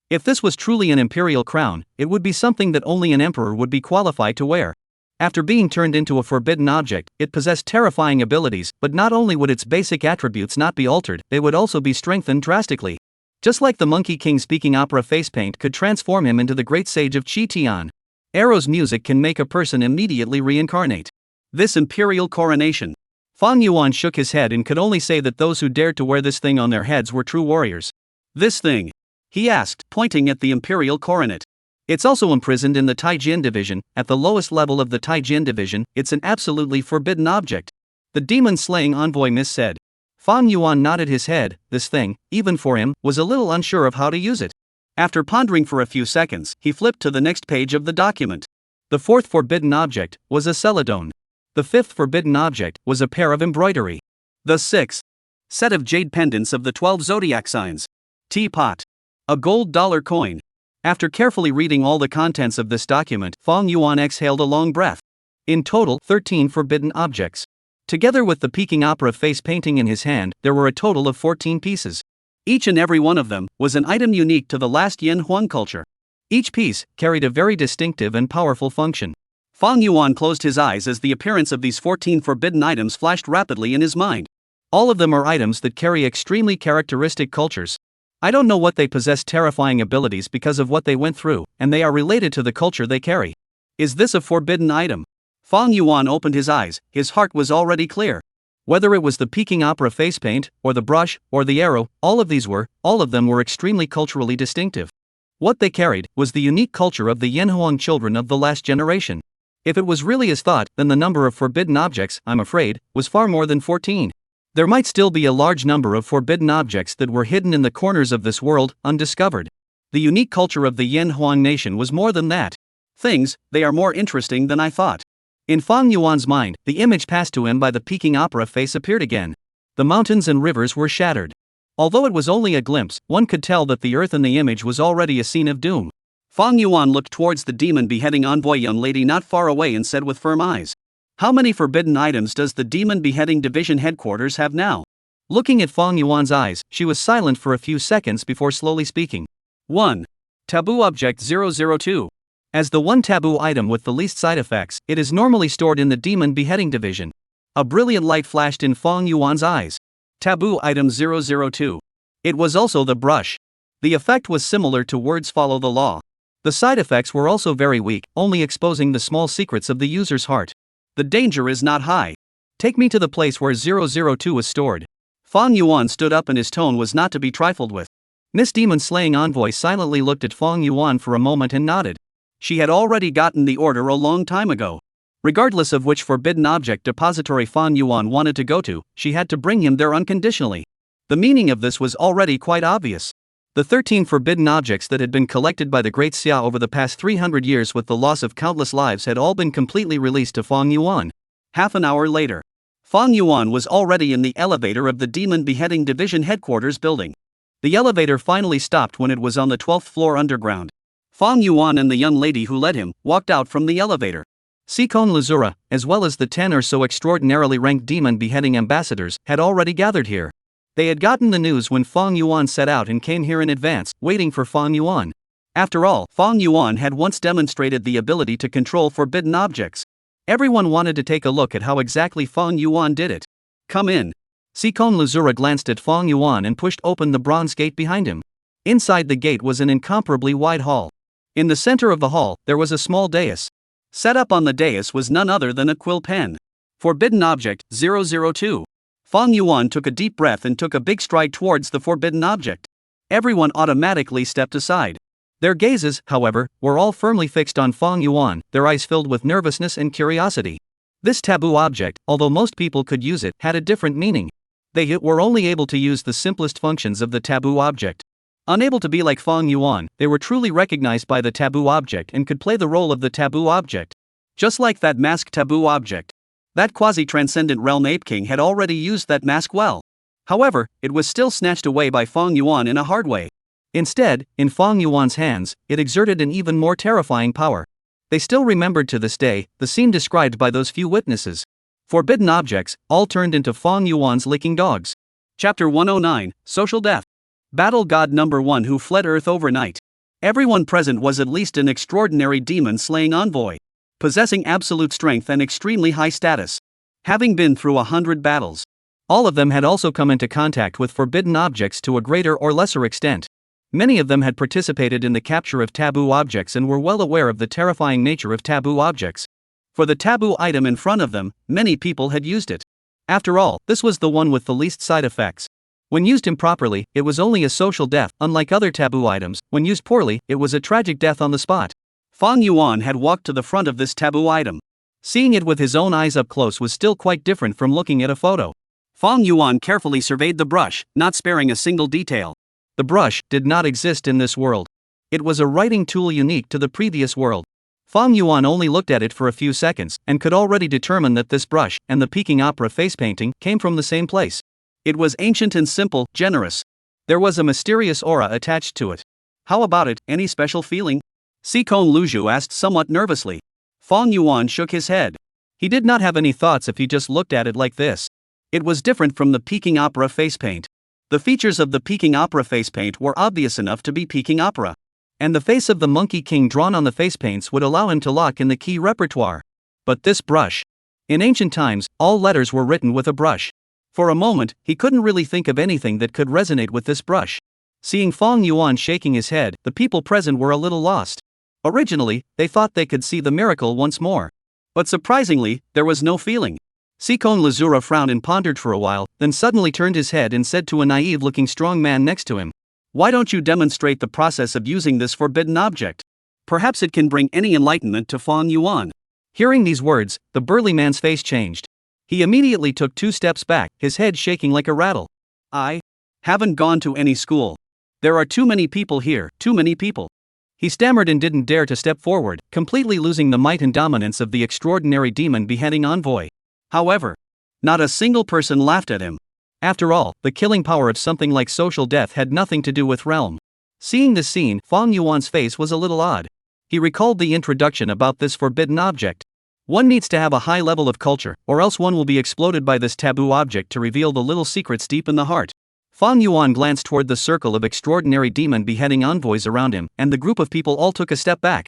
If this was truly an imperial crown, it would be something that only an emperor would be qualified to wear. After being turned into a forbidden object, it possessed terrifying abilities, but not only would its basic attributes not be altered, they would also be strengthened drastically. Just like the Monkey King speaking opera face paint could transform him into the great sage of Qi-Tian. Arrow's music can make a person immediately reincarnate. This imperial coronation. Fang Yuan shook his head and could only say that those who dared to wear this thing on their heads were true warriors. This thing? He asked, pointing at the imperial coronet. It's also imprisoned in the Taijin division. At the lowest level of the Taijin division, it's an absolutely forbidden object. The demon-slaying envoy Miss said. Fang Yuan nodded his head. This thing, even for him, was a little unsure of how to use it. After pondering for a few seconds, he flipped to the next page of the document. The fourth forbidden object was a celadone. The fifth forbidden object was a pair of embroidery. The sixth set of jade pendants of the 12 zodiac signs. Teapot. A gold dollar coin. After carefully reading all the contents of this document, Fang Yuan exhaled a long breath. In total, 13 forbidden objects. Together with the Peking opera face painting in his hand, there were a total of 14 pieces. Each and every one of them was an item unique to the last Yin Huang culture. Each piece carried a very distinctive and powerful function. Fang Yuan closed his eyes as the appearance of these 14 forbidden items flashed rapidly in his mind. All of them are items that carry extremely characteristic cultures. I don't know what they possess terrifying abilities because of what they went through, and they are related to the culture they carry. Is this a forbidden item? Fang Yuan opened his eyes, his heart was already clear. Whether it was the Peking opera face paint, or the brush, or the arrow, all of them were extremely culturally distinctive. What they carried was the unique culture of the Yanhuang children of the last generation. If it was really as thought, then the number of forbidden objects, I'm afraid, was far more than 14. There might still be a large number of forbidden objects that were hidden in the corners of this world, undiscovered. The unique culture of the Yanhuang nation was more than that. They are more interesting than I thought. In Fang Yuan's mind, the image passed to him by the Peking opera face appeared again. The mountains and rivers were shattered. Although it was only a glimpse, one could tell that the earth in the image was already a scene of doom. Fang Yuan looked towards the demon beheading envoy young lady not far away and said with firm eyes. How many forbidden items does the demon beheading division headquarters have now? Looking at Fang Yuan's eyes, she was silent for a few seconds before slowly speaking. 1. Taboo Object 002. As the one taboo item with the least side effects, it is normally stored in the demon beheading division. A brilliant light flashed in Fang Yuan's eyes. Taboo Item 002. It was also the brush. The effect was similar to words follow the law. The side effects were also very weak, only exposing the small secrets of the user's heart. The danger is not high. Take me to the place where 002 is stored. Fang Yuan stood up and his tone was not to be trifled with. Miss Demon-slaying envoy silently looked at Fang Yuan for a moment and nodded. She had already gotten the order a long time ago. Regardless of which forbidden object depository Fang Yuan wanted to go to, she had to bring him there unconditionally. The meaning of this was already quite obvious. The 13 forbidden objects that had been collected by the Great Xia over the past 300 years with the loss of countless lives had all been completely released to Fang Yuan. Half an hour later, Fang Yuan was already in the elevator of the Demon Beheading Division headquarters building. The elevator finally stopped when it was on the 12th floor underground. Fang Yuan and the young lady who led him walked out from the elevator. Sikon Lazura, as well as the 10 or so extraordinarily ranked demon beheading ambassadors, had already gathered here. They had gotten the news when Fang Yuan set out and came here in advance, waiting for Fang Yuan. After all, Fong Yuan had once demonstrated the ability to control forbidden objects. Everyone wanted to take a look at how exactly Fong Yuan did it. Come in. Sikon Lazura glanced at Fong Yuan and pushed open the bronze gate behind him. Inside the gate was an incomparably wide hall. In the center of the hall, there was a small dais. Set up on the dais was none other than a quill pen. Forbidden object 002. Fong Yuan took a deep breath and took a big stride towards the forbidden object. Everyone automatically stepped aside. Their gazes, however, were all firmly fixed on Fong Yuan, their eyes filled with nervousness and curiosity. This taboo object, although most people could use it, had a different meaning. They were only able to use the simplest functions of the taboo object. Unable to be like Fong Yuan, they were truly recognized by the taboo object and could play the role of the taboo object. Just like that mask taboo object. That quasi-transcendent realm Ape King had already used that mask well. However, it was still snatched away by Fong Yuan in a hard way. Instead, in Fong Yuan's hands, it exerted an even more terrifying power. They still remembered to this day the scene described by those few witnesses. Forbidden objects, all turned into Fong Yuan's licking dogs. Chapter 109, Social Death. Battle God number 1 who fled Earth overnight. Everyone present was at least an extraordinary demon-slaying envoy, possessing absolute strength and extremely high status. Having been through 100 battles. All of them had also come into contact with forbidden objects to a greater or lesser extent. Many of them had participated in the capture of taboo objects and were well aware of the terrifying nature of taboo objects. For the taboo item in front of them, many people had used it. After all, this was the one with the least side effects. When used improperly, it was only a social death. Unlike other taboo items, when used poorly, it was a tragic death on the spot. Fong Yuan had walked to the front of this taboo item. Seeing it with his own eyes up close was still quite different from looking at a photo. Fong Yuan carefully surveyed the brush, not sparing a single detail. The brush did not exist in this world. It was a writing tool unique to the previous world. Fong Yuan only looked at it for a few seconds and could already determine that this brush and the Peking opera face painting came from the same place. It was ancient and simple, generous. There was a mysterious aura attached to it. How about it, any special feeling? Sikon Luzhu asked somewhat nervously. Fong Yuan shook his head. He did not have any thoughts if he just looked at it like this. It was different from the Peking opera face paint. The features of the Peking opera face paint were obvious enough to be Peking opera. And the face of the Monkey King drawn on the face paints would allow him to lock in the key repertoire. But this brush. In ancient times, all letters were written with a brush. For a moment, he couldn't really think of anything that could resonate with this brush. Seeing Fong Yuan shaking his head, the people present were a little lost. Originally, they thought they could see the miracle once more. But surprisingly, there was no feeling. Sikon Lazura frowned and pondered for a while, then suddenly turned his head and said to a naive-looking strong man next to him, "Why don't you demonstrate the process of using this forbidden object? Perhaps it can bring any enlightenment to Fong Yuan." Hearing these words, the burly man's face changed. He immediately took 2 steps back, his head shaking like a rattle. "I haven't gone to any school. There are too many people here, too many people." He stammered and didn't dare to step forward, completely losing the might and dominance of the extraordinary demon beheading envoy. However, not a single person laughed at him. After all, the killing power of something like social death had nothing to do with realm. Seeing this scene, Fong Yuan's face was a little odd. He recalled the introduction about this forbidden object. One needs to have a high level of culture, or else one will be exploded by this taboo object to reveal the little secrets deep in the heart. Fong Yuan glanced toward the circle of extraordinary demon beheading envoys around him, and the group of people all took a step back.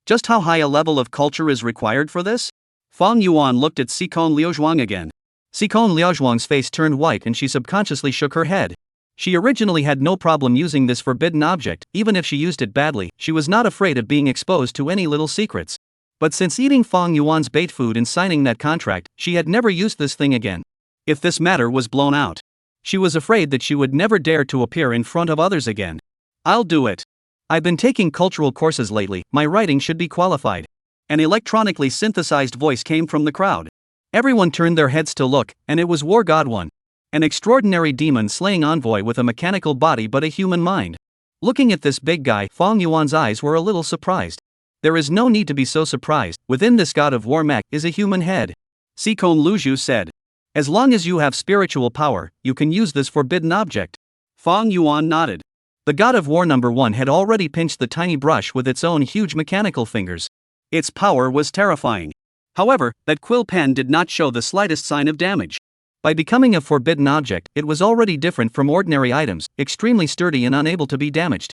Just how high a level of culture is required for this? Fong Yuan looked at Sikon Liuzhuang again. Sikon Liuzhuang's face turned white and she subconsciously shook her head. She originally had no problem using this forbidden object. Even if she used it badly, she was not afraid of being exposed to any little secrets. But since eating Fong Yuan's bait food and signing that contract, she had never used this thing again. If this matter was blown out, she was afraid that she would never dare to appear in front of others again. "I'll do it. I've been taking cultural courses lately, my writing should be qualified." An electronically synthesized voice came from the crowd. Everyone turned their heads to look, and it was War God 1. An extraordinary demon-slaying envoy with a mechanical body but a human mind. Looking at this big guy, Fong Yuan's eyes were a little surprised. There is no need to be so surprised, within this god of war mech is a human head. Sikon Luzhu said. As long as you have spiritual power, you can use this forbidden object. Fong Yuan nodded. The god of war number 1 had already pinched the tiny brush with its own huge mechanical fingers. Its power was terrifying. However, that quill pen did not show the slightest sign of damage. By becoming a forbidden object, it was already different from ordinary items, extremely sturdy and unable to be damaged.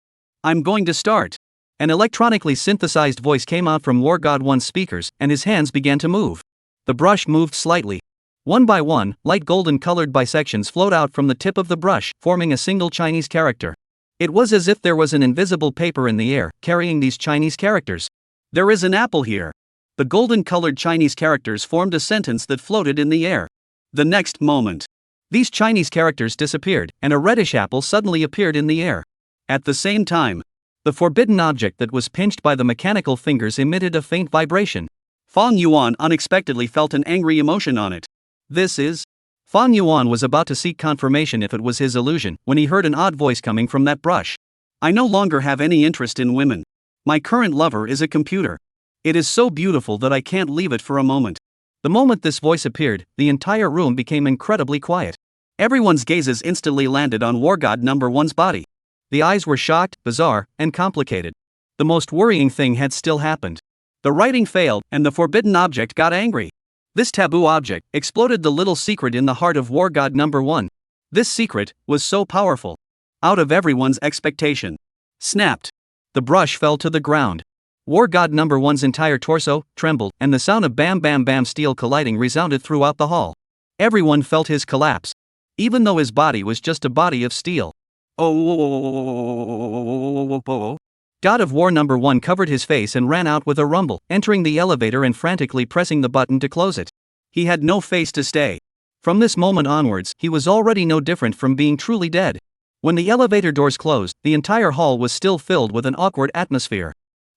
I'm going to start. An electronically synthesized voice came out from War God 1's speakers, and his hands began to move. The brush moved slightly. One by one, light golden colored bisections flowed out from the tip of the brush, forming a single Chinese character. It was as if there was an invisible paper in the air, carrying these Chinese characters. There is an apple here. The golden colored Chinese characters formed a sentence that floated in the air. The next moment, these Chinese characters disappeared, and a reddish apple suddenly appeared in the air. At the same time, the forbidden object that was pinched by the mechanical fingers emitted a faint vibration. Fang Yuan unexpectedly felt an angry emotion on it. This is... Fang Yuan was about to seek confirmation if it was his illusion, when he heard an odd voice coming from that brush. I no longer have any interest in women. My current lover is a computer. It is so beautiful that I can't leave it for a moment. The moment this voice appeared, the entire room became incredibly quiet. Everyone's gazes instantly landed on War God Number 1's body. The eyes were shocked, bizarre, and complicated. The most worrying thing had still happened. The writing failed, and the forbidden object got angry. This taboo object exploded the little secret in the heart of War God Number 1. This secret was so powerful. Out of everyone's expectation. Snapped. The brush fell to the ground. War God Number 1's entire torso trembled, and the sound of bam bam bam steel colliding resounded throughout the hall. Everyone felt his collapse. Even though his body was just a body of steel. Oh. God of War Number 1 covered his face and ran out with a rumble, entering the elevator and frantically pressing the button to close it. He had no face to stay. From this moment onwards, he was already no different from being truly dead. When the elevator doors closed, the entire hall was still filled with an awkward atmosphere.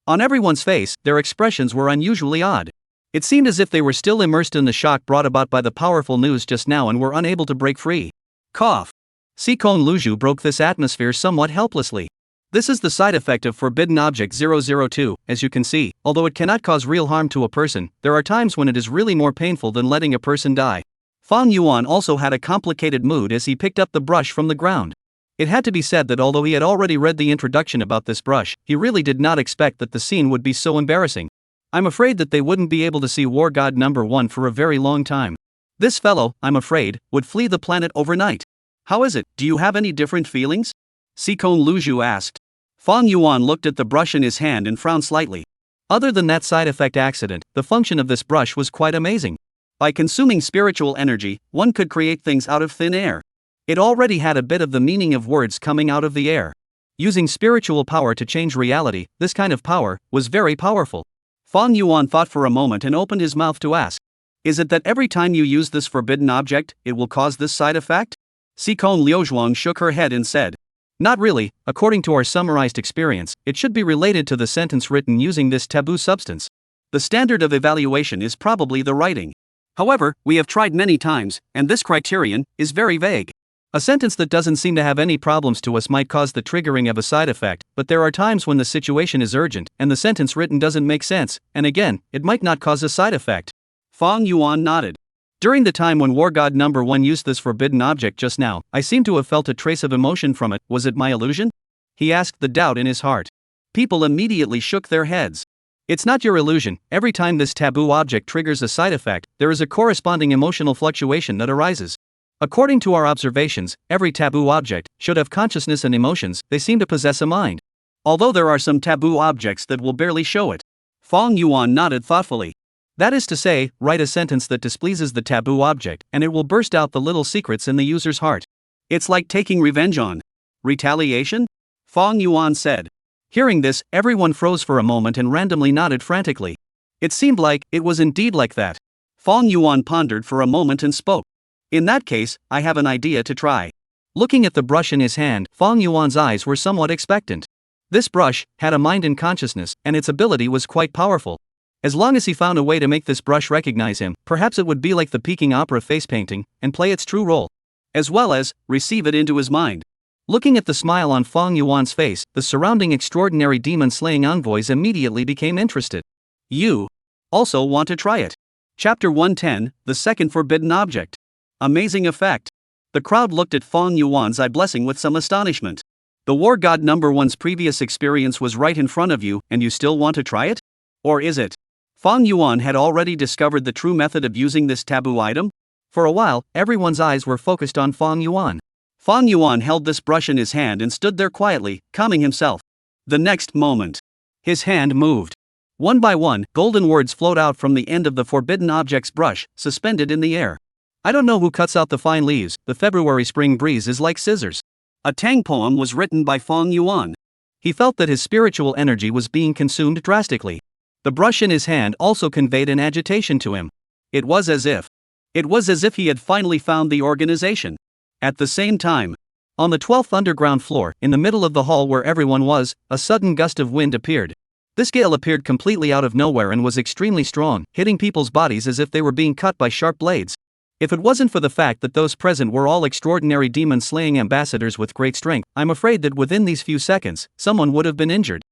On everyone's face, their expressions were unusually odd. It seemed as if they were still immersed in the shock brought about by the powerful news just now and were unable to break free. Cough. Sikon Luju broke this atmosphere somewhat helplessly. This is the side effect of Forbidden Object 002, as you can see. Although it cannot cause real harm to a person, there are times when it is really more painful than letting a person die. Fang Yuan also had a complicated mood as he picked up the brush from the ground. It had to be said that although he had already read the introduction about this brush, he really did not expect that the scene would be so embarrassing. I'm afraid that they wouldn't be able to see War God Number 1 for a very long time. This fellow, I'm afraid, would flee the planet overnight. How is it? Do you have any different feelings? Sikon Luju asked. Fang Yuan looked at the brush in his hand and frowned slightly. Other than that side effect accident, the function of this brush was quite amazing. By consuming spiritual energy, one could create things out of thin air. It already had a bit of the meaning of words coming out of the air. Using spiritual power to change reality, this kind of power was very powerful. Fang Yuan thought for a moment and opened his mouth to ask, is it that every time you use this forbidden object, it will cause this side effect? Sikon Liuzhuang shook her head and said, not really. According to our summarized experience, it should be related to the sentence written using this taboo substance. The standard of evaluation is probably the writing. However, we have tried many times, and this criterion is very vague. A sentence that doesn't seem to have any problems to us might cause the triggering of a side effect, but there are times when the situation is urgent, and the sentence written doesn't make sense, and again, it might not cause a side effect. Fang Yuan nodded. During the time when War God Number 1 used this forbidden object just now, I seem to have felt a trace of emotion from it. Was it my illusion? He asked, the doubt in his heart. People immediately shook their heads. It's not your illusion. Every time this taboo object triggers a side effect, there is a corresponding emotional fluctuation that arises. According to our observations, every taboo object should have consciousness and emotions. They seem to possess a mind. Although there are some taboo objects that will barely show it. Fang Yuan nodded thoughtfully. That is to say, write a sentence that displeases the taboo object, and it will burst out the little secrets in the user's heart. It's like taking revenge on retaliation? Fang Yuan said. Hearing this, everyone froze for a moment and randomly nodded frantically. It seemed like it was indeed like that. Fang Yuan pondered for a moment and spoke. In that case, I have an idea to try. Looking at the brush in his hand, Fang Yuan's eyes were somewhat expectant. This brush had a mind and consciousness, and its ability was quite powerful. As long as he found a way to make this brush recognize him, perhaps it would be like the Peking opera face painting, and play its true role. As well as, receive it into his mind. Looking at the smile on Fang Yuan's face, the surrounding extraordinary demon-slaying envoys immediately became interested. You also want to try it. Chapter 110, The Second Forbidden Object. Amazing effect. The crowd looked at Fang Yuan's eye blessing with some astonishment. The War God Number 1's previous experience was right in front of you, and you still want to try it? Or is it? Fang Yuan had already discovered the true method of using this taboo item? For a while, everyone's eyes were focused on Fang Yuan. Fang Yuan held this brush in his hand and stood there quietly, calming himself. The next moment, his hand moved. One by one, golden words flowed out from the end of the forbidden object's brush, suspended in the air. I don't know who cuts out the fine leaves, the February spring breeze is like scissors. A Tang poem was written by Fong Yuan. He felt that his spiritual energy was being consumed drastically. The brush in his hand also conveyed an agitation to him. It was as if he had finally found the organization. At the same time, on the 12th underground floor, in the middle of the hall where everyone was, a sudden gust of wind appeared. This gale appeared completely out of nowhere and was extremely strong, hitting people's bodies as if they were being cut by sharp blades. If it wasn't for the fact that those present were all extraordinary demon-slaying ambassadors with great strength, I'm afraid that within these few seconds, someone would have been injured.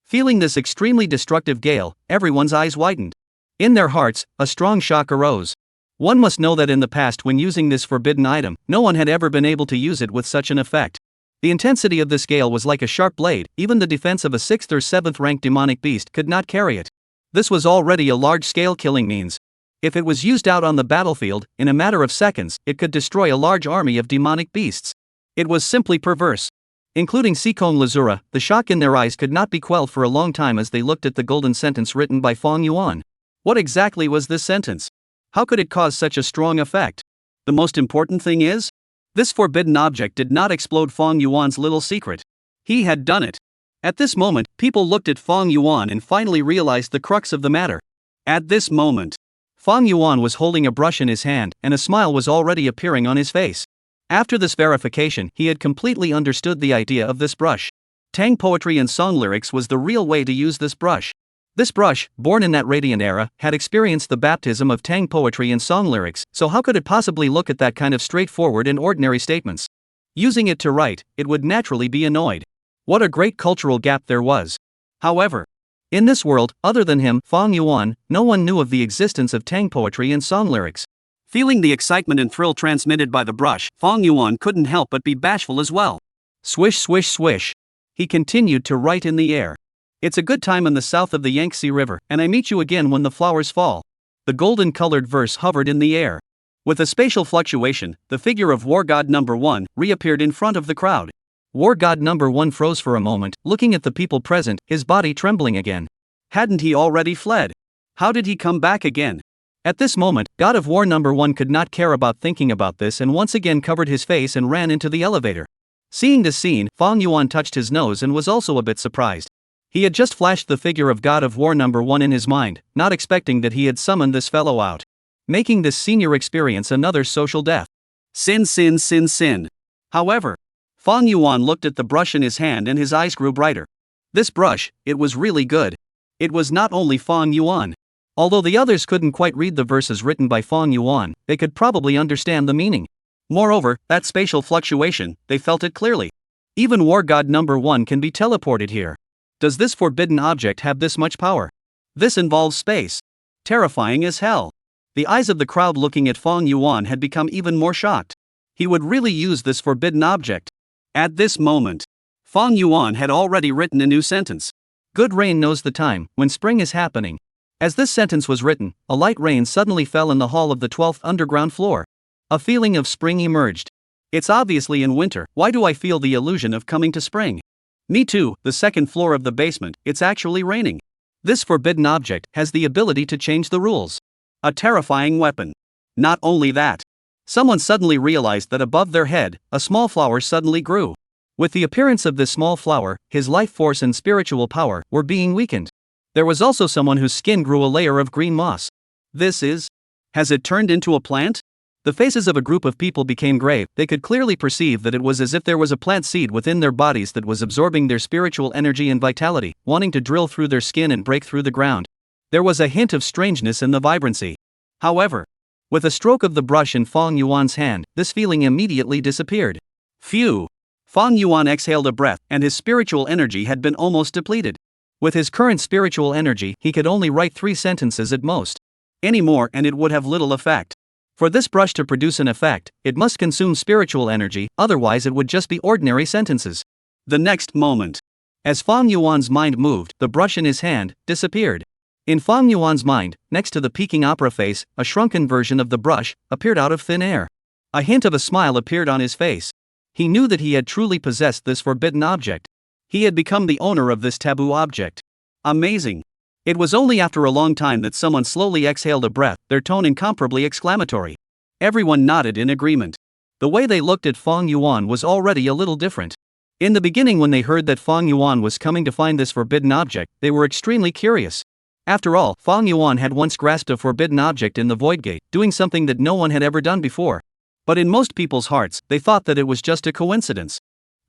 Feeling this extremely destructive gale, everyone's eyes widened. In their hearts, a strong shock arose. One must know that in the past, when using this forbidden item, no one had ever been able to use it with such an effect. The intensity of this gale was like a sharp blade, even the defense of a 6th or 7th ranked demonic beast could not carry it. This was already a large-scale killing means. If it was used out on the battlefield, in a matter of seconds, it could destroy a large army of demonic beasts. It was simply perverse. Including Sikong Lazura, the shock in their eyes could not be quelled for a long time as they looked at the golden sentence written by Fong Yuan. What exactly was this sentence? How could it cause such a strong effect? The most important thing is, this forbidden object did not explode Fong Yuan's little secret. He had done it. At this moment, people looked at Fong Yuan and finally realized the crux of the matter. At this moment, Fong Yuan was holding a brush in his hand, and a smile was already appearing on his face. After this verification, he had completely understood the idea of this brush. Tang poetry and song lyrics was the real way to use this brush. This brush, born in that radiant era, had experienced the baptism of Tang poetry and song lyrics, so how could it possibly look at that kind of straightforward and ordinary statements? Using it to write, it would naturally be annoyed. What a great cultural gap there was. However, in this world, other than him, Fong Yuan, no one knew of the existence of Tang poetry and song lyrics. Feeling the excitement and thrill transmitted by the brush, Fong Yuan couldn't help but be bashful as well. Swish, swish, swish. He continued to write in the air. It's a good time in the south of the Yangtze River, and I meet you again when the flowers fall. The golden-colored verse hovered in the air. With a spatial fluctuation, the figure of War God Number 1 reappeared in front of the crowd. War God Number 1 froze for a moment, looking at the people present, his body trembling again. Hadn't he already fled? How did he come back again? At this moment, God of War Number 1 could not care about thinking about this and once again covered his face and ran into the elevator. Seeing this scene, Fong Yuan touched his nose and was also a bit surprised. He had just flashed the figure of God of War Number 1 in his mind, not expecting that he had summoned this fellow out, making this senior experience another social death. Sin, sin, sin, sin. However, Fong Yuan looked at the brush in his hand and his eyes grew brighter. This brush, it was really good. It was not only Fong Yuan. Although the others couldn't quite read the verses written by Fong Yuan, they could probably understand the meaning. Moreover, that spatial fluctuation, they felt it clearly. Even War God Number 1 can be teleported here. Does this forbidden object have this much power? This involves space. Terrifying as hell. The eyes of the crowd looking at Fong Yuan had become even more shocked. He would really use this forbidden object. At this moment, Fong Yuan had already written a new sentence. Good rain knows the time, when spring is happening. As this sentence was written, a light rain suddenly fell in the hall of the 12th underground floor. A feeling of spring emerged. It's obviously in winter, why do I feel the illusion of coming to spring? Me too, the second floor of the basement, it's actually raining. This forbidden object has the ability to change the rules. A terrifying weapon. Not only that. Someone suddenly realized that above their head, a small flower suddenly grew. With the appearance of this small flower, his life force and spiritual power were being weakened. There was also someone whose skin grew a layer of green moss. Has it turned into a plant? The faces of a group of people became grave. They could clearly perceive that it was as if there was a plant seed within their bodies that was absorbing their spiritual energy and vitality, wanting to drill through their skin and break through the ground. There was a hint of strangeness in the vibrancy. However, with a stroke of the brush in Fong Yuan's hand, this feeling immediately disappeared. Phew! Fong Yuan exhaled a breath, and his spiritual energy had been almost depleted. With his current spiritual energy, he could only write 3 sentences at most. Any more and it would have little effect. For this brush to produce an effect, it must consume spiritual energy, otherwise it would just be ordinary sentences. The next moment, as Fong Yuan's mind moved, the brush in his hand disappeared. In Fong Yuan's mind, next to the peaking opera face, a shrunken version of the brush appeared out of thin air. A hint of a smile appeared on his face. He knew that he had truly possessed this forbidden object. He had become the owner of this taboo object. Amazing. It was only after a long time that someone slowly exhaled a breath, their tone incomparably exclamatory. Everyone nodded in agreement. The way they looked at Feng Yuan was already a little different. In the beginning, when they heard that Feng Yuan was coming to find this forbidden object, they were extremely curious. After all, Feng Yuan had once grasped a forbidden object in the Void Gate, doing something that no one had ever done before. But in most people's hearts, they thought that it was just a coincidence.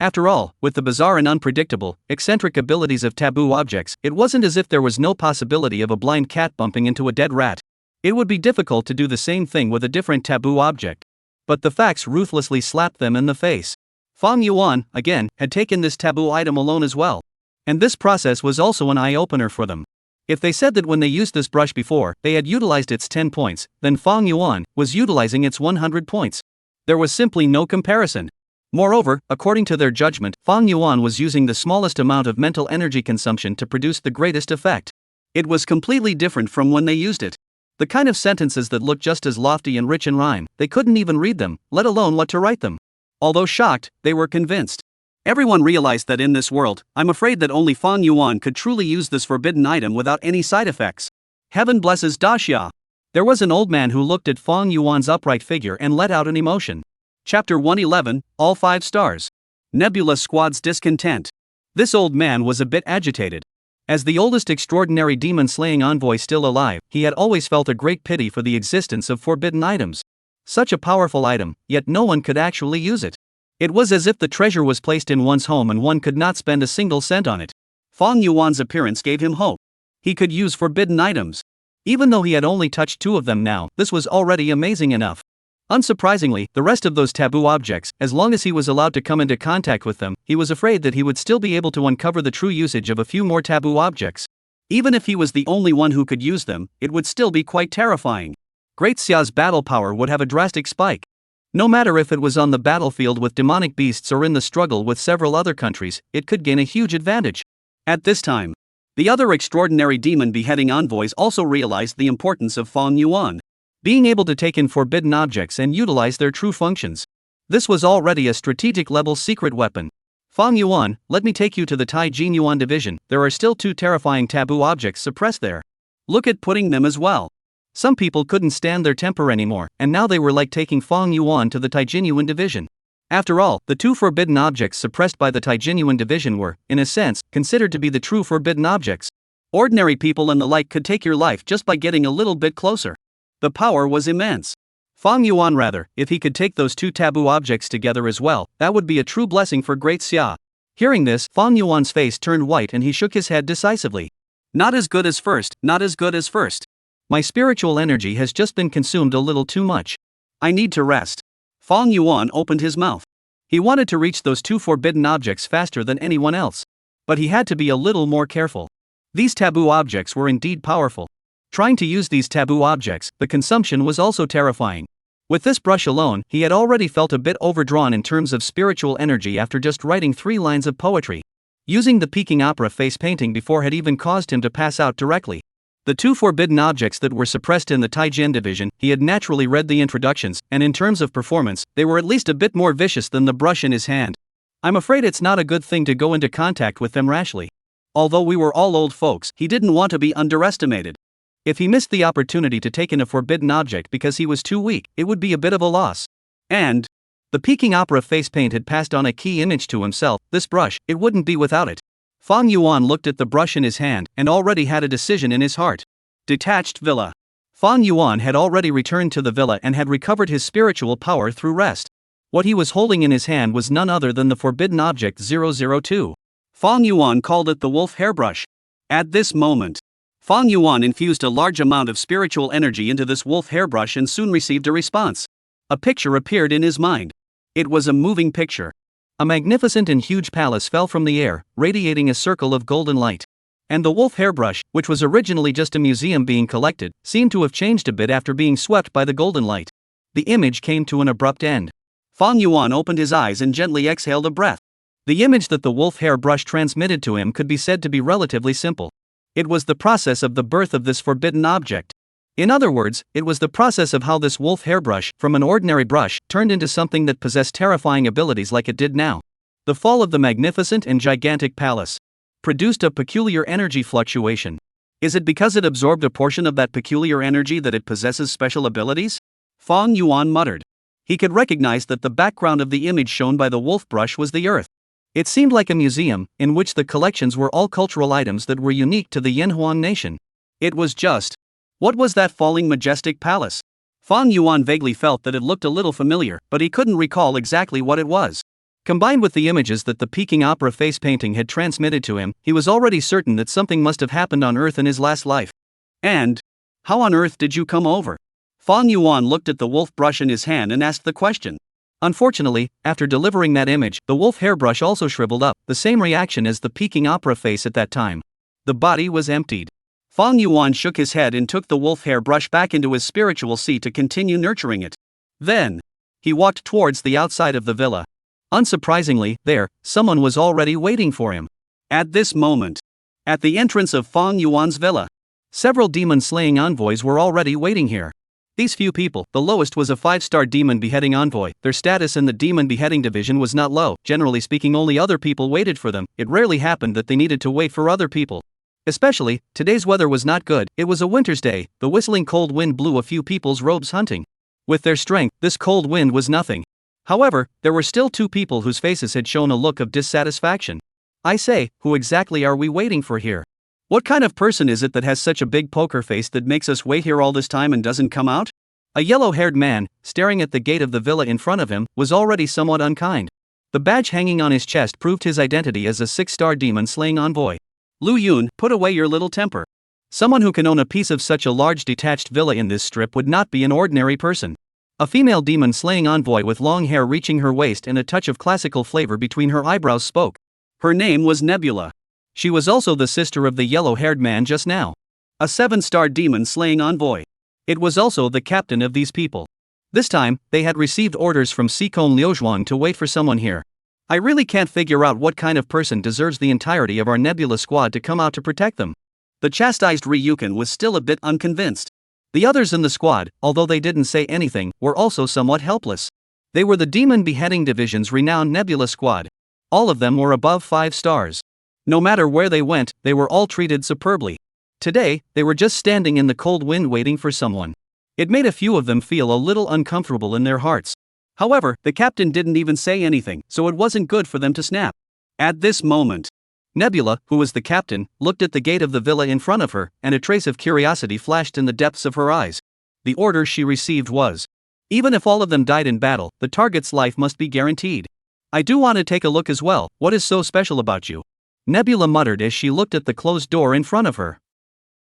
After all, with the bizarre and unpredictable, eccentric abilities of taboo objects, it wasn't as if there was no possibility of a blind cat bumping into a dead rat. It would be difficult to do the same thing with a different taboo object. But the facts ruthlessly slapped them in the face. Feng Yuan, again, had taken this taboo item alone as well. And this process was also an eye-opener for them. If they said that when they used this brush before, they had utilized its 10 points, then Feng Yuan was utilizing its 100 points. There was simply no comparison. Moreover, according to their judgment, Feng Yuan was using the smallest amount of mental energy consumption to produce the greatest effect. It was completely different from when they used it. The kind of sentences that looked just as lofty and rich in rhyme, they couldn't even read them, let alone what to write them. Although shocked, they were convinced. Everyone realized that in this world, I'm afraid that only Feng Yuan could truly use this forbidden item without any side effects. Heaven blesses Daxia. There was an old man who looked at Feng Yuan's upright figure and let out an emotion. Chapter 111, All 5 Stars. Nebula Squad's Discontent. This old man was a bit agitated. As the oldest extraordinary demon-slaying envoy still alive, he had always felt a great pity for the existence of forbidden items. Such a powerful item, yet no one could actually use it. It was as if the treasure was placed in one's home and one could not spend a single cent on it. Feng Yuan's appearance gave him hope. He could use forbidden items. Even though he had only touched 2 of them now, this was already amazing enough. Unsurprisingly, the rest of those taboo objects, as long as he was allowed to come into contact with them, he was afraid that he would still be able to uncover the true usage of a few more taboo objects. Even if he was the only one who could use them, it would still be quite terrifying. Great Xia's battle power would have a drastic spike. No matter if it was on the battlefield with demonic beasts or in the struggle with several other countries, it could gain a huge advantage. At this time, the other extraordinary demon beheading envoys also realized the importance of Feng Yuan being able to take in forbidden objects and utilize their true functions. This was already a strategic level secret weapon. Feng Yuan, let me take you to the Tai Jin Yuan division. There are still 2 terrifying taboo objects suppressed there. Look at putting them as well. Some people couldn't stand their temper anymore, and now they were like taking Feng Yuan to the Taijin Yuan division. After all, the 2 forbidden objects suppressed by the Taijin Yuan division were, in a sense, considered to be the true forbidden objects. Ordinary people and the like could take your life just by getting a little bit closer. The power was immense. Feng Yuan rather, if he could take those 2 taboo objects together as well, that would be a true blessing for Great Xia. Hearing this, Feng Yuan's face turned white and he shook his head decisively. Not as good as first, not as good as first. My spiritual energy has just been consumed a little too much. I need to rest. Feng Yuan opened his mouth. He wanted to reach those 2 forbidden objects faster than anyone else. But he had to be a little more careful. These taboo objects were indeed powerful. Trying to use these taboo objects, the consumption was also terrifying. With this brush alone, he had already felt a bit overdrawn in terms of spiritual energy after just writing 3 lines of poetry. Using the Peking opera face painting before had even caused him to pass out directly. The 2 forbidden objects that were suppressed in the Taijin division, he had naturally read the introductions, and in terms of performance, they were at least a bit more vicious than the brush in his hand. I'm afraid it's not a good thing to go into contact with them rashly. Although we were all old folks, he didn't want to be underestimated. If he missed the opportunity to take in a forbidden object because he was too weak, it would be a bit of a loss. And the Peking opera face paint had passed on a key image to himself. This brush, it wouldn't be without it. Feng Yuan looked at the brush in his hand and already had a decision in his heart. Detached villa. Feng Yuan had already returned to the villa and had recovered his spiritual power through rest. What he was holding in his hand was none other than the forbidden object 002. Feng Yuan called it the wolf hairbrush. At this moment, Feng Yuan infused a large amount of spiritual energy into this wolf hairbrush and soon received a response. A picture appeared in his mind. It was a moving picture. A magnificent and huge palace fell from the air, radiating a circle of golden light. And the wolf hairbrush, which was originally just a museum being collected, seemed to have changed a bit after being swept by the golden light. The image came to an abrupt end. Feng Yuan opened his eyes and gently exhaled a breath. The image that the wolf hairbrush transmitted to him could be said to be relatively simple. It was the process of the birth of this forbidden object. In other words, it was the process of how this wolf hairbrush, from an ordinary brush, turned into something that possessed terrifying abilities like it did now. The fall of the magnificent and gigantic palace produced a peculiar energy fluctuation. Is it because it absorbed a portion of that peculiar energy that it possesses special abilities? Fang Yuan muttered. He could recognize that the background of the image shown by the wolf brush was the earth. It seemed like a museum, in which the collections were all cultural items that were unique to the Yanhuan nation. It was just. What was that falling majestic palace? Fang Yuan vaguely felt that it looked a little familiar, but he couldn't recall exactly what it was. Combined with the images that the Peking opera face painting had transmitted to him, he was already certain that something must have happened on Earth in his last life. And how on earth did you come over? Fang Yuan looked at the wolf brush in his hand and asked the question. Unfortunately, after delivering that image, the wolf hairbrush also shriveled up, the same reaction as the Peking opera face at that time. The body was emptied. Fang Yuan shook his head and took the wolf hairbrush back into his spiritual seat to continue nurturing it. Then, he walked towards the outside of the villa. Unsurprisingly, there, someone was already waiting for him. At this moment, at the entrance of Fang Yuan's villa, several demon-slaying envoys were already waiting here. These few people, the lowest was a 5-star demon beheading envoy. Their status in the demon beheading division was not low. Generally speaking, only other people waited for them. It rarely happened that they needed to wait for other people. Especially, today's weather was not good. It was a winter's day. The whistling cold wind blew a few people's robes hunting. With their strength, this cold wind was nothing. However, there were still 2 people whose faces had shown a look of dissatisfaction. I say, who exactly are we waiting for here? What kind of person is it that has such a big poker face that makes us wait here all this time and doesn't come out? A yellow-haired man, staring at the gate of the villa in front of him, was already somewhat unkind. The badge hanging on his chest proved his identity as a 6-star demon-slaying envoy. Lu Yun, put away your little temper. Someone who can own a piece of such a large detached villa in this strip would not be an ordinary person. A female demon-slaying envoy with long hair reaching her waist and a touch of classical flavor between her eyebrows spoke. Her name was Nebula. She was also the sister of the yellow-haired man just now. A 7-star demon-slaying envoy. It was also the captain of these people. This time, they had received orders from Sikon Liujuan to wait for someone here. I really can't figure out what kind of person deserves the entirety of our Nebula squad to come out to protect them. The chastised Ryukin was still a bit unconvinced. The others in the squad, although they didn't say anything, were also somewhat helpless. They were the Demon Beheading Division's renowned Nebula squad. All of them were above 5 stars. No matter where they went, they were all treated superbly. Today, they were just standing in the cold wind waiting for someone. It made a few of them feel a little uncomfortable in their hearts. However, the captain didn't even say anything, so it wasn't good for them to snap. At this moment, Nebula, who was the captain, looked at the gate of the villa in front of her, and a trace of curiosity flashed in the depths of her eyes. The order she received was, even if all of them died in battle, the target's life must be guaranteed. I do want to take a look as well. What is so special about you? Nebula muttered as she looked at the closed door in front of her.